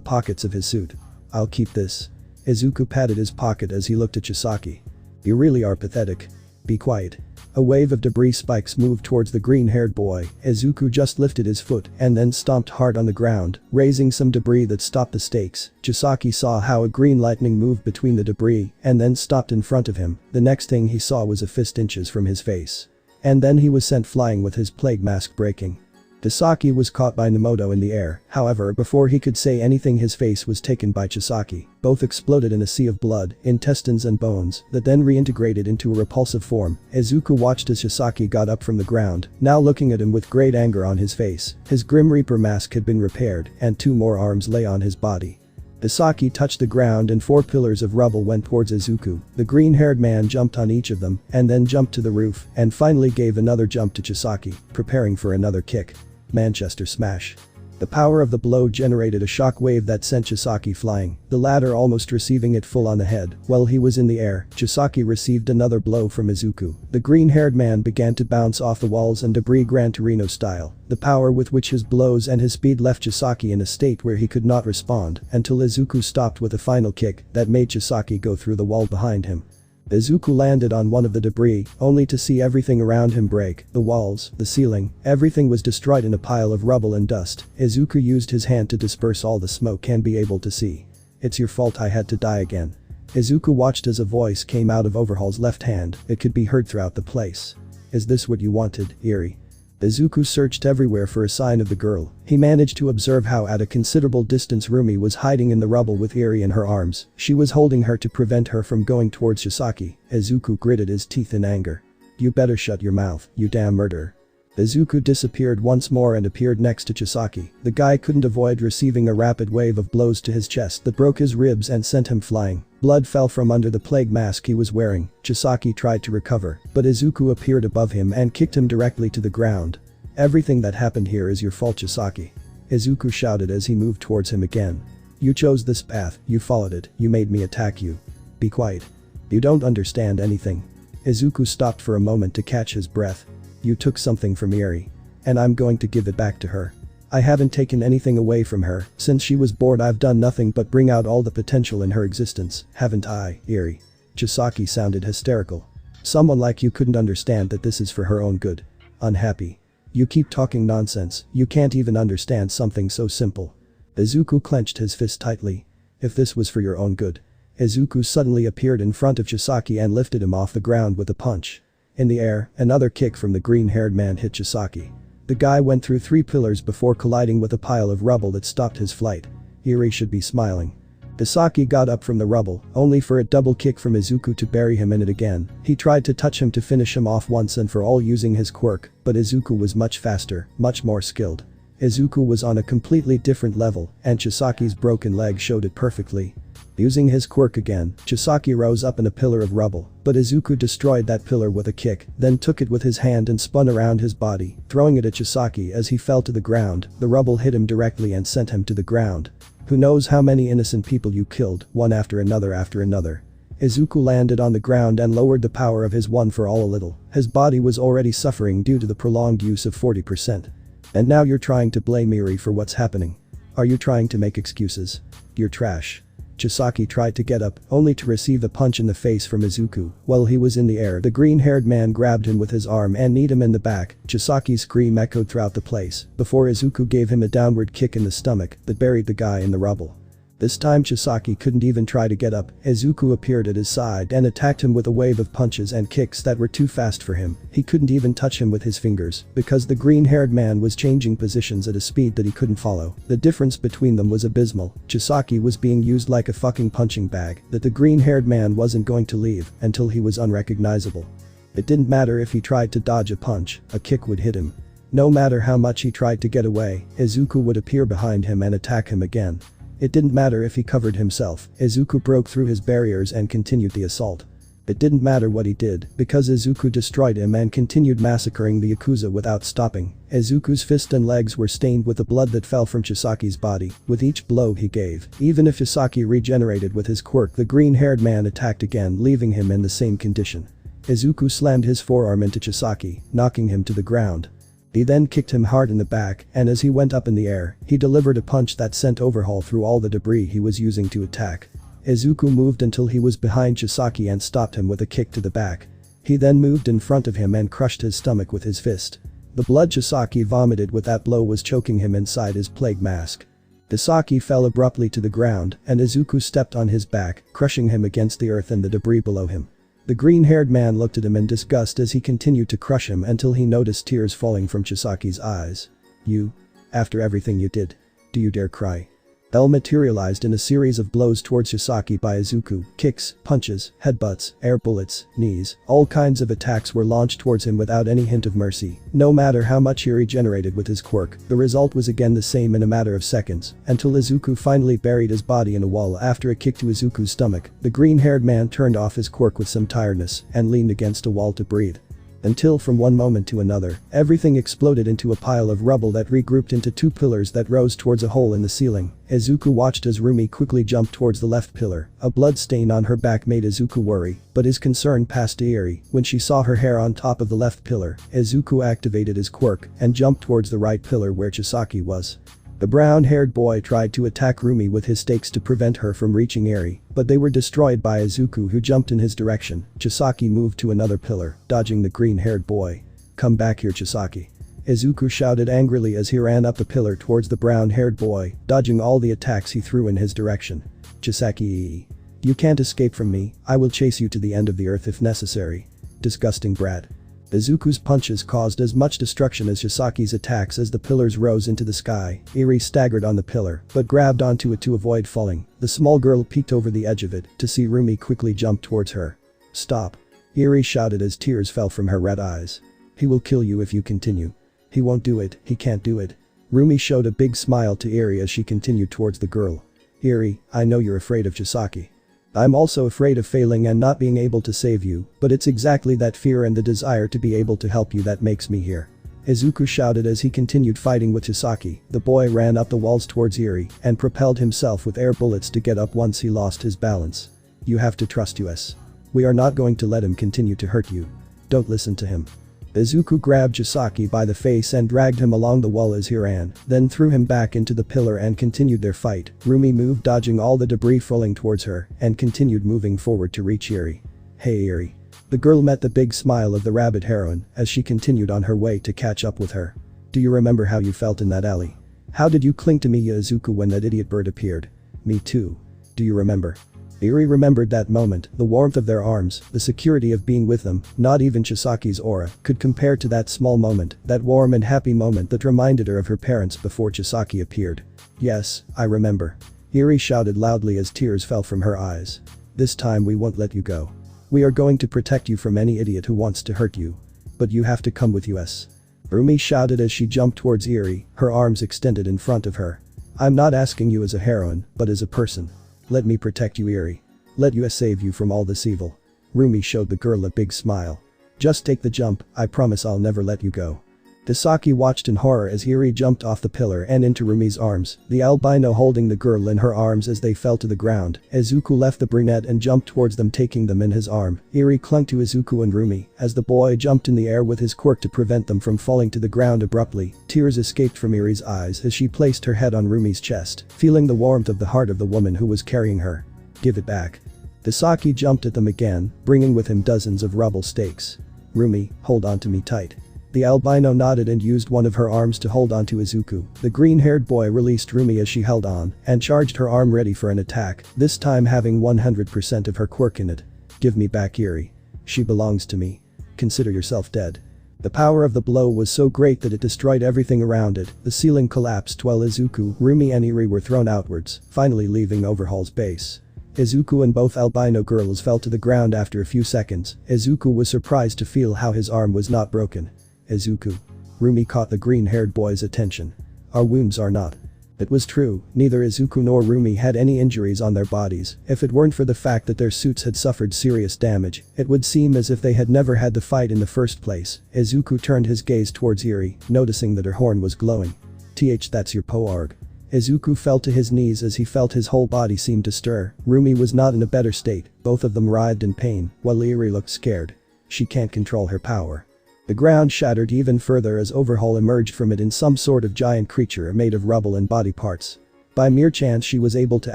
pockets of his suit. "I'll keep this." Izuku patted his pocket as he looked at Chisaki. "You really are pathetic. Be quiet." A wave of debris spikes moved towards the green-haired boy. Izuku just lifted his foot and then stomped hard on the ground, raising some debris that stopped the stakes. Chisaki saw how a green lightning moved between the debris and then stopped in front of him. The next thing he saw was a fist inches from his face. And then he was sent flying with his plague mask breaking. Chisaki was caught by Nemoto in the air, however before he could say anything his face was taken by Chisaki. Both exploded in a sea of blood, intestines and bones, that then reintegrated into a repulsive form. Izuku watched as Chisaki got up from the ground, now looking at him with great anger on his face. His Grim Reaper mask had been repaired, and 2 more arms lay on his body. Chisaki touched the ground and 4 pillars of rubble went towards Izuku. The green-haired man jumped on each of them, and then jumped to the roof, and finally gave another jump to Chisaki, preparing for another kick. Manchester smash. The power of the blow generated a shock wave that sent Chisaki flying, the latter almost receiving it full on the head. While he was in the air, Chisaki received another blow from Izuku. The green-haired man began to bounce off the walls and debris Gran Torino style. The power with which his blows and his speed left Chisaki in a state where he could not respond until Izuku stopped with a final kick that made Chisaki go through the wall behind him. Izuku landed on one of the debris, only to see everything around him break. The walls, the ceiling, everything was destroyed in a pile of rubble and dust. Izuku used his hand to disperse all the smoke and be able to see. "It's your fault I had to die again." Izuku watched as a voice came out of Overhaul's left hand. It could be heard throughout the place. "Is this what you wanted, Eri?" Izuku searched everywhere for a sign of the girl. He managed to observe how at a considerable distance Rumi was hiding in the rubble with Eri in her arms. She was holding her to prevent her from going towards Chisaki. Izuku gritted his teeth in anger. "You better shut your mouth, you damn murderer." Izuku disappeared once more and appeared next to Chisaki. The guy couldn't avoid receiving a rapid wave of blows to his chest that broke his ribs and sent him flying. Blood fell from under the plague mask he was wearing. Chisaki tried to recover, but Izuku appeared above him and kicked him directly to the ground. "Everything that happened here is your fault, Chisaki," Izuku shouted as he moved towards him again. "You chose this path, you followed it, you made me attack you. Be quiet. You don't understand anything." Izuku stopped for a moment to catch his breath. "You took something from Eri. And I'm going to give it back to her. I haven't taken anything away from her. Since she was born I've done nothing but bring out all the potential in her existence, haven't I, Eri?" Chisaki sounded hysterical. "Someone like you couldn't understand that this is for her own good. Unhappy. You keep talking nonsense, you can't even understand something so simple." Izuku clenched his fist tightly. "If this was for your own good." Izuku suddenly appeared in front of Chisaki and lifted him off the ground with a punch. In the air, another kick from the green-haired man hit Chisaki. The guy went through 3 pillars before colliding with a pile of rubble that stopped his flight. Eri should be smiling. Chisaki got up from the rubble, only for a double kick from Izuku to bury him in it again. He tried to touch him to finish him off once and for all using his quirk, but Izuku was much faster, much more skilled. Izuku was on a completely different level, and Chisaki's broken leg showed it perfectly. Using his quirk again, Chisaki rose up in a pillar of rubble, but Izuku destroyed that pillar with a kick, then took it with his hand and spun around his body, throwing it at Chisaki as he fell to the ground. The rubble hit him directly and sent him to the ground. "Who knows how many innocent people you killed, one after another after another." Izuku landed on the ground and lowered the power of his one for all a little. His body was already suffering due to the prolonged use of 40%. "And now you're trying to blame Eri for what's happening. Are you trying to make excuses? You're trash." Chisaki tried to get up, only to receive a punch in the face from Izuku. While he was in the air, the green-haired man grabbed him with his arm and kneed him in the back. Chisaki's scream echoed throughout the place, before Izuku gave him a downward kick in the stomach that buried the guy in the rubble. This time Chisaki couldn't even try to get up. Izuku appeared at his side and attacked him with a wave of punches and kicks that were too fast for him. He couldn't even touch him with his fingers because the green-haired man was changing positions at a speed that he couldn't follow. The difference between them was abysmal. Chisaki was being used like a fucking punching bag that the green-haired man wasn't going to leave until he was unrecognizable. It didn't matter if he tried to dodge a punch, a kick would hit him. No matter how much he tried to get away, Izuku would appear behind him and attack him again. It didn't matter if he covered himself, Izuku broke through his barriers and continued the assault. It didn't matter what he did, because Izuku destroyed him and continued massacring the Yakuza without stopping. Izuku's fist and legs were stained with the blood that fell from Chisaki's body, with each blow he gave. Even if Chisaki regenerated with his quirk, the green-haired man attacked again, leaving him in the same condition. Izuku slammed his forearm into Chisaki, knocking him to the ground. He then kicked him hard in the back, and as he went up in the air, he delivered a punch that sent overhaul through all the debris he was using to attack. Izuku moved until he was behind Chisaki and stopped him with a kick to the back. He then moved in front of him and crushed his stomach with his fist. The blood Chisaki vomited with that blow was choking him inside his plague mask. Chisaki fell abruptly to the ground, and Izuku stepped on his back, crushing him against the earth and the debris below him. The green-haired man looked at him in disgust as he continued to crush him until he noticed tears falling from Chisaki's eyes. "You? After everything you did? Do you dare cry?" L materialized in a series of blows towards Chisaki by Izuku. Kicks, punches, headbutts, air bullets, knees, all kinds of attacks were launched towards him without any hint of mercy. No matter how much he regenerated with his quirk, the result was again the same in a matter of seconds, until Izuku finally buried his body in a wall after a kick to Izuku's stomach. The green-haired man turned off his quirk with some tiredness and leaned against a wall to breathe. Until from one moment to another, everything exploded into a pile of rubble that regrouped into two pillars that rose towards a hole in the ceiling. Izuku watched as Rumi quickly jumped towards the left pillar. A blood stain on her back made Izuku worry, but his concern passed to Eri when she saw her hair on top of the left pillar. Izuku activated his quirk and jumped towards the right pillar where Chisaki was. The brown-haired boy tried to attack Rumi with his stakes to prevent her from reaching Eri, but they were destroyed by Izuku, who jumped in his direction. Chisaki moved to another pillar, dodging the green-haired boy. "Come back here, Chisaki." Izuku shouted angrily as he ran up the pillar towards the brown-haired boy, dodging all the attacks he threw in his direction. "Chisaki, you can't escape from me, I will chase you to the end of the earth if necessary. Disgusting brat." Izuku's punches caused as much destruction as Chisaki's attacks as the pillars rose into the sky. Eri staggered on the pillar, but grabbed onto it to avoid falling. The small girl peeked over the edge of it to see Rumi quickly jump towards her. "Stop!" Eri shouted as tears fell from her red eyes. "He will kill you if you continue." "He won't do it, he can't do it." Rumi showed a big smile to Eri as she continued towards the girl. "Eri, I know you're afraid of Chisaki. I'm also afraid of failing and not being able to save you, but it's exactly that fear and the desire to be able to help you that makes me here." Izuku shouted as he continued fighting with Chisaki. The boy ran up the walls towards Eri and propelled himself with air bullets to get up once he lost his balance. "You have to trust us. We are not going to let him continue to hurt you. Don't listen to him." Izuku grabbed Chisaki by the face and dragged him along the wall as he ran, then threw him back into the pillar and continued their fight. Rumi moved, dodging all the debris falling towards her, and continued moving forward to reach Eri. "Hey Eri." The girl met the big smile of the rabbit heroine as she continued on her way to catch up with her. "Do you remember how you felt in that alley? How did you cling to me, Izuku, when that idiot bird appeared?" "Me too. Do you remember?" Eri remembered that moment, the warmth of their arms, the security of being with them. Not even Chisaki's aura could compare to that small moment, that warm and happy moment that reminded her of her parents before Chisaki appeared. "Yes, I remember." Eri shouted loudly as tears fell from her eyes. "This time we won't let you go. We are going to protect you from any idiot who wants to hurt you. But you have to come with us." Rumi shouted as she jumped towards Eri, her arms extended in front of her. "I'm not asking you as a heroine, but as a person. Let me protect you, Eri. Let us save you from all this evil." Rumi showed the girl a big smile. "Just take the jump, I promise I'll never let you go." Chisaki watched in horror as Eri jumped off the pillar and into Rumi's arms, the albino holding the girl in her arms as they fell to the ground. Izuku left the brunette and jumped towards them, taking them in his arm. Eri clung to Izuku and Rumi as the boy jumped in the air with his quirk to prevent them from falling to the ground abruptly. Tears escaped from Eri's eyes as she placed her head on Rumi's chest, feeling the warmth of the heart of the woman who was carrying her. "Give it back." Chisaki jumped at them again, bringing with him dozens of rubble stakes. "Rumi, hold on to me tight." The albino nodded and used one of her arms to hold onto Izuku. The green-haired boy released Rumi as she held on and charged her arm ready for an attack, this time having 100% of her quirk in it. Give me back Eri. She belongs to me. Consider yourself dead. The power of the blow was so great that it destroyed everything around it. The ceiling collapsed while Izuku, Rumi and Eri were thrown outwards, finally leaving Overhaul's base. Izuku and both albino girls fell to the ground after a few seconds. Izuku was surprised to feel how his arm was not broken. Izuku. Rumi caught the green-haired boy's attention. Our wounds are not. It was true, neither Izuku nor Rumi had any injuries on their bodies. If it weren't for the fact that their suits had suffered serious damage, it would seem as if they had never had the fight in the first place. Izuku turned his gaze towards Eri, noticing that her horn was glowing. That's your poarg. Izuku fell to his knees as he felt his whole body seem to stir. Rumi was not in a better state, both of them writhed in pain, while Eri looked scared. She can't control her power. The ground shattered even further as Overhaul emerged from it in some sort of giant creature made of rubble and body parts. By mere chance she was able to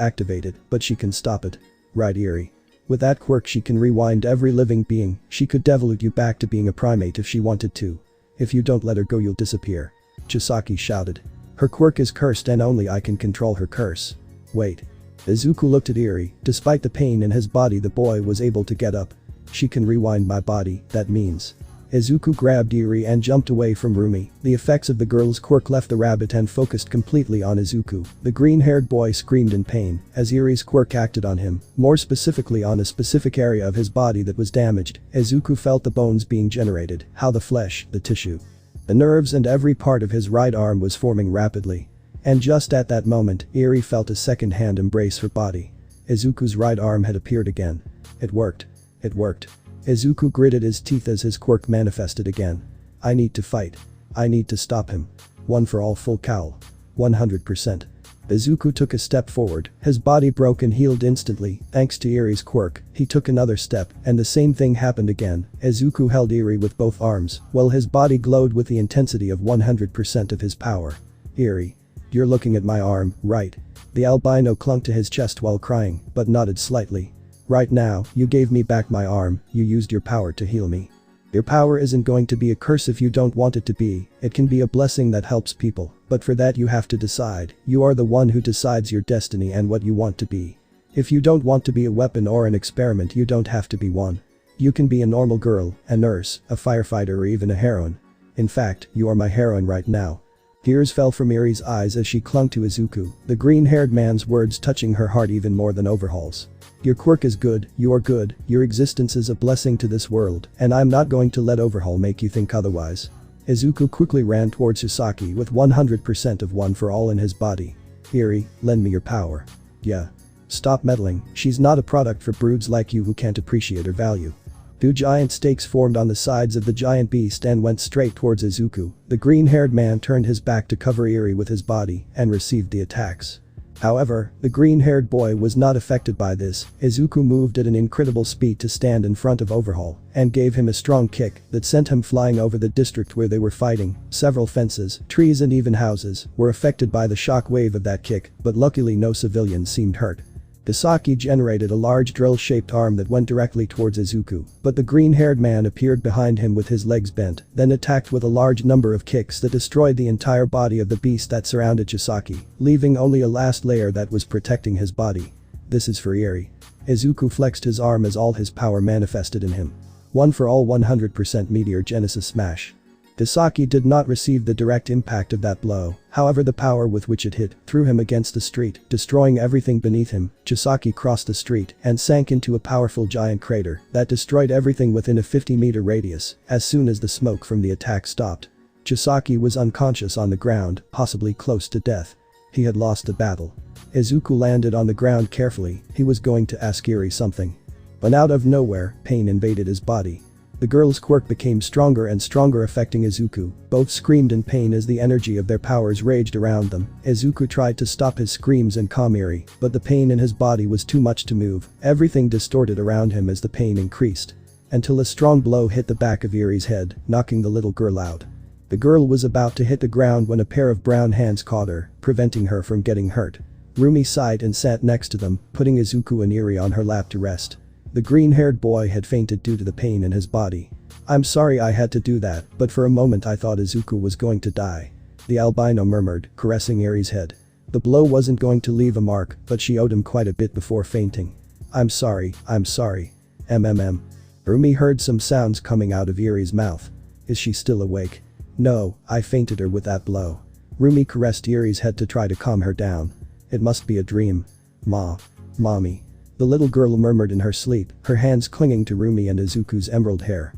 activate it, but she can stop it. Right Eri. With that quirk she can rewind every living being, she could devolute you back to being a primate if she wanted to. If you don't let her go you'll disappear. Chisaki shouted. Her quirk is cursed and only I can control her curse. Wait. Izuku looked at Eri. Despite the pain in his body the boy was able to get up. She can rewind my body, that means. Izuku grabbed Eri and jumped away from Rumi. The effects of the girl's quirk left the rabbit and focused completely on Izuku. The green-haired boy screamed in pain as Eri's quirk acted on him, more specifically on a specific area of his body that was damaged. Izuku felt the bones being generated, how the flesh, the tissue, the nerves and every part of his right arm was forming rapidly. And just at that moment, Eri felt a second-hand embrace her body. Izuku's right arm had appeared again. It worked. It worked. Izuku gritted his teeth as his quirk manifested again. I need to fight. I need to stop him. One for all full cowl. 100%. Izuku took a step forward, his body broke and healed instantly, thanks to Eri's quirk. He took another step, and the same thing happened again. Izuku held Eri with both arms, while his body glowed with the intensity of 100% of his power. Eri. You're looking at my arm, right? The albino clung to his chest while crying, but nodded slightly. Right now, you gave me back my arm, you used your power to heal me. Your power isn't going to be a curse if you don't want it to be, it can be a blessing that helps people, but for that you have to decide. You are the one who decides your destiny and what you want to be. If you don't want to be a weapon or an experiment you don't have to be one. You can be a normal girl, a nurse, a firefighter or even a heroine. In fact, you are my heroine right now. Tears fell from Eri's eyes as she clung to Izuku, the green-haired man's words touching her heart even more than Overhaul's. Your quirk is good, you are good, your existence is a blessing to this world, and I'm not going to let Overhaul make you think otherwise. Izuku quickly ran towards Chisaki with 100% of one for all in his body. Eri, lend me your power. Yeah. Stop meddling, she's not a product for broods like you who can't appreciate her value. Two giant stakes formed on the sides of the giant beast and went straight towards Izuku. The green-haired man turned his back to cover Eri with his body and received the attacks. However, the green-haired boy was not affected by this. Izuku moved at an incredible speed to stand in front of Overhaul and gave him a strong kick that sent him flying over the district where they were fighting. Several fences, trees and even houses were affected by the shock wave of that kick, but luckily no civilians seemed hurt. Chisaki generated a large drill-shaped arm that went directly towards Izuku, but the green-haired man appeared behind him with his legs bent, then attacked with a large number of kicks that destroyed the entire body of the beast that surrounded Chisaki, leaving only a last layer that was protecting his body. This is for Eri. Izuku flexed his arm as all his power manifested in him. One for all 100% Meteor Genesis Smash. Chisaki did not receive the direct impact of that blow, however the power with which it hit threw him against the street, destroying everything beneath him. Chisaki crossed the street and sank into a powerful giant crater that destroyed everything within a 50-meter radius as soon as the smoke from the attack stopped. Chisaki was unconscious on the ground, possibly close to death. He had lost the battle. Izuku landed on the ground carefully, he was going to ask Eri something. But out of nowhere, pain invaded his body. The girl's quirk became stronger and stronger affecting Izuku. Both screamed in pain as the energy of their powers raged around them. Izuku tried to stop his screams and calm Eri, but the pain in his body was too much to move. Everything distorted around him as the pain increased. Until a strong blow hit the back of Eri's head, knocking the little girl out. The girl was about to hit the ground when a pair of brown hands caught her, preventing her from getting hurt. Rumi sighed and sat next to them, putting Izuku and Eri on her lap to rest. The green-haired boy had fainted due to the pain in his body. I'm sorry I had to do that, but for a moment I thought Izuku was going to die. The albino murmured, caressing Eri's head. The blow wasn't going to leave a mark, but she owed him quite a bit before fainting. I'm sorry. Rumi heard some sounds coming out of Eri's mouth. Is she still awake? No, I fainted her with that blow. Rumi caressed Eri's head to try to calm her down. It must be a dream. Mommy. The little girl murmured in her sleep, her hands clinging to Rumi and Izuku's emerald hair.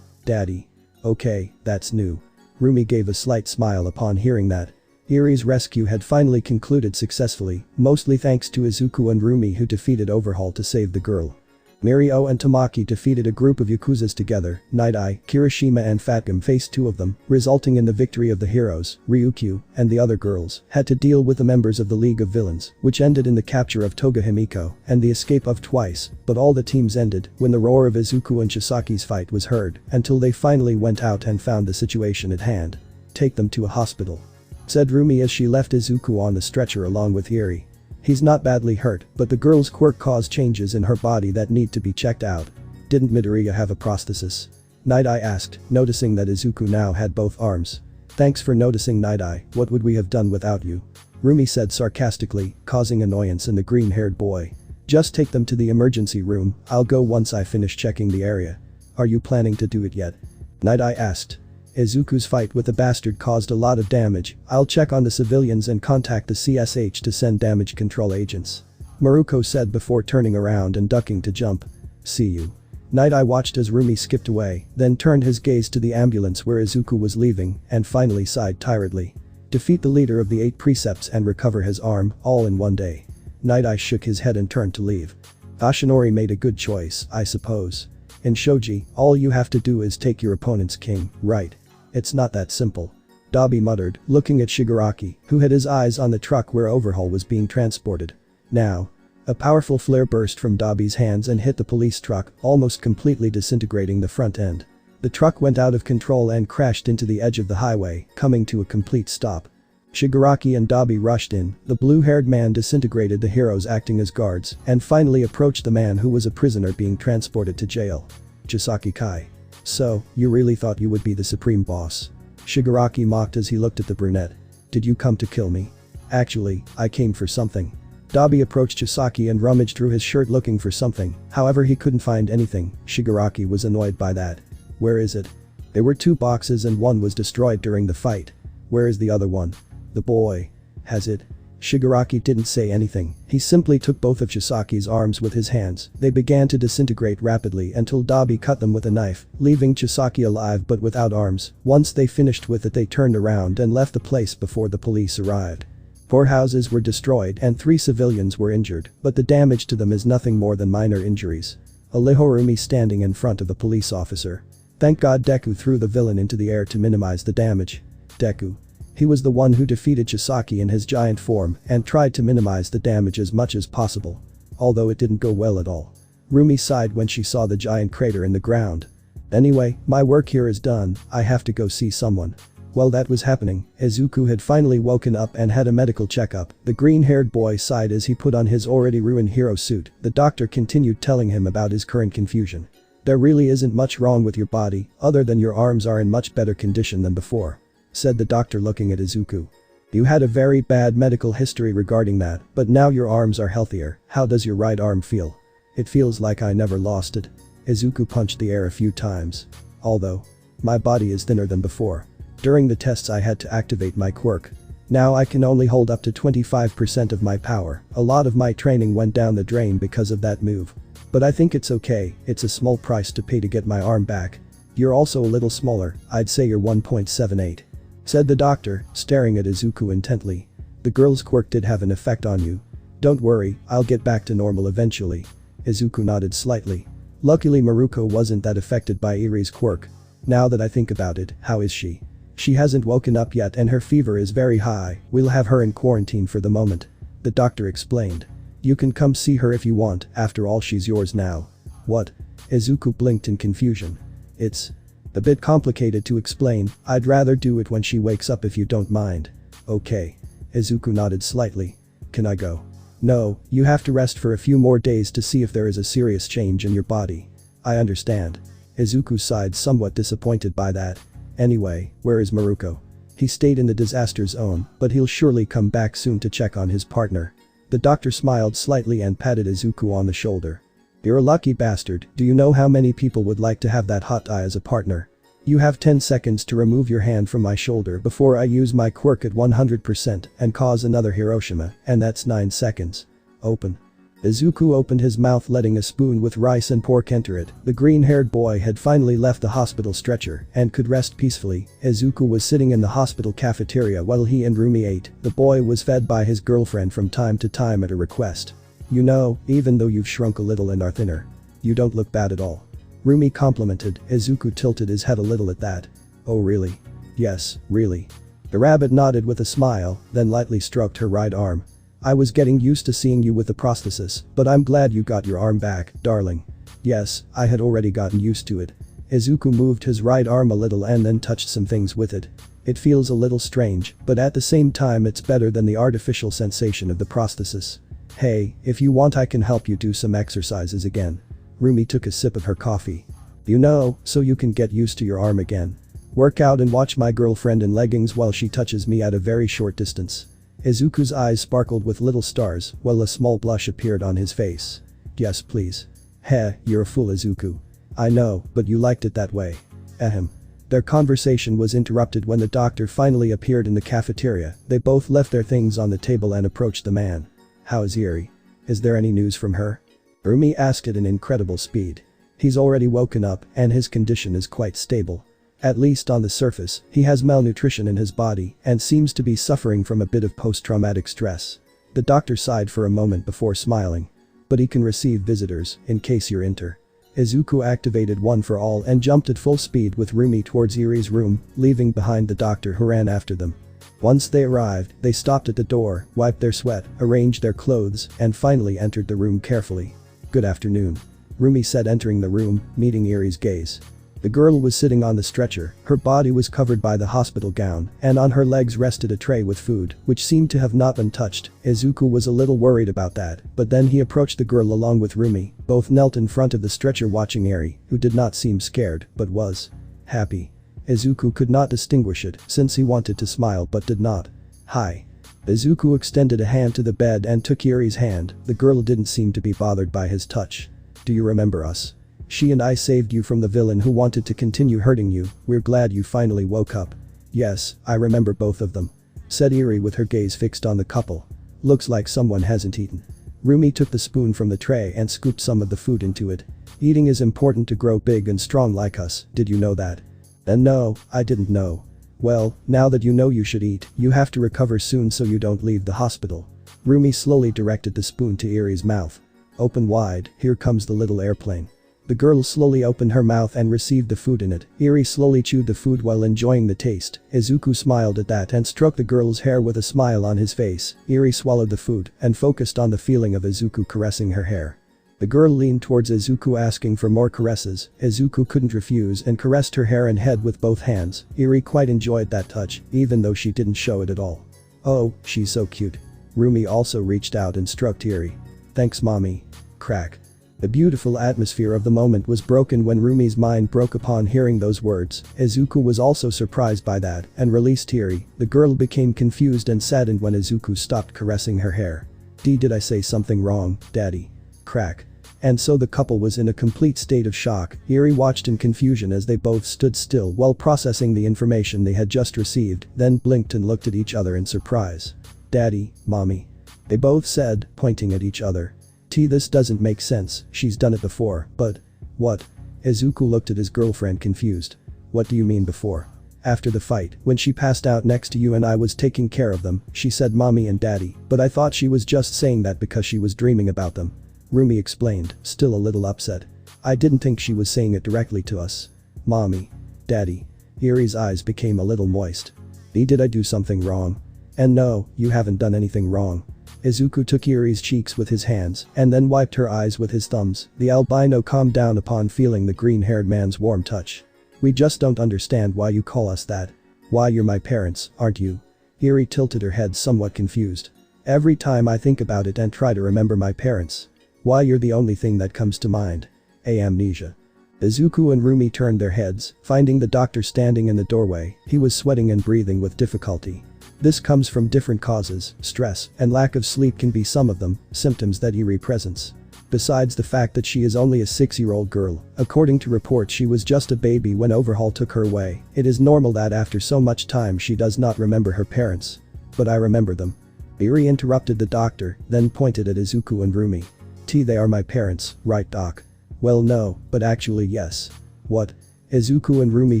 Daddy. Okay, that's new. Rumi gave a slight smile upon hearing that. Eri's rescue had finally concluded successfully, mostly thanks to Izuku and Rumi who defeated Overhaul to save the girl. Mirio and Tamaki defeated a group of Yakuzas together. Night Eye, Kirishima and Fatgum faced two of them, resulting in the victory of the heroes. Ryukyu and the other girls had to deal with the members of the League of Villains, which ended in the capture of Toga Himiko and the escape of Twice, but all the teams ended when the roar of Izuku and Chisaki's fight was heard, until they finally went out and found the situation at hand. Take them to a hospital, said Rumi as she left Izuku on the stretcher along with Eri. He's not badly hurt, but the girl's quirk caused changes in her body that need to be checked out. Didn't Midoriya have a prosthesis? Night Eye asked, noticing that Izuku now had both arms. Thanks for noticing, Night Eye, what would we have done without you? Rumi said sarcastically, causing annoyance in the green-haired boy. Just take them to the emergency room, I'll go once I finish checking the area. Are you planning to do it yet? Night Eye asked. Izuku's fight with the bastard caused a lot of damage. I'll check on the civilians and contact the CSH to send damage control agents. Miruko said before turning around and ducking to jump. See you. Night Eye watched as Rumi skipped away, then turned his gaze to the ambulance where Izuku was leaving, and finally sighed tiredly. Defeat the leader of the 8 precepts and recover his arm, all in one day. Night Eye shook his head and turned to leave. Ashinori made a good choice, I suppose. In shogi, all you have to do is take your opponent's king, right? It's not that simple. Dabi muttered, looking at Shigaraki, who had his eyes on the truck where Overhaul was being transported. Now. A powerful flare burst from Dabi's hands and hit the police truck, almost completely disintegrating the front end. The truck went out of control and crashed into the edge of the highway, coming to a complete stop. Shigaraki and Dabi rushed in, the blue-haired man disintegrated the heroes acting as guards, and finally approached the man who was a prisoner being transported to jail. Chisaki Kai. So, you really thought you would be the supreme boss? Shigaraki mocked as he looked at the brunette. Did you come to kill me? Actually, I came for something. Dabi approached Chisaki and rummaged through his shirt looking for something, however he couldn't find anything. Shigaraki was annoyed by that. Where is it? There were 2 boxes and one was destroyed during the fight. Where is the other one? The boy. Has it? Shigaraki didn't say anything, he simply took both of Chisaki's arms with his hands. They began to disintegrate rapidly until Dabi cut them with a knife, leaving Chisaki alive but without arms. Once they finished with it they turned around and left the place before the police arrived. 4 houses were destroyed and 3 civilians were injured, but the damage to them is nothing more than minor injuries. Rumi standing in front of the police officer. Thank God Deku threw the villain into the air to minimize the damage. Deku. He was the one who defeated Chisaki in his giant form and tried to minimize the damage as much as possible. Although it didn't go well at all. Rumi sighed when she saw the giant crater in the ground. Anyway, my work here is done, I have to go see someone. While that was happening, Izuku had finally woken up and had a medical checkup. The green-haired boy sighed as he put on his already ruined hero suit. The doctor continued telling him about his current confusion. There really isn't much wrong with your body, other than your arms are in much better condition than before, said the doctor looking at Izuku. You had a very bad medical history regarding that, but now your arms are healthier. How does your right arm feel? It feels like I never lost it. Izuku punched the air a few times. Although, my body is thinner than before. During the tests I had to activate my quirk. Now I can only hold up to 25% of my power. A lot of my training went down the drain because of that move. But I think it's okay, it's a small price to pay to get my arm back. You're also a little smaller, I'd say you're 1.78. Said the doctor, staring at Izuku intently. The girl's quirk did have an effect on you. Don't worry, I'll get back to normal eventually. Izuku nodded slightly. Luckily Miruko wasn't that affected by Eri's quirk. Now that I think about it, how is she? She hasn't woken up yet and her fever is very high, we'll have her in quarantine for the moment. The doctor explained. You can come see her if you want, after all she's yours now. What? Izuku blinked in confusion. It's a bit complicated to explain, I'd rather do it when she wakes up if you don't mind. Okay. Izuku nodded slightly. Can I go? No, you have to rest for a few more days to see if there is a serious change in your body. I understand. Izuku sighed, somewhat disappointed by that. Anyway, where is Miruko? He stayed in the disaster zone, but he'll surely come back soon to check on his partner. The doctor smiled slightly and patted Izuku on the shoulder. You're a lucky bastard. Do you know how many people would like to have that hot eye as a partner? You have 10 seconds to remove your hand from my shoulder before I use my quirk at 100% and cause another Hiroshima, and that's 9 seconds. Open. Izuku opened his mouth, letting a spoon with rice and pork enter it. The green-haired boy had finally left the hospital stretcher and could rest peacefully. Izuku was sitting in the hospital cafeteria while he and Rumi ate. The boy was fed by his girlfriend from time to time at a request. You know, even though you've shrunk a little and are thinner, you don't look bad at all. Rumi complimented. Izuku tilted his head a little at that. Oh really? Yes, really. The rabbit nodded with a smile, then lightly stroked her right arm. I was getting used to seeing you with the prosthesis, but I'm glad you got your arm back, darling. Yes, I had already gotten used to it. Izuku moved his right arm a little and then touched some things with it. It feels a little strange, but at the same time it's better than the artificial sensation of the prosthesis. Hey, if you want I can help you do some exercises again. Rumi took a sip of her coffee. You know, so you can get used to your arm again. Work out and watch my girlfriend in leggings while she touches me at a very short distance. Izuku's eyes sparkled with little stars while a small blush appeared on his face. Yes please. Heh, you're a fool Izuku. I know, but you liked it that way. Ahem. Their conversation was interrupted when the doctor finally appeared in the cafeteria. They both left their things on the table and approached the man. How is Eri? Is there any news from her? Rumi asked at an incredible speed. He's already woken up and his condition is quite stable. At least on the surface, he has malnutrition in his body and seems to be suffering from a bit of post-traumatic stress. The doctor sighed for a moment before smiling. But he can receive visitors, in case you're inter. Izuku activated One for All and jumped at full speed with Rumi towards Eri's room, leaving behind the doctor who ran after them. Once they arrived, they stopped at the door, wiped their sweat, arranged their clothes, and finally entered the room carefully. Good afternoon. Rumi said, entering the room, meeting Eri's gaze. The girl was sitting on the stretcher, her body was covered by the hospital gown, and on her legs rested a tray with food, which seemed to have not been touched. Izuku was a little worried about that, but then he approached the girl along with Rumi. Both knelt in front of the stretcher watching Eri, who did not seem scared, but was happy. Izuku could not distinguish it since he wanted to smile but did not. Hi. Izuku extended a hand to the bed and took Eri's hand. The girl didn't seem to be bothered by his touch. Do you remember us? She and I saved you from the villain who wanted to continue hurting you. We're glad you finally woke up. Yes, I remember both of them. Said Eri with her gaze fixed on the couple. Looks like someone hasn't eaten. Rumi took the spoon from the tray and scooped some of the food into it. Eating is important to grow big and strong like us, did you know that? And no, I didn't know. Well, now that you know you should eat, you have to recover soon so you don't leave the hospital. Rumi slowly directed the spoon to Eri's mouth. Open wide, here comes the little airplane. The girl slowly opened her mouth and received the food in it. Eri slowly chewed the food while enjoying the taste. Izuku smiled at that and stroked the girl's hair with a smile on his face. Eri swallowed the food and focused on the feeling of Izuku caressing her hair. The girl leaned towards Izuku asking for more caresses. Izuku couldn't refuse and caressed her hair and head with both hands. Eri quite enjoyed that touch, even though she didn't show it at all. Oh, she's so cute. Rumi also reached out and stroked Eri. Thanks mommy. Crack. The beautiful atmosphere of the moment was broken when Rumi's mind broke upon hearing those words. Izuku was also surprised by that and released Eri. The girl became confused and saddened when Izuku stopped caressing her hair. Did I say something wrong, daddy? Crack. And so the couple was in a complete state of shock. Eri watched in confusion as they both stood still while processing the information they had just received, then blinked and looked at each other in surprise. Daddy, mommy. They both said, pointing at each other. This doesn't make sense, she's done it before, but… What? Izuku looked at his girlfriend confused. What do you mean before? After the fight, when she passed out next to you and I was taking care of them, she said mommy and daddy, but I thought she was just saying that because she was dreaming about them. Rumi explained, still a little upset. I didn't think she was saying it directly to us. Mommy. Daddy. Eri's eyes became a little moist. Did I do something wrong? And no, you haven't done anything wrong. Izuku took Eri's cheeks with his hands and then wiped her eyes with his thumbs. The albino calmed down upon feeling the green-haired man's warm touch. We just don't understand why you call us that. Why you're my parents, aren't you? Eri tilted her head somewhat confused. Every time I think about it and try to remember my parents. Why you're the only thing that comes to mind. Amnesia. Izuku and Rumi turned their heads, finding the doctor standing in the doorway. He was sweating and breathing with difficulty. This comes from different causes. Stress and lack of sleep can be some of them, symptoms that Eri presents. Besides the fact that she is only a 6-year-old girl, according to reports she was just a baby when Overhaul took her away. It is normal that after so much time she does not remember her parents. But I remember them. Eri interrupted the doctor, then pointed at Izuku and Rumi. They are my parents, right doc? Well no, but actually yes. What? Izuku and Rumi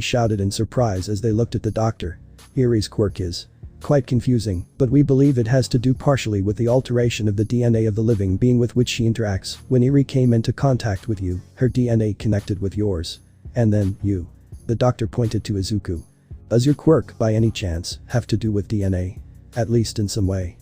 shouted in surprise as they looked at the doctor. Eri's quirk is quite confusing, but we believe it has to do partially with the alteration of the DNA of the living being with which she interacts. When Eri came into contact with you, her DNA connected with yours. And then, you. The doctor pointed to Izuku. Does your quirk, by any chance, have to do with DNA? At least in some way.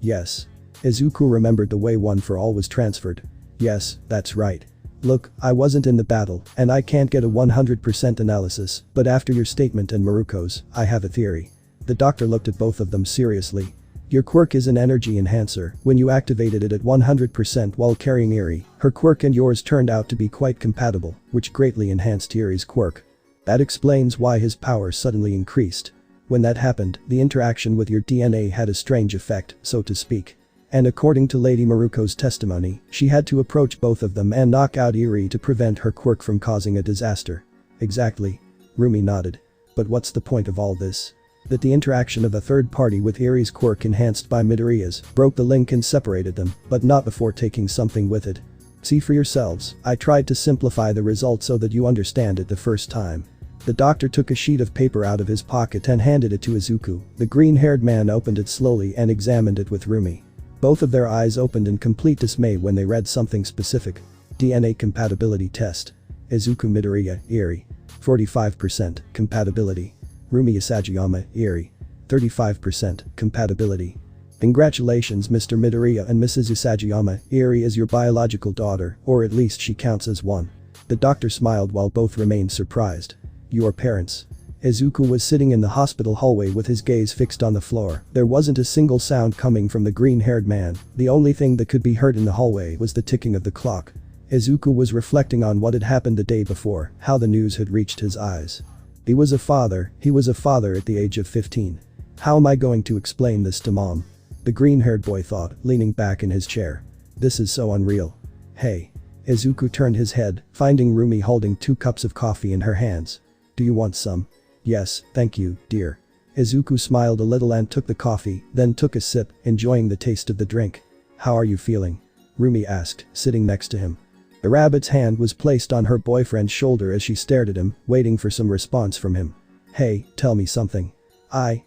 Yes. Izuku remembered the way One for All was transferred. Yes, that's right. Look, I wasn't in the battle, and I can't get a 100% analysis, but after your statement and Miruko's, I have a theory. The doctor looked at both of them seriously. Your quirk is an energy enhancer. When you activated it at 100% while carrying Eri, her quirk and yours turned out to be quite compatible, which greatly enhanced Eri's quirk. That explains why his power suddenly increased. When that happened, the interaction with your DNA had a strange effect, so to speak. And according to Lady Miruko's testimony, she had to approach both of them and knock out Eri to prevent her quirk from causing a disaster. Exactly. Rumi nodded. But what's the point of all this? That the interaction of a third party with Eri's quirk enhanced by Midoriya's broke the link and separated them, but not before taking something with it. See for yourselves, I tried to simplify the result so that you understand it the first time. The doctor took a sheet of paper out of his pocket and handed it to Izuku. The green-haired man opened it slowly and examined it with Rumi. Both of their eyes opened in complete dismay when they read something specific. DNA compatibility test. Izuku Midoriya, Eri. 45% compatibility. Rumi Isagayama, Eri. 35% compatibility. Congratulations Mr. Midoriya and Mrs. Isagayama, Eri is your biological daughter, or at least she counts as one. The doctor smiled while both remained surprised. Your parents. Izuku was sitting in the hospital hallway with his gaze fixed on the floor. There wasn't a single sound coming from the green-haired man. The only thing that could be heard in the hallway was the ticking of the clock. Izuku was reflecting on what had happened the day before, how the news had reached his eyes. He was a father at the age of 15. How am I going to explain this to mom? The green-haired boy thought, leaning back in his chair. This is so unreal. Hey. Izuku turned his head, finding Rumi holding 2 cups of coffee in her hands. Do you want some? Yes, thank you, dear. Izuku smiled a little and took the coffee, then took a sip, enjoying the taste of the drink. How are you feeling? Rumi asked, sitting next to him. The rabbit's hand was placed on her boyfriend's shoulder as she stared at him, waiting for some response from him. Hey, tell me something. I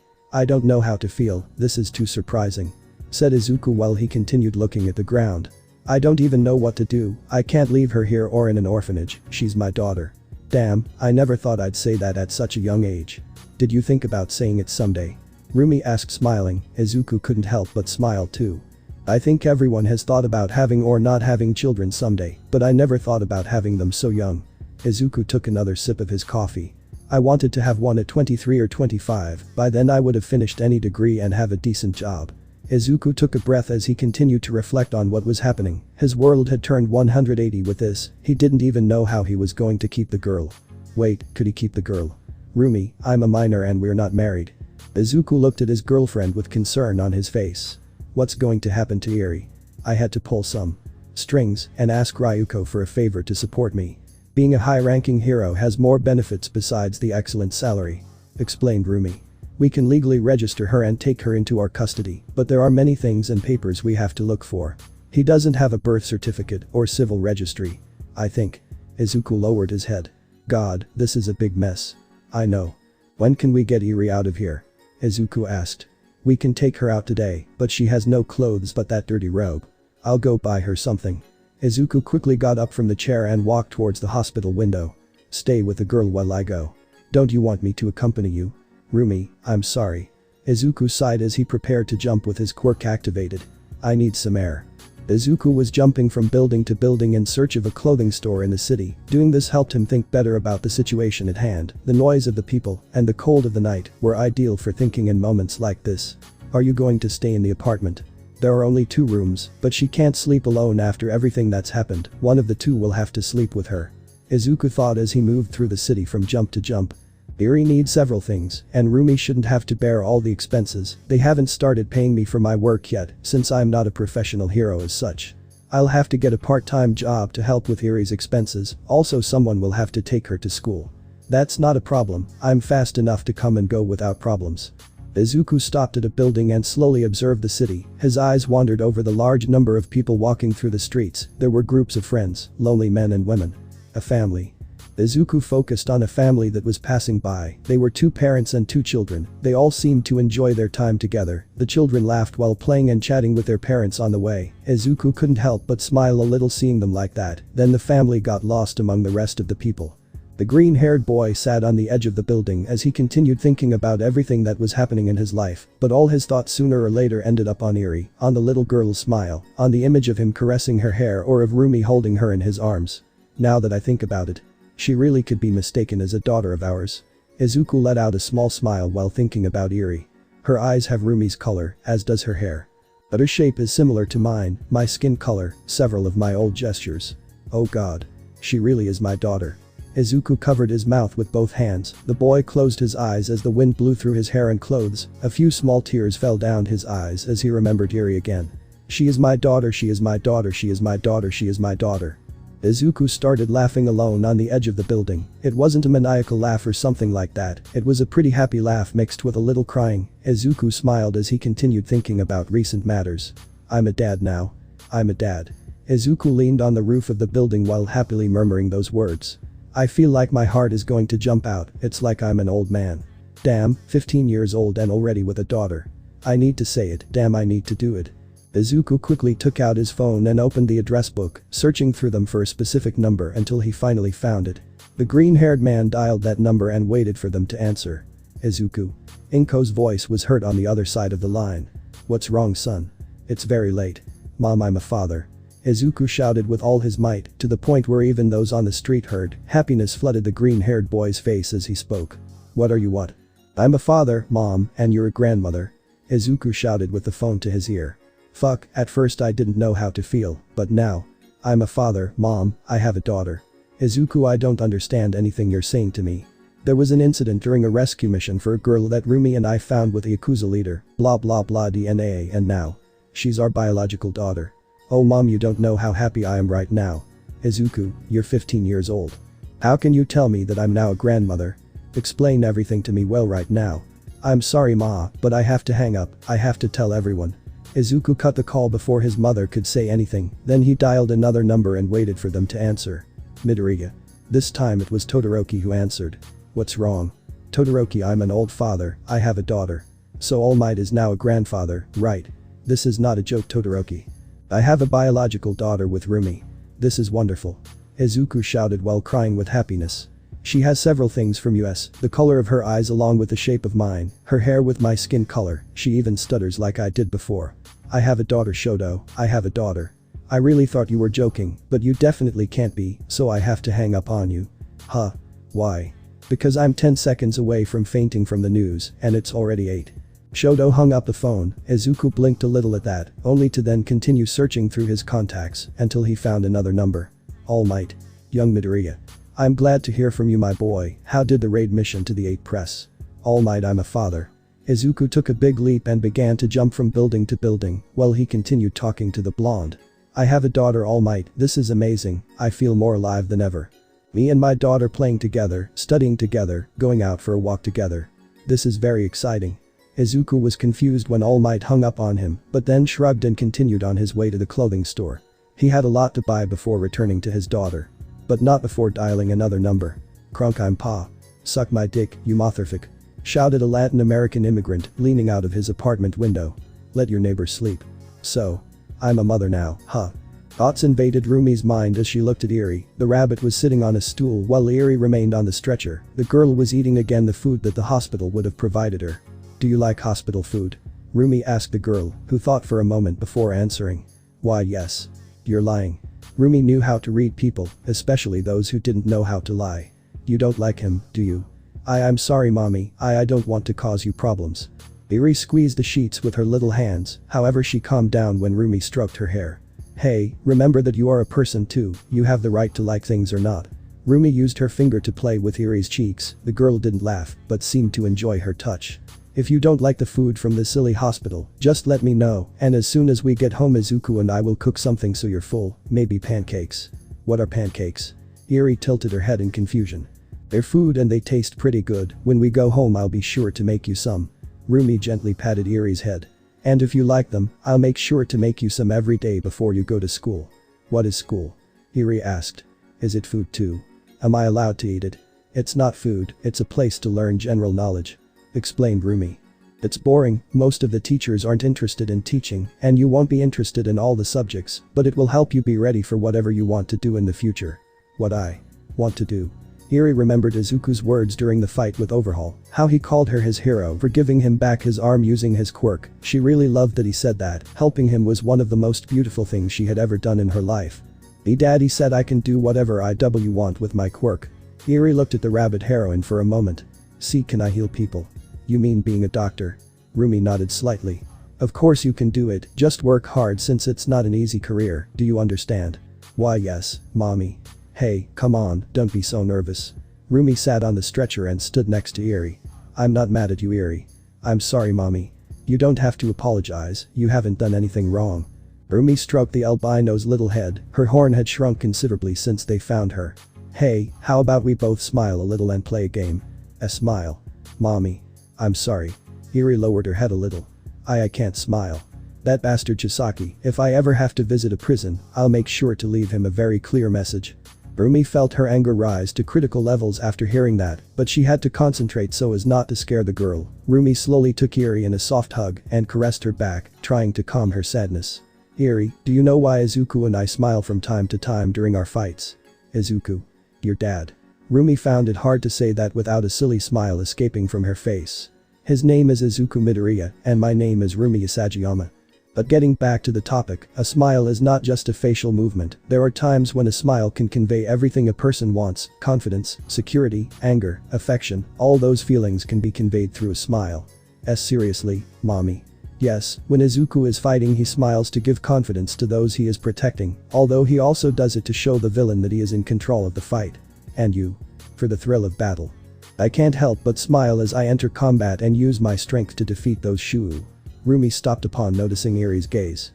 don't know how to feel, this is too surprising. Said Izuku while he continued looking at the ground. I don't even know what to do, I can't leave her here or in an orphanage, she's my daughter. Damn, I never thought I'd say that at such a young age. Did you think about saying it someday? Rumi asked smiling. Izuku couldn't help but smile too. I think everyone has thought about having or not having children someday, but I never thought about having them so young. Izuku took another sip of his coffee. I wanted to have one at 23 or 25, by then I would have finished any degree and have a decent job. Izuku took a breath as he continued to reflect on what was happening. His world had turned 180 with this, he didn't even know how he was going to keep the girl. Wait, could he keep the girl? Rumi, I'm a minor and we're not married. Izuku looked at his girlfriend with concern on his face. What's going to happen to Eri? I had to pull some strings and ask Ryuko for a favor to support me. Being a high-ranking hero has more benefits besides the excellent salary. Explained Rumi. We can legally register her and take her into our custody, but there are many things and papers we have to look for. He doesn't have a birth certificate or civil registry. I think. Izuku lowered his head. God, this is a big mess. I know. When can we get Eri out of here? Izuku asked. We can take her out today, but she has no clothes but that dirty robe. I'll go buy her something. Izuku quickly got up from the chair and walked towards the hospital window. Stay with the girl while I go. Don't you want me to accompany you? Rumi, I'm sorry. Izuku sighed as he prepared to jump with his quirk activated. I need some air. Izuku was jumping from building to building in search of a clothing store in the city. Doing this helped him think better about the situation at hand. The noise of the people and the cold of the night were ideal for thinking in moments like this. Are you going to stay in the apartment? There are only 2 rooms, but she can't sleep alone after everything that's happened. One of the 2 will have to sleep with her. Izuku thought as he moved through the city from jump to jump. Eri needs several things, and Rumi shouldn't have to bear all the expenses. They haven't started paying me for my work yet, since I'm not a professional hero as such. I'll have to get a part-time job to help with Eri's expenses, also someone will have to take her to school. That's not a problem, I'm fast enough to come and go without problems. Izuku stopped at a building and slowly observed the city. His eyes wandered over the large number of people walking through the streets. There were groups of friends, lonely men and women. A family. Izuku focused on a family that was passing by. They were 2 parents and 2 children. They all seemed to enjoy their time together. The children laughed while playing and chatting with their parents on the way. Izuku couldn't help but smile a little seeing them like that. Then the family got lost among the rest of the people. The green-haired boy sat on the edge of the building as he continued thinking about everything that was happening in his life, but all his thoughts sooner or later ended up on Eri, on the little girl's smile, on the image of him caressing her hair or of Rumi holding her in his arms. Now that I think about it, she really could be mistaken as a daughter of ours. Izuku let out a small smile while thinking about Eri. Her eyes have Rumi's color, as does her hair. But her shape is similar to mine, my skin color, several of my old gestures. Oh god. She really is my daughter. Izuku covered his mouth with both hands. The boy closed his eyes as the wind blew through his hair and clothes. A few small tears fell down his eyes as he remembered Eri again. She is my daughter, she is my daughter, she is my daughter, she is my daughter. Izuku started laughing alone on the edge of the building. It wasn't a maniacal laugh or something like that, it was a pretty happy laugh mixed with a little crying. Izuku smiled as he continued thinking about recent matters. I'm a dad now. I'm a dad. Izuku leaned on the roof of the building while happily murmuring those words. I feel like my heart is going to jump out, it's like I'm an old man. Damn, 15 years old and already with a daughter. I need to say it, damn I need to do it. Izuku quickly took out his phone and opened the address book, searching through them for a specific number until he finally found it. The green-haired man dialed that number and waited for them to answer. Izuku. Inko's voice was heard on the other side of the line. What's wrong, son? It's very late. Mom, I'm a father. Izuku shouted with all his might, to the point where even those on the street heard. Happiness flooded the green-haired boy's face as he spoke. What are you what? I'm a father, Mom, and you're a grandmother. Izuku shouted with the phone to his ear. Fuck, at first I didn't know how to feel, but now. I'm a father, Mom, I have a daughter. Izuku, I don't understand anything you're saying to me. There was an incident during a rescue mission for a girl that Rumi and I found with the Yakuza leader, blah blah blah DNA, and now. She's our biological daughter. Oh Mom, you don't know how happy I am right now. Izuku, you're 15 years old. How can you tell me that I'm now a grandmother? Explain everything to me well right now. I'm sorry Ma, but I have to hang up, I have to tell everyone. Izuku cut the call before his mother could say anything, then he dialed another number and waited for them to answer. Midoriya. This time it was Todoroki who answered. What's wrong? Todoroki, I'm an old father, I have a daughter. So All Might is now a grandfather, right? This is not a joke, Todoroki. I have a biological daughter with Rumi. This is wonderful. Izuku shouted while crying with happiness. She has several things from us, the color of her eyes along with the shape of mine, her hair with my skin color, she even stutters like I did before. I have a daughter, Shoto, I have a daughter. I really thought you were joking, but you definitely can't be, so I have to hang up on you. Huh. Why? Because I'm 10 seconds away from fainting from the news, and it's already 8. Shoto hung up the phone. Izuku blinked a little at that, only to then continue searching through his contacts until he found another number. All Might. Young Midoriya. I'm glad to hear from you, my boy. How did the raid mission to the 8 press? All Might, I'm a father. Izuku took a big leap and began to jump from building to building while he continued talking to the blonde. I have a daughter, All Might, this is amazing, I feel more alive than ever. Me and my daughter playing together, studying together, going out for a walk together. This is very exciting. Izuku was confused when All Might hung up on him, but then shrugged and continued on his way to the clothing store. He had a lot to buy before returning to his daughter. But not before dialing another number. Crunk, I'm Pa. Suck my dick, you motherfuck. Shouted a Latin American immigrant, leaning out of his apartment window. Let your neighbor sleep. So. I'm a mother now, huh? Thoughts invaded Rumi's mind as she looked at Eri. The rabbit was sitting on a stool while Eri remained on the stretcher. The girl was eating again the food that the hospital would have provided her. Do you like hospital food? Rumi asked the girl, who thought for a moment before answering. Why yes. You're lying. Rumi knew how to read people, especially those who didn't know how to lie. You don't like him, do you? I'm sorry mommy, I don't want to cause you problems. Eri squeezed the sheets with her little hands, however she calmed down when Rumi stroked her hair. Hey, remember that you are a person too, you have the right to like things or not. Rumi used her finger to play with Iri's cheeks. The girl didn't laugh, but seemed to enjoy her touch. If you don't like the food from the silly hospital, just let me know, and as soon as we get home Izuku and I will cook something so you're full, maybe pancakes. What are pancakes? Iri tilted her head in confusion. They're food and they taste pretty good. When we go home I'll be sure to make you some. Rumi gently patted Iri's head. And if you like them, I'll make sure to make you some every day before you go to school. What is school? Iri asked. Is it food too? Am I allowed to eat it? It's not food, it's a place to learn general knowledge. Explained Rumi. It's boring, most of the teachers aren't interested in teaching, and you won't be interested in all the subjects, but it will help you be ready for whatever you want to do in the future. What I want to do. Iri remembered Izuku's words during the fight with Overhaul, how he called her his hero for giving him back his arm using his quirk. She really loved that he said that. Helping him was one of the most beautiful things she had ever done in her life. Me daddy said I can do whatever I want with my quirk. Iri looked at the rabbit heroine for a moment. See, can I heal people? You mean being a doctor? Rumi nodded slightly. Of course you can do it, just work hard since it's not an easy career, do you understand? Why yes, mommy. Hey, come on, don't be so nervous. Rumi sat on the stretcher and stood next to Iri. I'm not mad at you Iri. I'm sorry mommy. You don't have to apologize, you haven't done anything wrong. Rumi stroked the albino's little head, her horn had shrunk considerably since they found her. Hey, how about we both smile a little and play a game? A smile. Mommy. I'm sorry. Iri lowered her head a little. I can't smile. That bastard Chisaki, if I ever have to visit a prison, I'll make sure to leave him a very clear message. Rumi felt her anger rise to critical levels after hearing that, but she had to concentrate so as not to scare the girl. Rumi slowly took Iri in a soft hug and caressed her back, trying to calm her sadness. Iri, do you know why Izuku and I smile from time to time during our fights? Izuku. Your dad. Rumi found it hard to say that without a silly smile escaping from her face. His name is Izuku Midoriya, and my name is Rumi Isagayama. But getting back to the topic, a smile is not just a facial movement. There are times when a smile can convey everything a person wants: confidence, security, anger, affection. All those feelings can be conveyed through a smile. Seriously, mommy. Yes, when Izuku is fighting he smiles to give confidence to those he is protecting, although he also does it to show the villain that he is in control of the fight. And you? For the thrill of battle. I can't help but smile as I enter combat and use my strength to defeat those Shuu. Rumi stopped upon noticing Iri's gaze.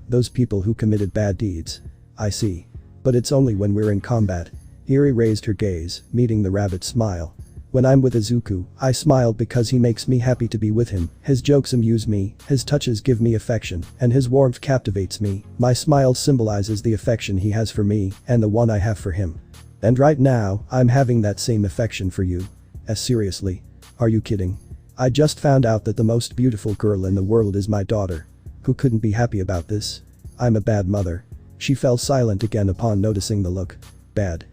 Those people who committed bad deeds. I see. But it's only when we're in combat. Iri raised her gaze, meeting the rabbit's smile. When I'm with Izuku, I smile because he makes me happy to be with him, his jokes amuse me, his touches give me affection, and his warmth captivates me. My smile symbolizes the affection he has for me, and the one I have for him. And right now, I'm having that same affection for you. Seriously? Are you kidding? I just found out that the most beautiful girl in the world is my daughter. Who couldn't be happy about this? I'm a bad mother. She fell silent again upon noticing the look. Bad.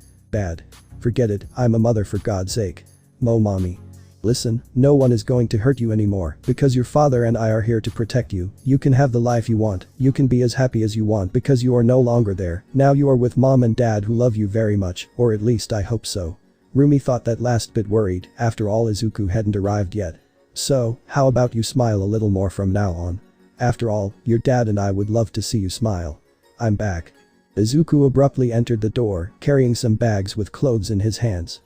Forget it, I'm a mother for God's sake. No mommy. Listen, no one is going to hurt you anymore because your father and I are here to protect you. You can have the life you want, you can be as happy as you want because you are no longer there. Now you are with mom and dad who love you very much, or at least I hope so. Rumi thought that last bit worried, after all Izuku hadn't arrived yet. So, how about you smile a little more from now on? After all, your dad and I would love to see you smile. I'm back. Izuku abruptly entered the door, carrying some bags with clothes in his hands.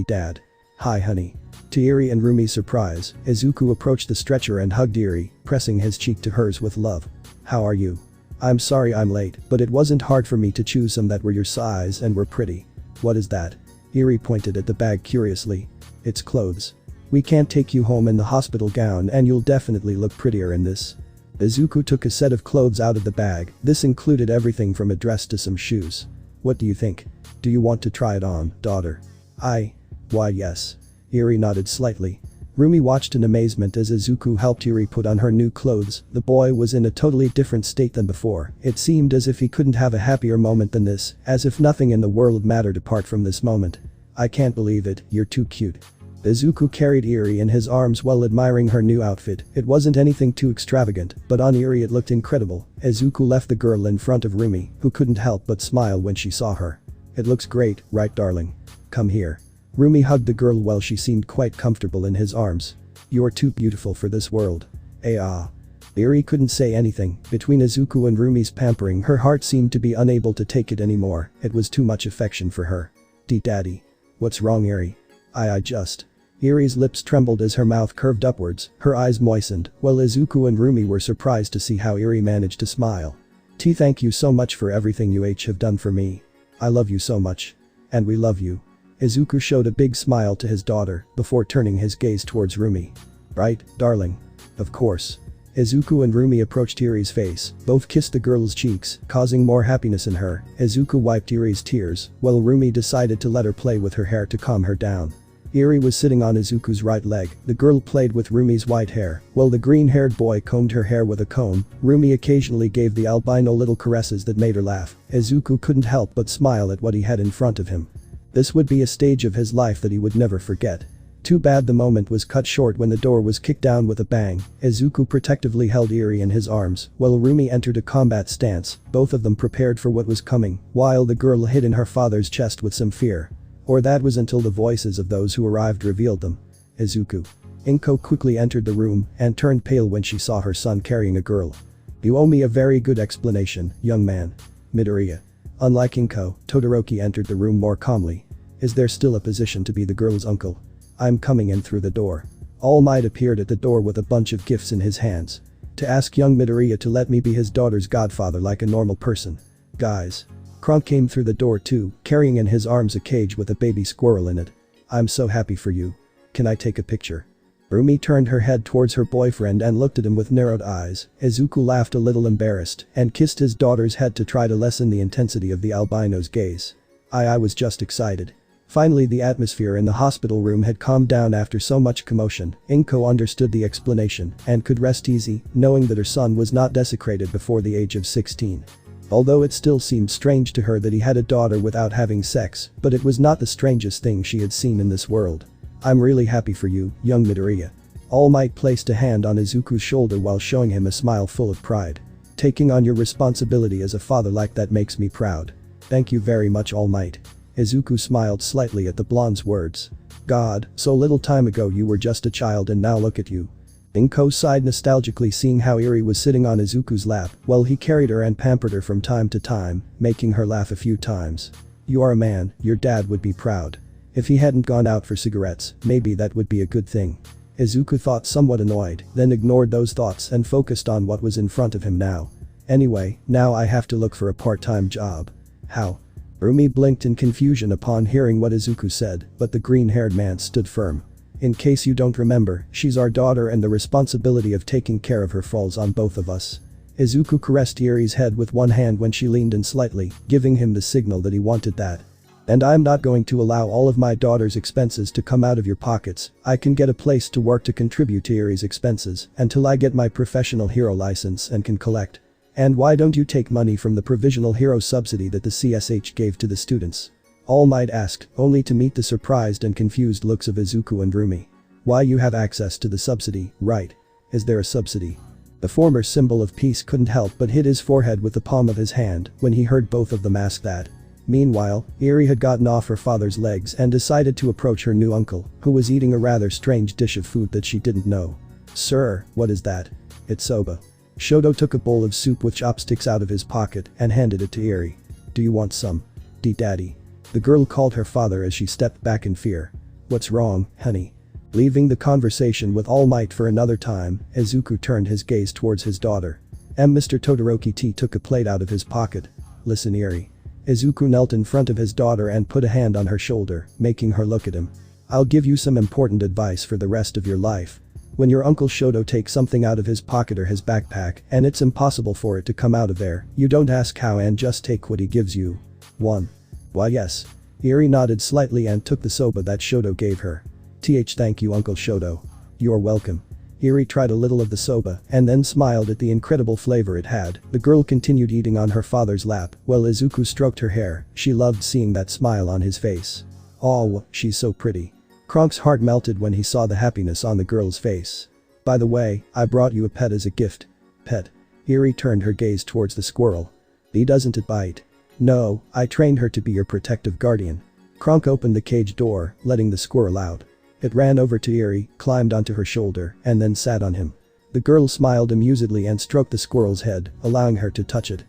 Dad. Hi honey. To Iri and Rumi's surprise, Izuku approached the stretcher and hugged Iri, pressing his cheek to hers with love. How are you? I'm sorry I'm late, but it wasn't hard for me to choose some that were your size and were pretty. What is that? Iri pointed at the bag curiously. It's clothes. We can't take you home in the hospital gown and you'll definitely look prettier in this. Izuku took a set of clothes out of the bag. This included everything from a dress to some shoes. What do you think? Do you want to try it on, daughter? Why yes. Iri nodded slightly. Rumi watched in amazement as Izuku helped Iri put on her new clothes. The boy was in a totally different state than before. It seemed as if he couldn't have a happier moment than this, as if nothing in the world mattered apart from this moment. I can't believe it, you're too cute. Izuku carried Iri in his arms while admiring her new outfit. It wasn't anything too extravagant, but on Iri it looked incredible. Izuku left the girl in front of Rumi, who couldn't help but smile when she saw her. It looks great, right darling? Come here. Rumi hugged the girl while she seemed quite comfortable in his arms. You're too beautiful for this world. Iri couldn't say anything. Between Izuku and Rumi's pampering, her heart seemed to be unable to take it anymore. It was too much affection for her. Daddy. What's wrong, Eri? I just. Eri's lips trembled as her mouth curved upwards, her eyes moistened, while Izuku and Rumi were surprised to see how Eri managed to smile. Thank you so much for everything you have done for me. I love you so much. And we love you. Izuku showed a big smile to his daughter before turning his gaze towards Rumi. Right, darling? Of course. Izuku and Rumi approached Eri's face, both kissed the girl's cheeks, causing more happiness in her. Izuku wiped Eri's tears, while Rumi decided to let her play with her hair to calm her down. Eri was sitting on Izuku's right leg, the girl played with Rumi's white hair, while the green-haired boy combed her hair with a comb. Rumi occasionally gave the albino little caresses that made her laugh. Izuku couldn't help but smile at what he had in front of him. This would be a stage of his life that he would never forget. Too bad the moment was cut short when the door was kicked down with a bang. Izuku protectively held Eri in his arms, while Rumi entered a combat stance, both of them prepared for what was coming, while the girl hid in her father's chest with some fear. Or that was until the voices of those who arrived revealed them. Izuku. Inko quickly entered the room and turned pale when she saw her son carrying a girl. You owe me a very good explanation, young man. Midoriya. Unlike Inko, Todoroki entered the room more calmly. Is there still a position to be the girl's uncle? I'm coming in through the door. All Might appeared at the door with a bunch of gifts in his hands. To ask young Midoriya to let me be his daughter's godfather like a normal person. Guys. Kronk came through the door too, carrying in his arms a cage with a baby squirrel in it. I'm so happy for you. Can I take a picture? Rumi turned her head towards her boyfriend and looked at him with narrowed eyes. Izuku laughed a little embarrassed and kissed his daughter's head to try to lessen the intensity of the albino's gaze. I was just excited. Finally, the atmosphere in the hospital room had calmed down after so much commotion. Inko understood the explanation and could rest easy, knowing that her son was not desecrated before the age of 16. Although it still seemed strange to her that he had a daughter without having sex, but it was not the strangest thing she had seen in this world. I'm really happy for you, young Midoriya. All Might placed a hand on Izuku's shoulder while showing him a smile full of pride. Taking on your responsibility as a father like that makes me proud. Thank you very much, All Might. Izuku smiled slightly at the blonde's words. God, so little time ago you were just a child and now look at you. Inko sighed nostalgically seeing how Eri was sitting on Izuku's lap while he carried her and pampered her from time to time, making her laugh a few times. You are a man, your dad would be proud. If he hadn't gone out for cigarettes, maybe that would be a good thing. Izuku thought, somewhat annoyed, then ignored those thoughts and focused on what was in front of him now. Anyway, now I have to look for a part-time job. How? Rumi blinked in confusion upon hearing what Izuku said, but the green-haired man stood firm. In case you don't remember, she's our daughter and the responsibility of taking care of her falls on both of us. Izuku caressed Eri's head with one hand when she leaned in slightly, giving him the signal that he wanted that. And I'm not going to allow all of my daughter's expenses to come out of your pockets. I can get a place to work to contribute to Eri's expenses until I get my professional hero license and can collect. And why don't you take money from the provisional hero subsidy that the CSH gave to the students? All Might asked, only to meet the surprised and confused looks of Izuku and Rumi. Why, you have access to the subsidy, right? Is there a subsidy? The former symbol of peace couldn't help but hit his forehead with the palm of his hand when he heard both of them ask that. Meanwhile, Eri had gotten off her father's legs and decided to approach her new uncle, who was eating a rather strange dish of food that she didn't know. Sir, what is that? It's soba. Shoto took a bowl of soup with chopsticks out of his pocket and handed it to Eri. Do you want some? Daddy. The girl called her father as she stepped back in fear. What's wrong, honey? Leaving the conversation with All Might for another time, Izuku turned his gaze towards his daughter. Mr. Todoroki took a plate out of his pocket. Listen, Eri. Izuku knelt in front of his daughter and put a hand on her shoulder, making her look at him. I'll give you some important advice for the rest of your life. When your uncle Shoto takes something out of his pocket or his backpack and it's impossible for it to come out of there, you don't ask how and just take what he gives you. 1. Why yes. Eri nodded slightly and took the soba that Shoto gave her. Thank you, Uncle Shoto. You're welcome. Eri tried a little of the soba and then smiled at the incredible flavor it had. The girl continued eating on her father's lap while Izuku stroked her hair. She loved seeing that smile on his face. Oh, she's so pretty. Kronk's heart melted when he saw the happiness on the girl's face. By the way, I brought you a pet as a gift. Pet. Eri turned her gaze towards the squirrel. Doesn't it bite? No, I trained her to be your protective guardian. Kronk opened the cage door, letting the squirrel out. It ran over to Eri, climbed onto her shoulder, and then sat on him. The girl smiled amusedly and stroked the squirrel's head, allowing her to touch it.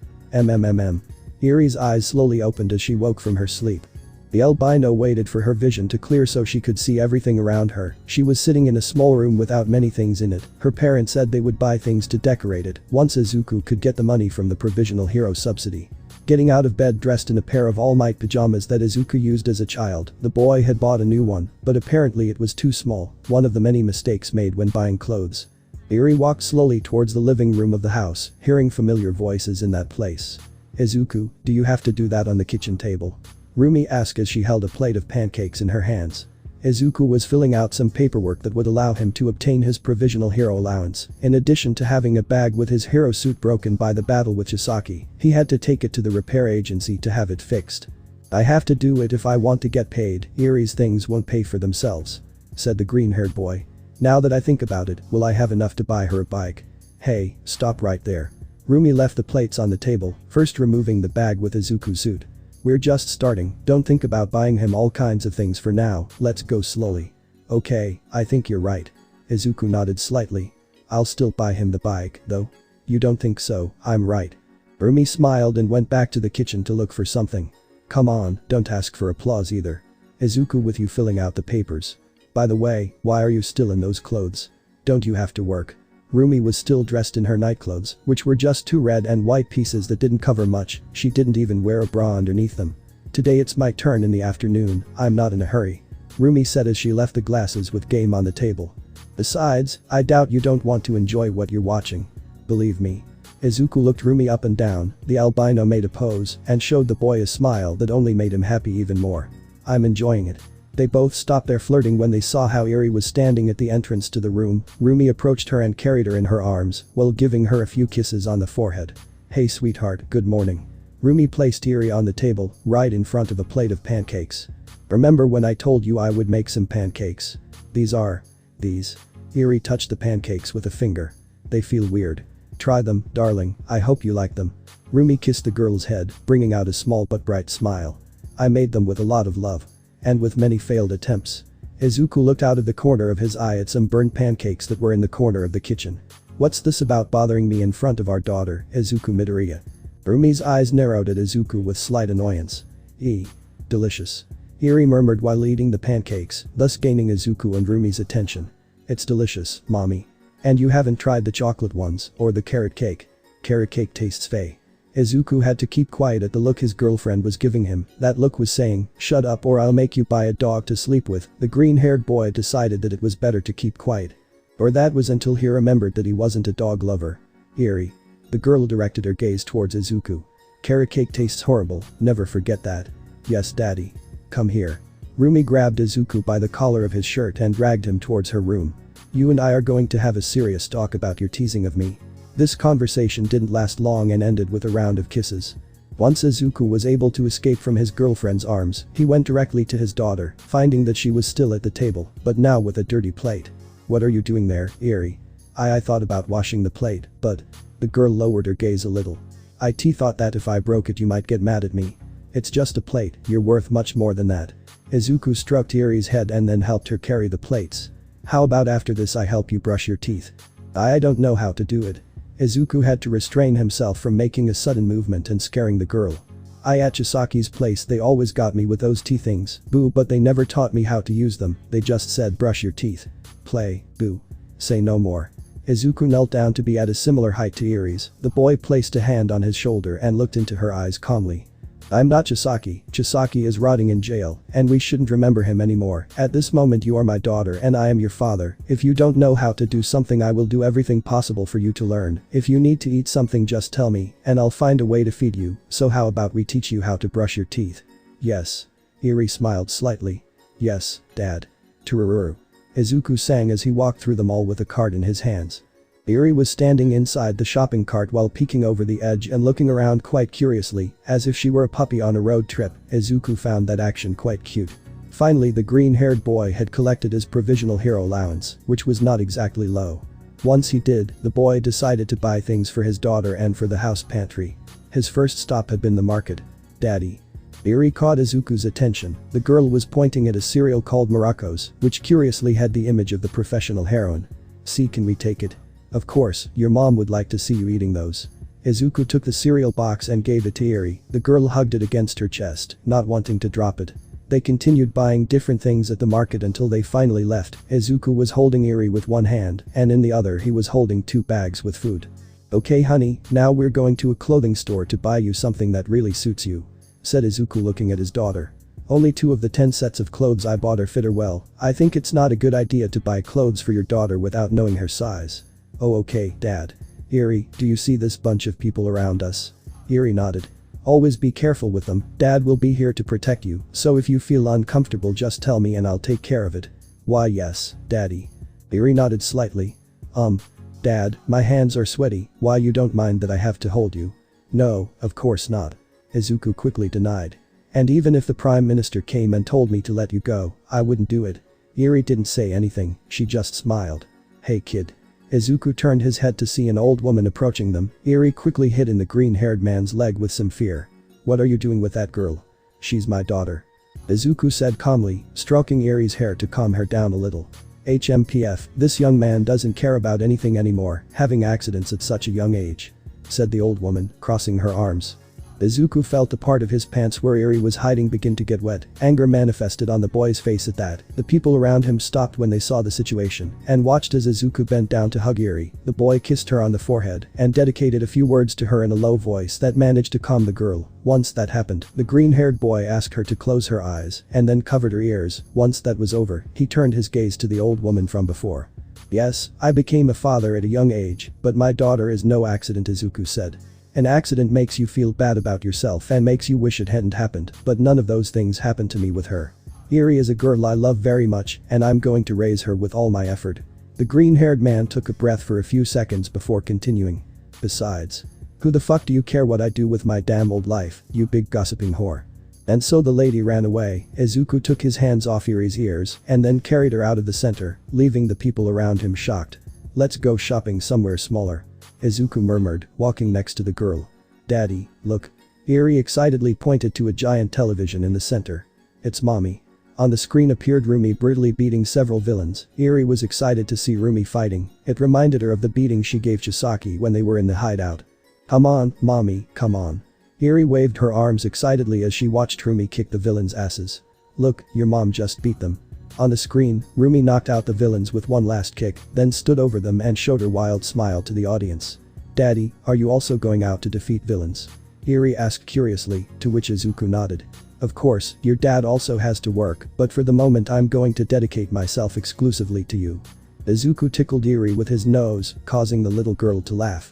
Eri's eyes slowly opened as she woke from her sleep. The albino waited for her vision to clear so she could see everything around her. She was sitting in a small room without many things in it. Her parents said they would buy things to decorate it once Izuku could get the money from the Provisional Hero subsidy. Getting out of bed dressed in a pair of all-might pajamas that Izuku used as a child, the boy had bought a new one, but apparently it was too small, one of the many mistakes made when buying clothes. Eri walked slowly towards the living room of the house, hearing familiar voices in that place. "Izuku, do you have to do that on the kitchen table?" Rumi asked as she held a plate of pancakes in her hands. Izuku was filling out some paperwork that would allow him to obtain his provisional hero allowance. In addition to having a bag with his hero suit broken by the battle with Chisaki, he had to take it to the repair agency to have it fixed. "I have to do it if I want to get paid. Eri's things won't pay for themselves," said the green-haired boy. "Now that I think about it, will I have enough to buy her a bike?" "Hey, stop right there." Rumi left the plates on the table, first removing the bag with Izuku's suit. "We're just starting, don't think about buying him all kinds of things for now, let's go slowly." "Okay, I think you're right." Izuku nodded slightly. "I'll still buy him the bike, though." "You don't think so, I'm right." Rumi smiled and went back to the kitchen to look for something. "Come on, don't ask for applause either." "Izuku, with you filling out the papers. By the way, why are you still in those clothes? Don't you have to work?" Rumi was still dressed in her nightclothes, which were just two red and white pieces that didn't cover much. She didn't even wear a bra underneath them. "Today it's my turn in the afternoon, I'm not in a hurry," Rumi said as she left the glasses with game on the table. "Besides, I doubt you don't want to enjoy what you're watching. Believe me." Izuku looked Rumi up and down, the albino made a pose and showed the boy a smile that only made him happy even more. "I'm enjoying it." They both stopped their flirting when they saw how Eri was standing at the entrance to the room. Rumi approached her and carried her in her arms, while giving her a few kisses on the forehead. "Hey sweetheart, good morning." Rumi placed Eri on the table, right in front of a plate of pancakes. "Remember when I told you I would make some pancakes? These. Eri touched the pancakes with a finger. "They feel weird. Try them, darling, I hope you like them." Rumi kissed the girl's head, bringing out a small but bright smile. "I made them with a lot of love. And with many failed attempts." Izuku looked out of the corner of his eye at some burnt pancakes that were in the corner of the kitchen. "What's this about bothering me in front of our daughter, Izuku Midoriya?" Rumi's eyes narrowed at Izuku with slight annoyance. Delicious." Eri murmured while eating the pancakes, thus gaining Izuku and Rumi's attention. "It's delicious, mommy. And you haven't tried the chocolate ones, or the carrot cake?" "Carrot cake tastes fey." Izuku had to keep quiet at the look his girlfriend was giving him. That look was saying, "Shut up or I'll make you buy a dog to sleep with." The green-haired boy decided that it was better to keep quiet. Or that was until he remembered that he wasn't a dog lover. "Eri." The girl directed her gaze towards Izuku. "Carrot cake tastes horrible, never forget that." "Yes daddy. Come here." Rumi grabbed Izuku by the collar of his shirt and dragged him towards her room. "You and I are going to have a serious talk about your teasing of me." This conversation didn't last long and ended with a round of kisses. Once Izuku was able to escape from his girlfriend's arms, he went directly to his daughter, finding that she was still at the table, but now with a dirty plate. "What are you doing there, Eri?" I thought about washing the plate, but..." The girl lowered her gaze a little. "I thought that if I broke it you might get mad at me. It's just a plate, you're worth much more than that." Izuku stroked Eri's head and then helped her carry the plates. "How about after this I help you brush your teeth?" I don't know how to do it." Izuku had to restrain himself from making a sudden movement and scaring the girl. At Chisaki's place they always got me with those tea things, boo, but they never taught me how to use them, they just said brush your teeth. Play, boo. Say no more." Izuku knelt down to be at a similar height to Eri's. The boy placed a hand on his shoulder and looked into her eyes calmly. "I'm not Chisaki. Chisaki is rotting in jail, and we shouldn't remember him anymore. At this moment you are my daughter and I am your father. If you don't know how to do something I will do everything possible for you to learn. If you need to eat something just tell me, and I'll find a way to feed you. So how about we teach you how to brush your teeth?" "Yes." Eri smiled slightly. "Yes, Dad." "Turururu." Izuku sang as he walked through the mall with a cart in his hands. Eri was standing inside the shopping cart while peeking over the edge and looking around quite curiously, as if she were a puppy on a road trip. Izuku found that action quite cute. Finally the green-haired boy had collected his provisional hero allowance, which was not exactly low. Once he did, the boy decided to buy things for his daughter and for the house pantry. His first stop had been the market. "Daddy." Eri caught Izuku's attention. The girl was pointing at a cereal called Morocco's, which curiously had the image of the professional heroine. "See, can we take it?" "Of course, your mom would like to see you eating those." Izuku took the cereal box and gave it to Eri. The girl hugged it against her chest, not wanting to drop it. They continued buying different things at the market until they finally left. Izuku was holding Eri with one hand, and in the other he was holding 2 bags with food. "Okay honey, now we're going to a clothing store to buy you something that really suits you," said Izuku looking at his daughter. "Only 2 of the 10 sets of clothes I bought her fit her well. I think it's not a good idea to buy clothes for your daughter without knowing her size." "Oh okay, Dad." "Eri, do you see this bunch of people around us?" Eri nodded. "Always be careful with them, Dad will be here to protect you, so if you feel uncomfortable just tell me and I'll take care of it." "Why yes, Daddy." Eri nodded slightly. Dad, my hands are sweaty, why you don't mind that I have to hold you?" "No, of course not." Izuku quickly denied. "And even if the Prime Minister came and told me to let you go, I wouldn't do it." Eri didn't say anything, she just smiled. "Hey kid." Izuku turned his head to see an old woman approaching them. Eri quickly hid in the green-haired man's leg with some fear. "What are you doing with that girl?" "She's my daughter," Izuku said calmly, stroking Eri's hair to calm her down a little. "HMPF, this young man doesn't care about anything anymore, having accidents at such a young age," said the old woman, crossing her arms. Izuku felt the part of his pants where Eri was hiding begin to get wet. Anger manifested on the boy's face at that. The people around him stopped when they saw the situation and watched as Izuku bent down to hug Eri. The boy kissed her on the forehead and dedicated a few words to her in a low voice that managed to calm the girl. Once that happened, the green-haired boy asked her to close her eyes and then covered her ears. Once that was over, he turned his gaze to the old woman from before. "Yes, I became a father at a young age, but my daughter is no accident," Izuku said. "An accident makes you feel bad about yourself and makes you wish it hadn't happened, but none of those things happened to me with her. Eri is a girl I love very much and I'm going to raise her with all my effort." The green-haired man took a breath for a few seconds before continuing. "Besides, who the fuck do you care what I do with my damn old life, you big gossiping whore." And so the lady ran away. Izuku took his hands off Eri's ears and then carried her out of the center, leaving the people around him shocked. "Let's go shopping somewhere smaller," Izuku murmured, walking next to the girl. "Daddy, look." Eri excitedly pointed to a giant television in the center. "It's mommy." On the screen appeared Rumi brutally beating several villains. Eri was excited to see Rumi fighting. It reminded her of the beating she gave Chisaki when they were in the hideout. "Come on, mommy, come on." Eri waved her arms excitedly as she watched Rumi kick the villains' asses. "Look, your mom just beat them." On the screen, Rumi knocked out the villains with one last kick, then stood over them and showed her wild smile to the audience. "Daddy, are you also going out to defeat villains?" Eri asked curiously, to which Izuku nodded. "Of course, your dad also has to work, but for the moment I'm going to dedicate myself exclusively to you." Izuku tickled Eri with his nose, causing the little girl to laugh.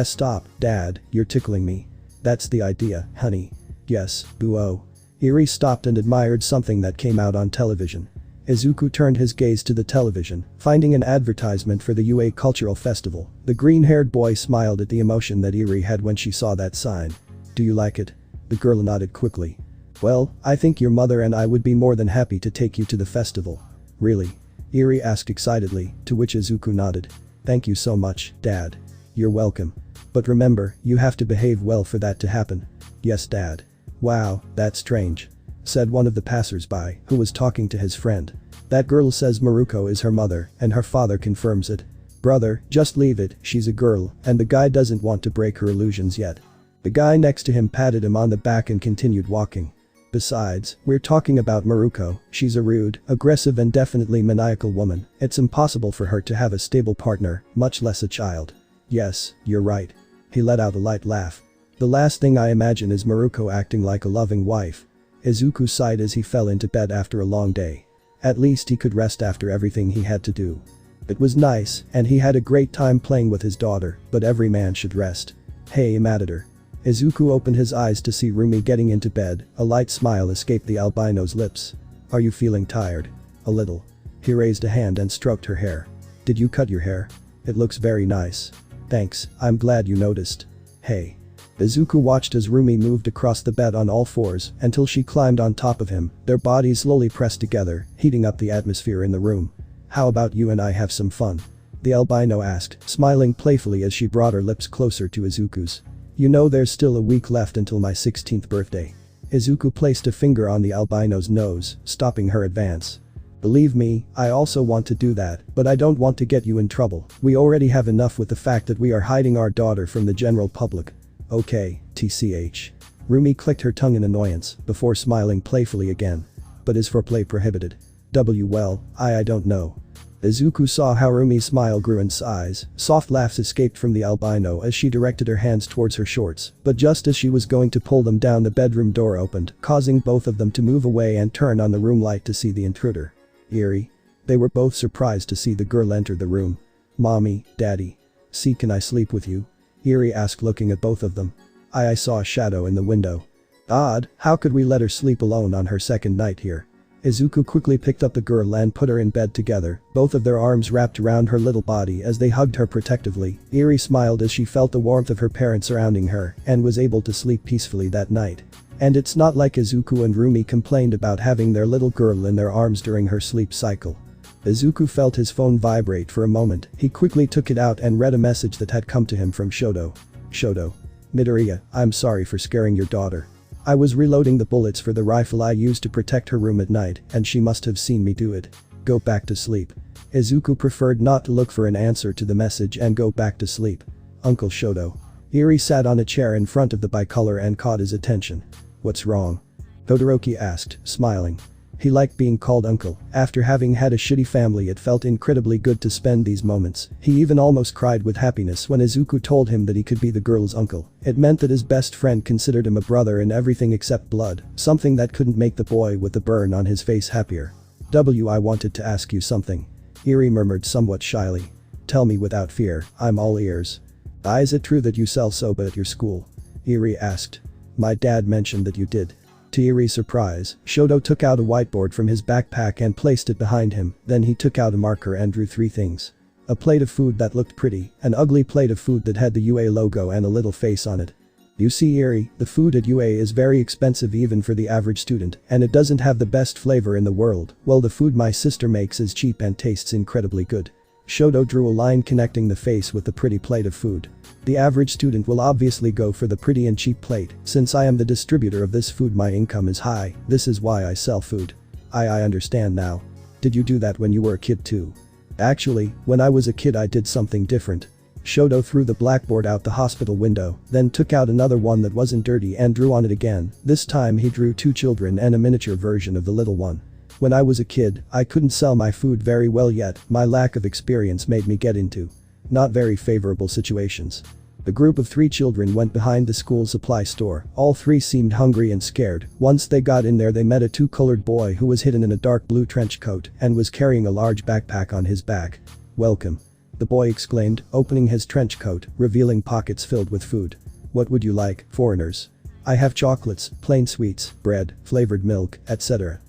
Stop, Dad, you're tickling me." "That's the idea, honey." "Yes, boo-oh." Eri stopped and admired something that came out on television. Izuku turned his gaze to the television, finding an advertisement for the UA Cultural Festival. The green-haired boy smiled at the emotion that Eri had when she saw that sign. "Do you like it?" The girl nodded quickly. "Well, I think your mother and I would be more than happy to take you to the festival." "Really?" Eri asked excitedly, to which Izuku nodded. "Thank you so much, Dad." "You're welcome. But remember, you have to behave well for that to happen." "Yes, Dad." "Wow, that's strange," said one of the passers-by, who was talking to his friend. "That girl says Miruko is her mother, and her father confirms it." "Brother, just leave it, she's a girl, and the guy doesn't want to break her illusions yet." The guy next to him patted him on the back and continued walking. "Besides, we're talking about Miruko, she's a rude, aggressive and definitely maniacal woman. It's impossible for her to have a stable partner, much less a child." "Yes, you're right." He let out a light laugh. "The last thing I imagine is Miruko acting like a loving wife." Izuku sighed as he fell into bed after a long day. At least he could rest after everything he had to do. It was nice, and he had a great time playing with his daughter, but every man should rest. "Hey, Matador." Izuku opened his eyes to see Rumi getting into bed. A light smile escaped the albino's lips. "Are you feeling tired?" "A little." He raised a hand and stroked her hair. "Did you cut your hair? It looks very nice." "Thanks, I'm glad you noticed." "Hey." Izuku watched as Rumi moved across the bed on all fours until she climbed on top of him, their bodies slowly pressed together, heating up the atmosphere in the room. "How about you and I have some fun?" the albino asked, smiling playfully as she brought her lips closer to Izuku's. "You know there's still a week left until my 16th birthday." Izuku placed a finger on the albino's nose, stopping her advance. "Believe me, I also want to do that, but I don't want to get you in trouble. We already have enough with the fact that we are hiding our daughter from the general public." "Okay, TCH. Rumi clicked her tongue in annoyance before smiling playfully again. but is foreplay prohibited? Well, I don't know. Izuku saw how Rumi's smile grew in size. Soft laughs escaped from the albino as she directed her hands towards her shorts, but just as she was going to pull them down, the bedroom door opened, causing both of them to move away and turn on the room light to see the intruder. Eerie. They were both surprised to see the girl enter the room. Mommy, Daddy. See, can I sleep with you? Eerie asked, looking at both of them. I saw a shadow in the window. Odd, how could we let her sleep alone on her second night here? Izuku quickly picked up the girl and put her in bed together, both of their arms wrapped around her little body as they hugged her protectively. Eerie smiled as she felt the warmth of her parents surrounding her and was able to sleep peacefully that night. And it's not like Izuku and Rumi complained about having their little girl in their arms during her sleep cycle. Izuku felt his phone vibrate for a moment. He quickly took it out and read a message that had come to him from Shoto. Shoto. Midoriya, I'm sorry for scaring your daughter. I was reloading the bullets for the rifle I used to protect her room at night, and she must have seen me do it. Go back to sleep. Izuku preferred not to look for an answer to the message and go back to sleep. Uncle Shoto. Eerie sat on a chair in front of the bicolor and caught his attention. What's wrong? Todoroki asked, smiling. He liked being called uncle. After having had a shitty family, it felt incredibly good to spend these moments. He even almost cried with happiness when Izuku told him that he could be the girl's uncle. It meant that his best friend considered him a brother in everything except blood, something that couldn't make the boy with the burn on his face happier. I wanted to ask you something. Eerie murmured somewhat shyly. Tell me without fear, I'm all ears. Is it true that you sell soba at your school? Eerie asked. My dad mentioned that you did. To Eerie's surprise, Shoto took out a whiteboard from his backpack and placed it behind him, then he took out a marker and drew 3 things. A plate of food that looked pretty, an ugly plate of food that had the UA logo and a little face on it. You see, Eerie, the food at UA is very expensive even for the average student, and it doesn't have the best flavor in the world. Well, the food my sister makes is cheap and tastes incredibly good. Shoto drew a line connecting the face with the pretty plate of food. The average student will obviously go for the pretty and cheap plate. Since I am the distributor of this food, my income is high. This is why I sell food. I understand now. Did you do that when you were a kid too? Actually, when I was a kid I did something different. Shoto threw the blackboard out the hospital window, then took out another one that wasn't dirty and drew on it again. This time he drew 2 children and a miniature version of the little one. When I was a kid, I couldn't sell my food very well yet. My lack of experience made me get into not very favorable situations. The group of 3 children went behind the school supply store. All 3 seemed hungry and scared. Once they got in there, they met a 2-colored boy who was hidden in a dark blue trench coat and was carrying a large backpack on his back. Welcome. The boy exclaimed, opening his trench coat, revealing pockets filled with food. What would you like, foreigners? I have chocolates, plain sweets, bread, flavored milk, etc.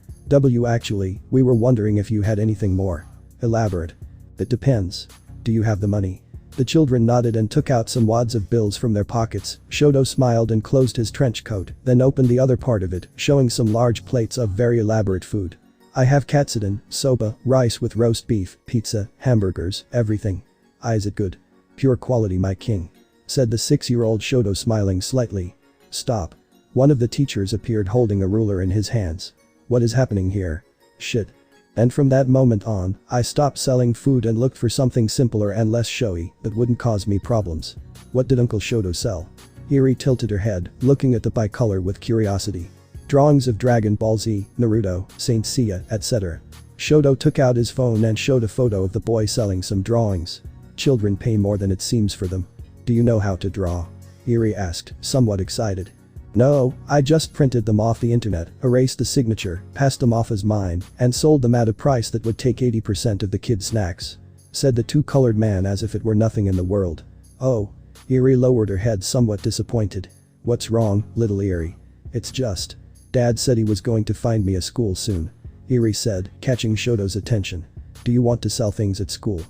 Actually, we were wondering if you had anything more. Elaborate. It depends. Do you have the money? The children nodded and took out some wads of bills from their pockets. Shoto smiled and closed his trench coat, then opened the other part of it, showing some large plates of very elaborate food. I have katsudon, soba, rice with roast beef, pizza, hamburgers, everything. Is it good? Pure quality, my king. Said the 6-year-old Shoto, smiling slightly. Stop. One of the teachers appeared holding a ruler in his hands. What is happening here? Shit. And from that moment on, I stopped selling food and looked for something simpler and less showy that wouldn't cause me problems. What did Uncle Shoto sell? Eerie tilted her head, looking at the bicolor with curiosity. Drawings of Dragon Ball Z, Naruto, Saint Seiya, etc. Shoto took out his phone and showed a photo of the boy selling some drawings. Children pay more than it seems for them. Do you know how to draw? Eerie asked, somewhat excited. No, I just printed them off the internet, erased the signature, passed them off as mine, and sold them at a price that would take 80% of the kids' snacks. Said the 2-colored man as if it were nothing in the world. Oh. Eerie lowered her head, somewhat disappointed. What's wrong, little Eerie? It's just. Dad said he was going to find me a school soon. Eerie said, catching Shoto's attention. Do you want to sell things at school?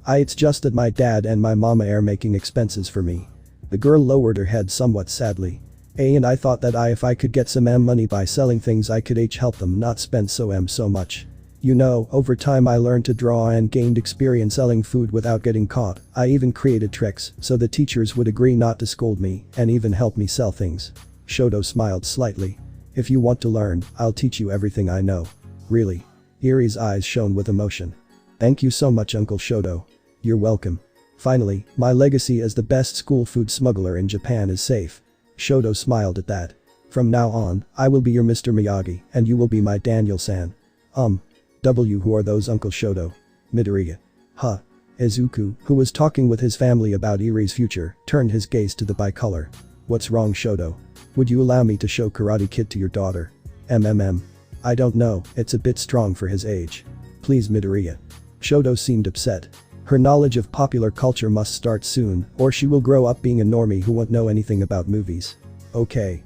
It's just that my dad and my mama are making expenses for me. The girl lowered her head somewhat sadly. And I thought that if I could get some money by selling things I could help them not spend so much. You know, over time I learned to draw and gained experience selling food without getting caught. I even created tricks so the teachers would agree not to scold me and even help me sell things. Shoto smiled slightly. If you want to learn, I'll teach you everything I know. Really? Eerie's eyes shone with emotion. Thank you so much, Uncle Shoto. You're welcome. Finally, my legacy as the best school food smuggler in Japan is safe. Shoto smiled at that. From now on, I will be your Mr. Miyagi and you will be my Daniel-san. Who are those Uncle Shoto? Midoriya. Huh. Izuku, who was talking with his family about Iri's future, turned his gaze to the bicolor. What's wrong, Shoto? Would you allow me to show Karate Kid to your daughter? I don't know, it's a bit strong for his age. Please, Midoriya. Shoto seemed upset. Her knowledge of popular culture must start soon, or she will grow up being a normie who won't know anything about movies. Okay.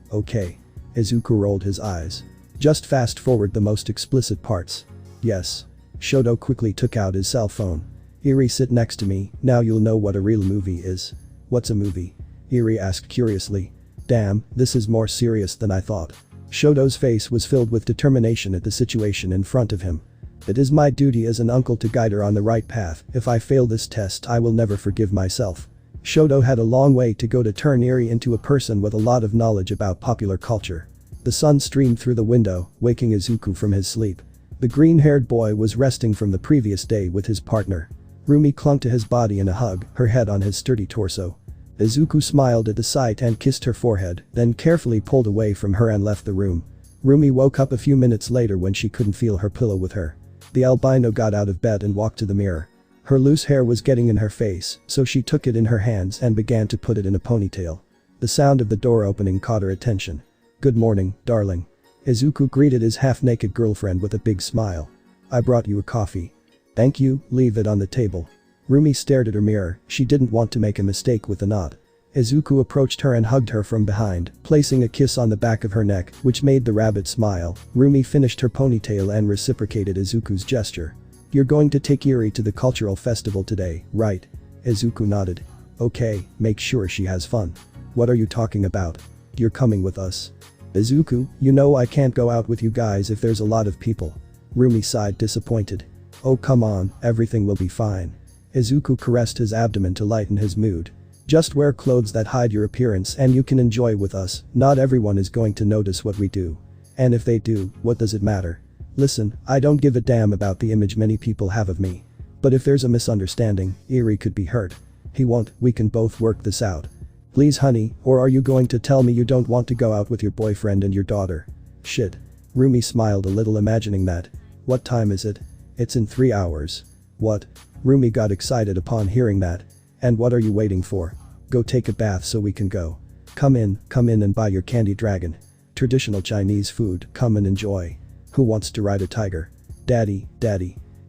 Izuku rolled his eyes. Just fast forward the most explicit parts. Yes. Shoto quickly took out his cell phone. Iri, sit next to me, now you'll know what a real movie is. What's a movie? Iri asked curiously. Damn, this is more serious than I thought. Shoto's face was filled with determination at the situation in front of him. It is my duty as an uncle to guide her on the right path. If I fail this test, I will never forgive myself. Shoto had a long way to go to turn Iri into a person with a lot of knowledge about popular culture. The sun streamed through the window, waking Izuku from his sleep. The green-haired boy was resting from the previous day with his partner. Rumi clung to his body in a hug, her head on his sturdy torso. Izuku smiled at the sight and kissed her forehead, then carefully pulled away from her and left the room. Rumi woke up a few minutes later when she couldn't feel her pillow with her. The albino got out of bed and walked to the mirror. Her loose hair was getting in her face, so she took it in her hands and began to put it in a ponytail. The sound of the door opening caught her attention. Good morning, darling. Izuku greeted his half-naked girlfriend with a big smile. I brought you a coffee. Thank you, leave it on the table. Rumi stared at her mirror, she didn't want to make a mistake with the knot. Izuku approached her and hugged her from behind, placing a kiss on the back of her neck, which made the rabbit smile. Rumi finished her ponytail and reciprocated Izuku's gesture. You're going to take Iri to the cultural festival today, right? Izuku nodded. Okay, make sure she has fun. What are you talking about? You're coming with us. Izuku, you know I can't go out with you guys if there's a lot of people. Rumi sighed disappointed. Oh come on, everything will be fine. Izuku caressed his abdomen to lighten his mood. Just wear clothes that hide your appearance and you can enjoy with us, not everyone is going to notice what we do. And if they do, what does it matter? Listen, I don't give a damn about the image many people have of me. But if there's a misunderstanding, Iri could be hurt. He won't, we can both work this out. Please honey, or are you going to tell me you don't want to go out with your boyfriend and your daughter? Shit. Rumi smiled a little imagining that. What time is it? It's in 3 hours. What? Rumi got excited upon hearing that. And what are you waiting for? Go take a bath so we can go. Come in and buy your candy dragon. Traditional Chinese food, come and enjoy. Who wants to ride a tiger? Daddy.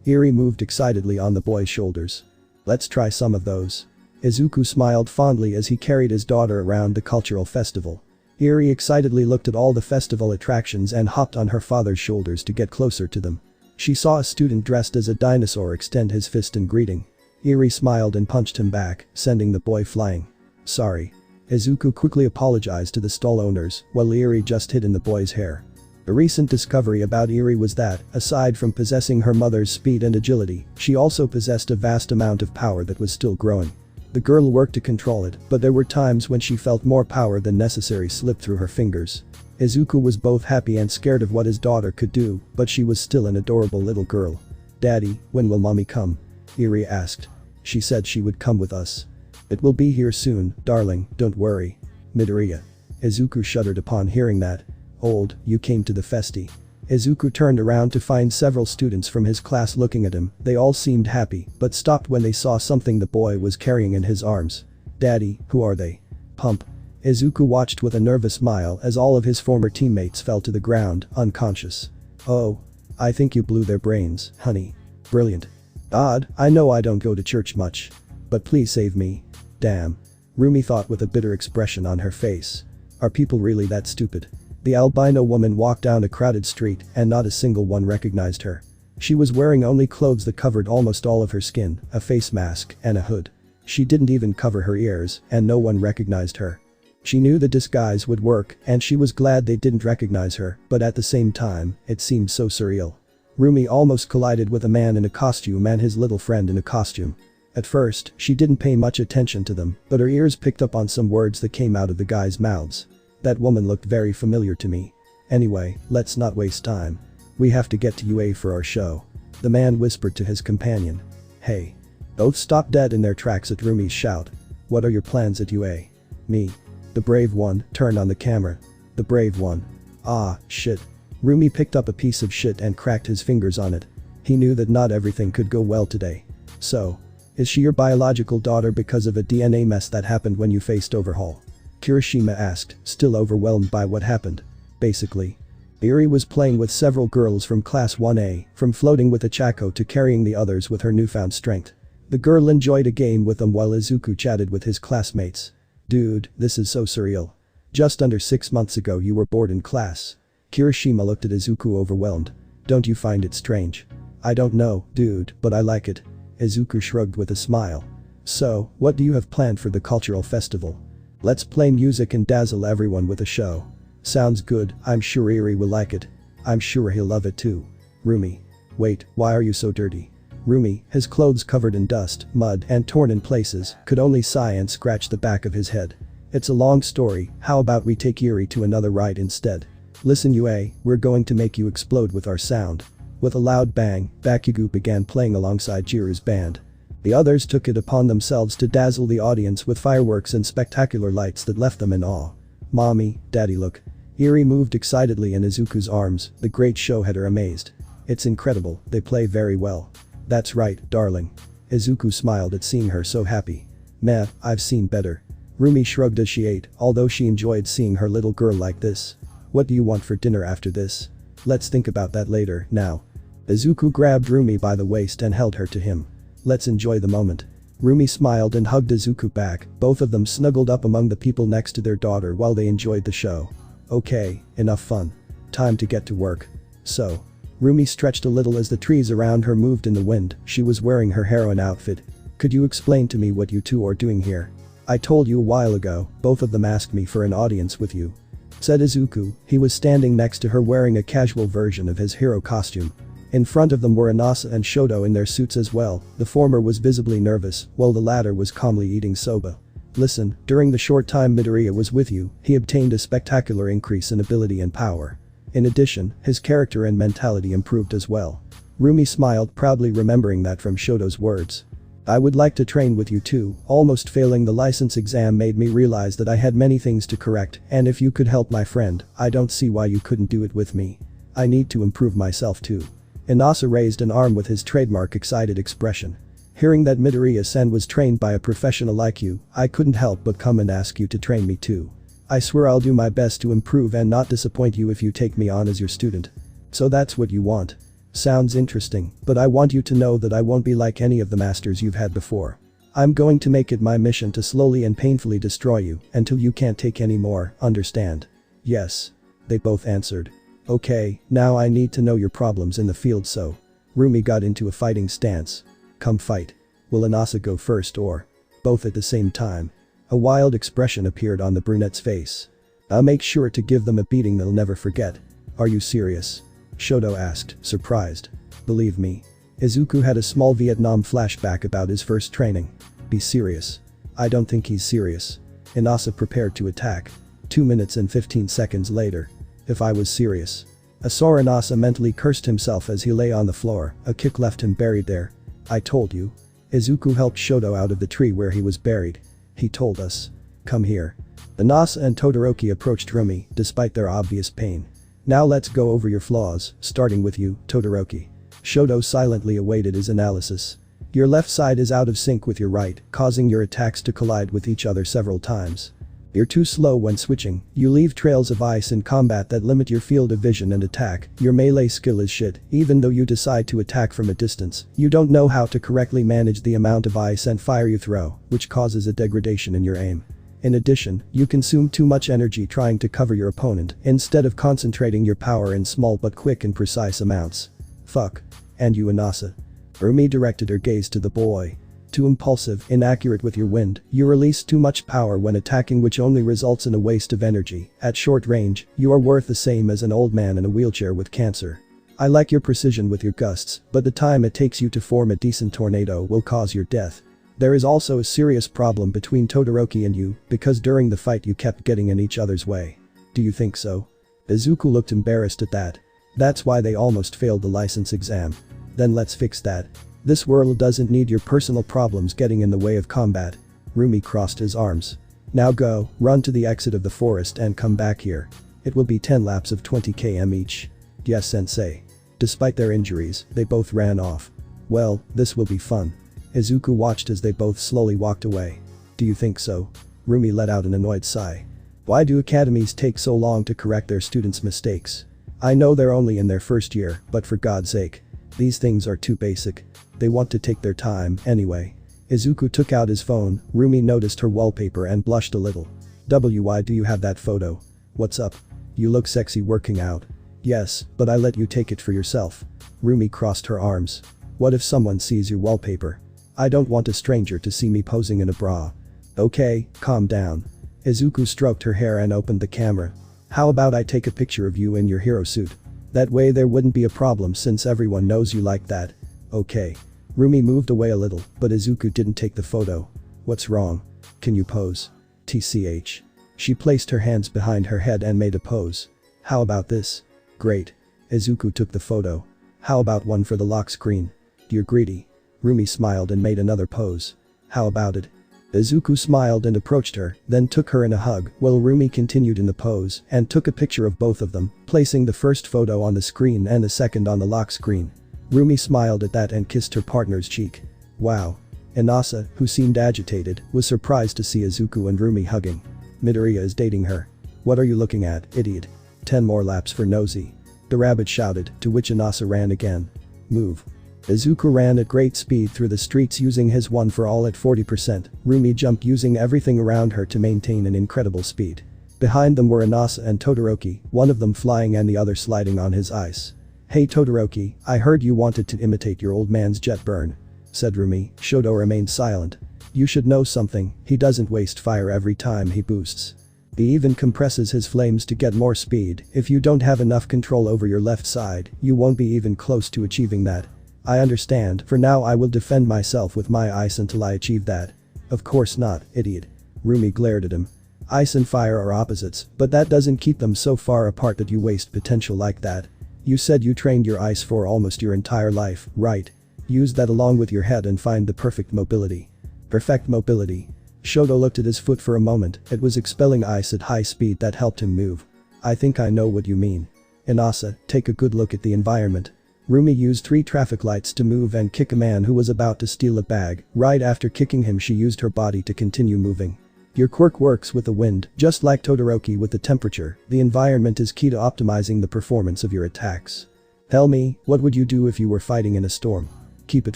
Iri moved excitedly on the boy's shoulders. Let's try some of those. Izuku smiled fondly as he carried his daughter around the cultural festival. Iri excitedly looked at all the festival attractions and hopped on her father's shoulders to get closer to them. She saw a student dressed as a dinosaur extend his fist in greeting. Iri smiled and punched him back, sending the boy flying. Sorry. Izuku quickly apologized to the stall owners, while Iri just hid in the boy's hair. A recent discovery about Iri was that, aside from possessing her mother's speed and agility, she also possessed a vast amount of power that was still growing. The girl worked to control it, but there were times when she felt more power than necessary slip through her fingers. Izuku was both happy and scared of what his daughter could do, but she was still an adorable little girl. Daddy, when will mommy come? Iri asked. She said she would come with us. It will be here soon, darling, don't worry. Midoriya. Izuku shuddered upon hearing that. Old, you came to the festi. Izuku turned around to find several students from his class looking at him, they all seemed happy, but stopped when they saw something the boy was carrying in his arms. Daddy, who are they? Pump. Izuku watched with a nervous smile as all of his former teammates fell to the ground, unconscious. Oh. I think you blew their brains, honey. Brilliant. Odd, I know I don't go to church much. But please save me. Damn. Rumi thought with a bitter expression on her face. Are people really that stupid? The albino woman walked down a crowded street and not a single one recognized her. She was wearing only clothes that covered almost all of her skin, a face mask, and a hood. She didn't even cover her ears, and no one recognized her. She knew the disguise would work, and she was glad they didn't recognize her, but at the same time, it seemed so surreal. Rumi almost collided with a man in a costume and his little friend in a costume. At first, she didn't pay much attention to them, but her ears picked up on some words that came out of the guys' mouths. That woman looked very familiar to me. Anyway, let's not waste time. We have to get to UA for our show. The man whispered to his companion. Hey. Both stopped dead in their tracks at Rumi's shout. What are your plans at UA? Me. The brave one turned on the camera. The brave one. Ah, shit. Rumi picked up a piece of shit and cracked his fingers on it. He knew that not everything could go well today. So. Is she your biological daughter because of a DNA mess that happened when you faced Overhaul? Kirishima asked, still overwhelmed by what happened. Basically. Eri was playing with several girls from Class 1A, from floating with a Chako to carrying the others with her newfound strength. The girl enjoyed a game with them while Izuku chatted with his classmates. Dude, this is so surreal. Just under 6 months ago you were bored in class. Kirishima looked at Izuku overwhelmed. Don't you find it strange? I don't know, dude, but I like it. Izuku shrugged with a smile. So, what do you have planned for the cultural festival? Let's play music and dazzle everyone with a show. Sounds good, I'm sure Eri will like it. I'm sure he'll love it too. Rumi. Wait, why are you so dirty? Rumi, his clothes covered in dust, mud, and torn in places, could only sigh and scratch the back of his head. It's a long story, how about we take Eri to another ride instead? Listen Yue, we're going to make you explode with our sound. With a loud bang, Bakugo began playing alongside Jiru's band. The others took it upon themselves to dazzle the audience with fireworks and spectacular lights that left them in awe. Mommy, Daddy look. Eri moved excitedly in Izuku's arms, the great show had her amazed. It's incredible, they play very well. That's right, darling. Izuku smiled at seeing her so happy. Meh, I've seen better. Rumi shrugged as she ate, although she enjoyed seeing her little girl like this. What do you want for dinner after this? Let's think about that later, now. Izuku grabbed Rumi by the waist and held her to him. Let's enjoy the moment. Rumi smiled and hugged Izuku back, both of them snuggled up among the people next to their daughter while they enjoyed the show. Okay, enough fun. Time to get to work. So. Rumi stretched a little as the trees around her moved in the wind, she was wearing her heroine outfit. Could you explain to me what you two are doing here? I told you a while ago, both of them asked me for an audience with you. Said Izuku, he was standing next to her wearing a casual version of his hero costume. In front of them were Inasa and Shoto in their suits as well, the former was visibly nervous, while the latter was calmly eating soba. Listen, during the short time Midoriya was with you, he obtained a spectacular increase in ability and power. In addition, his character and mentality improved as well. Rumi smiled proudly remembering that from Shoto's words. I would like to train with you too, almost failing the license exam made me realize that I had many things to correct, and if you could help my friend, I don't see why you couldn't do it with me. I need to improve myself too. Inasa raised an arm with his trademark excited expression. Hearing that Midoriya-sen was trained by a professional like you, I couldn't help but come and ask you to train me too. I swear I'll do my best to improve and not disappoint you if you take me on as your student. So that's what you want. Sounds interesting, but I want you to know that I won't be like any of the masters you've had before. I'm going to make it my mission to slowly and painfully destroy you until you can't take any more, understand? Yes. They both answered. Okay, now I need to know your problems in the field so. Rumi got into a fighting stance. Come fight. Will Inasa go first or? Both at the same time. A wild expression appeared on the brunette's face. I'll make sure to give them a beating they'll never forget. Are you serious? Shoto asked, surprised. Believe me. Izuku had a small Vietnam flashback about his first training. Be serious. I don't think he's serious. Inasa prepared to attack. 2 minutes and 15 seconds later. If I was serious. Asura Inasa mentally cursed himself as he lay on the floor, a kick left him buried there. I told you. Izuku helped Shoto out of the tree where he was buried. He told us. Come here. Inasa and Todoroki approached Rumi, despite their obvious pain. Now let's go over your flaws, starting with you, Todoroki. Shoto silently awaited his analysis. Your left side is out of sync with your right, causing your attacks to collide with each other several times. You're too slow when switching, you leave trails of ice in combat that limit your field of vision and attack, your melee skill is shit, even though you decide to attack from a distance, you don't know how to correctly manage the amount of ice and fire you throw, which causes a degradation in your aim. In addition, you consume too much energy trying to cover your opponent, instead of concentrating your power in small but quick and precise amounts. Fuck. And you Inasa. Rumi directed her gaze to the boy. Too impulsive, inaccurate with your wind, you release too much power when attacking which only results in a waste of energy. At short range, you are worth the same as an old man in a wheelchair with cancer. I like your precision with your gusts, but the time it takes you to form a decent tornado will cause your death. There is also a serious problem between Todoroki and you, because during the fight you kept getting in each other's way. Do you think so? Izuku looked embarrassed at that. That's why they almost failed the license exam. Then let's fix that. This world doesn't need your personal problems getting in the way of combat. Rumi crossed his arms. Now go, run to the exit of the forest and come back here. It will be 10 laps of 20 km each. Yes, sensei. Despite their injuries, they both ran off. Well, this will be fun. Izuku watched as they both slowly walked away. Do you think so? Rumi let out an annoyed sigh. Why do academies take so long to correct their students' mistakes? I know they're only in their first year, but for God's sake. These things are too basic. They want to take their time, anyway. Izuku took out his phone. Rumi noticed her wallpaper and blushed a little. Why do you have that photo? What's up? You look sexy working out. Yes, but I let you take it for yourself. Rumi crossed her arms. What if someone sees your wallpaper? I don't want a stranger to see me posing in a bra. Okay, calm down. Izuku stroked her hair and opened the camera. How about I take a picture of you in your hero suit? That way there wouldn't be a problem since everyone knows you like that. Okay. Rumi moved away a little, but Izuku didn't take the photo. What's wrong? Can you pose? TCH. She placed her hands behind her head and made a pose. How about this? Great. Izuku took the photo. How about one for the lock screen? You're greedy. Rumi smiled and made another pose. How about it? Izuku smiled and approached her, then took her in a hug while Rumi continued in the pose and took a picture of both of them, placing the first photo on the screen and the second on the lock screen. Rumi smiled at that and kissed her partner's cheek. Wow. Inasa, who seemed agitated, was surprised to see Izuku and Rumi hugging. Midoriya is dating her. What are you looking at, idiot? 10 more laps for nosy. The rabbit shouted, to which Inasa ran again. Move. Izuku ran at great speed through the streets using his one for all at 40%. Rumi jumped using everything around her to maintain an incredible speed. Behind them were Inasa and Todoroki, one of them flying and the other sliding on his ice. Hey Todoroki, I heard you wanted to imitate your old man's jet burn. Said Rumi. Shoto remained silent. You should know something, he doesn't waste fire every time he boosts. He even compresses his flames to get more speed. If you don't have enough control over your left side, you won't be even close to achieving that. I understand, for now I will defend myself with my ice until I achieve that. Of course not, idiot. Rumi glared at him. Ice and fire are opposites, but that doesn't keep them so far apart that you waste potential like that. You said you trained your ice for almost your entire life, right? Use that along with your head and find the perfect mobility. Perfect mobility. Shoto looked at his foot for a moment. It was expelling ice at high speed that helped him move. I think I know what you mean. Inasa, take a good look at the environment. Rumi used 3 traffic lights to move and kick a man who was about to steal a bag. Right after kicking him, she used her body to continue moving. Your quirk works with the wind, just like Todoroki with the temperature. The environment is key to optimizing the performance of your attacks. Tell me, what would you do if you were fighting in a storm? Keep it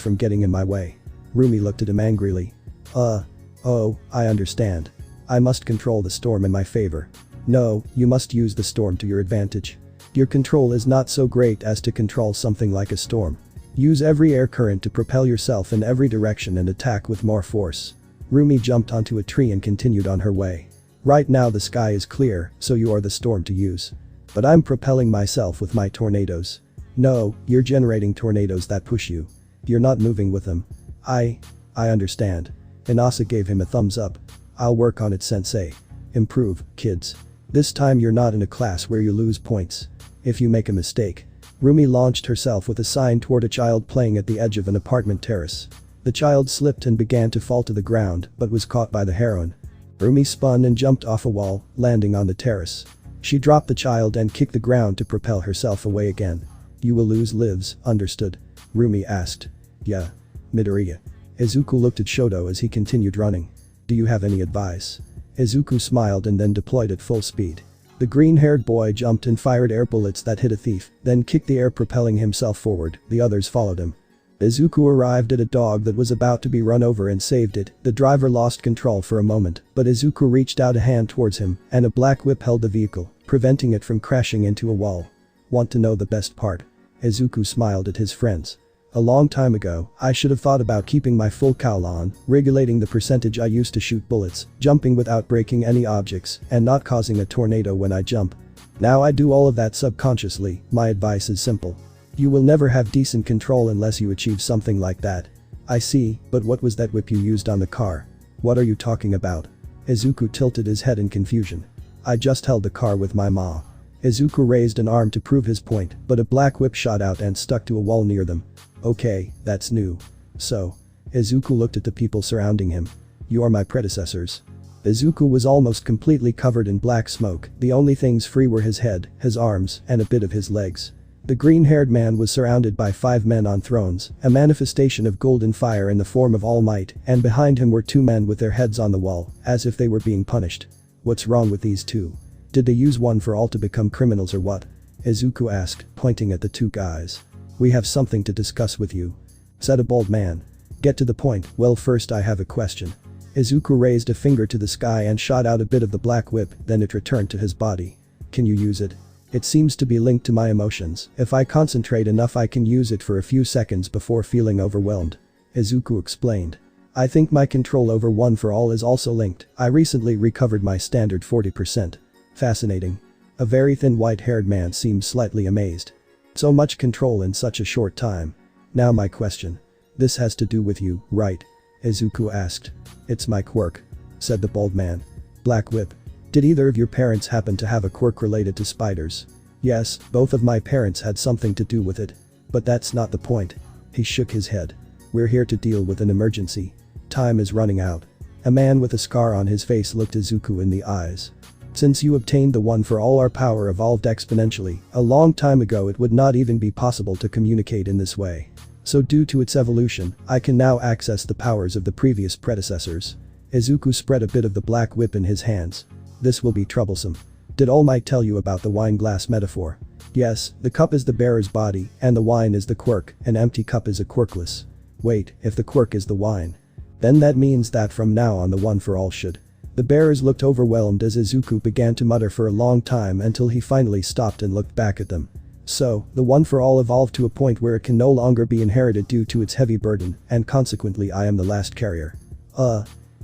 from getting in my way. Rumi looked at him angrily. Oh, I understand. I must control the storm in my favor. No, you must use the storm to your advantage. Your control is not so great as to control something like a storm. Use every air current to propel yourself in every direction and attack with more force. Rumi jumped onto a tree and continued on her way. Right now the sky is clear, so you are the storm to use. But I'm propelling myself with my tornadoes. No, you're generating tornadoes that push you. You're not moving with them. I understand. Inasa gave him a thumbs up. I'll work on it, sensei. Improve, kids. This time you're not in a class where you lose points. If you make a mistake. Rumi launched herself with a sign toward a child playing at the edge of an apartment terrace. The child slipped and began to fall to the ground, but was caught by the heroine. Rumi spun and jumped off a wall, landing on the terrace. She dropped the child and kicked the ground to propel herself away again. You will lose lives, understood? Rumi asked. Yeah. Midoriya. Izuku looked at Shoto as he continued running. Do you have any advice? Izuku smiled and then deployed at full speed. The green-haired boy jumped and fired air bullets that hit a thief, then kicked the air, propelling himself forward. The others followed him. Izuku arrived at a dog that was about to be run over and saved it. The driver lost control for a moment, but Izuku reached out a hand towards him, and a black whip held the vehicle, preventing it from crashing into a wall. Want to know the best part? Izuku smiled at his friends. A long time ago, I should have thought about keeping my full cowl on, regulating the percentage I used to shoot bullets, jumping without breaking any objects, and not causing a tornado when I jump. Now I do all of that subconsciously. My advice is simple. You will never have decent control unless you achieve something like that. I see, but what was that whip you used on the car? What are you talking about? Izuku tilted his head in confusion. I just held the car with my maw. Izuku raised an arm to prove his point, but a black whip shot out and stuck to a wall near them. Okay, that's new. So. Izuku looked at the people surrounding him. You are my predecessors. Izuku was almost completely covered in black smoke, the only things free were his head, his arms, and a bit of his legs. The green-haired man was surrounded by 5 men on thrones, a manifestation of golden fire in the form of All Might, and behind him were 2 men with their heads on the wall, as if they were being punished. What's wrong with these 2? Did they use one for all to become criminals or what? Izuku asked, pointing at the 2 guys. We have something to discuss with you, said a bald man. Get to the point. Well, first I have a question. Izuku raised a finger to the sky and shot out a bit of the black whip, then it returned to his body. Can you use it? It seems to be linked to my emotions. If I concentrate enough I can use it for a few seconds before feeling overwhelmed. Izuku explained. I think my control over One for All is also linked. I recently recovered my standard 40%. Fascinating. A very thin white-haired man seemed slightly amazed. So much control in such a short time. Now my question. This has to do with you, right? Izuku asked. It's my quirk, said the bald man. Black whip. Did either of your parents happen to have a quirk related to spiders? Yes, both of my parents had something to do with it. But that's not the point. He shook his head. We're here to deal with an emergency. Time is running out. A man with a scar on his face looked Izuku in the eyes. Since you obtained the One for All, our power evolved exponentially. A long time ago it would not even be possible to communicate in this way. So due to its evolution, I can now access the powers of the previous predecessors. Izuku spread a bit of the black whip in his hands. This will be troublesome. Did All Might tell you about the wine glass metaphor? Yes, the cup is the bearer's body, and the wine is the quirk. An empty cup is a quirkless. Wait, if the quirk is the wine, then that means that from now on the One for All should. The bearers looked overwhelmed as Izuku began to mutter for a long time until he finally stopped and looked back at them. So, the One for All evolved to a point where it can no longer be inherited due to its heavy burden, and consequently I am the last carrier.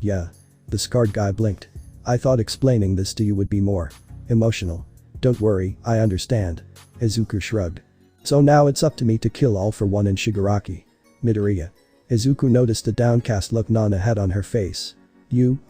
Yeah. The scarred guy blinked. I thought explaining this to you would be more emotional. Don't worry, I understand. Izuku shrugged. So now it's up to me to kill All for One and Shigaraki. Midoriya. Izuku noticed a downcast look Nana had on her face.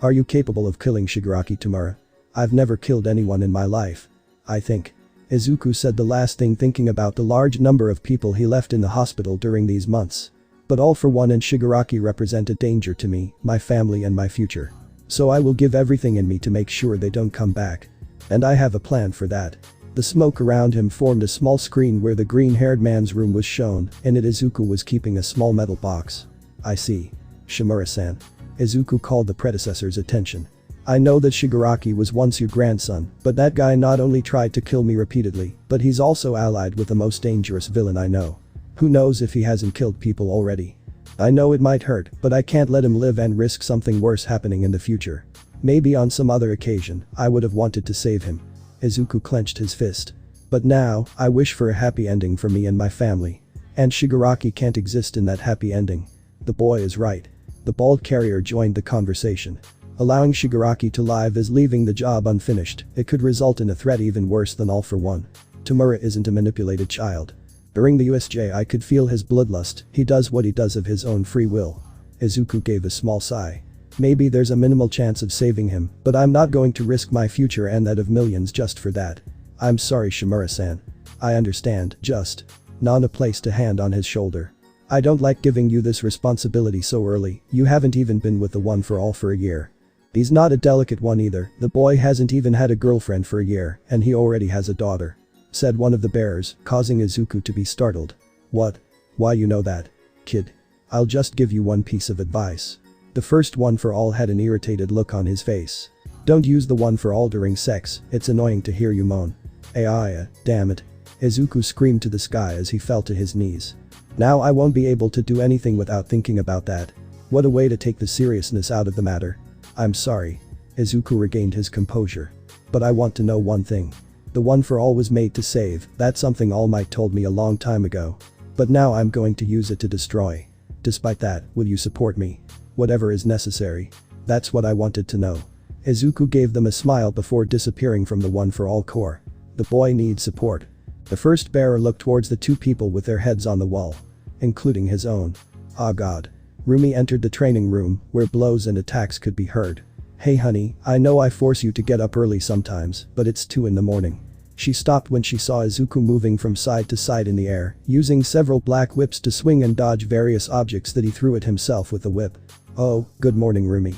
Are you capable of killing Shigaraki Tamura? I've never killed anyone in my life. I think. Izuku said the last thing, thinking about the large number of people he left in the hospital during these months. But All for One and Shigaraki represent a danger to me, my family and my future. So I will give everything in me to make sure they don't come back. And I have a plan for that. The smoke around him formed a small screen where the green-haired man's room was shown, in it Izuku was keeping a small metal box. I see. Shimura-san. Izuku called the predecessor's attention. I know that Shigaraki was once your grandson, but that guy not only tried to kill me repeatedly, but he's also allied with the most dangerous villain I know. Who knows if he hasn't killed people already? I know it might hurt, but I can't let him live and risk something worse happening in the future. Maybe on some other occasion, I would have wanted to save him. Izuku clenched his fist. But now, I wish for a happy ending for me and my family. And Shigaraki can't exist in that happy ending. The boy is right. The bald carrier joined the conversation. Allowing Shigaraki to live is leaving the job unfinished. It could result in a threat even worse than All for One. Tamura isn't a manipulated child. During the USJ I could feel his bloodlust. He does what he does of his own free will. Izuku gave a small sigh. Maybe there's a minimal chance of saving him, but I'm not going to risk my future and that of millions just for that. I'm sorry, Shimura-san. I understand, just. Nana placed a hand on his shoulder. I don't like giving you this responsibility so early. You haven't even been with the One for All for a year. He's not a delicate one either. The boy hasn't even had a girlfriend for a year, and he already has a daughter, said one of the bearers, causing Izuku to be startled. What? Why you know that? Kid. I'll just give you one piece of advice. The first One for All had an irritated look on his face. Don't use the One for All during sex, it's annoying to hear you moan. Damn it. Izuku screamed to the sky as he fell to his knees. Now I won't be able to do anything without thinking about that. What a way to take the seriousness out of the matter. I'm sorry. Izuku regained his composure. But I want to know one thing. The One for All was made to save, that's something All Might told me a long time ago. But now I'm going to use it to destroy. Despite that, will you support me? Whatever is necessary. That's what I wanted to know. Izuku gave them a smile before disappearing from the One for All core. The boy needs support. The first bearer looked towards the 2 people with their heads on the wall. Including his own. Ah God. Rumi entered the training room, where blows and attacks could be heard. Hey honey, I know I force you to get up early sometimes, but it's 2 in the morning. She stopped when she saw Izuku moving from side to side in the air, using several black whips to swing and dodge various objects that he threw at himself with the whip. Oh, good morning Rumi.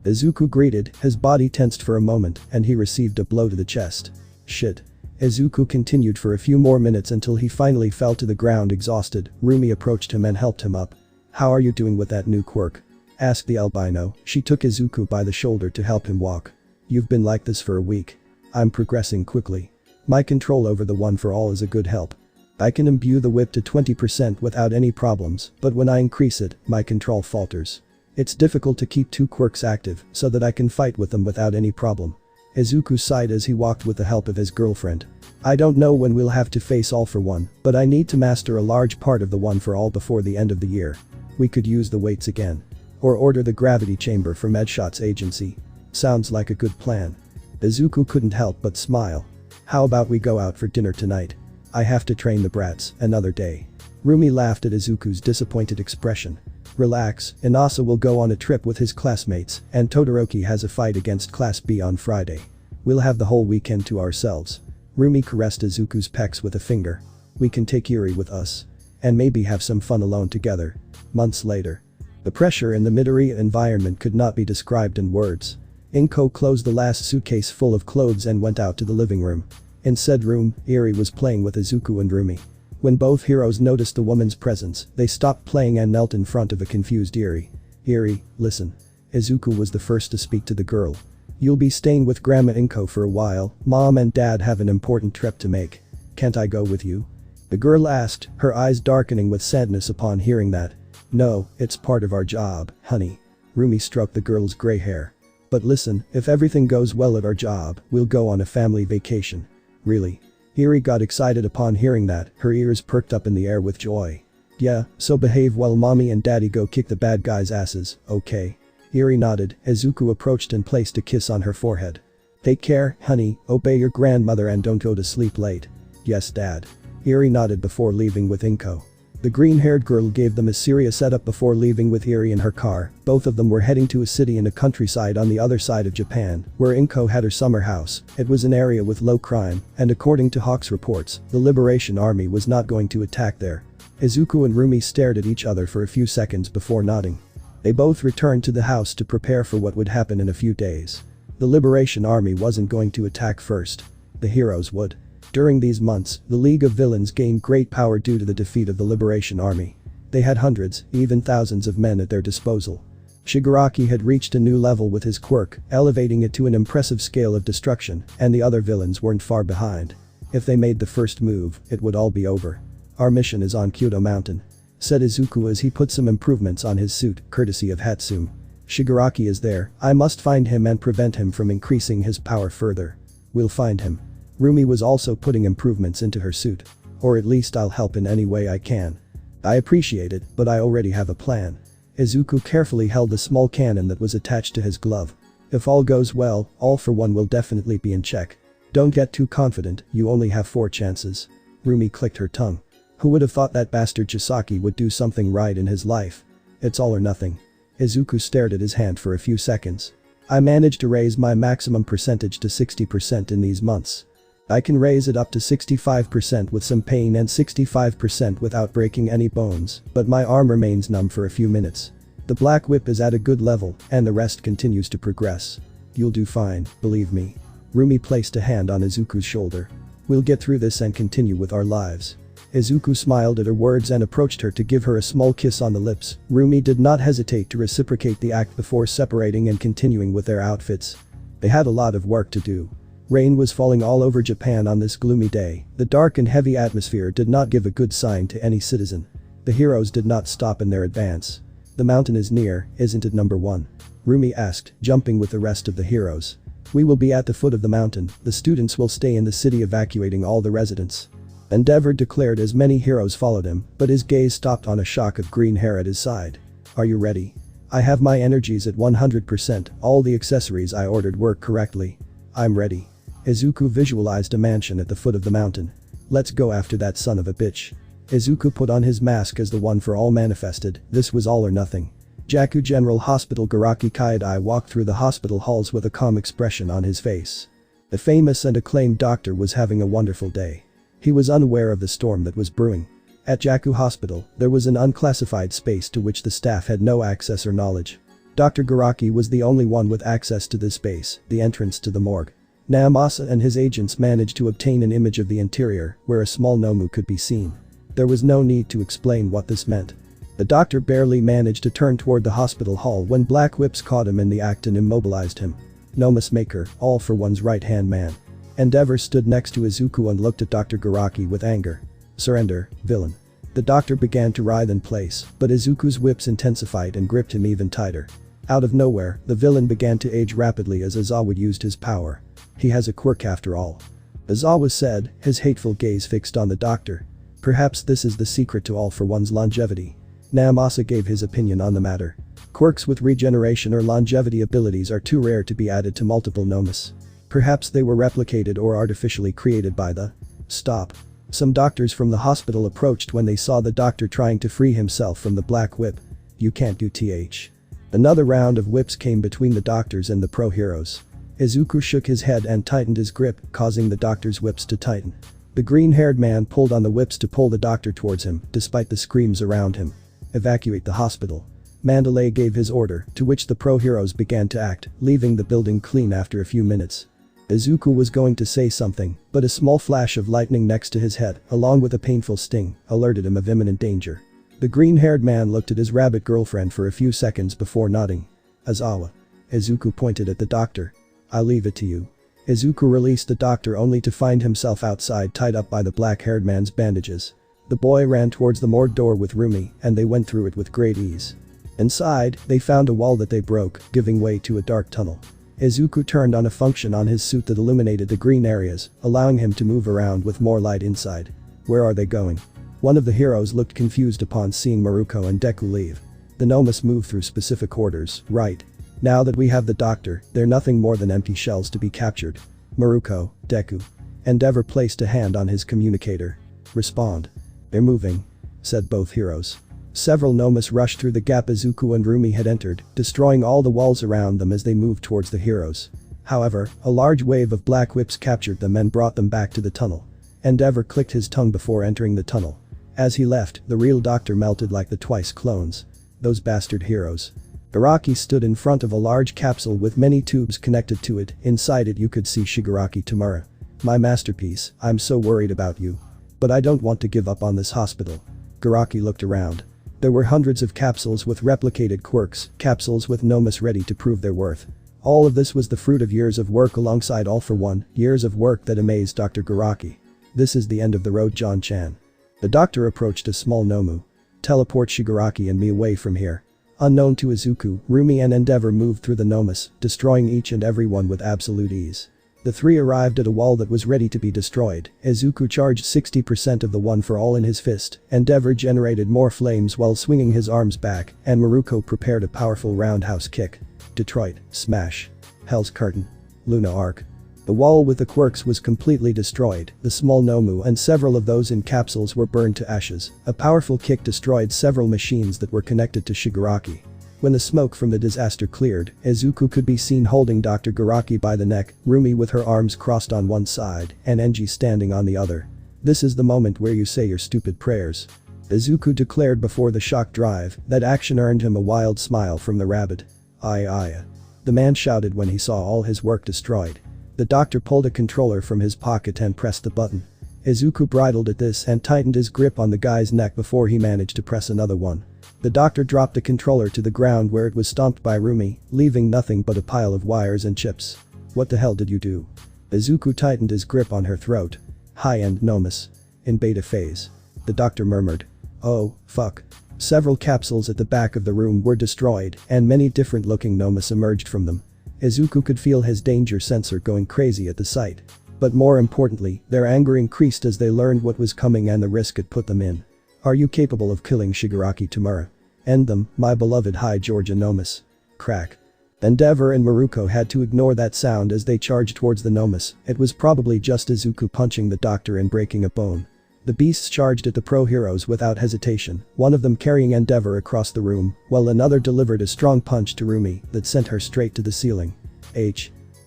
Izuku greeted, his body tensed for a moment, and he received a blow to the chest. Shit. Izuku continued for a few more minutes until he finally fell to the ground exhausted. Rumi approached him and helped him up. "How are you doing with that new quirk?" asked the albino. She took Izuku by the shoulder to help him walk. "You've been like this for a week. I'm progressing quickly. My control over the One for All is a good help. I can imbue the whip to 20% without any problems, but when I increase it, my control falters. It's difficult to keep two quirks active so that I can fight with them without any problem." Izuku sighed as he walked with the help of his girlfriend. "I don't know when we'll have to face All for One, but I need to master a large part of the One for All before the end of the year. We could use the weights again. Or order the gravity chamber from Edshot's agency. Sounds like a good plan." Izuku couldn't help but smile. "How about we go out for dinner tonight? I have to train the brats another day." Rumi laughed at Izuku's disappointed expression. "Relax, Inasa will go on a trip with his classmates, and Todoroki has a fight against Class B on Friday. We'll have the whole weekend to ourselves." Rumi caressed Izuku's pecs with a finger. "We can take Eri with us. And maybe have some fun alone together." Months later. The pressure in the Midoriya environment could not be described in words. Inko closed the last suitcase full of clothes and went out to the living room. In said room, Eri was playing with Izuku and Rumi. When both heroes noticed the woman's presence, they stopped playing and knelt in front of a confused Eri. "Eri, listen." Izuku was the first to speak to the girl. "You'll be staying with Grandma Inko for a while. Mom and Dad have an important trip to make. Can't I go with you?" The girl asked, her eyes darkening with sadness upon hearing that. "No, it's part of our job, honey." Rumi stroked the girl's gray hair. "But listen, if everything goes well at our job, we'll go on a family vacation." "Really?" Eri got excited upon hearing that, her ears perked up in the air with joy. "Yeah, so behave while mommy and daddy go kick the bad guys' asses, okay?" Eri nodded. Izuku approached and placed a kiss on her forehead. "Take care, honey, obey your grandmother and don't go to sleep late." "Yes, Dad." Eri nodded before leaving with Inko. The green-haired girl gave them a serious setup before leaving with Eri in her car. Both of them were heading to a city in a countryside on the other side of Japan, where Inko had her summer house. It was an area with low crime, and according to Hawk's reports, the Liberation Army was not going to attack there. Izuku and Rumi stared at each other for a few seconds before nodding. They both returned to the house to prepare for what would happen in a few days. The Liberation Army wasn't going to attack first. The heroes would. During these months, the League of Villains gained great power due to the defeat of the Liberation Army. They had hundreds, even thousands of men at their disposal. Shigaraki had reached a new level with his quirk, elevating it to an impressive scale of destruction, and the other villains weren't far behind. If they made the first move, it would all be over. "Our mission is on Kyoto Mountain," said Izuku as he put some improvements on his suit, courtesy of Hatsume. "Shigaraki is there. I must find him and prevent him from increasing his power further." "We'll find him." Rumi was also putting improvements into her suit. "Or at least I'll help in any way I can." "I appreciate it, but I already have a plan." Izuku carefully held the small cannon that was attached to his glove. "If all goes well, All for One will definitely be in check. Don't get too confident, you only have 4 chances." Rumi clicked her tongue. Who would have thought that bastard Chisaki would do something right in his life? It's all or nothing. Izuku stared at his hand for a few seconds. "I managed to raise my maximum percentage to 60% in these months. I can raise it up to 65% with some pain and 65% without breaking any bones, but my arm remains numb for a few minutes. The black whip is at a good level, and the rest continues to progress. You'll do fine, believe me." Rumi placed a hand on Izuku's shoulder. "We'll get through this and continue with our lives." Izuku smiled at her words and approached her to give her a small kiss on the lips. Rumi did not hesitate to reciprocate the act before separating and continuing with their outfits. They had a lot of work to do. Rain was falling all over Japan on this gloomy day. The dark and heavy atmosphere did not give a good sign to any citizen. The heroes did not stop in their advance. "The mountain is near, isn't it, number 1?" Rumi asked, jumping with the rest of the heroes. "We will be at the foot of the mountain. The students will stay in the city evacuating all the residents." Endeavor declared as many heroes followed him, but his gaze stopped on a shock of green hair at his side. "Are you ready?" "I have my energies at 100%, all the accessories I ordered work correctly." "I'm ready." Izuku visualized a mansion at the foot of the mountain. "Let's go after that son of a bitch." Izuku put on his mask as the One for All manifested. This was all or nothing. Jaku General Hospital Garaki Kaidai walked through the hospital halls with a calm expression on his face. The famous and acclaimed doctor was having a wonderful day. He was unaware of the storm that was brewing. At Jaku Hospital, there was an unclassified space to which the staff had no access or knowledge. Dr. Garaki was the only one with access to this space, the entrance to the morgue. Naomasa and his agents managed to obtain an image of the interior, where a small Nomu could be seen. There was no need to explain what this meant. The doctor barely managed to turn toward the hospital hall when Black Whips caught him in the act and immobilized him. Nomus Maker, all for one's right-hand man. Endeavor stood next to Izuku and looked at Dr. Garaki with anger. Surrender, villain. The doctor began to writhe in place, but Izuku's whips intensified and gripped him even tighter. Out of nowhere, the villain began to age rapidly as Aizawa used his power. He has a quirk after all. Aizawa said, his hateful gaze fixed on the doctor. Perhaps this is the secret to all for one's longevity. Naomasa gave his opinion on the matter. Quirks with regeneration or longevity abilities are too rare to be added to multiple Nomus. Perhaps they were replicated or artificially created by the… Stop. Some doctors from the hospital approached when they saw the doctor trying to free himself from the Black Whip. You can't do th. Another round of whips came between the doctors and the pro-heroes. Izuku shook his head and tightened his grip, causing the doctor's whips to tighten. The green-haired man pulled on the whips to pull the doctor towards him, despite the screams around him. Evacuate the hospital. Mandalay gave his order, to which the pro-heroes began to act, leaving the building clean after a few minutes. Izuku was going to say something, but a small flash of lightning next to his head, along with a painful sting, alerted him of imminent danger. The green-haired man looked at his rabbit girlfriend for a few seconds before nodding. Aizawa. Izuku pointed at the doctor. I'll leave it to you. Izuku released the doctor only to find himself outside tied up by the black-haired man's bandages. The boy ran towards the morgue door with Rumi, and they went through it with great ease. Inside, they found a wall that they broke, giving way to a dark tunnel. Izuku turned on a function on his suit that illuminated the green areas, allowing him to move around with more light inside. Where are they going? One of the heroes looked confused upon seeing Miruko and Deku leave. The Nomus move through specific orders, right? Now that we have the doctor, they're nothing more than empty shells to be captured. Miruko, Deku. Endeavor placed a hand on his communicator. Respond. They're moving, said both heroes. Several Nomus rushed through the gap Izuku and Rumi had entered, destroying all the walls around them as they moved towards the heroes. However, a large wave of black whips captured them and brought them back to the tunnel. Endeavor clicked his tongue before entering the tunnel. As he left, the real doctor melted like the twice clones. Those bastard heroes. Garaki stood in front of a large capsule with many tubes connected to it. Inside it you could see Shigaraki Tamura. My masterpiece, I'm so worried about you. But I don't want to give up on this hospital. Garaki looked around. There were hundreds of capsules with replicated quirks, capsules with Nomus ready to prove their worth. All of this was the fruit of years of work alongside All for One, years of work that amazed Dr. Garaki. This is the end of the road, John-chan. The doctor approached a small Nomu. Teleport Shigaraki and me away from here. Unknown to Izuku, Rumi and Endeavor moved through the Nomus, destroying each and every one with absolute ease. The three arrived at a wall that was ready to be destroyed. Izuku charged 60% of the one for all in his fist. Endeavor generated more flames while swinging his arms back, and Miruko prepared a powerful roundhouse kick. Detroit, smash. Hell's Curtain. Luna Arc. The wall with the quirks was completely destroyed. The small Nomu and several of those in capsules were burned to ashes. A powerful kick destroyed several machines that were connected to Shigaraki. When the smoke from the disaster cleared, Izuku could be seen holding Dr. Garaki by the neck, Rumi with her arms crossed on one side, and Enji standing on the other. This is the moment where you say your stupid prayers. Izuku declared before the shock drive. That action earned him a wild smile from the rabbit. Aye. The man shouted when he saw all his work destroyed. The doctor pulled a controller from his pocket and pressed the button. Izuku bridled at this and tightened his grip on the guy's neck before he managed to press another one. The doctor dropped the controller to the ground where it was stomped by Rumi, leaving nothing but a pile of wires and chips. What the hell did you do? Izuku tightened his grip on her throat. High-end Nomus. In beta phase. The doctor murmured. Oh, fuck. Several capsules at the back of the room were destroyed, and many different-looking Nomus emerged from them. Izuku could feel his danger sensor going crazy at the sight. But more importantly, their anger increased as they learned what was coming and the risk it put them in. Are you capable of killing Shigaraki Tamura? End them, my beloved High Georgia Nomus. Crack. Endeavor and Miruko had to ignore that sound as they charged towards the Nomus. It was probably just Izuku punching the doctor and breaking a bone. The beasts charged at the pro-heroes without hesitation, one of them carrying Endeavor across the room, while another delivered a strong punch to Rumi that sent her straight to the ceiling.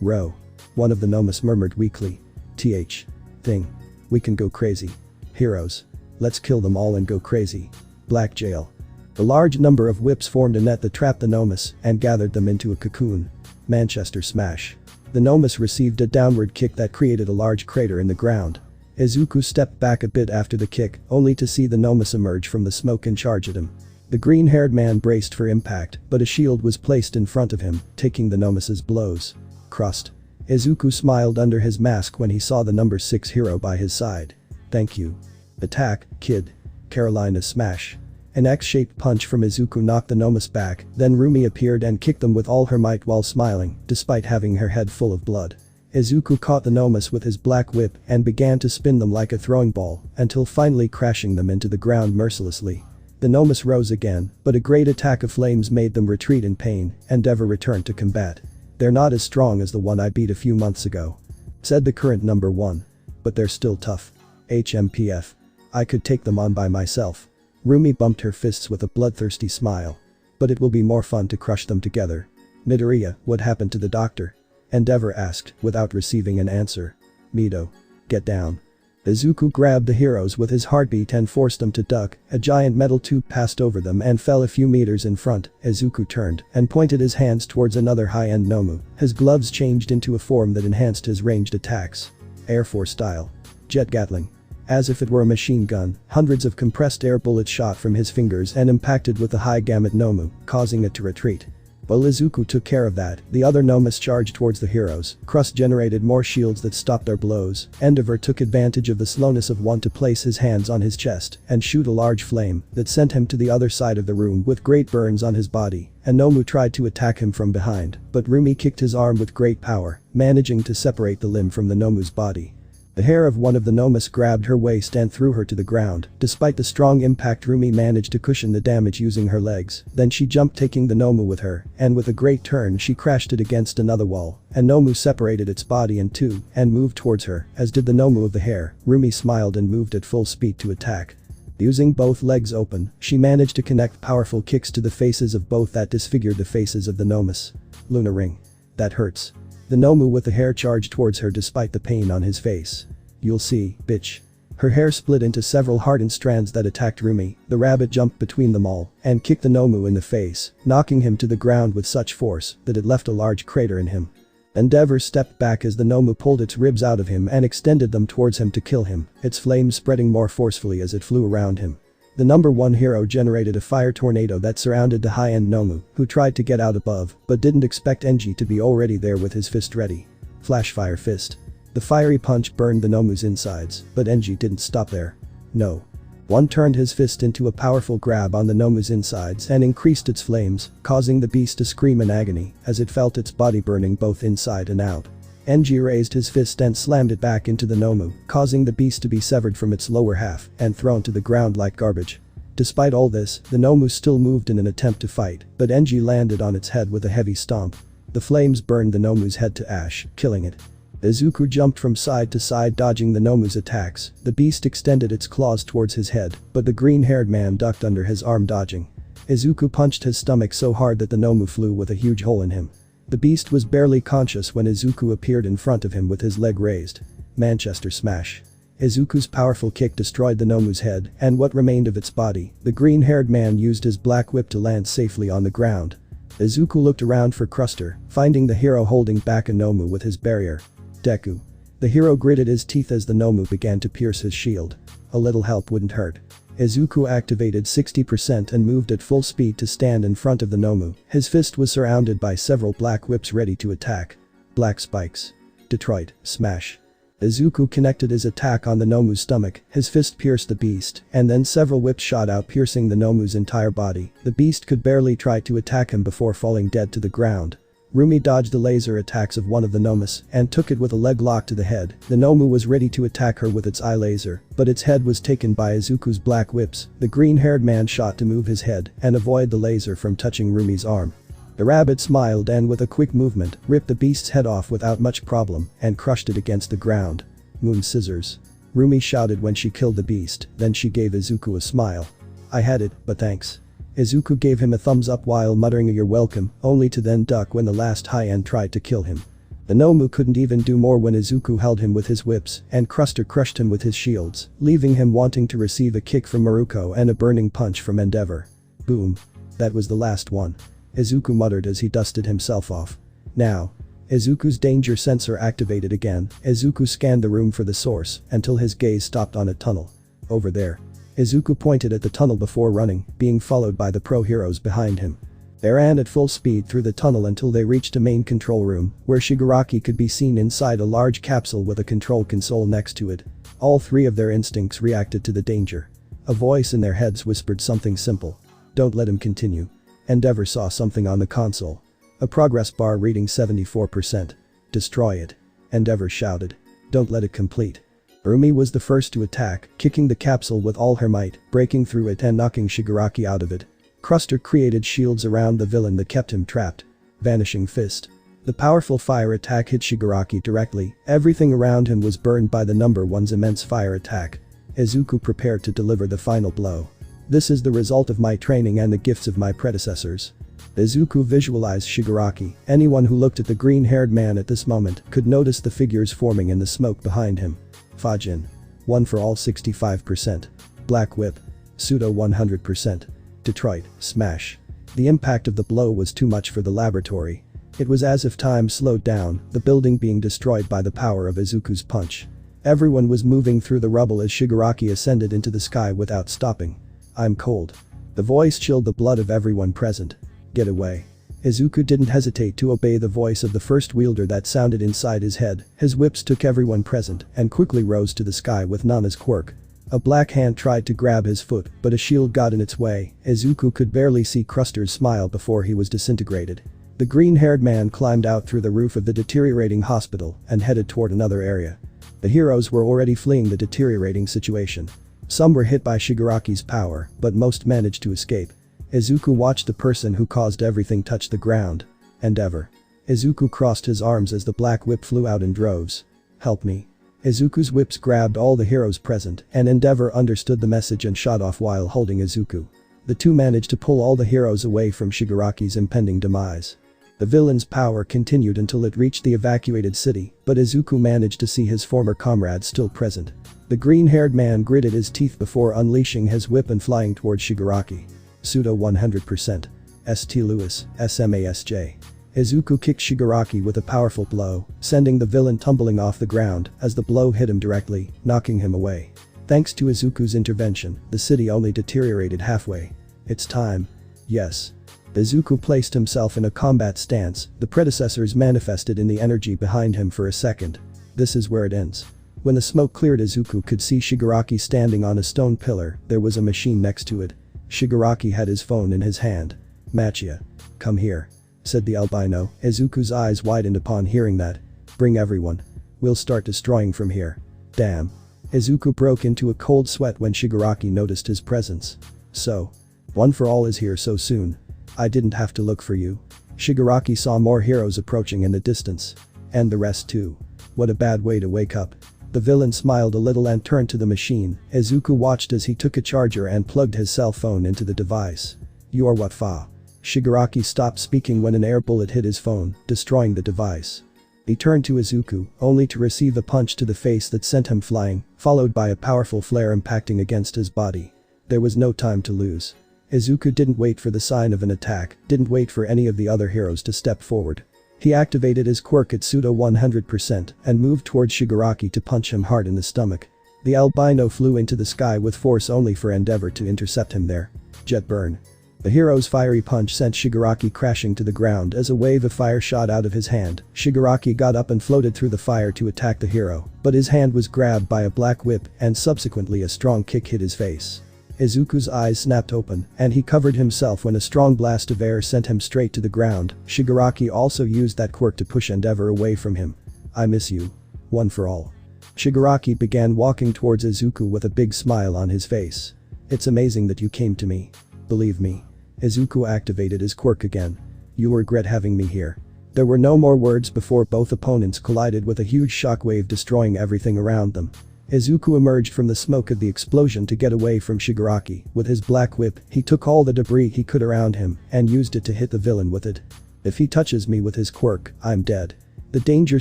Row. One of the Nomus murmured weakly. Thing. We can go crazy. Heroes. Let's kill them all and go crazy. Black Jail. A large number of whips formed a net that trapped the Nomus and gathered them into a cocoon. Manchester smash. The Nomus received a downward kick that created a large crater in the ground. Izuku stepped back a bit after the kick, only to see the Nomus emerge from the smoke and charge at him. The green-haired man braced for impact, but a shield was placed in front of him, taking the Nomus's blows. Crust. Izuku smiled under his mask when he saw the number 6 hero by his side. Thank you. Attack, kid. Carolina smash. An X-shaped punch from Izuku knocked the Nomus back, then Rumi appeared and kicked them with all her might while smiling, despite having her head full of blood. Izuku caught the Nomus with his black whip and began to spin them like a throwing ball, until finally crashing them into the ground mercilessly. The Nomus rose again, but a great attack of flames made them retreat in pain, and Endeavor returned to combat. They're not as strong as the one I beat a few months ago, said the current number 1. But they're still tough. HMPF. I could take them on by myself. Rumi bumped her fists with a bloodthirsty smile. But it will be more fun to crush them together. Midoriya, what happened to the doctor? Endeavor asked, without receiving an answer. Mido. Get down. Izuku grabbed the heroes with his heartbeat and forced them to duck. A giant metal tube passed over them and fell a few meters in front. Izuku turned and pointed his hands towards another high-end Nomu. His gloves changed into a form that enhanced his ranged attacks. Air Force style. Jet Gatling. As if it were a machine gun, hundreds of compressed air bullets shot from his fingers and impacted with the high gamut Nomu, causing it to retreat. While Izuku took care of that, the other Nomus charged towards the heroes. Crust generated more shields that stopped their blows. Endeavor took advantage of the slowness of one to place his hands on his chest and shoot a large flame that sent him to the other side of the room with great burns on his body. And Nomu tried to attack him from behind, but Rumi kicked his arm with great power, managing to separate the limb from the Nomu's body. The hair of one of the Nomus grabbed her waist and threw her to the ground. Despite the strong impact, Rumi managed to cushion the damage using her legs. Then she jumped, taking the Nomu with her, and with a great turn she crashed it against another wall. And Nomu separated its body in two and moved towards her, as did the Nomu of the hair. Rumi smiled and moved at full speed to attack. Using both legs open, she managed to connect powerful kicks to the faces of both that disfigured the faces of the Nomus. Luna Ring. That hurts. The Nomu with the hair charged towards her despite the pain on his face. You'll see, bitch. Her hair split into several hardened strands that attacked Rumi. The rabbit jumped between them all and kicked the Nomu in the face, knocking him to the ground with such force that it left a large crater in him. Endeavor stepped back as the Nomu pulled its ribs out of him and extended them towards him to kill him, its flames spreading more forcefully as it flew around him. The number 1 hero generated a fire tornado that surrounded the high-end Nomu, who tried to get out above but didn't expect Enji to be already there with his fist ready. Flashfire fist. The fiery punch burned the Nomu's insides, but Enji didn't stop there. No. One turned his fist into a powerful grab on the Nomu's insides and increased its flames, causing the beast to scream in agony as it felt its body burning both inside and out. Enji raised his fist and slammed it back into the Nomu, causing the beast to be severed from its lower half and thrown to the ground like garbage. Despite all this, the Nomu still moved in an attempt to fight, but Enji landed on its head with a heavy stomp. The flames burned the Nomu's head to ash, killing it. Izuku jumped from side to side, dodging the Nomu's attacks. The beast extended its claws towards his head, but the green-haired man ducked under his arm, dodging. Izuku punched his stomach so hard that the Nomu flew with a huge hole in him. The beast was barely conscious when Izuku appeared in front of him with his leg raised. Manchester smash. Izuku's powerful kick destroyed the Nomu's head and what remained of its body. The green-haired man used his black whip to land safely on the ground. Izuku looked around for Cruster, finding the hero holding back a Nomu with his barrier. Deku. The hero gritted his teeth as the Nomu began to pierce his shield. A little help wouldn't hurt. Izuku activated 60% and moved at full speed to stand in front of the Nomu. His fist was surrounded by several black whips ready to attack. Black spikes. Detroit, smash. Izuku connected his attack on the Nomu's stomach. His fist pierced the beast, and then several whips shot out, piercing the Nomu's entire body. The beast could barely try to attack him before falling dead to the ground. Rumi dodged the laser attacks of one of the Nomus and took it with a leg lock to the head. The Nomu was ready to attack her with its eye laser, but its head was taken by Izuku's black whips. The green-haired man shot to move his head and avoid the laser from touching Rumi's arm. The rabbit smiled and with a quick movement, ripped the beast's head off without much problem and crushed it against the ground. Moon scissors. Rumi shouted when she killed the beast, then she gave Izuku a smile. I had it, but thanks. Izuku gave him a thumbs up while muttering a "you're welcome," only to then duck when the last high-end tried to kill him. The Nomu couldn't even do more when Izuku held him with his whips and Cruster crushed him with his shields, leaving him wanting to receive a kick from Miruko and a burning punch from Endeavor. Boom. That was the last one. Izuku muttered as he dusted himself off. Now. Izuku's danger sensor activated again. Izuku scanned the room for the source until his gaze stopped on a tunnel. Over there. Izuku pointed at the tunnel before running, being followed by the pro heroes behind him. They ran at full speed through the tunnel until they reached a main control room, where Shigaraki could be seen inside a large capsule with a control console next to it. All three of their instincts reacted to the danger. A voice in their heads whispered something simple. Don't let him continue. Endeavor saw something on the console. A progress bar reading 74%. Destroy it. Endeavor shouted. Don't let it complete. Rumi was the first to attack, kicking the capsule with all her might, breaking through it and knocking Shigaraki out of it. Cruster created shields around the villain that kept him trapped. Vanishing Fist. The powerful fire attack hit Shigaraki directly. Everything around him was burned by the number one's immense fire attack. Izuku prepared to deliver the final blow. This is the result of my training and the gifts of my predecessors. Izuku visualized Shigaraki. Anyone who looked at the green-haired man at this moment could notice the figures forming in the smoke behind him. Fajin. One for all 65%. Black Whip. Pseudo 100%. Detroit. Smash. The impact of the blow was too much for the laboratory. It was as if time slowed down, the building being destroyed by the power of Izuku's punch. Everyone was moving through the rubble as Shigaraki ascended into the sky without stopping. I'm cold. The voice chilled the blood of everyone present. Get away. Izuku didn't hesitate to obey the voice of the first wielder that sounded inside his head. His whips took everyone present and quickly rose to the sky with Nana's quirk. A black hand tried to grab his foot, but a shield got in its way. Izuku could barely see Cruster's smile before he was disintegrated. The green-haired man climbed out through the roof of the deteriorating hospital and headed toward another area. The heroes were already fleeing the deteriorating situation. Some were hit by Shigaraki's power, but most managed to escape. Izuku watched the person who caused everything touch the ground. Endeavor. Izuku crossed his arms as the black whip flew out in droves. Help me. Izuku's whips grabbed all the heroes present, and Endeavor understood the message and shot off while holding Izuku. The two managed to pull all the heroes away from Shigaraki's impending demise. The villain's power continued until it reached the evacuated city, but Izuku managed to see his former comrades still present. The green-haired man gritted his teeth before unleashing his whip and flying towards Shigaraki. Pseudo 100%. St. Louis, SMASJ. Izuku kicked Shigaraki with a powerful blow, sending the villain tumbling off the ground as the blow hit him directly, knocking him away. Thanks to Izuku's intervention, the city only deteriorated halfway. It's time. Yes. Izuku placed himself in a combat stance. The predecessors manifested in the energy behind him for a second. This is where it ends. When the smoke cleared, Izuku could see Shigaraki standing on a stone pillar. There was a machine next to it. Shigaraki had his phone in his hand. Machia. Come here. Said the albino. Izuku's eyes widened upon hearing that. Bring everyone. We'll start destroying from here. Damn. Izuku broke into a cold sweat when Shigaraki noticed his presence. So. One for all is here so soon. I didn't have to look for you. Shigaraki saw more heroes approaching in the distance. And the rest too. What a bad way to wake up. The villain smiled a little and turned to the machine. Izuku watched as he took a charger and plugged his cell phone into the device. You are what fa? Shigaraki stopped speaking when an air bullet hit his phone, destroying the device. He turned to Izuku, only to receive a punch to the face that sent him flying, followed by a powerful flare impacting against his body. There was no time to lose. Izuku didn't wait for the sign of an attack, didn't wait for any of the other heroes to step forward. He activated his quirk at pseudo 100% and moved towards Shigaraki to punch him hard in the stomach. The albino flew into the sky with force only for Endeavor to intercept him there. Jet burn. The hero's fiery punch sent Shigaraki crashing to the ground as a wave of fire shot out of his hand. Shigaraki got up and floated through the fire to attack the hero, but his hand was grabbed by a black whip and subsequently a strong kick hit his face. Izuku's eyes snapped open, and he covered himself when a strong blast of air sent him straight to the ground. Shigaraki also used that quirk to push Endeavor away from him. I miss you. One for all. Shigaraki began walking towards Izuku with a big smile on his face. It's amazing that you came to me. Believe me. Izuku activated his quirk again. You'll regret having me here. There were no more words before both opponents collided with a huge shockwave destroying everything around them. Izuku emerged from the smoke of the explosion to get away from Shigaraki. With his black whip, he took all the debris he could around him and used it to hit the villain with it. If he touches me with his quirk, I'm dead. The danger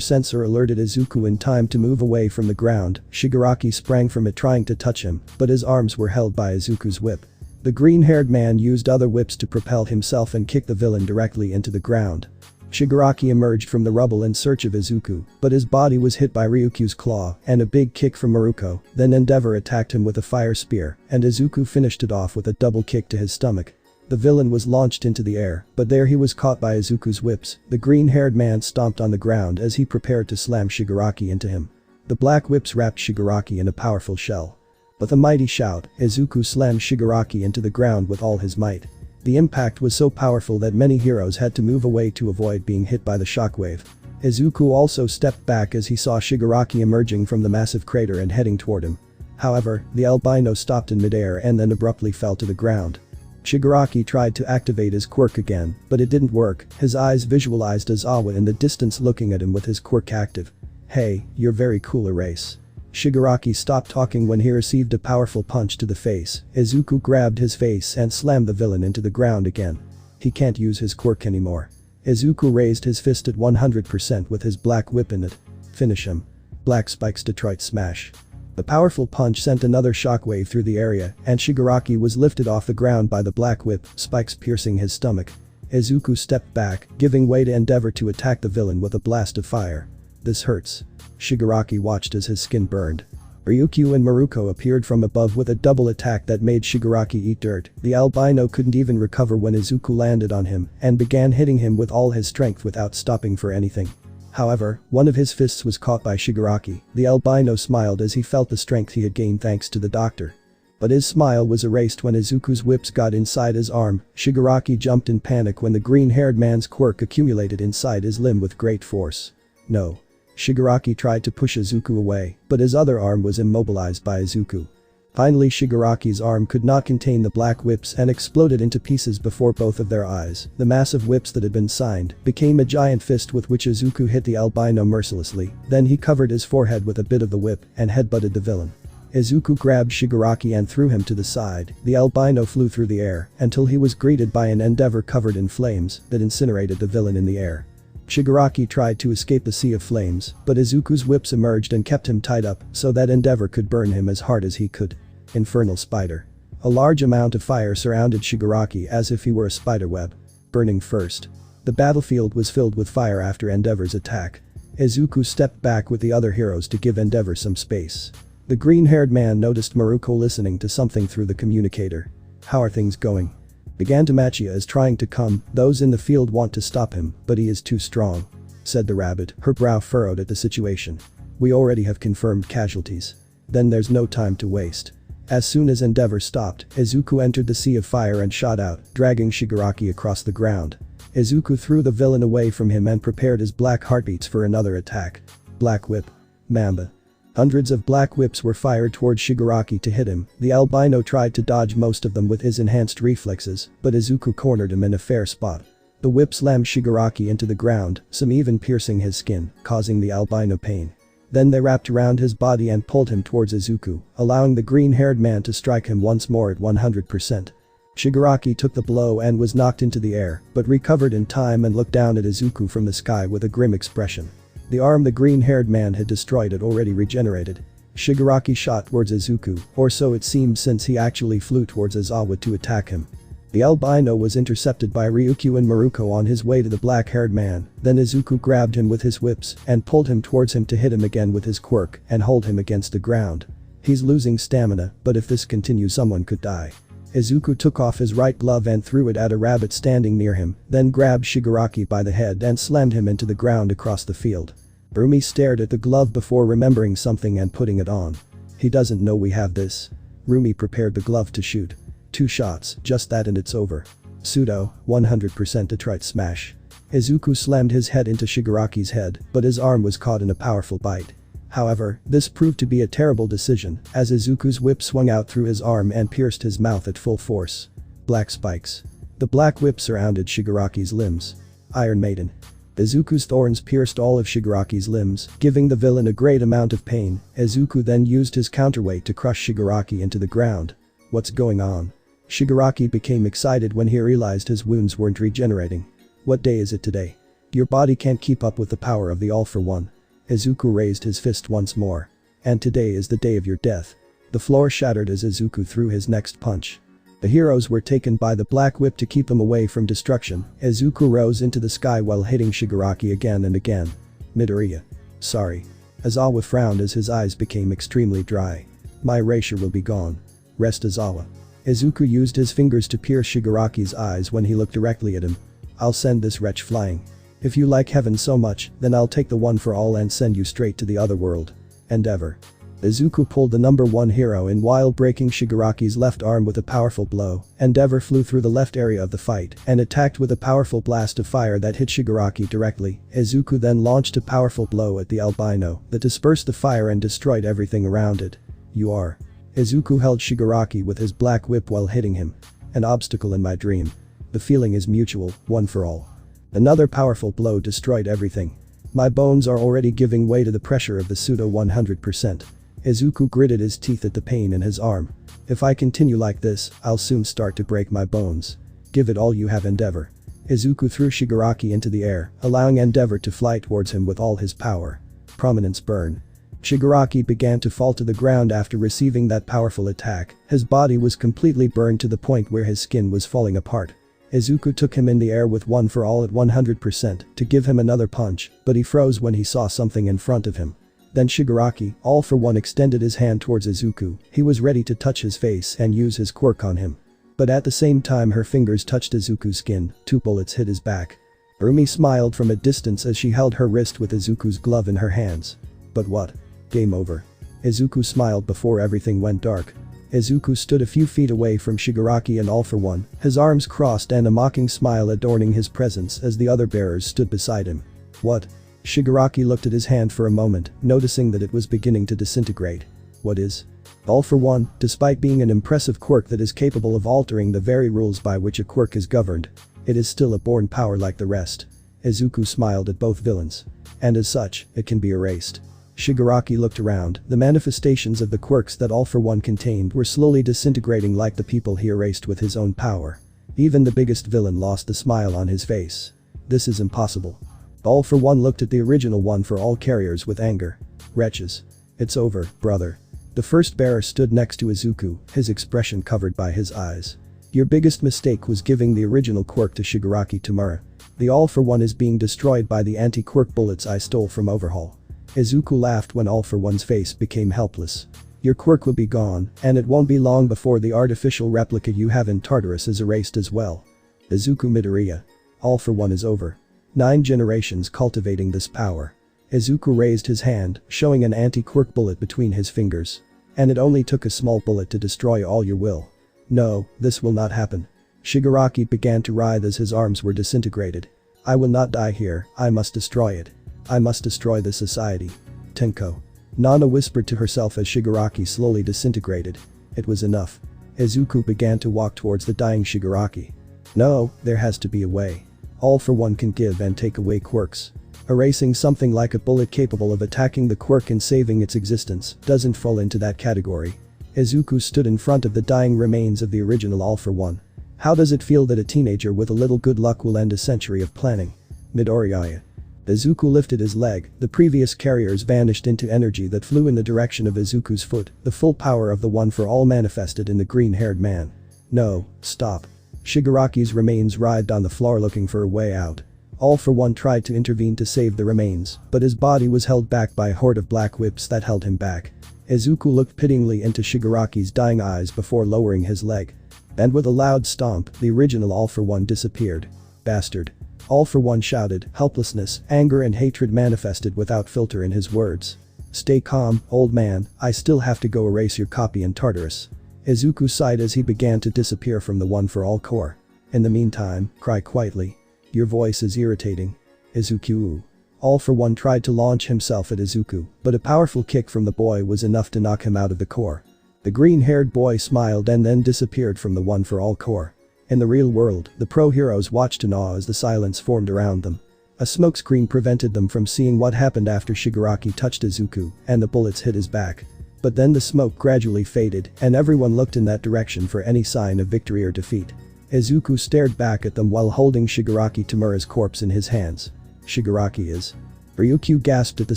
sensor alerted Izuku in time to move away from the ground. Shigaraki sprang from it trying to touch him, but his arms were held by Izuku's whip. The green-haired man used other whips to propel himself and kick the villain directly into the ground. Shigaraki emerged from the rubble in search of Izuku, but his body was hit by Ryukyu's claw and a big kick from Miruko, then Endeavor attacked him with a fire spear, and Izuku finished it off with a double kick to his stomach. The villain was launched into the air, but there he was caught by Izuku's whips. The green-haired man stomped on the ground as he prepared to slam Shigaraki into him. The black whips wrapped Shigaraki in a powerful shell. With a mighty shout, Izuku slammed Shigaraki into the ground with all his might. The impact was so powerful that many heroes had to move away to avoid being hit by the shockwave. Izuku also stepped back as he saw Shigaraki emerging from the massive crater and heading toward him. However, the albino stopped in midair and then abruptly fell to the ground. Shigaraki tried to activate his quirk again, but it didn't work. His eyes visualized Aizawa in the distance looking at him with his quirk active. "Hey, you're very cool, Erase." Shigaraki stopped talking when he received a powerful punch to the face. Izuku grabbed his face and slammed the villain into the ground again. He can't use his quirk anymore. Izuku raised his fist at 100% with his black whip in it. "Finish him." Black spikes Detroit smash. The powerful punch sent another shockwave through the area, and Shigaraki was lifted off the ground by the black whip, spikes piercing his stomach. Izuku stepped back, giving way to Endeavor to attack the villain with a blast of fire. "This hurts." Shigaraki watched as his skin burned. Ryukyu and Miruko appeared from above with a double attack that made Shigaraki eat dirt. The albino couldn't even recover when Izuku landed on him and began hitting him with all his strength without stopping for anything. However, one of his fists was caught by Shigaraki. The albino smiled as he felt the strength he had gained thanks to the doctor. But his smile was erased when Izuku's whips got inside his arm. Shigaraki jumped in panic when the green-haired man's quirk accumulated inside his limb with great force. "No." Shigaraki tried to push Izuku away, but his other arm was immobilized by Izuku. Finally, Shigaraki's arm could not contain the black whips and exploded into pieces before both of their eyes. The massive whips that had been signed became a giant fist with which Izuku hit the albino mercilessly. Then he covered his forehead with a bit of the whip and headbutted the villain. Izuku grabbed Shigaraki and threw him to the side. The albino flew through the air until he was greeted by an Endeavor covered in flames that incinerated the villain in the air. Shigaraki tried to escape the sea of flames, but Izuku's whips emerged and kept him tied up so that Endeavor could burn him as hard as he could. Infernal spider. A large amount of fire surrounded Shigaraki as if he were a spider web. Burning first. The battlefield was filled with fire after Endeavor's attack. Izuku stepped back with the other heroes to give Endeavor some space. The green-haired man noticed Miruko listening to something through the communicator. "How are things going?" "Began Tamachia is trying to come, those in the field want to stop him, but he is too strong," said the rabbit, her brow furrowed at the situation. "We already have confirmed casualties. Then there's no time to waste." As soon as Endeavor stopped, Izuku entered the sea of fire and shot out, dragging Shigaraki across the ground. Izuku threw the villain away from him and prepared his black heartbeats for another attack. Black whip. Mamba. Hundreds of black whips were fired towards Shigaraki to hit him. The albino tried to dodge most of them with his enhanced reflexes, but Izuku cornered him in a fair spot. The whip slammed Shigaraki into the ground, some even piercing his skin, causing the albino pain. Then they wrapped around his body and pulled him towards Izuku, allowing the green-haired man to strike him once more at 100%. Shigaraki took the blow and was knocked into the air, but recovered in time and looked down at Izuku from the sky with a grim expression. The arm the green-haired man had destroyed had already regenerated. Shigaraki shot towards Izuku, or so it seemed since he actually flew towards Aizawa to attack him. The albino was intercepted by Ryukyu and Miruko on his way to the black-haired man. Then Izuku grabbed him with his whips and pulled him towards him to hit him again with his quirk and hold him against the ground. He's losing stamina, but if this continues someone could die. Izuku took off his right glove and threw it at a rabbit standing near him, then grabbed Shigaraki by the head and slammed him into the ground across the field. Rumi stared at the glove before remembering something and putting it on. "He doesn't know we have this." Rumi prepared the glove to shoot. 2 shots, just that and it's over. Pseudo, 100% Detroit smash. Izuku slammed his head into Shigaraki's head, but his arm was caught in a powerful bite. However, this proved to be a terrible decision, as Izuku's whip swung out through his arm and pierced his mouth at full force. Black spikes. The black whip surrounded Shigaraki's limbs. Iron Maiden. Izuku's thorns pierced all of Shigaraki's limbs, giving the villain a great amount of pain. Izuku then used his counterweight to crush Shigaraki into the ground. What's going on? Shigaraki became excited when he realized his wounds weren't regenerating. What day is it today? Your body can't keep up with the power of the All for One. Izuku raised his fist once more. And today is the day of your death. The floor shattered as Izuku threw his next punch. The heroes were taken by the black whip to keep them away from destruction. Izuku rose into the sky while hitting Shigaraki again and again. Midoriya. Sorry. Aizawa frowned as his eyes became extremely dry. My erasure will be gone. Rest Aizawa. Izuku used his fingers to pierce Shigaraki's eyes when he looked directly at him. I'll send this wretch flying. If you like heaven so much, then I'll take the one for all and send you straight to the other world. Endeavor. Izuku pulled the number 1 hero in while breaking Shigaraki's left arm with a powerful blow. Endeavor flew through the left area of the fight and attacked with a powerful blast of fire that hit Shigaraki directly. Izuku then launched a powerful blow at the albino that dispersed the fire and destroyed everything around it. You are. Izuku held Shigaraki with his black whip while hitting him. An obstacle in my dream. The feeling is mutual, one for all. Another powerful blow destroyed everything. My bones are already giving way to the pressure of the pseudo 100%. Izuku gritted his teeth at the pain in his arm. If I continue like this, I'll soon start to break my bones. Give it all you have, Endeavor. Izuku threw Shigaraki into the air, allowing Endeavor to fly towards him with all his power. Prominence burn. Shigaraki began to fall to the ground after receiving that powerful attack. His body was completely burned to the point where his skin was falling apart. Izuku took him in the air with one for all at 100% to give him another punch, but he froze when he saw something in front of him. Then Shigaraki, all for one, extended his hand towards Izuku. He was ready to touch his face and use his quirk on him. But at the same time her fingers touched Izuku's skin. 2 bullets hit his back. Rumi smiled from a distance as she held her wrist with Izuku's glove in her hands. But what? Game over. Izuku smiled before everything went dark. Izuku stood a few feet away from Shigaraki and all for one, his arms crossed and a mocking smile adorning his presence as the other bearers stood beside him. What? Shigaraki looked at his hand for a moment, noticing that it was beginning to disintegrate. What is? All for one, despite being an impressive quirk that is capable of altering the very rules by which a quirk is governed, it is still a born power like the rest. Izuku smiled at both villains. And as such, it can be erased. Shigaraki looked around. The manifestations of the quirks that All for One contained were slowly disintegrating like the people he erased with his own power. Even the biggest villain lost the smile on his face. This is impossible. All for One looked at the original One for All carriers with anger. Wretches. It's over, brother. The first bearer stood next to Izuku, his expression covered by his eyes. Your biggest mistake was giving the original quirk to Shigaraki Tamura. The All for One is being destroyed by the anti-quirk bullets I stole from Overhaul. Izuku laughed when All for One's face became helpless. Your quirk will be gone, and it won't be long before the artificial replica you have in Tartarus is erased as well. Izuku Midoriya. All for One is over. 9 generations cultivating this power. Izuku raised his hand, showing an anti-quirk bullet between his fingers. And it only took a small bullet to destroy all your will. No, this will not happen. Shigaraki began to writhe as his arms were disintegrated. I will not die here, I must destroy it. I must destroy the society. Tenko. Nana whispered to herself as Shigaraki slowly disintegrated. It was enough. Izuku began to walk towards the dying Shigaraki. No, there has to be a way. All for One can give and take away quirks. Erasing something like a bullet capable of attacking the quirk and saving its existence doesn't fall into that category. Izuku stood in front of the dying remains of the original All for One. How does it feel that a teenager with a little good luck will end a century of planning? Midoriya. Izuku lifted his leg. The previous carriers vanished into energy that flew in the direction of Izuku's foot. The full power of the One for All manifested in the green-haired man. No, stop. Shigaraki's remains writhed on the floor looking for a way out. All for One tried to intervene to save the remains, but his body was held back by a horde of black whips that held him back. Izuku looked pityingly into Shigaraki's dying eyes before lowering his leg. And with a loud stomp, the original All for One disappeared. Bastard. All for One shouted, helplessness, anger and hatred manifested without filter in his words. Stay calm, old man, I still have to go erase your copy in Tartarus. Izuku sighed as he began to disappear from the One for All core. In the meantime, cry quietly. Your voice is irritating. Izuku. All for One tried to launch himself at Izuku, but a powerful kick from the boy was enough to knock him out of the core. The green-haired boy smiled and then disappeared from the One for All core. In the real world, the pro-heroes watched in awe as the silence formed around them. A smokescreen prevented them from seeing what happened after Shigaraki touched Izuku and the bullets hit his back. But then the smoke gradually faded and everyone looked in that direction for any sign of victory or defeat. Izuku stared back at them while holding Shigaraki Tamura's corpse in his hands. Shigaraki is. Ryukyu gasped at the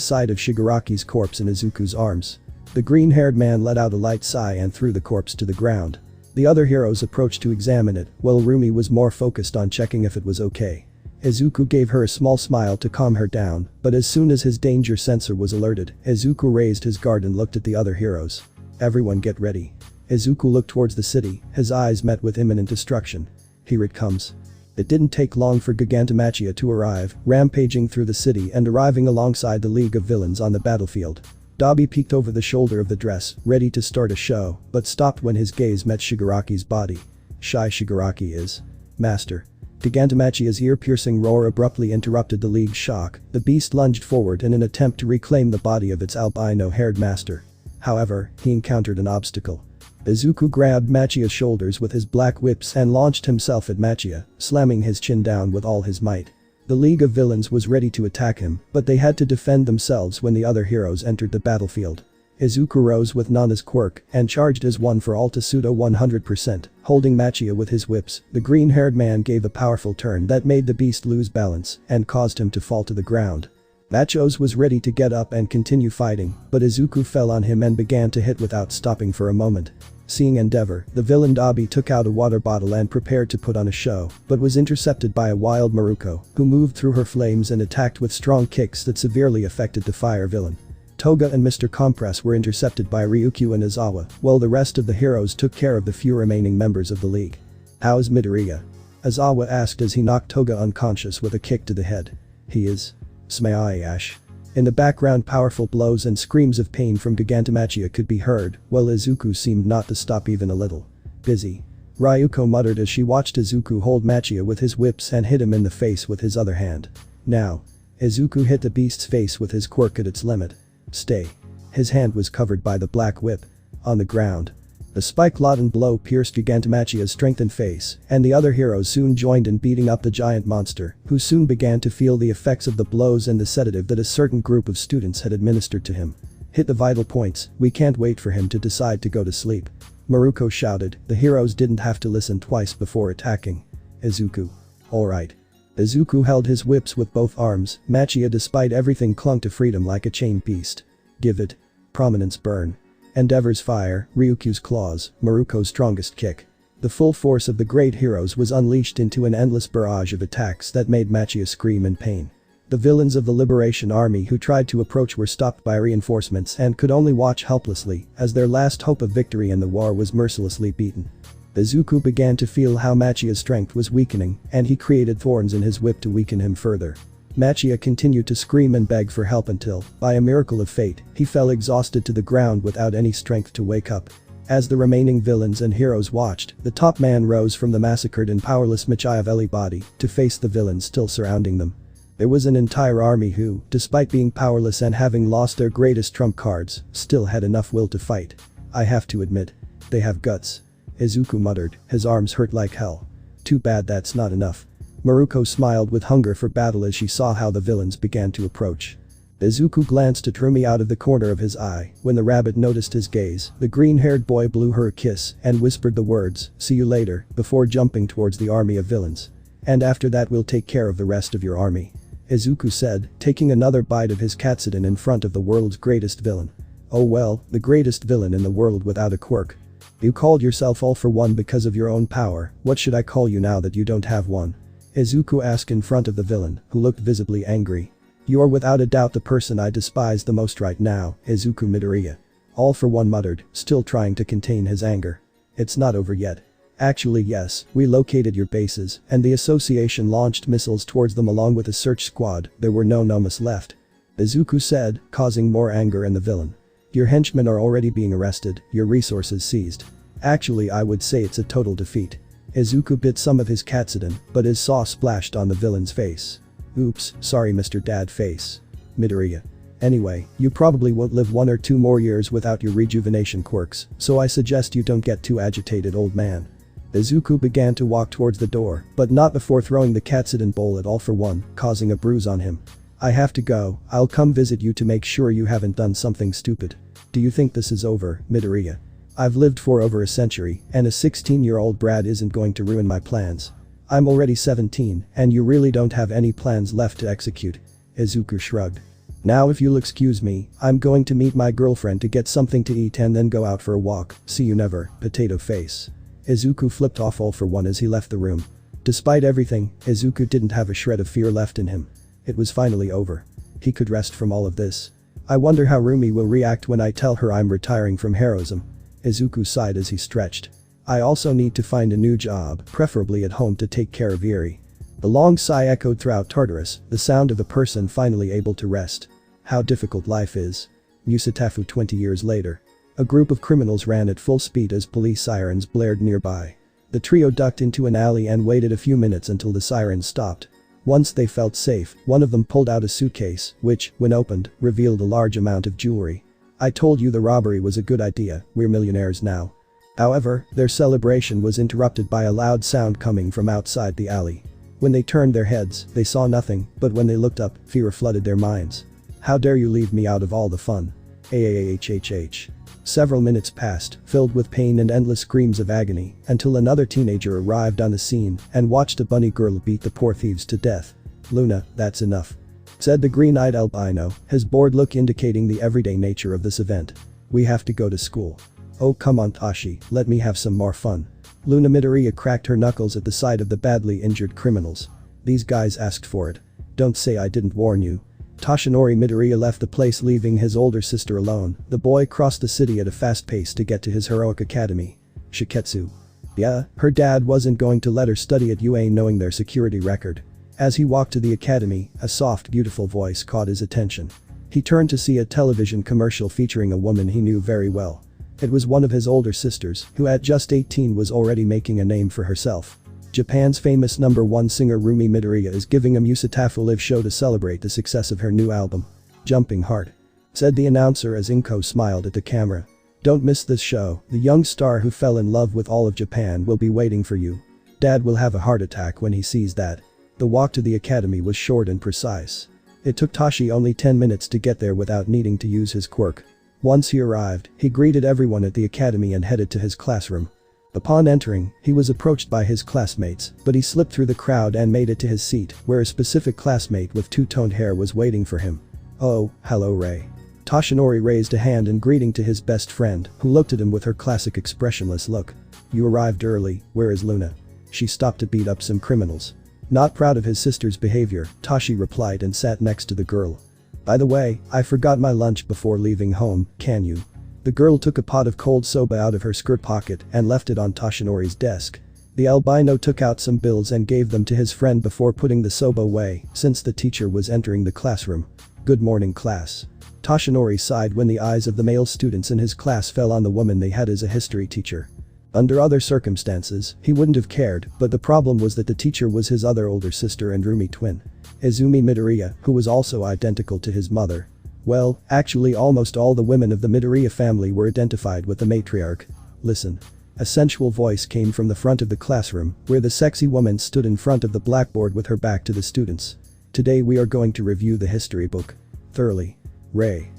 sight of Shigaraki's corpse in Izuku's arms. The green-haired man let out a light sigh and threw the corpse to the ground. The other heroes approached to examine it, while Rumi was more focused on checking if it was okay. Izuku gave her a small smile to calm her down, but as soon as his danger sensor was alerted, Izuku raised his guard and looked at the other heroes. Everyone get ready. Izuku looked towards the city, his eyes met with imminent destruction. Here it comes. It didn't take long for Gigantomachia to arrive, rampaging through the city and arriving alongside the League of Villains on the battlefield. Dabi peeked over the shoulder of the dress, ready to start a show, but stopped when his gaze met Shigaraki's body. Shy Shigaraki is. Master. Gigantomachia's ear-piercing roar abruptly interrupted the League's shock. The beast lunged forward in an attempt to reclaim the body of its albino-haired master. However, he encountered an obstacle. Izuku grabbed Machia's shoulders with his black whips and launched himself at Machia, slamming his chin down with all his might. The League of Villains was ready to attack him, but they had to defend themselves when the other heroes entered the battlefield. Izuku rose with Nana's quirk and charged as one for all to pseudo 100%, holding Machia with his whips. The green-haired man gave a powerful turn that made the beast lose balance and caused him to fall to the ground. Machos was ready to get up and continue fighting, but Izuku fell on him and began to hit without stopping for a moment. Seeing endeavor, the villain Dabi took out a water bottle and prepared to put on a show, but was intercepted by a wild Miruko, who moved through her flames and attacked with strong kicks that severely affected the fire villain. Toga and Mr. Compress were intercepted by Ryukyu and Izawa, while the rest of the heroes took care of the few remaining members of the league. "How's Midoriya?" Izawa asked as he knocked Toga unconscious with a kick to the head. "He is. Smayash." In the background, powerful blows and screams of pain from Gigantomachia could be heard, while Izuku seemed not to stop even a little. "Busy." Ryuko muttered as she watched Izuku hold Machia with his whips and hit him in the face with his other hand. "Now." Izuku hit the beast's face with his quirk at its limit. "Stay." His hand was covered by the black whip. On the ground. The spike-laden blow pierced Gigantomachia's strengthened face, and the other heroes soon joined in beating up the giant monster, who soon began to feel the effects of the blows and the sedative that a certain group of students had administered to him. "Hit the vital points, we can't wait for him to decide to go to sleep." Miruko shouted. The heroes didn't have to listen twice before attacking. Izuku. "Alright." Izuku held his whips with both arms. Machia, despite everything, clung to freedom like a chained beast. "Give it." Prominence burn. Endeavor's fire, Ryukyu's claws, Miruko's strongest kick. The full force of the great heroes was unleashed into an endless barrage of attacks that made Machia scream in pain. The villains of the Liberation Army who tried to approach were stopped by reinforcements and could only watch helplessly as their last hope of victory in the war was mercilessly beaten. Izuku began to feel how Machia's strength was weakening, and he created thorns in his whip to weaken him further. Machia continued to scream and beg for help until, by a miracle of fate, he fell exhausted to the ground without any strength to wake up. As the remaining villains and heroes watched, the top man rose from the massacred and powerless Machiavelli body to face the villains still surrounding them. There was an entire army who, despite being powerless and having lost their greatest trump cards, still had enough will to fight. "I have to admit. They have guts." Izuku muttered, his arms hurt like hell. "Too bad that's not enough." Miruko smiled with hunger for battle as she saw how the villains began to approach. Izuku glanced at Rumi out of the corner of his eye. When the rabbit noticed his gaze, the green-haired boy blew her a kiss and whispered the words, "See you later," before jumping towards the army of villains. "And after that we'll take care of the rest of your army," Izuku said, taking another bite of his katsudon in front of the world's greatest villain. "Oh well, the greatest villain in the world without a quirk. You called yourself All for One because of your own power. What should I call you now that you don't have one?" Izuku asked in front of the villain, who looked visibly angry. "You're without a doubt the person I despise the most right now, Izuku Midoriya." All for One muttered, still trying to contain his anger. "It's not over yet." "Actually yes, we located your bases, and the association launched missiles towards them along with a search squad. There were no Nomas left," Izuku said, causing more anger in the villain. "Your henchmen are already being arrested, your resources seized. Actually I would say it's a total defeat." Izuku bit some of his katsudon, but his sauce splashed on the villain's face. "Oops, sorry Mr. Dad Face. Midoriya. Anyway, you probably won't live 1 or 2 more years without your rejuvenation quirks, so I suggest you don't get too agitated, old man." Izuku began to walk towards the door, but not before throwing the katsudon bowl at All for One, causing a bruise on him. "I have to go, I'll come visit you to make sure you haven't done something stupid." "Do you think this is over, Midoriya? I've lived for over a century, and a 16-year-old brat isn't going to ruin my plans. I'm already 17, and you really don't have any plans left to execute." Izuku shrugged. "Now if you'll excuse me, I'm going to meet my girlfriend to get something to eat and then go out for a walk. See you never, potato face." Izuku flipped off all for one as he left the room. Despite everything, Izuku didn't have a shred of fear left in him. It was finally over. He could rest from all of this. I wonder how Rumi will react when I tell her I'm retiring from heroism. Izuku sighed as he stretched. I also need to find a new job, preferably at home to take care of Eri. The long sigh echoed throughout Tartarus, the sound of a person finally able to rest. How difficult life is. Musatafu 20 years later. A group of criminals ran at full speed as police sirens blared nearby. The trio ducked into an alley and waited a few minutes until the sirens stopped. Once they felt safe, one of them pulled out a suitcase, which, when opened, revealed a large amount of jewelry. I told you the robbery was a good idea, we're millionaires now. However, their celebration was interrupted by a loud sound coming from outside the alley. When they turned their heads, they saw nothing, but when they looked up, fear flooded their minds. How dare you leave me out of all the fun? AAHHH. Several minutes passed, filled with pain and endless screams of agony, until another teenager arrived on the scene and watched a bunny girl beat the poor thieves to death. Luna, that's enough. Said the green-eyed albino, his bored look indicating the everyday nature of this event. We have to go to school. Oh come on Tashi, let me have some more fun. Luna Midoriya cracked her knuckles at the sight of the badly injured criminals. These guys asked for it. Don't say I didn't warn you. Toshinori Midoriya left the place leaving his older sister alone. The boy crossed the city at a fast pace to get to his heroic academy. Shiketsu. Yeah, her dad wasn't going to let her study at UA knowing their security record. As he walked to the academy, a soft beautiful voice caught his attention. He turned to see a television commercial featuring a woman he knew very well. It was one of his older sisters, who at just 18 was already making a name for herself. Japan's famous #1 singer Rumi Midoriya is giving a Musatafu live show to celebrate the success of her new album. Jumping Heart. Said the announcer as Inko smiled at the camera. Don't miss this show, the young star who fell in love with all of Japan will be waiting for you. Dad will have a heart attack when he sees that. The walk to the academy was short and precise. It took Tashi only 10 minutes to get there without needing to use his quirk. Once he arrived, he greeted everyone at the academy and headed to his classroom. Upon entering, he was approached by his classmates, but he slipped through the crowd and made it to his seat, where a specific classmate with two-toned hair was waiting for him. Oh, hello Ray. Toshinori raised a hand in greeting to his best friend, who looked at him with her classic expressionless look. You arrived early, where is Luna? She stopped to beat up some criminals. Not proud of his sister's behavior, Tashi replied and sat next to the girl. By the way, I forgot my lunch before leaving home, can you? The girl took a pot of cold soba out of her skirt pocket and left it on Toshinori's desk. The albino took out some bills and gave them to his friend before putting the soba away, since the teacher was entering the classroom. Good morning class. Toshinori sighed when the eyes of the male students in his class fell on the woman they had as a history teacher. Under other circumstances, he wouldn't have cared, but the problem was that the teacher was his other older sister and Rumi twin. Izumi Midoriya, who was also identical to his mother. Well, actually almost all the women of the Midoriya family were identified with the matriarch. Listen. A sensual voice came from the front of the classroom, where the sexy woman stood in front of the blackboard with her back to the students. Today we are going to review the history book. Thoroughly. Ray.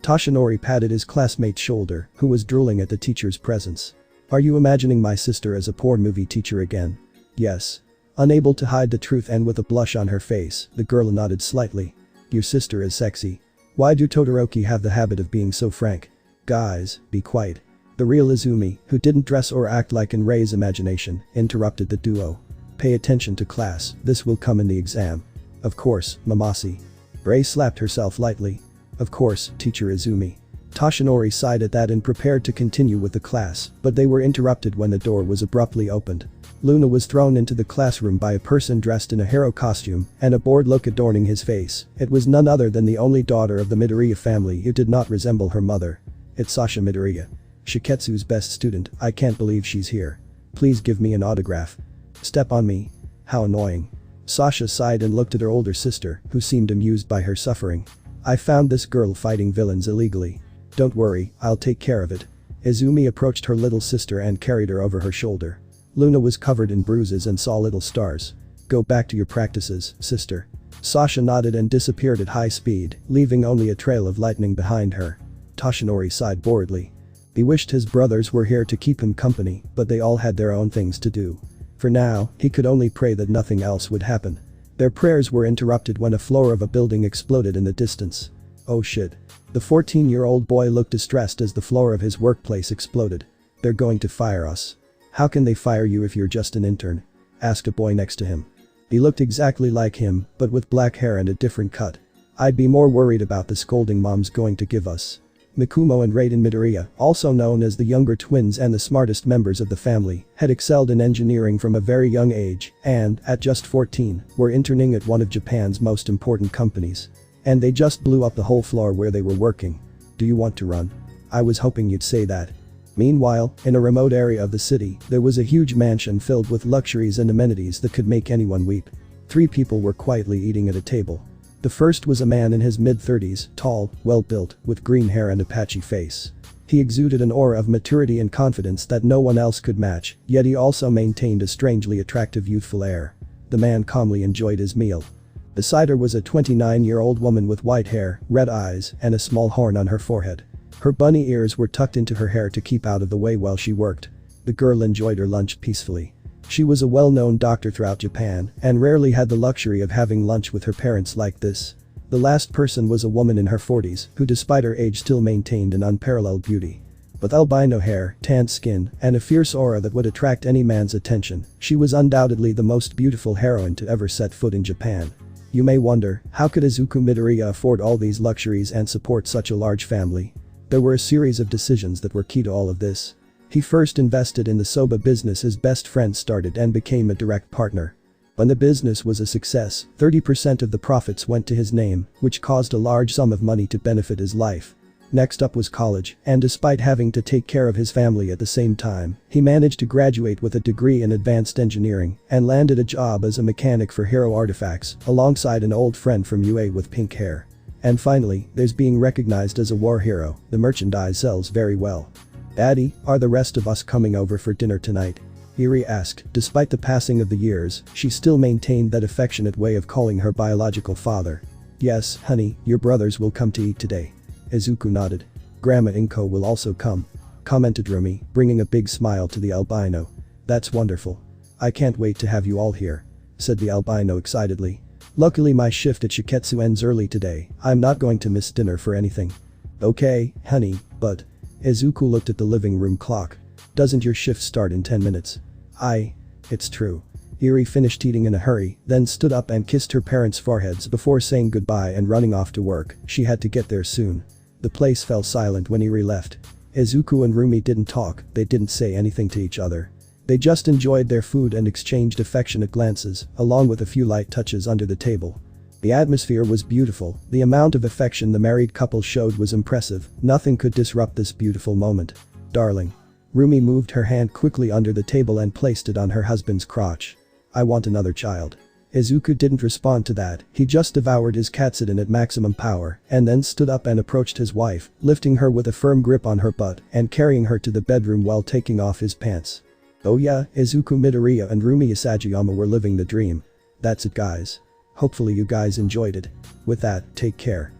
Toshinori patted his classmate's shoulder, who was drooling at the teacher's presence. Are you imagining my sister as a poor movie teacher again? Yes. Unable to hide the truth and with a blush on her face, the girl nodded slightly. Your sister is sexy. Why do Todoroki have the habit of being so frank? Guys, be quiet. The real Izumi, who didn't dress or act like in Ray's imagination, interrupted the duo. Pay attention to class, this will come in the exam. Of course, Mamasi. Ray slapped herself lightly. Of course, Teacher Izumi. Toshinori sighed at that and prepared to continue with the class, but they were interrupted when the door was abruptly opened. Luna was thrown into the classroom by a person dressed in a hero costume and a bored look adorning his face. It was none other than the only daughter of the Midoriya family who did not resemble her mother. It's Sasha Midoriya. Shiketsu's best student, I can't believe she's here. Please give me an autograph. Step on me. How annoying. Sasha sighed and looked at her older sister, who seemed amused by her suffering. I found this girl fighting villains illegally. Don't worry, I'll take care of it. Izumi approached her little sister and carried her over her shoulder. Luna was covered in bruises and saw little stars. Go back to your practices, sister. Sasha nodded and disappeared at high speed, leaving only a trail of lightning behind her. Toshinori sighed boredly. He wished his brothers were here to keep him company, but they all had their own things to do. For now, he could only pray that nothing else would happen. Their prayers were interrupted when a floor of a building exploded in the distance. Oh shit. The 14-year-old boy looked distressed as the floor of his workplace exploded. They're going to fire us. How can they fire you if you're just an intern? Asked a boy next to him. He looked exactly like him, but with black hair and a different cut. I'd be more worried about the scolding mom's going to give us. Mikumo and Raiden Midoriya, also known as the younger twins and the smartest members of the family, had excelled in engineering from a very young age and, at just 14, were interning at one of Japan's most important companies. And they just blew up the whole floor where they were working. Do you want to run? I was hoping you'd say that. Meanwhile, in a remote area of the city, there was a huge mansion filled with luxuries and amenities that could make anyone weep. 3 people were quietly eating at a table. The first was a man in his mid-30s, tall, well-built, with green hair and a patchy face. He exuded an aura of maturity and confidence that no one else could match, yet he also maintained a strangely attractive youthful air. The man calmly enjoyed his meal. Beside her was a 29-year-old woman with white hair, red eyes, and a small horn on her forehead. Her bunny ears were tucked into her hair to keep out of the way while she worked. The girl enjoyed her lunch peacefully. She was a well-known doctor throughout Japan and rarely had the luxury of having lunch with her parents like this. The last person was a woman in her 40s who despite her age still maintained an unparalleled beauty. With albino hair, tanned skin, and a fierce aura that would attract any man's attention, she was undoubtedly the most beautiful heroine to ever set foot in Japan. You may wonder, how could Izuku Midoriya afford all these luxuries and support such a large family? There were a series of decisions that were key to all of this. He first invested in the soba business his best friend started and became a direct partner. When the business was a success, 30% of the profits went to his name, which caused a large sum of money to benefit his life. Next up was college, and despite having to take care of his family at the same time, he managed to graduate with a degree in advanced engineering and landed a job as a mechanic for Hero Artifacts, alongside an old friend from UA with pink hair. And finally, there's being recognized as a war hero. The merchandise sells very well. Daddy, are the rest of us coming over for dinner tonight? Eri asked. Despite the passing of the years, she still maintained that affectionate way of calling her biological father. Yes, honey, your brothers will come to eat today. Izuku nodded. Grandma Inko will also come, commented Rumi, bringing a big smile to the albino. That's wonderful. I can't wait to have you all here, said the albino excitedly. Luckily my shift at Shiketsu ends early today. I'm not going to miss dinner for anything. Okay, honey, but… Izuku looked at the living room clock. Doesn't your shift start in 10 minutes? It's true. Eri finished eating in a hurry, then stood up and kissed her parents' foreheads before saying goodbye and running off to work. She had to get there soon. The place fell silent when Eri left. Izuku and Rumi didn't talk, they didn't say anything to each other. They just enjoyed their food and exchanged affectionate glances, along with a few light touches under the table. The atmosphere was beautiful, the amount of affection the married couple showed was impressive, nothing could disrupt this beautiful moment. Darling. Rumi moved her hand quickly under the table and placed it on her husband's crotch. I want another child. Izuku didn't respond to that, he just devoured his katsudon at maximum power and then stood up and approached his wife, lifting her with a firm grip on her butt and carrying her to the bedroom while taking off his pants. Oh yeah, Izuku Midoriya and Rumi Isagayama were living the dream. That's it guys. Hopefully you guys enjoyed it. With that, take care.